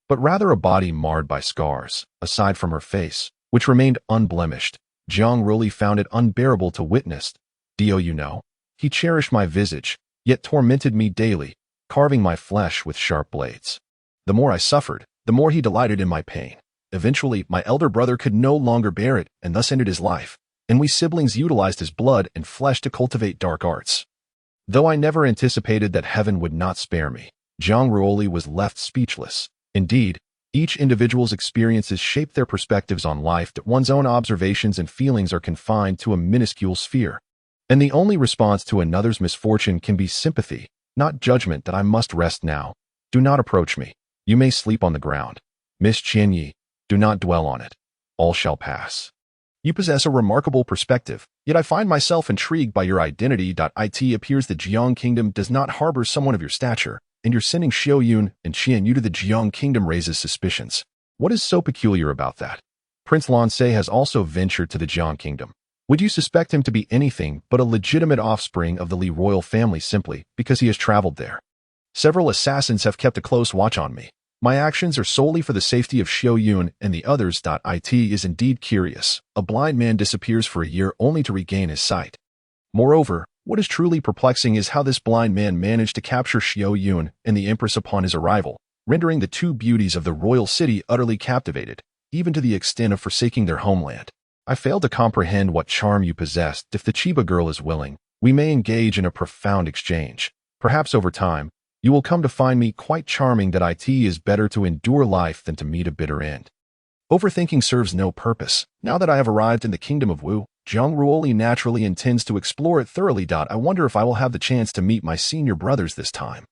but rather a body marred by scars. Aside from her face, which remained unblemished, Jiang Ruoli found it unbearable to witness. You know, he cherished my visage, yet tormented me daily, carving my flesh with sharp blades. The more I suffered, the more he delighted in my pain. Eventually, my elder brother could no longer bear it, and thus ended his life, and we siblings utilized his blood and flesh to cultivate dark arts. Though I never anticipated that heaven would not spare me, Jiang Ruoli was left speechless. Indeed, each individual's experiences shape their perspectives on life, that one's own observations and feelings are confined to a minuscule sphere. And the only response to another's misfortune can be sympathy, not judgment. That I must rest now. Do not approach me. You may sleep on the ground. Miss Qianyu, do not dwell on it. All shall pass. You possess a remarkable perspective, yet I find myself intrigued by your identity. It appears the Jiang Kingdom does not harbor someone of your stature, and your sending Xiao Yun and Qianyu to the Jiang Kingdom raises suspicions. What is so peculiar about that? Prince Lansei has also ventured to the Jiang Kingdom. Would you suspect him to be anything but a legitimate offspring of the Li royal family simply because he has traveled there? Several assassins have kept a close watch on me. My actions are solely for the safety of Xiao Yun and the others. It is indeed curious. A blind man disappears for a year only to regain his sight. Moreover, what is truly perplexing is how this blind man managed to capture Xiao Yun and the Empress upon his arrival, rendering the 2 beauties of the royal city utterly captivated, even to the extent of forsaking their homeland. I fail to comprehend what charm you possess. If the Chiba girl is willing, we may engage in a profound exchange. Perhaps over time, you will come to find me quite charming. That it is better to endure life than to meet a bitter end. Overthinking serves no purpose. Now that I have arrived in the Kingdom of Wu, Jiang Ruoli naturally intends to explore it thoroughly. I wonder if I will have the chance to meet my senior brothers this time.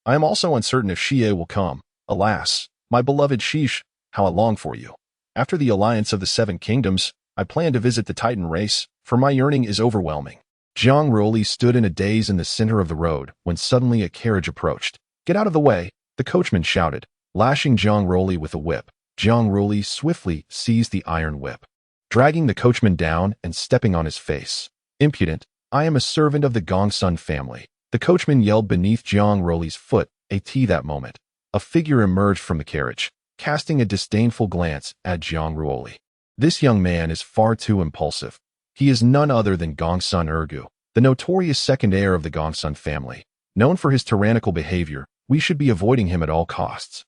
I am also uncertain if Xi'er will come. Alas, my beloved Xi'er, how I long for you. After the alliance of the 7 kingdoms, I plan to visit the Titan race, for my yearning is overwhelming. Jiang Ruoli stood in a daze in the center of the road when suddenly a carriage approached. Get out of the way, the coachman shouted, lashing Jiang Ruoli with a whip. Jiang Ruoli swiftly seized the iron whip, dragging the coachman down and stepping on his face. Impudent, I am a servant of the Gongsun family. The coachman yelled beneath Jiang Ruoli's foot, that moment. A figure emerged from the carriage, casting a disdainful glance at Jiang Ruoli. This young man is far too impulsive. He is none other than Gongsun Ergu, the notorious second heir of the Gongsun family. Known for his tyrannical behavior, we should be avoiding him at all costs.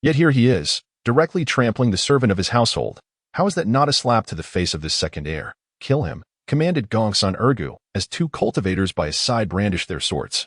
Yet here he is, directly trampling the servant of his household. How is that not a slap to the face of this second heir? Kill him, commanded Gongsun Ergu, as two cultivators by his side brandished their swords.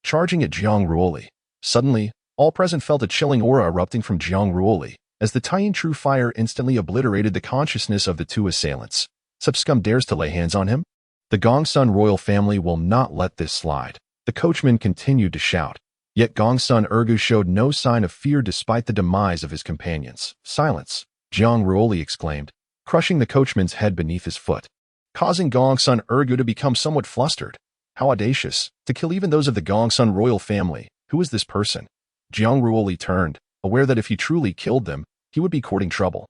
Charging at Jiang Ruoli. Suddenly, all present felt a chilling aura erupting from Jiang Ruoli, as the tiny true fire instantly obliterated the consciousness of the two assailants. Such scum dares to lay hands on him? The Gongsun royal family will not let this slide. The coachman continued to shout. Yet Gongsun Ergu showed no sign of fear despite the demise of his companions. Silence, Jiang Ruoli exclaimed, crushing the coachman's head beneath his foot, causing Gongsun Ergu to become somewhat flustered. How audacious, to kill even those of the Gongsun royal family. Who is this person? Jiang Ruoli turned, aware that if he truly killed them, he would be courting trouble.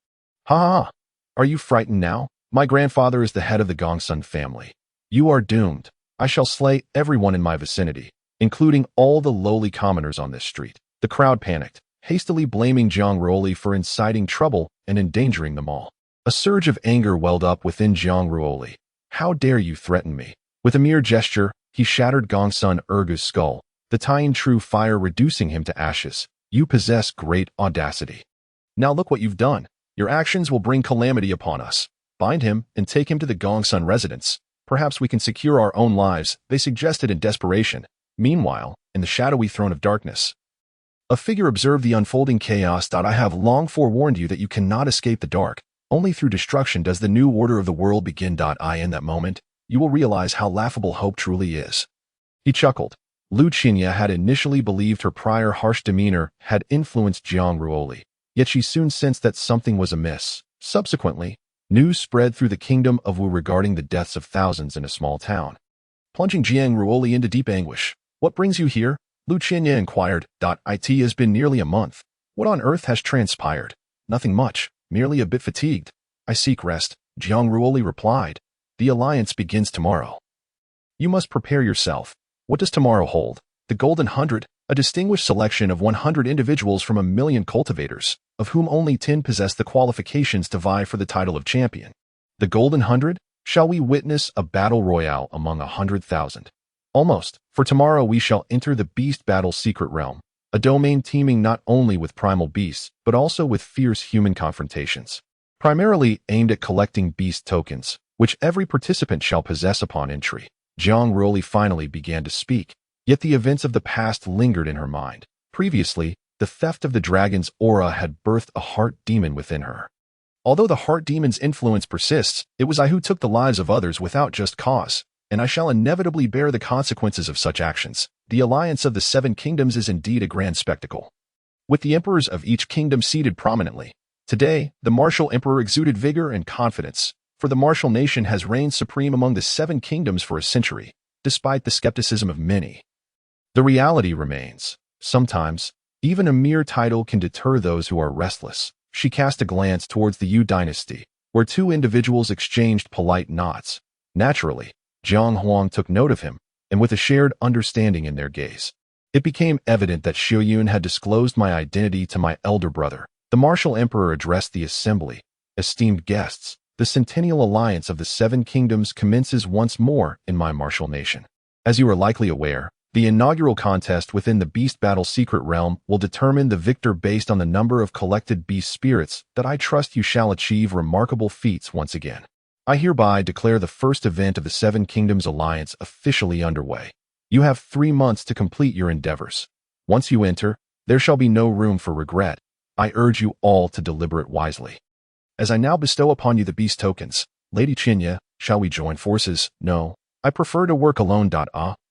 Ha ha ha! Are you frightened now? My grandfather is the head of the Gongsun family. You are doomed. I shall slay everyone in my vicinity, including all the lowly commoners on this street. The crowd panicked, hastily blaming Jiang Ruoli for inciting trouble and endangering them all. A surge of anger welled up within Jiang Ruoli. How dare you threaten me? With a mere gesture, he shattered Gongsun Ergu's skull, the tiny true fire reducing him to ashes. You possess great audacity. Now look what you've done. Your actions will bring calamity upon us. Bind him and take him to the Gongsun residence. Perhaps we can secure our own lives, they suggested in desperation. Meanwhile, in the shadowy throne of darkness, a figure observed the unfolding chaos. I have long forewarned you that you cannot escape the dark. Only through destruction does the new order of the world begin. In that moment, you will realize how laughable hope truly is. He chuckled. Lu Qinya had initially believed her prior harsh demeanor had influenced Jiang Ruoli, yet she soon sensed that something was amiss. Subsequently, news spread through the kingdom of Wu regarding the deaths of thousands in a small town, plunging Jiang Ruoli into deep anguish. What brings you here? Lu Qinya inquired. It has been nearly a month. What on earth has transpired? Nothing much, merely a bit fatigued. I seek rest, Jiang Ruoli replied. The alliance begins tomorrow. You must prepare yourself. What does tomorrow hold? The Golden 100, a distinguished selection of 100 individuals from 1,000,000 cultivators, of whom only 10 possess the qualifications to vie for the title of champion. The Golden 100? Shall we witness a battle royale among 100,000? Almost, for tomorrow we shall enter the Beast Battle Secret Realm, a domain teeming not only with primal beasts, but also with fierce human confrontations, primarily aimed at collecting beast tokens, which every participant shall possess upon entry. Jiang Ruoli finally began to speak, yet the events of the past lingered in her mind. Previously, the theft of the dragon's aura had birthed a heart demon within her. Although the heart demon's influence persists, it was I who took the lives of others without just cause, and I shall inevitably bear the consequences of such actions. The alliance of the 7 kingdoms is indeed a grand spectacle, with the emperors of each kingdom seated prominently. Today, the martial emperor exuded vigor and confidence, for the martial nation has reigned supreme among the 7 kingdoms for a century, despite the skepticism of many. The reality remains. Sometimes, even a mere title can deter those who are restless. She cast a glance towards the Yu dynasty, where 2 individuals exchanged polite nods. Naturally, Zhang Huang took note of him, and with a shared understanding in their gaze, it became evident that Xiuyun had disclosed my identity to my elder brother. The martial emperor addressed the assembly. Esteemed guests, the centennial alliance of the 7 kingdoms commences once more in my martial nation. As you are likely aware, the inaugural contest within the Beast Battle Secret Realm will determine the victor based on the number of collected beast spirits. That I trust you shall achieve remarkable feats once again. I hereby declare the first event of the 7 Kingdoms Alliance officially underway. You have 3 months to complete your endeavors. Once you enter, there shall be no room for regret. I urge you all to deliberate wisely. As I now bestow upon you the beast tokens, Lady Qinya, shall we join forces? No, I prefer to work alone.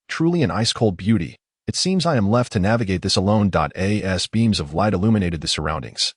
Truly an ice-cold beauty. It seems I am left to navigate this alone. As beams of light illuminated the surroundings,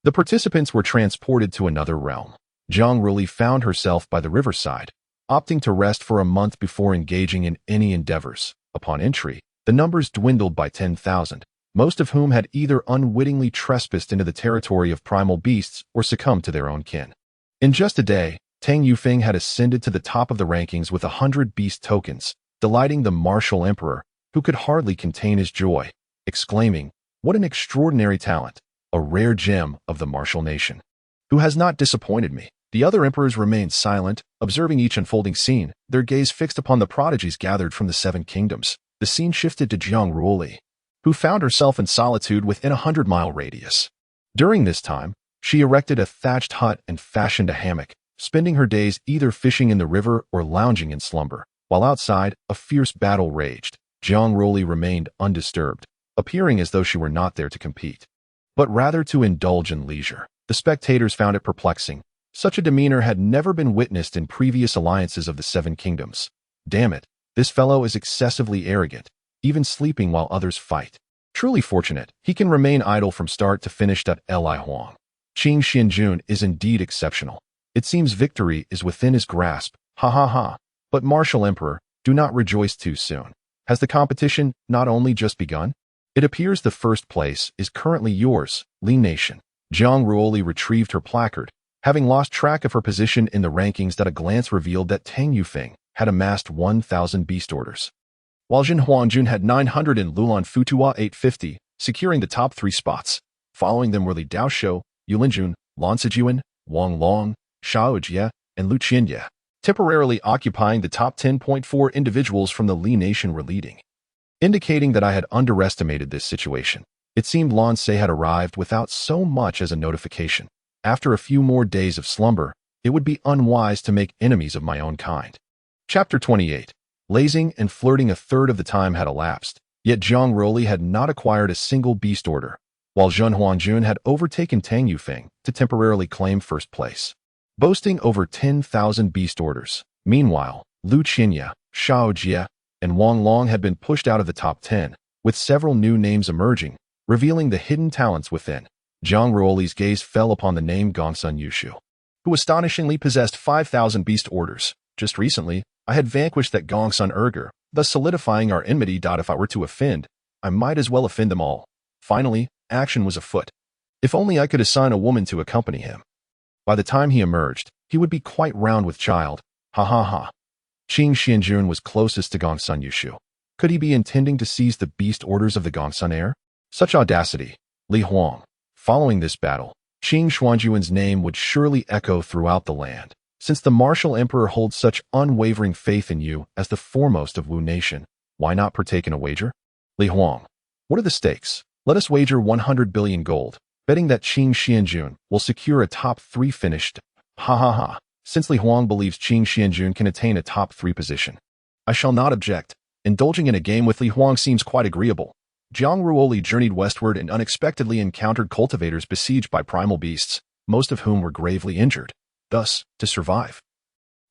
the participants were transported to another realm. Jiang Ruoli found herself by the riverside, opting to rest for a month before engaging in any endeavors. Upon entry, the numbers dwindled by 10,000, most of whom had either unwittingly trespassed into the territory of primal beasts or succumbed to their own kin. In just a day, Tang Yufeng had ascended to the top of the rankings with 100 beast tokens, delighting the martial emperor, who could hardly contain his joy, exclaiming, "What an extraordinary talent, a rare gem of the martial nation, who has not disappointed me." The other emperors remained silent, observing each unfolding scene, their gaze fixed upon the prodigies gathered from the 7 kingdoms. The scene shifted to Jiang Ruoli, who found herself in solitude within a 100-mile radius. During this time, she erected a thatched hut and fashioned a hammock, spending her days either fishing in the river or lounging in slumber. While outside, a fierce battle raged. Jiang Ruoli remained undisturbed, appearing as though she were not there to compete, but rather to indulge in leisure. The spectators found it perplexing. Such a demeanor had never been witnessed in previous alliances of the 7 kingdoms. Damn it, this fellow is excessively arrogant, even sleeping while others fight. Truly fortunate, he can remain idle from start to finish. Li Huang. Qing Xianjun is indeed exceptional. It seems victory is within his grasp. Ha ha ha. But Martial Emperor, do not rejoice too soon. Has the competition not only just begun? It appears the first place is currently yours, Li Nation. Jiang Ruoli retrieved her placard, having lost track of her position in the rankings. A glance revealed that Tang Yufeng had amassed 1,000 beast orders, while Jin Huangjun had 900 and Lulan Futua 850, securing the top 3 spots. Following them were Li Daoshou, Yulinjun, Lan Sijuan, Wang Long, Shao Jie, and Lu Qianye. Temporarily occupying the top 10.4 individuals from the Li Nation were leading, indicating that I had underestimated this situation. It seemed Lan Se had arrived without so much as a notification. After a few more days of slumber, it would be unwise to make enemies of my own kind. Chapter 28. Lazing and flirting. A third of the time had elapsed, yet Jiang Ruoli had not acquired a single beast order, while Zhen Huangjun had overtaken Tang Yufeng to temporarily claim first place, boasting over 10,000 beast orders. Meanwhile, Lu Qianye, Shao Jie, and Wang Long had been pushed out of the top 10, with several new names emerging, revealing the hidden talents within. Jiang Ruoli's gaze fell upon the name Gongsun Yushu, who astonishingly possessed 5,000 beast orders. Just recently, I had vanquished that Gongsun Erger, thus solidifying our enmity. If I were to offend, I might as well offend them all. Finally, action was afoot. If only I could assign a woman to accompany him. By the time he emerged, he would be quite round with child. Ha ha ha. Qing Xianjun was closest to Gongsun Yushu. Could he be intending to seize the beast orders of the Gongsun heir? Such audacity. Li Huang. Following this battle, Qing Xuanjuan's name would surely echo throughout the land. Since the martial emperor holds such unwavering faith in you as the foremost of Wu Nation, why not partake in a wager? Li Huang. What are the stakes? Let us wager 100 billion gold, betting that Qing Xianjun will secure a top 3 finished. Ha ha ha. Since Li Huang believes Qing Xianjun can attain a top 3 position, I shall not object. Indulging in a game with Li Huang seems quite agreeable. Jiang Ruoli journeyed westward and unexpectedly encountered cultivators besieged by primal beasts, most of whom were gravely injured. Thus, to survive,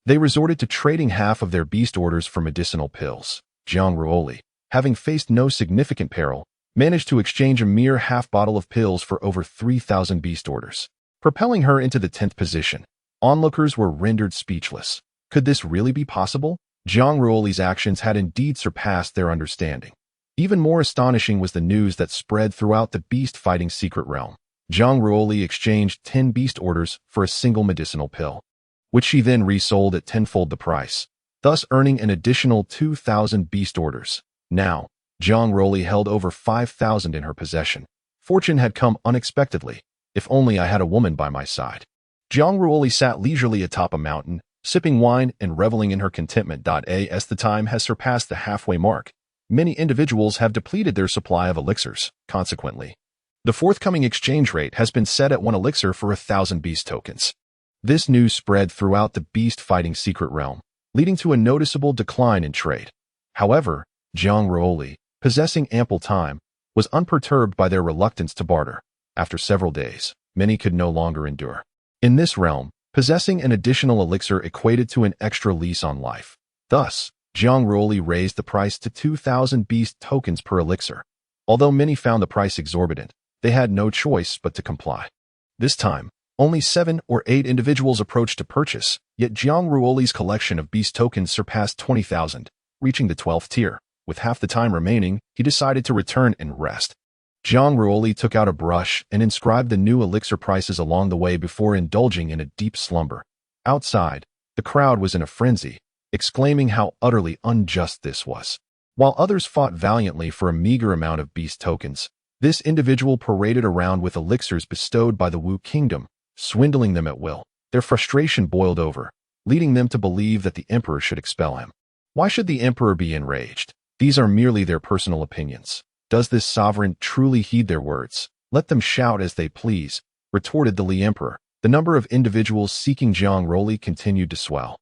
they resorted to trading half of their beast orders for medicinal pills. Jiang Ruoli, having faced no significant peril, managed to exchange a mere half bottle of pills for over 3,000 beast orders, propelling her into the 10th position. Onlookers were rendered speechless. Could this really be possible? Jiang Ruoli's actions had indeed surpassed their understanding. Even more astonishing was the news that spread throughout the beast-fighting secret realm. Jiang Ruoli exchanged 10 beast orders for a single medicinal pill, which she then resold at tenfold the price, thus earning an additional 2,000 beast orders. Now, Jiang Ruoli held over 5,000 in her possession. Fortune had come unexpectedly. If only I had a woman by my side. Jiang Ruoli sat leisurely atop a mountain, sipping wine and reveling in her contentment. As the time has surpassed the halfway mark, many individuals have depleted their supply of elixirs. Consequently, the forthcoming exchange rate has been set at 1 elixir for 1,000 beast tokens. This news spread throughout the beast-fighting secret realm, leading to a noticeable decline in trade. However, Jiang Ruoli, possessing ample time, was unperturbed by their reluctance to barter. After several days, many could no longer endure. In this realm, possessing an additional elixir equated to an extra lease on life. Thus, Jiang Ruoli raised the price to 2,000 beast tokens per elixir. Although many found the price exorbitant, they had no choice but to comply. This time, only 7 or 8 individuals approached to purchase, yet Jiang Ruoli's collection of beast tokens surpassed 20,000, reaching the 12th tier. With half the time remaining, he decided to return and rest. Jiang Ruoli took out a brush and inscribed the new elixir prices along the way before indulging in a deep slumber. Outside, the crowd was in a frenzy, exclaiming how utterly unjust this was. While others fought valiantly for a meager amount of beast tokens, this individual paraded around with elixirs bestowed by the Wu Kingdom, swindling them at will. Their frustration boiled over, leading them to believe that the emperor should expel him. Why should the emperor be enraged? These are merely their personal opinions. Does this sovereign truly heed their words? Let them shout as they please, retorted the Li emperor. The number of individuals seeking Jiang Ruoli continued to swell,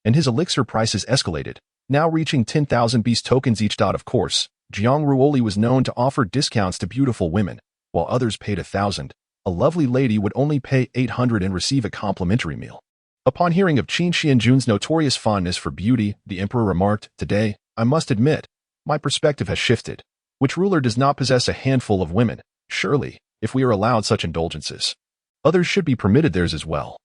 and his elixir prices escalated, now reaching 10,000 beast tokens each. Of course, Jiang Ruoli was known to offer discounts to beautiful women, while others paid 1,000. A lovely lady would only pay 800 and receive a complimentary meal. Upon hearing of Qin Xianjun's notorious fondness for beauty, the emperor remarked, "Today, I must admit, my perspective has shifted. Which ruler does not possess a handful of women? Surely, if we are allowed such indulgences, others should be permitted theirs as well,"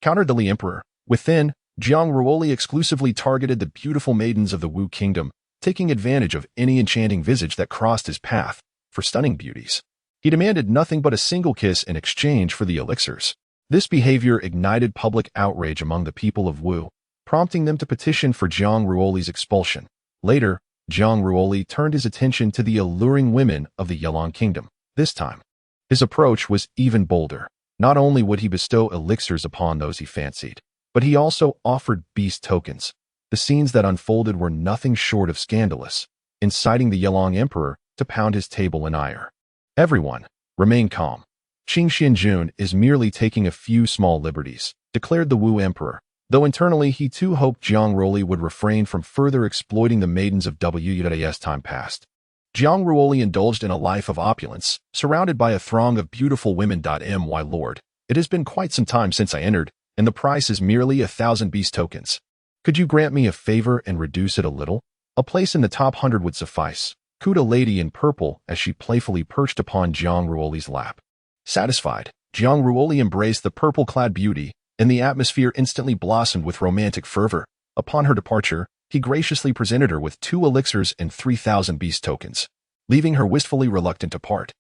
countered the Li emperor. Within, Jiang Ruoli exclusively targeted the beautiful maidens of the Wu Kingdom, taking advantage of any enchanting visage that crossed his path for stunning beauties. He demanded nothing but a single kiss in exchange for the elixirs. This behavior ignited public outrage among the people of Wu, prompting them to petition for Jiang Ruoli's expulsion. Later, Jiang Ruoli turned his attention to the alluring women of the Jiang Kingdom. This time, his approach was even bolder. Not only would he bestow elixirs upon those he fancied, but he also offered beast tokens. The scenes that unfolded were nothing short of scandalous, inciting the Jiang emperor to pound his table in ire. Everyone, remain calm. Qin Xianjun is merely taking a few small liberties, declared the Wu emperor, though internally he too hoped Jiang Ruoli would refrain from further exploiting the maidens of Wu as time passed. Jiang Ruoli indulged in a life of opulence, surrounded by a throng of beautiful women. My lord, it has been quite some time since I entered, and the price is merely 1,000 beast tokens. Could you grant me a favor and reduce it a little? A place in the top 100 would suffice, cooed a lady in purple as she playfully perched upon Jiang Ruoli's lap. Satisfied, Jiang Ruoli embraced the purple-clad beauty, and the atmosphere instantly blossomed with romantic fervor. Upon her departure, he graciously presented her with 2 elixirs and 3,000 beast tokens, leaving her wistfully reluctant to part.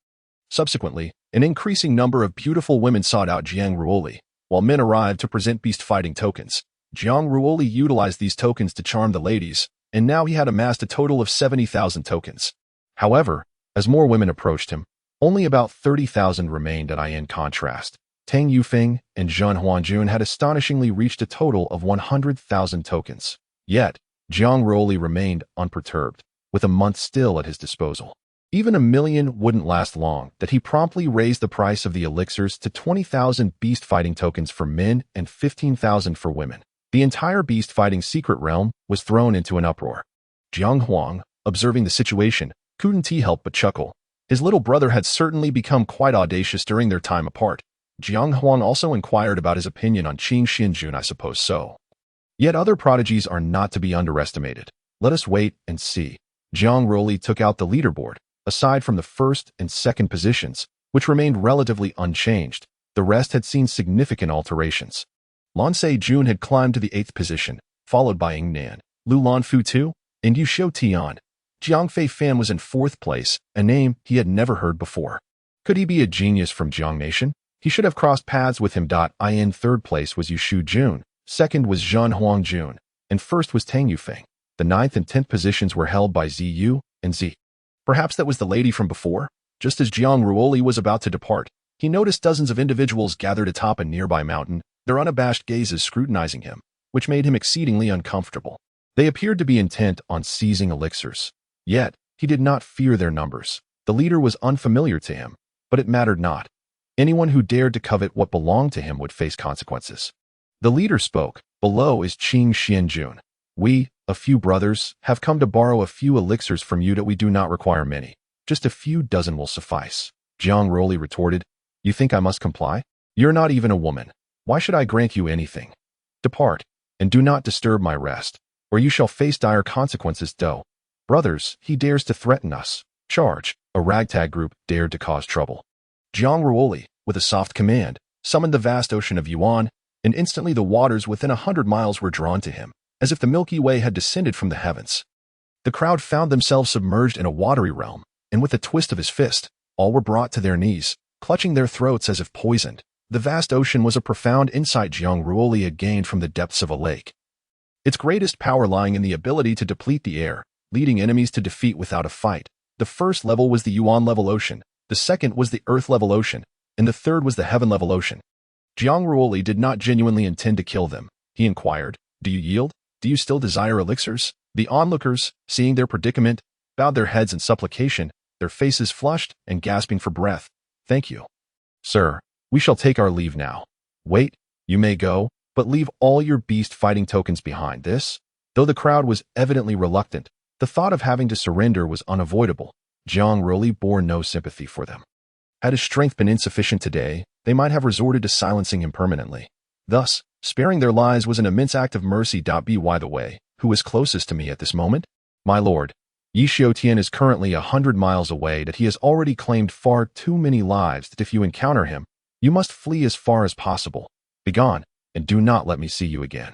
Subsequently, an increasing number of beautiful women sought out Jiang Ruoli, while men arrived to present beast fighting tokens. Jiang Ruoli utilized these tokens to charm the ladies, and now he had amassed a total of 70,000 tokens. However, as more women approached him, only about 30,000 remained. In contrast, Tang Yufeng and Zhen Huanjun had astonishingly reached a total of 100,000 tokens. Yet, Jiang Ruoli remained unperturbed, with a month still at his disposal. Even 1,000,000 wouldn't last long, that he promptly raised the price of the elixirs to 20,000 beast fighting tokens for men and 15,000 for women. The entire beast fighting secret realm was thrown into an uproar. Jiang Huang, observing the situation, couldn't help but chuckle. His little brother had certainly become quite audacious during their time apart. Jiang Huang also inquired about his opinion on Qin Xianjun. I suppose so. Yet other prodigies are not to be underestimated. Let us wait and see. Jiang Ruoli took out the leaderboard. Aside from the first and second positions, which remained relatively unchanged, the rest had seen significant alterations. Lan Se-jun had climbed to the 8th position, followed by Ying Nan, Lu Lanfu Tu, and Yu Xiu Tian. Jiang Fei Fan was in 4th place, a name he had never heard before. Could he be a genius from Jiang Nation? He should have crossed paths with him. In 3rd place was Yu Shu Jun, 2nd was Zhen Huang Jun, and 1st was Tang Yufeng. The 9th and 10th positions were held by Zi Yu and Zi. Perhaps that was the lady from before? Just as Jiang Ruoli was about to depart, he noticed dozens of individuals gathered atop a nearby mountain, their unabashed gazes scrutinizing him, which made him exceedingly uncomfortable. They appeared to be intent on seizing elixirs. Yet, he did not fear their numbers. The leader was unfamiliar to him, but it mattered not. Anyone who dared to covet what belonged to him would face consequences. The leader spoke. Below is Qin Xianjun. We, a few brothers, have come to borrow a few elixirs from you. That we do not require many. Just a few dozen will suffice. Jiang Ruoli retorted. You think I must comply? You're not even a woman. Why should I grant you anything? Depart, and do not disturb my rest, or you shall face dire consequences. Brothers, he dares to threaten us. Charge. A ragtag group dared to cause trouble. Jiang Ruoli, with a soft command, summoned the vast ocean of Yuan, and instantly the waters within 100 miles were drawn to him, as if the Milky Way had descended from the heavens. The crowd found themselves submerged in a watery realm, and with a twist of his fist, all were brought to their knees, clutching their throats as if poisoned. The vast ocean was a profound insight Jiang Ruoli had gained from the depths of a lake. Its greatest power lying in the ability to deplete the air, leading enemies to defeat without a fight. The first level was the Yuan-level ocean, the second was the Earth-level ocean, and the third was the Heaven-level ocean. Jiang Ruoli did not genuinely intend to kill them. He inquired, "Do you yield? Do you still desire elixirs?" The onlookers, seeing their predicament, bowed their heads in supplication, their faces flushed and gasping for breath. "Thank you, sir. We shall take our leave now." "Wait, you may go, but leave all your beast fighting tokens behind." Though the crowd was evidently reluctant, the thought of having to surrender was unavoidable. Jiang Ruoli bore no sympathy for them. Had his strength been insufficient today, they might have resorted to silencing him permanently. Thus, sparing their lives was an immense act of mercy. By the way, who is closest to me at this moment? My lord. Yi Xiaotian is currently 100 miles away. That he has already claimed far too many lives that if you encounter him, you must flee as far as possible. Begone, and do not let me see you again.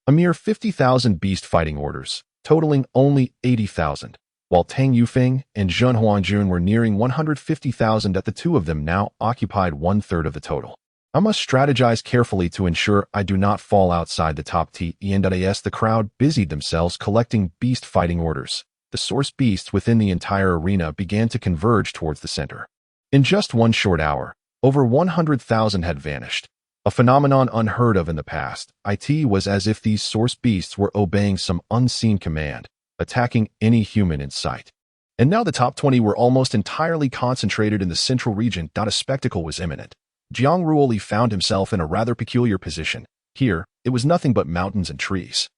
A mere 50,000 beast fighting orders, totaling only 80,000, while Tang Yufeng and Zhen Huangjun were nearing 150,000. That the two of them now occupied 1/3 of the total. I must strategize carefully to ensure I do not fall outside the top TENDAS. The crowd busied themselves collecting beast fighting orders. The source beasts within the entire arena began to converge towards the center. In just one short hour, over 100,000 had vanished. A phenomenon unheard of in the past. It was as if these source beasts were obeying some unseen command, attacking any human in sight. And now the top 20 were almost entirely concentrated in the central region. A spectacle was imminent. Jiang Ruoli found himself in a rather peculiar position. Here, it was nothing but mountains and trees.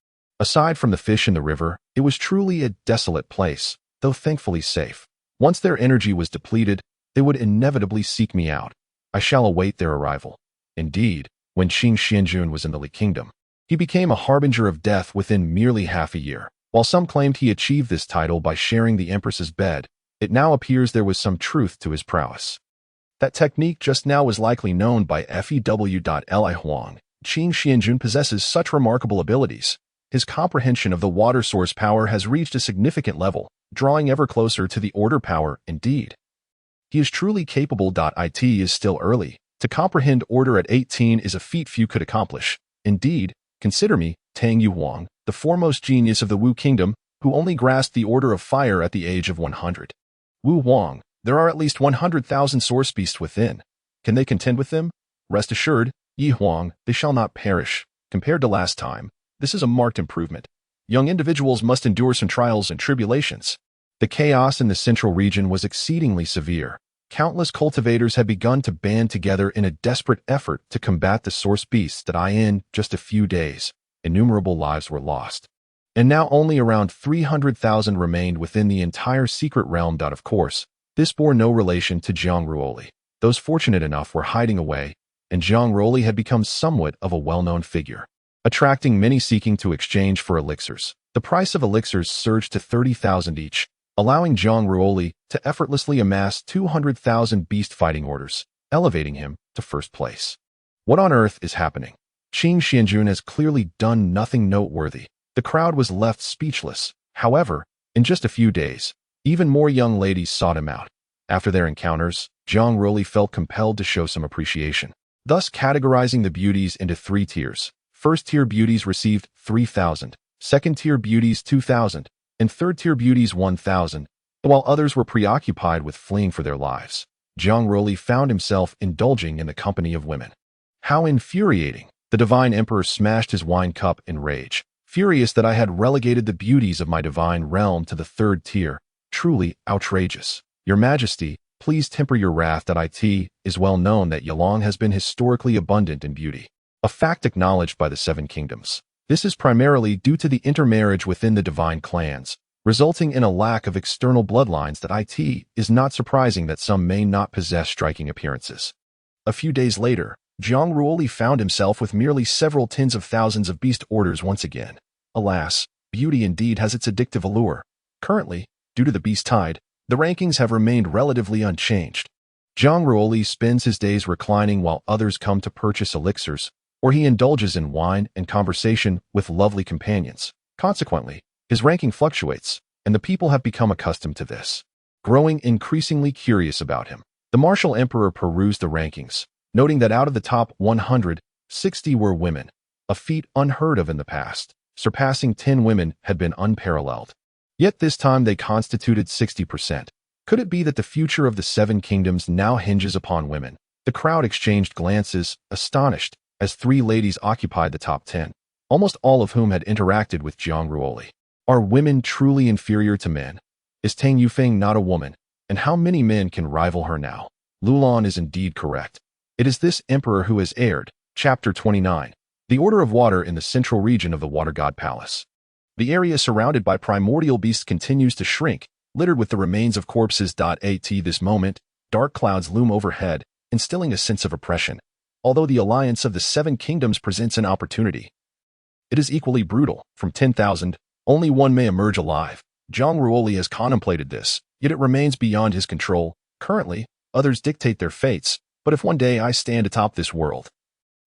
Aside from the fish in the river, it was truly a desolate place, though thankfully safe. Once their energy was depleted, they would inevitably seek me out. I shall await their arrival. Indeed, when Qing Xianjun was in the Li Kingdom, he became a harbinger of death within merely half a year. While some claimed he achieved this title by sharing the empress's bed, it now appears there was some truth to his prowess. That technique just now was likely known by Few.Li Huang. Qing Xianjun possesses such remarkable abilities. His comprehension of the water source power has reached a significant level, drawing ever closer to the order power. Indeed, he is truly capable. It is still early. To comprehend order at 18 is a feat few could accomplish. Indeed, consider me, Tang Yu Huang, the foremost genius of the Wu Kingdom, who only grasped the order of fire at the age of 100. Wu Huang, there are at least 100,000 source beasts within. Can they contend with them? Rest assured, Yi Huang, they shall not perish. Compared to last time, this is a marked improvement. Young individuals must endure some trials and tribulations. The chaos in the central region was exceedingly severe. Countless cultivators had begun to band together in a desperate effort to combat the source beasts. In just a few days, innumerable lives were lost. And now only around 300,000 remained within the entire secret realm. Of course, this bore no relation to Jiang Ruoli. Those fortunate enough were hiding away, and Jiang Ruoli had become somewhat of a well-known figure, attracting many seeking to exchange for elixirs. The price of elixirs surged to 30,000 each, allowing Jiang Ruoli to effortlessly amass 200,000 beast fighting orders, elevating him to first place. What on earth is happening? Qing Xianjun has clearly done nothing noteworthy. The crowd was left speechless. However, in just a few days, even more young ladies sought him out. After their encounters, Jiang Ruoli felt compelled to show some appreciation, thus categorizing the beauties into 3 tiers. First-tier beauties received 3,000, second-tier beauties 2,000, and third-tier beauties 1,000, while others were preoccupied with fleeing for their lives. Jiang Ruoli found himself indulging in the company of women. How infuriating! The divine emperor smashed his wine cup in rage, furious that I had relegated the beauties of my divine realm to the 3rd tier. Truly outrageous. Your Majesty, please temper your wrath. It is well known that Yalong has been historically abundant in beauty, a fact acknowledged by the 7 kingdoms. This is primarily due to the intermarriage within the divine clans, resulting in a lack of external bloodlines. It is not surprising that some may not possess striking appearances. A few days later, Jiang Ruoli found himself with merely several tens of thousands of beast orders once again. Alas, beauty indeed has its addictive allure. Currently, due to the beast tide, the rankings have remained relatively unchanged. Jiang Ruoli spends his days reclining while others come to purchase elixirs, or he indulges in wine and conversation with lovely companions. Consequently, his ranking fluctuates, and the people have become accustomed to this, growing increasingly curious about him. The martial emperor perused the rankings, noting that out of the top 100, 60 were women, a feat unheard of in the past. Surpassing 10 women had been unparalleled. Yet this time they constituted 60%. Could it be that the future of the Seven Kingdoms now hinges upon women? The crowd exchanged glances, astonished, as three ladies occupied the top 10, almost all of whom had interacted with Jiang Ruoli. Are women truly inferior to men? Is Tang Yufeng not a woman? And how many men can rival her now? Lulan is indeed correct. It is this emperor who has erred. Chapter 29. The Order of Water in the central region of the Water God Palace. The area surrounded by primordial beasts continues to shrink, littered with the remains of corpses. At this moment, dark clouds loom overhead, instilling a sense of oppression. Although the alliance of the Seven Kingdoms presents an opportunity, it is equally brutal. From 10,000, only one may emerge alive. Jiang Ruoli has contemplated this, yet it remains beyond his control. Currently, others dictate their fates, but if one day I stand atop this world,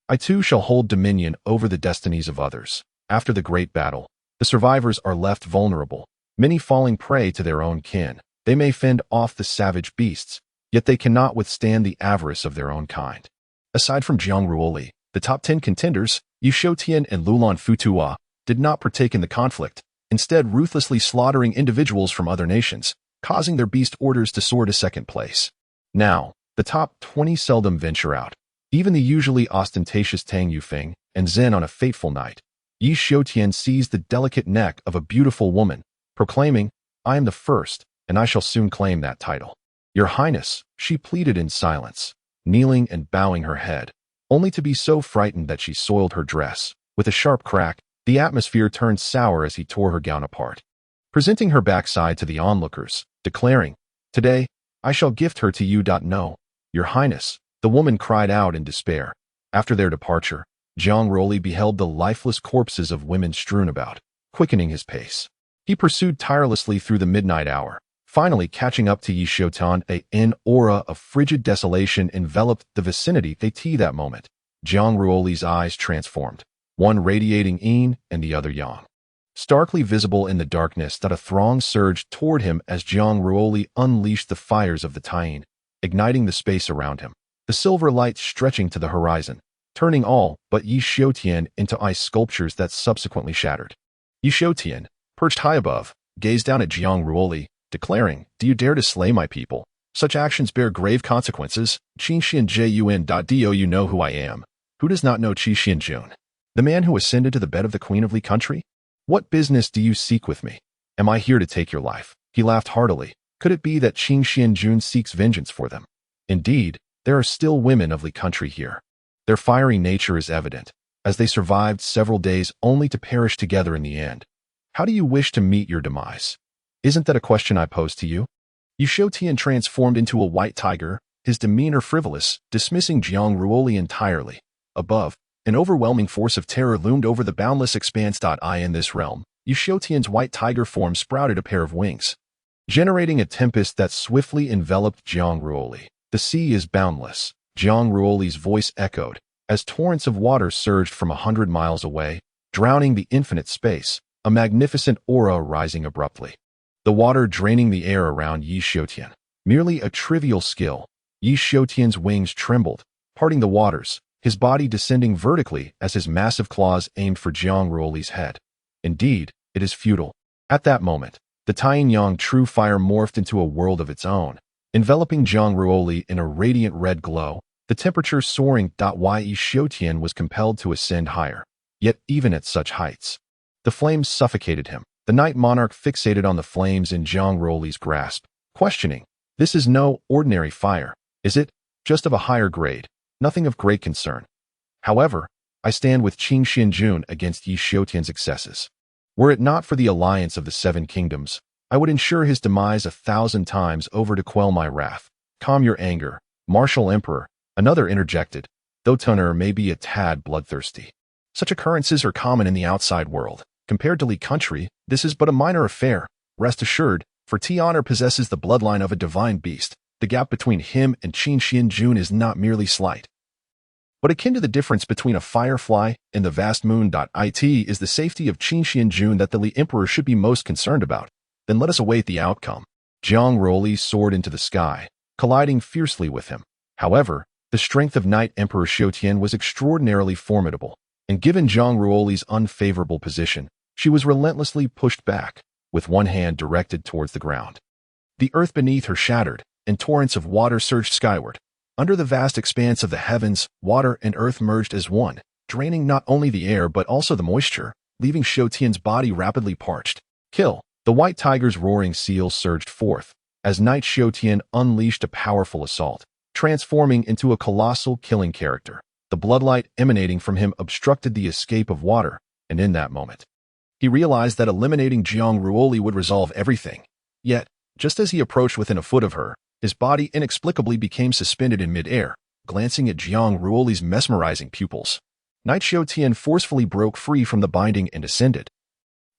I too shall hold dominion over the destinies of others. After the great battle, the survivors are left vulnerable, many falling prey to their own kin. They may fend off the savage beasts, yet they cannot withstand the avarice of their own kind. Aside from Jiang Ruoli, the top 10 contenders, Yishotian and Lulan Futua, did not partake in the conflict, instead ruthlessly slaughtering individuals from other nations, causing their beast orders to soar to second place. Now, the top 20 seldom venture out. Even the usually ostentatious Tang Yufeng and Zen on a fateful night, Yi Xiutian seized the delicate neck of a beautiful woman, proclaiming, "I am the first, and I shall soon claim that title." "Your Highness," she pleaded in silence, kneeling and bowing her head, only to be so frightened that she soiled her dress. With a sharp crack, the atmosphere turned sour as he tore her gown apart, presenting her backside to the onlookers, declaring, "Today, I shall gift her to you." "No, Your Highness," the woman cried out in despair. After their departure, Jiang Ruoli beheld the lifeless corpses of women strewn about, quickening his pace. He pursued tirelessly through the midnight hour, finally catching up to Yi Xiutian. An aura of frigid desolation enveloped the vicinity. That moment, Jiang Ruoli's eyes transformed, one radiating yin and the other yang. Starkly visible in the darkness, a throng surged toward him as Jiang Ruoli unleashed the fires of the Tayin, igniting the space around him, the silver light stretching to the horizon, turning all but Yi Xiutian into ice sculptures that subsequently shattered. Yi Xiutian, perched high above, gazed down at Jiang Ruoli, declaring, "Do you dare to slay my people? Such actions bear grave consequences." "Qin Xian Jun. Do you know who I am?" "Who does not know Qi Xian Jun? The man who ascended to the bed of the Queen of Li country? What business do you seek with me? Am I here to take your life?" He laughed heartily. Could it be that Qin Xian Jun seeks vengeance for them? Indeed, there are still women of Li country here. Their fiery nature is evident, as they survived several days only to perish together in the end. How do you wish to meet your demise? Isn't that a question I pose to you? Yishotian transformed into a white tiger, his demeanor frivolous, dismissing Jiang Ruoli entirely. Above, an overwhelming force of terror loomed over the boundless expanse. In this realm, Yishotian's white tiger form sprouted a pair of wings, generating a tempest that swiftly enveloped Jiang Ruoli. "The sea is boundless," Jiang Ruoli's voice echoed, as torrents of water surged from 100 miles away, drowning the infinite space, a magnificent aura rising abruptly. The water draining the air around Yi Xiutian. Merely a trivial skill. Yi Xiutian's wings trembled, parting the waters, his body descending vertically as his massive claws aimed for Jiang Ruoli's head. Indeed, it is futile. At that moment, the Taiyin true fire morphed into a world of its own, enveloping Jiang Ruoli in a radiant red glow, the temperature soaring. Yi Xiutian was compelled to ascend higher. Yet even at such heights, the flames suffocated him. The Night Monarch fixated on the flames in Jiang Ruoli's grasp, questioning, "This is no ordinary fire, is it? Just of a higher grade, nothing of great concern. However, I stand with Qin Xian Jun against Yi Xiutian's excesses. Were it not for the alliance of the Seven Kingdoms, I would ensure his demise 1,000 times over to quell my wrath." "Calm your anger, Martial Emperor," another interjected, though Tunner may be a tad bloodthirsty. "Such occurrences are common in the outside world. Compared to Li country, this is but a minor affair. Rest assured, for Tian'er possesses the bloodline of a divine beast. The gap between him and Qin Xian Jun is not merely slight, but akin to the difference between a firefly and the vast moon. It is the safety of Qin Xian Jun that the Li Emperor should be most concerned about. Then let us await the outcome." Jiang Ruoli soared into the sky, colliding fiercely with him. However, the strength of Night Emperor Xiutian was extraordinarily formidable, and given Jiang Ruoli's unfavorable position, she was relentlessly pushed back. with one hand directed towards the ground. The earth beneath her shattered, and torrents of water surged skyward. Under the vast expanse of the heavens, water and earth merged as one, draining not only the air but also the moisture, leaving Shou Tian's body rapidly parched. Kill! The white tiger's roaring seal surged forth, as Knight Shou Tian unleashed a powerful assault, transforming into a colossal killing character. The bloodlight emanating from him obstructed the escape of water, and in that moment, he realized that eliminating Jiang Ruoli would resolve everything. Yet, just as he approached within a foot of her, his body inexplicably became suspended in midair, glancing at Jiang Ruoli's mesmerizing pupils. Knight Shou Tian forcefully broke free from the binding and ascended,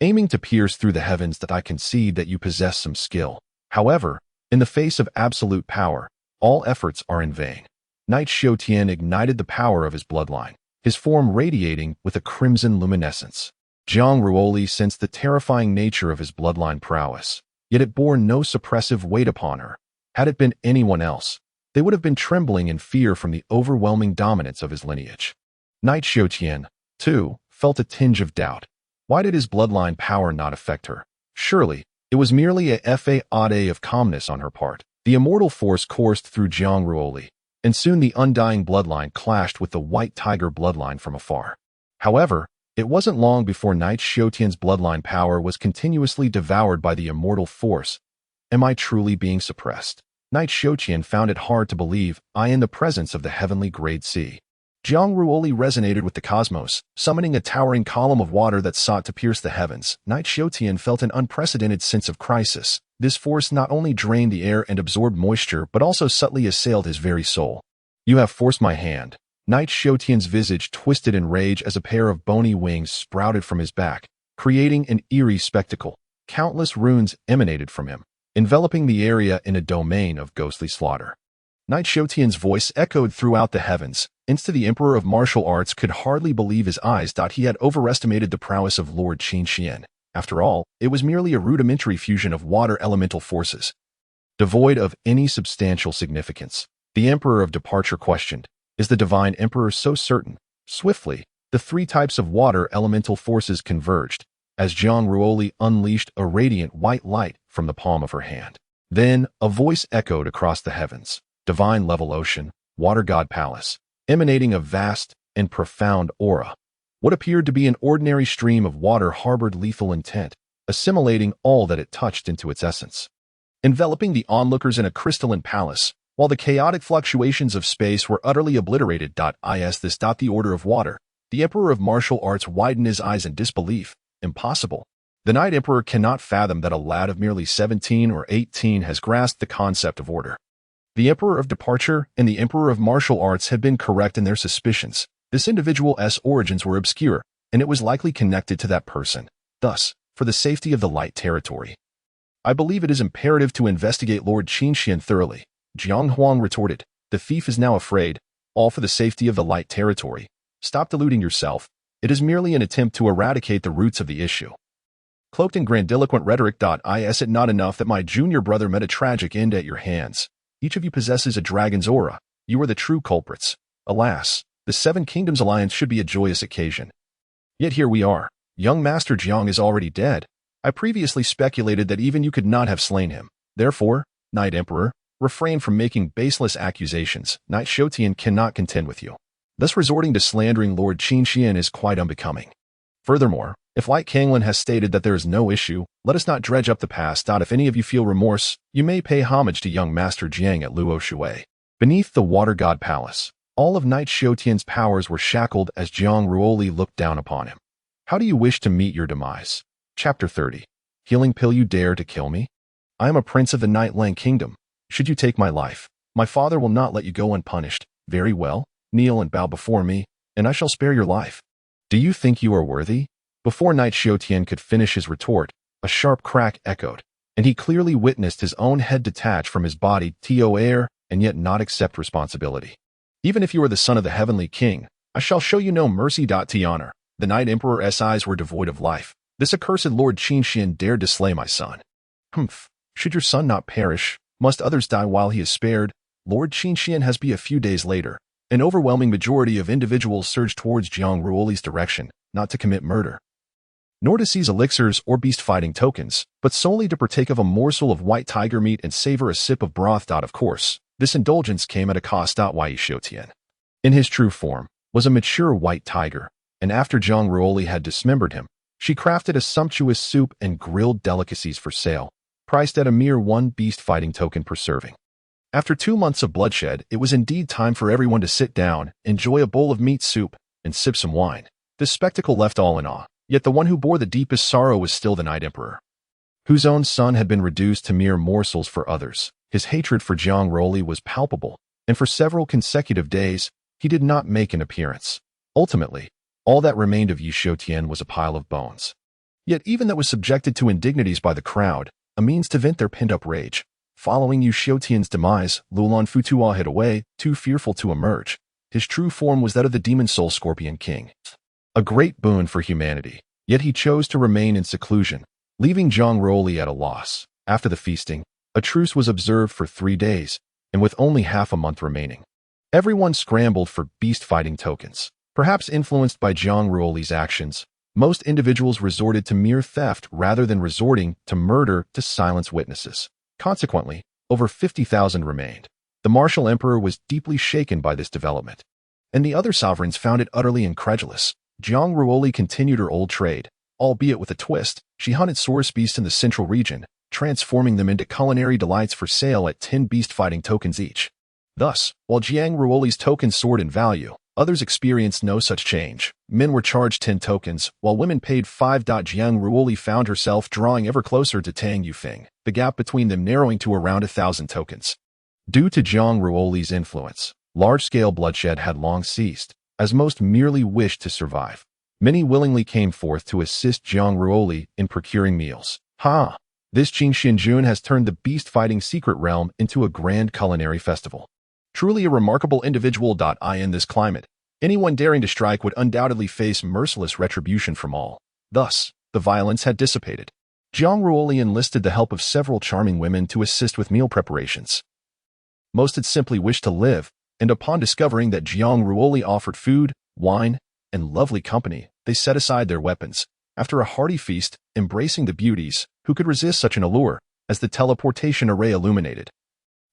aiming to pierce through the heavens. That I concede that you possess some skill. However, in the face of absolute power, all efforts are in vain. Knight Shou Tian ignited the power of his bloodline, his form radiating with a crimson luminescence. Jiang Ruoli sensed the terrifying nature of his bloodline prowess, yet it bore no suppressive weight upon her. Had it been anyone else, they would have been trembling in fear from the overwhelming dominance of his lineage. Knight Shou Tian, too, felt a tinge of doubt. Why did his bloodline power not affect her? Surely, it was merely a fade of calmness on her part. The immortal force coursed through Jiang Ruoli, and soon the undying bloodline clashed with the white tiger bloodline from afar. However, it wasn't long before Knight Shou Tian's bloodline power was continuously devoured by the immortal force. Am I truly being suppressed? Knight Shou Tian found it hard to believe I in the presence of the heavenly grade C. Jiang Ruoli resonated with the cosmos, summoning a towering column of water that sought to pierce the heavens. Knight Shou Tian felt an unprecedented sense of crisis. This force not only drained the air and absorbed moisture, but also subtly assailed his very soul. You have forced my hand. Knight Shou Tian's visage twisted in rage as a pair of bony wings sprouted from his back, creating an eerie spectacle. Countless runes emanated from him, enveloping the area in a domain of ghostly slaughter. Knight Shou Tian's voice echoed throughout the heavens. The Emperor of Martial Arts could hardly believe his eyes. He had overestimated the prowess of Lord Qin Xian. After all, it was merely a rudimentary fusion of water elemental forces, devoid of any substantial significance. The Emperor of Departure questioned, is the Divine Emperor so certain? Swiftly, the three types of water elemental forces converged, as Jiang Ruoli unleashed a radiant white light from the palm of her hand. Then, a voice echoed across the heavens. Divine level ocean, water god palace, emanating a vast and profound aura. What appeared to be an ordinary stream of water harbored lethal intent, assimilating all that it touched into its essence, enveloping the onlookers in a crystalline palace, while the chaotic fluctuations of space were utterly obliterated. The order of water. The Emperor of Martial Arts widened his eyes in disbelief. Impossible. The Knight Emperor cannot fathom that a lad of merely 17 or 18 has grasped the concept of order. The Emperor of Departure and the Emperor of Martial Arts had been correct in their suspicions. This individual's origins were obscure, and it was likely connected to that person. Thus, for the safety of the Light Territory, I believe it is imperative to investigate Lord Qin Xian thoroughly. Jiang Huang retorted, the thief is now afraid, all for the safety of the Light Territory. Stop deluding yourself. It is merely an attempt to eradicate the roots of the issue. Cloaked in grandiloquent rhetoric. Is it not enough that my junior brother met a tragic end at your hands? Each of you possesses a dragon's aura. You are the true culprits. Alas, the Seven Kingdoms Alliance should be a joyous occasion. Yet here we are. Young Master Jiang is already dead. I previously speculated that even you could not have slain him. Therefore, Knight Emperor, refrain from making baseless accusations. Knight Shou Tian cannot contend with you. Thus resorting to slandering Lord Qin Xian is quite unbecoming. Furthermore, if Light Kanglan has stated that there is no issue, let us not dredge up the past. If any of you feel remorse, you may pay homage to young Master Jiang at Luo Shui. Beneath the Water God Palace, all of Knight Shou Tian's powers were shackled as Jiang Ruoli looked down upon him. How do you wish to meet your demise? Chapter 30. Healing pill. You dare to kill me? I am a prince of the Night Lang Kingdom. Should you take my life, my father will not let you go unpunished. Very well, kneel and bow before me, and I shall spare your life. Do you think you are worthy? Before Knight Shou Tian could finish his retort, a sharp crack echoed, and he clearly witnessed his own head detach from his body. Xi'er, and yet not accept responsibility. Even if you are the son of the Heavenly King, I shall show you no mercy. Honor. The Knight Emperor's eyes were devoid of life. This accursed Lord Qin Xian dared to slay my son. Humph. Should your son not perish, must others die while he is spared? Lord Qin Xian has been a few days later. An overwhelming majority of individuals surged towards Jiang Ruoli's direction, not to commit murder, nor to seize elixirs or beast-fighting tokens, but solely to partake of a morsel of white tiger meat and savor a sip of broth. Of course, this indulgence came at a cost. Yi Xiutian, in his true form, was a mature white tiger, and after Jiang Ruoli had dismembered him, she crafted a sumptuous soup and grilled delicacies for sale, priced at a mere 1 beast-fighting token per serving. After 2 months of bloodshed, it was indeed time for everyone to sit down, enjoy a bowl of meat soup, and sip some wine. This spectacle left all in awe, yet the one who bore the deepest sorrow was still the Night Emperor, whose own son had been reduced to mere morsels for others. His hatred for Jiang Ruoli was palpable, and for several consecutive days, he did not make an appearance. Ultimately, all that remained of Yi Xiutian was a pile of bones. Yet even that was subjected to indignities by the crowd, a means to vent their pent-up rage. Following Yi Xiutian's demise, Lulan Futua hid away, too fearful to emerge. His true form was that of the demon soul Scorpion King, a great boon for humanity. Yet he chose to remain in seclusion, leaving Jiang Ruoli at a loss. After the feasting, a truce was observed for 3 days, and with only half a month remaining, everyone scrambled for beast-fighting tokens. Perhaps influenced by Jiang Ruoli's actions, most individuals resorted to mere theft rather than resorting to murder to silence witnesses. Consequently, over 50,000 remained. The martial emperor was deeply shaken by this development, and the other sovereigns found it utterly incredulous. Jiang Ruoli continued her old trade, albeit with a twist. She hunted source beasts in the central region, transforming them into culinary delights for sale at 10 beast-fighting tokens each. Thus, while Jiang Ruoli's tokens soared in value, others experienced no such change. Men were charged 10 tokens, while women paid 5. Jiang Ruoli found herself drawing ever closer to Tang Yufeng, the gap between them narrowing to around 1,000 tokens. Due to Jiang Ruoli's influence, large-scale bloodshed had long ceased, as most merely wished to survive. Many willingly came forth to assist Jiang Ruoli in procuring meals. This Qing Xinjun has turned the beast-fighting secret realm into a grand culinary festival. Truly a remarkable individual. In this climate, anyone daring to strike would undoubtedly face merciless retribution from all. Thus, the violence had dissipated. Jiang Ruoli enlisted the help of several charming women to assist with meal preparations. Most had simply wished to live, and upon discovering that Jiang Ruoli offered food, wine, and lovely company, they set aside their weapons. After a hearty feast, embracing the beauties, who could resist such an allure, as the teleportation array illuminated?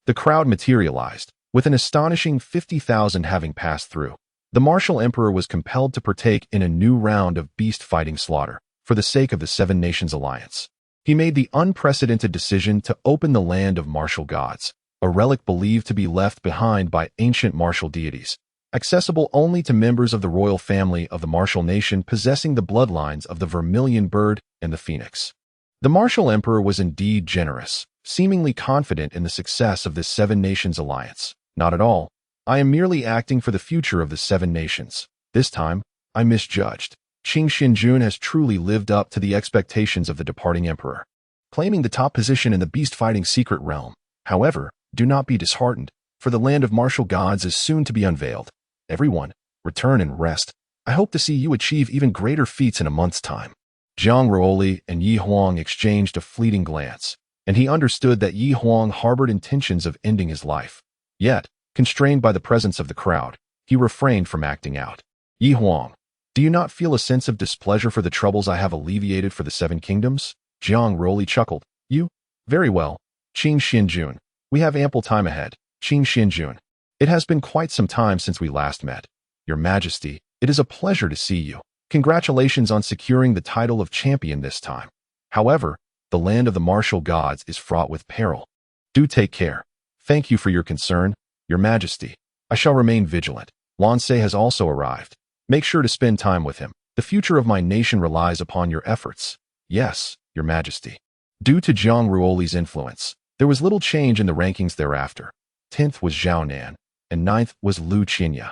The crowd materialized, with an astonishing 50,000 having passed through. The martial emperor was compelled to partake in a new round of beast-fighting slaughter, for the sake of the Seven Nations Alliance. He made the unprecedented decision to open the land of martial gods, a relic believed to be left behind by ancient martial deities, accessible only to members of the royal family of the martial nation possessing the bloodlines of the vermilion bird and the phoenix. The martial emperor was indeed generous, seemingly confident in the success of this Seven Nations Alliance. Not at all. I am merely acting for the future of the Seven Nations. This time, I misjudged. Qing Xinjun has truly lived up to the expectations of the departing emperor, claiming the top position in the beast-fighting secret realm. However, do not be disheartened, for the land of martial gods is soon to be unveiled. Everyone, return and rest. I hope to see you achieve even greater feats in a month's time. Jiang Ruoli and Yi Huang exchanged a fleeting glance, and he understood that Yi Huang harbored intentions of ending his life. Yet, constrained by the presence of the crowd, he refrained from acting out. Yi Huang, do you not feel a sense of displeasure for the troubles I have alleviated for the Seven Kingdoms? Jiang Ruoli chuckled. You? Very well. Qing Xinjun. We have ample time ahead. Qing Xinjun. It has been quite some time since we last met. Your Majesty, it is a pleasure to see you. Congratulations on securing the title of champion this time. However, the land of the martial gods is fraught with peril. Do take care. Thank you for your concern, Your Majesty. I shall remain vigilant. Lancei has also arrived. Make sure to spend time with him. The future of my nation relies upon your efforts. Yes, Your Majesty. Due to Jiang Ruoli's influence, there was little change in the rankings thereafter. 10th was Zhao Nan, and 9th was Lu Qinya.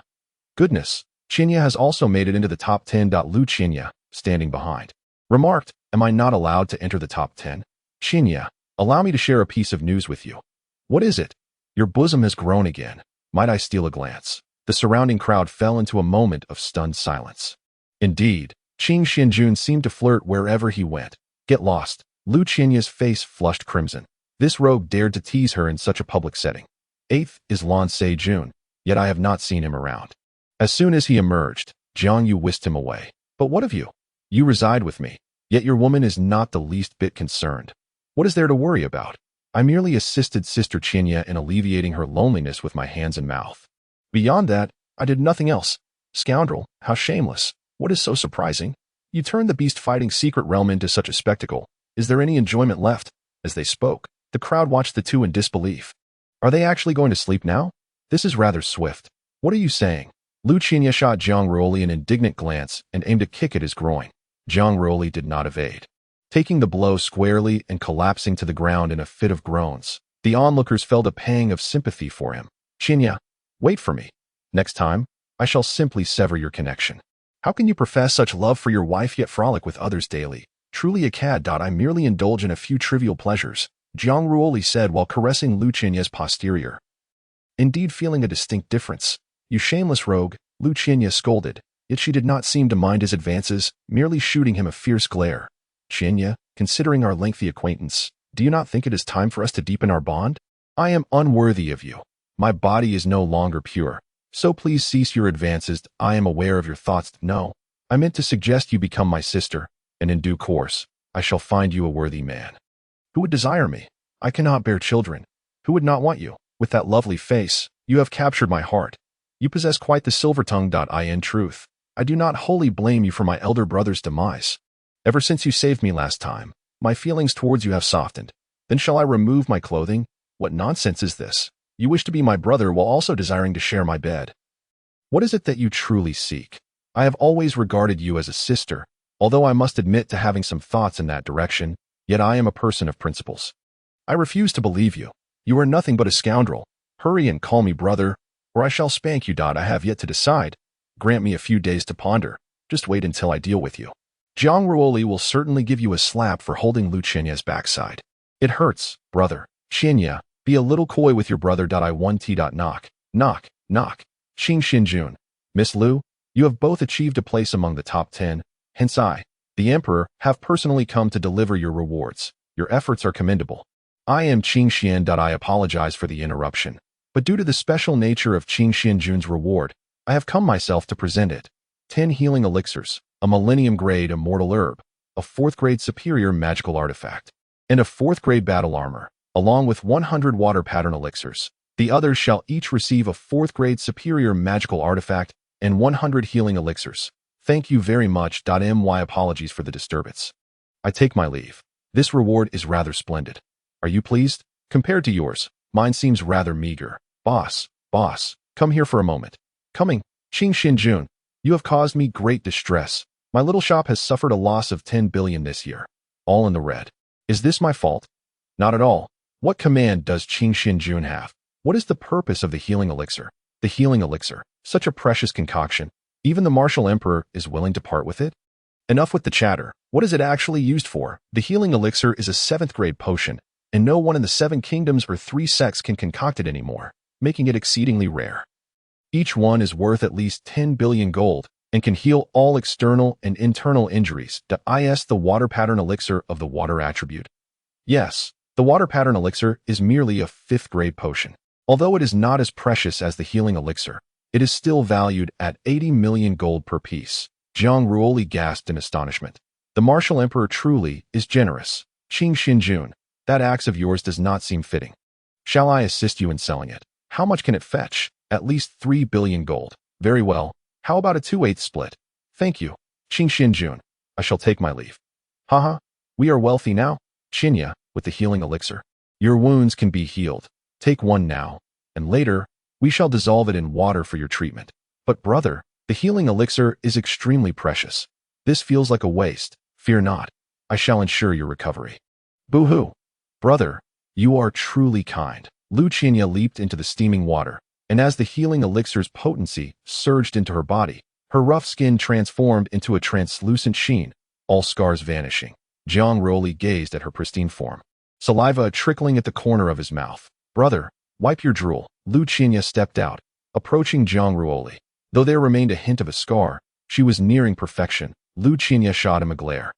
Goodness, Qinya has also made it into the top 10. Lu Qinya, standing behind, remarked, am I not allowed to enter the top 10? Qinya, allow me to share a piece of news with you. What is it? Your bosom has grown again. Might I steal a glance? The surrounding crowd fell into a moment of stunned silence. Indeed, Qing Xinjun seemed to flirt wherever he went. Get lost. Lu Qinya's face flushed crimson. This rogue dared to tease her in such a public setting. 8th is Lan Se-jun, yet I have not seen him around. As soon as he emerged, Jiang Yu whisked him away. But what of you? You reside with me. Yet your woman is not the least bit concerned. What is there to worry about? I merely assisted Sister Qinya in alleviating her loneliness with my hands and mouth. Beyond that, I did nothing else. Scoundrel, how shameless. What is so surprising? You turned the beast-fighting secret realm into such a spectacle. Is there any enjoyment left? As they spoke, the crowd watched the two in disbelief. Are they actually going to sleep now? This is rather swift. What are you saying? Lu Qinya shot Jiang Ruoli an indignant glance and aimed a kick at his groin. Jiang Ruoli did not evade. Taking the blow squarely and collapsing to the ground in a fit of groans, the onlookers felt a pang of sympathy for him. Qinya, wait for me. Next time, I shall simply sever your connection. How can you profess such love for your wife yet frolic with others daily? Truly a cad. I merely indulge in a few trivial pleasures, Jiang Ruoli said while caressing Lu Qinya's posterior. Indeed, feeling a distinct difference. You shameless rogue, Lu Qinya scolded, yet she did not seem to mind his advances, merely shooting him a fierce glare. Qinya, considering our lengthy acquaintance, do you not think it is time for us to deepen our bond? I am unworthy of you. My body is no longer pure. So please cease your advances. I am aware of your thoughts. No, I meant to suggest you become my sister, and in due course, I shall find you a worthy man. Who would desire me? I cannot bear children. Who would not want you? With that lovely face, you have captured my heart. You possess quite the silver tongue. In truth, I do not wholly blame you for my elder brother's demise. Ever since you saved me last time, my feelings towards you have softened. Then shall I remove my clothing? What nonsense is this? You wish to be my brother while also desiring to share my bed. What is it that you truly seek? I have always regarded you as a sister, although I must admit to having some thoughts in that direction, yet I am a person of principles. I refuse to believe you. You are nothing but a scoundrel. Hurry and call me brother, or I shall spank you. I have yet to decide. Grant me a few days to ponder. Just wait until I deal with you. Jiang Ruoli will certainly give you a slap for holding Lu Qinya's backside. It hurts, brother. Qinya, be a little coy with your brother. I want t. Knock, knock, knock. Xing Xinjun. Miss Lu, you have both achieved a place among the top 10, hence I, the Emperor, have personally come to deliver your rewards. Your efforts are commendable. I am Qing Xian. I apologize for the interruption, but due to the special nature of Qing Xinjun's reward, I have come myself to present it. 10 healing elixirs, a millennium-grade immortal herb, a 4th-grade superior magical artifact, and a 4th-grade battle armor, along with 100 water pattern elixirs. The others shall each receive a 4th-grade superior magical artifact and 100 healing elixirs. Thank you very much. My apologies for the disturbance. I take my leave. This reward is rather splendid. Are you pleased? Compared to yours, mine seems rather meager. Boss, come here for a moment. Coming, Qing Xinjun. You have caused me great distress. My little shop has suffered a loss of 10 billion this year. All in the red. Is this my fault? Not at all. What command does Qing Xinjun have? What is the purpose of the healing elixir? The healing elixir, such a precious concoction. Even the martial emperor is willing to part with it? Enough with the chatter. What is it actually used for? The healing elixir is a 7th-grade potion, and no one in the 7 kingdoms or 3 sects can concoct it anymore, making it exceedingly rare. Each one is worth at least 10 billion gold and can heal all external and internal injuries. Is the water pattern elixir of the water attribute? Yes, the water pattern elixir is merely a 5th-grade potion. Although it is not as precious as the healing elixir, it is still valued at 80 million gold per piece. Jiang Ruoli gasped in astonishment. The martial emperor truly is generous. Qing Xinjun, that axe of yours does not seem fitting. Shall I assist you in selling it? How much can it fetch? At least 3 billion gold. Very well. How about a 2/8 split? Thank you, Qing Xinjun. I shall take my leave. Haha, we are wealthy now. Qinya, with the healing elixir. Your wounds can be healed. Take one now, and later, we shall dissolve it in water for your treatment. But brother, the healing elixir is extremely precious. This feels like a waste. Fear not. I shall ensure your recovery. Boo-hoo. Brother, you are truly kind. Lu Qinya leaped into the steaming water, and as the healing elixir's potency surged into her body, her rough skin transformed into a translucent sheen, all scars vanishing. Jiang Ruoli gazed at her pristine form, saliva trickling at the corner of his mouth. Brother, wipe your drool. Lu Qinya stepped out, approaching Jiang Ruoli. Though there remained a hint of a scar, she was nearing perfection. Lu Qinya shot him a glare,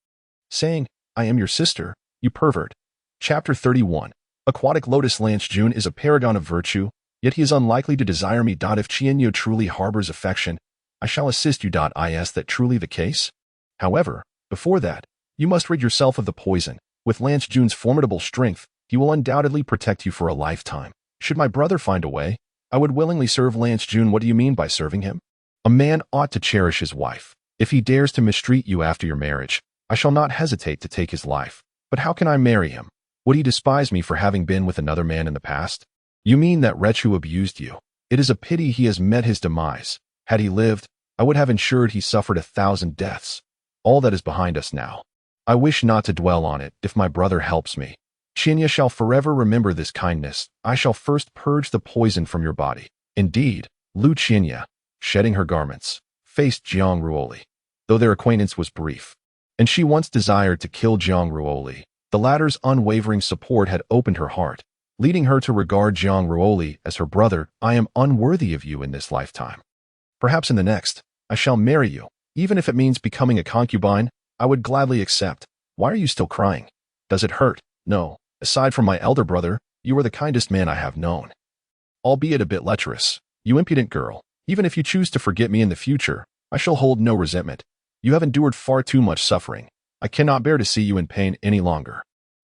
saying, I am your sister, you pervert. Chapter 31. Aquatic Lotus Lance Jun is a paragon of virtue, yet he is unlikely to desire me. If Qianyu truly harbors affection, I shall assist you. Is that truly the case? However, before that, You must rid yourself of the poison. With Lance Jun's formidable strength, he will undoubtedly protect you for a lifetime. Should my brother find a way, I would willingly serve Lance Jun. What do you mean by serving him? A man ought to cherish his wife. If he dares to mistreat you after your marriage, I shall not hesitate to take his life. But how can I marry him? Would he despise me for having been with another man in the past? You mean that wretch who abused you? It is a pity he has met his demise. Had he lived, I would have ensured he suffered 1,000 deaths. All that is behind us now. I wish not to dwell on it if my brother helps me. Xi'er shall forever remember this kindness. I shall first purge the poison from your body. Indeed, Lu Xi'er, shedding her garments, faced Jiang Ruoli, though their acquaintance was brief. And she once desired to kill Jiang Ruoli. The latter's unwavering support had opened her heart, leading her to regard Jiang Ruoli as her brother. I am unworthy of you in this lifetime. Perhaps in the next, I shall marry you. Even if it means becoming a concubine, I would gladly accept. Why are you still crying? Does it hurt? No. Aside from my elder brother, you are the kindest man I have known. Albeit a bit lecherous. You impudent girl. Even if you choose to forget me in the future, I shall hold no resentment. You have endured far too much suffering. I cannot bear to see you in pain any longer.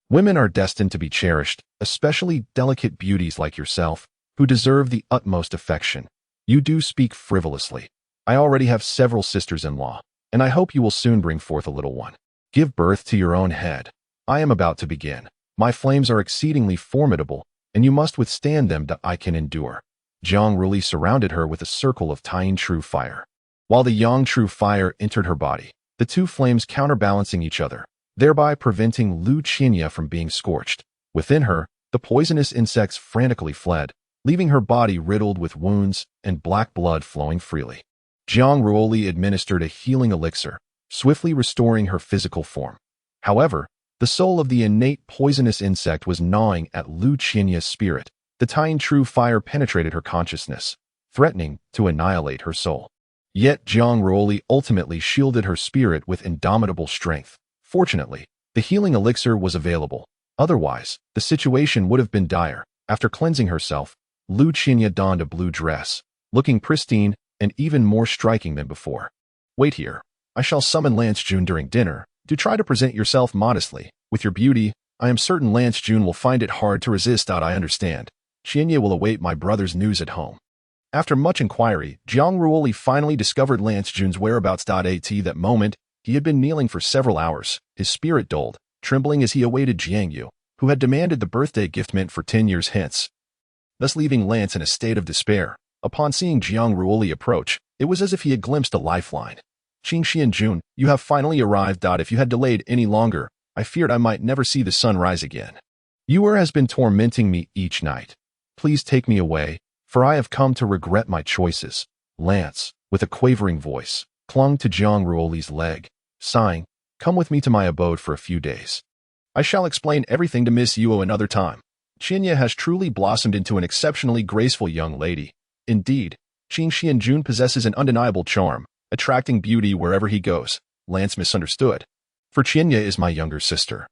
Women are destined to be cherished, especially delicate beauties like yourself, who deserve the utmost affection. You do speak frivolously. I already have several sisters-in-law, and I hope you will soon bring forth a little one. Give birth to your own head. I am about to begin. My flames are exceedingly formidable, and you must withstand them that I can endure. Jiang Ruoli surrounded her with a circle of Tying true fire. While the Yang true fire entered her body, the two flames counterbalancing each other, thereby preventing Lu Xi'er from being scorched. Within her, the poisonous insects frantically fled, leaving her body riddled with wounds and black blood flowing freely. Jiang Ruoli administered a healing elixir, swiftly restoring her physical form. However, the soul of the innate poisonous insect was gnawing at Lu Xi'er's spirit. The Tying true fire penetrated her consciousness, threatening to annihilate her soul. Yet Jiang Ruoli ultimately shielded her spirit with indomitable strength. Fortunately, the healing elixir was available. Otherwise, the situation would have been dire. After cleansing herself, Lu Xi'er donned a blue dress, looking pristine and even more striking than before. Wait here. I shall summon Lance Jun during dinner. Do try to present yourself modestly. With your beauty, I am certain Lance Jun will find it hard to resist. I understand. Xi'er will await my brother's news at home. After much inquiry, Jiang Ruoli finally discovered Lance Jun's whereabouts. At that moment, he had been kneeling for several hours, his spirit dulled, trembling as he awaited Jiang Yu, who had demanded the birthday gift meant for 10 years hence, thus leaving Lance in a state of despair. Upon seeing Jiang Ruoli approach, it was as if he had glimpsed a lifeline. Xi'er Jun, you have finally arrived. If you had delayed any longer, I feared I might never see the sun rise again. Xi'er has been tormenting me each night. Please take me away, for I have come to regret my choices. Lance, with a quavering voice, clung to Jiang Ruoli's leg, sighing, come with me to my abode for a few days. I shall explain everything to Miss Yuo another time. Xi'er has truly blossomed into an exceptionally graceful young lady. Indeed, Xi'er Jun possesses an undeniable charm, attracting beauty wherever he goes. Lance misunderstood. For Xi'er is my younger sister.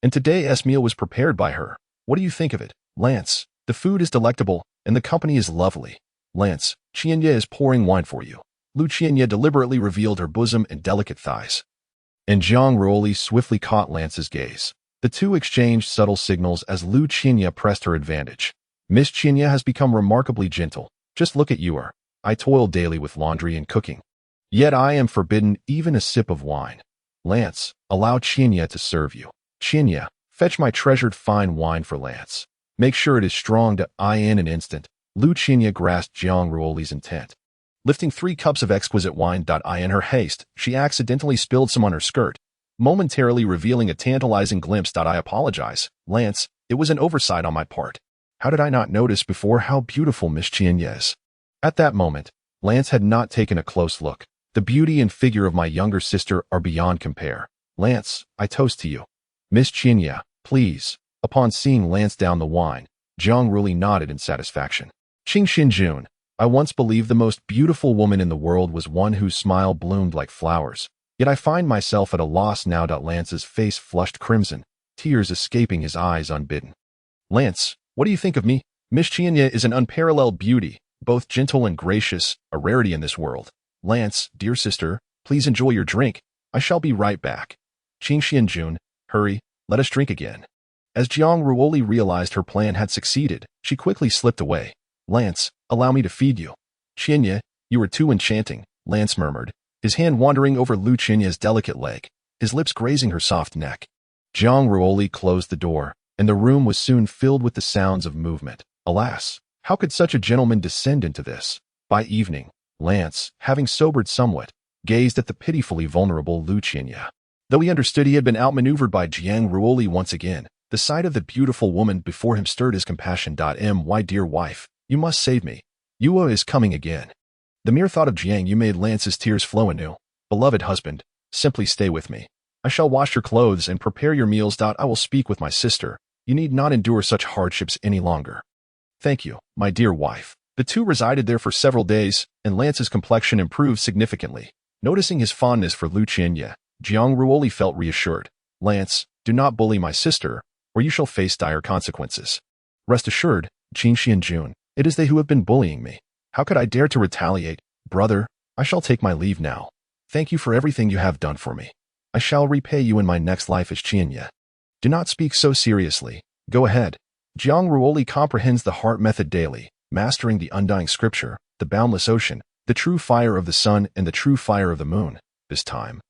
And today's meal was prepared by her. What do you think of it, Lance? The food is delectable, and the company is lovely. Lance, Xi'er is pouring wine for you. Lu Xi'er deliberately revealed her bosom and delicate thighs. And Jiang Ruoli swiftly caught Lance's gaze. The two exchanged subtle signals as Lu Xi'er pressed her advantage. Miss Xi'er has become remarkably gentle. Just look at Xi'er. I toil daily with laundry and cooking. Yet I am forbidden even a sip of wine. Lance, allow Xi'er to serve you. Xi'er, fetch my treasured fine wine for Lance. Make sure it is strong. In an instant, Lu Xi'er grasped Jiang Ruoli's intent. Lifting 3 cups of exquisite wine. In her haste, she accidentally spilled some on her skirt, momentarily revealing a tantalizing glimpse. I apologize, Lance, it was an oversight on my part. How did I not notice before how beautiful Miss Xi'er is? At that moment, Lance had not taken a close look. The beauty and figure of my younger sister are beyond compare. Lance, I toast to you. Miss Xi'er, please. Upon seeing Lance down the wine, Jiang Ruoli nodded in satisfaction. Xi'er Jun, I once believed the most beautiful woman in the world was one whose smile bloomed like flowers. Yet I find myself at a loss now. Lance's face flushed crimson, tears escaping his eyes unbidden. Lance, what do you think of me? Miss Xi'er is an unparalleled beauty, both gentle and gracious, a rarity in this world. Lance, dear sister, please enjoy your drink. I shall be right back. Qin Xianjun, hurry, let us drink again. As Jiang Ruoli realized her plan had succeeded, she quickly slipped away. Lance, allow me to feed you. Qianye, you are too enchanting, Lance murmured, his hand wandering over Lu Qinye's delicate leg, his lips grazing her soft neck. Jiang Ruoli closed the door, and the room was soon filled with the sounds of movement. Alas, how could such a gentleman descend into this? By evening, Lance, having sobered somewhat, gazed at the pitifully vulnerable Lu Qinye. Though he understood he had been outmaneuvered by Jiang Ruoli once again, the sight of the beautiful woman before him stirred his compassion. My dear wife, you must save me. Yuo is coming again. The mere thought of Jiang Yu made Lance's tears flow anew. Beloved husband, simply stay with me. I shall wash your clothes and prepare your meals. I will speak with my sister. You need not endure such hardships any longer. Thank you, my dear wife. The two resided there for several days, and Lance's complexion improved significantly. Noticing his fondness for Lu Qinye, Jiang Ruoli felt reassured. Lance, do not bully my sister, or you shall face dire consequences. Rest assured, Qin Xianjun, it is they who have been bullying me. How could I dare to retaliate? Brother, I shall take my leave now. Thank you for everything you have done for me. I shall repay you in my next life as Qianye. Do not speak so seriously. Go ahead. Jiang Ruoli comprehends the heart method daily, mastering the undying scripture, the boundless ocean, the true fire of the sun and the true fire of the moon. This time,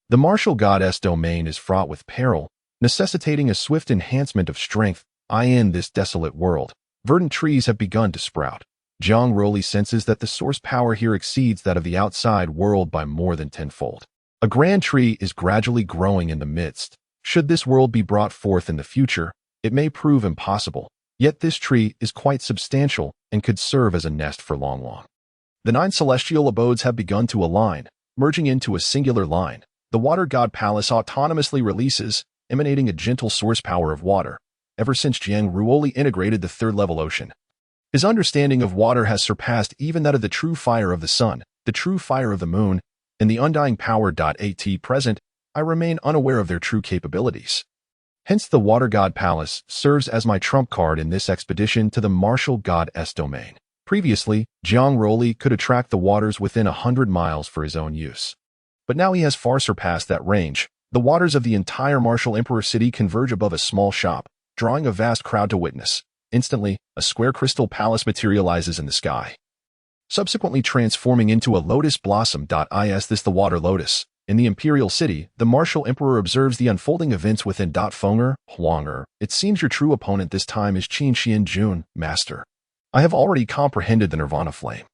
the martial goddess domain is fraught with peril, necessitating a swift enhancement of strength. In this desolate world, verdant trees have begun to sprout. Jiang Ruoli senses that the source power here exceeds that of the outside world by more than tenfold. A grand tree is gradually growing in the midst. Should this world be brought forth in the future, it may prove impossible. Yet this tree is quite substantial and could serve as a nest for long. The 9 celestial abodes have begun to align, merging into a singular line. The water god palace autonomously releases, emanating a gentle source power of water. Ever since Jiang Ruoli integrated the 3rd level ocean, his understanding of water has surpassed even that of the true fire of the sun, the true fire of the moon, and the undying power. At present, I remain unaware of their true capabilities. Hence the water god palace serves as my trump card in this expedition to the martial goddess domain. Previously, Jiang Ruoli could attract the waters within 100 miles for his own use. But now he has far surpassed that range. The waters of the entire martial emperor city converge above a small shop, drawing a vast crowd to witness. Instantly, a square crystal palace materializes in the sky, subsequently transforming into a lotus blossom. Is this the water lotus? In the imperial city, the martial emperor observes the unfolding events within. Huanger, it seems your true opponent this time is Qin Xianjun, master. I have already comprehended the nirvana flame.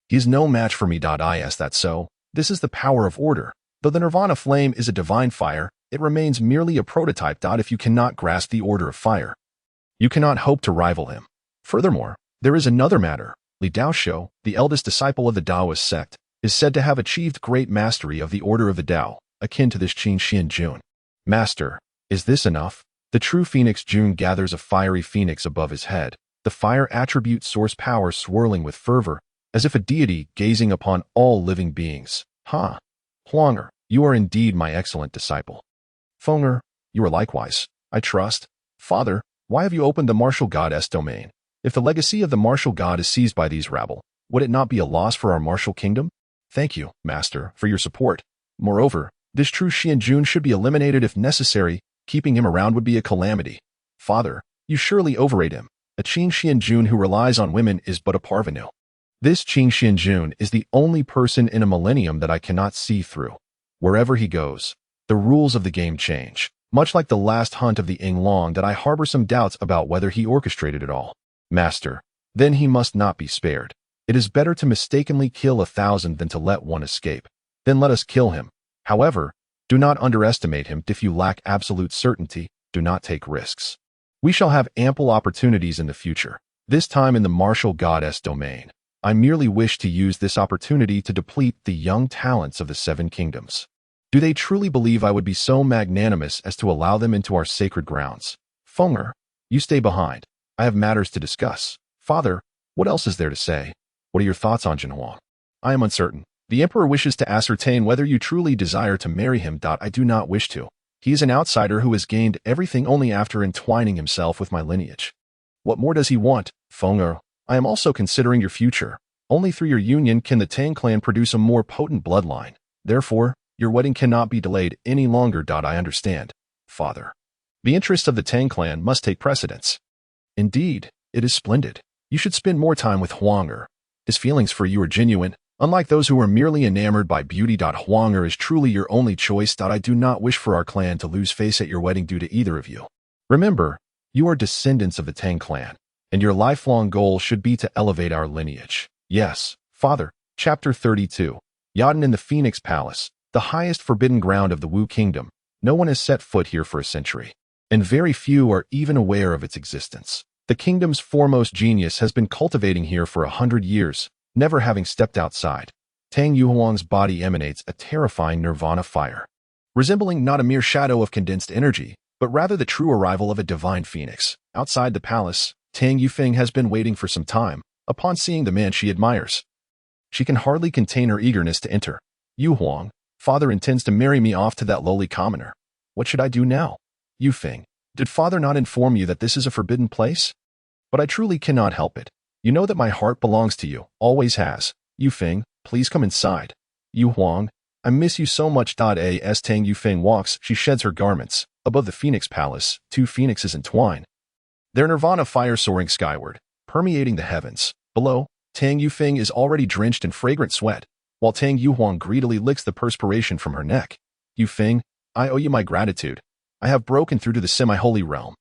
He is no match for me. Is that so? This is the power of order. Though the nirvana flame is a divine fire, it remains merely a prototype. If you cannot grasp the order of fire, you cannot hope to rival him. Furthermore, there is another matter. Li Daoshou, the eldest disciple of the Taoist sect, is said to have achieved great mastery of the order of the Tao, akin to this Qin Xianjun. Master, is this enough? The true Phoenix Jun gathers a fiery phoenix above his head, the fire attribute source power swirling with fervor, as if a deity gazing upon all living beings. Huanger, you are indeed my excellent disciple. Fenger, you are likewise, I trust. Father, why have you opened the martial goddess domain? If the legacy of the martial god is seized by these rabble, would it not be a loss for our martial kingdom? Thank you, master, for your support. Moreover, this true Xianjun should be eliminated if necessary. Keeping him around would be a calamity. Father, you surely overrate him. A Qin Xianjun who relies on women is but a parvenu. This Qin Xianjun is the only person in a millennium that I cannot see through. Wherever he goes, the rules of the game change. Much like the last hunt of the Yinglong, that I harbor some doubts about whether he orchestrated it all. Master, then he must not be spared. It is better to mistakenly kill 1,000 than to let one escape. Then let us kill him. However, do not underestimate him. If you lack absolute certainty, do not take risks. We shall have ample opportunities in the future, this time in the martial goddess domain. I merely wish to use this opportunity to deplete the young talents of the 7 kingdoms. Do they truly believe I would be so magnanimous as to allow them into our sacred grounds? Fenger, you stay behind. I have matters to discuss. Father, what else is there to say? What are your thoughts on Jinhuang? I am uncertain. The emperor wishes to ascertain whether you truly desire to marry him. I do not wish to. He is an outsider who has gained everything only after entwining himself with my lineage. What more does he want? Fenger, I am also considering your future. Only through your union can the Tang clan produce a more potent bloodline. Therefore, Your wedding cannot be delayed any longer. I understand, father. The interests of the Tang clan must take precedence. Indeed, it is splendid. You should spend more time with Huang'er. His feelings for you are genuine, unlike those who are merely enamored by beauty. Huang'er is truly your only choice. I do not wish for our clan to lose face at your wedding due to either of you. Remember, you are descendants of the Tang clan, and your lifelong goal should be to elevate our lineage. Yes, father. Chapter 32. Yaden in the Phoenix Palace, the highest forbidden ground of the Wu Kingdom. No one has set foot here for a century, and very few are even aware of its existence. The kingdom's foremost genius has been cultivating here for 100 years, never having stepped outside. Tang Yuhuang's body emanates a terrifying nirvana fire, resembling not a mere shadow of condensed energy, but rather the true arrival of a divine phoenix. Outside the palace, Tang Yufeng has been waiting for some time, upon seeing the man she admires. She can hardly contain her eagerness to enter. Yuhuang, father intends to marry me off to that lowly commoner. What should I do now? Yufeng, did father not inform you that this is a forbidden place? But I truly cannot help it. You know that my heart belongs to you, always has. Yufeng, please come inside. Yuhuang, I miss you so much. As Tang Yufeng walks, she sheds her garments. Above the Phoenix Palace, two phoenixes entwine, their nirvana fire soaring skyward, permeating the heavens. Below, Tang Yufeng is already drenched in fragrant sweat, while Tang Yuhuang greedily licks the perspiration from her neck. Yufeng, I owe you my gratitude. I have broken through to the semi-holy realm.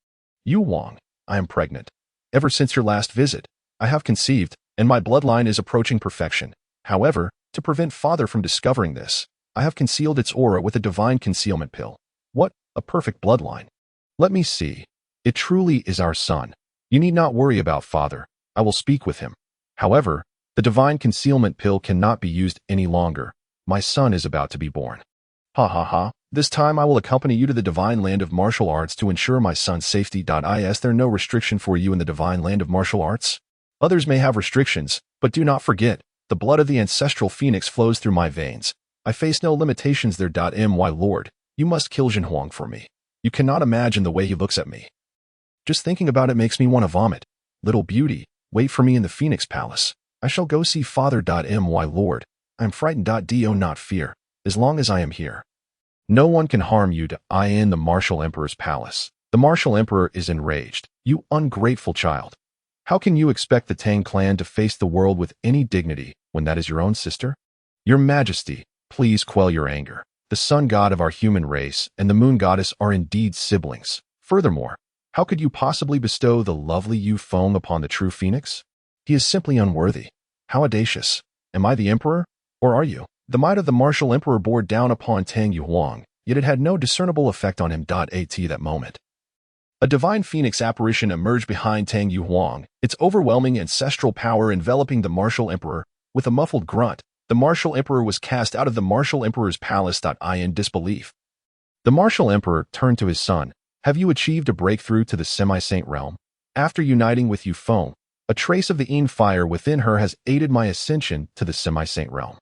Yuhuang, I am pregnant. Ever since your last visit, I have conceived, and my bloodline is approaching perfection. However, to prevent father from discovering this, I have concealed its aura with a divine concealment pill. What a perfect bloodline. Let me see. It truly is our son. You need not worry about father. I will speak with him. However, the divine concealment pill cannot be used any longer. My son is about to be born. Ha ha ha. This time I will accompany you to the divine land of martial arts to ensure my son's safety. Is there no restriction for you in the divine land of martial arts? Others may have restrictions, but do not forget, the blood of the ancestral phoenix flows through my veins. I face no limitations there. My lord, you must kill Jinhuang for me. You cannot imagine the way he looks at me. Just thinking about it makes me want to vomit. Little beauty, wait for me in the Phoenix Palace. I shall go see father. My lord, I am frightened. Do not fear, as long as I am here. No one can harm you. I in the Martial Emperor's palace. The Martial Emperor is enraged. You ungrateful child. How can you expect the Tang clan to face the world with any dignity when that is your own sister? Your Majesty, please quell your anger. The sun god of our human race and the moon goddess are indeed siblings. Furthermore, how could you possibly bestow the lovely Yu Feng upon the true phoenix? He is simply unworthy. How audacious. Am I the emperor? Or are you? The might of the martial emperor bore down upon Tang Yuhuang, yet it had no discernible effect on him. At that moment, a divine phoenix apparition emerged behind Tang Yuhuang, its overwhelming ancestral power enveloping the martial emperor. With a muffled grunt, the martial emperor was cast out of the martial emperor's palace. In disbelief, the martial emperor turned to his son. Have you achieved a breakthrough to the semi-saint realm? After uniting with Yu Feng, a trace of the Yin fire within her has aided my ascension to the semi-saint realm.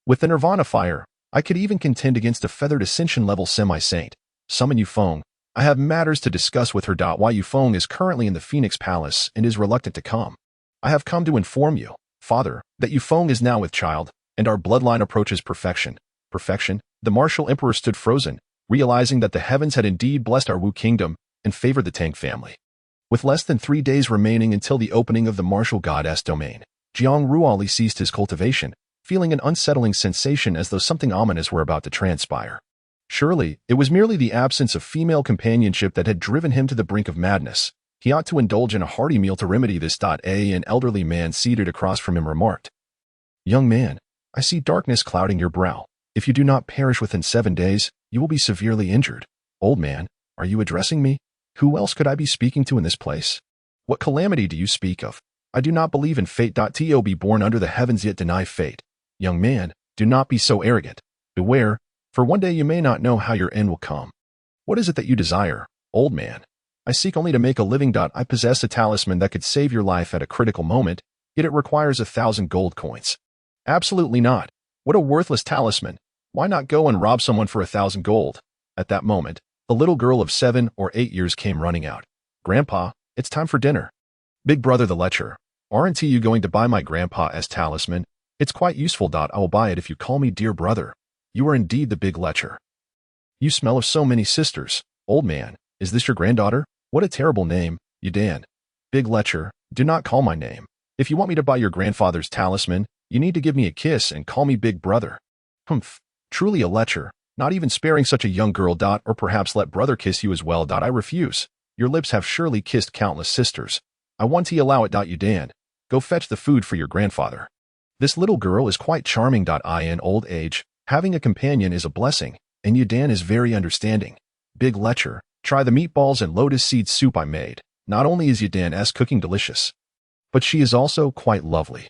With the nirvana fire, I could even contend against a feathered ascension-level semi-saint. Summon Yu Feng. I have matters to discuss with her. Why Yu Feng is currently in the Phoenix Palace and is reluctant to come. I have come to inform you, father, that Yu Feng is now with child, and our bloodline approaches perfection. Perfection? The martial emperor stood frozen, realizing that the heavens had indeed blessed our Wu Kingdom and favored the Tang family. With less than 3 days remaining until the opening of the martial goddess domain, Jiang Ruoli ceased his cultivation, feeling an unsettling sensation as though something ominous were about to transpire. Surely, it was merely the absence of female companionship that had driven him to the brink of madness. He ought to indulge in a hearty meal to remedy this. An elderly man seated across from him remarked, Young man, I see darkness clouding your brow. If you do not perish within 7 days, you will be severely injured. Old man, are you addressing me? Who else could I be speaking to in this place? What calamity do you speak of? I do not believe in fate. To be born under the heavens yet deny fate. Young man, do not be so arrogant. Beware, for one day you may not know how your end will come. What is it that you desire, old man? I seek only to make a living. I possess a talisman that could save your life at a critical moment, yet it requires 1,000 gold coins. Absolutely not. What a worthless talisman. Why not go and rob someone for 1,000 gold? At that moment, a little girl of 7 or 8 years came running out. Grandpa, it's time for dinner. Big brother the lecher, aren't you going to buy my grandpa's talisman? It's quite useful. I will buy it if you call me dear brother. You are indeed the big lecher. You smell of so many sisters. Old man, is this your granddaughter? What a terrible name, Yudan. Big lecher, do not call my name. If you want me to buy your grandfather's talisman, you need to give me a kiss and call me big brother. Humph, truly a lecher, not even sparing such a young girl. Or perhaps let brother kiss you as well. I refuse. Your lips have surely kissed countless sisters. I want to allow it. Yudan, go fetch the food for your grandfather. This little girl is quite charming. In old age, having a companion is a blessing, and Yudan is very understanding. Big lecher, try the meatballs and lotus seed soup I made. Not only is Yudan's cooking delicious, but she is also quite lovely.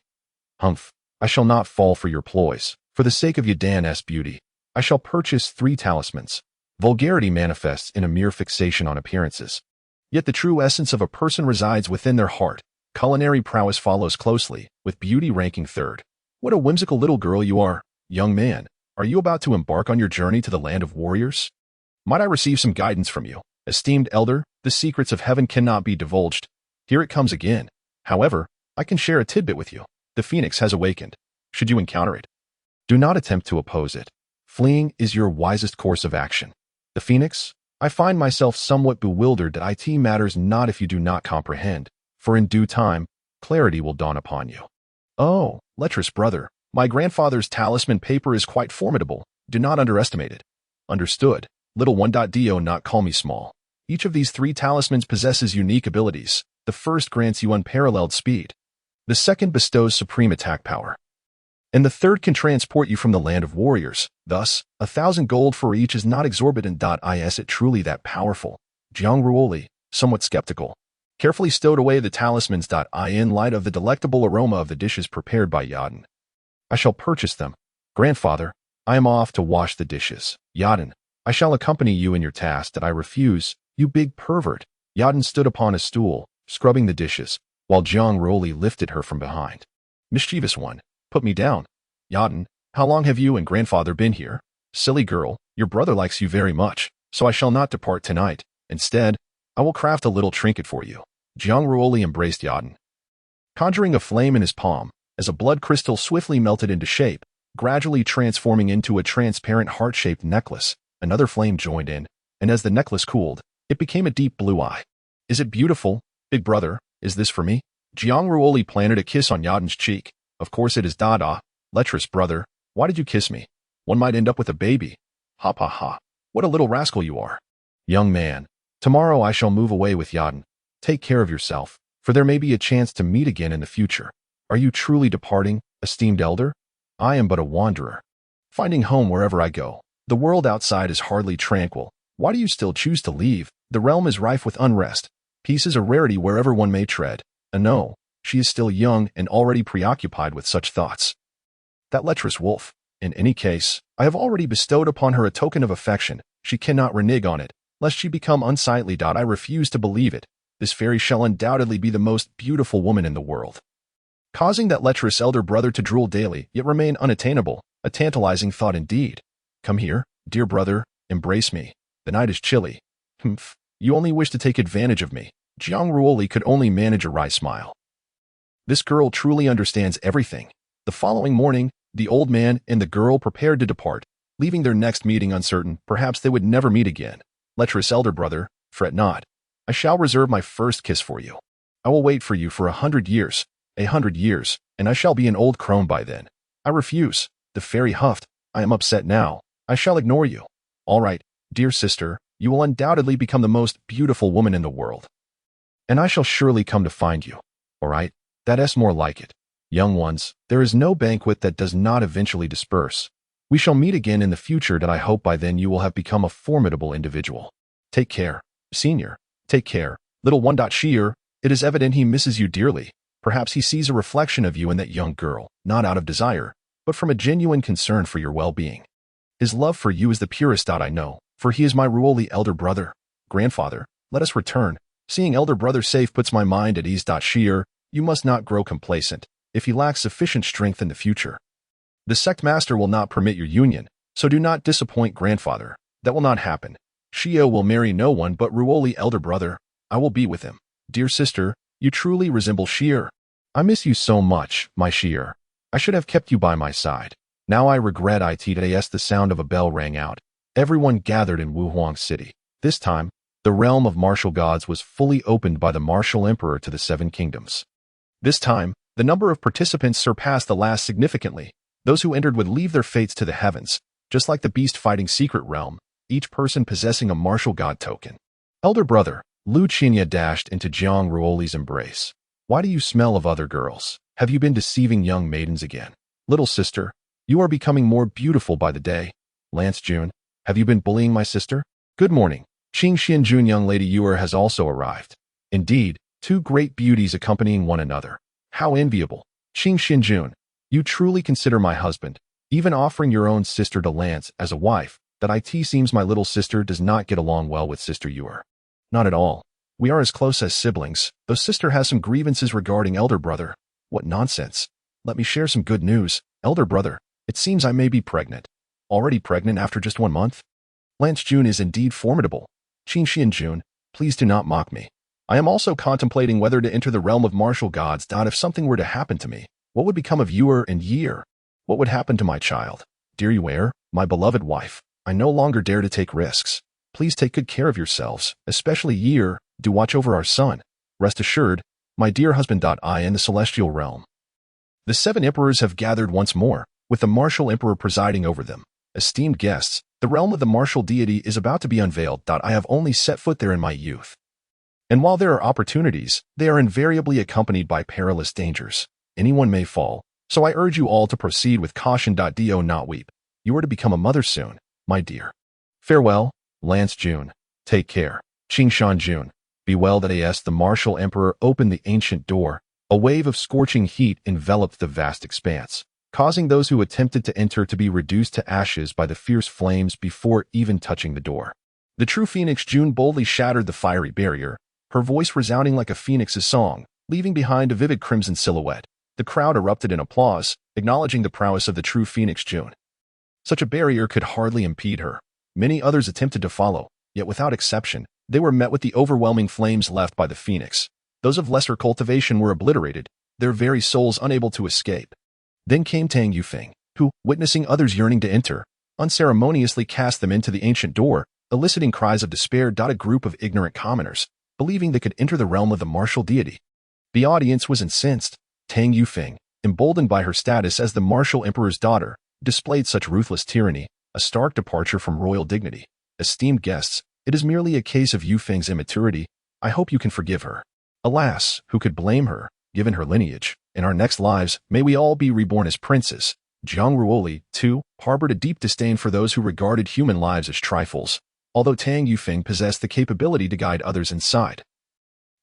Humph, I shall not fall for your ploys. For the sake of Yudan's beauty, I shall purchase 3 talismans. Vulgarity manifests in a mere fixation on appearances. Yet the true essence of a person resides within their heart. Culinary prowess follows closely, with beauty ranking third. What a whimsical little girl you are. Young man, are you about to embark on your journey to the land of warriors? Might I receive some guidance from you? Esteemed elder, the secrets of heaven cannot be divulged. Here it comes again. However, I can share a tidbit with you. The phoenix has awakened. Should you encounter it, do not attempt to oppose it. Fleeing is your wisest course of action. The phoenix? I find myself somewhat bewildered that it matters not if you do not comprehend, for in due time, clarity will dawn upon you. Oh, lecherous brother, my grandfather's talisman paper is quite formidable. Do not underestimate it. Understood. Little one. Do not call me small. Each of these 3 talismans possesses unique abilities. The first grants you unparalleled speed. The second bestows supreme attack power. And the third can transport you from the land of warriors. Thus, 1,000 gold for each is not exorbitant. Is it truly that powerful? Jiang Ruoli, somewhat skeptical, carefully stowed away the talismans. In light of the delectable aroma of the dishes prepared by Yudan, I shall purchase them. Grandfather, I am off to wash the dishes. Yudan, I shall accompany you in your task. I refuse, you big pervert. Yudan stood upon a stool, scrubbing the dishes, while Jiang Ruoli lifted her from behind. Mischievous one, put me down. Yudan, how long have you and grandfather been here? Silly girl, your brother likes you very much, so I shall not depart tonight. Instead, I will craft a little trinket for you. Jiang Ruoli embraced Yudan, conjuring a flame in his palm, as a blood crystal swiftly melted into shape, gradually transforming into a transparent heart-shaped necklace. Another flame joined in, and as the necklace cooled, it became a deep blue eye. Is it beautiful? Big brother, is this for me? Jiang Ruoli planted a kiss on Yudan's cheek. Of course it is. Lecherous brother, why did you kiss me? One might end up with a baby. Ha ha ha. What a little rascal you are. Young man, tomorrow I shall move away with Yudan. Take care of yourself, for there may be a chance to meet again in the future. Are you truly departing, esteemed elder? I am but a wanderer, finding home wherever I go. The world outside is hardly tranquil. Why do you still choose to leave? The realm is rife with unrest. Peace is a rarity wherever one may tread. No, she is still young and already preoccupied with such thoughts. That lecherous wolf. In any case, I have already bestowed upon her a token of affection. She cannot renege on it, lest she become unsightly. I refuse to believe it. This fairy shall undoubtedly be the most beautiful woman in the world. Causing that lecherous elder brother to drool daily, yet remain unattainable, a tantalizing thought indeed. Come here, dear brother, embrace me. The night is chilly. Humph, you only wish to take advantage of me. Jiang Ruoli could only manage a wry smile. This girl truly understands everything. The following morning, the old man and the girl prepared to depart, leaving their next meeting uncertain. Perhaps they would never meet again. Lecherous elder brother, fret not. I shall reserve my first kiss for you. I will wait for you for 100 years, 100 years, and I shall be an old crone by then. I refuse. The fairy huffed. I am upset now. I shall ignore you. All right, dear sister, you will undoubtedly become the most beautiful woman in the world. And I shall surely come to find you. All right, that's more like it. Young ones, there is no banquet that does not eventually disperse. We shall meet again in the future. I hope by then you will have become a formidable individual. Take care, senior. Take care, little one. Xi'er, it is evident he misses you dearly. Perhaps he sees a reflection of you in that young girl, not out of desire, but from a genuine concern for your well-being. His love for you is the purest. I know, for he is my Ruoli elder brother. Grandfather, let us return. Seeing elder brother safe puts my mind at ease. Xi'er, you must not grow complacent, if he lacks sufficient strength in the future. The sect master will not permit your union, so do not disappoint grandfather. That will not happen. Xi'er will marry no one but Ruoli elder brother. I will be with him. Dear sister, you truly resemble Xi'er. I miss you so much, my Xi'er. I should have kept you by my side. Now I regret it as the sound of a bell rang out. Everyone gathered in Wuhuang City. This time, the realm of martial gods was fully opened by the martial emperor to the seven kingdoms. This time, the number of participants surpassed the last significantly. Those who entered would leave their fates to the heavens, just like the beast-fighting secret realm, each person possessing a martial god token. Elder brother, Lu Qinya dashed into Jiang Ruoli's embrace. Why do you smell of other girls? Have you been deceiving young maidens again? Little sister, you are becoming more beautiful by the day. Lance Jun, have you been bullying my sister? Good morning. Qing Xianjun young lady Xi'er has also arrived. Indeed, two great beauties accompanying one another. How enviable. Qing Xianjun, you truly consider my husband, even offering your own sister to Lance as a wife. That it seems my little sister does not get along well with sister Xi'er. Not at all. We are as close as siblings, though sister has some grievances regarding elder brother. What nonsense. Let me share some good news. Elder brother, it seems I may be pregnant. Already pregnant after just 1 month? Lance Jun is indeed formidable. Qing Xianjun, please do not mock me. I am also contemplating whether to enter the realm of martial gods. If something were to happen to me, what would become of Xi'er and Xi'er? What would happen to my child? Dear Xi'er, my beloved wife, I no longer dare to take risks. Please take good care of yourselves, especially Xi'er. Do watch over our son. Rest assured, my dear husband. I in the celestial realm. The seven emperors have gathered once more, with the martial emperor presiding over them. Esteemed guests, the realm of the martial deity is about to be unveiled. I have only set foot there in my youth. And while there are opportunities, they are invariably accompanied by perilous dangers. Anyone may fall, so I urge you all to proceed with caution. Do not weep. You are to become a mother soon, my dear. Farewell, Lance Jun. Take care. Qing Xianjun. Be well. The martial emperor opened the ancient door. A wave of scorching heat enveloped the vast expanse, causing those who attempted to enter to be reduced to ashes by the fierce flames before even touching the door. The true Phoenix Jun boldly shattered the fiery barrier, her voice resounding like a phoenix's song, leaving behind a vivid crimson silhouette. The crowd erupted in applause, acknowledging the prowess of the true Phoenix Jun. Such a barrier could hardly impede her. Many others attempted to follow, yet without exception, they were met with the overwhelming flames left by the phoenix. Those of lesser cultivation were obliterated, their very souls unable to escape. Then came Tang Yufeng, who, witnessing others yearning to enter, unceremoniously cast them into the ancient door, eliciting cries of despair. A group of ignorant commoners, believing they could enter the realm of the martial deity. The audience was incensed. Tang Yufeng, emboldened by her status as the martial emperor's daughter, displayed such ruthless tyranny, a stark departure from royal dignity. Esteemed guests, it is merely a case of Yufeng's immaturity. I hope you can forgive her. Alas, who could blame her, given her lineage? In our next lives, may we all be reborn as princes. Jiang Ruoli, too, harbored a deep disdain for those who regarded human lives as trifles, although Tang Yufeng possessed the capability to guide others inside.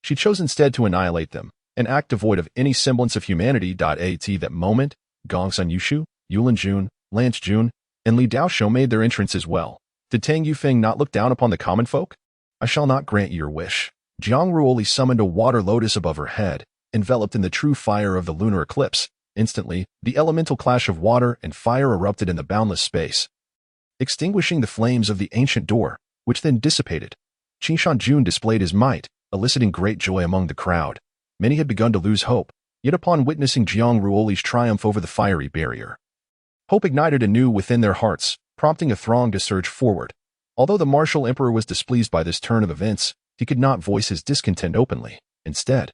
She chose instead to annihilate them, an act devoid of any semblance of humanity. At that moment, Gongsun Yushu, Yulin Jun, Lance Jun, and Li Daoshou made their entrance as well. Did Tang Yufeng not look down upon the common folk? I shall not grant you your wish. Jiang Ruoli summoned a water lotus above her head, enveloped in the true fire of the lunar eclipse. Instantly, the elemental clash of water and fire erupted in the boundless space, extinguishing the flames of the ancient door, which then dissipated. Qing Xianjun displayed his might, eliciting great joy among the crowd. Many had begun to lose hope, yet upon witnessing Jiang Ruoli's triumph over the fiery barrier, hope ignited anew within their hearts, prompting a throng to surge forward. Although the martial emperor was displeased by this turn of events, he could not voice his discontent openly. Instead,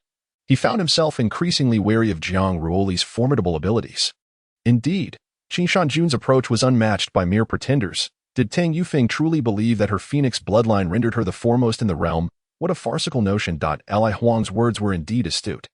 he found himself increasingly wary of Jiang Ruoli's formidable abilities. Indeed, Qing Xianjun's approach was unmatched by mere pretenders. Did Tang Yufeng truly believe that her phoenix bloodline rendered her the foremost in the realm? What a farcical notion. Ally Huang's words were indeed astute.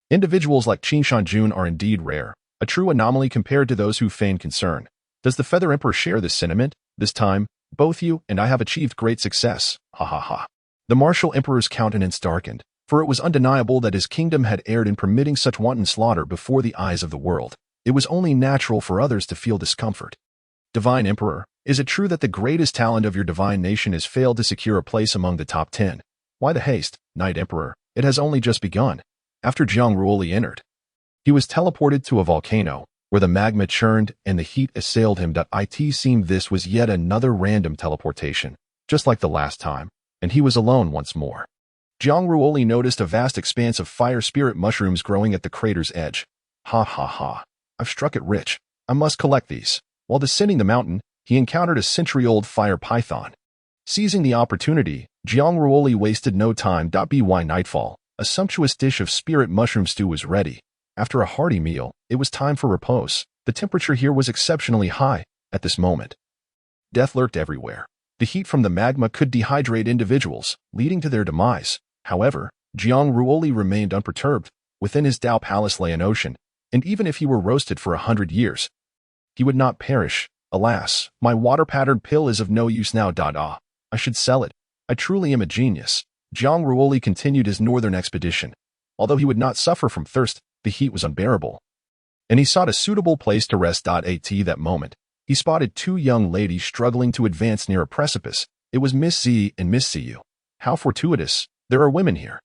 Individuals like Qing Xianjun are indeed rare, a true anomaly compared to those who feign concern. Does the Feather Emperor share this sentiment? This time, both you and I have achieved great success. Ha ha ha. The martial emperor's countenance darkened, for it was undeniable that his kingdom had erred in permitting such wanton slaughter before the eyes of the world. It was only natural for others to feel discomfort. Divine Emperor, is it true that the greatest talent of your divine nation has failed to secure a place among the top 10? Why the haste, Knight Emperor? It has only just begun. After Jiang Ruoli entered, he was teleported to a volcano, where the magma churned and the heat assailed him. It seemed this was yet another random teleportation, just like the last time, and he was alone once more. Jiang Ruoli noticed a vast expanse of fire spirit mushrooms growing at the crater's edge. Ha ha ha. I've struck it rich. I must collect these. While descending the mountain, he encountered a century-old fire python. Seizing the opportunity, Jiang Ruoli wasted no time. By nightfall, a sumptuous dish of spirit mushroom stew was ready. After a hearty meal, it was time for repose. The temperature here was exceptionally high at this moment. Death lurked everywhere. The heat from the magma could dehydrate individuals, leading to their demise. However, Jiang Ruoli remained unperturbed. Within his Dao palace lay an ocean, and even if he were roasted for 100 years, he would not perish. Alas, my water-patterned pill is of no use now. I should sell it. I truly am a genius. Jiang Ruoli continued his northern expedition. Although he would not suffer from thirst, the heat was unbearable, and he sought a suitable place to rest. At that moment, he spotted two young ladies struggling to advance near a precipice. It was Miss Z and Miss Xi'er. How fortuitous, there are women here.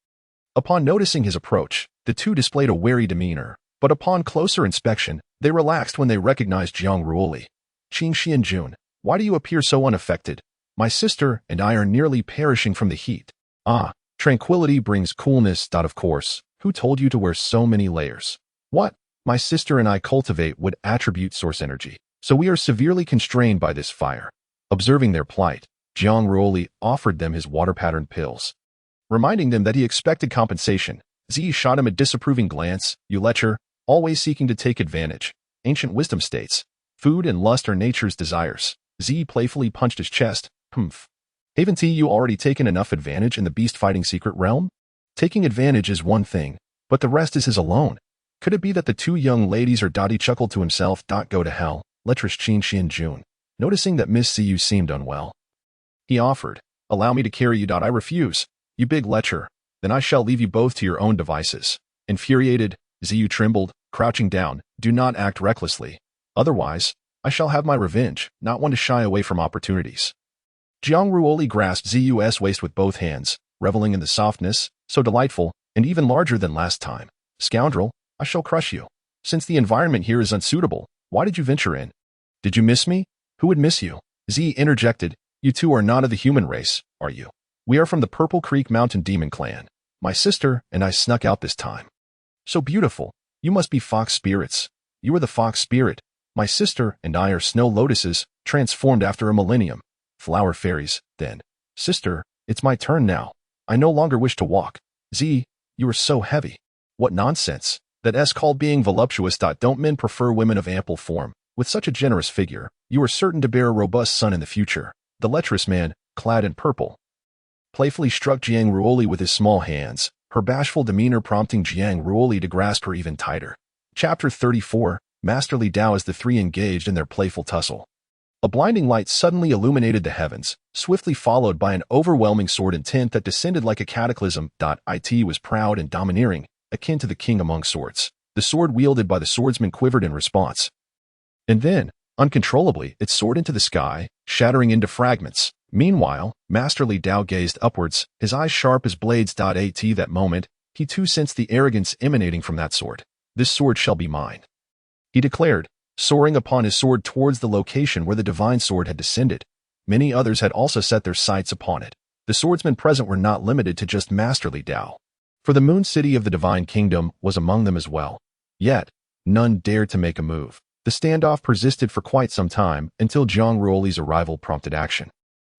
Upon noticing his approach, the two displayed a wary demeanor, but upon closer inspection, they relaxed when they recognized Jiang Ruoli. Jun, why do you appear so unaffected? My sister and I are nearly perishing from the heat. Ah, tranquility brings coolness. Of course, who told you to wear so many layers? What? My sister and I cultivate wood attribute source energy, so we are severely constrained by this fire. Observing their plight, Jiang Ruoli offered them his water-patterned pills. Reminding them that he expected compensation, Z shot him a disapproving glance. You lecher, always seeking to take advantage. Ancient wisdom states, food and lust are nature's desires. Z playfully punched his chest. Humph. Haven't you already taken enough advantage in the beast-fighting secret realm? Taking advantage is one thing, but the rest is his alone. Could it be that the two young ladies are? He chuckled to himself. Go to hell, lecherous Jun. Noticing that Miss Xi'er seemed unwell, he offered, allow me to carry you. I refuse. You big lecher, then I shall leave you both to your own devices. Infuriated, Xi'er trembled, crouching down. Do not act recklessly. Otherwise, I shall have my revenge, not one to shy away from opportunities. Jiang Ruoli grasped Zu's waist with both hands, reveling in the softness, so delightful, and even larger than last time. Scoundrel, I shall crush you. Since the environment here is unsuitable, why did you venture in? Did you miss me? Who would miss you? Z interjected. You two are not of the human race, are you? We are from the Purple Creek Mountain Demon Clan. My sister and I snuck out this time. So beautiful. You must be fox spirits. You are the fox spirit. My sister and I are snow lotuses, transformed after a millennium. Flower fairies, then. Sister, it's my turn now. I no longer wish to walk. Z, you are so heavy. What nonsense. That S called being voluptuous. Don't men prefer women of ample form? With such a generous figure, you are certain to bear a robust son in the future. The lecherous man, clad in purple, playfully struck Jiang Ruoli with his small hands, her bashful demeanor prompting Jiang Ruoli to grasp her even tighter. Chapter 34, Masterly Dao. As the three engaged in their playful tussle, a blinding light suddenly illuminated the heavens, swiftly followed by an overwhelming sword intent that descended like a cataclysm. It was proud and domineering, akin to the king among swords. The sword wielded by the swordsman quivered in response, and then, uncontrollably, it soared into the sky, shattering into fragments. Meanwhile, Masterly Dao gazed upwards, his eyes sharp as blades. At that moment, he too sensed the arrogance emanating from that sword. This sword shall be mine, he declared, soaring upon his sword towards the location where the divine sword had descended. Many others had also set their sights upon it. The swordsmen present were not limited to just Masterly Dao, for the moon city of the divine kingdom was among them as well. Yet, none dared to make a move. The standoff persisted for quite some time until Jiang Ruoli's arrival prompted action.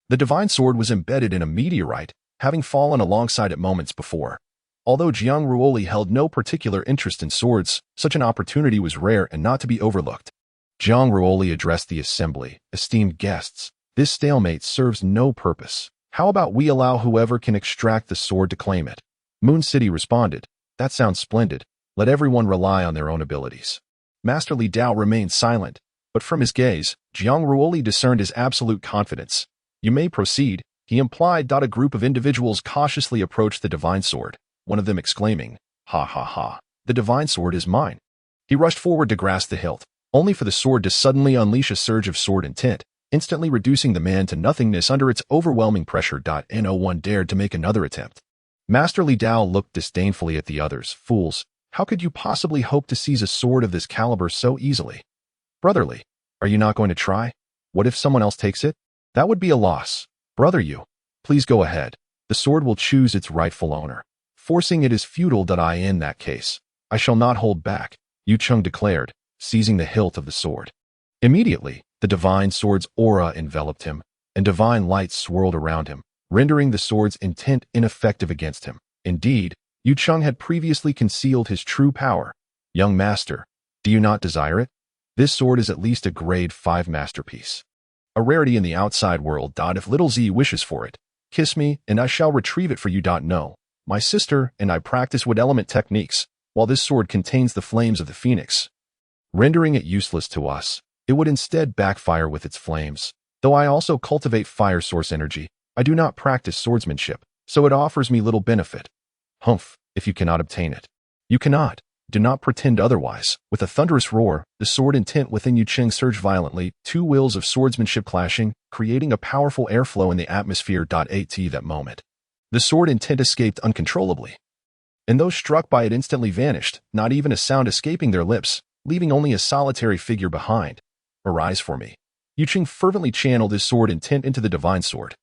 The divine sword was embedded in a meteorite, having fallen alongside it moments before. Although Jiang Ruoli held no particular interest in swords, such an opportunity was rare and not to be overlooked. Jiang Ruoli addressed the assembly. Esteemed guests, this stalemate serves no purpose. How about we allow whoever can extract the sword to claim it? Moon City responded. That sounds splendid. Let everyone rely on their own abilities. Masterly Dao remained silent, but from his gaze, Jiang Ruoli discerned his absolute confidence. You may proceed, he implied. A group of individuals cautiously approached the divine sword, one of them exclaiming, ha ha ha, the divine sword is mine. He rushed forward to grasp the hilt, only for the sword to suddenly unleash a surge of sword intent, instantly reducing the man to nothingness under its overwhelming pressure. No one dared to make another attempt. Masterly Dao looked disdainfully at the others. Fools, how could you possibly hope to seize a sword of this caliber so easily? Brotherly, are you not going to try? What if someone else takes it? That would be a loss. Brother you, please go ahead. The sword will choose its rightful owner. Forcing it is futile. In that case, I shall not hold back, Yu Cheng declared, seizing the hilt of the sword. Immediately, the divine sword's aura enveloped him, and divine light swirled around him, rendering the sword's intent ineffective against him. Indeed, Yu Cheng had previously concealed his true power. Young master, do you not desire it? This sword is at least a grade 5 masterpiece. A rarity in the outside world. If little Z wishes for it, kiss me and I shall retrieve it for you. No, my sister and I practice wood element techniques, while this sword contains the flames of the phoenix. Rendering it useless to us, it would instead backfire with its flames. Though I also cultivate fire source energy, I do not practice swordsmanship, so it offers me little benefit. Humph, if you cannot obtain it. You cannot. Do not pretend otherwise. With a thunderous roar, the sword intent within Yu Cheng surged violently, two wills of swordsmanship clashing, creating a powerful airflow in the atmosphere. At that moment, the sword intent escaped uncontrollably, and those struck by it instantly vanished, not even a sound escaping their lips, leaving only a solitary figure behind. Arise for me. Yu Cheng fervently channeled his sword intent into the divine sword,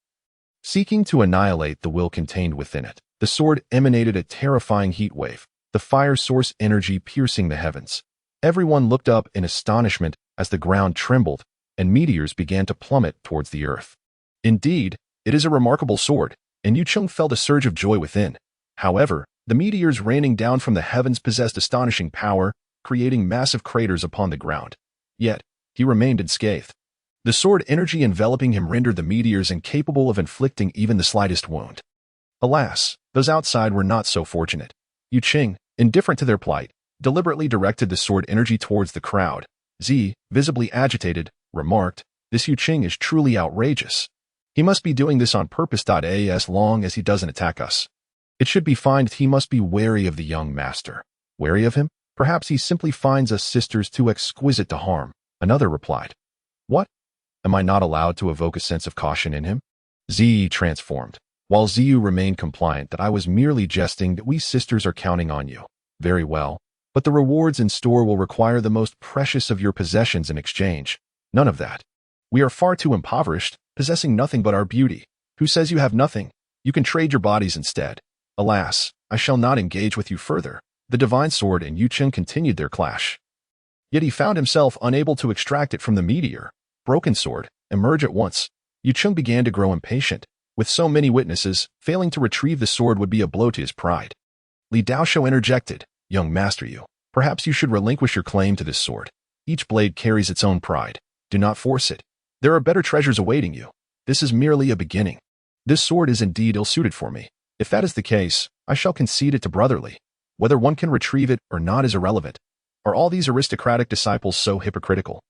seeking to annihilate the will contained within it. The sword emanated a terrifying heat wave, the fire source energy piercing the heavens. Everyone looked up in astonishment as the ground trembled and meteors began to plummet towards the earth. Indeed, it is a remarkable sword, and Yu Cheng felt a surge of joy within. However, the meteors raining down from the heavens possessed astonishing power, creating massive craters upon the ground. Yet, he remained unscathed. The sword energy enveloping him rendered the meteors incapable of inflicting even the slightest wound. Alas, those outside were not so fortunate. Yu Cheng, indifferent to their plight, deliberately directed the sword energy towards the crowd. Z, visibly agitated, remarked, "This Yu Cheng is truly outrageous. He must be doing this on purpose. As long as he doesn't attack us, it should be fine. He must be wary of the young master." Wary of him? Perhaps he simply finds us sisters too exquisite to harm. Another replied. What? Am I not allowed to evoke a sense of caution in him? Z transformed, while Ziyu remained compliant. That I was merely jesting. That we sisters are counting on you. Very well, but the rewards in store will require the most precious of your possessions in exchange. None of that. We are far too impoverished, possessing nothing but our beauty. Who says you have nothing? You can trade your bodies instead. Alas, I shall not engage with you further. The divine sword and Yu Cheng continued their clash. Yet he found himself unable to extract it from the meteor. Broken sword, emerge at once. Yu Cheng began to grow impatient. With so many witnesses, failing to retrieve the sword would be a blow to his pride. Li Daoshou interjected, "Young master, perhaps you should relinquish your claim to this sword. Each blade carries its own pride. Do not force it. There are better treasures awaiting you. This is merely a beginning. This sword is indeed ill-suited for me. If that is the case, I shall concede it to Brotherly. Whether one can retrieve it or not is irrelevant. Are all these aristocratic disciples so hypocritical?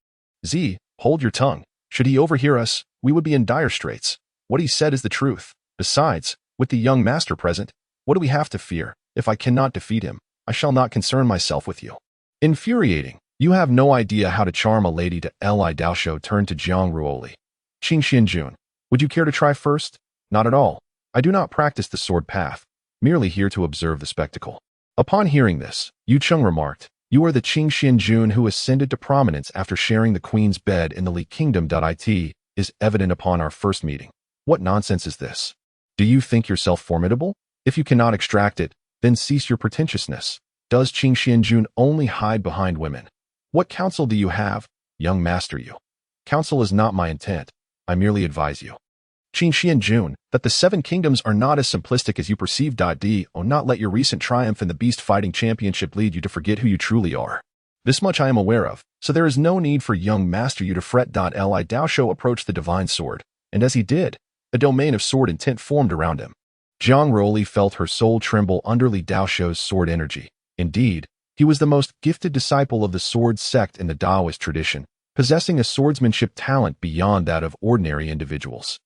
Z, hold your tongue. Should he overhear us, we would be in dire straits. What he said is the truth. Besides, with the young master present, what do we have to fear? If I cannot defeat him, I shall not concern myself with you." Infuriating. You have no idea how to charm a lady. To Li Daoshou turned to Jiang Ruoli. Qing Xianjun, would you care to try first? Not at all. I do not practice the sword path, merely here to observe the spectacle. Upon hearing this, Yu Cheng remarked, "You are the Qing Xianjun who ascended to prominence after sharing the queen's bed in the Li Kingdom. It is evident upon our first meeting. What nonsense is this? Do you think yourself formidable? If you cannot extract it, then cease your pretentiousness. Does Qing Xianjun only hide behind women? What counsel do you have, young master? Counsel is not my intent. I merely advise you, Qing Xianjun, that the 7 kingdoms are not as simplistic as you perceive. Do not let your recent triumph in the Beast Fighting Championship lead you to forget who you truly are. This much I am aware of, so there is no need for young master you to fret. Li Daoshou approached the divine sword, and as he did, a domain of sword intent formed around him. Jiang Ruoli felt her soul tremble under Li Daoshou's sword energy. Indeed, he was the most gifted disciple of the sword sect in the Taoist tradition, possessing a swordsmanship talent beyond that of ordinary individuals.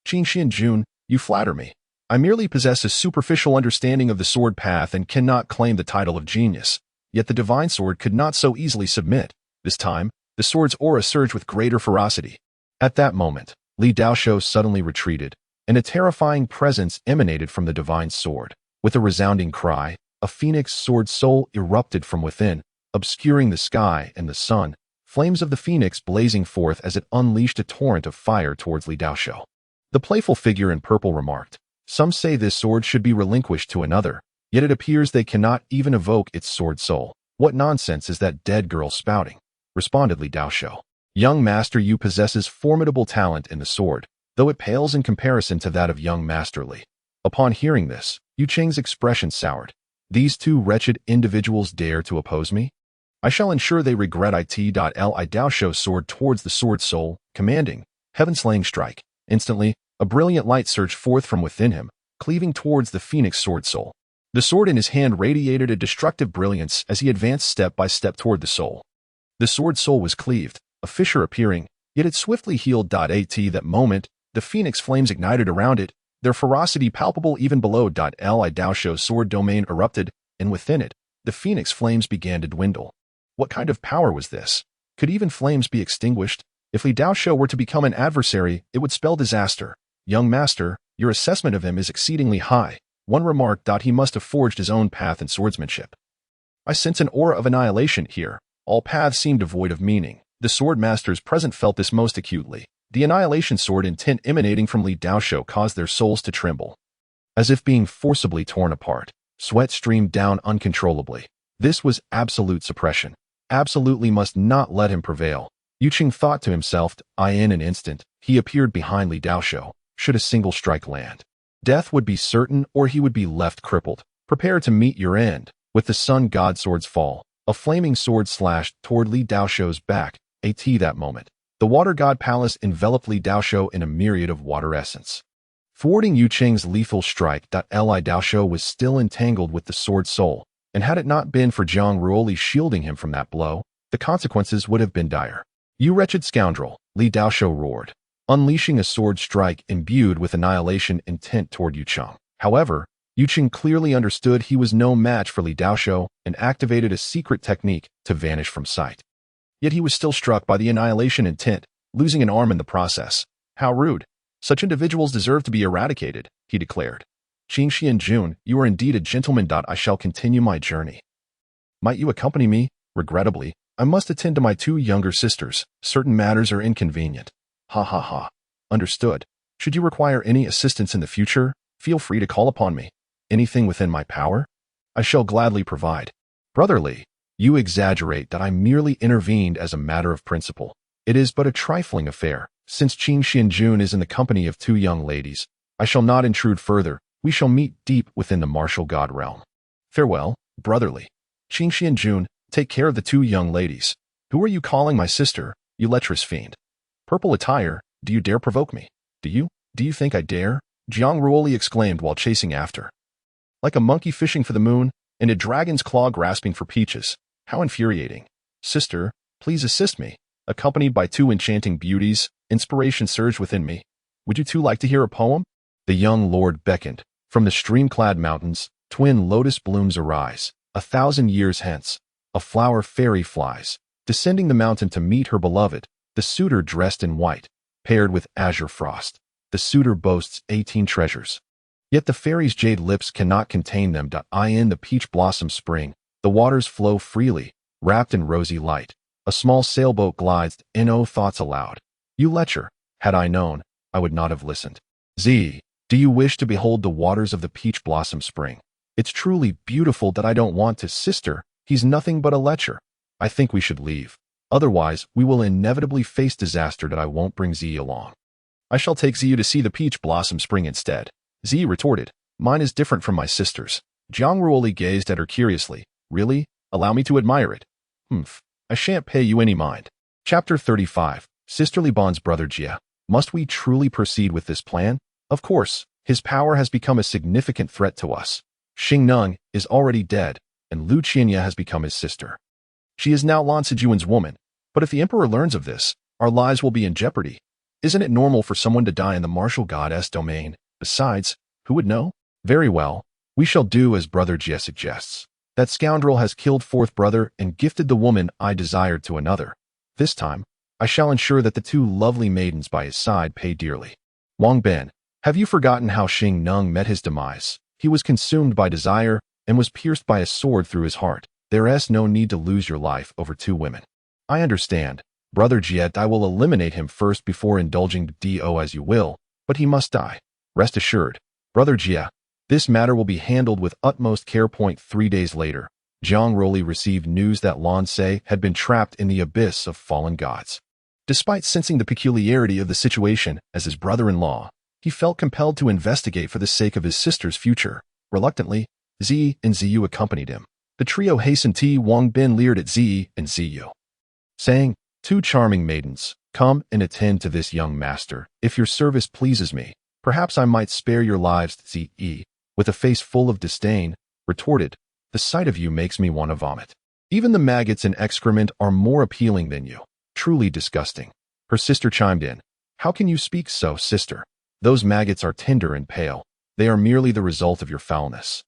Qing Xianjun, you flatter me. I merely possess a superficial understanding of the sword path and cannot claim the title of genius. Yet the divine sword could not so easily submit. This time, the sword's aura surged with greater ferocity. At that moment, Li Daoshou suddenly retreated, and a terrifying presence emanated from the divine sword. With a resounding cry, a phoenix sword soul erupted from within, obscuring the sky and the sun, flames of the phoenix blazing forth as it unleashed a torrent of fire towards Li Daoshou. The playful figure in purple remarked, "Some say this sword should be relinquished to another, yet it appears they cannot even evoke its sword soul. What nonsense is that dead girl spouting? responded Li Daoshou. Young master, you possesses formidable talent in the sword, though it pales in comparison to that of young master Li. Upon hearing this, Yu Qing's expression soured. These two wretched individuals dare to oppose me? I shall ensure they regret it. Li Daoshou soared towards the sword soul, commanding, heaven-slaying strike. Instantly, a brilliant light surged forth from within him, cleaving towards the phoenix sword soul. The sword in his hand radiated a destructive brilliance as he advanced step by step toward the soul. The sword soul was cleaved, a fissure appearing, yet it swiftly healed. At that moment, the phoenix flames ignited around it, their ferocity palpable even below. Li Daoshou's sword domain erupted, and within it, the phoenix flames began to dwindle. What kind of power was this? Could even flames be extinguished? If Li Daoshou were to become an adversary, it would spell disaster. Young master, your assessment of him is exceedingly high. One remarked. He must have forged his own path in swordsmanship. I sense an aura of annihilation here. All paths seem devoid of meaning. The sword masters present felt this most acutely. The annihilation sword intent emanating from Li Daoshou caused their souls to tremble. As if being forcibly torn apart, sweat streamed down uncontrollably. This was absolute suppression. Absolutely must not let him prevail. Yu Qing thought to himself. In an instant, he appeared behind Li Daoshou. Should a single strike land, death would be certain, or he would be left crippled. Prepare to meet your end. With the sun god sword's fall, a flaming sword slashed toward Li Daoshou's back. At that moment, the water god palace enveloped Li Daoshou in a myriad of water essence, thwarting Yu Qing's lethal strike. Li Daoshou was still entangled with the sword soul, and had it not been for Jiang Ruoli shielding him from that blow, the consequences would have been dire. You wretched scoundrel, Li Daoshou roared, unleashing a sword strike imbued with annihilation intent toward Yu Qing. However, Yu Qing clearly understood he was no match for Li Daoshou and activated a secret technique to vanish from sight. Yet he was still struck by the annihilation intent, losing an arm in the process. How rude. Such individuals deserve to be eradicated, he declared. Qingxian Jun, you are indeed a gentleman. I shall continue my journey. Might you accompany me? Regrettably, I must attend to my two younger sisters. Certain matters are inconvenient. Ha ha ha. Understood. Should you require any assistance in the future, feel free to call upon me. Anything within my power, I shall gladly provide. Brother Li, you exaggerate. I merely intervened as a matter of principle. It is but a trifling affair. Since Qingxian Jun is in the company of two young ladies, I shall not intrude further. We shall meet deep within the martial god realm. Farewell, Brother Li. Qingxian Jun, take care of the two young ladies. Who are you calling my sister, you lecherous fiend? Purple attire, do you dare provoke me? Do you think I dare? Jiang Ruoli exclaimed while chasing after. Like a monkey fishing for the moon, and a dragon's claw grasping for peaches. How infuriating. Sister, please assist me. Accompanied by two enchanting beauties, inspiration surged within me. Would you two like to hear a poem? The young lord beckoned. From the stream-clad mountains, twin lotus blooms arise. 1,000 years hence, a flower fairy flies, descending the mountain to meet her beloved, the suitor dressed in white, paired with azure frost. The suitor boasts 18 treasures. Yet the fairy's jade lips cannot contain them. In the peach blossom spring, the waters flow freely, wrapped in rosy light. A small sailboat glides, no thoughts aloud. You lecher, had I known, I would not have listened. Z, do you wish to behold the waters of the peach blossom spring? It's truly beautiful. I don't want to. Sister, he's nothing but a lecher. I think we should leave. Otherwise, we will inevitably face disaster. I won't bring Z along. I shall take Ziyu to see the peach blossom spring instead. Z retorted, mine is different from my sister's. Jiang Ruoli gazed at her curiously. Really? Allow me to admire it. I shan't pay you any mind. Chapter 35. Sisterly bonds. Brother Jia, must we truly proceed with this plan? Of course, his power has become a significant threat to us. Xing Neng is already dead, and Lu Qianya has become his sister. She is now Lan Sijuan's woman, but if the emperor learns of this, our lives will be in jeopardy. Isn't it normal for someone to die in the martial god's domain? Besides, who would know? Very well, we shall do as Brother Jia suggests. That scoundrel has killed fourth brother and gifted the woman I desired to another. This time, I shall ensure that the two lovely maidens by his side pay dearly. Wang Ben, have you forgotten how Xing Neng met his demise? He was consumed by desire and was pierced by a sword through his heart. There is no need to lose your life over two women. I understand. Brother Jiet, I will eliminate him first before indulging Do as you will, but he must die. Rest assured, Brother Jia, this matter will be handled with utmost care. 3 days later, Jiang Ruoli received news that Lan Se had been trapped in the abyss of fallen gods. Despite sensing the peculiarity of the situation as his brother-in-law, he felt compelled to investigate for the sake of his sister's future. Reluctantly, Zi and Ziyu accompanied him. The trio hastened to Wang Bin leered at Zi and Ziyu, saying, "Two charming maidens, come and attend to this young master. If your service pleases me, perhaps I might spare your lives." Zi, with a face full of disdain, retorted, "The sight of you makes me want to vomit. Even the maggots and excrement are more appealing than you. Truly disgusting." Her sister chimed in, "How can you speak so, sister? Those maggots are tender and pale. They are merely the result of your foulness,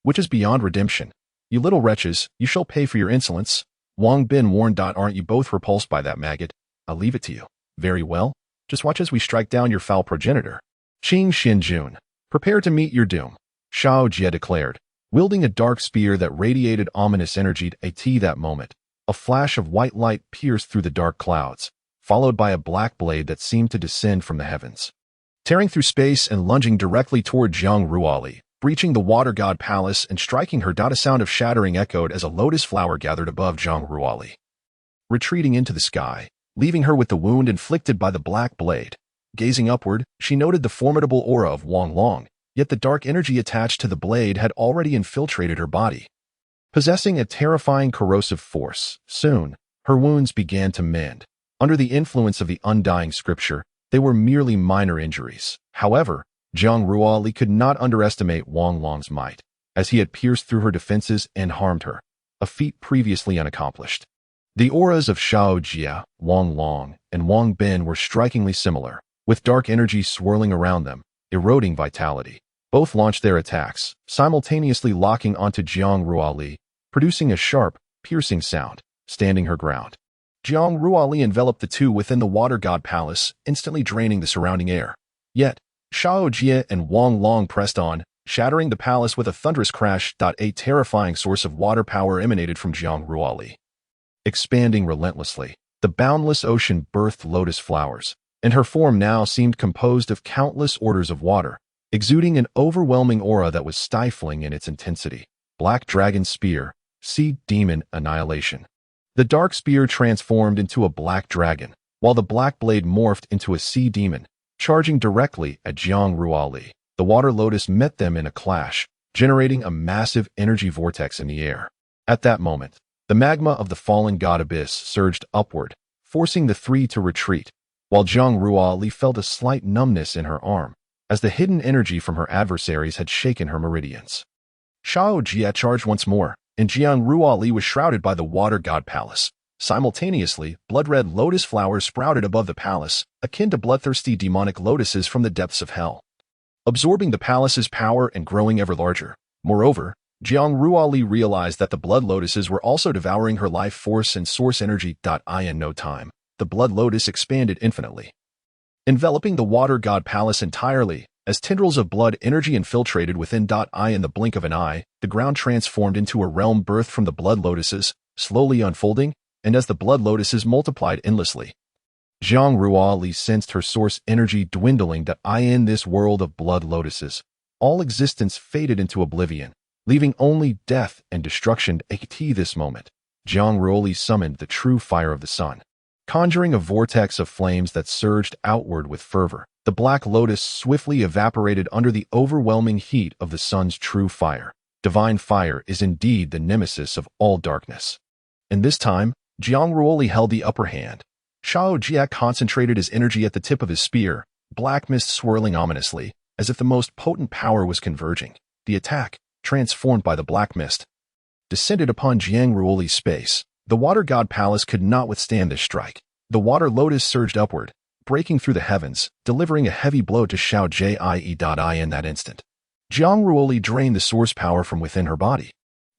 which is beyond redemption. You little wretches, you shall pay for your insolence." Wang Bin warned. "Aren't you both repulsed by that maggot? I'll leave it to you. Very well. Just watch as we strike down your foul progenitor." Qing Xinjun, prepare to meet your doom, Xiao Jie declared, wielding a dark spear that radiated ominous energy. At that moment, a flash of white light pierced through the dark clouds, followed by a black blade that seemed to descend from the heavens, tearing through space and lunging directly toward Jiang Ruoli, breaching the water god palace and striking her. A sound of shattering echoed as a lotus flower gathered above Jiang Ruoli, retreating into the sky, leaving her with the wound inflicted by the black blade. Gazing upward, she noted the formidable aura of Wang Long, yet the dark energy attached to the blade had already infiltrated her body, possessing a terrifying corrosive force. Soon, her wounds began to mend. Under the influence of the undying scripture, they were merely minor injuries. However, Jiang Ruoli could not underestimate Wang Long's might, as he had pierced through her defenses and harmed her, a feat previously unaccomplished. The auras of Xiao Jie, Wang Long, and Wang Bin were strikingly similar, with dark energy swirling around them, eroding vitality. Both launched their attacks, simultaneously locking onto Jiang Ruoli, producing a sharp, piercing sound, standing her ground. Jiang Ruoli enveloped the two within the water god palace, instantly draining the surrounding air. Yet, Xiao Jie and Wang Long pressed on, shattering the palace with a thunderous crash. A terrifying source of water power emanated from Jiang Ruoli. Expanding relentlessly, the boundless ocean birthed lotus flowers, and her form now seemed composed of countless orders of water, exuding an overwhelming aura that was stifling in its intensity. Black Dragon Spear, Sea Demon Annihilation. The dark spear transformed into a black dragon, while the black blade morphed into a sea demon, charging directly at Jiang Ruoli. The water lotus met them in a clash, generating a massive energy vortex in the air. At that moment, the magma of the fallen god abyss surged upward, forcing the three to retreat, while Jiang Ruoli felt a slight numbness in her arm, as the hidden energy from her adversaries had shaken her meridians. Xiao Jie charged once more, and Jiang Ruoli was shrouded by the water god palace. Simultaneously, blood-red lotus flowers sprouted above the palace, akin to bloodthirsty demonic lotuses from the depths of hell, absorbing the palace's power and growing ever larger. Moreover, Jiang Ruoli realized that the blood lotuses were also devouring her life force and source energy. In no time, the blood lotus expanded infinitely, enveloping the water god palace entirely. As tendrils of blood energy infiltrated within. In the blink of an eye, the ground transformed into a realm birthed from the blood lotuses, slowly unfolding, and as the blood lotuses multiplied endlessly, Jiang Ruoli sensed her source energy dwindling. In this world of blood lotuses, all existence faded into oblivion, leaving only death and destruction. At this moment, Jiang Ruoli summoned the true fire of the sun, conjuring a vortex of flames that surged outward with fervor. The black lotus swiftly evaporated under the overwhelming heat of the sun's true fire. Divine fire is indeed the nemesis of all darkness. And this time, Jiang Ruoli held the upper hand. Xiao Jie concentrated his energy at the tip of his spear, black mist swirling ominously, as if the most potent power was converging. The attack, transformed by the black mist, descended upon Jiang Ruoli's space. The water god palace could not withstand this strike. The water lotus surged upward, breaking through the heavens, delivering a heavy blow to Xiao Jie. In that instant, Jiang Ruoli drained the source power from within her body.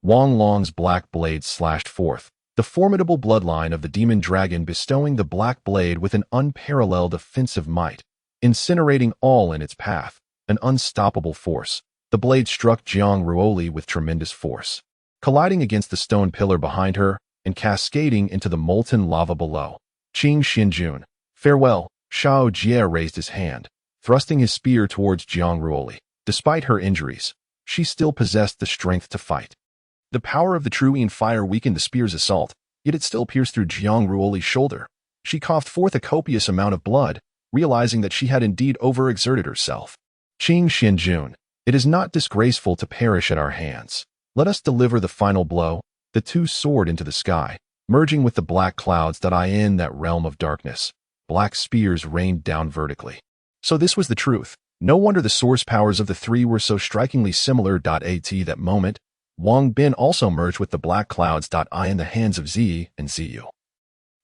Wang Long's black blade slashed forth, the formidable bloodline of the demon dragon bestowing the black blade with an unparalleled offensive might, incinerating all in its path, an unstoppable force. The blade struck Jiang Ruoli with tremendous force, colliding against the stone pillar behind her and cascading into the molten lava below. Qing Xinjun, farewell. Xiao Jie raised his hand, thrusting his spear towards Jiang Ruoli. Despite her injuries, she still possessed the strength to fight. The power of the Truian fire weakened the spear's assault, yet it still pierced through Jiang Ruoli's shoulder. She coughed forth a copious amount of blood, realizing that she had indeed overexerted herself. Qing Xianjun, it is not disgraceful to perish at our hands. Let us deliver the final blow. The two soared into the sky, merging with the black clouds that lie in that realm of darkness. Black spears rained down vertically. So this was the truth. No wonder the source powers of the three were so strikingly similar. At that moment, Wang Bin also merged with the black clouds. In the hands of Zi and Ziyu.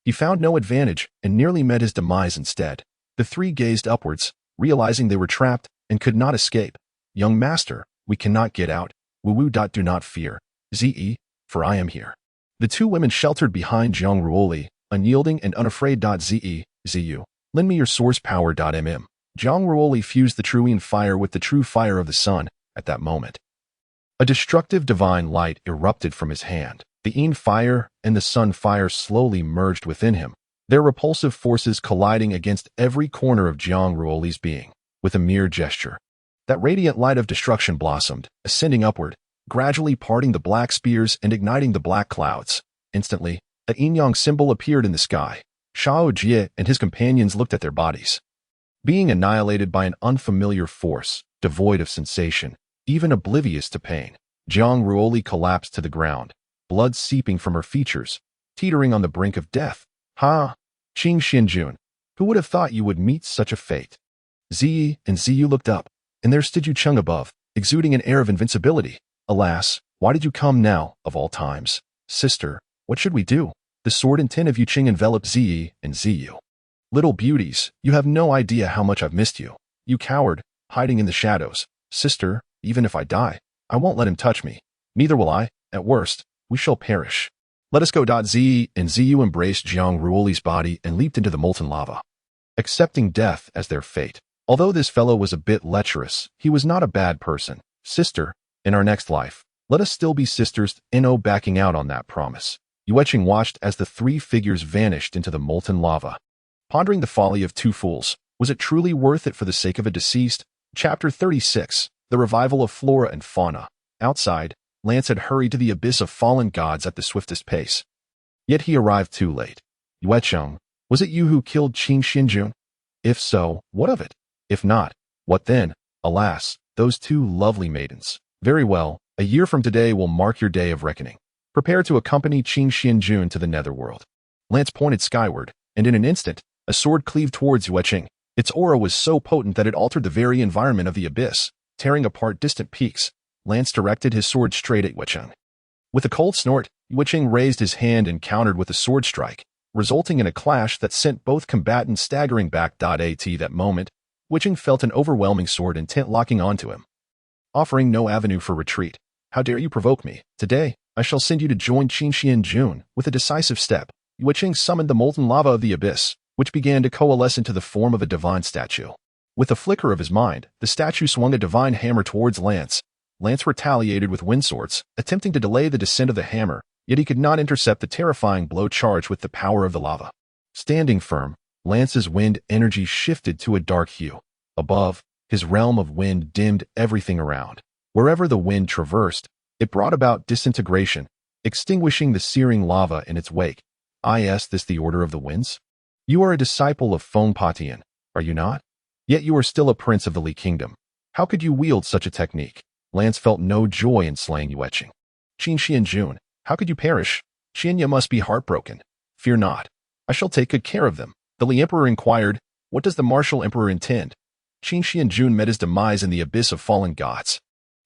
He found no advantage and nearly met his demise instead. The three gazed upwards, realizing they were trapped and could not escape. Young master, we cannot get out. Wu. Do not fear, Zi, for I am here. The two women sheltered behind Jiang Ruoli, unyielding and unafraid. Ziyu, lend me your source power. Jiang Ruoli fused the Truian fire with the true fire of the sun. At that moment, a destructive divine light erupted from his hand. The Yin fire and the sun fire slowly merged within him, their repulsive forces colliding against every corner of Jiang Ruoli's being. With a mere gesture, that radiant light of destruction blossomed, ascending upward, gradually parting the black spears and igniting the black clouds. Instantly, a yin-yang symbol appeared in the sky. Shao Jie and his companions looked at their bodies. Being annihilated by an unfamiliar force, devoid of sensation, even oblivious to pain, Jiang Ruoli collapsed to the ground, blood seeping from her features, teetering on the brink of death. Ha! Qing Xianjun, who would have thought you would meet such a fate? Ziyi and Ziyu looked up, and there stood Yu Cheng above, exuding an air of invincibility. Alas, why did you come now, of all times? Sister, what should we do? The sword and tin of Yu Cheng enveloped Ziyi and Ziyu. Little beauties, you have no idea how much I've missed you. You coward, hiding in the shadows. Sister, even if I die, I won't let him touch me. Neither will I. At worst, we shall perish. Let us go. Ziyi and Ziyu embraced Jiang Ruoli's body and leaped into the molten lava, accepting death as their fate. Although this fellow was a bit lecherous, he was not a bad person. Sister, in our next life, let us still be sisters. No backing out on that promise. Yueching watched as the three figures vanished into the molten lava. Pondering the folly of two fools, was it truly worth it for the sake of a deceased? Chapter 36, The Revival of Flora and Fauna. Outside, Lance had hurried to the abyss of fallen gods at the swiftest pace. Yet he arrived too late. Yuecheng, was it you who killed Qing Xianjun? If so, what of it? If not, what then? Alas, those two lovely maidens. Very well, a year from today will mark your day of reckoning. Prepare to accompany Qing Xianjun to the netherworld. Lance pointed skyward, and in an instant, a sword cleaved towards Yuecheng. Its aura was so potent that it altered the very environment of the abyss, tearing apart distant peaks. Lance directed his sword straight at Yuecheng. With a cold snort, Yuecheng raised his hand and countered with a sword strike, resulting in a clash that sent both combatants staggering back. At that moment, Yuecheng felt an overwhelming sword intent locking onto him, offering no avenue for retreat. How dare you provoke me? Today, I shall send you to join Qing Xianjun. With a decisive step, Yuecheng summoned the molten lava of the abyss, which began to coalesce into the form of a divine statue. With a flicker of his mind, the statue swung a divine hammer towards Lance. Lance retaliated with wind swords, attempting to delay the descent of the hammer, yet he could not intercept the terrifying blow charged with the power of the lava. Standing firm, Lance's wind energy shifted to a dark hue. Above, his realm of wind dimmed everything around. Wherever the wind traversed, it brought about disintegration, extinguishing the searing lava in its wake. Is this the order of the winds? You are a disciple of Feng Patian, are you not? Yet you are still a prince of the Li Kingdom. How could you wield such a technique? Lance felt no joy in slaying Yuecheng. Qing Xianjun, how could you perish? Xianya must be heartbroken. Fear not. I shall take good care of them. The Li Emperor inquired, what does the martial emperor intend? Qing Xianjun met his demise in the abyss of fallen gods.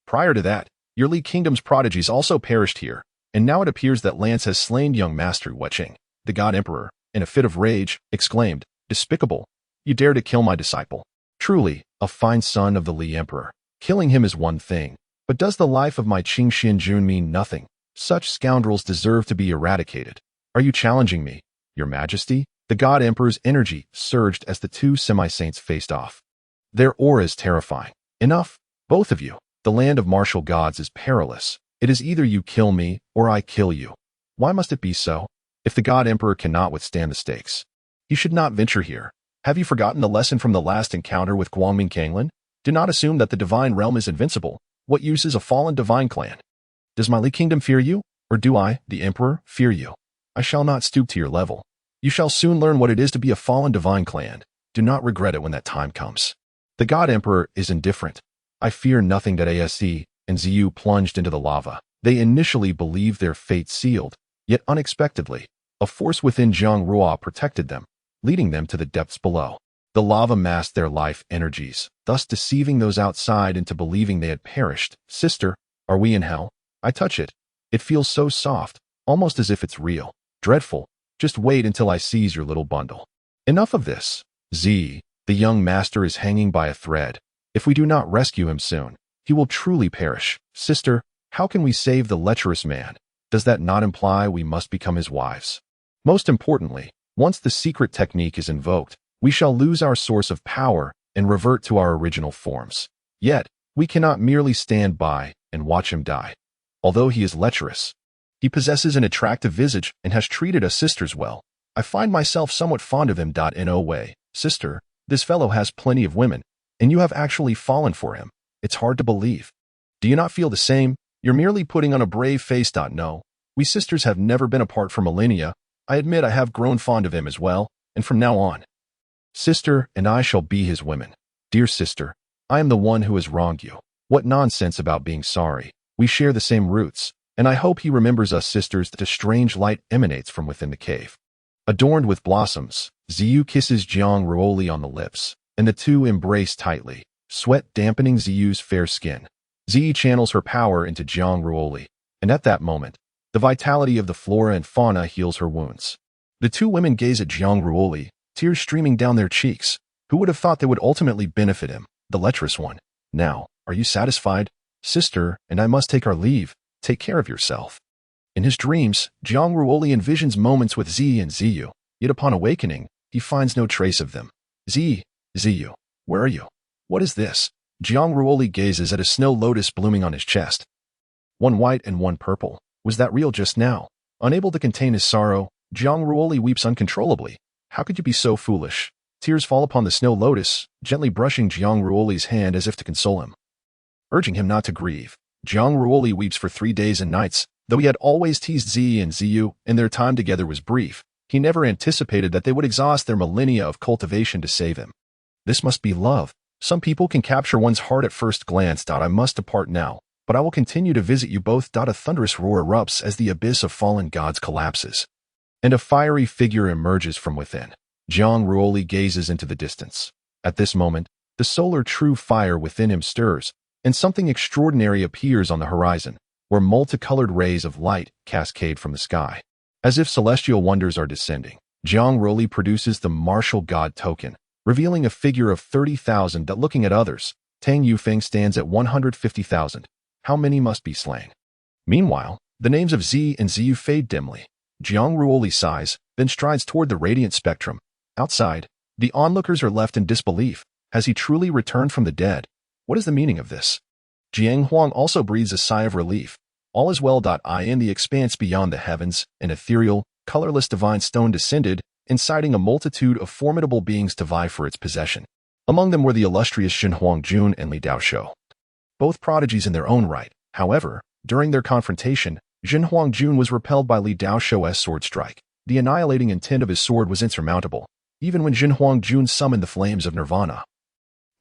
Prior to that, your Li Kingdom's prodigies also perished here, and now it appears that Lance has slain young master Yuecheng. The god emperor, in a fit of rage, exclaimed, despicable. You dare to kill my disciple. Truly, a fine son of the Li Emperor. Killing him is one thing, but does the life of my Qing Xianjun mean nothing? Such scoundrels deserve to be eradicated. Are you challenging me, your majesty? The god emperor's energy surged as the two semi-saints faced off. Their aura is terrifying. Enough, both of you. The land of martial gods is perilous. It is either you kill me, or I kill you. Why must it be so? If the god emperor cannot withstand the stakes, he should not venture here. Have you forgotten the lesson from the last encounter with Guangming Kanglin? Do not assume that the divine realm is invincible. What use is a fallen divine clan? Does my Li Kingdom fear you? Or do I, the Emperor, fear you? I shall not stoop to your level. You shall soon learn what it is to be a fallen divine clan. Do not regret it when that time comes. The God Emperor is indifferent. I fear nothing. Asc and Xiu plunged into the lava. They initially believed their fate sealed, yet unexpectedly, a force within Jiang Ruoli protected them, leading them to the depths below. The lava masked their life energies, thus deceiving those outside into believing they had perished. Sister, are we in hell? I touch it. It feels so soft, almost as if it's real. Dreadful. Just wait until I seize your little bundle. Enough of this. Z, the young master is hanging by a thread. If we do not rescue him soon, he will truly perish. Sister, how can we save the lecherous man? Does that not imply we must become his wives? Most importantly, once the secret technique is invoked, we shall lose our source of power and revert to our original forms. Yet, we cannot merely stand by and watch him die. Although he is lecherous, he possesses an attractive visage and has treated us sisters well. I find myself somewhat fond of him. In a way, sister, this fellow has plenty of women, and you have actually fallen for him. It's hard to believe. Do you not feel the same? You're merely putting on a brave face. No, we sisters have never been apart for millennia. I admit I have grown fond of him as well, and from now on, sister and I shall be his women. Dear sister, I am the one who has wronged you. What nonsense about being sorry. We share the same roots, and I hope he remembers us sisters. That a strange light emanates from within the cave. Adorned with blossoms, Xiu kisses Jiang Ruoli on the lips, and the two embrace tightly, sweat dampening Xiu's fair skin. Zi channels her power into Jiang Ruoli, and at that moment, the vitality of the flora and fauna heals her wounds. The two women gaze at Jiang Ruoli, tears streaming down their cheeks. Who would have thought they would ultimately benefit him, the lecherous one? Now, are you satisfied? Sister, and I must take our leave. Take care of yourself. In his dreams, Jiang Ruoli envisions moments with Zi and Xiu, yet upon awakening, he finds no trace of them. Xiu, where are you? What is this? Jiang Ruoli gazes at a snow lotus blooming on his chest. One white and one purple. Was that real just now? Unable to contain his sorrow, Jiang Ruoli weeps uncontrollably. How could you be so foolish? Tears fall upon the snow lotus, gently brushing Jiang Ruoli's hand as if to console him. Urging him not to grieve, Jiang Ruoli weeps for 3 days and nights. Though he had always teased Zi and Xiu, and their time together was brief, he never anticipated that they would exhaust their millennia of cultivation to save him. This must be love. Some people can capture one's heart at first glance. I must depart now, but I will continue to visit you both. A thunderous roar erupts as the abyss of fallen gods collapses, and a fiery figure emerges from within. Jiang Ruoli gazes into the distance. At this moment, the solar true fire within him stirs, and something extraordinary appears on the horizon, where multicolored rays of light cascade from the sky. As if celestial wonders are descending, Jiang Ruoli produces the martial god token, revealing a figure of 30,000. Looking at others, Tang Yufeng stands at 150,000. How many must be slain? Meanwhile, the names of Zi and Xiu fade dimly. Jiang Ruoli sighs, then strides toward the radiant spectrum. Outside, the onlookers are left in disbelief. Has he truly returned from the dead? What is the meaning of this? Jiang Huang also breathes a sigh of relief. All is well. In the expanse beyond the heavens, an ethereal, colorless divine stone descended, inciting a multitude of formidable beings to vie for its possession. Among them were the illustrious Shen Huangjun and Li Daoshou. Both prodigies in their own right. However, during their confrontation, Shen Huangjun was repelled by Li Daoshou's sword strike. The annihilating intent of his sword was insurmountable, even when Shen Huangjun summoned the flames of nirvana.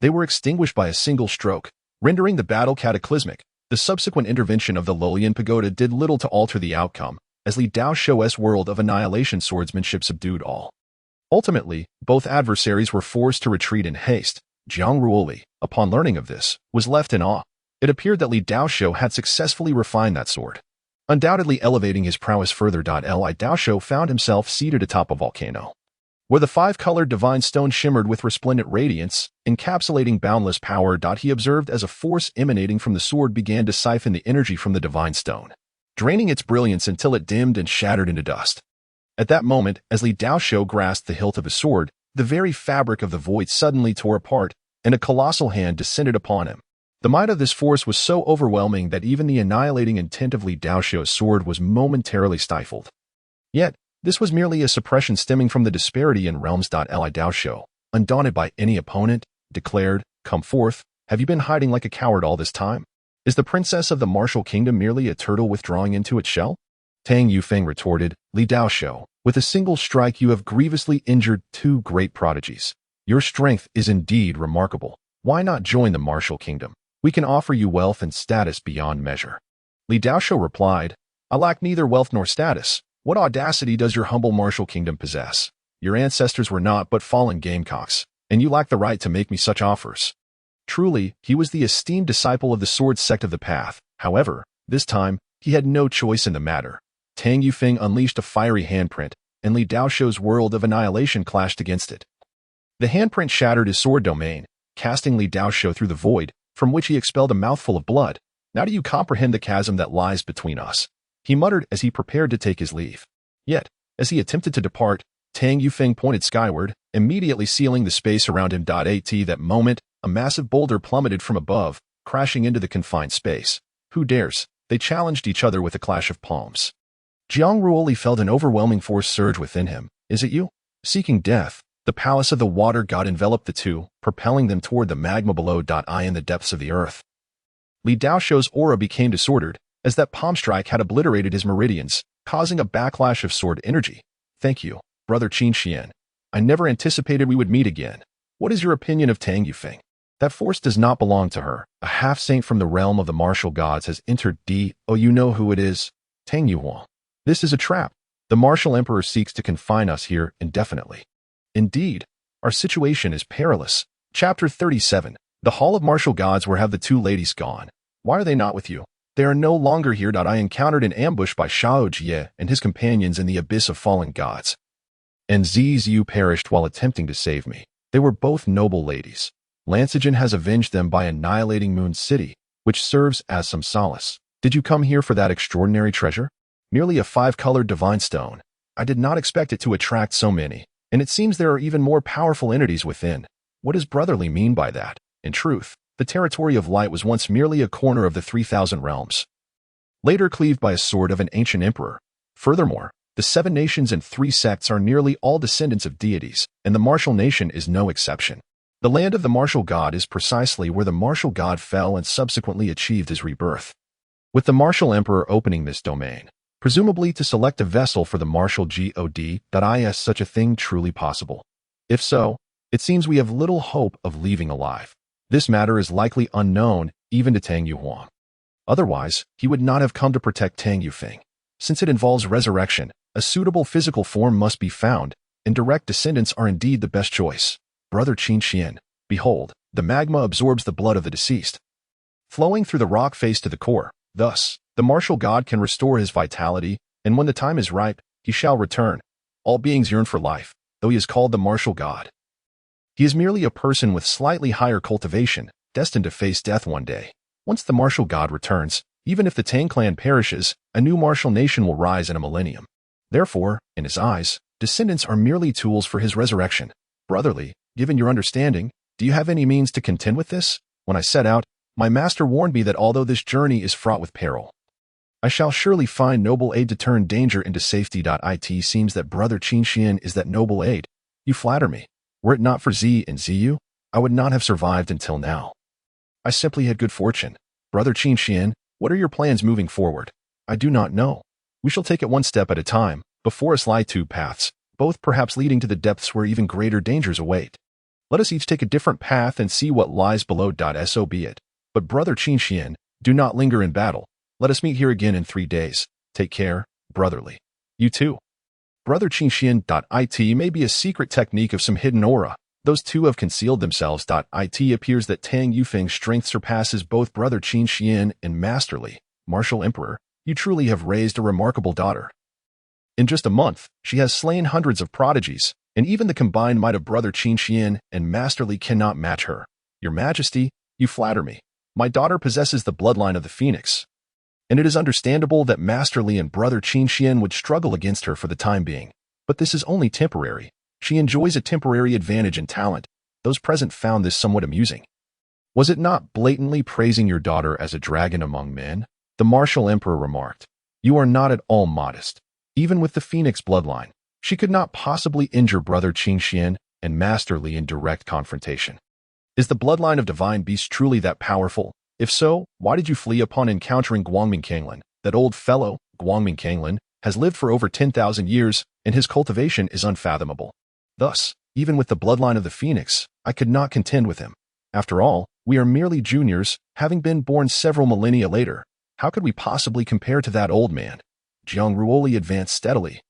They were extinguished by a single stroke, rendering the battle cataclysmic. The subsequent intervention of the Lolian Pagoda did little to alter the outcome, as Li Daoshou's world of annihilation swordsmanship subdued all. Ultimately, both adversaries were forced to retreat in haste. Jiang Ruoli, upon learning of this, was left in awe. It appeared that Li Daoshou had successfully refined that sword, undoubtedly elevating his prowess further. Li Daoshou found himself seated atop a volcano, where the 5-colored divine stone shimmered with resplendent radiance, encapsulating boundless power. He observed as a force emanating from the sword began to siphon the energy from the divine stone, draining its brilliance until it dimmed and shattered into dust. At that moment, as Li Daoshou grasped the hilt of his sword, the very fabric of the void suddenly tore apart, and a colossal hand descended upon him. The might of this force was so overwhelming that even the annihilating intent of Li Daoshou's sword was momentarily stifled. Yet, this was merely a suppression stemming from the disparity in realms. Li Daoshou, undaunted by any opponent, declared, "Come forth. Have you been hiding like a coward all this time? Is the princess of the martial kingdom merely a turtle withdrawing into its shell? Tang Yufeng retorted, Li Daoshou, with a single strike you have grievously injured two great prodigies. Your strength is indeed remarkable. Why not join the martial kingdom? We can offer you wealth and status beyond measure. Li Daoshou replied, I lack neither wealth nor status. What audacity does your humble martial kingdom possess? Your ancestors were not but fallen gamecocks, and you lack the right to make me such offers. Truly, he was the esteemed disciple of the sword sect of the path. However, this time, he had no choice in the matter. Tang Yufeng unleashed a fiery handprint, and Li Daoshou's world of annihilation clashed against it. The handprint shattered his sword domain, casting Li Daoshou through the void, from which he expelled a mouthful of blood. Now do you comprehend the chasm that lies between us? He muttered as he prepared to take his leave. Yet, as he attempted to depart, Tang Yufeng pointed skyward, immediately sealing the space around him. At that moment, a massive boulder plummeted from above, crashing into the confined space. Who dares? They challenged each other with a clash of palms. Jiang Ruoli felt an overwhelming force surge within him. Is it you? Seeking death, the palace of the water god enveloped the two, propelling them toward the magma below. In the depths of the earth. Li Daoshou's aura became disordered, as that palm strike had obliterated his meridians, causing a backlash of sword energy. Thank you, Brother Qin Xian. I never anticipated we would meet again. What is your opinion of Tang Yufeng? That force does not belong to her. A half-saint from the realm of the martial gods has entered Oh, you know who it is? Tang Yuhuang. This is a trap. The martial emperor seeks to confine us here indefinitely. Indeed, our situation is perilous. Chapter 37. The Hall of Martial Gods. Where have the two ladies gone? Why are they not with you? They are no longer here. I encountered an ambush by Shao Jie and his companions in the abyss of fallen gods. And Ziyu perished while attempting to save me. They were both noble ladies. Lansigen has avenged them by annihilating Moon City, which serves as some solace. Did you come here for that extraordinary treasure? Merely a 5-colored divine stone. I did not expect it to attract so many, and it seems there are even more powerful entities within. What does brotherly mean by that? In truth, the territory of light was once merely a corner of the 3,000 realms, later cleaved by a sword of an ancient emperor. Furthermore, the 7 nations and 3 sects are nearly all descendants of deities, and the martial nation is no exception. The land of the martial god is precisely where the martial god fell and subsequently achieved his rebirth. With the martial emperor opening this domain, presumably to select a vessel for the martial god, is such a thing truly possible? If so, it seems we have little hope of leaving alive. This matter is likely unknown even to Tang Yuhuang. Otherwise, he would not have come to protect Tang Yufeng. Since it involves resurrection, a suitable physical form must be found, and direct descendants are indeed the best choice. Brother Qin Xian, behold, the magma absorbs the blood of the deceased, flowing through the rock face to the core. Thus, the martial god can restore his vitality, and when the time is ripe, he shall return. All beings yearn for life, though he is called the martial god. He is merely a person with slightly higher cultivation, destined to face death one day. Once the martial god returns, even if the Tang clan perishes, a new martial nation will rise in a millennium. Therefore, in his eyes, descendants are merely tools for his resurrection. Brotherly, given your understanding, do you have any means to contend with this? When I set out, my master warned me that although this journey is fraught with peril, I shall surely find noble aid to turn danger into safety. It seems that Brother Qin Xian is that noble aid. You flatter me. Were it not for Zi and Ziyu, I would not have survived until now. I simply had good fortune. Brother Qin Xian, what are your plans moving forward? I do not know. We shall take it one step at a time. Before us lie 2 paths, both perhaps leading to the depths where even greater dangers await. Let us each take a different path and see what lies below. So be it. But Brother Qin Xian, do not linger in battle. Let us meet here again in 3 days. Take care, brotherly. You too. Brother Qin Xian. It may be a secret technique of some hidden aura. Those two have concealed themselves. It appears that Tang Yufeng's strength surpasses both Brother Qin Xian and Masterly, Martial Emperor. You truly have raised a remarkable daughter. In just a month, she has slain hundreds of prodigies, and even the combined might of Brother Qin Xian and Masterly cannot match her. Your Majesty, you flatter me. My daughter possesses the bloodline of the Phoenix, and it is understandable that Masterly and Brother Qin Xian would struggle against her for the time being. But this is only temporary. She enjoys a temporary advantage in talent. Those present found this somewhat amusing. Was it not blatantly praising your daughter as a dragon among men? The martial emperor remarked. You are not at all modest. Even with the Phoenix bloodline, she could not possibly injure Brother Qin Xian and Masterly in direct confrontation. Is the bloodline of divine beasts truly that powerful? If so, why did you flee upon encountering Guangming Kanglan? That old fellow, Guangming Kanglan, has lived for over 10,000 years, and his cultivation is unfathomable. Thus, even with the bloodline of the Phoenix, I could not contend with him. After all, we are merely juniors, having been born several millennia later. How could we possibly compare to that old man? Jiang Ruoli advanced steadily,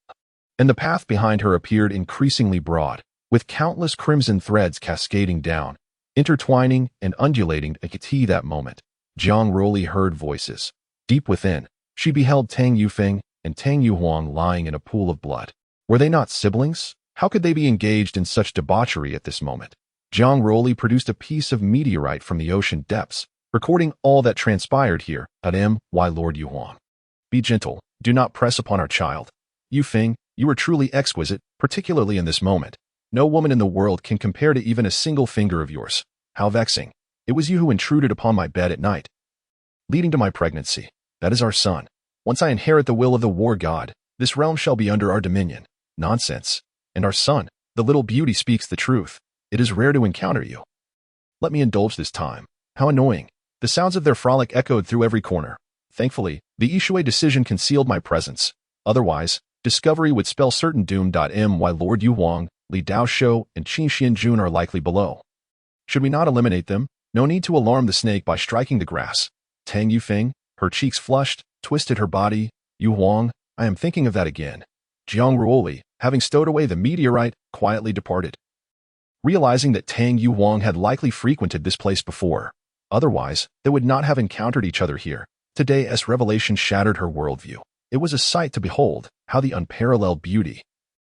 and the path behind her appeared increasingly broad, with countless crimson threads cascading down, intertwining and undulating at that moment. Jiang Ruoli heard voices. Deep within, she beheld Tang Yufeng and Tang Yuhuang lying in a pool of blood. Were they not siblings? How could they be engaged in such debauchery at this moment? Jiang Ruoli produced a piece of meteorite from the ocean depths, recording all that transpired here. Why Lord Yuhuang? Be gentle, do not press upon our child. Yufeng, you are truly exquisite, particularly in this moment. No woman in the world can compare to even a single finger of yours. How vexing. It was you who intruded upon my bed at night, leading to my pregnancy. That is our son. Once I inherit the will of the war god, this realm shall be under our dominion. Nonsense. And our son, the little beauty, speaks the truth. It is rare to encounter you. Let me indulge this time. How annoying. The sounds of their frolic echoed through every corner. Thankfully, the Yishui decision concealed my presence. Otherwise, discovery would spell certain doom. My Lord Yuhuang, Li Daoshou, and Qin Xianjun are likely below. Should we not eliminate them? No need to alarm the snake by striking the grass. Tang Yufeng, her cheeks flushed, twisted her body. Yuhuang, I am thinking of that again. Jiang Ruoli, having stowed away the meteorite, quietly departed, realizing that Tang Yuhuang had likely frequented this place before. Otherwise, they would not have encountered each other here. Today's revelation shattered her worldview. It was a sight to behold, how the unparalleled beauty,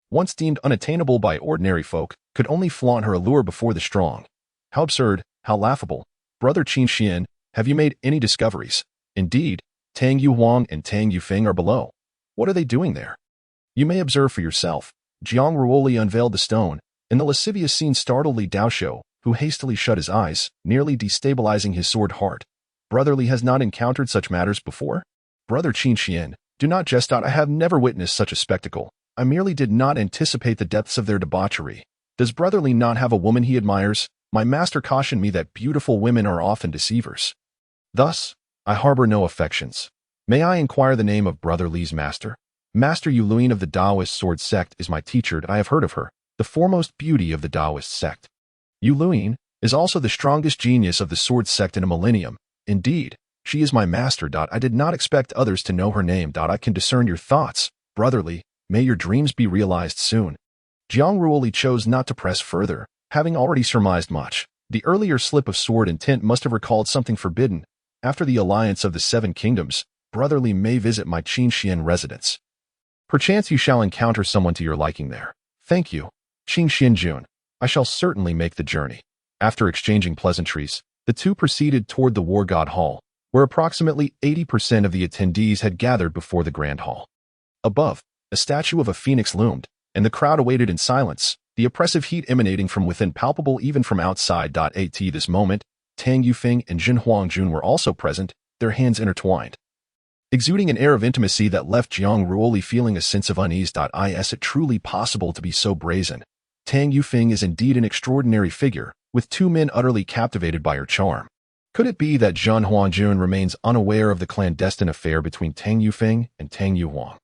once deemed unattainable by ordinary folk, could only flaunt her allure before the strong. How absurd, how laughable. Brother Qin Xian, have you made any discoveries? Indeed, Tang Yuhuang and Tang Yufeng are below. What are they doing there? You may observe for yourself. Jiang Ruoli unveiled the stone, and the lascivious scene startled Li Daoshou, who hastily shut his eyes, nearly destabilizing his sword heart. Brother Li has not encountered such matters before? Brother Qin Xian, do not jest out. I have never witnessed such a spectacle. I merely did not anticipate the depths of their debauchery. Does Brother Li not have a woman he admires? My master cautioned me that beautiful women are often deceivers. Thus, I harbor no affections. May I inquire the name of Brother Li's master? Master Yuluin of the Taoist sword sect is my teacher. I have heard of her, the foremost beauty of the Taoist sect. Yuluin is also the strongest genius of the sword sect in a millennium. Indeed, she is my master. I did not expect others to know her name. I can discern your thoughts. Brother Li, may your dreams be realized soon. Jiang Ruoli chose not to press further, having already surmised much. The earlier slip of sword intent must have recalled something forbidden. After the alliance of the 7 kingdoms, Brother Li may visit my Qin Xian residence. Perchance you shall encounter someone to your liking there. Thank you, Qin Xianjun. I shall certainly make the journey. After exchanging pleasantries, the two proceeded toward the War God Hall, where approximately 80% of the attendees had gathered before the Grand Hall. Above, a statue of a phoenix loomed, and the crowd awaited in silence, the oppressive heat emanating from within palpable even from outside. At this moment, Tang Yufeng and Jin Huangjun were also present, their hands intertwined, exuding an air of intimacy that left Jiang Ruoli feeling a sense of unease. Is it truly possible to be so brazen? Tang Yufeng is indeed an extraordinary figure, with two men utterly captivated by her charm. Could it be that Jin Huangjun remains unaware of the clandestine affair between Tang Yufeng and Tang Yuhuang?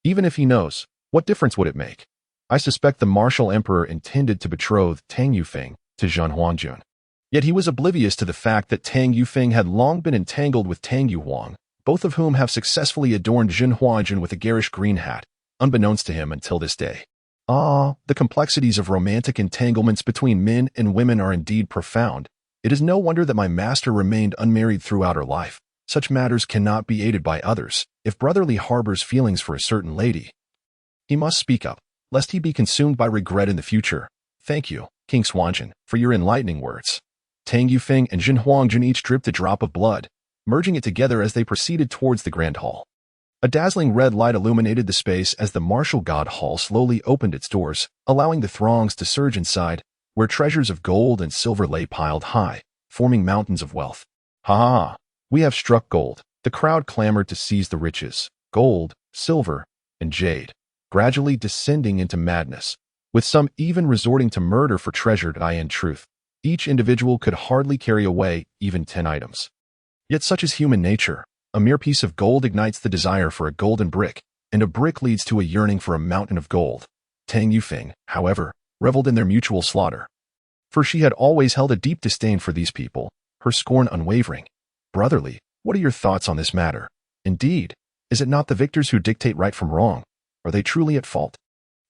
Even if he knows, what difference would it make? I suspect the martial emperor intended to betroth Tang Yufeng to Jin Huangjun. Yet he was oblivious to the fact that Tang Yufeng had long been entangled with Tang Yuhuang, both of whom have successfully adorned Jin Huangjun with a garish green hat, unbeknownst to him until this day. The complexities of romantic entanglements between men and women are indeed profound. It is no wonder that my master remained unmarried throughout her life. Such matters cannot be aided by others. If Brother Li harbors feelings for a certain lady, he must speak up, lest he be consumed by regret in the future. Thank you, King Xuanjun, for your enlightening words. Tang Yufeng and Jin Huangjun each dripped a drop of blood, merging it together as they proceeded towards the Grand Hall. A dazzling red light illuminated the space as the martial god hall slowly opened its doors, allowing the throngs to surge inside, where treasures of gold and silver lay piled high, forming mountains of wealth. Ha! We have struck gold. The crowd clamored to seize the riches, gold, silver, and jade, gradually descending into madness, with some even resorting to murder for treasure. In truth, each individual could hardly carry away even 10 items. Yet such is human nature. A mere piece of gold ignites the desire for a golden brick, and a brick leads to a yearning for a mountain of gold. Tang Yufeng, however, reveled in their mutual slaughter. For she had always held a deep disdain for these people, her scorn unwavering. Brotherly, what are your thoughts on this matter? Indeed, is it not the victors who dictate right from wrong? Are they truly at fault?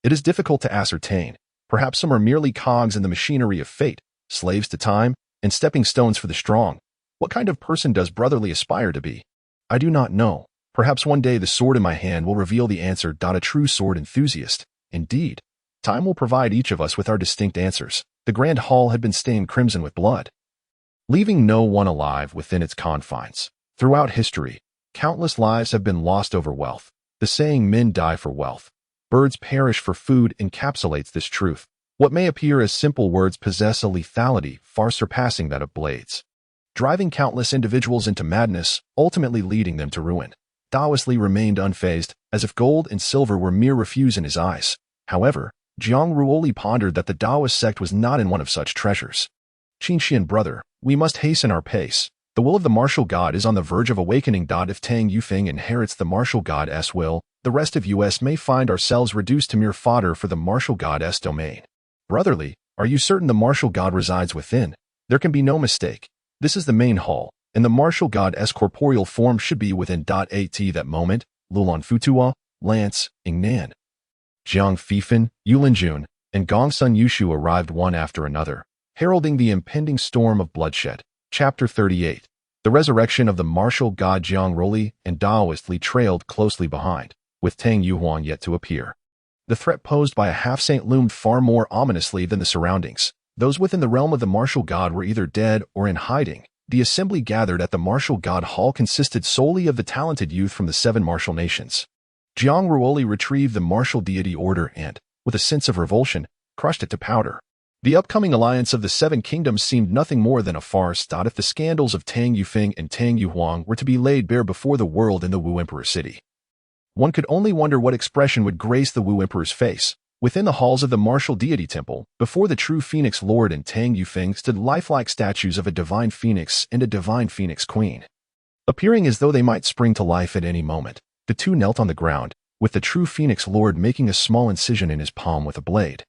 It is difficult to ascertain. Perhaps some are merely cogs in the machinery of fate, slaves to time, and stepping stones for the strong. What kind of person does Brotherly aspire to be? I do not know. Perhaps one day the sword in my hand will reveal the answer. A true sword enthusiast. Indeed, time will provide each of us with our distinct answers. The grand hall had been stained crimson with blood, leaving no one alive within its confines. Throughout history, countless lives have been lost over wealth. The saying, men die for wealth, birds perish for food, encapsulates this truth. What may appear as simple words possess a lethality far surpassing that of blades, driving countless individuals into madness, ultimately leading them to ruin. Taoist Li remained unfazed, as if gold and silver were mere refuse in his eyes. However, Jiang Ruoli pondered that the Taoist sect was not in one of such treasures. Qinxian brother, we must hasten our pace. The will of the martial god is on the verge of awakening. If Tang Yufeng inherits the martial god's will, the rest of us may find ourselves reduced to mere fodder for the martial god's domain. Brotherly, are you certain the martial god resides within? There can be no mistake. This is the main hall, and the martial god's corporeal form should be within. At that moment, Lulan Futua, Lance, Ingnan, Jiang Fifan, Yulinjun, and Gongsun Yushu arrived one after another, heralding the impending storm of bloodshed. Chapter 38. The resurrection of the martial god. Jiang Ruoli and Taoist Li trailed closely behind, with Tang Yuhuang yet to appear. The threat posed by a half-saint loomed far more ominously than the surroundings. Those within the realm of the martial god were either dead or in hiding. The assembly gathered at the martial god hall consisted solely of the talented youth from the 7 martial nations. Jiang Ruoli retrieved the martial deity order and, with a sense of revulsion, crushed it to powder. The upcoming alliance of the 7 kingdoms seemed nothing more than a farce. If the scandals of Tang Yufeng and Tang Yuhuang were to be laid bare before the world in the Wu Emperor city, one could only wonder what expression would grace the Wu Emperor's face. Within the halls of the martial deity temple, before the true Phoenix Lord and Tang Yufeng stood lifelike statues of a divine phoenix and a divine phoenix queen, appearing as though they might spring to life at any moment. The two knelt on the ground, with the true Phoenix Lord making a small incision in his palm with a blade,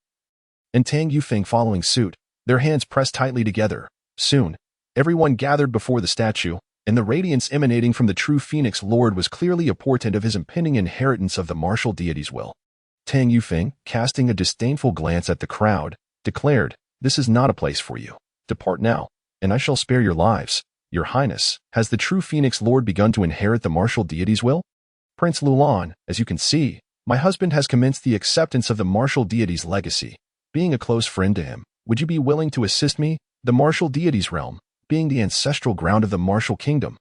and Tang Yufeng following suit, their hands pressed tightly together. Soon, everyone gathered before the statue, and the radiance emanating from the true Phoenix Lord was clearly a portent of his impending inheritance of the martial deity's will. Tang Yufeng, casting a disdainful glance at the crowd, declared, "This is not a place for you. Depart now, and I shall spare your lives. Your Highness, has the true Phoenix Lord begun to inherit the martial deity's will? Prince Lulan, as you can see, my husband has commenced the acceptance of the martial deity's legacy. Being a close friend to him, would you be willing to assist me? The martial deity's realm, being the ancestral ground of the martial kingdom,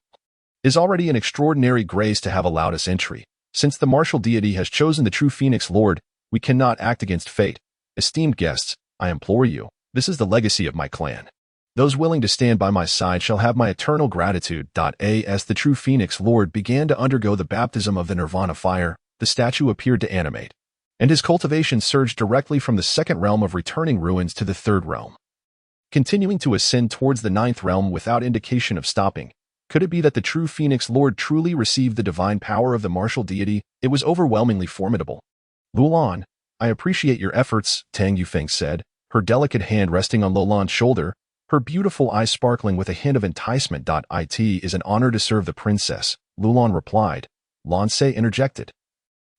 is already an extraordinary grace to have allowed us entry. Since the martial deity has chosen the true Phoenix Lord, we cannot act against fate. Esteemed guests, I implore you, this is the legacy of my clan. Those willing to stand by my side shall have my eternal gratitude. As the true Phoenix Lord began to undergo the baptism of the Nirvana fire, the statue appeared to animate, and his cultivation surged directly from the 2nd realm of returning ruins to the 3rd realm, continuing to ascend towards the 9th realm without indication of stopping. Could it be that the true Phoenix Lord truly received the divine power of the martial deity? It was overwhelmingly formidable. Lulan, I appreciate your efforts, Tang Yufeng said, her delicate hand resting on Lulan's shoulder, her beautiful eyes sparkling with a hint of enticement. It is an honor to serve the princess, Lulan replied. Lansei interjected.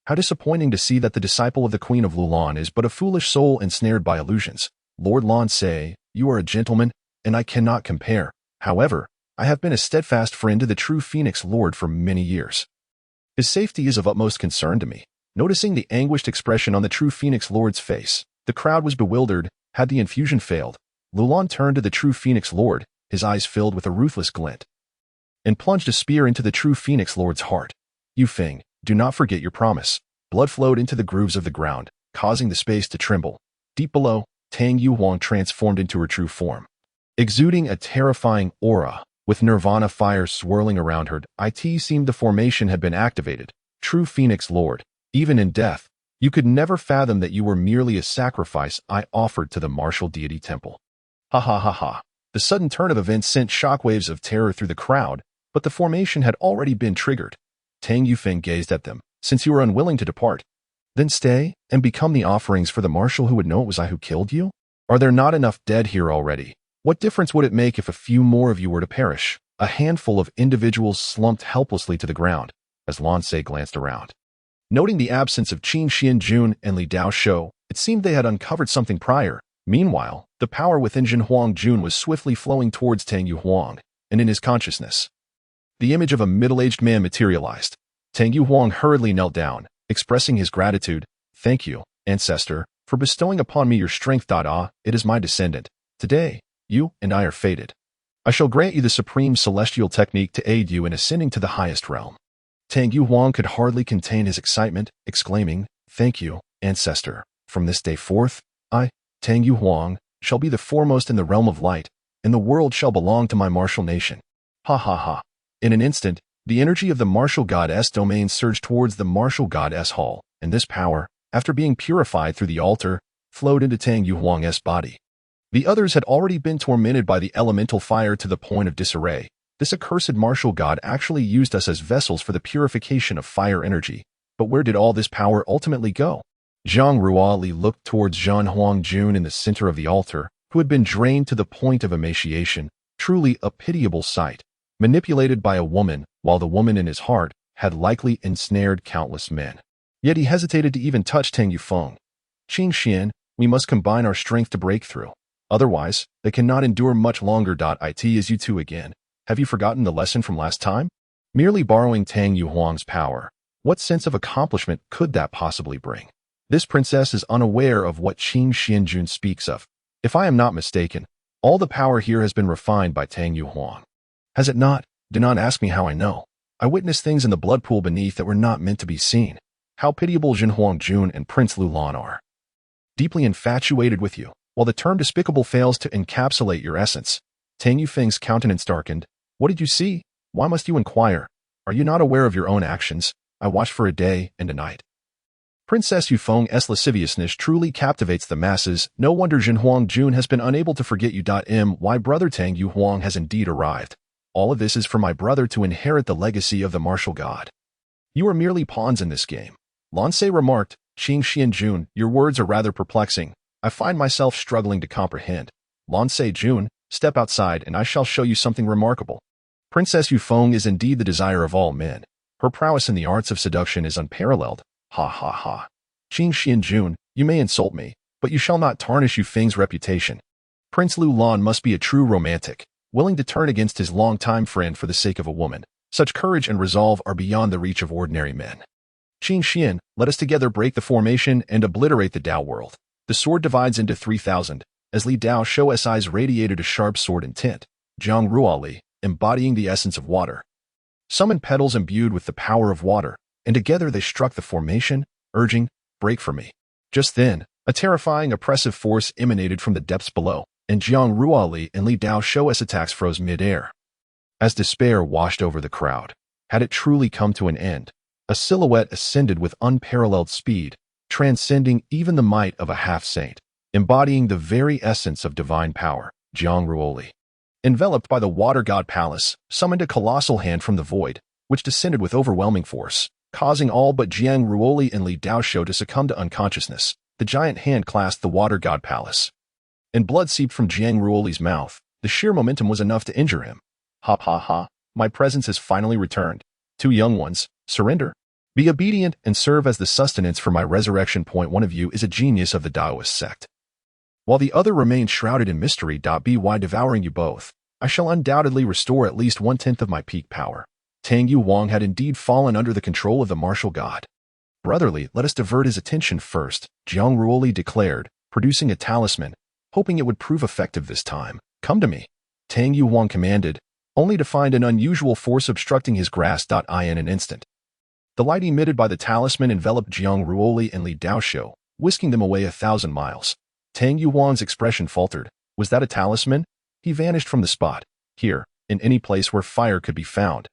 How disappointing to see that the disciple of the Queen of Lulan is but a foolish soul ensnared by illusions. Lord Lansei, you are a gentleman, and I cannot compare. However, I have been a steadfast friend to the true Phoenix Lord for many years. His safety is of utmost concern to me. Noticing the anguished expression on the true Phoenix Lord's face, the crowd was bewildered. Had the infusion failed, Lulan turned to the true Phoenix Lord, his eyes filled with a ruthless glint, and plunged a spear into the true Phoenix Lord's heart. Yufeng, do not forget your promise. Blood flowed into the grooves of the ground, causing the space to tremble. Deep below, Tang Yuhuang transformed into her true form, exuding a terrifying aura. With Nirvana fire swirling around her, it seemed the formation had been activated. True Phoenix Lord, even in death, you could never fathom that you were merely a sacrifice I offered to the martial deity temple. Ha ha ha ha. The sudden turn of events sent shockwaves of terror through the crowd, but the formation had already been triggered. Tang Yufeng gazed at them. Since you are unwilling to depart, then stay and become the offerings for the marshal who would know it was I who killed you? Are there not enough dead here already? What difference would it make if a few more of you were to perish? A handful of individuals slumped helplessly to the ground as Lan Se glanced around. Noting the absence of Qin Xianjun and Li Daoshou, it seemed they had uncovered something prior. Meanwhile, the power within Jin Huangjun was swiftly flowing towards Tang Yu Huang, and in his consciousness, the image of a middle-aged man materialized. Tang Yu Huang hurriedly knelt down, expressing his gratitude. Thank you, ancestor, for bestowing upon me your strength. It is my descendant. Today, you and I are fated. I shall grant you the supreme celestial technique to aid you in ascending to the highest realm. Tang Yu Huang could hardly contain his excitement, exclaiming, Thank you, ancestor. From this day forth, I, Tang Yu Huang, shall be the foremost in the realm of light, and the world shall belong to my martial nation. Ha ha ha. In an instant, the energy of the martial goddess domain surged towards the martial goddess hall, and this power, after being purified through the altar, flowed into Tang Yu Huang's body. The others had already been tormented by the elemental fire to the point of disarray. This accursed martial god actually used us as vessels for the purification of fire energy. But where did all this power ultimately go? Jiang Ruoli looked towards Jiang Huangjun in the center of the altar, who had been drained to the point of emaciation, truly a pitiable sight, manipulated by a woman, while the woman in his heart had likely ensnared countless men. Yet he hesitated to even touch Tang Yufeng. Qin Xian, we must combine our strength to break through. Otherwise, they cannot endure much longer. It is you two again. Have you forgotten the lesson from last time? Merely borrowing Tang Yu Huang's power. What sense of accomplishment could that possibly bring? This princess is unaware of what Qin Xianjun speaks of. If I am not mistaken, all the power here has been refined by Tang Yu Huang. Has it not? Do not ask me how I know. I witnessed things in the blood pool beneath that were not meant to be seen. How pitiable Jin Huangjun and Prince Lulan are. Deeply infatuated with you. While the term despicable fails to encapsulate your essence, Tang Yufeng's countenance darkened. What did you see? Why must you inquire? Are you not aware of your own actions? I watched for a day and a night. Princess Yufeng's lasciviousness truly captivates the masses. No wonder Jin Huangjun has been unable to forget you. My brother Tang Yu Huang has indeed arrived. All of this is for my brother to inherit the legacy of the martial god. You are merely pawns in this game. Lan Se remarked. Qin Xianjun, your words are rather perplexing. I find myself struggling to comprehend. Lan Se Jun, step outside and I shall show you something remarkable. Princess Yufeng is indeed the desire of all men. Her prowess in the arts of seduction is unparalleled. Ha ha ha. Qin Xianjun, you may insult me, but you shall not tarnish Yufeng's reputation. Prince Lulan must be a true romantic, willing to turn against his longtime friend for the sake of a woman. Such courage and resolve are beyond the reach of ordinary men. Qin Xian, let us together break the formation and obliterate the Dao world. The sword divides into 3,000, as Li Daoshou's eyes radiated a sharp sword intent. Jiang Ruoli, embodying the essence of water, summoned petals imbued with the power of water, and together they struck the formation, urging, break for me. Just then, a terrifying oppressive force emanated from the depths below, and Jiang Ruoli and Li Daoshou's attacks froze mid-air. As despair washed over the crowd, had it truly come to an end, a silhouette ascended with unparalleled speed, transcending even the might of a half-saint, embodying the very essence of divine power. Jiang Ruoli, enveloped by the water god palace, summoned a colossal hand from the void, which descended with overwhelming force, causing all but Jiang Ruoli and Li Daoshou to succumb to unconsciousness. The giant hand clasped the water god palace, and blood seeped from Jiang Ruoli's mouth. The sheer momentum was enough to injure him. Ha ha ha, my presence has finally returned. Two young ones, surrender. Be obedient and serve as the sustenance for my resurrection. One of you is a genius of the Taoist sect, while the other remains shrouded in mystery. By devouring you both, I shall undoubtedly restore at least 1/10 of my peak power. Tang Yu Huang had indeed fallen under the control of the martial god. Brotherly, let us divert his attention first, Jiang Ruoli declared, producing a talisman, hoping it would prove effective this time. Come to me, Tang Yu Huang commanded, only to find an unusual force obstructing his grasp. In an instant, the light emitted by the talisman enveloped Jiang Ruoli and Li Daoshou, whisking them away 1,000 miles. Tang Yu Huang's expression faltered. Was that a talisman? He vanished from the spot. Here, in any place where fire could be found,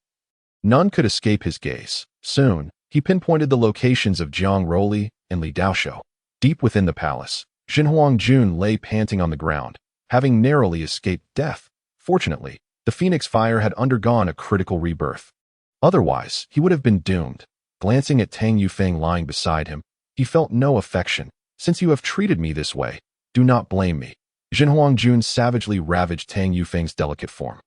none could escape his gaze. Soon, he pinpointed the locations of Jiang Ruoli and Li Daoshou. Deep within the palace, Jin Huangjun lay panting on the ground, having narrowly escaped death. Fortunately, The Phoenix Fire had undergone a critical rebirth. Otherwise, he would have been doomed. Glancing at Tang Yufeng lying beside him, he felt no affection. Since you have treated me this way, do not blame me. Jinhuangjun savagely ravaged Tang Yufeng's delicate form.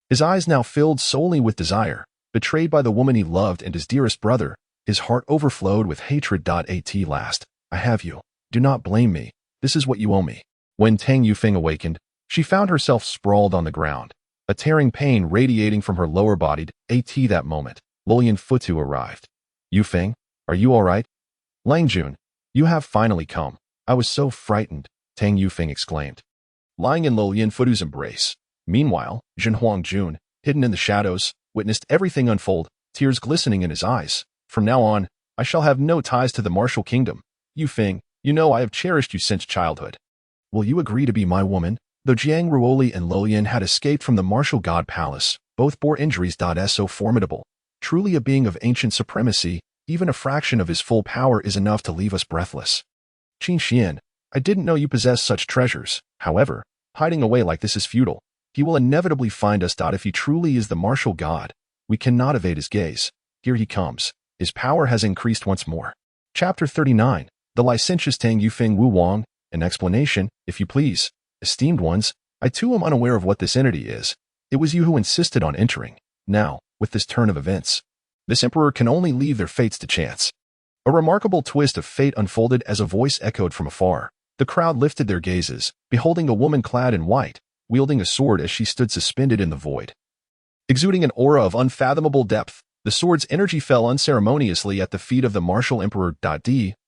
His eyes now filled solely with desire. Betrayed by the woman he loved and his dearest brother, his heart overflowed with hatred. At last, I have you. Do not blame me. This is what you owe me. When Tang Yufeng awakened, she found herself sprawled on the ground, a tearing pain radiating from her lower body. At that moment, Luoyan Futu arrived. Yufeng, are you all right? Langjun, you have finally come. I was so frightened, Tang Yufeng exclaimed. Lying in Luoyan Futu's embrace. Meanwhile, Jinhuangjun, hidden in the shadows, witnessed everything unfold, tears glistening in his eyes. From now on, I shall have no ties to the martial kingdom. Yufeng, you know I have cherished you since childhood. Will you agree to be my woman? Though Jiang Ruoli and Luoyan had escaped from the martial god palace, both bore injuries. S so formidable. Truly a being of ancient supremacy, even a fraction of his full power is enough to leave us breathless. Qin Xian, I didn't know you possessed such treasures. However, hiding away like this is futile. He will inevitably find us. If he truly is the martial god, we cannot evade his gaze. Here he comes. His power has increased once more. Chapter 39. The licentious Tang Yufeng Wu Wang. An explanation, if you please. Esteemed ones, I too am unaware of what this entity is. It was you who insisted on entering. Now, with this turn of events, this emperor can only leave their fates to chance. A remarkable twist of fate unfolded as a voice echoed from afar. The crowd lifted their gazes, beholding a woman clad in white, wielding a sword as she stood suspended in the void. Exuding an aura of unfathomable depth, the sword's energy fell unceremoniously at the feet of the martial emperor.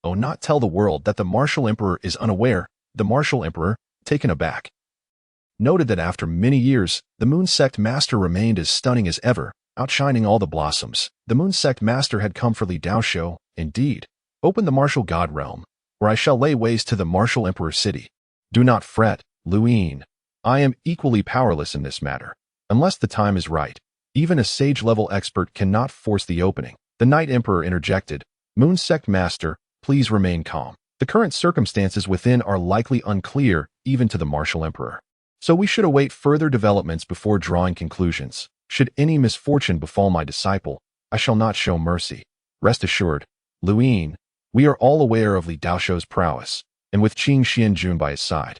Oh, not tell the world that the martial emperor is unaware. The martial emperor, taken aback, noted that after many years, the Moon Sect Master remained as stunning as ever, outshining all the blossoms. The Moon Sect Master had come for Li Daoshou, indeed. Open the martial god realm, where I shall lay waste to the martial emperor city. Do not fret, Luoyan. I am equally powerless in this matter. Unless the time is right, even a sage-level expert cannot force the opening. The Night Emperor interjected. Moon Sect Master, please remain calm. The current circumstances within are likely unclear, even to the martial emperor. So we should await further developments before drawing conclusions. Should any misfortune befall my disciple, I shall not show mercy. Rest assured, Luoyan, we are all aware of Li Daoshou's prowess, and with Qin Xianjun by his side,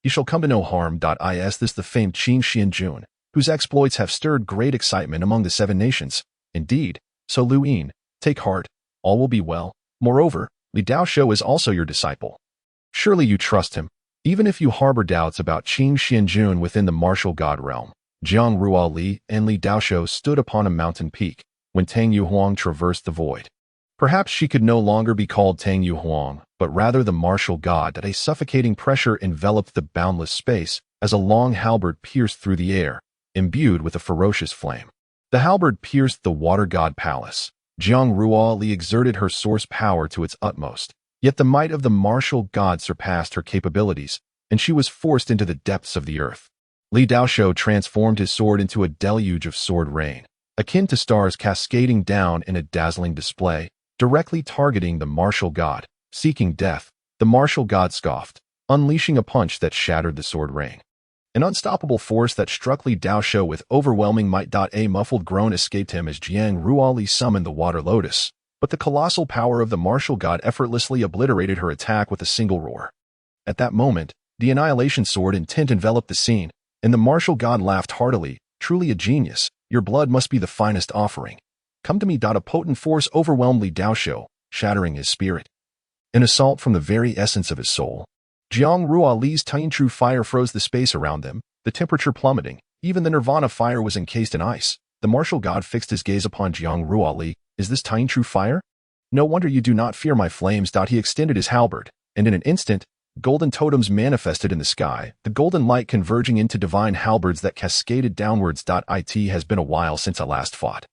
he shall come to no harm. Is this the famed Qin Xianjun, whose exploits have stirred great excitement among the 7 nations? Indeed, so Luoyan, take heart, all will be well. Moreover, Li Daoshou is also your disciple. Surely you trust him, even if you harbor doubts about Qin Xianjun within the martial god realm. Jiang Ruoli and Li Daoshou stood upon a mountain peak when Tang Yuhuang traversed the void. Perhaps she could no longer be called Tang Yuhuang, but rather the martial god. That a suffocating pressure enveloped the boundless space as a long halberd pierced through the air, imbued with a ferocious flame. The halberd pierced the water god palace. Jiang Ruoli exerted her source power to its utmost, yet the might of the martial god surpassed her capabilities, and she was forced into the depths of the earth. Li Daoshou transformed his sword into a deluge of sword rain, akin to stars cascading down in a dazzling display, directly targeting the martial god. Seeking death, the martial god scoffed, unleashing a punch that shattered the sword rain. An unstoppable force that struck Li Daoshou with overwhelming might. A muffled groan escaped him as Jiang Ruoli summoned the water lotus, but the colossal power of the martial god effortlessly obliterated her attack with a single roar. At that moment, the annihilation sword intent enveloped the scene, and the martial god laughed heartily. Truly a genius, your blood must be the finest offering. Come to me. A potent force overwhelmed Li Daoshou, shattering his spirit. An assault from the very essence of his soul. Jiang Ruoli's tiny true fire froze the space around them, the temperature plummeting. Even the nirvana fire was encased in ice. The martial god fixed his gaze upon Jiang Ruoli. Is this tiny true fire? No wonder you do not fear my flames. He extended his halberd, and in an instant, golden totems manifested in the sky, the golden light converging into divine halberds that cascaded downwards. It has been a while since I last fought.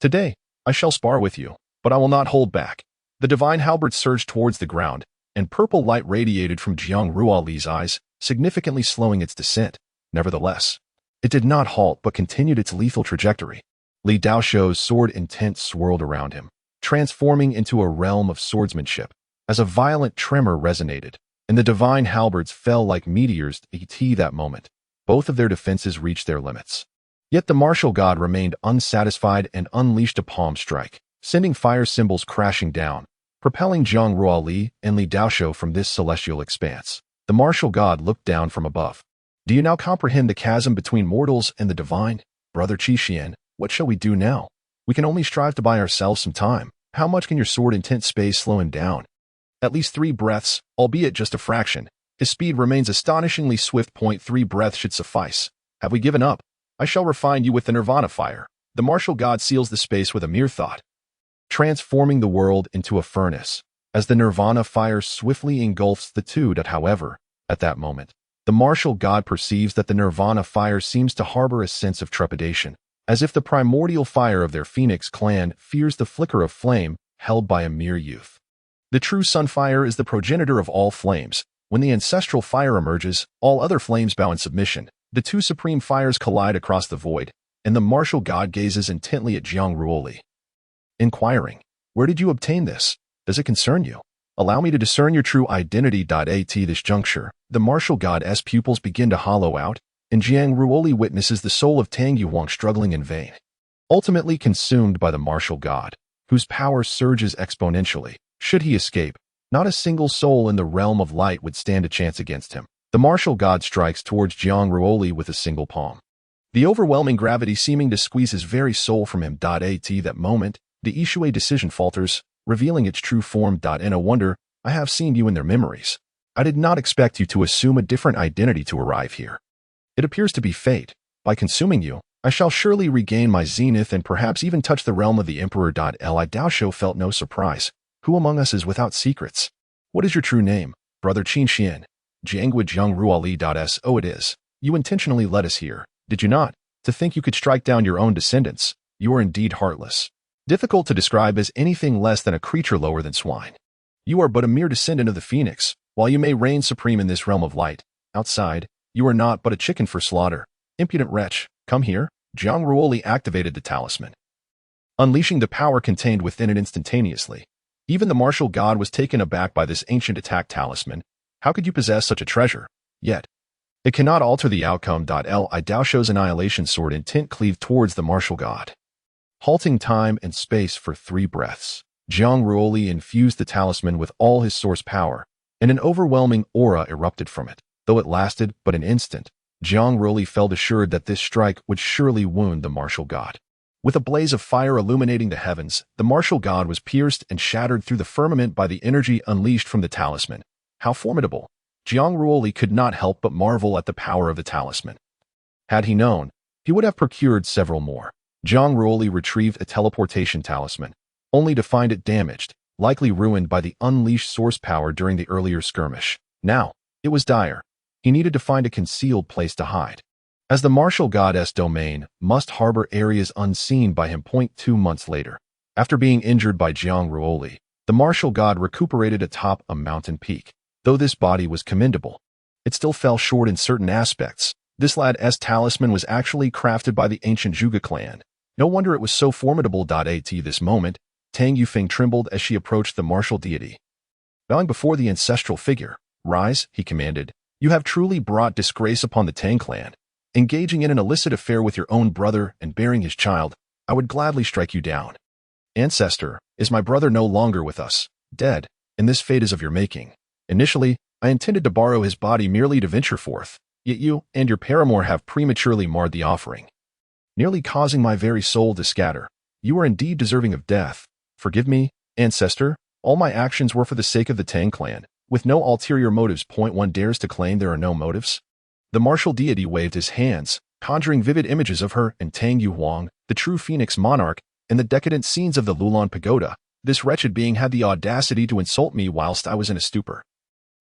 Today, I shall spar with you, but I will not hold back. The divine halberd surged towards the ground, and purple light radiated from Jiang Ruoli's eyes, significantly slowing its descent. Nevertheless, it did not halt but continued its lethal trajectory. Li Daoshou's sword intent swirled around him, transforming into a realm of swordsmanship, as a violent tremor resonated, and the divine halberds fell like meteors. At that moment, both of their defenses reached their limits. Yet the martial god remained unsatisfied and unleashed a palm strike, sending fire symbols crashing down, propelling Jiang Ruoli and Li Daoshou from this celestial expanse. The martial god looked down from above. Do you now comprehend the chasm between mortals and the divine? Brother Qixian, what shall we do now? We can only strive to buy ourselves some time. How much can your sword in tent space slow him down? At least 3 breaths, albeit just a fraction. His speed remains astonishingly swift. 3 breaths should suffice. Have we given up? I shall refine you with the nirvana fire. The martial god seals the space with a mere thought, transforming the world into a furnace. As the nirvana fire swiftly engulfs the two. However, at that moment, the martial god perceives that the nirvana fire seems to harbor a sense of trepidation, as if the primordial fire of their phoenix clan fears the flicker of flame held by a mere youth. The true sunfire is the progenitor of all flames. When the ancestral fire emerges, all other flames bow in submission. The 2 supreme fires collide across the void, and the martial god gazes intently at Jiang Ruoli, inquiring, "Where did you obtain this? Does it concern you? Allow me to discern your true identity." At this juncture, the martial god's pupils begin to hollow out, and Jiang Ruoli witnesses the soul of Tang Yuhuang struggling in vain, ultimately consumed by the martial god, whose power surges exponentially. Should he escape, not a single soul in the realm of light would stand a chance against him. The martial god strikes towards Jiang Ruoli with a single palm, the overwhelming gravity seeming to squeeze his very soul from him. At that moment, the Yishui decision falters, revealing its true form. No wonder, I have seen you in their memories. I did not expect you to assume a different identity to arrive here. It appears to be fate. By consuming you, I shall surely regain my zenith and perhaps even touch the realm of the Emperor. Li Daoshou felt no surprise. Who among us is without secrets? What is your true name, Brother Qixian? Jiang Ruoli. Oh, it is. You intentionally led us here, did you not? To think you could strike down your own descendants. You are indeed heartless. Difficult to describe as anything less than a creature lower than swine. You are but a mere descendant of the phoenix. While you may reign supreme in this realm of light, outside, you are not but a chicken for slaughter. Impudent wretch, come here. Jiang Ruoli activated the talisman, unleashing the power contained within it instantaneously. Even the martial god was taken aback by this ancient attack talisman. How could you possess such a treasure? Yet, it cannot alter the outcome. Li Daoshou's annihilation sword intent cleaved towards the martial god, halting time and space for 3 breaths. Jiang Ruoli infused the talisman with all his source power, and an overwhelming aura erupted from it. Though it lasted but an instant, Jiang Ruoli felt assured that this strike would surely wound the martial god. With a blaze of fire illuminating the heavens, the martial god was pierced and shattered through the firmament by the energy unleashed from the talisman. How formidable! Jiang Ruoli could not help but marvel at the power of the talisman. Had he known, he would have procured several more. Jiang Ruoli retrieved a teleportation talisman, only to find it damaged, likely ruined by the unleashed source power during the earlier skirmish. Now, it was dire. He needed to find a concealed place to hide, as the martial god's domain must harbor areas unseen by him. 2 months later, after being injured by Jiang Ruoli, the martial god recuperated atop a mountain peak. Though this body was commendable, it still fell short in certain aspects. This lad's talisman was actually crafted by the ancient Zhuge clan. No wonder it was so formidable. At this moment, Tang Yufeng trembled as she approached the martial deity. Bowing before the ancestral figure, "Rise," he commanded. "You have truly brought disgrace upon the Tang clan. Engaging in an illicit affair with your own brother and bearing his child, I would gladly strike you down. Ancestor, is my brother no longer with us? Dead, and this fate is of your making. Initially, I intended to borrow his body merely to venture forth, yet you and your paramour have prematurely marred the offering, nearly causing my very soul to scatter. You are indeed deserving of death. Forgive me, ancestor. All my actions were for the sake of the Tang clan, with no ulterior motives. One dares to claim there are no motives?" The martial deity waved his hands, conjuring vivid images of her and Tang Yuhuang, the true phoenix monarch, and the decadent scenes of the Lulan Pagoda. This wretched being had the audacity to insult me whilst I was in a stupor.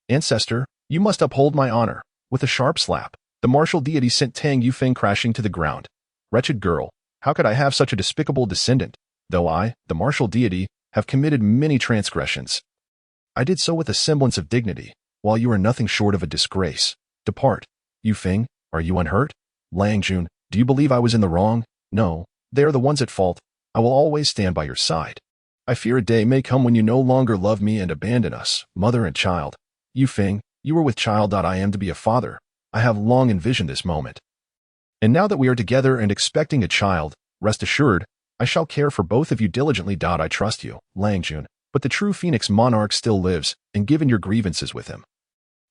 "Ancestor, you must uphold my honor." With a sharp slap, the martial deity sent Tang Yufeng crashing to the ground. "Wretched girl, how could I have such a despicable descendant? Though I, the martial deity, have committed many transgressions, I did so with a semblance of dignity, while you are nothing short of a disgrace. Depart. Yufeng, are you unhurt? Langjun, do you believe I was in the wrong? No, they are the ones at fault. I will always stand by your side. I fear a day may come when you no longer love me and abandon us, mother and child. Yufeng, you were with child. I am to be a father. I have long envisioned this moment. And now that we are together and expecting a child, rest assured, I shall care for both of you diligently. I trust you, Lang Jun, but the true Phoenix Monarch still lives, and given your grievances with him,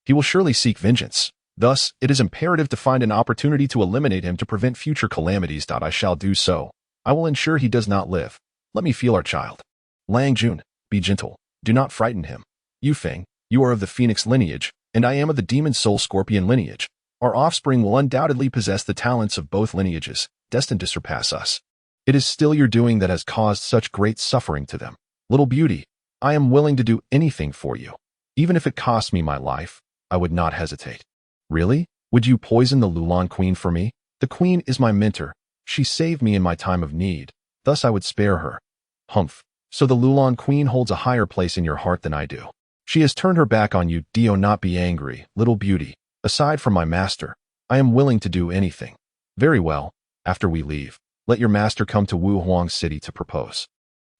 he will surely seek vengeance. Thus, it is imperative to find an opportunity to eliminate him to prevent future calamities. I shall do so. I will ensure he does not live. Let me feel our child. Lang Jun, be gentle. Do not frighten him. Yu Feng, you are of the Phoenix lineage, and I am of the Demon Soul Scorpion lineage. Our offspring will undoubtedly possess the talents of both lineages, destined to surpass us. It is still your doing that has caused such great suffering to them. Little beauty, I am willing to do anything for you. Even if it costs me my life, I would not hesitate. Really? Would you poison the Lulan Queen for me? The Queen is my mentor. She saved me in my time of need. Thus I would spare her. Humph. So the Lulan Queen holds a higher place in your heart than I do. She has turned her back on you. Do not be angry, little beauty. Aside from my master, I am willing to do anything. Very well. After we leave, let your master come to Wu Huang City to propose.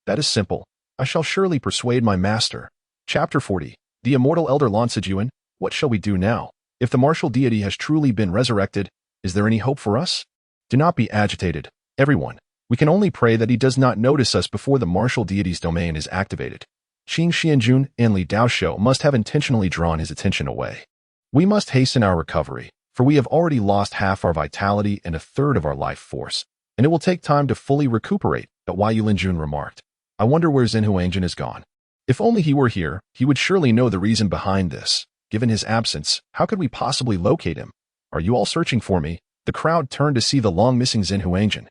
That is simple. I shall surely persuade my master. Chapter 40. The immortal elder Lan Sijuan. What shall we do now? If the martial deity has truly been resurrected, is there any hope for us? Do not be agitated, everyone. We can only pray that he does not notice us before the martial deity's domain is activated. Qing Xianjun and Li Daoshou must have intentionally drawn his attention away. We must hasten our recovery, for we have already lost half our vitality and a third of our life force, and it will take time to fully recuperate, Wai Yulinjun remarked. I wonder where Zhen Huangjun is gone. If only he were here, he would surely know the reason behind this. Given his absence, how could we possibly locate him? Are you all searching for me? The crowd turned to see the long-missing Zhen Huangjun.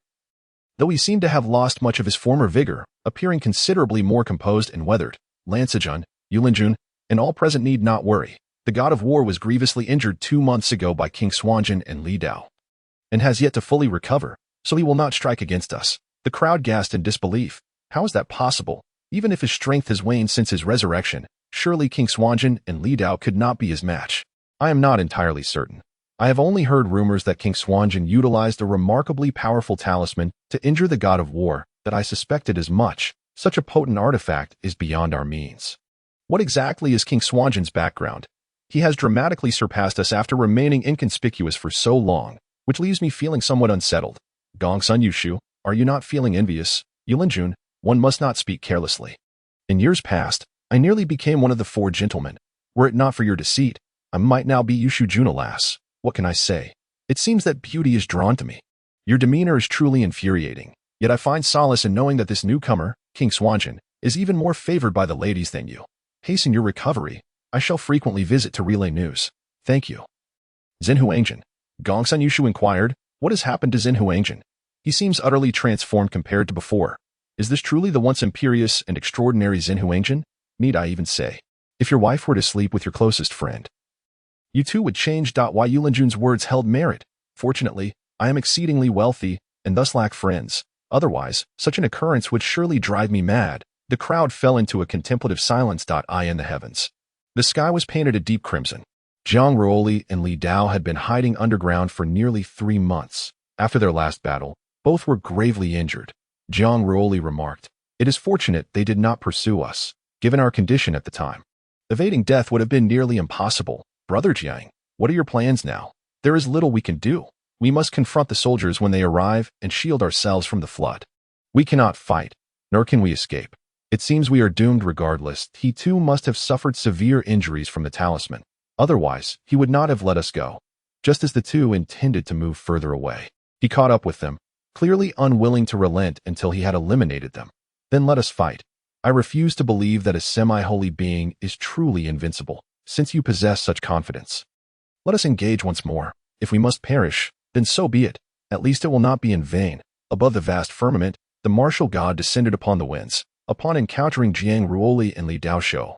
Though he seemed to have lost much of his former vigor, appearing considerably more composed and weathered, Lan Sijun, Yulinjun, and all present need not worry. The god of war was grievously injured 2 months ago by King Xuanjun and Li Dao, and has yet to fully recover, so he will not strike against us. The crowd gasped in disbelief. How is that possible? Even if his strength has waned since his resurrection, surely King Xuanjun and Li Dao could not be his match. I am not entirely certain. I have only heard rumors that King Xuanjun utilized a remarkably powerful talisman to injure the god of war, that I suspected as much. Such a potent artifact is beyond our means. What exactly is King Xuanjun's background? He has dramatically surpassed us after remaining inconspicuous for so long, which leaves me feeling somewhat unsettled. Gongsun Yushu, are you not feeling envious? Yulinjun, one must not speak carelessly. In years past, I nearly became one of the 4 gentlemen. Were it not for your deceit, I might now be Yushu Jun, alas. What can I say? It seems that beauty is drawn to me. Your demeanor is truly infuriating, yet I find solace in knowing that this newcomer, King Xuanjun, is even more favored by the ladies than you. Hasten your recovery. I shall frequently visit to relay news. Thank you. Zhen Huangjun. Gongsun Yushu inquired, what has happened to Zhen Huangjun? He seems utterly transformed compared to before. Is this truly the once imperious and extraordinary Zhen Huangjun? Need I even say? If your wife were to sleep with your closest friend, you too would change. Wai Yulinjun's words held merit. Fortunately, I am exceedingly wealthy, and thus lack friends. Otherwise, such an occurrence would surely drive me mad. The crowd fell into a contemplative silence. I in the heavens. The sky was painted a deep crimson. Jiang Ruoli and Li Dao had been hiding underground for nearly 3 months. After their last battle, both were gravely injured. Jiang Ruoli remarked, it is fortunate they did not pursue us, given our condition at the time. Evading death would have been nearly impossible. Brother Jiang, what are your plans now? There is little we can do. We must confront the soldiers when they arrive and shield ourselves from the flood. We cannot fight, nor can we escape. It seems we are doomed regardless. He too must have suffered severe injuries from the talisman. Otherwise, he would not have let us go. Just as the two intended to move further away, he caught up with them, clearly unwilling to relent until he had eliminated them. Then let us fight. I refuse to believe that a semi-holy being is truly invincible, since you possess such confidence. Let us engage once more. If we must perish, then so be it. At least it will not be in vain. Above the vast firmament, the martial god descended upon the winds, upon encountering Jiang Ruoli and Li Daoshou,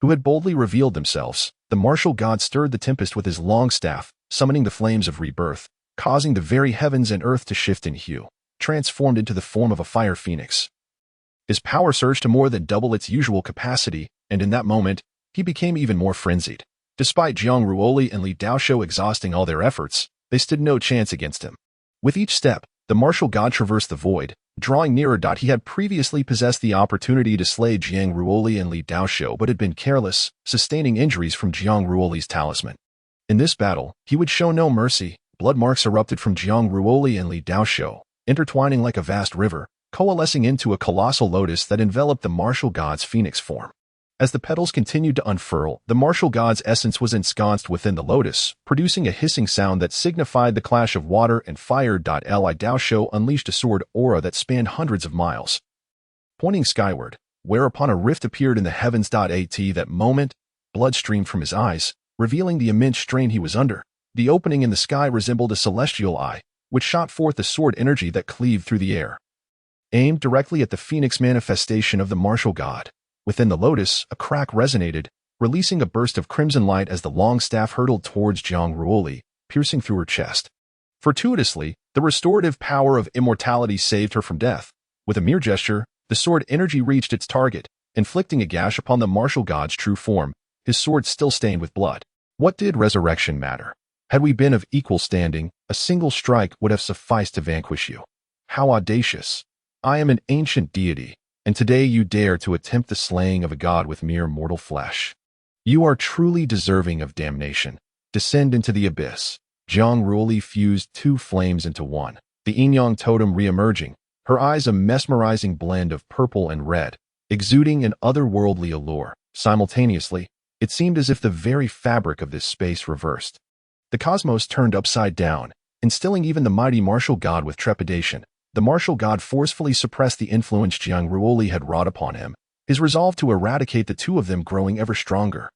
who had boldly revealed themselves. The martial god stirred the tempest with his long staff, summoning the flames of rebirth, causing the very heavens and earth to shift in hue, transformed into the form of a fire phoenix. His power surged to more than double its usual capacity, and in that moment, he became even more frenzied. Despite Jiang Ruoli and Li Daoshou exhausting all their efforts, they stood no chance against him. With each step, the martial god traversed the void, drawing nearer. He had previously possessed the opportunity to slay Jiang Ruoli and Li Daoshou but had been careless, sustaining injuries from Jiang Ruoli's talisman. In this battle, he would show no mercy. Blood marks erupted from Jiang Ruoli and Li Daoshou, intertwining like a vast river, coalescing into a colossal lotus that enveloped the martial god's phoenix form. As the petals continued to unfurl, the martial god's essence was ensconced within the lotus, producing a hissing sound that signified the clash of water and fire. Li Daoshou unleashed a sword aura that spanned hundreds of miles, pointing skyward, whereupon a rift appeared in the heavens. At that moment, blood streamed from his eyes, revealing the immense strain he was under. The opening in the sky resembled a celestial eye, which shot forth the sword energy that cleaved through the air, aimed directly at the phoenix manifestation of the martial god. Within the lotus, a crack resonated, releasing a burst of crimson light as the long staff hurtled towards Jiang Ruoli, piercing through her chest. Fortuitously, the restorative power of immortality saved her from death. With a mere gesture, the sword energy reached its target, inflicting a gash upon the martial god's true form, his sword still stained with blood. What did resurrection matter? Had we been of equal standing, a single strike would have sufficed to vanquish you. How audacious! I am an ancient deity, and today you dare to attempt the slaying of a god with mere mortal flesh. You are truly deserving of damnation. Descend into the abyss. Jiang Ruoli fused two flames into one, the yin-yang totem re-emerging, her eyes a mesmerizing blend of purple and red, exuding an otherworldly allure. Simultaneously, it seemed as if the very fabric of this space reversed. The cosmos turned upside down, instilling even the mighty martial god with trepidation. The martial god forcefully suppressed the influence Jiang Ruoli had wrought upon him, his resolve to eradicate the two of them growing ever stronger.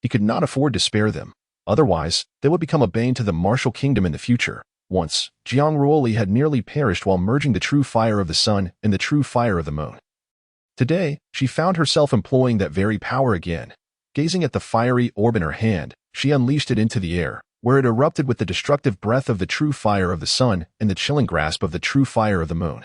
He could not afford to spare them. Otherwise, they would become a bane to the martial kingdom in the future. Once, Jiang Ruoli had nearly perished while merging the true fire of the sun and the true fire of the moon. Today, she found herself employing that very power again. Gazing at the fiery orb in her hand, she unleashed it into the air, where it erupted with the destructive breath of the true fire of the sun and the chilling grasp of the true fire of the moon,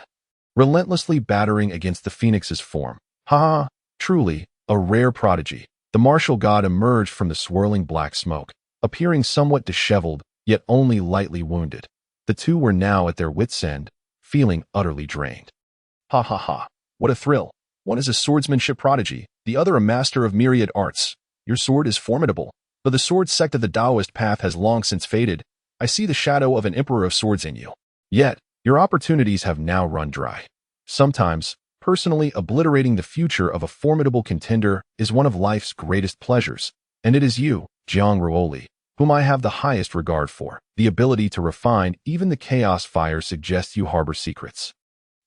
relentlessly battering against the phoenix's form. Ha! Truly, a rare prodigy. The martial god emerged from the swirling black smoke, appearing somewhat disheveled, yet only lightly wounded. The two were now at their wits' end, feeling utterly drained. Ha ha ha! What a thrill! One is a swordsmanship prodigy, the other a master of myriad arts. Your sword is formidable. Though the sword sect of the Taoist path has long since faded, I see the shadow of an emperor of swords in you. Yet, your opportunities have now run dry. Sometimes, personally obliterating the future of a formidable contender is one of life's greatest pleasures, and it is you, Jiang Ruoli, whom I have the highest regard for. The ability to refine even the chaos fire suggests you harbor secrets.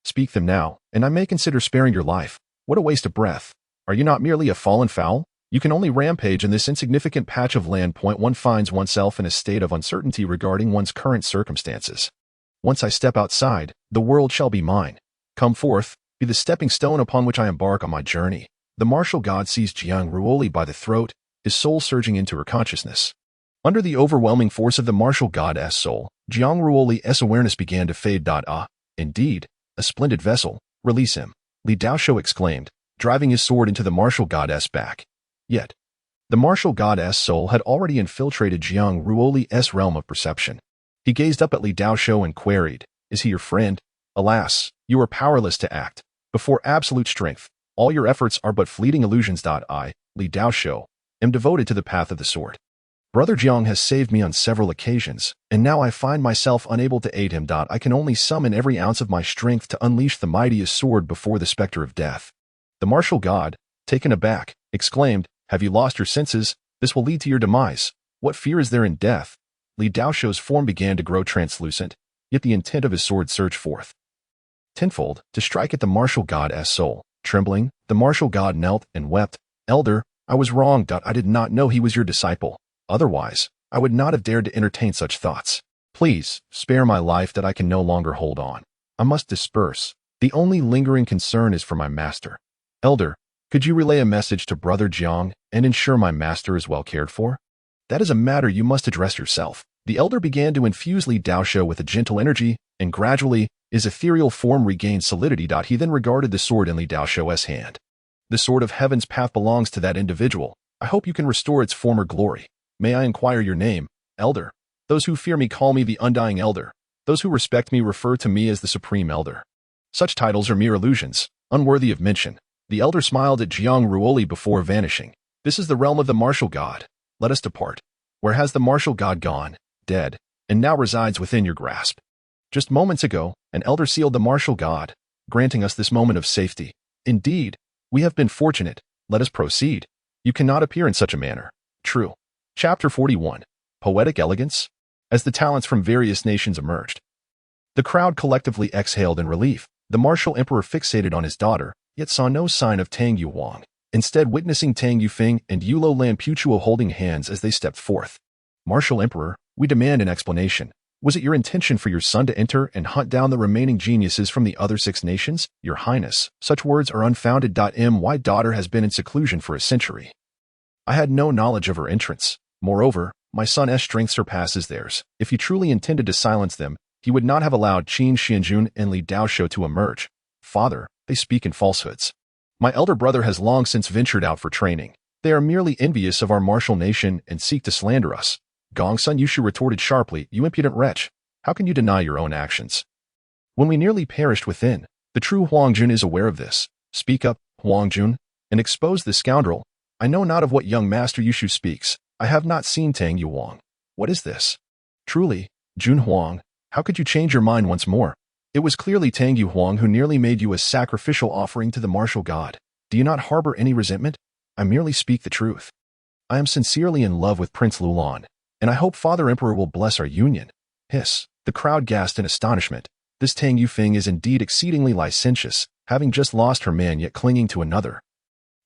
Speak them now, and I may consider sparing your life. What a waste of breath. Are you not merely a fallen fowl? You can only rampage in this insignificant patch of land. One finds oneself in a state of uncertainty regarding one's current circumstances. Once I step outside, the world shall be mine. Come forth, be the stepping stone upon which I embark on my journey. The martial god seized Jiang Ruoli by the throat, his soul surging into her consciousness. Under the overwhelming force of the martial god's soul, Jiang Ruoli's awareness began to fade. Indeed, a splendid vessel. Release him, Li Daoshou exclaimed, driving his sword into the martial god's back. Yet, the martial god's soul had already infiltrated Jiang Ruoli's realm of perception. He gazed up at Li Daoshou and queried, "Is he your friend? Alas, you are powerless to act. Before absolute strength, all your efforts are but fleeting illusions. I, Li Daoshou, am devoted to the path of the sword. Brother Jiang has saved me on several occasions, and now I find myself unable to aid him. I can only summon every ounce of my strength to unleash the mightiest sword before the specter of death." The martial god, taken aback, exclaimed, "Have you lost your senses? This will lead to your demise. What fear is there in death?" Li Daoshou's form began to grow translucent, yet the intent of his sword surged forth tenfold to strike at the martial god's soul. Trembling, the martial god knelt and wept, "Elder, I was wrong. I did not know he was your disciple. Otherwise, I would not have dared to entertain such thoughts. Please, spare my life that I can no longer hold on. I must disperse. The only lingering concern is for my master. Elder, could you relay a message to Brother Jiang and ensure my master is well cared for? That is a matter you must address yourself." The elder began to infuse Li Daoshou with a gentle energy, and gradually, his ethereal form regained solidity. He then regarded the sword in Li Daoshou's hand. "The sword of heaven's path belongs to that individual. I hope you can restore its former glory. May I inquire your name, Elder? Those who fear me call me the Undying Elder. Those who respect me refer to me as the Supreme Elder. Such titles are mere illusions, unworthy of mention." The elder smiled at Jiang Ruoli before vanishing. "This is the realm of the martial god. Let us depart." "Where has the martial god gone?" "Dead. and now resides within your grasp. Just moments ago, an elder sealed the martial god, granting us this moment of safety. Indeed, we have been fortunate. Let us proceed. You cannot appear in such a manner. True. Chapter 41. Poetic Elegance. As the talents from various nations emerged, the crowd collectively exhaled in relief. The martial emperor fixated on his daughter, yet saw no sign of Tang Yuhuang, instead witnessing Tang Yufeng and Yulo Lanputuo holding hands as they stepped forth. Martial emperor, we demand an explanation. Was it your intention for your son to enter and hunt down the remaining geniuses from the other 6 nations? Your Highness, such words are unfounded. My daughter has been in seclusion for a century. I had no knowledge of her entrance. Moreover, my son's strength surpasses theirs. If he truly intended to silence them, he would not have allowed Qin Xianjun and Li Daoshou to emerge. Father, they speak in falsehoods. My elder brother has long since ventured out for training. They are merely envious of our martial nation and seek to slander us. Gongsun Yushu retorted sharply, you impudent wretch. How can you deny your own actions? When we nearly perished within, the true Huangjun is aware of this. Speak up, Huangjun, and expose this scoundrel. I know not of what young Master Yushu speaks. I have not seen Tang Yuhuang. What is this? Truly, Jun Huang, how could you change your mind once more? It was clearly Tang Yuhuang who nearly made you a sacrificial offering to the martial god. Do you not harbor any resentment? I merely speak the truth. I am sincerely in love with Prince Lulan, and I hope Father Emperor will bless our union. Hiss. The crowd gasped in astonishment. This Tang Yufeng is indeed exceedingly licentious, having just lost her man yet clinging to another.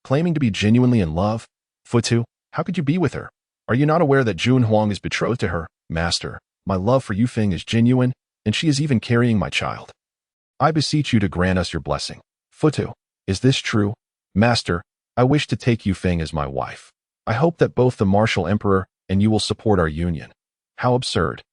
Claiming to be genuinely in love? Futu, how could you be with her? Are you not aware that Jun Huang is betrothed to her? Master, my love for Yufeng is genuine, and she is even carrying my child. I beseech you to grant us your blessing. Futu, is this true? Master, I wish to take Yufeng as my wife. I hope that both the martial emperor and you will support our union. How absurd.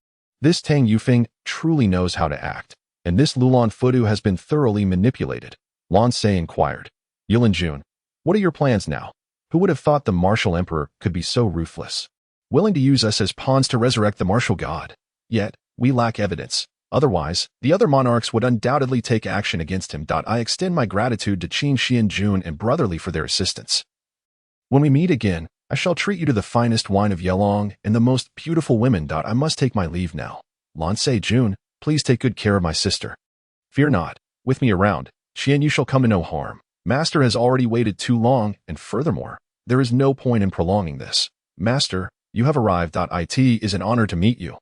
This Tang Yufeng truly knows how to act, and this Lulan Futu has been thoroughly manipulated. Lan Se inquired. Yulin Jun, what are your plans now? Who would have thought the martial emperor could be so ruthless? Willing to use us as pawns to resurrect the martial god. Yet, we lack evidence. Otherwise, the other monarchs would undoubtedly take action against him. I extend my gratitude to Qin Xianjun and Brotherly for their assistance. When we meet again, I shall treat you to the finest wine of Yelong and the most beautiful women. I must take my leave now. Lan Se Jun, please take good care of my sister. Fear not. With me around, Xian, you shall come to no harm. Master has already waited too long, and furthermore, there is no point in prolonging this. Master, you have arrived. It is an honor to meet you.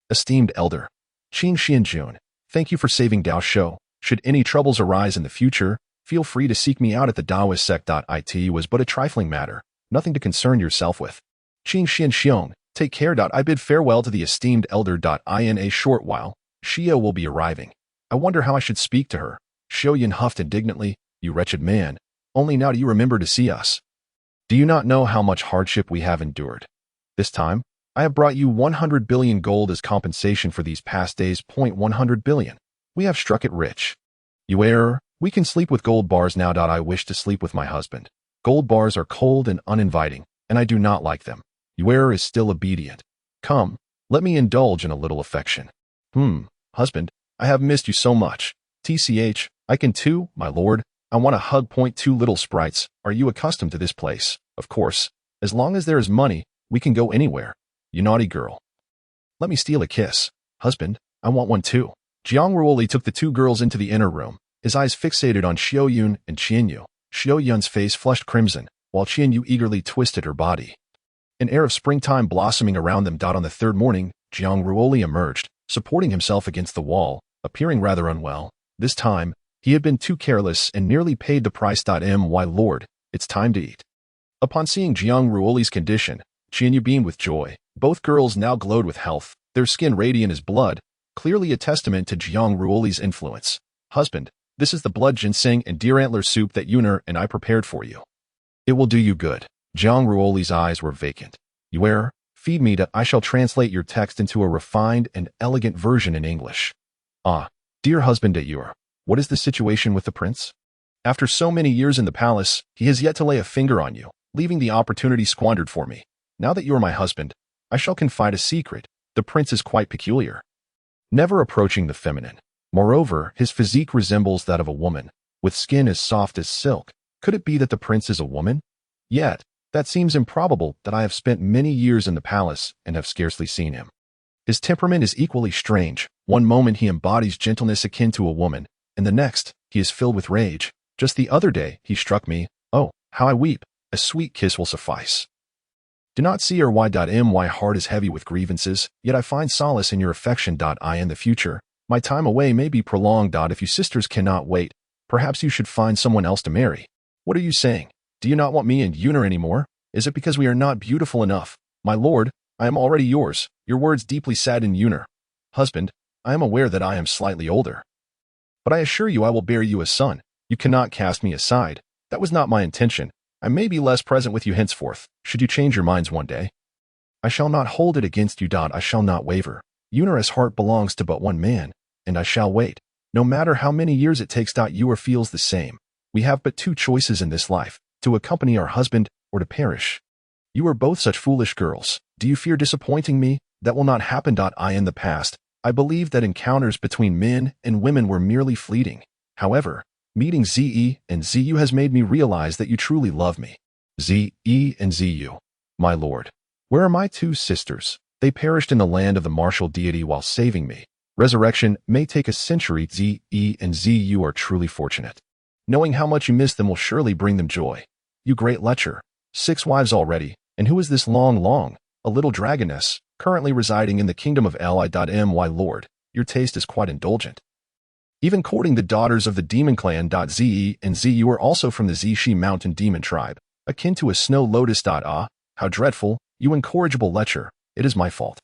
Esteemed Elder, Qin Xianjun, thank you for saving Dao Shou. Should any troubles arise in the future, feel free to seek me out at the Daoist sect. It was but a trifling matter, nothing to concern yourself with. Qin Xianxiong, take care. I bid farewell to the esteemed Elder. In a short while, Xi'er will be arriving. I wonder how I should speak to her. Shoyin huffed indignantly, you wretched man, only now do you remember to see us. Do you not know how much hardship we have endured? This time, I have brought you 100 billion gold as compensation for these past days. 100 billion. We have struck it rich. You error, we can sleep with gold bars now. I wish to sleep with my husband. Gold bars are cold and uninviting, and I do not like them. You error is still obedient. Come, let me indulge in a little affection. Husband, I have missed you so much. TCH, I can too, my lord. I want to hug. 2 little sprites. Are you accustomed to this place? Of course. As long as there is money, we can go anywhere. You naughty girl. Let me steal a kiss. Husband, I want one too. Jiang Ruoli took the 2 girls into the inner room, his eyes fixated on Xiaoyun and Qianyu. Xiaoyun's face flushed crimson, while Qianyu eagerly twisted her body. An air of springtime blossoming around them. On the 3rd morning, Jiang Ruoli emerged, supporting himself against the wall, appearing rather unwell. This time, he had been too careless and nearly paid the price. My lord, it's time to eat. Upon seeing Jiang Ruoli's condition, Qianyu beamed with joy. Both girls now glowed with health, their skin radiant as blood, clearly a testament to Jiang Ruoli's influence. Husband, this is the blood ginseng and deer antler soup that Yuner and I prepared for you. It will do you good. Jiang Ruoli's eyes were vacant. You err, feed me. I shall translate your text into a refined and elegant version in English. Ah, dear husband at Xi'er, what is the situation with the prince? After so many years in the palace, he has yet to lay a finger on you, leaving the opportunity squandered for me. Now that you are my husband, I shall confide a secret. The prince is quite peculiar, never approaching the feminine. Moreover, his physique resembles that of a woman, with skin as soft as silk. Could it be that the prince is a woman? Yet, that seems improbable that I have spent many years in the palace and have scarcely seen him. His temperament is equally strange. One moment he embodies gentleness akin to a woman, and the next, he is filled with rage. Just the other day, he struck me. Oh, how I weep. A sweet kiss will suffice. Do not see or my heart is heavy with grievances, yet I find solace in your affection. I in the future. My time away may be prolonged. If you sisters cannot wait, perhaps you should find someone else to marry. What are you saying? Do you not want me and Xi'er anymore? Is it because we are not beautiful enough? My lord, I am already yours. Your words deeply sadden Xi'er. Husband, I am aware that I am slightly older. But I assure you I will bear you a son. You cannot cast me aside. That was not my intention. I may be less present with you henceforth, should you change your minds one day. I shall not hold it against you. I shall not waver. Xi'er's heart belongs to but one man, and I shall wait. No matter how many years it takes. Xi'er feels the same. We have but two choices in this life, to accompany our husband or to perish. You are both such foolish girls. Do you fear disappointing me? That will not happen. In the past, I believed that encounters between men and women were merely fleeting. However, meeting Ze and Zu has made me realize that you truly love me. Ze and Zu. My lord. Where are my two sisters? They perished in the land of the martial deity while saving me. Resurrection may take a century. Ze and Zu are truly fortunate. Knowing how much you miss them will surely bring them joy. You great lecher. 6 wives already. And who is this long? A little dragoness, currently residing in the kingdom of My lord. Your taste is quite indulgent. Even courting the daughters of the demon clan. Ze and Zu are also from the Zixi mountain demon tribe, akin to a snow lotus. Ah, how dreadful, you incorrigible lecher, it is my fault.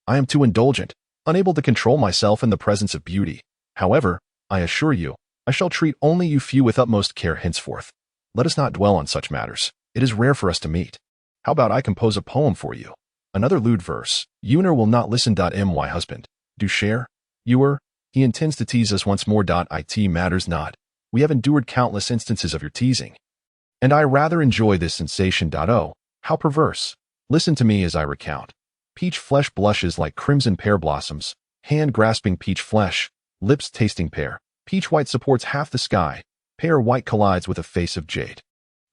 I am too indulgent, unable to control myself in the presence of beauty. However, I assure you, I shall treat only you few with utmost care henceforth. Let us not dwell on such matters. It is rare for us to meet. How about I compose a poem for you? Another lewd verse. Xi'er will not listen. My husband. Do share? Xi'er, he intends to tease us once more. It matters not. We have endured countless instances of your teasing. And I rather enjoy this sensation. Oh, how perverse. Listen to me as I recount. Peach flesh blushes like crimson pear blossoms, hand grasping peach flesh, lips tasting pear. Peach white supports half the sky, pear white collides with a face of jade.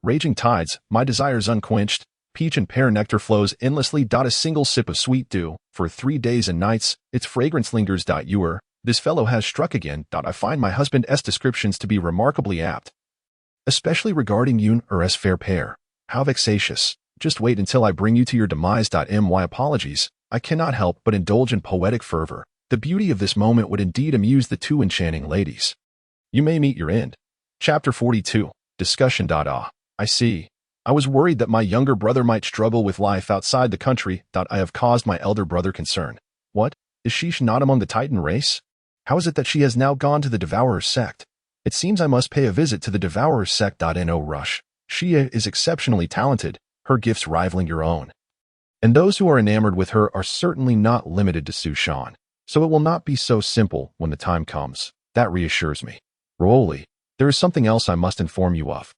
Raging tides, my desires unquenched, peach and pear nectar flows endlessly. A single sip of sweet dew, for 3 days and nights, its fragrance lingers. Xi'er, this fellow has struck again. I find my husband's descriptions to be remarkably apt, especially regarding Xi'er's fair pear. How vexatious. Just wait until I bring you to your demise. My apologies, I cannot help but indulge in poetic fervor. The beauty of this moment would indeed amuse the two enchanting ladies. You may meet your end. Chapter 42. Discussion. Ah, I see. I was worried that my younger brother might struggle with life outside the country. I have caused my elder brother concern. What? Is she not among the Titan race? How is it that she has now gone to the Devourer's sect? It seems I must pay a visit to the Devourer's sect. No rush. Xi'er is exceptionally talented, her gifts rivaling your own. And those who are enamored with her are certainly not limited to Su Shan. So it will not be so simple when the time comes. That reassures me. Ruoli, there is something else I must inform you of.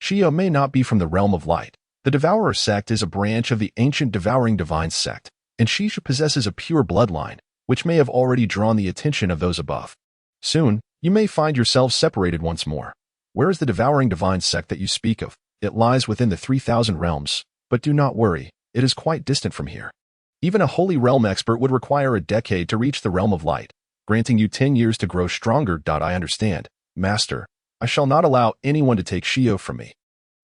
Xi'er may not be from the realm of light. The Devourer sect is a branch of the ancient Devouring Divines sect, and she possesses a pure bloodline, which may have already drawn the attention of those above. Soon, you may find yourselves separated once more. Where is the Devouring Divines sect that you speak of? It lies within the 3,000 realms, but do not worry, it is quite distant from here. Even a holy realm expert would require a decade to reach the realm of light, granting you 10 years to grow stronger. I understand, Master. I shall not allow anyone to take Xi'er from me.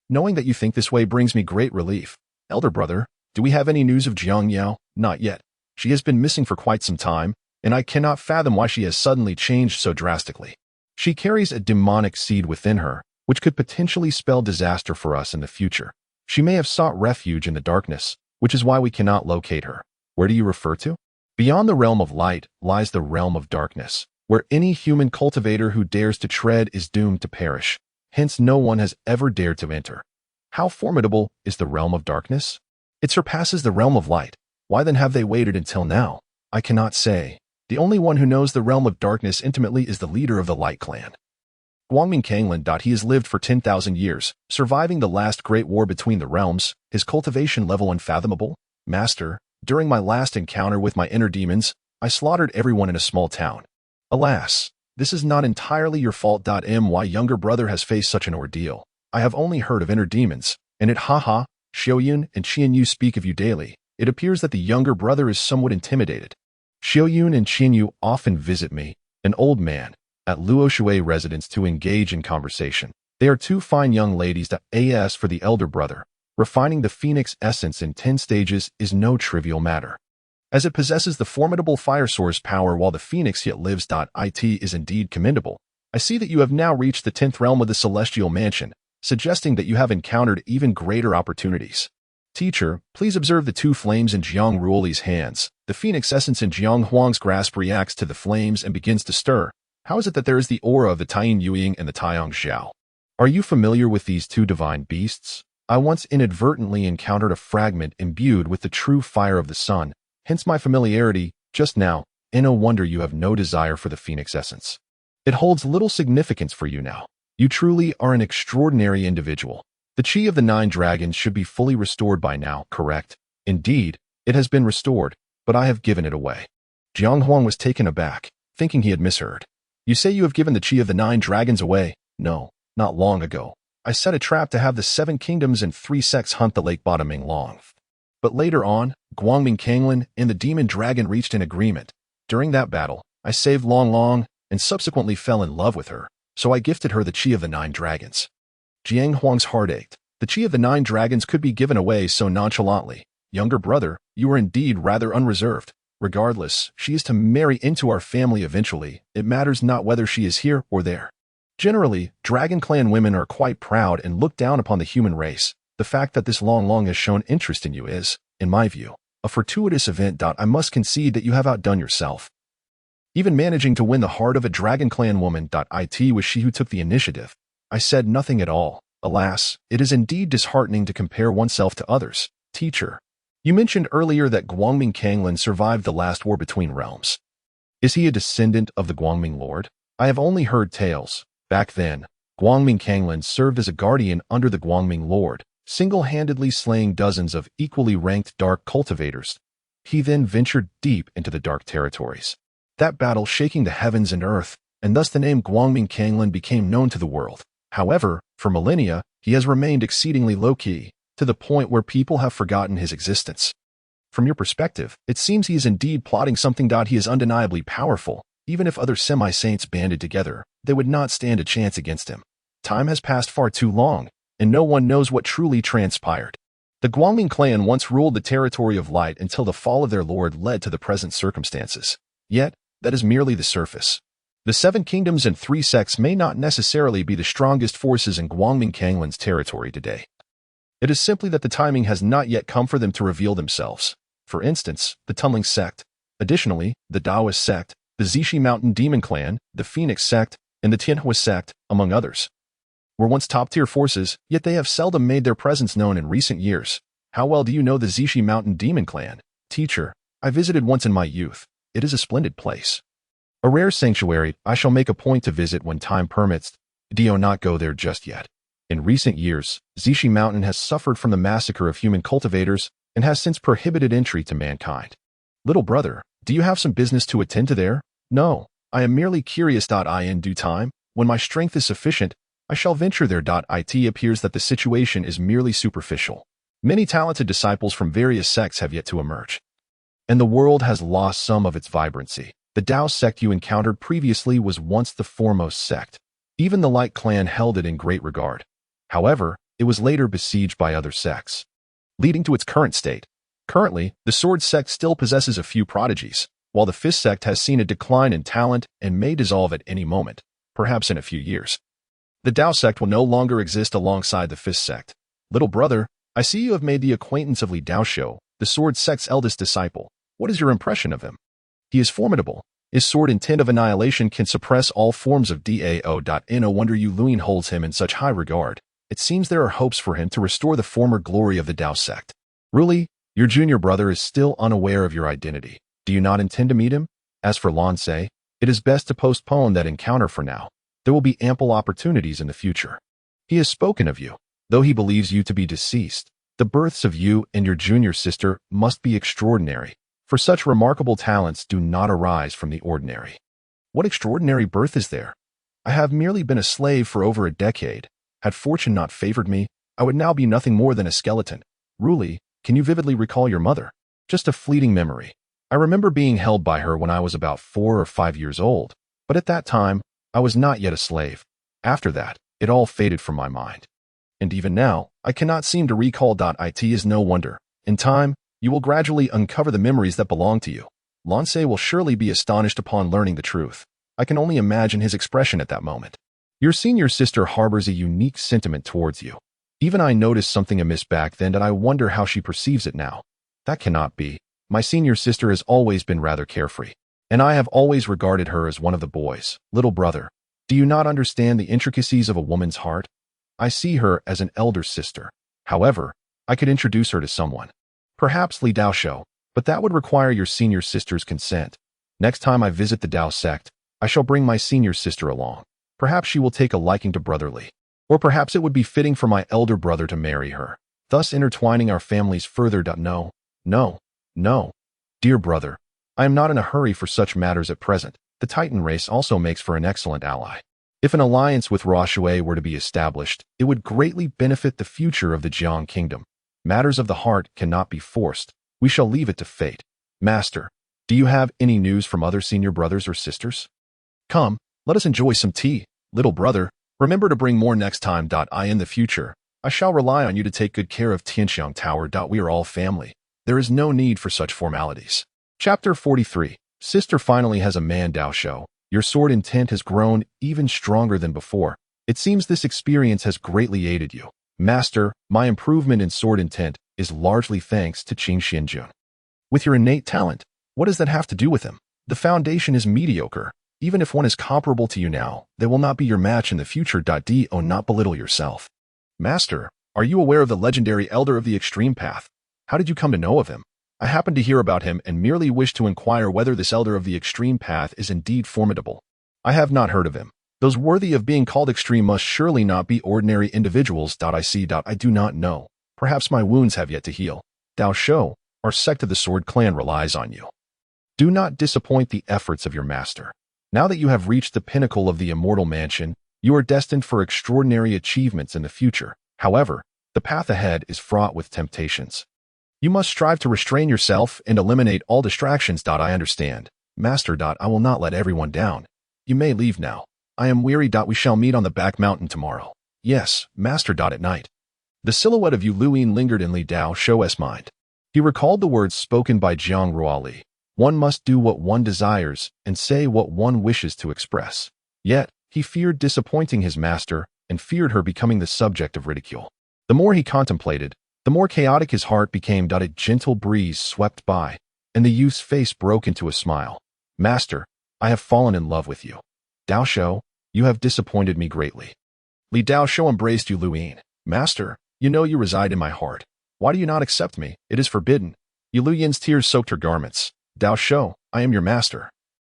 Knowing that you think this way brings me great relief. Elder brother, do we have any news of Jiang Yao? Not yet. She has been missing for quite some time, and I cannot fathom why she has suddenly changed so drastically. She carries a demonic seed within her, which could potentially spell disaster for us in the future. She may have sought refuge in the darkness, which is why we cannot locate her. Where do you refer to? Beyond the realm of light lies the realm of darkness, where any human cultivator who dares to tread is doomed to perish. Hence no one has ever dared to enter. How formidable is the realm of darkness? It surpasses the realm of light. Why then have they waited until now? I cannot say. The only one who knows the realm of darkness intimately is the leader of the Light Clan. Guangming Kanglan. He has lived for 10,000 years, surviving the last great war between the realms, his cultivation level unfathomable. Master, during my last encounter with my inner demons, I slaughtered everyone in a small town. Alas, this is not entirely your fault. My younger brother has faced such an ordeal. I have only heard of inner demons, and Xiaoyun and Qianyu speak of you daily. It appears that the younger brother is somewhat intimidated. Xiaoyun and Qinyu often visit me, an old man, at Luoshui residence to engage in conversation. They are two fine young ladies. As for the elder brother, refining the phoenix essence in 10 stages is no trivial matter, as it possesses the formidable fire source power while the phoenix yet lives. It is indeed commendable. I see that you have now reached the 10th realm of the celestial mansion, suggesting that you have encountered even greater opportunities. Teacher, please observe the two flames in Jiang Ruoli's hands. The phoenix essence in Jiang Huang's grasp reacts to the flames and begins to stir. How is it that there is the aura of the Taiyin Yueying and the Taiyang Zhao? Are you familiar with these two divine beasts? I once inadvertently encountered a fragment imbued with the true fire of the sun, hence my familiarity. Just now, no wonder you have no desire for the phoenix essence. It holds little significance for you now. You truly are an extraordinary individual. The chi of the 9 dragons should be fully restored by now, correct? Indeed, it has been restored, but I have given it away. Jiang Huang was taken aback, thinking he had misheard. You say you have given the chi of the 9 dragons away? No, not long ago. I set a trap to have the 7 kingdoms and 3 sects hunt the lake bottoming long. But later on, Guangming Kanglin and the demon dragon reached an agreement. During that battle, I saved Long Long and subsequently fell in love with her, so I gifted her the chi of the 9 dragons. Jiang Huang's heart ached. The chi of the 9 dragons could be given away so nonchalantly. Younger brother, you are indeed rather unreserved. Regardless, she is to marry into our family eventually. It matters not whether she is here or there. Generally, Dragon Clan women are quite proud and look down upon the human race. The fact that this Long Long has shown interest in you is, in my view, a fortuitous event. I must concede that you have outdone yourself. Even managing to win the heart of a Dragon Clan woman. It was she who took the initiative. I said nothing at all. Alas, it is indeed disheartening to compare oneself to others. Teacher, you mentioned earlier that Guangming Kanglin survived the last war between realms. Is he a descendant of the Guangming Lord? I have only heard tales. Back then, Guangming Kanglin served as a guardian under the Guangming Lord, single-handedly slaying dozens of equally ranked dark cultivators. He then ventured deep into the dark territories. That battle shaking the heavens and earth, and thus the name Guangming Kanglin became known to the world. However, for millennia, he has remained exceedingly low-key, to the point where people have forgotten his existence. From your perspective, it seems he is indeed plotting something. He is undeniably powerful. Even if other semi-saints banded together, they would not stand a chance against him. Time has passed far too long, and no one knows what truly transpired. The Guangming clan once ruled the territory of light until the fall of their lord led to the present circumstances. Yet, that is merely the surface. The 7 kingdoms and 3 sects may not necessarily be the strongest forces in Guangming Kanglin's territory today. It is simply that the timing has not yet come for them to reveal themselves. For instance, the Tunling sect, additionally, the Taoist sect, the Zixi Mountain Demon Clan, the Phoenix sect, and the Tianhua sect, among others, were once top-tier forces, yet they have seldom made their presence known in recent years. How well do you know the Zixi Mountain Demon Clan? Teacher, I visited once in my youth. It is a splendid place. A rare sanctuary. I shall make a point to visit when time permits. Do not go there just yet. In recent years, Zixi Mountain has suffered from the massacre of human cultivators and has since prohibited entry to mankind. Little brother, do you have some business to attend to there? No, I am merely curious. In due time, when my strength is sufficient, I shall venture there. It appears that the situation is merely superficial. Many talented disciples from various sects have yet to emerge, and the world has lost some of its vibrancy. The Tao sect you encountered previously was once the foremost sect. Even the Light Clan held it in great regard. However, it was later besieged by other sects, leading to its current state. Currently, the Sword sect still possesses a few prodigies, while the Fist sect has seen a decline in talent and may dissolve at any moment, perhaps in a few years. The Tao sect will no longer exist alongside the Fist sect. Little brother, I see you have made the acquaintance of Li Daoshou, the Sword sect's eldest disciple. What is your impression of him? He is formidable. His sword intent of annihilation can suppress all forms of Dao. No wonder Yu Luin holds him in such high regard. It seems there are hopes for him to restore the former glory of the Tao sect. Ruoli, your junior brother is still unaware of your identity. Do you not intend to meet him? As for Lansei, it is best to postpone that encounter for now. There will be ample opportunities in the future. He has spoken of you, though he believes you to be deceased. The births of you and your junior sister must be extraordinary, for such remarkable talents do not arise from the ordinary. What extraordinary birth is there? I have merely been a slave for over a decade. Had fortune not favored me, I would now be nothing more than a skeleton. Ruoli, can you vividly recall your mother? Just a fleeting memory. I remember being held by her when I was about 4 or 5 years old, but at that time, I was not yet a slave. After that, it all faded from my mind. And even now, I cannot seem to recall. It is no wonder. In time, you will gradually uncover the memories that belong to you. Lance will surely be astonished upon learning the truth. I can only imagine his expression at that moment. Your senior sister harbors a unique sentiment towards you. Even I noticed something amiss back then, and I wonder how she perceives it now. That cannot be. My senior sister has always been rather carefree, and I have always regarded her as one of the boys. Little brother, do you not understand the intricacies of a woman's heart? I see her as an elder sister. However, I could introduce her to someone. Perhaps Li Daoshou, but that would require your senior sister's consent. Next time I visit the Dao sect, I shall bring my senior sister along. Perhaps she will take a liking to Brother Li. Or perhaps it would be fitting for my elder brother to marry her, thus intertwining our families further. No. Dear brother, I am not in a hurry for such matters at present. The Titan race also makes for an excellent ally. If an alliance with Reshape were to be established, it would greatly benefit the future of the Jiang Kingdom. Matters of the heart cannot be forced. We shall leave it to fate. Master, do you have any news from other senior brothers or sisters? Come, let us enjoy some tea. Little brother, remember to bring more next time. In the future, I shall rely on you to take good care of Tianxiang Tower. We are all family. There is no need for such formalities. Chapter 43. Sister finally has a man. Daoshou, your sword intent has grown even stronger than before. It seems this experience has greatly aided you. Master, my improvement in sword intent is largely thanks to Qing Xianjun. With your innate talent, what does that have to do with him? The foundation is mediocre. Even if one is comparable to you now, they will not be your match in the future. Do not belittle yourself. Master, are you aware of the legendary Elder of the Extreme Path? How did you come to know of him? I happened to hear about him and merely wish to inquire whether this Elder of the Extreme Path is indeed formidable. I have not heard of him. Those worthy of being called extreme must surely not be ordinary individuals. I do not know. Perhaps my wounds have yet to heal. Daoshou, our sect of the Sword Clan relies on you. Do not disappoint the efforts of your master. Now that you have reached the pinnacle of the immortal mansion, you are destined for extraordinary achievements in the future. However, the path ahead is fraught with temptations. You must strive to restrain yourself and eliminate all distractions. I understand. Master. I will not let everyone down. You may leave now. I am weary. We shall meet on the back mountain tomorrow. Yes, Master. At night. The silhouette of Yu Luyin lingered in Li Daoshou's mind. He recalled the words spoken by Jiang Ruoli. One must do what one desires and say what one wishes to express. Yet, he feared disappointing his master and feared her becoming the subject of ridicule. The more he contemplated, the more chaotic his heart became. A gentle breeze swept by, and the youth's face broke into a smile. Master, I have fallen in love with you. Daoshou, you have disappointed me greatly. Li Daoshou embraced Yu Luyin. Master, you know you reside in my heart. Why do you not accept me? It is forbidden. Yu Luyin's tears soaked her garments. Daoshou, I am your master.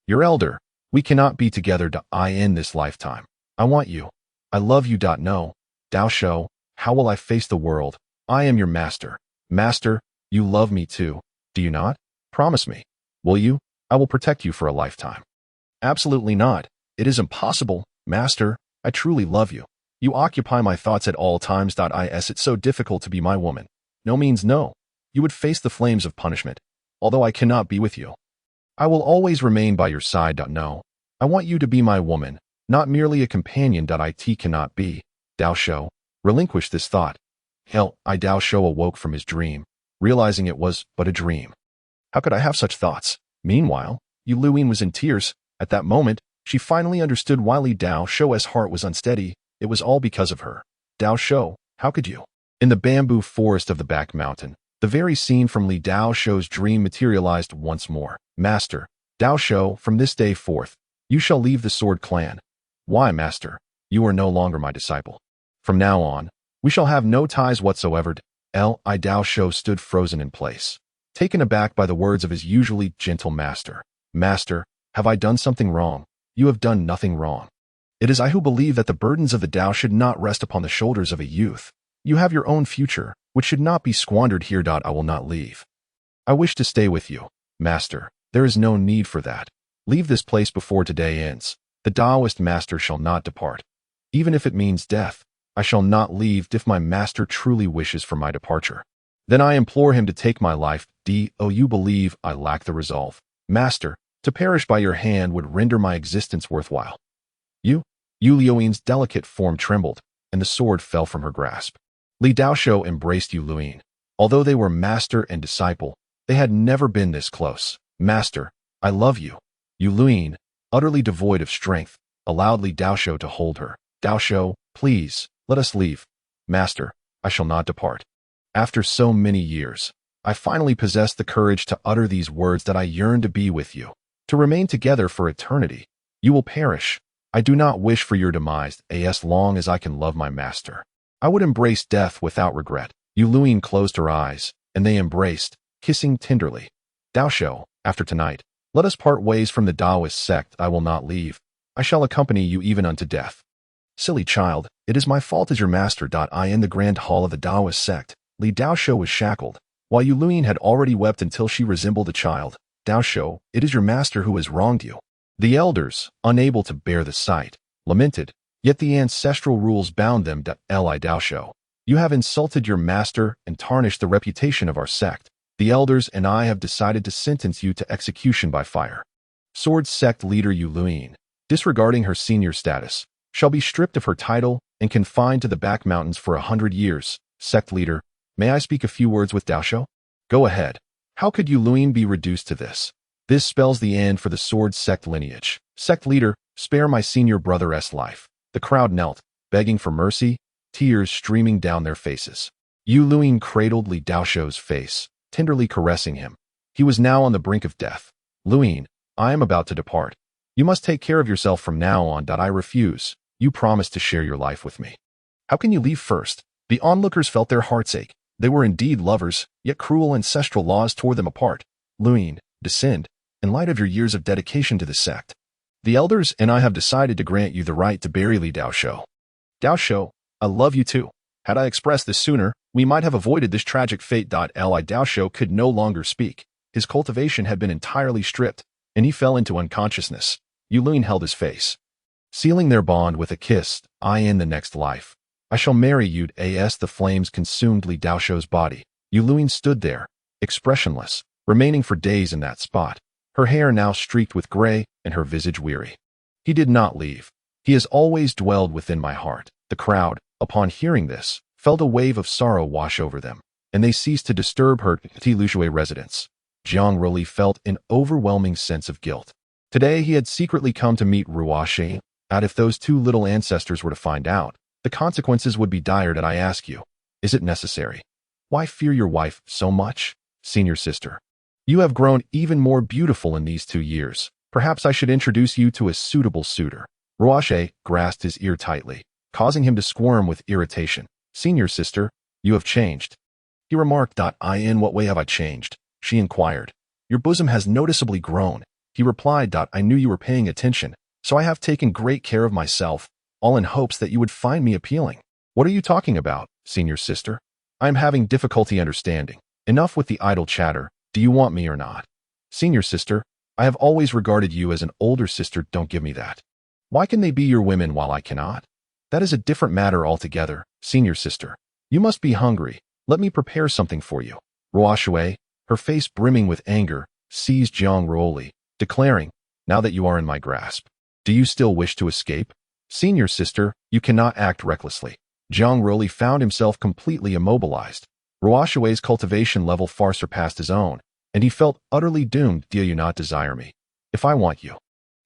Your elder. We cannot be together. In this lifetime. I want you. I love you. No. Daoshou, how will I face the world? I am your master. Master, you love me too. Do you not? Promise me. Will you? I will protect you for a lifetime. Absolutely not. It is impossible. Master, I truly love you. You occupy my thoughts at all times. It's so difficult to be my woman. No means no. You would face the flames of punishment. Although I cannot be with you, I will always remain by your side. No. I want you to be my woman, not merely a companion. It cannot be. Daoshou, relinquish this thought. Daoshou awoke from his dream, realizing it was but a dream. How could I have such thoughts? Meanwhile, Yu Luyin was in tears. At that moment, she finally understood why Li Daoshou's heart was unsteady. It was all because of her. Daoshou, how could you? In the bamboo forest of the back mountain, the very scene from Li Daoshou's dream materialized once more. Master, Daoshou, from this day forth, you shall leave the Sword Clan. Why, Master? You are no longer my disciple. From now on, we shall have no ties whatsoever. Daoshou stood frozen in place, taken aback by the words of his usually gentle master. Master, have I done something wrong? You have done nothing wrong. It is I who believe that the burdens of the Dao should not rest upon the shoulders of a youth. You have your own future, which should not be squandered here. I will not leave. I wish to stay with you. Master, there is no need for that. Leave this place before today ends. The Taoist master shall not depart. Even if it means death, I shall not leave if my master truly wishes for my departure. Then I implore him to take my life. Do you believe I lack the resolve? Master, to perish by your hand would render my existence worthwhile. Yu Luoyin's delicate form trembled, and the sword fell from her grasp. Li Daoshou embraced Yu Luoyin. Although they were master and disciple, they had never been this close. Master, I love you. Yu Luoyin, utterly devoid of strength, allowed Li Daoshou to hold her. Daoshou, please, let us leave. Master, I shall not depart. After so many years, I finally possess the courage to utter these words that I yearn to be with you, to remain together for eternity. You will perish. I do not wish for your demise as long as I can love my master. I would embrace death without regret. Yu Luoyin closed her eyes, and they embraced, kissing tenderly. Daoshou, after tonight, let us part ways from the Taoist sect. I will not leave. I shall accompany you even unto death. Silly child, it is my fault as your master. In the grand hall of the Taoist sect, Li Daoshou was shackled, while Yu Luoyin had already wept until she resembled a child. Daoshou, it is your master who has wronged you. The elders, unable to bear the sight, lamented, yet the ancestral rules bound them. Li Daoshou, you have insulted your master and tarnished the reputation of our sect. The elders and I have decided to sentence you to execution by fire. Sword sect leader Yu Luoyin, disregarding her senior status, shall be stripped of her title and confined to the back mountains for 100 years. Sect leader, may I speak a few words with Daoshou? Go ahead. How could Yu Luoyin be reduced to this? This spells the end for the sword sect lineage. Sect leader, spare my senior brother's life. The crowd knelt, begging for mercy, tears streaming down their faces. Yu Luoyin cradled Li Daoshou's face, tenderly caressing him. He was now on the brink of death. Luoyin, I am about to depart. You must take care of yourself from now on. I refuse. You promised to share your life with me. How can you leave first? The onlookers felt their hearts ache. They were indeed lovers, yet cruel ancestral laws tore them apart. Luoyin, descend, in light of your years of dedication to the sect. The elders and I have decided to grant you the right to bury Li Daoshou. Daoshou, I love you too. Had I expressed this sooner, we might have avoided this tragic fate. Li Daoshou could no longer speak. His cultivation had been entirely stripped, and he fell into unconsciousness. Yu Luoyin held his face, sealing their bond with a kiss. In the next life, I shall marry you. As the flames consumed Li Daoshou's body, Yu Luoyin stood there, expressionless, remaining for days in that spot, her hair now streaked with gray and her visage weary. He did not leave. He has always dwelled within my heart. The crowd, upon hearing this, felt a wave of sorrow wash over them, and they ceased to disturb her Tilushui residence. Jiang Ruoli felt an overwhelming sense of guilt. Today he had secretly come to meet Reshape. If those two little ancestors were to find out, the consequences would be dire. I ask you, is it necessary? Why fear your wife so much? Senior sister, you have grown even more beautiful in these 2 years. Perhaps I should introduce you to a suitable suitor. Reshape grasped his ear tightly, causing him to squirm with irritation. Senior sister, you have changed. He remarked. In what way have I changed? She inquired. Your bosom has noticeably grown. He replied. I knew you were paying attention, so I have taken great care of myself, all in hopes that you would find me appealing. What are you talking about, senior sister? I am having difficulty understanding. Enough with the idle chatter. Do you want me or not? Senior sister, I have always regarded you as an older sister. Don't give me that. Why can they be your women while I cannot? That is a different matter altogether. Senior sister, you must be hungry. Let me prepare something for you. Reshape, her face brimming with anger, seized Jiang Ruoli, declaring, now that you are in my grasp, do you still wish to escape? Senior sister, you cannot act recklessly. Jiang Ruoli found himself completely immobilized. Reshape's cultivation level far surpassed his own, and he felt utterly doomed. Do you not desire me? If I want you,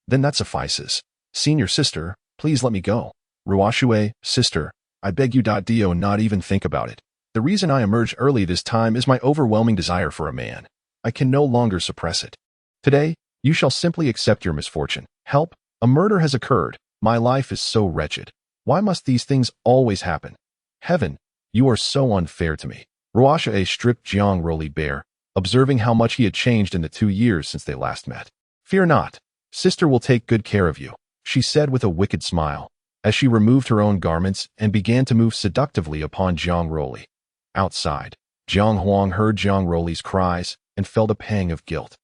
then that suffices. Senior sister, please let me go. Reshape, sister, I beg you. Do not even think about it. The reason I emerged early this time is my overwhelming desire for a man. I can no longer suppress it. Today, you shall simply accept your misfortune. Help, a murder has occurred. My life is so wretched. Why must these things always happen? Heaven, you are so unfair to me. Reshape stripped Jiang Ruoli bare, observing how much he had changed in the 2 years since they last met. Fear not. Sister will take good care of you, she said with a wicked smile, as she removed her own garments and began to move seductively upon Jiang Ruoli. Outside, Jiang Huang heard Jiang Ruoli's cries and felt a pang of guilt.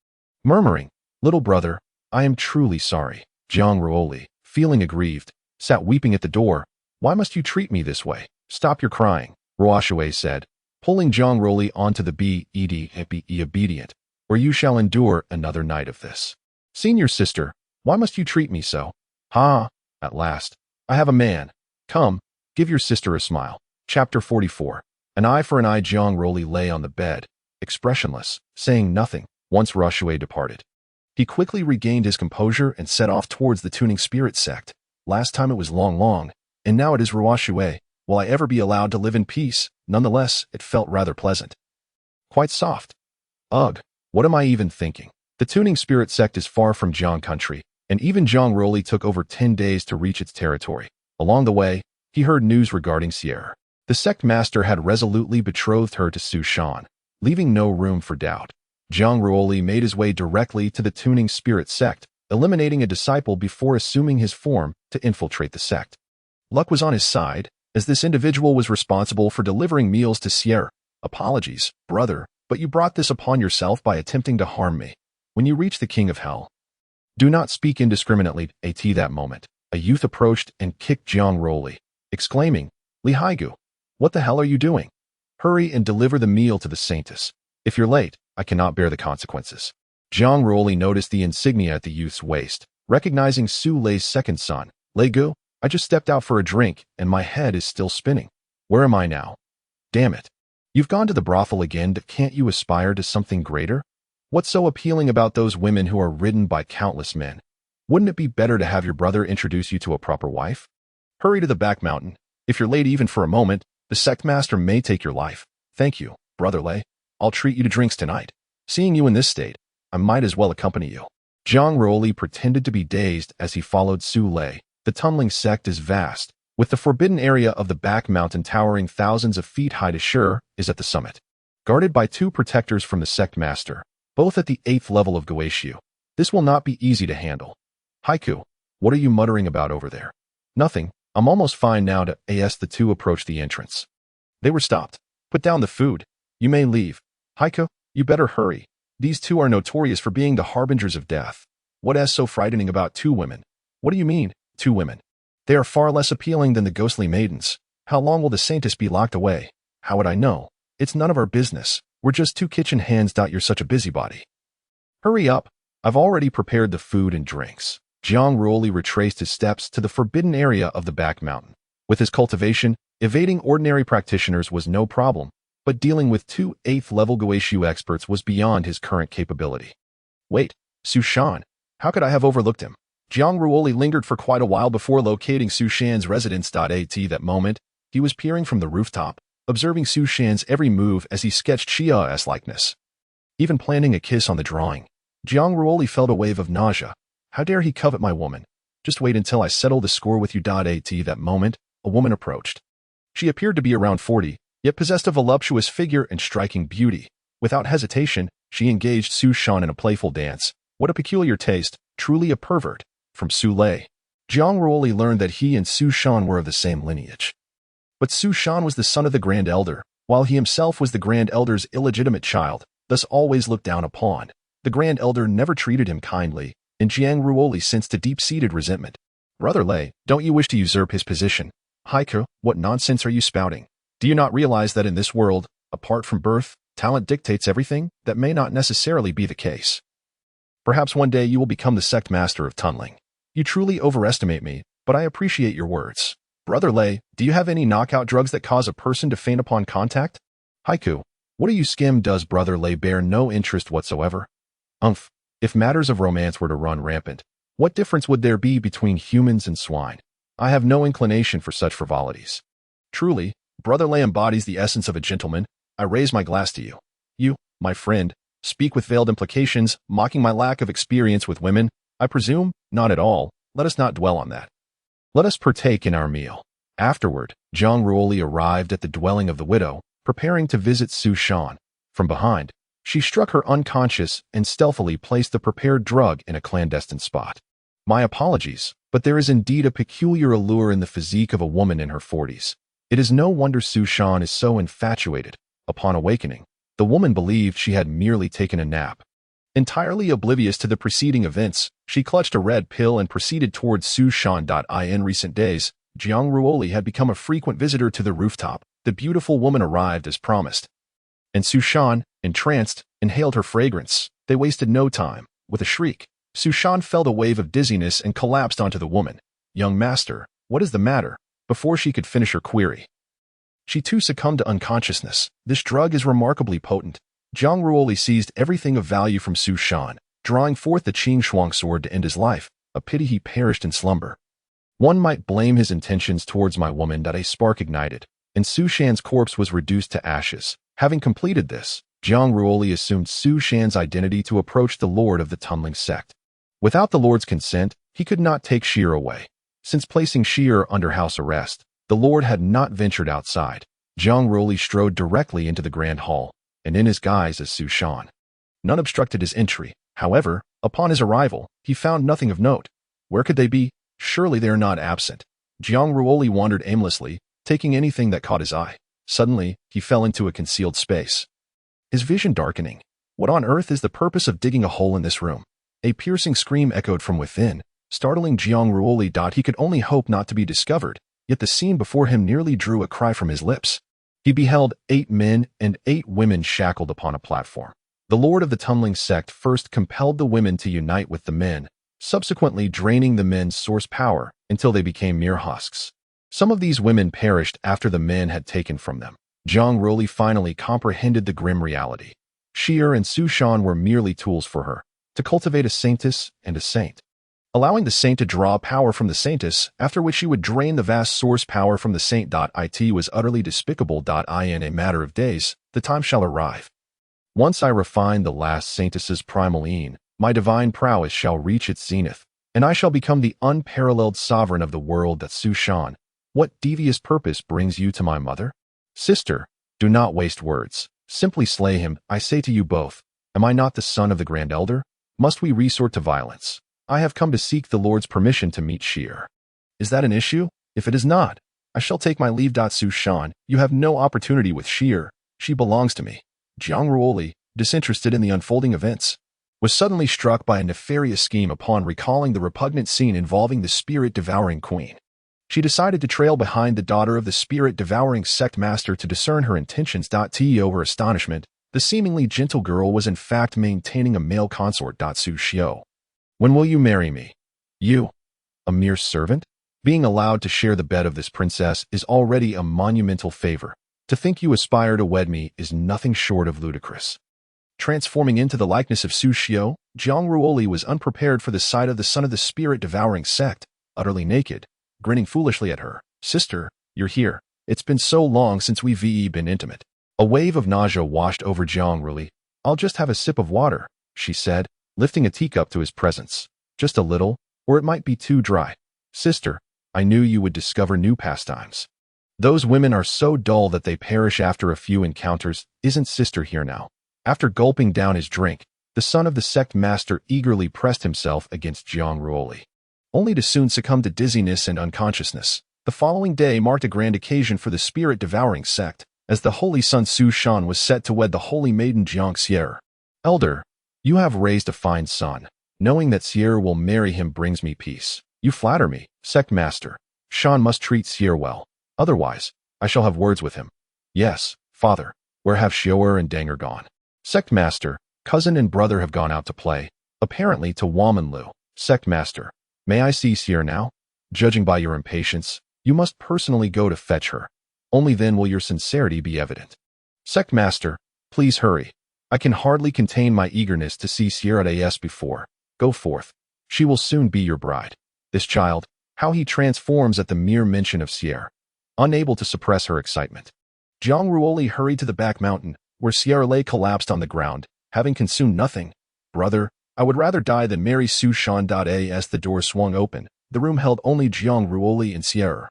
Murmuring, little brother, I am truly sorry. Jiang Ruoli, feeling aggrieved, sat weeping at the door. Why must you treat me this way? Stop your crying, Reshape said, pulling Jiang Ruoli onto the be obedient, or you shall endure another night of this. Senior sister, why must you treat me so? Ha! At last, I have a man. Come, give your sister a smile. Chapter 44. An eye for an eye. Jiang Ruoli lay on the bed, expressionless, saying nothing, once Reshape departed. He quickly regained his composure and set off towards the tuning spirit sect. Last time it was long, and now it is Reshape. Will I ever be allowed to live in peace? Nonetheless, it felt rather pleasant. Quite soft. Ugh, what am I even thinking? The tuning spirit sect is far from Jiang country, and even Jiang Ruoli took over 10 days to reach its territory. Along the way, he heard news regarding Xi'er. The sect master had resolutely betrothed her to Su Shan, leaving no room for doubt. Jiang Ruoli made his way directly to the tuning spirit sect, eliminating a disciple before assuming his form to infiltrate the sect. Luck was on his side, as this individual was responsible for delivering meals to Xi'er. Apologies, brother, but you brought this upon yourself by attempting to harm me. When you reach the King of Hell, do not speak indiscriminately. At that moment, a youth approached and kicked Jiang Ruoli, exclaiming, Li Haigu, what the hell are you doing? Hurry and deliver the meal to the saintess. If you're late, I cannot bear the consequences. Jiang Ruoli noticed the insignia at the youth's waist, recognizing Su Lei's second son. Lei Gu, I just stepped out for a drink, and my head is still spinning. Where am I now? Damn it. You've gone to the brothel again, can't you aspire to something greater? What's so appealing about those women who are ridden by countless men? Wouldn't it be better to have your brother introduce you to a proper wife? Hurry to the back mountain. If you're late even for a moment, the sect master may take your life. Thank you, Brother Lei. I'll treat you to drinks tonight. Seeing you in this state, I might as well accompany you. Jiang Ruoli pretended to be dazed as he followed Su Lei. The tunneling sect is vast, with the forbidden area of the back mountain towering thousands of feet high. Xi'er is at the summit, guarded by 2 protectors from the sect master, both at the 8th level of Guishu. This will not be easy to handle. Haiku, what are you muttering about over there? Nothing, I'm almost fine now. The 2 approached the entrance. They were stopped. Put down the food. You may leave. Haiku, you better hurry. These 2 are notorious for being the harbingers of death. What is so frightening about 2 women? What do you mean, 2 women? They are far less appealing than the ghostly maidens. How long will the saintess be locked away? How would I know? It's none of our business. We're just 2 kitchen hands. You're such a busybody. Hurry up. I've already prepared the food and drinks. Jiang Ruoli retraced his steps to the forbidden area of the back mountain. With his cultivation, evading ordinary practitioners was no problem, but dealing with 2 8th-level Guishu experts was beyond his current capability. Wait, Su Shan, how could I have overlooked him? Jiang Ruoli lingered for quite a while before locating Su Shan's residence. At that moment, he was peering from the rooftop, observing Su Shan's every move as he sketched Xi'er's likeness. Even planning a kiss on the drawing. Jiang Ruoli felt a wave of nausea. How dare he covet my woman? Just wait until I settle the score with you. At that moment, a woman approached. She appeared to be around 40, yet possessed a voluptuous figure and striking beauty. Without hesitation, she engaged Su Shan in a playful dance. What a peculiar taste, truly a pervert. From Su Lei. Jiang Ruoli learned that he and Su Shan were of the same lineage. But Su Shan was the son of the Grand Elder, while he himself was the Grand Elder's illegitimate child, thus always looked down upon. The Grand Elder never treated him kindly, and Jiang Ruoli sensed a deep-seated resentment. Brother Lei, don't you wish to usurp his position? Haiku, what nonsense are you spouting? Do you not realize that in this world, apart from birth, talent dictates everything? That may not necessarily be the case. Perhaps one day you will become the sect master of tunneling. You truly overestimate me, but I appreciate your words. Brother Lei, do you have any knockout drugs that cause a person to faint upon contact? Haiku, what do you skim? Does Brother Lei bear no interest whatsoever? If matters of romance were to run rampant, what difference would there be between humans and swine? I have no inclination for such frivolities. Truly, Brother Lei embodies the essence of a gentleman. I raise my glass to you. You, my friend, speak with veiled implications, mocking my lack of experience with women. I presume, not at all. Let us not dwell on that. Let us partake in our meal. Afterward, Jiang Ruoli arrived at the dwelling of the widow, preparing to visit Su Shan. From behind, she struck her unconscious and stealthily placed the prepared drug in a clandestine spot. My apologies, but there is indeed a peculiar allure in the physique of a woman in her 40s. It is no wonder Su Shan is so infatuated. Upon awakening, the woman believed she had merely taken a nap. Entirely oblivious to the preceding events, she clutched a red pill and proceeded towards Su Shan. In recent days, Jiang Ruoli had become a frequent visitor to the rooftop. The beautiful woman arrived as promised, And Su Shan, entranced, inhaled her fragrance. They wasted no time. With a shriek, Su Shan felt a wave of dizziness and collapsed onto the woman. "Young master, what is the matter?" Before she could finish her query, she too succumbed to unconsciousness. "This drug is remarkably potent." Jiang Ruoli seized everything of value from Su Shan, drawing forth the Qing Shuang sword to end his life. A pity he perished in slumber. One might blame his intentions towards my woman that a spark ignited, and Su Shan's corpse was reduced to ashes. Having completed this, Jiang Ruoli assumed Su Shan's identity to approach the lord of the Tunling sect. Without the lord's consent, he could not take Xi'er away. Since placing Xi'er under house arrest, the lord had not ventured outside. Jiang Ruoli strode directly into the grand hall, and in his guise as Su Shan. None obstructed his entry. However, upon his arrival, he found nothing of note. Where could they be? Surely they are not absent. Jiang Ruoli wandered aimlessly, taking anything that caught his eye. Suddenly, he fell into a concealed space, his vision darkening. What on earth is the purpose of digging a hole in this room? A piercing scream echoed from within, startling Jiang Ruoli. He could only hope not to be discovered, yet the scene before him nearly drew a cry from his lips. He beheld 8 men and 8 women shackled upon a platform. The lord of the Tunling sect first compelled the women to unite with the men, subsequently draining the men's source power until they became mere husks. Some of these women perished after the men had taken from them. Jiang Ruoli finally comprehended the grim reality. Xi'er and Su Shan were merely tools for her, to cultivate a saintess and a saint, allowing the saint to draw power from the saintess, after which she would drain the vast source power from the saint. It was utterly despicable. In a matter of days, the time shall arrive. Once I refine the last saintess's primal ean, my divine prowess shall reach its zenith, and I shall become the unparalleled sovereign of the world. That Su Shan. What devious purpose brings you to my mother? Sister, do not waste words. Simply slay him, I say to you both. Am I not the son of the Grand Elder? Must we resort to violence? I have come to seek the Lord's permission to meet Xi'er. Is that an issue? If it is not, I shall take my leave. Su Shan, you have no opportunity with Xi'er. She belongs to me. Jiang Ruoli, disinterested in the unfolding events, was suddenly struck by a nefarious scheme upon recalling the repugnant scene involving the spirit-devouring queen. She decided to trail behind the daughter of the spirit-devouring sect master to discern her intentions. Over astonishment, the seemingly gentle girl was in fact maintaining a male consort. Su Xiao. When will you marry me? You, a mere servant? Being allowed to share the bed of this princess is already a monumental favor. To think you aspire to wed me is nothing short of ludicrous. Transforming into the likeness of Su Xiao, Jiang Ruoli was unprepared for the sight of the son of the spirit-devouring sect, utterly naked, grinning foolishly at her. Sister, you're here. It's been so long since we've been intimate. A wave of nausea washed over Jiang Ruoli. I'll just have a sip of water, she said, lifting a teacup to his presence. Just a little, or it might be too dry. Sister, I knew you would discover new pastimes. Those women are so dull that they perish after a few encounters. Isn't sister here now? After gulping down his drink, the son of the sect master eagerly pressed himself against Jiang Ruoli, only to soon succumb to dizziness and unconsciousness. The following day marked a grand occasion for the spirit-devouring sect, as the holy son Su Shan was set to wed the holy maiden Jiang Xi'er. Elder, you have raised a fine son. Knowing that Xi'er will marry him brings me peace. You flatter me, sect master. Shan must treat Xi'er well. Otherwise, I shall have words with him. Yes, father. Where have Xi'er and Danger gone? Sect master, cousin and brother have gone out to play, apparently to Wamanlu. Sect master, may I see Xi'er now? Judging by your impatience, you must personally go to fetch her. Only then will your sincerity be evident. Sect master, please hurry. I can hardly contain my eagerness to see Xi'er at as before. Go forth. She will soon be your bride. This child, how he transforms at the mere mention of Xi'er. Unable to suppress her excitement, Jiang Ruoli hurried to the back mountain, where Xi'er lay collapsed on the ground, having consumed nothing. Brother, I would rather die than marry Su Shan. As the door swung open, the room held only Jiang Ruoli and Xi'er,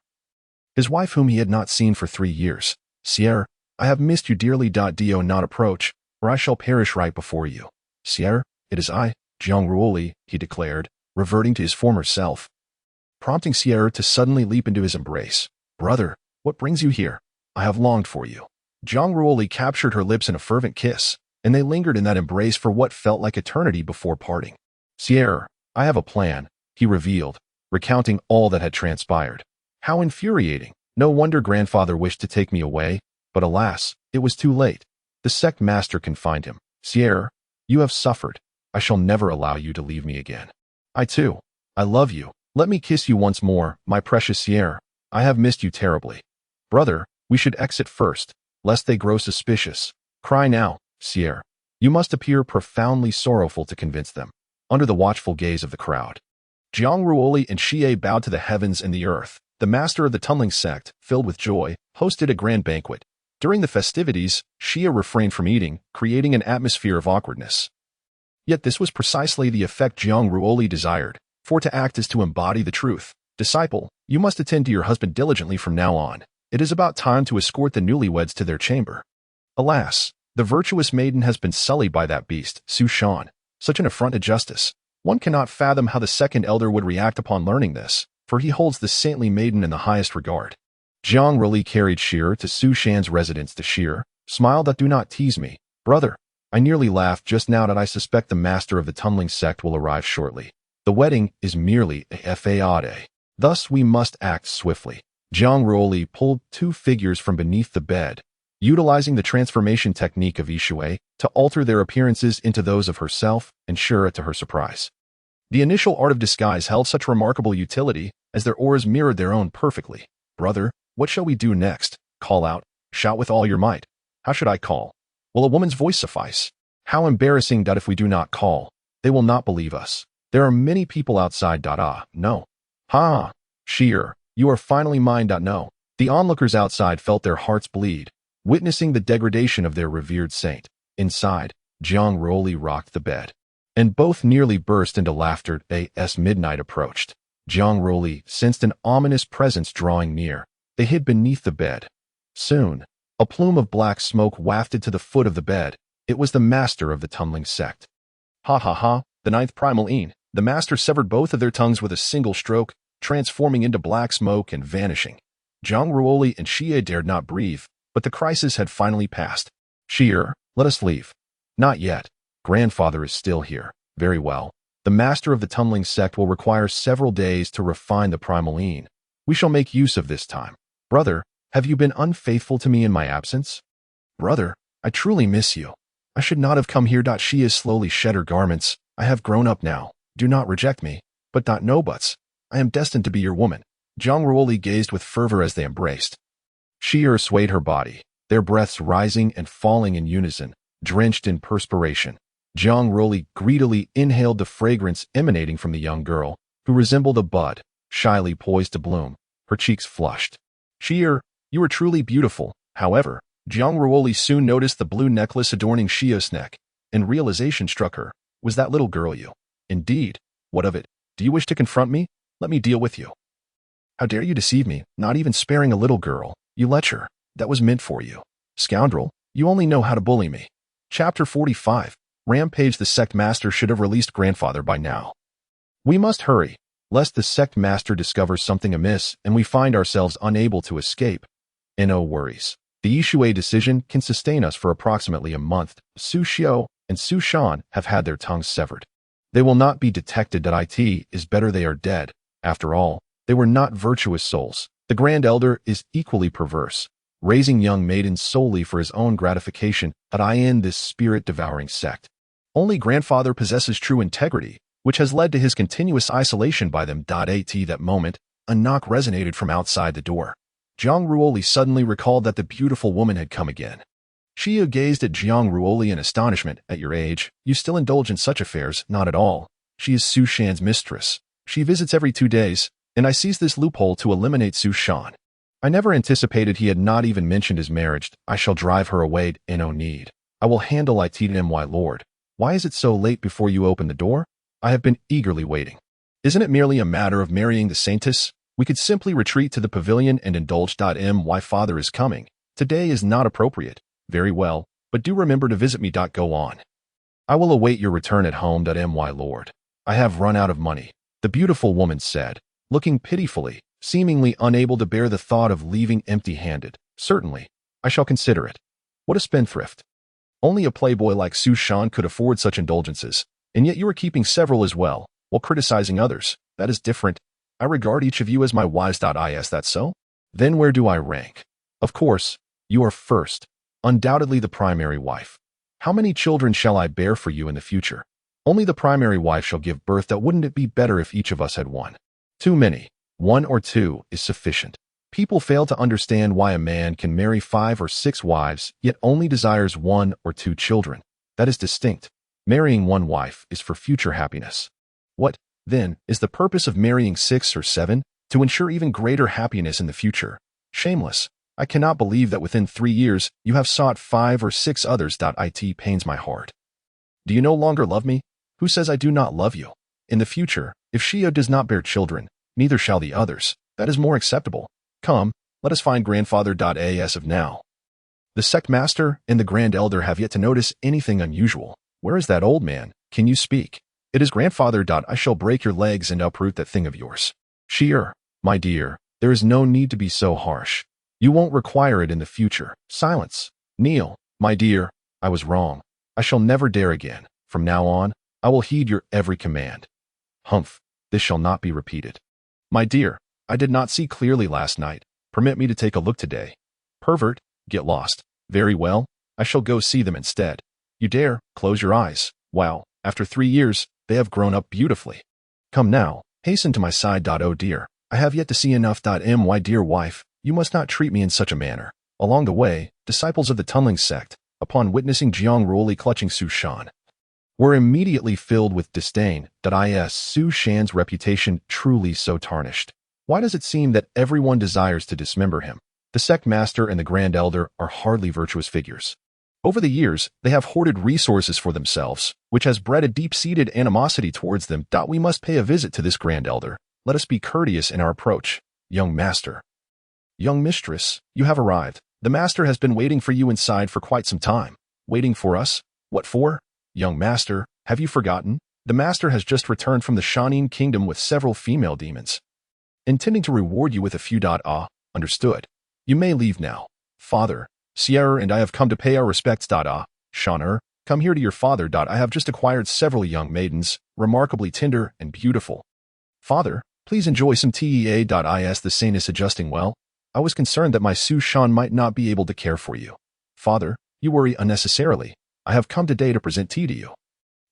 his wife whom he had not seen for 3 years. Xi'er, I have missed you dearly. Do not approach, or I shall perish right before you. Xi'er, it is I, Jiang Ruoli, he declared, reverting to his former self, prompting Xi'er to suddenly leap into his embrace. Brother, what brings you here? I have longed for you. Jiang Ruoli captured her lips in a fervent kiss, and they lingered in that embrace for what felt like eternity before parting. Xi'er, I have a plan, he revealed, recounting all that had transpired. How infuriating. No wonder grandfather wished to take me away, but alas, it was too late. The sect master confined him. Xi'er, you have suffered. I shall never allow you to leave me again. I too. I love you. Let me kiss you once more, my precious Xi'er. I have missed you terribly. Brother, we should exit first, lest they grow suspicious. Cry now, Xi'er. You must appear profoundly sorrowful to convince them. Under the watchful gaze of the crowd, Jiang Ruoli and Xi'er bowed to the heavens and the earth. The master of the tunneling sect, filled with joy, hosted a grand banquet. During the festivities, Xi'er refrained from eating, creating an atmosphere of awkwardness. Yet this was precisely the effect Jiang Ruoli desired, for to act is to embody the truth. Disciple, you must attend to your husband diligently from now on. It is about time to escort the newlyweds to their chamber. Alas, the virtuous maiden has been sullied by that beast, Su Shan. Such an affront to justice. One cannot fathom how the second elder would react upon learning this, for he holds the saintly maiden in the highest regard. Jiang Ruoli carried Xi'er to Su Shan's residence to Xi'er. Smile that do not tease me. Brother, I nearly laughed just now that I suspect the master of the tunneling sect will arrive shortly. The wedding is merely a fade. Thus we must act swiftly. Jiang Ruoli pulled two figures from beneath the bed, utilizing the transformation technique of Yishui to alter their appearances into those of herself and Xi'er to her surprise. The initial art of disguise held such remarkable utility as their auras mirrored their own perfectly. Brother, what shall we do next? Call out. Shout with all your might. How should I call? Will a woman's voice suffice? How embarrassing that if we do not call, they will not believe us. There are many people outside. No. Ha! Xi'er, you are finally mine. No. The onlookers outside felt their hearts bleed, witnessing the degradation of their revered saint. Inside, Jiang Ruoli rocked the bed, and both nearly burst into laughter as midnight approached. Jiang Ruoli sensed an ominous presence drawing near. They hid beneath the bed. Soon, a plume of black smoke wafted to the foot of the bed. It was the master of the tunneling sect. Ha ha ha, the ninth primal Een. The master severed both of their tongues with a single stroke, transforming into black smoke and vanishing. Jiang Ruoli and Xi'er dared not breathe, but the crisis had finally passed. Xi'er, let us leave. Not yet. Grandfather is still here. Very well. The master of the tunneling sect will require several days to refine the primal Een. We shall make use of this time. Brother, have you been unfaithful to me in my absence? Brother, I truly miss you. I should not have come here. Xi'er slowly shed her garments. I have grown up now. Do not reject me. But no buts. I am destined to be your woman. Jiang Ruoli gazed with fervor as they embraced. Xi'er swayed her body, their breaths rising and falling in unison, drenched in perspiration. Jiang Ruoli greedily inhaled the fragrance emanating from the young girl, who resembled a bud, shyly poised to bloom, her cheeks flushed. Xi'er, you are truly beautiful. However, Jiang Ruoli soon noticed the blue necklace adorning Xi'er's neck, and realization struck her. Was that little girl you? Indeed. What of it? Do you wish to confront me? Let me deal with you. How dare you deceive me, not even sparing a little girl? You lecher. That was meant for you. Scoundrel, you only know how to bully me. Chapter 45. Rampage. The sect master should have released grandfather by now. We must hurry, lest the sect master discovers something amiss and we find ourselves unable to escape. No worries. The Yishui decision can sustain us for approximately a month. Su Xiao and Su Shan have had their tongues severed. They will not be detected. It is better they are dead. After all, they were not virtuous souls. The Grand Elder is equally perverse, raising young maidens solely for his own gratification. I end this spirit-devouring sect. Only grandfather possesses true integrity, which has led to his continuous isolation by them. At that moment, a knock resonated from outside the door. Jiang Ruoli suddenly recalled that the beautiful woman had come again. Xi'er gazed at Jiang Ruoli in astonishment. At your age, you still indulge in such affairs? Not at all. She is Su Shan's mistress. She visits every 2 days, and I seized this loophole to eliminate Su Shan. I never anticipated he had not even mentioned his marriage. I shall drive her away. No need. I will handle it. My lord. Why is it so late before you open the door? I have been eagerly waiting. Isn't it merely a matter of marrying the saintess? We could simply retreat to the pavilion and indulge. My father is coming. Today is not appropriate. Very well, but do remember to visit me. Go on. I will await your return at home. My lord. I have run out of money, the beautiful woman said, looking pitifully, seemingly unable to bear the thought of leaving empty-handed. Certainly, I shall consider it. What a spendthrift. Only a playboy like Su Shan could afford such indulgences, and yet you are keeping several as well, while criticizing others. That is different. I regard each of you as my wives. Is that so? Then where do I rank? Of course, you are first. undoubtedly the primary wife. How many children shall I bear for you in the future? Only the primary wife shall give birth. That wouldn't it be better if each of us had one? Too many. 1 or 2 is sufficient. People fail to understand why a man can marry 5 or 6 wives, yet only desires 1 or 2 children. That is distinct. Marrying 1 wife is for future happiness. What, then, is the purpose of marrying 6 or 7? To ensure even greater happiness in the future. Shameless. I cannot believe that within 3 years you have sought 5 or 6 others. It pains my heart. Do you no longer love me? Who says I do not love you? In the future, if Xi'er does not bear children, neither shall the others. That is more acceptable. Come, let us find grandfather. As of now. The sect master and the grand elder have yet to notice anything unusual. Where is that old man? Can you speak? It is grandfather. I shall break your legs and uproot that thing of yours. Xi'er, my dear, there is no need to be so harsh. You won't require it in the future. Silence. Kneel, my dear. I was wrong. I shall never dare again. From now on, I will heed your every command. Humph, this shall not be repeated. My dear, I did not see clearly last night. Permit me to take a look today. Pervert, get lost. Very well, I shall go see them instead. You dare, close your eyes. Wow, after 3 years, they have grown up beautifully. Come now, hasten to my side. Oh dear, I have yet to see enough. My dear wife, you must not treat me in such a manner. Along the way, disciples of the tunneling sect, upon witnessing Jiang Ruoli clutching Su Shan, were immediately filled with disdain. Is Su Shan's reputation truly so tarnished? Why does it seem that everyone desires to dismember him? The sect master and the grand elder are hardly virtuous figures. Over the years, they have hoarded resources for themselves, which has bred a deep-seated animosity towards them. We must pay a visit to this grand elder. Let us be courteous in our approach. Young master. Young mistress, you have arrived. The master has been waiting for you inside for quite some time. Waiting for us? What for? Young master, have you forgotten? The master has just returned from the Jiang Kingdom with several female demons, intending to reward you with a few. Understood. You may leave now. Father, Xi'er and I have come to pay our respects. Xi'er, come here to your father. I have just acquired several young maidens, remarkably tender and beautiful. Father, please enjoy some tea. Is the saintess adjusting well? I was concerned that my Su Shan might not be able to care for you. Father, you worry unnecessarily. I have come today to present tea to you.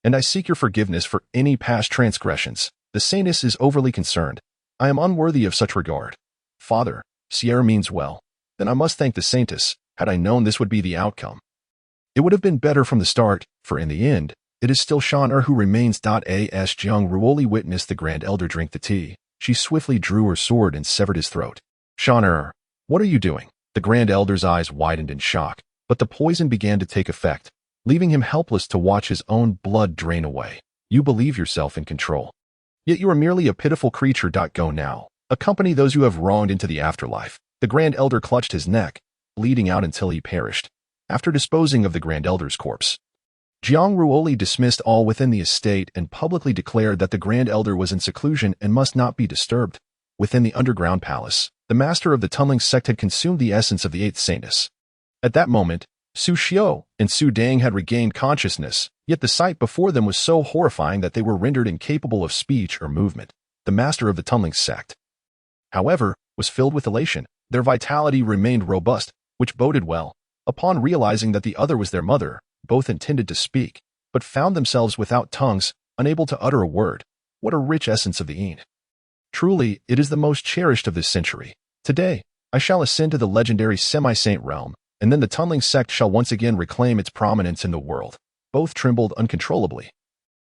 And I seek your forgiveness for any past transgressions. The saintess is overly concerned. I am unworthy of such regard. Father, Xi'er means well. Then I must thank the saintess. Had I known this would be the outcome, it would have been better from the start, for in the end, it is still Xi'er who remains. As Jiang Ruoli witnessed the grand elder drink the tea, she swiftly drew her sword and severed his throat. Xi'er, what are you doing? The grand elder's eyes widened in shock, but the poison began to take effect, leaving him helpless to watch his own blood drain away. You believe yourself in control. Yet you are merely a pitiful creature. Go now. Accompany those you have wronged into the afterlife. The grand elder clutched his neck, bleeding out until he perished. After disposing of the grand elder's corpse, Jiang Ruoli dismissed all within the estate and publicly declared that the grand elder was in seclusion and must not be disturbed. Within the underground palace, the master of the tunneling sect had consumed the essence of the 8th saintess. At that moment, Su Xiao and Su Dang had regained consciousness, yet the sight before them was so horrifying that they were rendered incapable of speech or movement. The master of the tunneling sect, however, was filled with elation. Their vitality remained robust, which boded well. Upon realizing that the other was their mother, both intended to speak, but found themselves without tongues, unable to utter a word. What a rich essence of the Ean. Truly, it is the most cherished of this century. Today, I shall ascend to the legendary semi-saint realm, and then the tunneling sect shall once again reclaim its prominence in the world. Both trembled uncontrollably.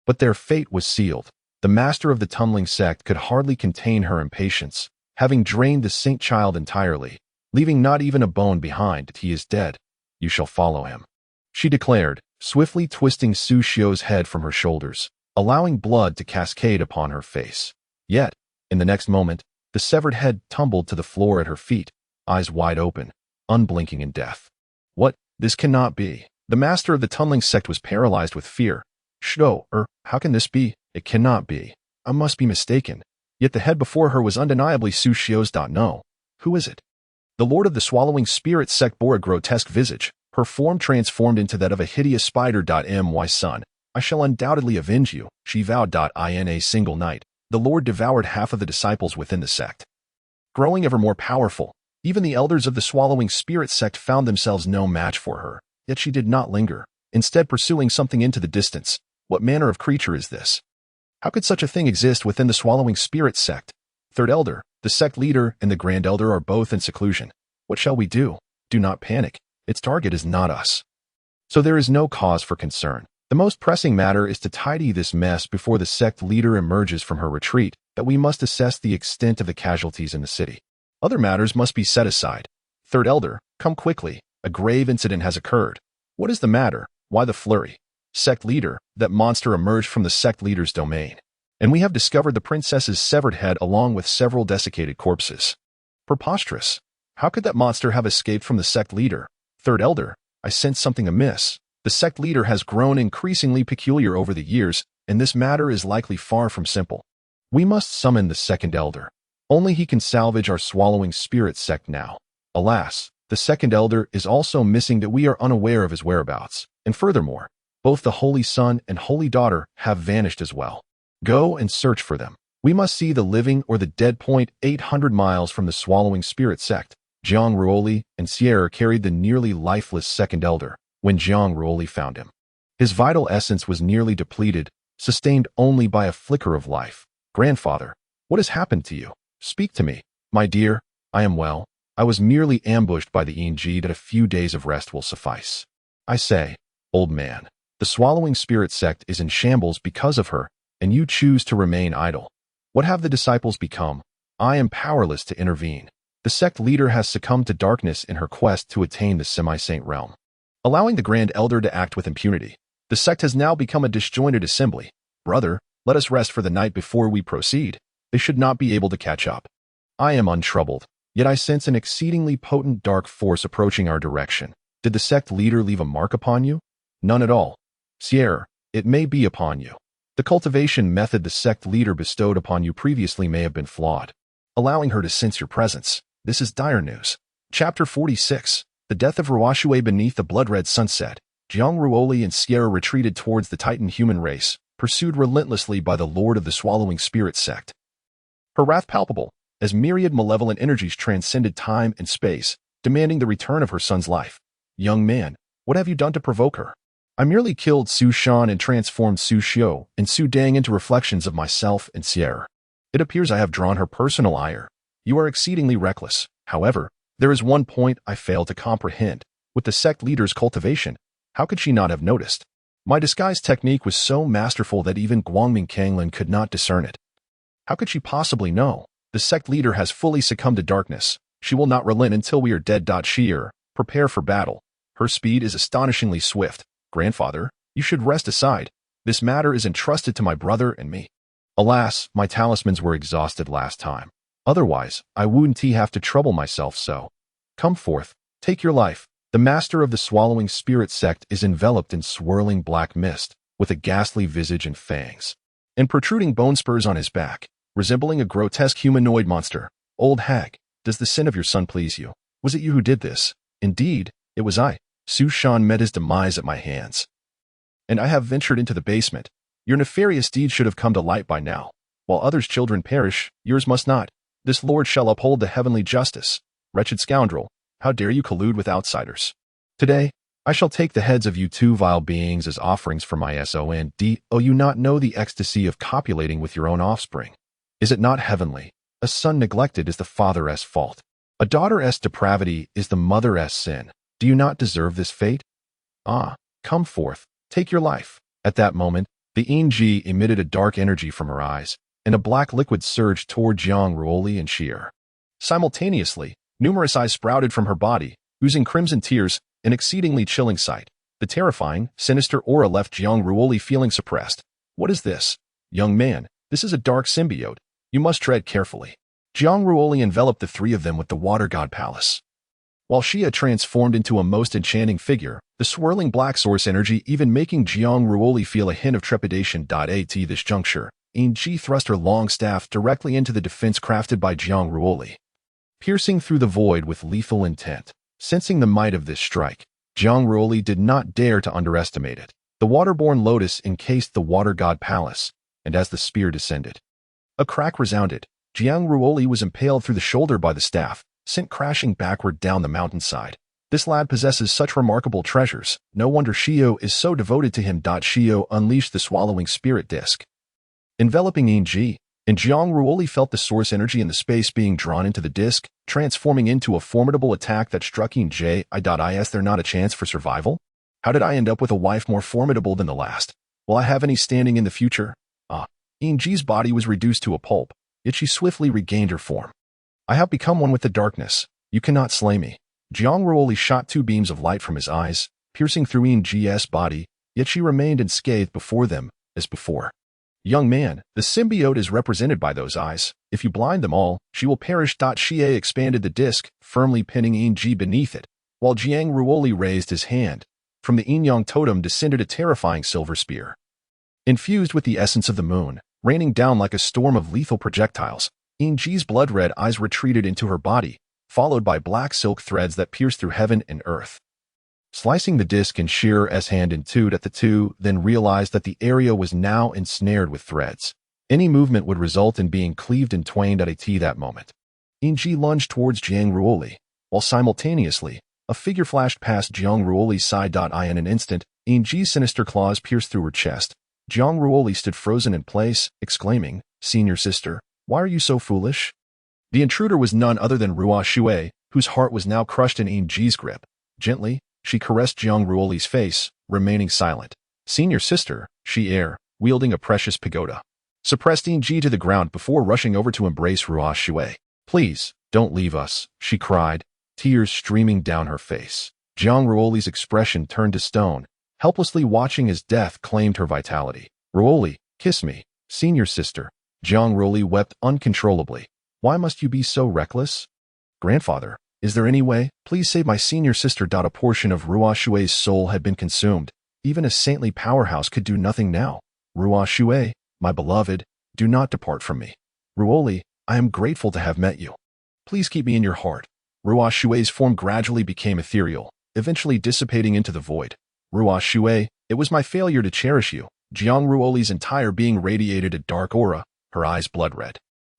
But their fate was sealed. The master of the tunneling sect could hardly contain her impatience, having drained the saint child entirely, leaving not even a bone behind. He is dead. You shall follow him, she declared, swiftly twisting Su Xiao's head from her shoulders, allowing blood to cascade upon her face. Yet, in the next moment, the severed head tumbled to the floor at her feet, eyes wide open, unblinking in death. What? This cannot be. The master of the tunneling sect was paralyzed with fear. How can this be? It cannot be. I must be mistaken. Yet the head before her was undeniably Su Xiao's. No. Who is it? The lord of the swallowing spirit sect bore a grotesque visage, her form transformed into that of a hideous spider. My son, I shall undoubtedly avenge you, she vowed. In a single night, the lord devoured half of the disciples within the sect. Growing ever more powerful, Even the elders of the Swallowing Spirit sect found themselves no match for her, yet she did not linger, instead pursuing something into the distance. What manner of creature is this? How could such a thing exist within the Swallowing Spirit sect? Third Elder, the sect leader, and the Grand Elder are both in seclusion. What shall we do? Do not panic. Its target is not us. So there is no cause for concern. The most pressing matter is to tidy this mess before the sect leader emerges from her retreat, that we must assess the extent of the casualties in the city. Other matters must be set aside. Third Elder, come quickly. A grave incident has occurred. What is the matter? Why the flurry? Sect leader, that monster emerged from the sect leader's domain. And we have discovered the princess's severed head along with several desiccated corpses. Preposterous. How could that monster have escaped from the sect leader? Third Elder, I sense something amiss. The sect leader has grown increasingly peculiar over the years, and this matter is likely far from simple. We must summon the second Elder. Only he can salvage our Swallowing Spirit sect now. Alas, the second Elder is also missing, that we are unaware of his whereabouts. And furthermore, both the Holy Son and Holy Daughter have vanished as well. Go and search for them. We must see the living or the dead. 800 miles from the Swallowing Spirit sect, Jiang Ruoli and Xi'er carried the nearly lifeless second Elder when Jiang Ruoli found him. His vital essence was nearly depleted, sustained only by a flicker of life. Grandfather, what has happened to you? Speak to me. My dear, I am well. I was merely ambushed by the ENG, that a few days of rest will suffice. I say, old man, the Swallowing Spirit sect is in shambles because of her, and you choose to remain idle. What have the disciples become? I am powerless to intervene. The sect leader has succumbed to darkness in her quest to attain the semi-saint realm, allowing the Grand Elder to act with impunity. The sect has now become a disjointed assembly. Brother, let us rest for the night before we proceed. They should not be able to catch up. I am untroubled, yet I sense an exceedingly potent dark force approaching our direction. Did the sect leader leave a mark upon you? None at all. Xi'er, it may be upon you. The cultivation method the sect leader bestowed upon you previously may have been flawed, allowing her to sense your presence. This is dire news. Chapter 46. The death of Reshape. Beneath the blood-red sunset, Jiang Ruoli and Xi'er retreated towards the Titan human race, pursued relentlessly by the Lord of the Swallowing Spirit sect. Her wrath palpable, as myriad malevolent energies transcended time and space, demanding the return of her son's life. Young man, what have you done to provoke her? I merely killed Su Shan and transformed Su Xiu and Su Dang into reflections of myself and Xi'er. It appears I have drawn her personal ire. You are exceedingly reckless. However, there is one point I fail to comprehend. With the sect leader's cultivation, how could she not have noticed? My disguise technique was so masterful that even Guangming Kanglin could not discern it. How could she possibly know? The sect leader has fully succumbed to darkness. She will not relent until we are dead. Xi'er, prepare for battle. Her speed is astonishingly swift. Grandfather, you should rest aside. This matter is entrusted to my brother and me. Alas, my talismans were exhausted last time. Otherwise, I wouldn't have to trouble myself so. Come forth, take your life. The master of the Swallowing Spirit sect is enveloped in swirling black mist, with a ghastly visage and fangs, and protruding bone spurs on his back, resembling a grotesque humanoid monster. Old hag, does the sin of your son please you? Was it you who did this? Indeed, it was I. Su Shan met his demise at my hands, and I have ventured into the basement. Your nefarious deed should have come to light by now. While others' children perish, yours must not. This Lord shall uphold the heavenly justice. Wretched scoundrel, how dare you collude with outsiders? Today, I shall take the heads of you two vile beings as offerings for my SON. Do you not know the ecstasy of copulating with your own offspring? Is it not heavenly? A son neglected is the father's fault. A daughter's depravity is the mother's sin. Do you not deserve this fate? Ah, come forth, take your life. At that moment, the ENG emitted a dark energy from her eyes, and a black liquid surged toward Jiang Ruoli and Xi'er. Simultaneously, numerous eyes sprouted from her body, oozing crimson tears, an exceedingly chilling sight. The terrifying, sinister aura left Jiang Ruoli feeling suppressed. What is this? Young man, this is a dark symbiote. You must tread carefully. Jiang Ruoli enveloped the three of them with the Water God Palace, while Xi'er transformed into a most enchanting figure, the swirling black source energy even making Jiang Ruoli feel a hint of trepidation. At this juncture, ENG thrust her long staff directly into the defense crafted by Jiang Ruoli, piercing through the void with lethal intent. Sensing the might of this strike, Jiang Ruoli did not dare to underestimate it. The waterborne lotus encased the Water God Palace, and as the spear descended, a crack resounded. Jiang Ruoli was impaled through the shoulder by the staff, sent crashing backward down the mountainside. This lad possesses such remarkable treasures. No wonder Xi'er is so devoted to him. Xi'er unleashed the swallowing spirit disc, enveloping Ji, and Jiang Ruoli felt the source energy in the space being drawn into the disc, transforming into a formidable attack that struck Ji. Is there not a chance for survival? How did I end up with a wife more formidable than the last? Will I have any standing in the future? Ji's body was reduced to a pulp, yet she swiftly regained her form. I have become one with the darkness. You cannot slay me. Jiang Ruoli shot 2 beams of light from his eyes, piercing through Ji's body, yet she remained unscathed before them, as before. Young man, the symbiote is represented by those eyes. If you blind them all, she will perish. Xi'er expanded the disc, firmly pinning Ji beneath it, while Jiang Ruoli raised his hand. From the yin-yang totem descended a terrifying silver spear, infused with the essence of the moon, raining down like a storm of lethal projectiles. Ji's blood-red eyes retreated into her body, followed by black silk threads that pierced through heaven and earth. Slicing the disc in Xi'er's hand in two at the two, then realized that the area was now ensnared with threads. Any movement would result in being cleaved and twained at that moment. Ji lunged towards Jiang Ruoli, while simultaneously, a figure flashed past Jiang Ruoli's side. In an instant, Ji's sinister claws pierced through her chest. Jiang Ruoli stood frozen in place, exclaiming, "Senior sister, why are you so foolish?" The intruder was none other than Reshape, whose heart was now crushed in Ji's grip. Gently, she caressed Jiang Ruoli's face, remaining silent. Senior sister, Xi'er, wielding a precious pagoda, suppressed Ji to the ground before rushing over to embrace Reshape. "Please, don't leave us," she cried, tears streaming down her face. Jiang Ruoli's expression turned to stone, helplessly watching as death claimed her vitality. "Ruoli, kiss me, senior sister." Jiang Ruoli wept uncontrollably. "Why must you be so reckless? Grandfather, is there any way? Please save my senior sister." A portion of Reshape's soul had been consumed. Even a saintly powerhouse could do nothing now. "Reshape, my beloved, do not depart from me. Ruoli, I am grateful to have met you. Please keep me in your heart." Reshape's form gradually became ethereal, eventually dissipating into the void. "Reshape, it was my failure to cherish you." Jiang Ruoli's entire being radiated a dark aura, her eyes blood-red.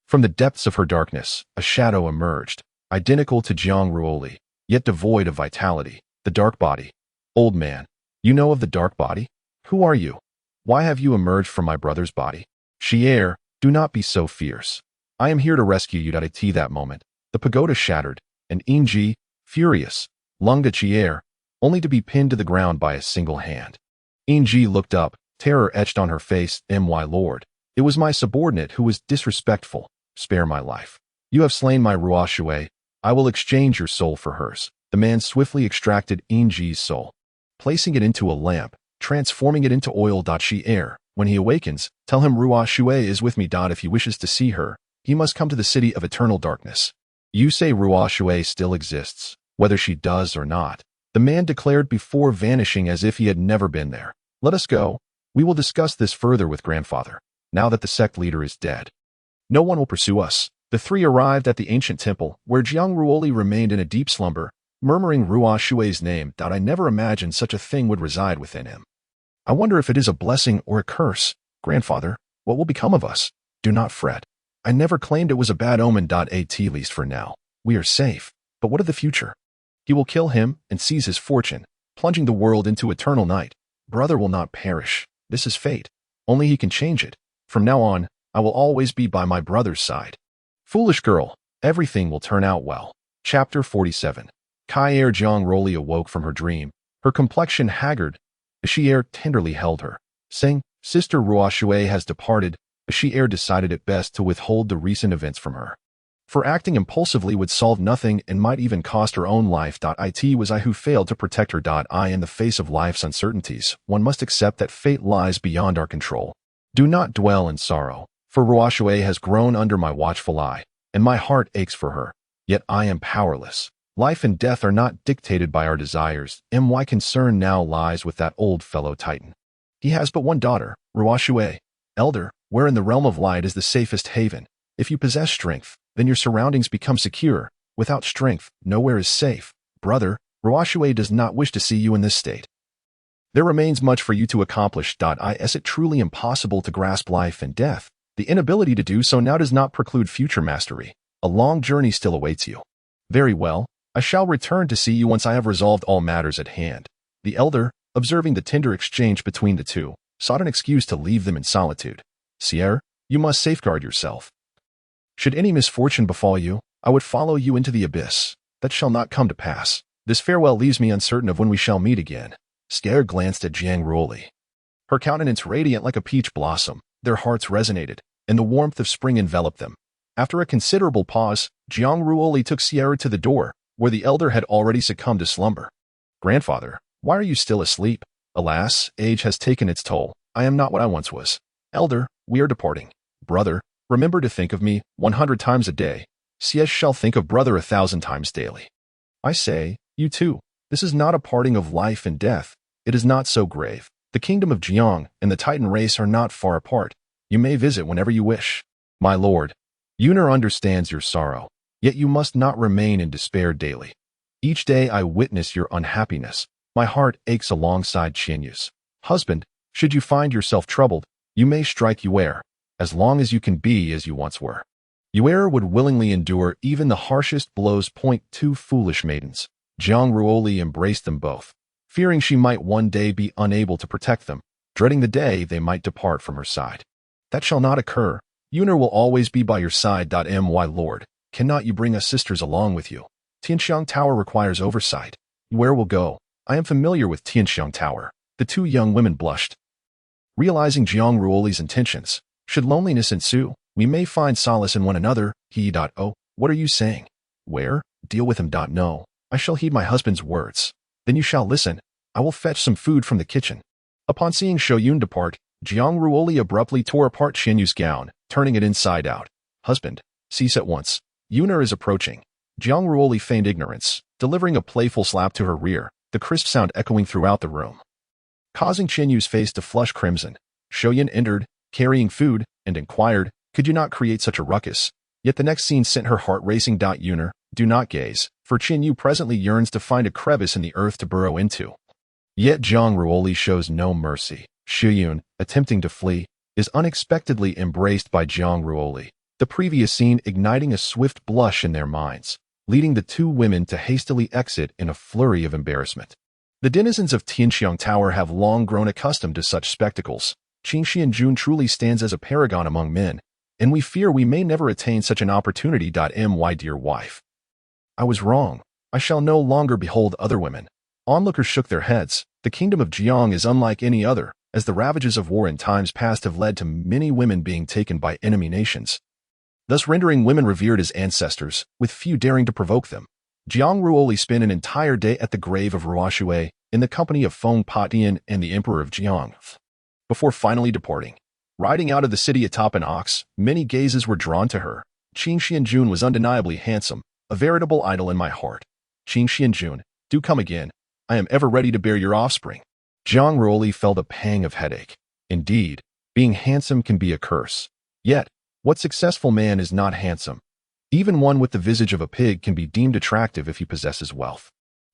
From the depths of her darkness, a shadow emerged, identical to Jiang Ruoli, yet devoid of vitality. The dark body. "Old man, you know of the dark body? Who are you? Why have you emerged from my brother's body?" "Xi'er, do not be so fierce. I am here to rescue you." At that moment, the pagoda shattered, and Ji, furious, lunged at Xi'er, only to be pinned to the ground by a single hand. Ji looked up, terror etched on her face. "My lord, it was my subordinate who was disrespectful. Spare my life. You have slain my Reshape. I will exchange your soul for hers." The man swiftly extracted Ji's soul, placing it into a lamp, transforming it into oil. "Xi'er, when he awakens, tell him Reshape is with me. If he wishes to see her, he must come to the city of eternal darkness." "You say Reshape still exists, whether she does or not," the man declared before vanishing as if he had never been there. "Let us go. We will discuss this further with grandfather, now that the sect leader is dead. No one will pursue us." The three arrived at the ancient temple, where Jiang Ruoli remained in a deep slumber, murmuring Reshape's name. "I never imagined such a thing would reside within him. I wonder if it is a blessing or a curse. Grandfather, what will become of us? Do not fret. I never claimed it was a bad omen. At least for now, we are safe. But what of the future? He will kill him and seize his fortune, plunging the world into eternal night. Brother will not perish. This is fate. Only he can change it. From now on, I will always be by my brother's side." Foolish girl, everything will turn out well. Chapter 47. Xi'er. Jiang Ruoli awoke from her dream, her complexion haggard. Xi'er tenderly held her, saying, "Sister Reshape has departed." Xi'er decided it best to withhold the recent events from her, for acting impulsively would solve nothing and might even cost her own life. It was I who failed to protect her. In the face of life's uncertainties, one must accept that fate lies beyond our control. Do not dwell in sorrow, for Reshape has grown under my watchful eye, and my heart aches for her. Yet I am powerless. Life and death are not dictated by our desires. My concern now lies with that old fellow Titan. He has but one daughter, Reshape. Elder, where in the realm of light is the safest haven? If you possess strength, then your surroundings become secure. Without strength, nowhere is safe. Brother, Reshape does not wish to see you in this state. There remains much for you to accomplish. Is it truly impossible to grasp life and death? The inability to do so now does not preclude future mastery. A long journey still awaits you. Very well. I shall return to see you once I have resolved all matters at hand. The elder, observing the tender exchange between the two, sought an excuse to leave them in solitude. Xi'er, you must safeguard yourself. Should any misfortune befall you, I would follow you into the abyss. That shall not come to pass. This farewell leaves me uncertain of when we shall meet again. Xi'er glanced at Jiang Ruoli. Her countenance radiant like a peach blossom, their hearts resonated, and the warmth of spring enveloped them. After a considerable pause, Jiang Ruoli took Xi'er to the door, where the elder had already succumbed to slumber. Grandfather, why are you still asleep? Alas, age has taken its toll. I am not what I once was. Elder, we are departing. Brother, remember to think of me 100 times a day. Xi'er shall think of brother 1,000 times daily. I say, you too, this is not a parting of life and death. It is not so grave. The kingdom of Jiang and the Titan race are not far apart. You may visit whenever you wish. My lord, Xi'er understands your sorrow, yet you must not remain in despair daily. Each day I witness your unhappiness. My heart aches alongside Qianyu's. Husband, should you find yourself troubled, you may strike Xi'er, as long as you can be as you once were. Xi'er would willingly endure even the harshest blows. Two foolish maidens. Jiang Ruoli embraced them both, fearing she might one day be unable to protect them, dreading the day they might depart from her side. That shall not occur. Xi'er will always be by your side. My lord, cannot you bring us sisters along with you? Tianxiang Tower requires oversight. Xi'er will go. I am familiar with Tianxiang Tower. The two young women blushed. Realizing Jiang Ruoli's intentions, should loneliness ensue, we may find solace in one another. Oh, what are you saying? Where? Deal with him. No, I shall heed my husband's words. Then you shall listen. I will fetch some food from the kitchen. Upon seeing Shoyun depart, Jiang Ruoli abruptly tore apart Qianyu's gown, turning it inside out. Husband, cease at once. Xi'er is approaching. Jiang Ruoli feigned ignorance, delivering a playful slap to her rear, the crisp sound echoing throughout the room, causing Qianyu's face to flush crimson. Shoyun entered, carrying food, and inquired, could you not create such a ruckus? Yet the next scene sent her heart racing. Xi'er, do not gaze, for Qianyu presently yearns to find a crevice in the earth to burrow into. Yet Jiang Ruoli shows no mercy. Shoyun, attempting to flee, is unexpectedly embraced by Jiang Ruoli, the previous scene igniting a swift blush in their minds, leading the two women to hastily exit in a flurry of embarrassment. The denizens of Tianxiang Tower have long grown accustomed to such spectacles. Qing Xianjun truly stands as a paragon among men, and we fear we may never attain such an opportunity. My dear wife, I was wrong. I shall no longer behold other women. Onlookers shook their heads. The kingdom of Jiang is unlike any other, as the ravages of war in times past have led to many women being taken by enemy nations, thus rendering women revered as ancestors, with few daring to provoke them. Jiang Ruoli spent an entire day at the grave of Reshape in the company of Feng Patian and the Emperor of Jiang. Before finally departing, riding out of the city atop an ox, many gazes were drawn to her. Qing Xianjun was undeniably handsome, a veritable idol in my heart. Qing Xianjun, do come again. I am ever ready to bear your offspring. Jiang Ruoli felt a pang of headache. Indeed, being handsome can be a curse. Yet, what successful man is not handsome? Even one with the visage of a pig can be deemed attractive if he possesses wealth.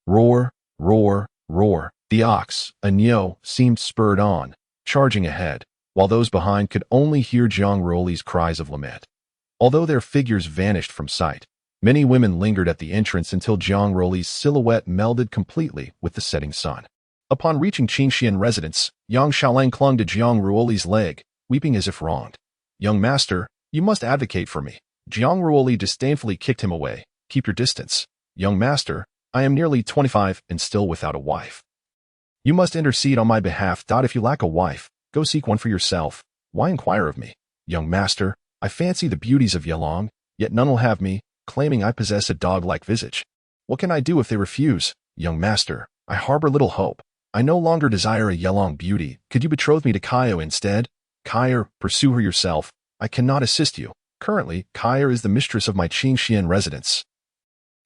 Roar, roar, roar. The ox, a Nyo, seemed spurred on, charging ahead, while those behind could only hear Jiang Ruoli's cries of lament. Although their figures vanished from sight, many women lingered at the entrance until Jiang Ruoli's silhouette melded completely with the setting sun. Upon reaching Qingxian residence, Yang Xiaolang clung to Jiang Ruoli's leg, weeping as if wronged. Young master, you must advocate for me. Jiang Ruoli disdainfully kicked him away. Keep your distance. Young master, I am nearly 25 and still without a wife. You must intercede on my behalf. If you lack a wife, go seek one for yourself. Why inquire of me? Young master, I fancy the beauties of Yelong, yet none will have me, claiming I possess a dog-like visage. What can I do if they refuse? Young master, I harbor little hope. I no longer desire a Yelong beauty. Could you betroth me to Xi'er instead? Xi'er, pursue her yourself. I cannot assist you. Currently, Xi'er is the mistress of my Qingxian residence.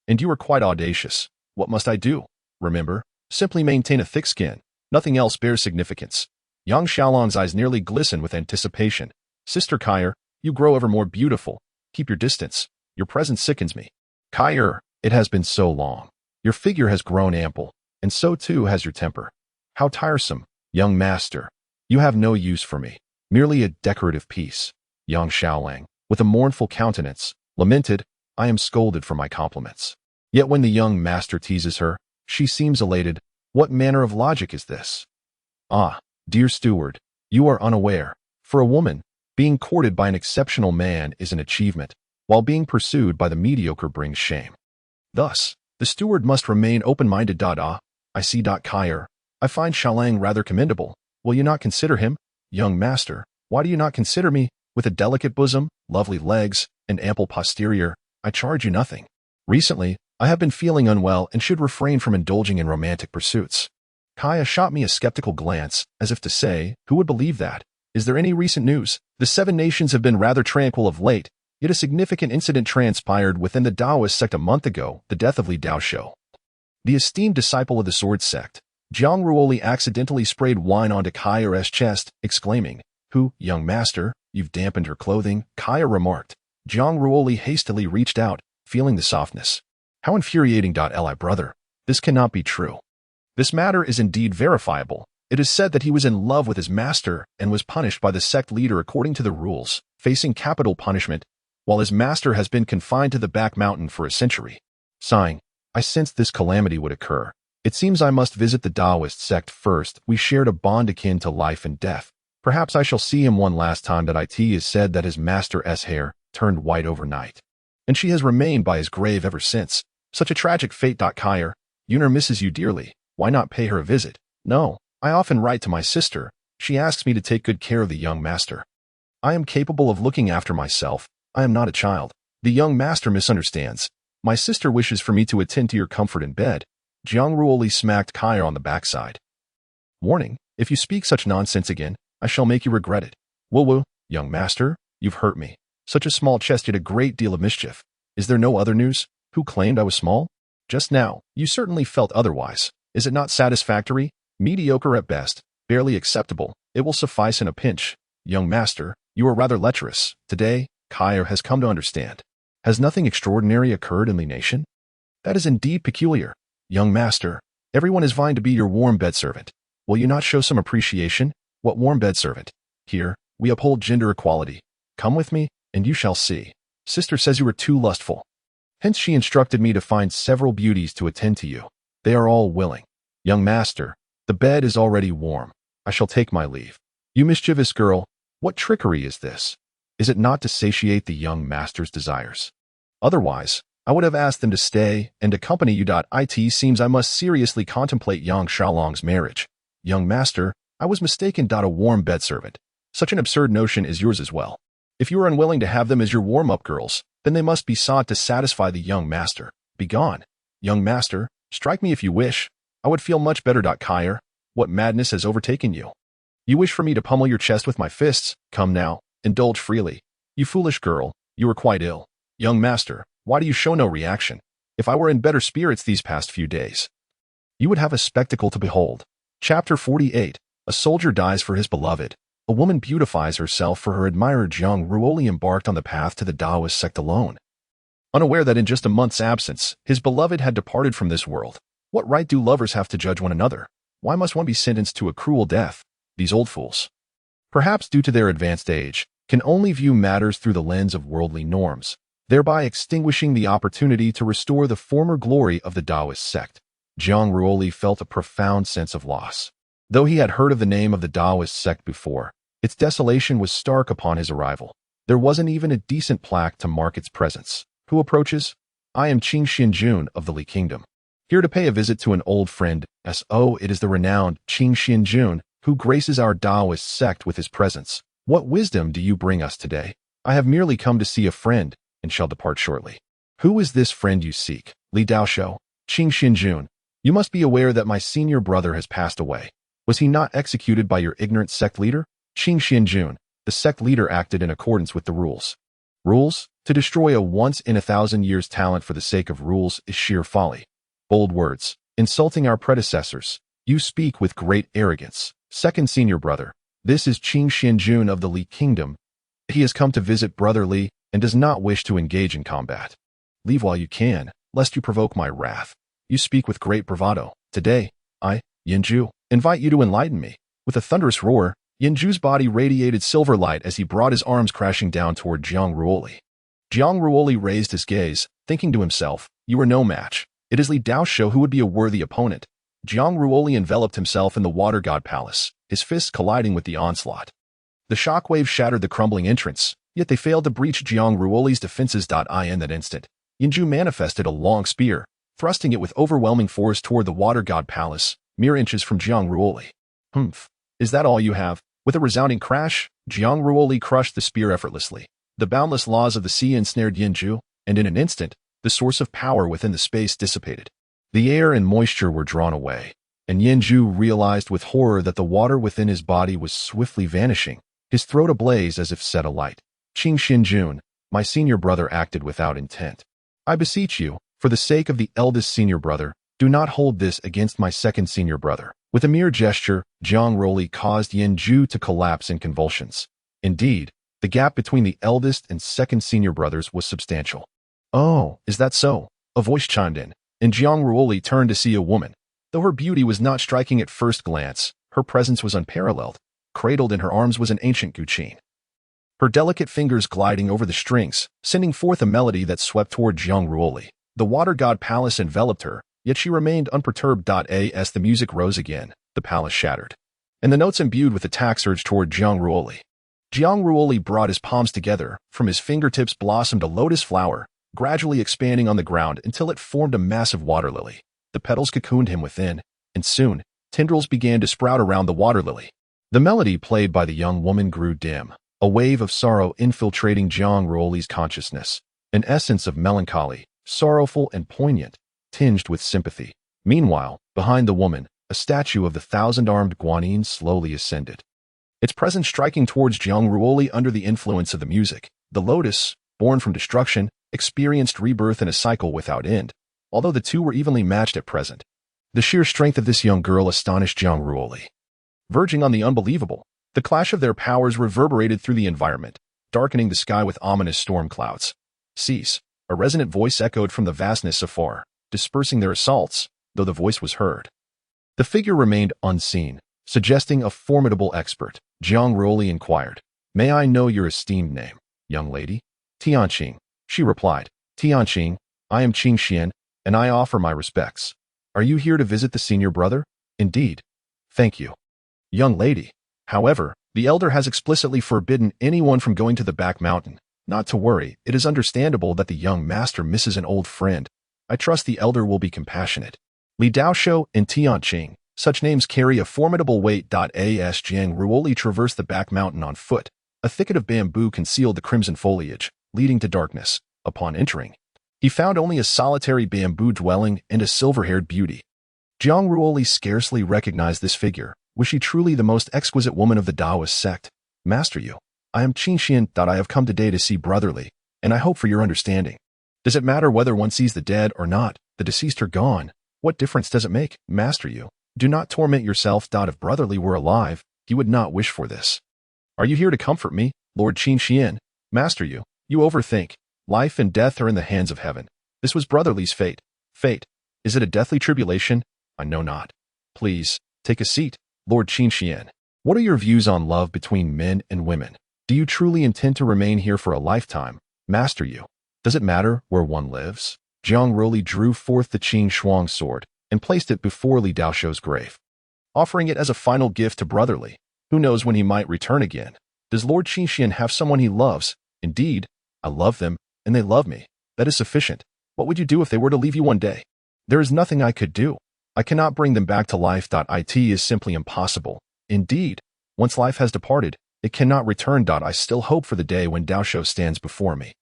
And you are quite audacious. What must I do? Remember, simply maintain a thick skin. Nothing else bears significance. Yang Xiaolong's eyes nearly glistened with anticipation. Sister Xi'er, you grow ever more beautiful. Keep your distance. Your presence sickens me. Xi'er, it has been so long. Your figure has grown ample, and so too has your temper. How tiresome, young master. You have no use for me. Merely a decorative piece. Yang Xiaolang, with a mournful countenance, lamented, I am scolded for my compliments. Yet when the young master teases her, she seems elated. What manner of logic is this? Ah, dear steward, you are unaware. For a woman, being courted by an exceptional man is an achievement, while being pursued by the mediocre brings shame. Thus, the steward must remain open-minded. I see. Xi'er, I find Xiaolang rather commendable. Will you not consider him? Young master, why do you not consider me? With a delicate bosom, lovely legs, and ample posterior, I charge you nothing. Recently, I have been feeling unwell and should refrain from indulging in romantic pursuits. Kaya shot me a skeptical glance, as if to say, who would believe that? Is there any recent news? The Seven Nations have been rather tranquil of late, yet a significant incident transpired within the Taoist sect a month ago, the death of Li Daoshou. The esteemed disciple of the sword sect, Jiang Ruoli accidentally sprayed wine onto Xi'er's chest, exclaiming, "Who, young master, you've dampened her clothing," Xi'er remarked. Jiang Ruoli hastily reached out, feeling the softness. How infuriating. Li brother, this cannot be true. This matter is indeed verifiable. It is said that he was in love with his master and was punished by the sect leader according to the rules, facing capital punishment, while his master has been confined to the back mountain for a century. Sighing, I sensed this calamity would occur. It seems I must visit the Taoist sect first. We shared a bond akin to life and death. Perhaps I shall see him one last time. It is said that his master's hair turned white overnight, and she has remained by his grave ever since. Such a tragic fate. Xi'er, Yuner misses you dearly. Why not pay her a visit? No, I often write to my sister. She asks me to take good care of the young master. I am capable of looking after myself. I am not a child. The young master misunderstands. My sister wishes for me to attend to your comfort in bed. Jiang Ruoli smacked Xi'er on the backside. Warning, if you speak such nonsense again, I shall make you regret it. Woo, young master, you've hurt me. Such a small chest did a great deal of mischief. Is there no other news? Who claimed I was small? Just now, you certainly felt otherwise. Is it not satisfactory? Mediocre at best, barely acceptable. It will suffice in a pinch. Young master, you are rather lecherous. Today, Xi'er has come to understand. Has nothing extraordinary occurred in the nation? That is indeed peculiar. Young master, everyone is vying to be your warm bed servant. Will you not show some appreciation? What warm bed servant? Here, we uphold gender equality. Come with me, and you shall see. Sister says you are too lustful. Hence she instructed me to find several beauties to attend to you. They are all willing. Young master, the bed is already warm. I shall take my leave. You mischievous girl, what trickery is this? Is it not to satiate the young master's desires? Otherwise, I would have asked them to stay and accompany you. It seems I must seriously contemplate young Xiaolang's marriage. Young master, I was mistaken. A warm bed servant. Such an absurd notion is yours as well. If you are unwilling to have them as your warm-up girls, then they must be sought to satisfy the young master. Begone. Young master, strike me if you wish. I would feel much better. Xi'er, what madness has overtaken you? You wish for me to pummel your chest with my fists? Come now, indulge freely. You foolish girl, you are quite ill. Young master, why do you show no reaction? If I were in better spirits these past few days, you would have a spectacle to behold. Chapter 48. A soldier dies for his beloved. A woman beautifies herself for her admirer. Jiang Ruoli embarked on the path to the Taoist sect alone, unaware that in just a month's absence, his beloved had departed from this world. What right do lovers have to judge one another? Why must one be sentenced to a cruel death? These old fools, perhaps due to their advanced age, can only view matters through the lens of worldly norms, thereby extinguishing the opportunity to restore the former glory of the Taoist sect. Jiang Ruoli felt a profound sense of loss. Though he had heard of the name of the Taoist sect before, its desolation was stark upon his arrival. There wasn't even a decent plaque to mark its presence. Who approaches? I am Qing Xianjun of the Li Kingdom, here to pay a visit to an old friend. It is the renowned Qing Xianjun who graces our Taoist sect with his presence. What wisdom do you bring us today? I have merely come to see a friend and shall depart shortly. Who is this friend you seek? Li Daoshou, Qing Xianjun. You must be aware that my senior brother has passed away. Was he not executed by your ignorant sect leader? Qing Xianjun, the sect leader acted in accordance with the rules. Rules? To destroy a once-in-a-thousand-years talent for the sake of rules is sheer folly. Bold words, insulting our predecessors. You speak with great arrogance. Second senior brother, this is Qing Xianjun of the Li Kingdom. He has come to visit Brother Li and does not wish to engage in combat. Leave while you can, lest you provoke my wrath. You speak with great bravado. Today, I, Yanju, invite you to enlighten me. With a thunderous roar, Yanju's body radiated silver light as he brought his arms crashing down toward Jiang Ruoli. Jiang Ruoli raised his gaze, thinking to himself, "You are no match. It is Li Daoshou who would be a worthy opponent." Jiang Ruoli enveloped himself in the water god palace, his fists colliding with the onslaught. The shockwave shattered the crumbling entrance, yet they failed to breach Jiang Ruoli's defenses. In that instant, Yinju manifested a long spear, thrusting it with overwhelming force toward the water god palace, mere inches from Jiang Ruoli. "Humph. Is that all you have?" With a resounding crash, Jiang Ruoli crushed the spear effortlessly. The boundless laws of the sea ensnared Yinju, and in an instant, the source of power within the space dissipated. The air and moisture were drawn away, and Yinju realized with horror that the water within his body was swiftly vanishing, his throat ablaze as if set alight. "Qing Xinjun, my senior brother acted without intent. I beseech you, for the sake of the eldest senior brother, do not hold this against my second senior brother." With a mere gesture, Jiang Ruoli caused Yinju to collapse in convulsions. Indeed, the gap between the eldest and second senior brothers was substantial. "Oh, is that so?" A voice chimed in, and Jiang Ruoli turned to see a woman. Though her beauty was not striking at first glance, her presence was unparalleled. Cradled in her arms was an ancient guqin, her delicate fingers gliding over the strings, sending forth a melody that swept toward Jiang Ruoli. The water god palace enveloped her, yet she remained unperturbed. As the music rose again, the palace shattered, and the notes imbued with attack surged toward Jiang Ruoli. Jiang Ruoli brought his palms together, from his fingertips blossomed a lotus flower, gradually expanding on the ground until it formed a massive water lily. The petals cocooned him within, and soon, tendrils began to sprout around the water lily. The melody played by the young woman grew dim, a wave of sorrow infiltrating Jiang Ruoli's consciousness, an essence of melancholy, sorrowful and poignant, tinged with sympathy. Meanwhile, behind the woman, a statue of the thousand-armed Guanyin slowly ascended, its presence striking towards Jiang Ruoli under the influence of the music. The lotus, born from destruction, experienced rebirth in a cycle without end, although the two were evenly matched at present. The sheer strength of this young girl astonished Jiang Ruoli. Verging on the unbelievable, the clash of their powers reverberated through the environment, darkening the sky with ominous storm clouds. "Cease," a resonant voice echoed from the vastness afar, dispersing their assaults, though the voice was heard. The figure remained unseen, suggesting a formidable expert. Jiang Ruoli inquired, "May I know your esteemed name, young lady?" "Tianqing," she replied. "Tianqing, I am Qing Xian, and I offer my respects. Are you here to visit the senior brother?" "Indeed." "Thank you." "Young lady. However, the elder has explicitly forbidden anyone from going to the back mountain. Not to worry, it is understandable that the young master misses an old friend. I trust the elder will be compassionate." Li Daoshou and Tianqing, such names carry a formidable weight. As Jiang Ruoli traversed the back mountain on foot, a thicket of bamboo concealed the crimson foliage, leading to darkness. Upon entering, he found only a solitary bamboo dwelling and a silver-haired beauty. Jiang Ruoli scarcely recognized this figure. Was she truly the most exquisite woman of the Taoist sect? "Master you, I am Qing Xian. I have come today to see brotherly, and I hope for your understanding. Does it matter whether one sees the dead or not, the deceased or gone? What difference does it make, master you? Do not torment yourself. If brotherly were alive, he would not wish for this. Are you here to comfort me, Lord Qing Xian? Master you overthink. Life and death are in the hands of heaven. This was brotherly's fate. Fate? Is it a deathly tribulation? I know not. Please, take a seat, Lord Qing Xian. What are your views on love between men and women? Do you truly intend to remain here for a lifetime, master you? Does it matter where one lives?" Jiang Ruoli drew forth the Qing Shuang sword and placed it before Li Daoshou's grave, offering it as a final gift to brotherly. Who knows when he might return again? Does Lord Qing Xian have someone he loves? Indeed, I love them, and they love me. That is sufficient. What would you do if they were to leave you one day? There is nothing I could do. I cannot bring them back to life. It is simply impossible. Indeed, once life has departed, it cannot return. I still hope for the day when Daoshou stands before me.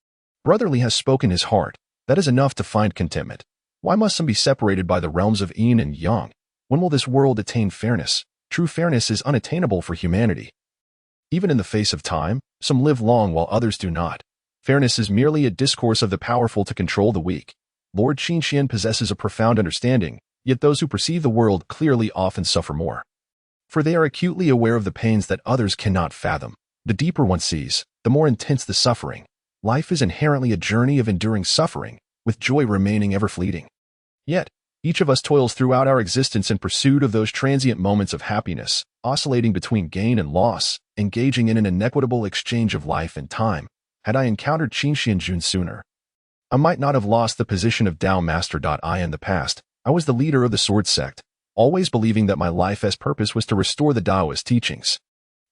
Brotherly has spoken his heart. That is enough to find contentment. Why must some be separated by the realms of yin and yang? When will this world attain fairness? True fairness is unattainable for humanity. Even in the face of time, some live long while others do not. Fairness is merely a discourse of the powerful to control the weak. Lord Qing Xian possesses a profound understanding, yet those who perceive the world clearly often suffer more. For they are acutely aware of the pains that others cannot fathom. The deeper one sees, the more intense the suffering. Life is inherently a journey of enduring suffering, with joy remaining ever fleeting. Yet, each of us toils throughout our existence in pursuit of those transient moments of happiness, oscillating between gain and loss, engaging in an inequitable exchange of life and time. Had I encountered Qing Xianjun sooner, I might not have lost the position of Tao Master. I in the past, I was the leader of the sword sect, always believing that my life's purpose was to restore the Taoist teachings.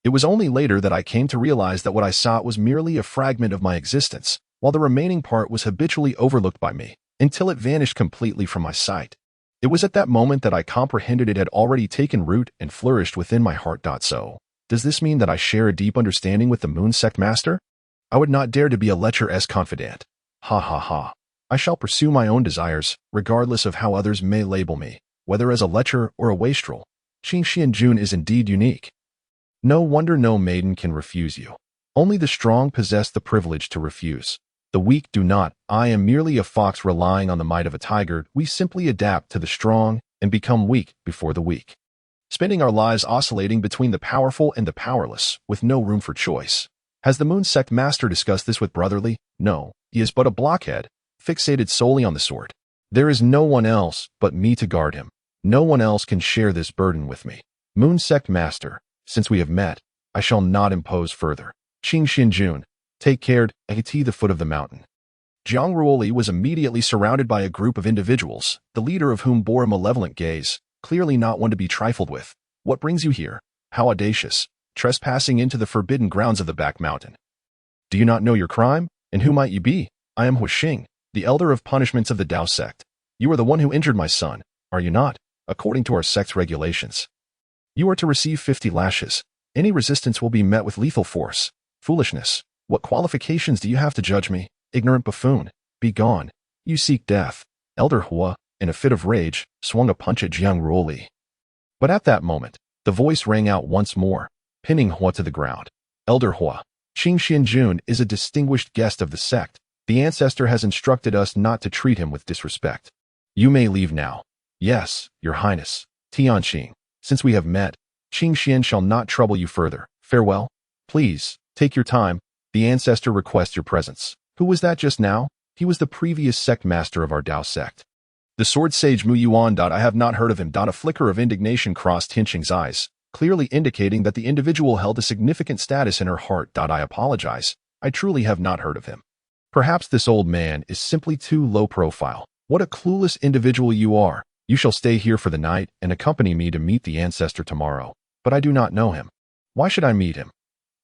It was only later that I came to realize that what I sought was merely a fragment of my existence, while the remaining part was habitually overlooked by me, until it vanished completely from my sight. It was at that moment that I comprehended it had already taken root and flourished within my heart. So, does this mean that I share a deep understanding with the Moon Sect Master? I would not dare to be a lecher's confidant. Ha ha ha. I shall pursue my own desires, regardless of how others may label me, whether as a lecher or a wastrel. Jun is indeed unique. No wonder no maiden can refuse you. Only the strong possess the privilege to refuse. The weak do not. I am merely a fox relying on the might of a tiger. We simply adapt to the strong and become weak before the weak, spending our lives oscillating between the powerful and the powerless, with no room for choice. Has the Moon Sect Master discussed this with Brotherly? No, he is but a blockhead, fixated solely on the sword. There is no one else but me to guard him. No one else can share this burden with me. Moon Sect Master, since we have met, I shall not impose further. Jun, take care at the foot of the mountain. Jiang Ruoli was immediately surrounded by a group of individuals, the leader of whom bore a malevolent gaze, clearly not one to be trifled with. What brings you here? How audacious, trespassing into the forbidden grounds of the back mountain. Do you not know your crime? And who might you be? I am Huixing, the elder of punishments of the Tao sect. You are the one who injured my son, are you not? According to our sect's regulations, you are to receive 50 lashes. Any resistance will be met with lethal force. Foolishness. What qualifications do you have to judge me? Ignorant buffoon. Be gone. You seek death. Elder Hua, in a fit of rage, swung a punch at Jiang Ruoli. But at that moment, the voice rang out once more, pinning Hua to the ground. Elder Hua, Jun is a distinguished guest of the sect. The ancestor has instructed us not to treat him with disrespect. You may leave now. Yes, your highness. Tianqing, since we have met, Qingxian shall not trouble you further. Farewell. Please, take your time. The ancestor requests your presence. Who was that just now? He was the previous sect master of our Tao sect. The sword sage Mu Yuan. I have not heard of him. A flicker of indignation crossed Tianqing's eyes, clearly indicating that the individual held a significant status in her heart. I apologize. I truly have not heard of him. Perhaps this old man is simply too low profile. What a clueless individual you are. You shall stay here for the night and accompany me to meet the ancestor tomorrow. But I do not know him. Why should I meet him?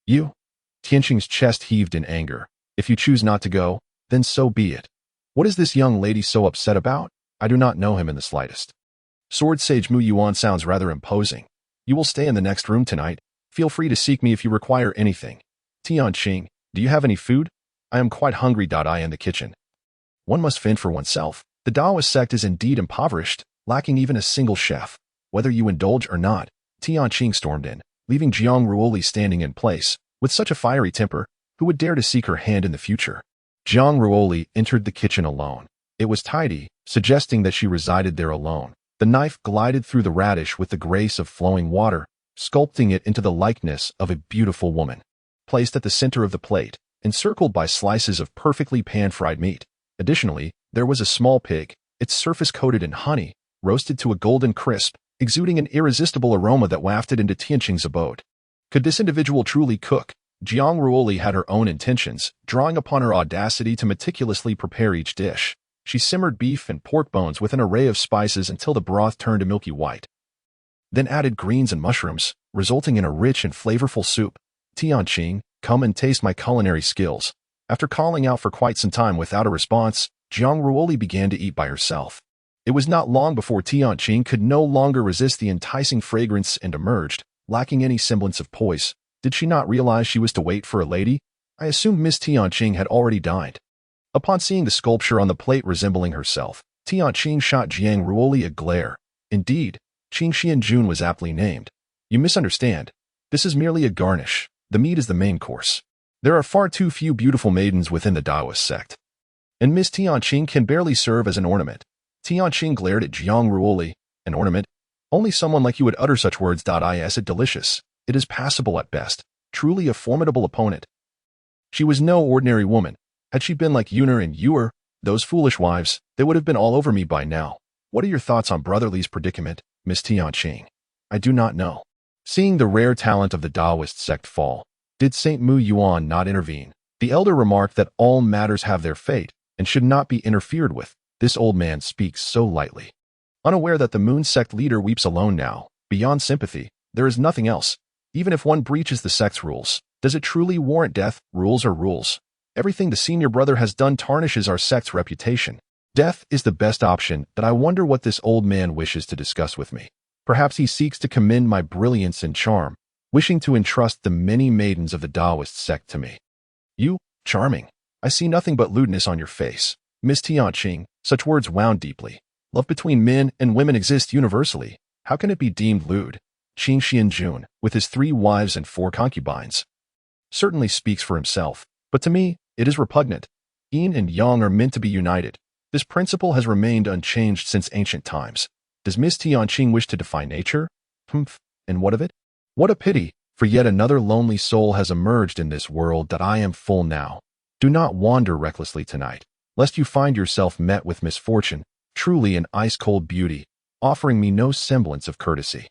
You? Tianqing's chest heaved in anger. If you choose not to go, then so be it. What is this young lady so upset about? I do not know him in the slightest. Sword Sage Mu Yuan sounds rather imposing. You will stay in the next room tonight. Feel free to seek me if you require anything. Tianqing, do you have any food? I am quite hungry. I in the kitchen. One must fend for oneself. The Taoist sect is indeed impoverished, lacking even a single chef. Whether you indulge or not, Tianqing stormed in, leaving Jiang Ruoli standing in place. With such a fiery temper, who would dare to seek her hand in the future? Jiang Ruoli entered the kitchen alone. It was tidy, suggesting that she resided there alone. The knife glided through the radish with the grace of flowing water, sculpting it into the likeness of a beautiful woman. Placed at the center of the plate, encircled by slices of perfectly pan-fried meat. Additionally, there was a small pig, its surface coated in honey, roasted to a golden crisp, exuding an irresistible aroma that wafted into Tianqing's abode. Could this individual truly cook? Jiang Ruoli had her own intentions, drawing upon her audacity to meticulously prepare each dish. She simmered beef and pork bones with an array of spices until the broth turned a milky white. Then added greens and mushrooms, resulting in a rich and flavorful soup. Tianqing, come and taste my culinary skills. After calling out for quite some time without a response, Jiang Ruoli began to eat by herself. It was not long before Tianqing could no longer resist the enticing fragrance and emerged, lacking any semblance of poise. Did she not realize she was to wait for a lady? I assumed Miss Tianqing had already dined. Upon seeing the sculpture on the plate resembling herself, Tianqing shot Jiang Ruoli a glare. Indeed, Jun was aptly named. You misunderstand. This is merely a garnish. The meat is the main course. There are far too few beautiful maidens within the Taoist sect. And Miss Tianqing can barely serve as an ornament. Tianqing glared at Jiang Ruoli. An ornament? Only someone like you would utter such words. Is it delicious? It is passable at best. Truly a formidable opponent. She was no ordinary woman. Had she been like Yuner and Xi'er, those foolish wives, they would have been all over me by now. What are your thoughts on Brotherly's predicament, Miss Tianqing? I do not know. Seeing the rare talent of the Taoist sect fall, did Saint Mu Yuan not intervene? The elder remarked that all matters have their fate, and should not be interfered with. This old man speaks so lightly. Unaware that the moon sect leader weeps alone now, beyond sympathy, there is nothing else. Even if one breaches the sect's rules, does it truly warrant death? Rules are rules. Everything the senior brother has done tarnishes our sect's reputation. Death is the best option, and I wonder what this old man wishes to discuss with me. Perhaps he seeks to commend my brilliance and charm, wishing to entrust the many maidens of the Taoist sect to me. You, charming. I see nothing but lewdness on your face. Miss Tianqing, such words wound deeply. Love between men and women exists universally. How can it be deemed lewd? Qing Xianjun, with his 3 wives and 4 concubines, certainly speaks for himself, but to me, it is repugnant. Yin and Yang are meant to be united. This principle has remained unchanged since ancient times. Does Miss Tianqing wish to defy nature? Humph, and what of it? What a pity, for yet another lonely soul has emerged in this world that I am full now. Do not wander recklessly tonight, lest you find yourself met with misfortune, truly an ice-cold beauty, offering me no semblance of courtesy.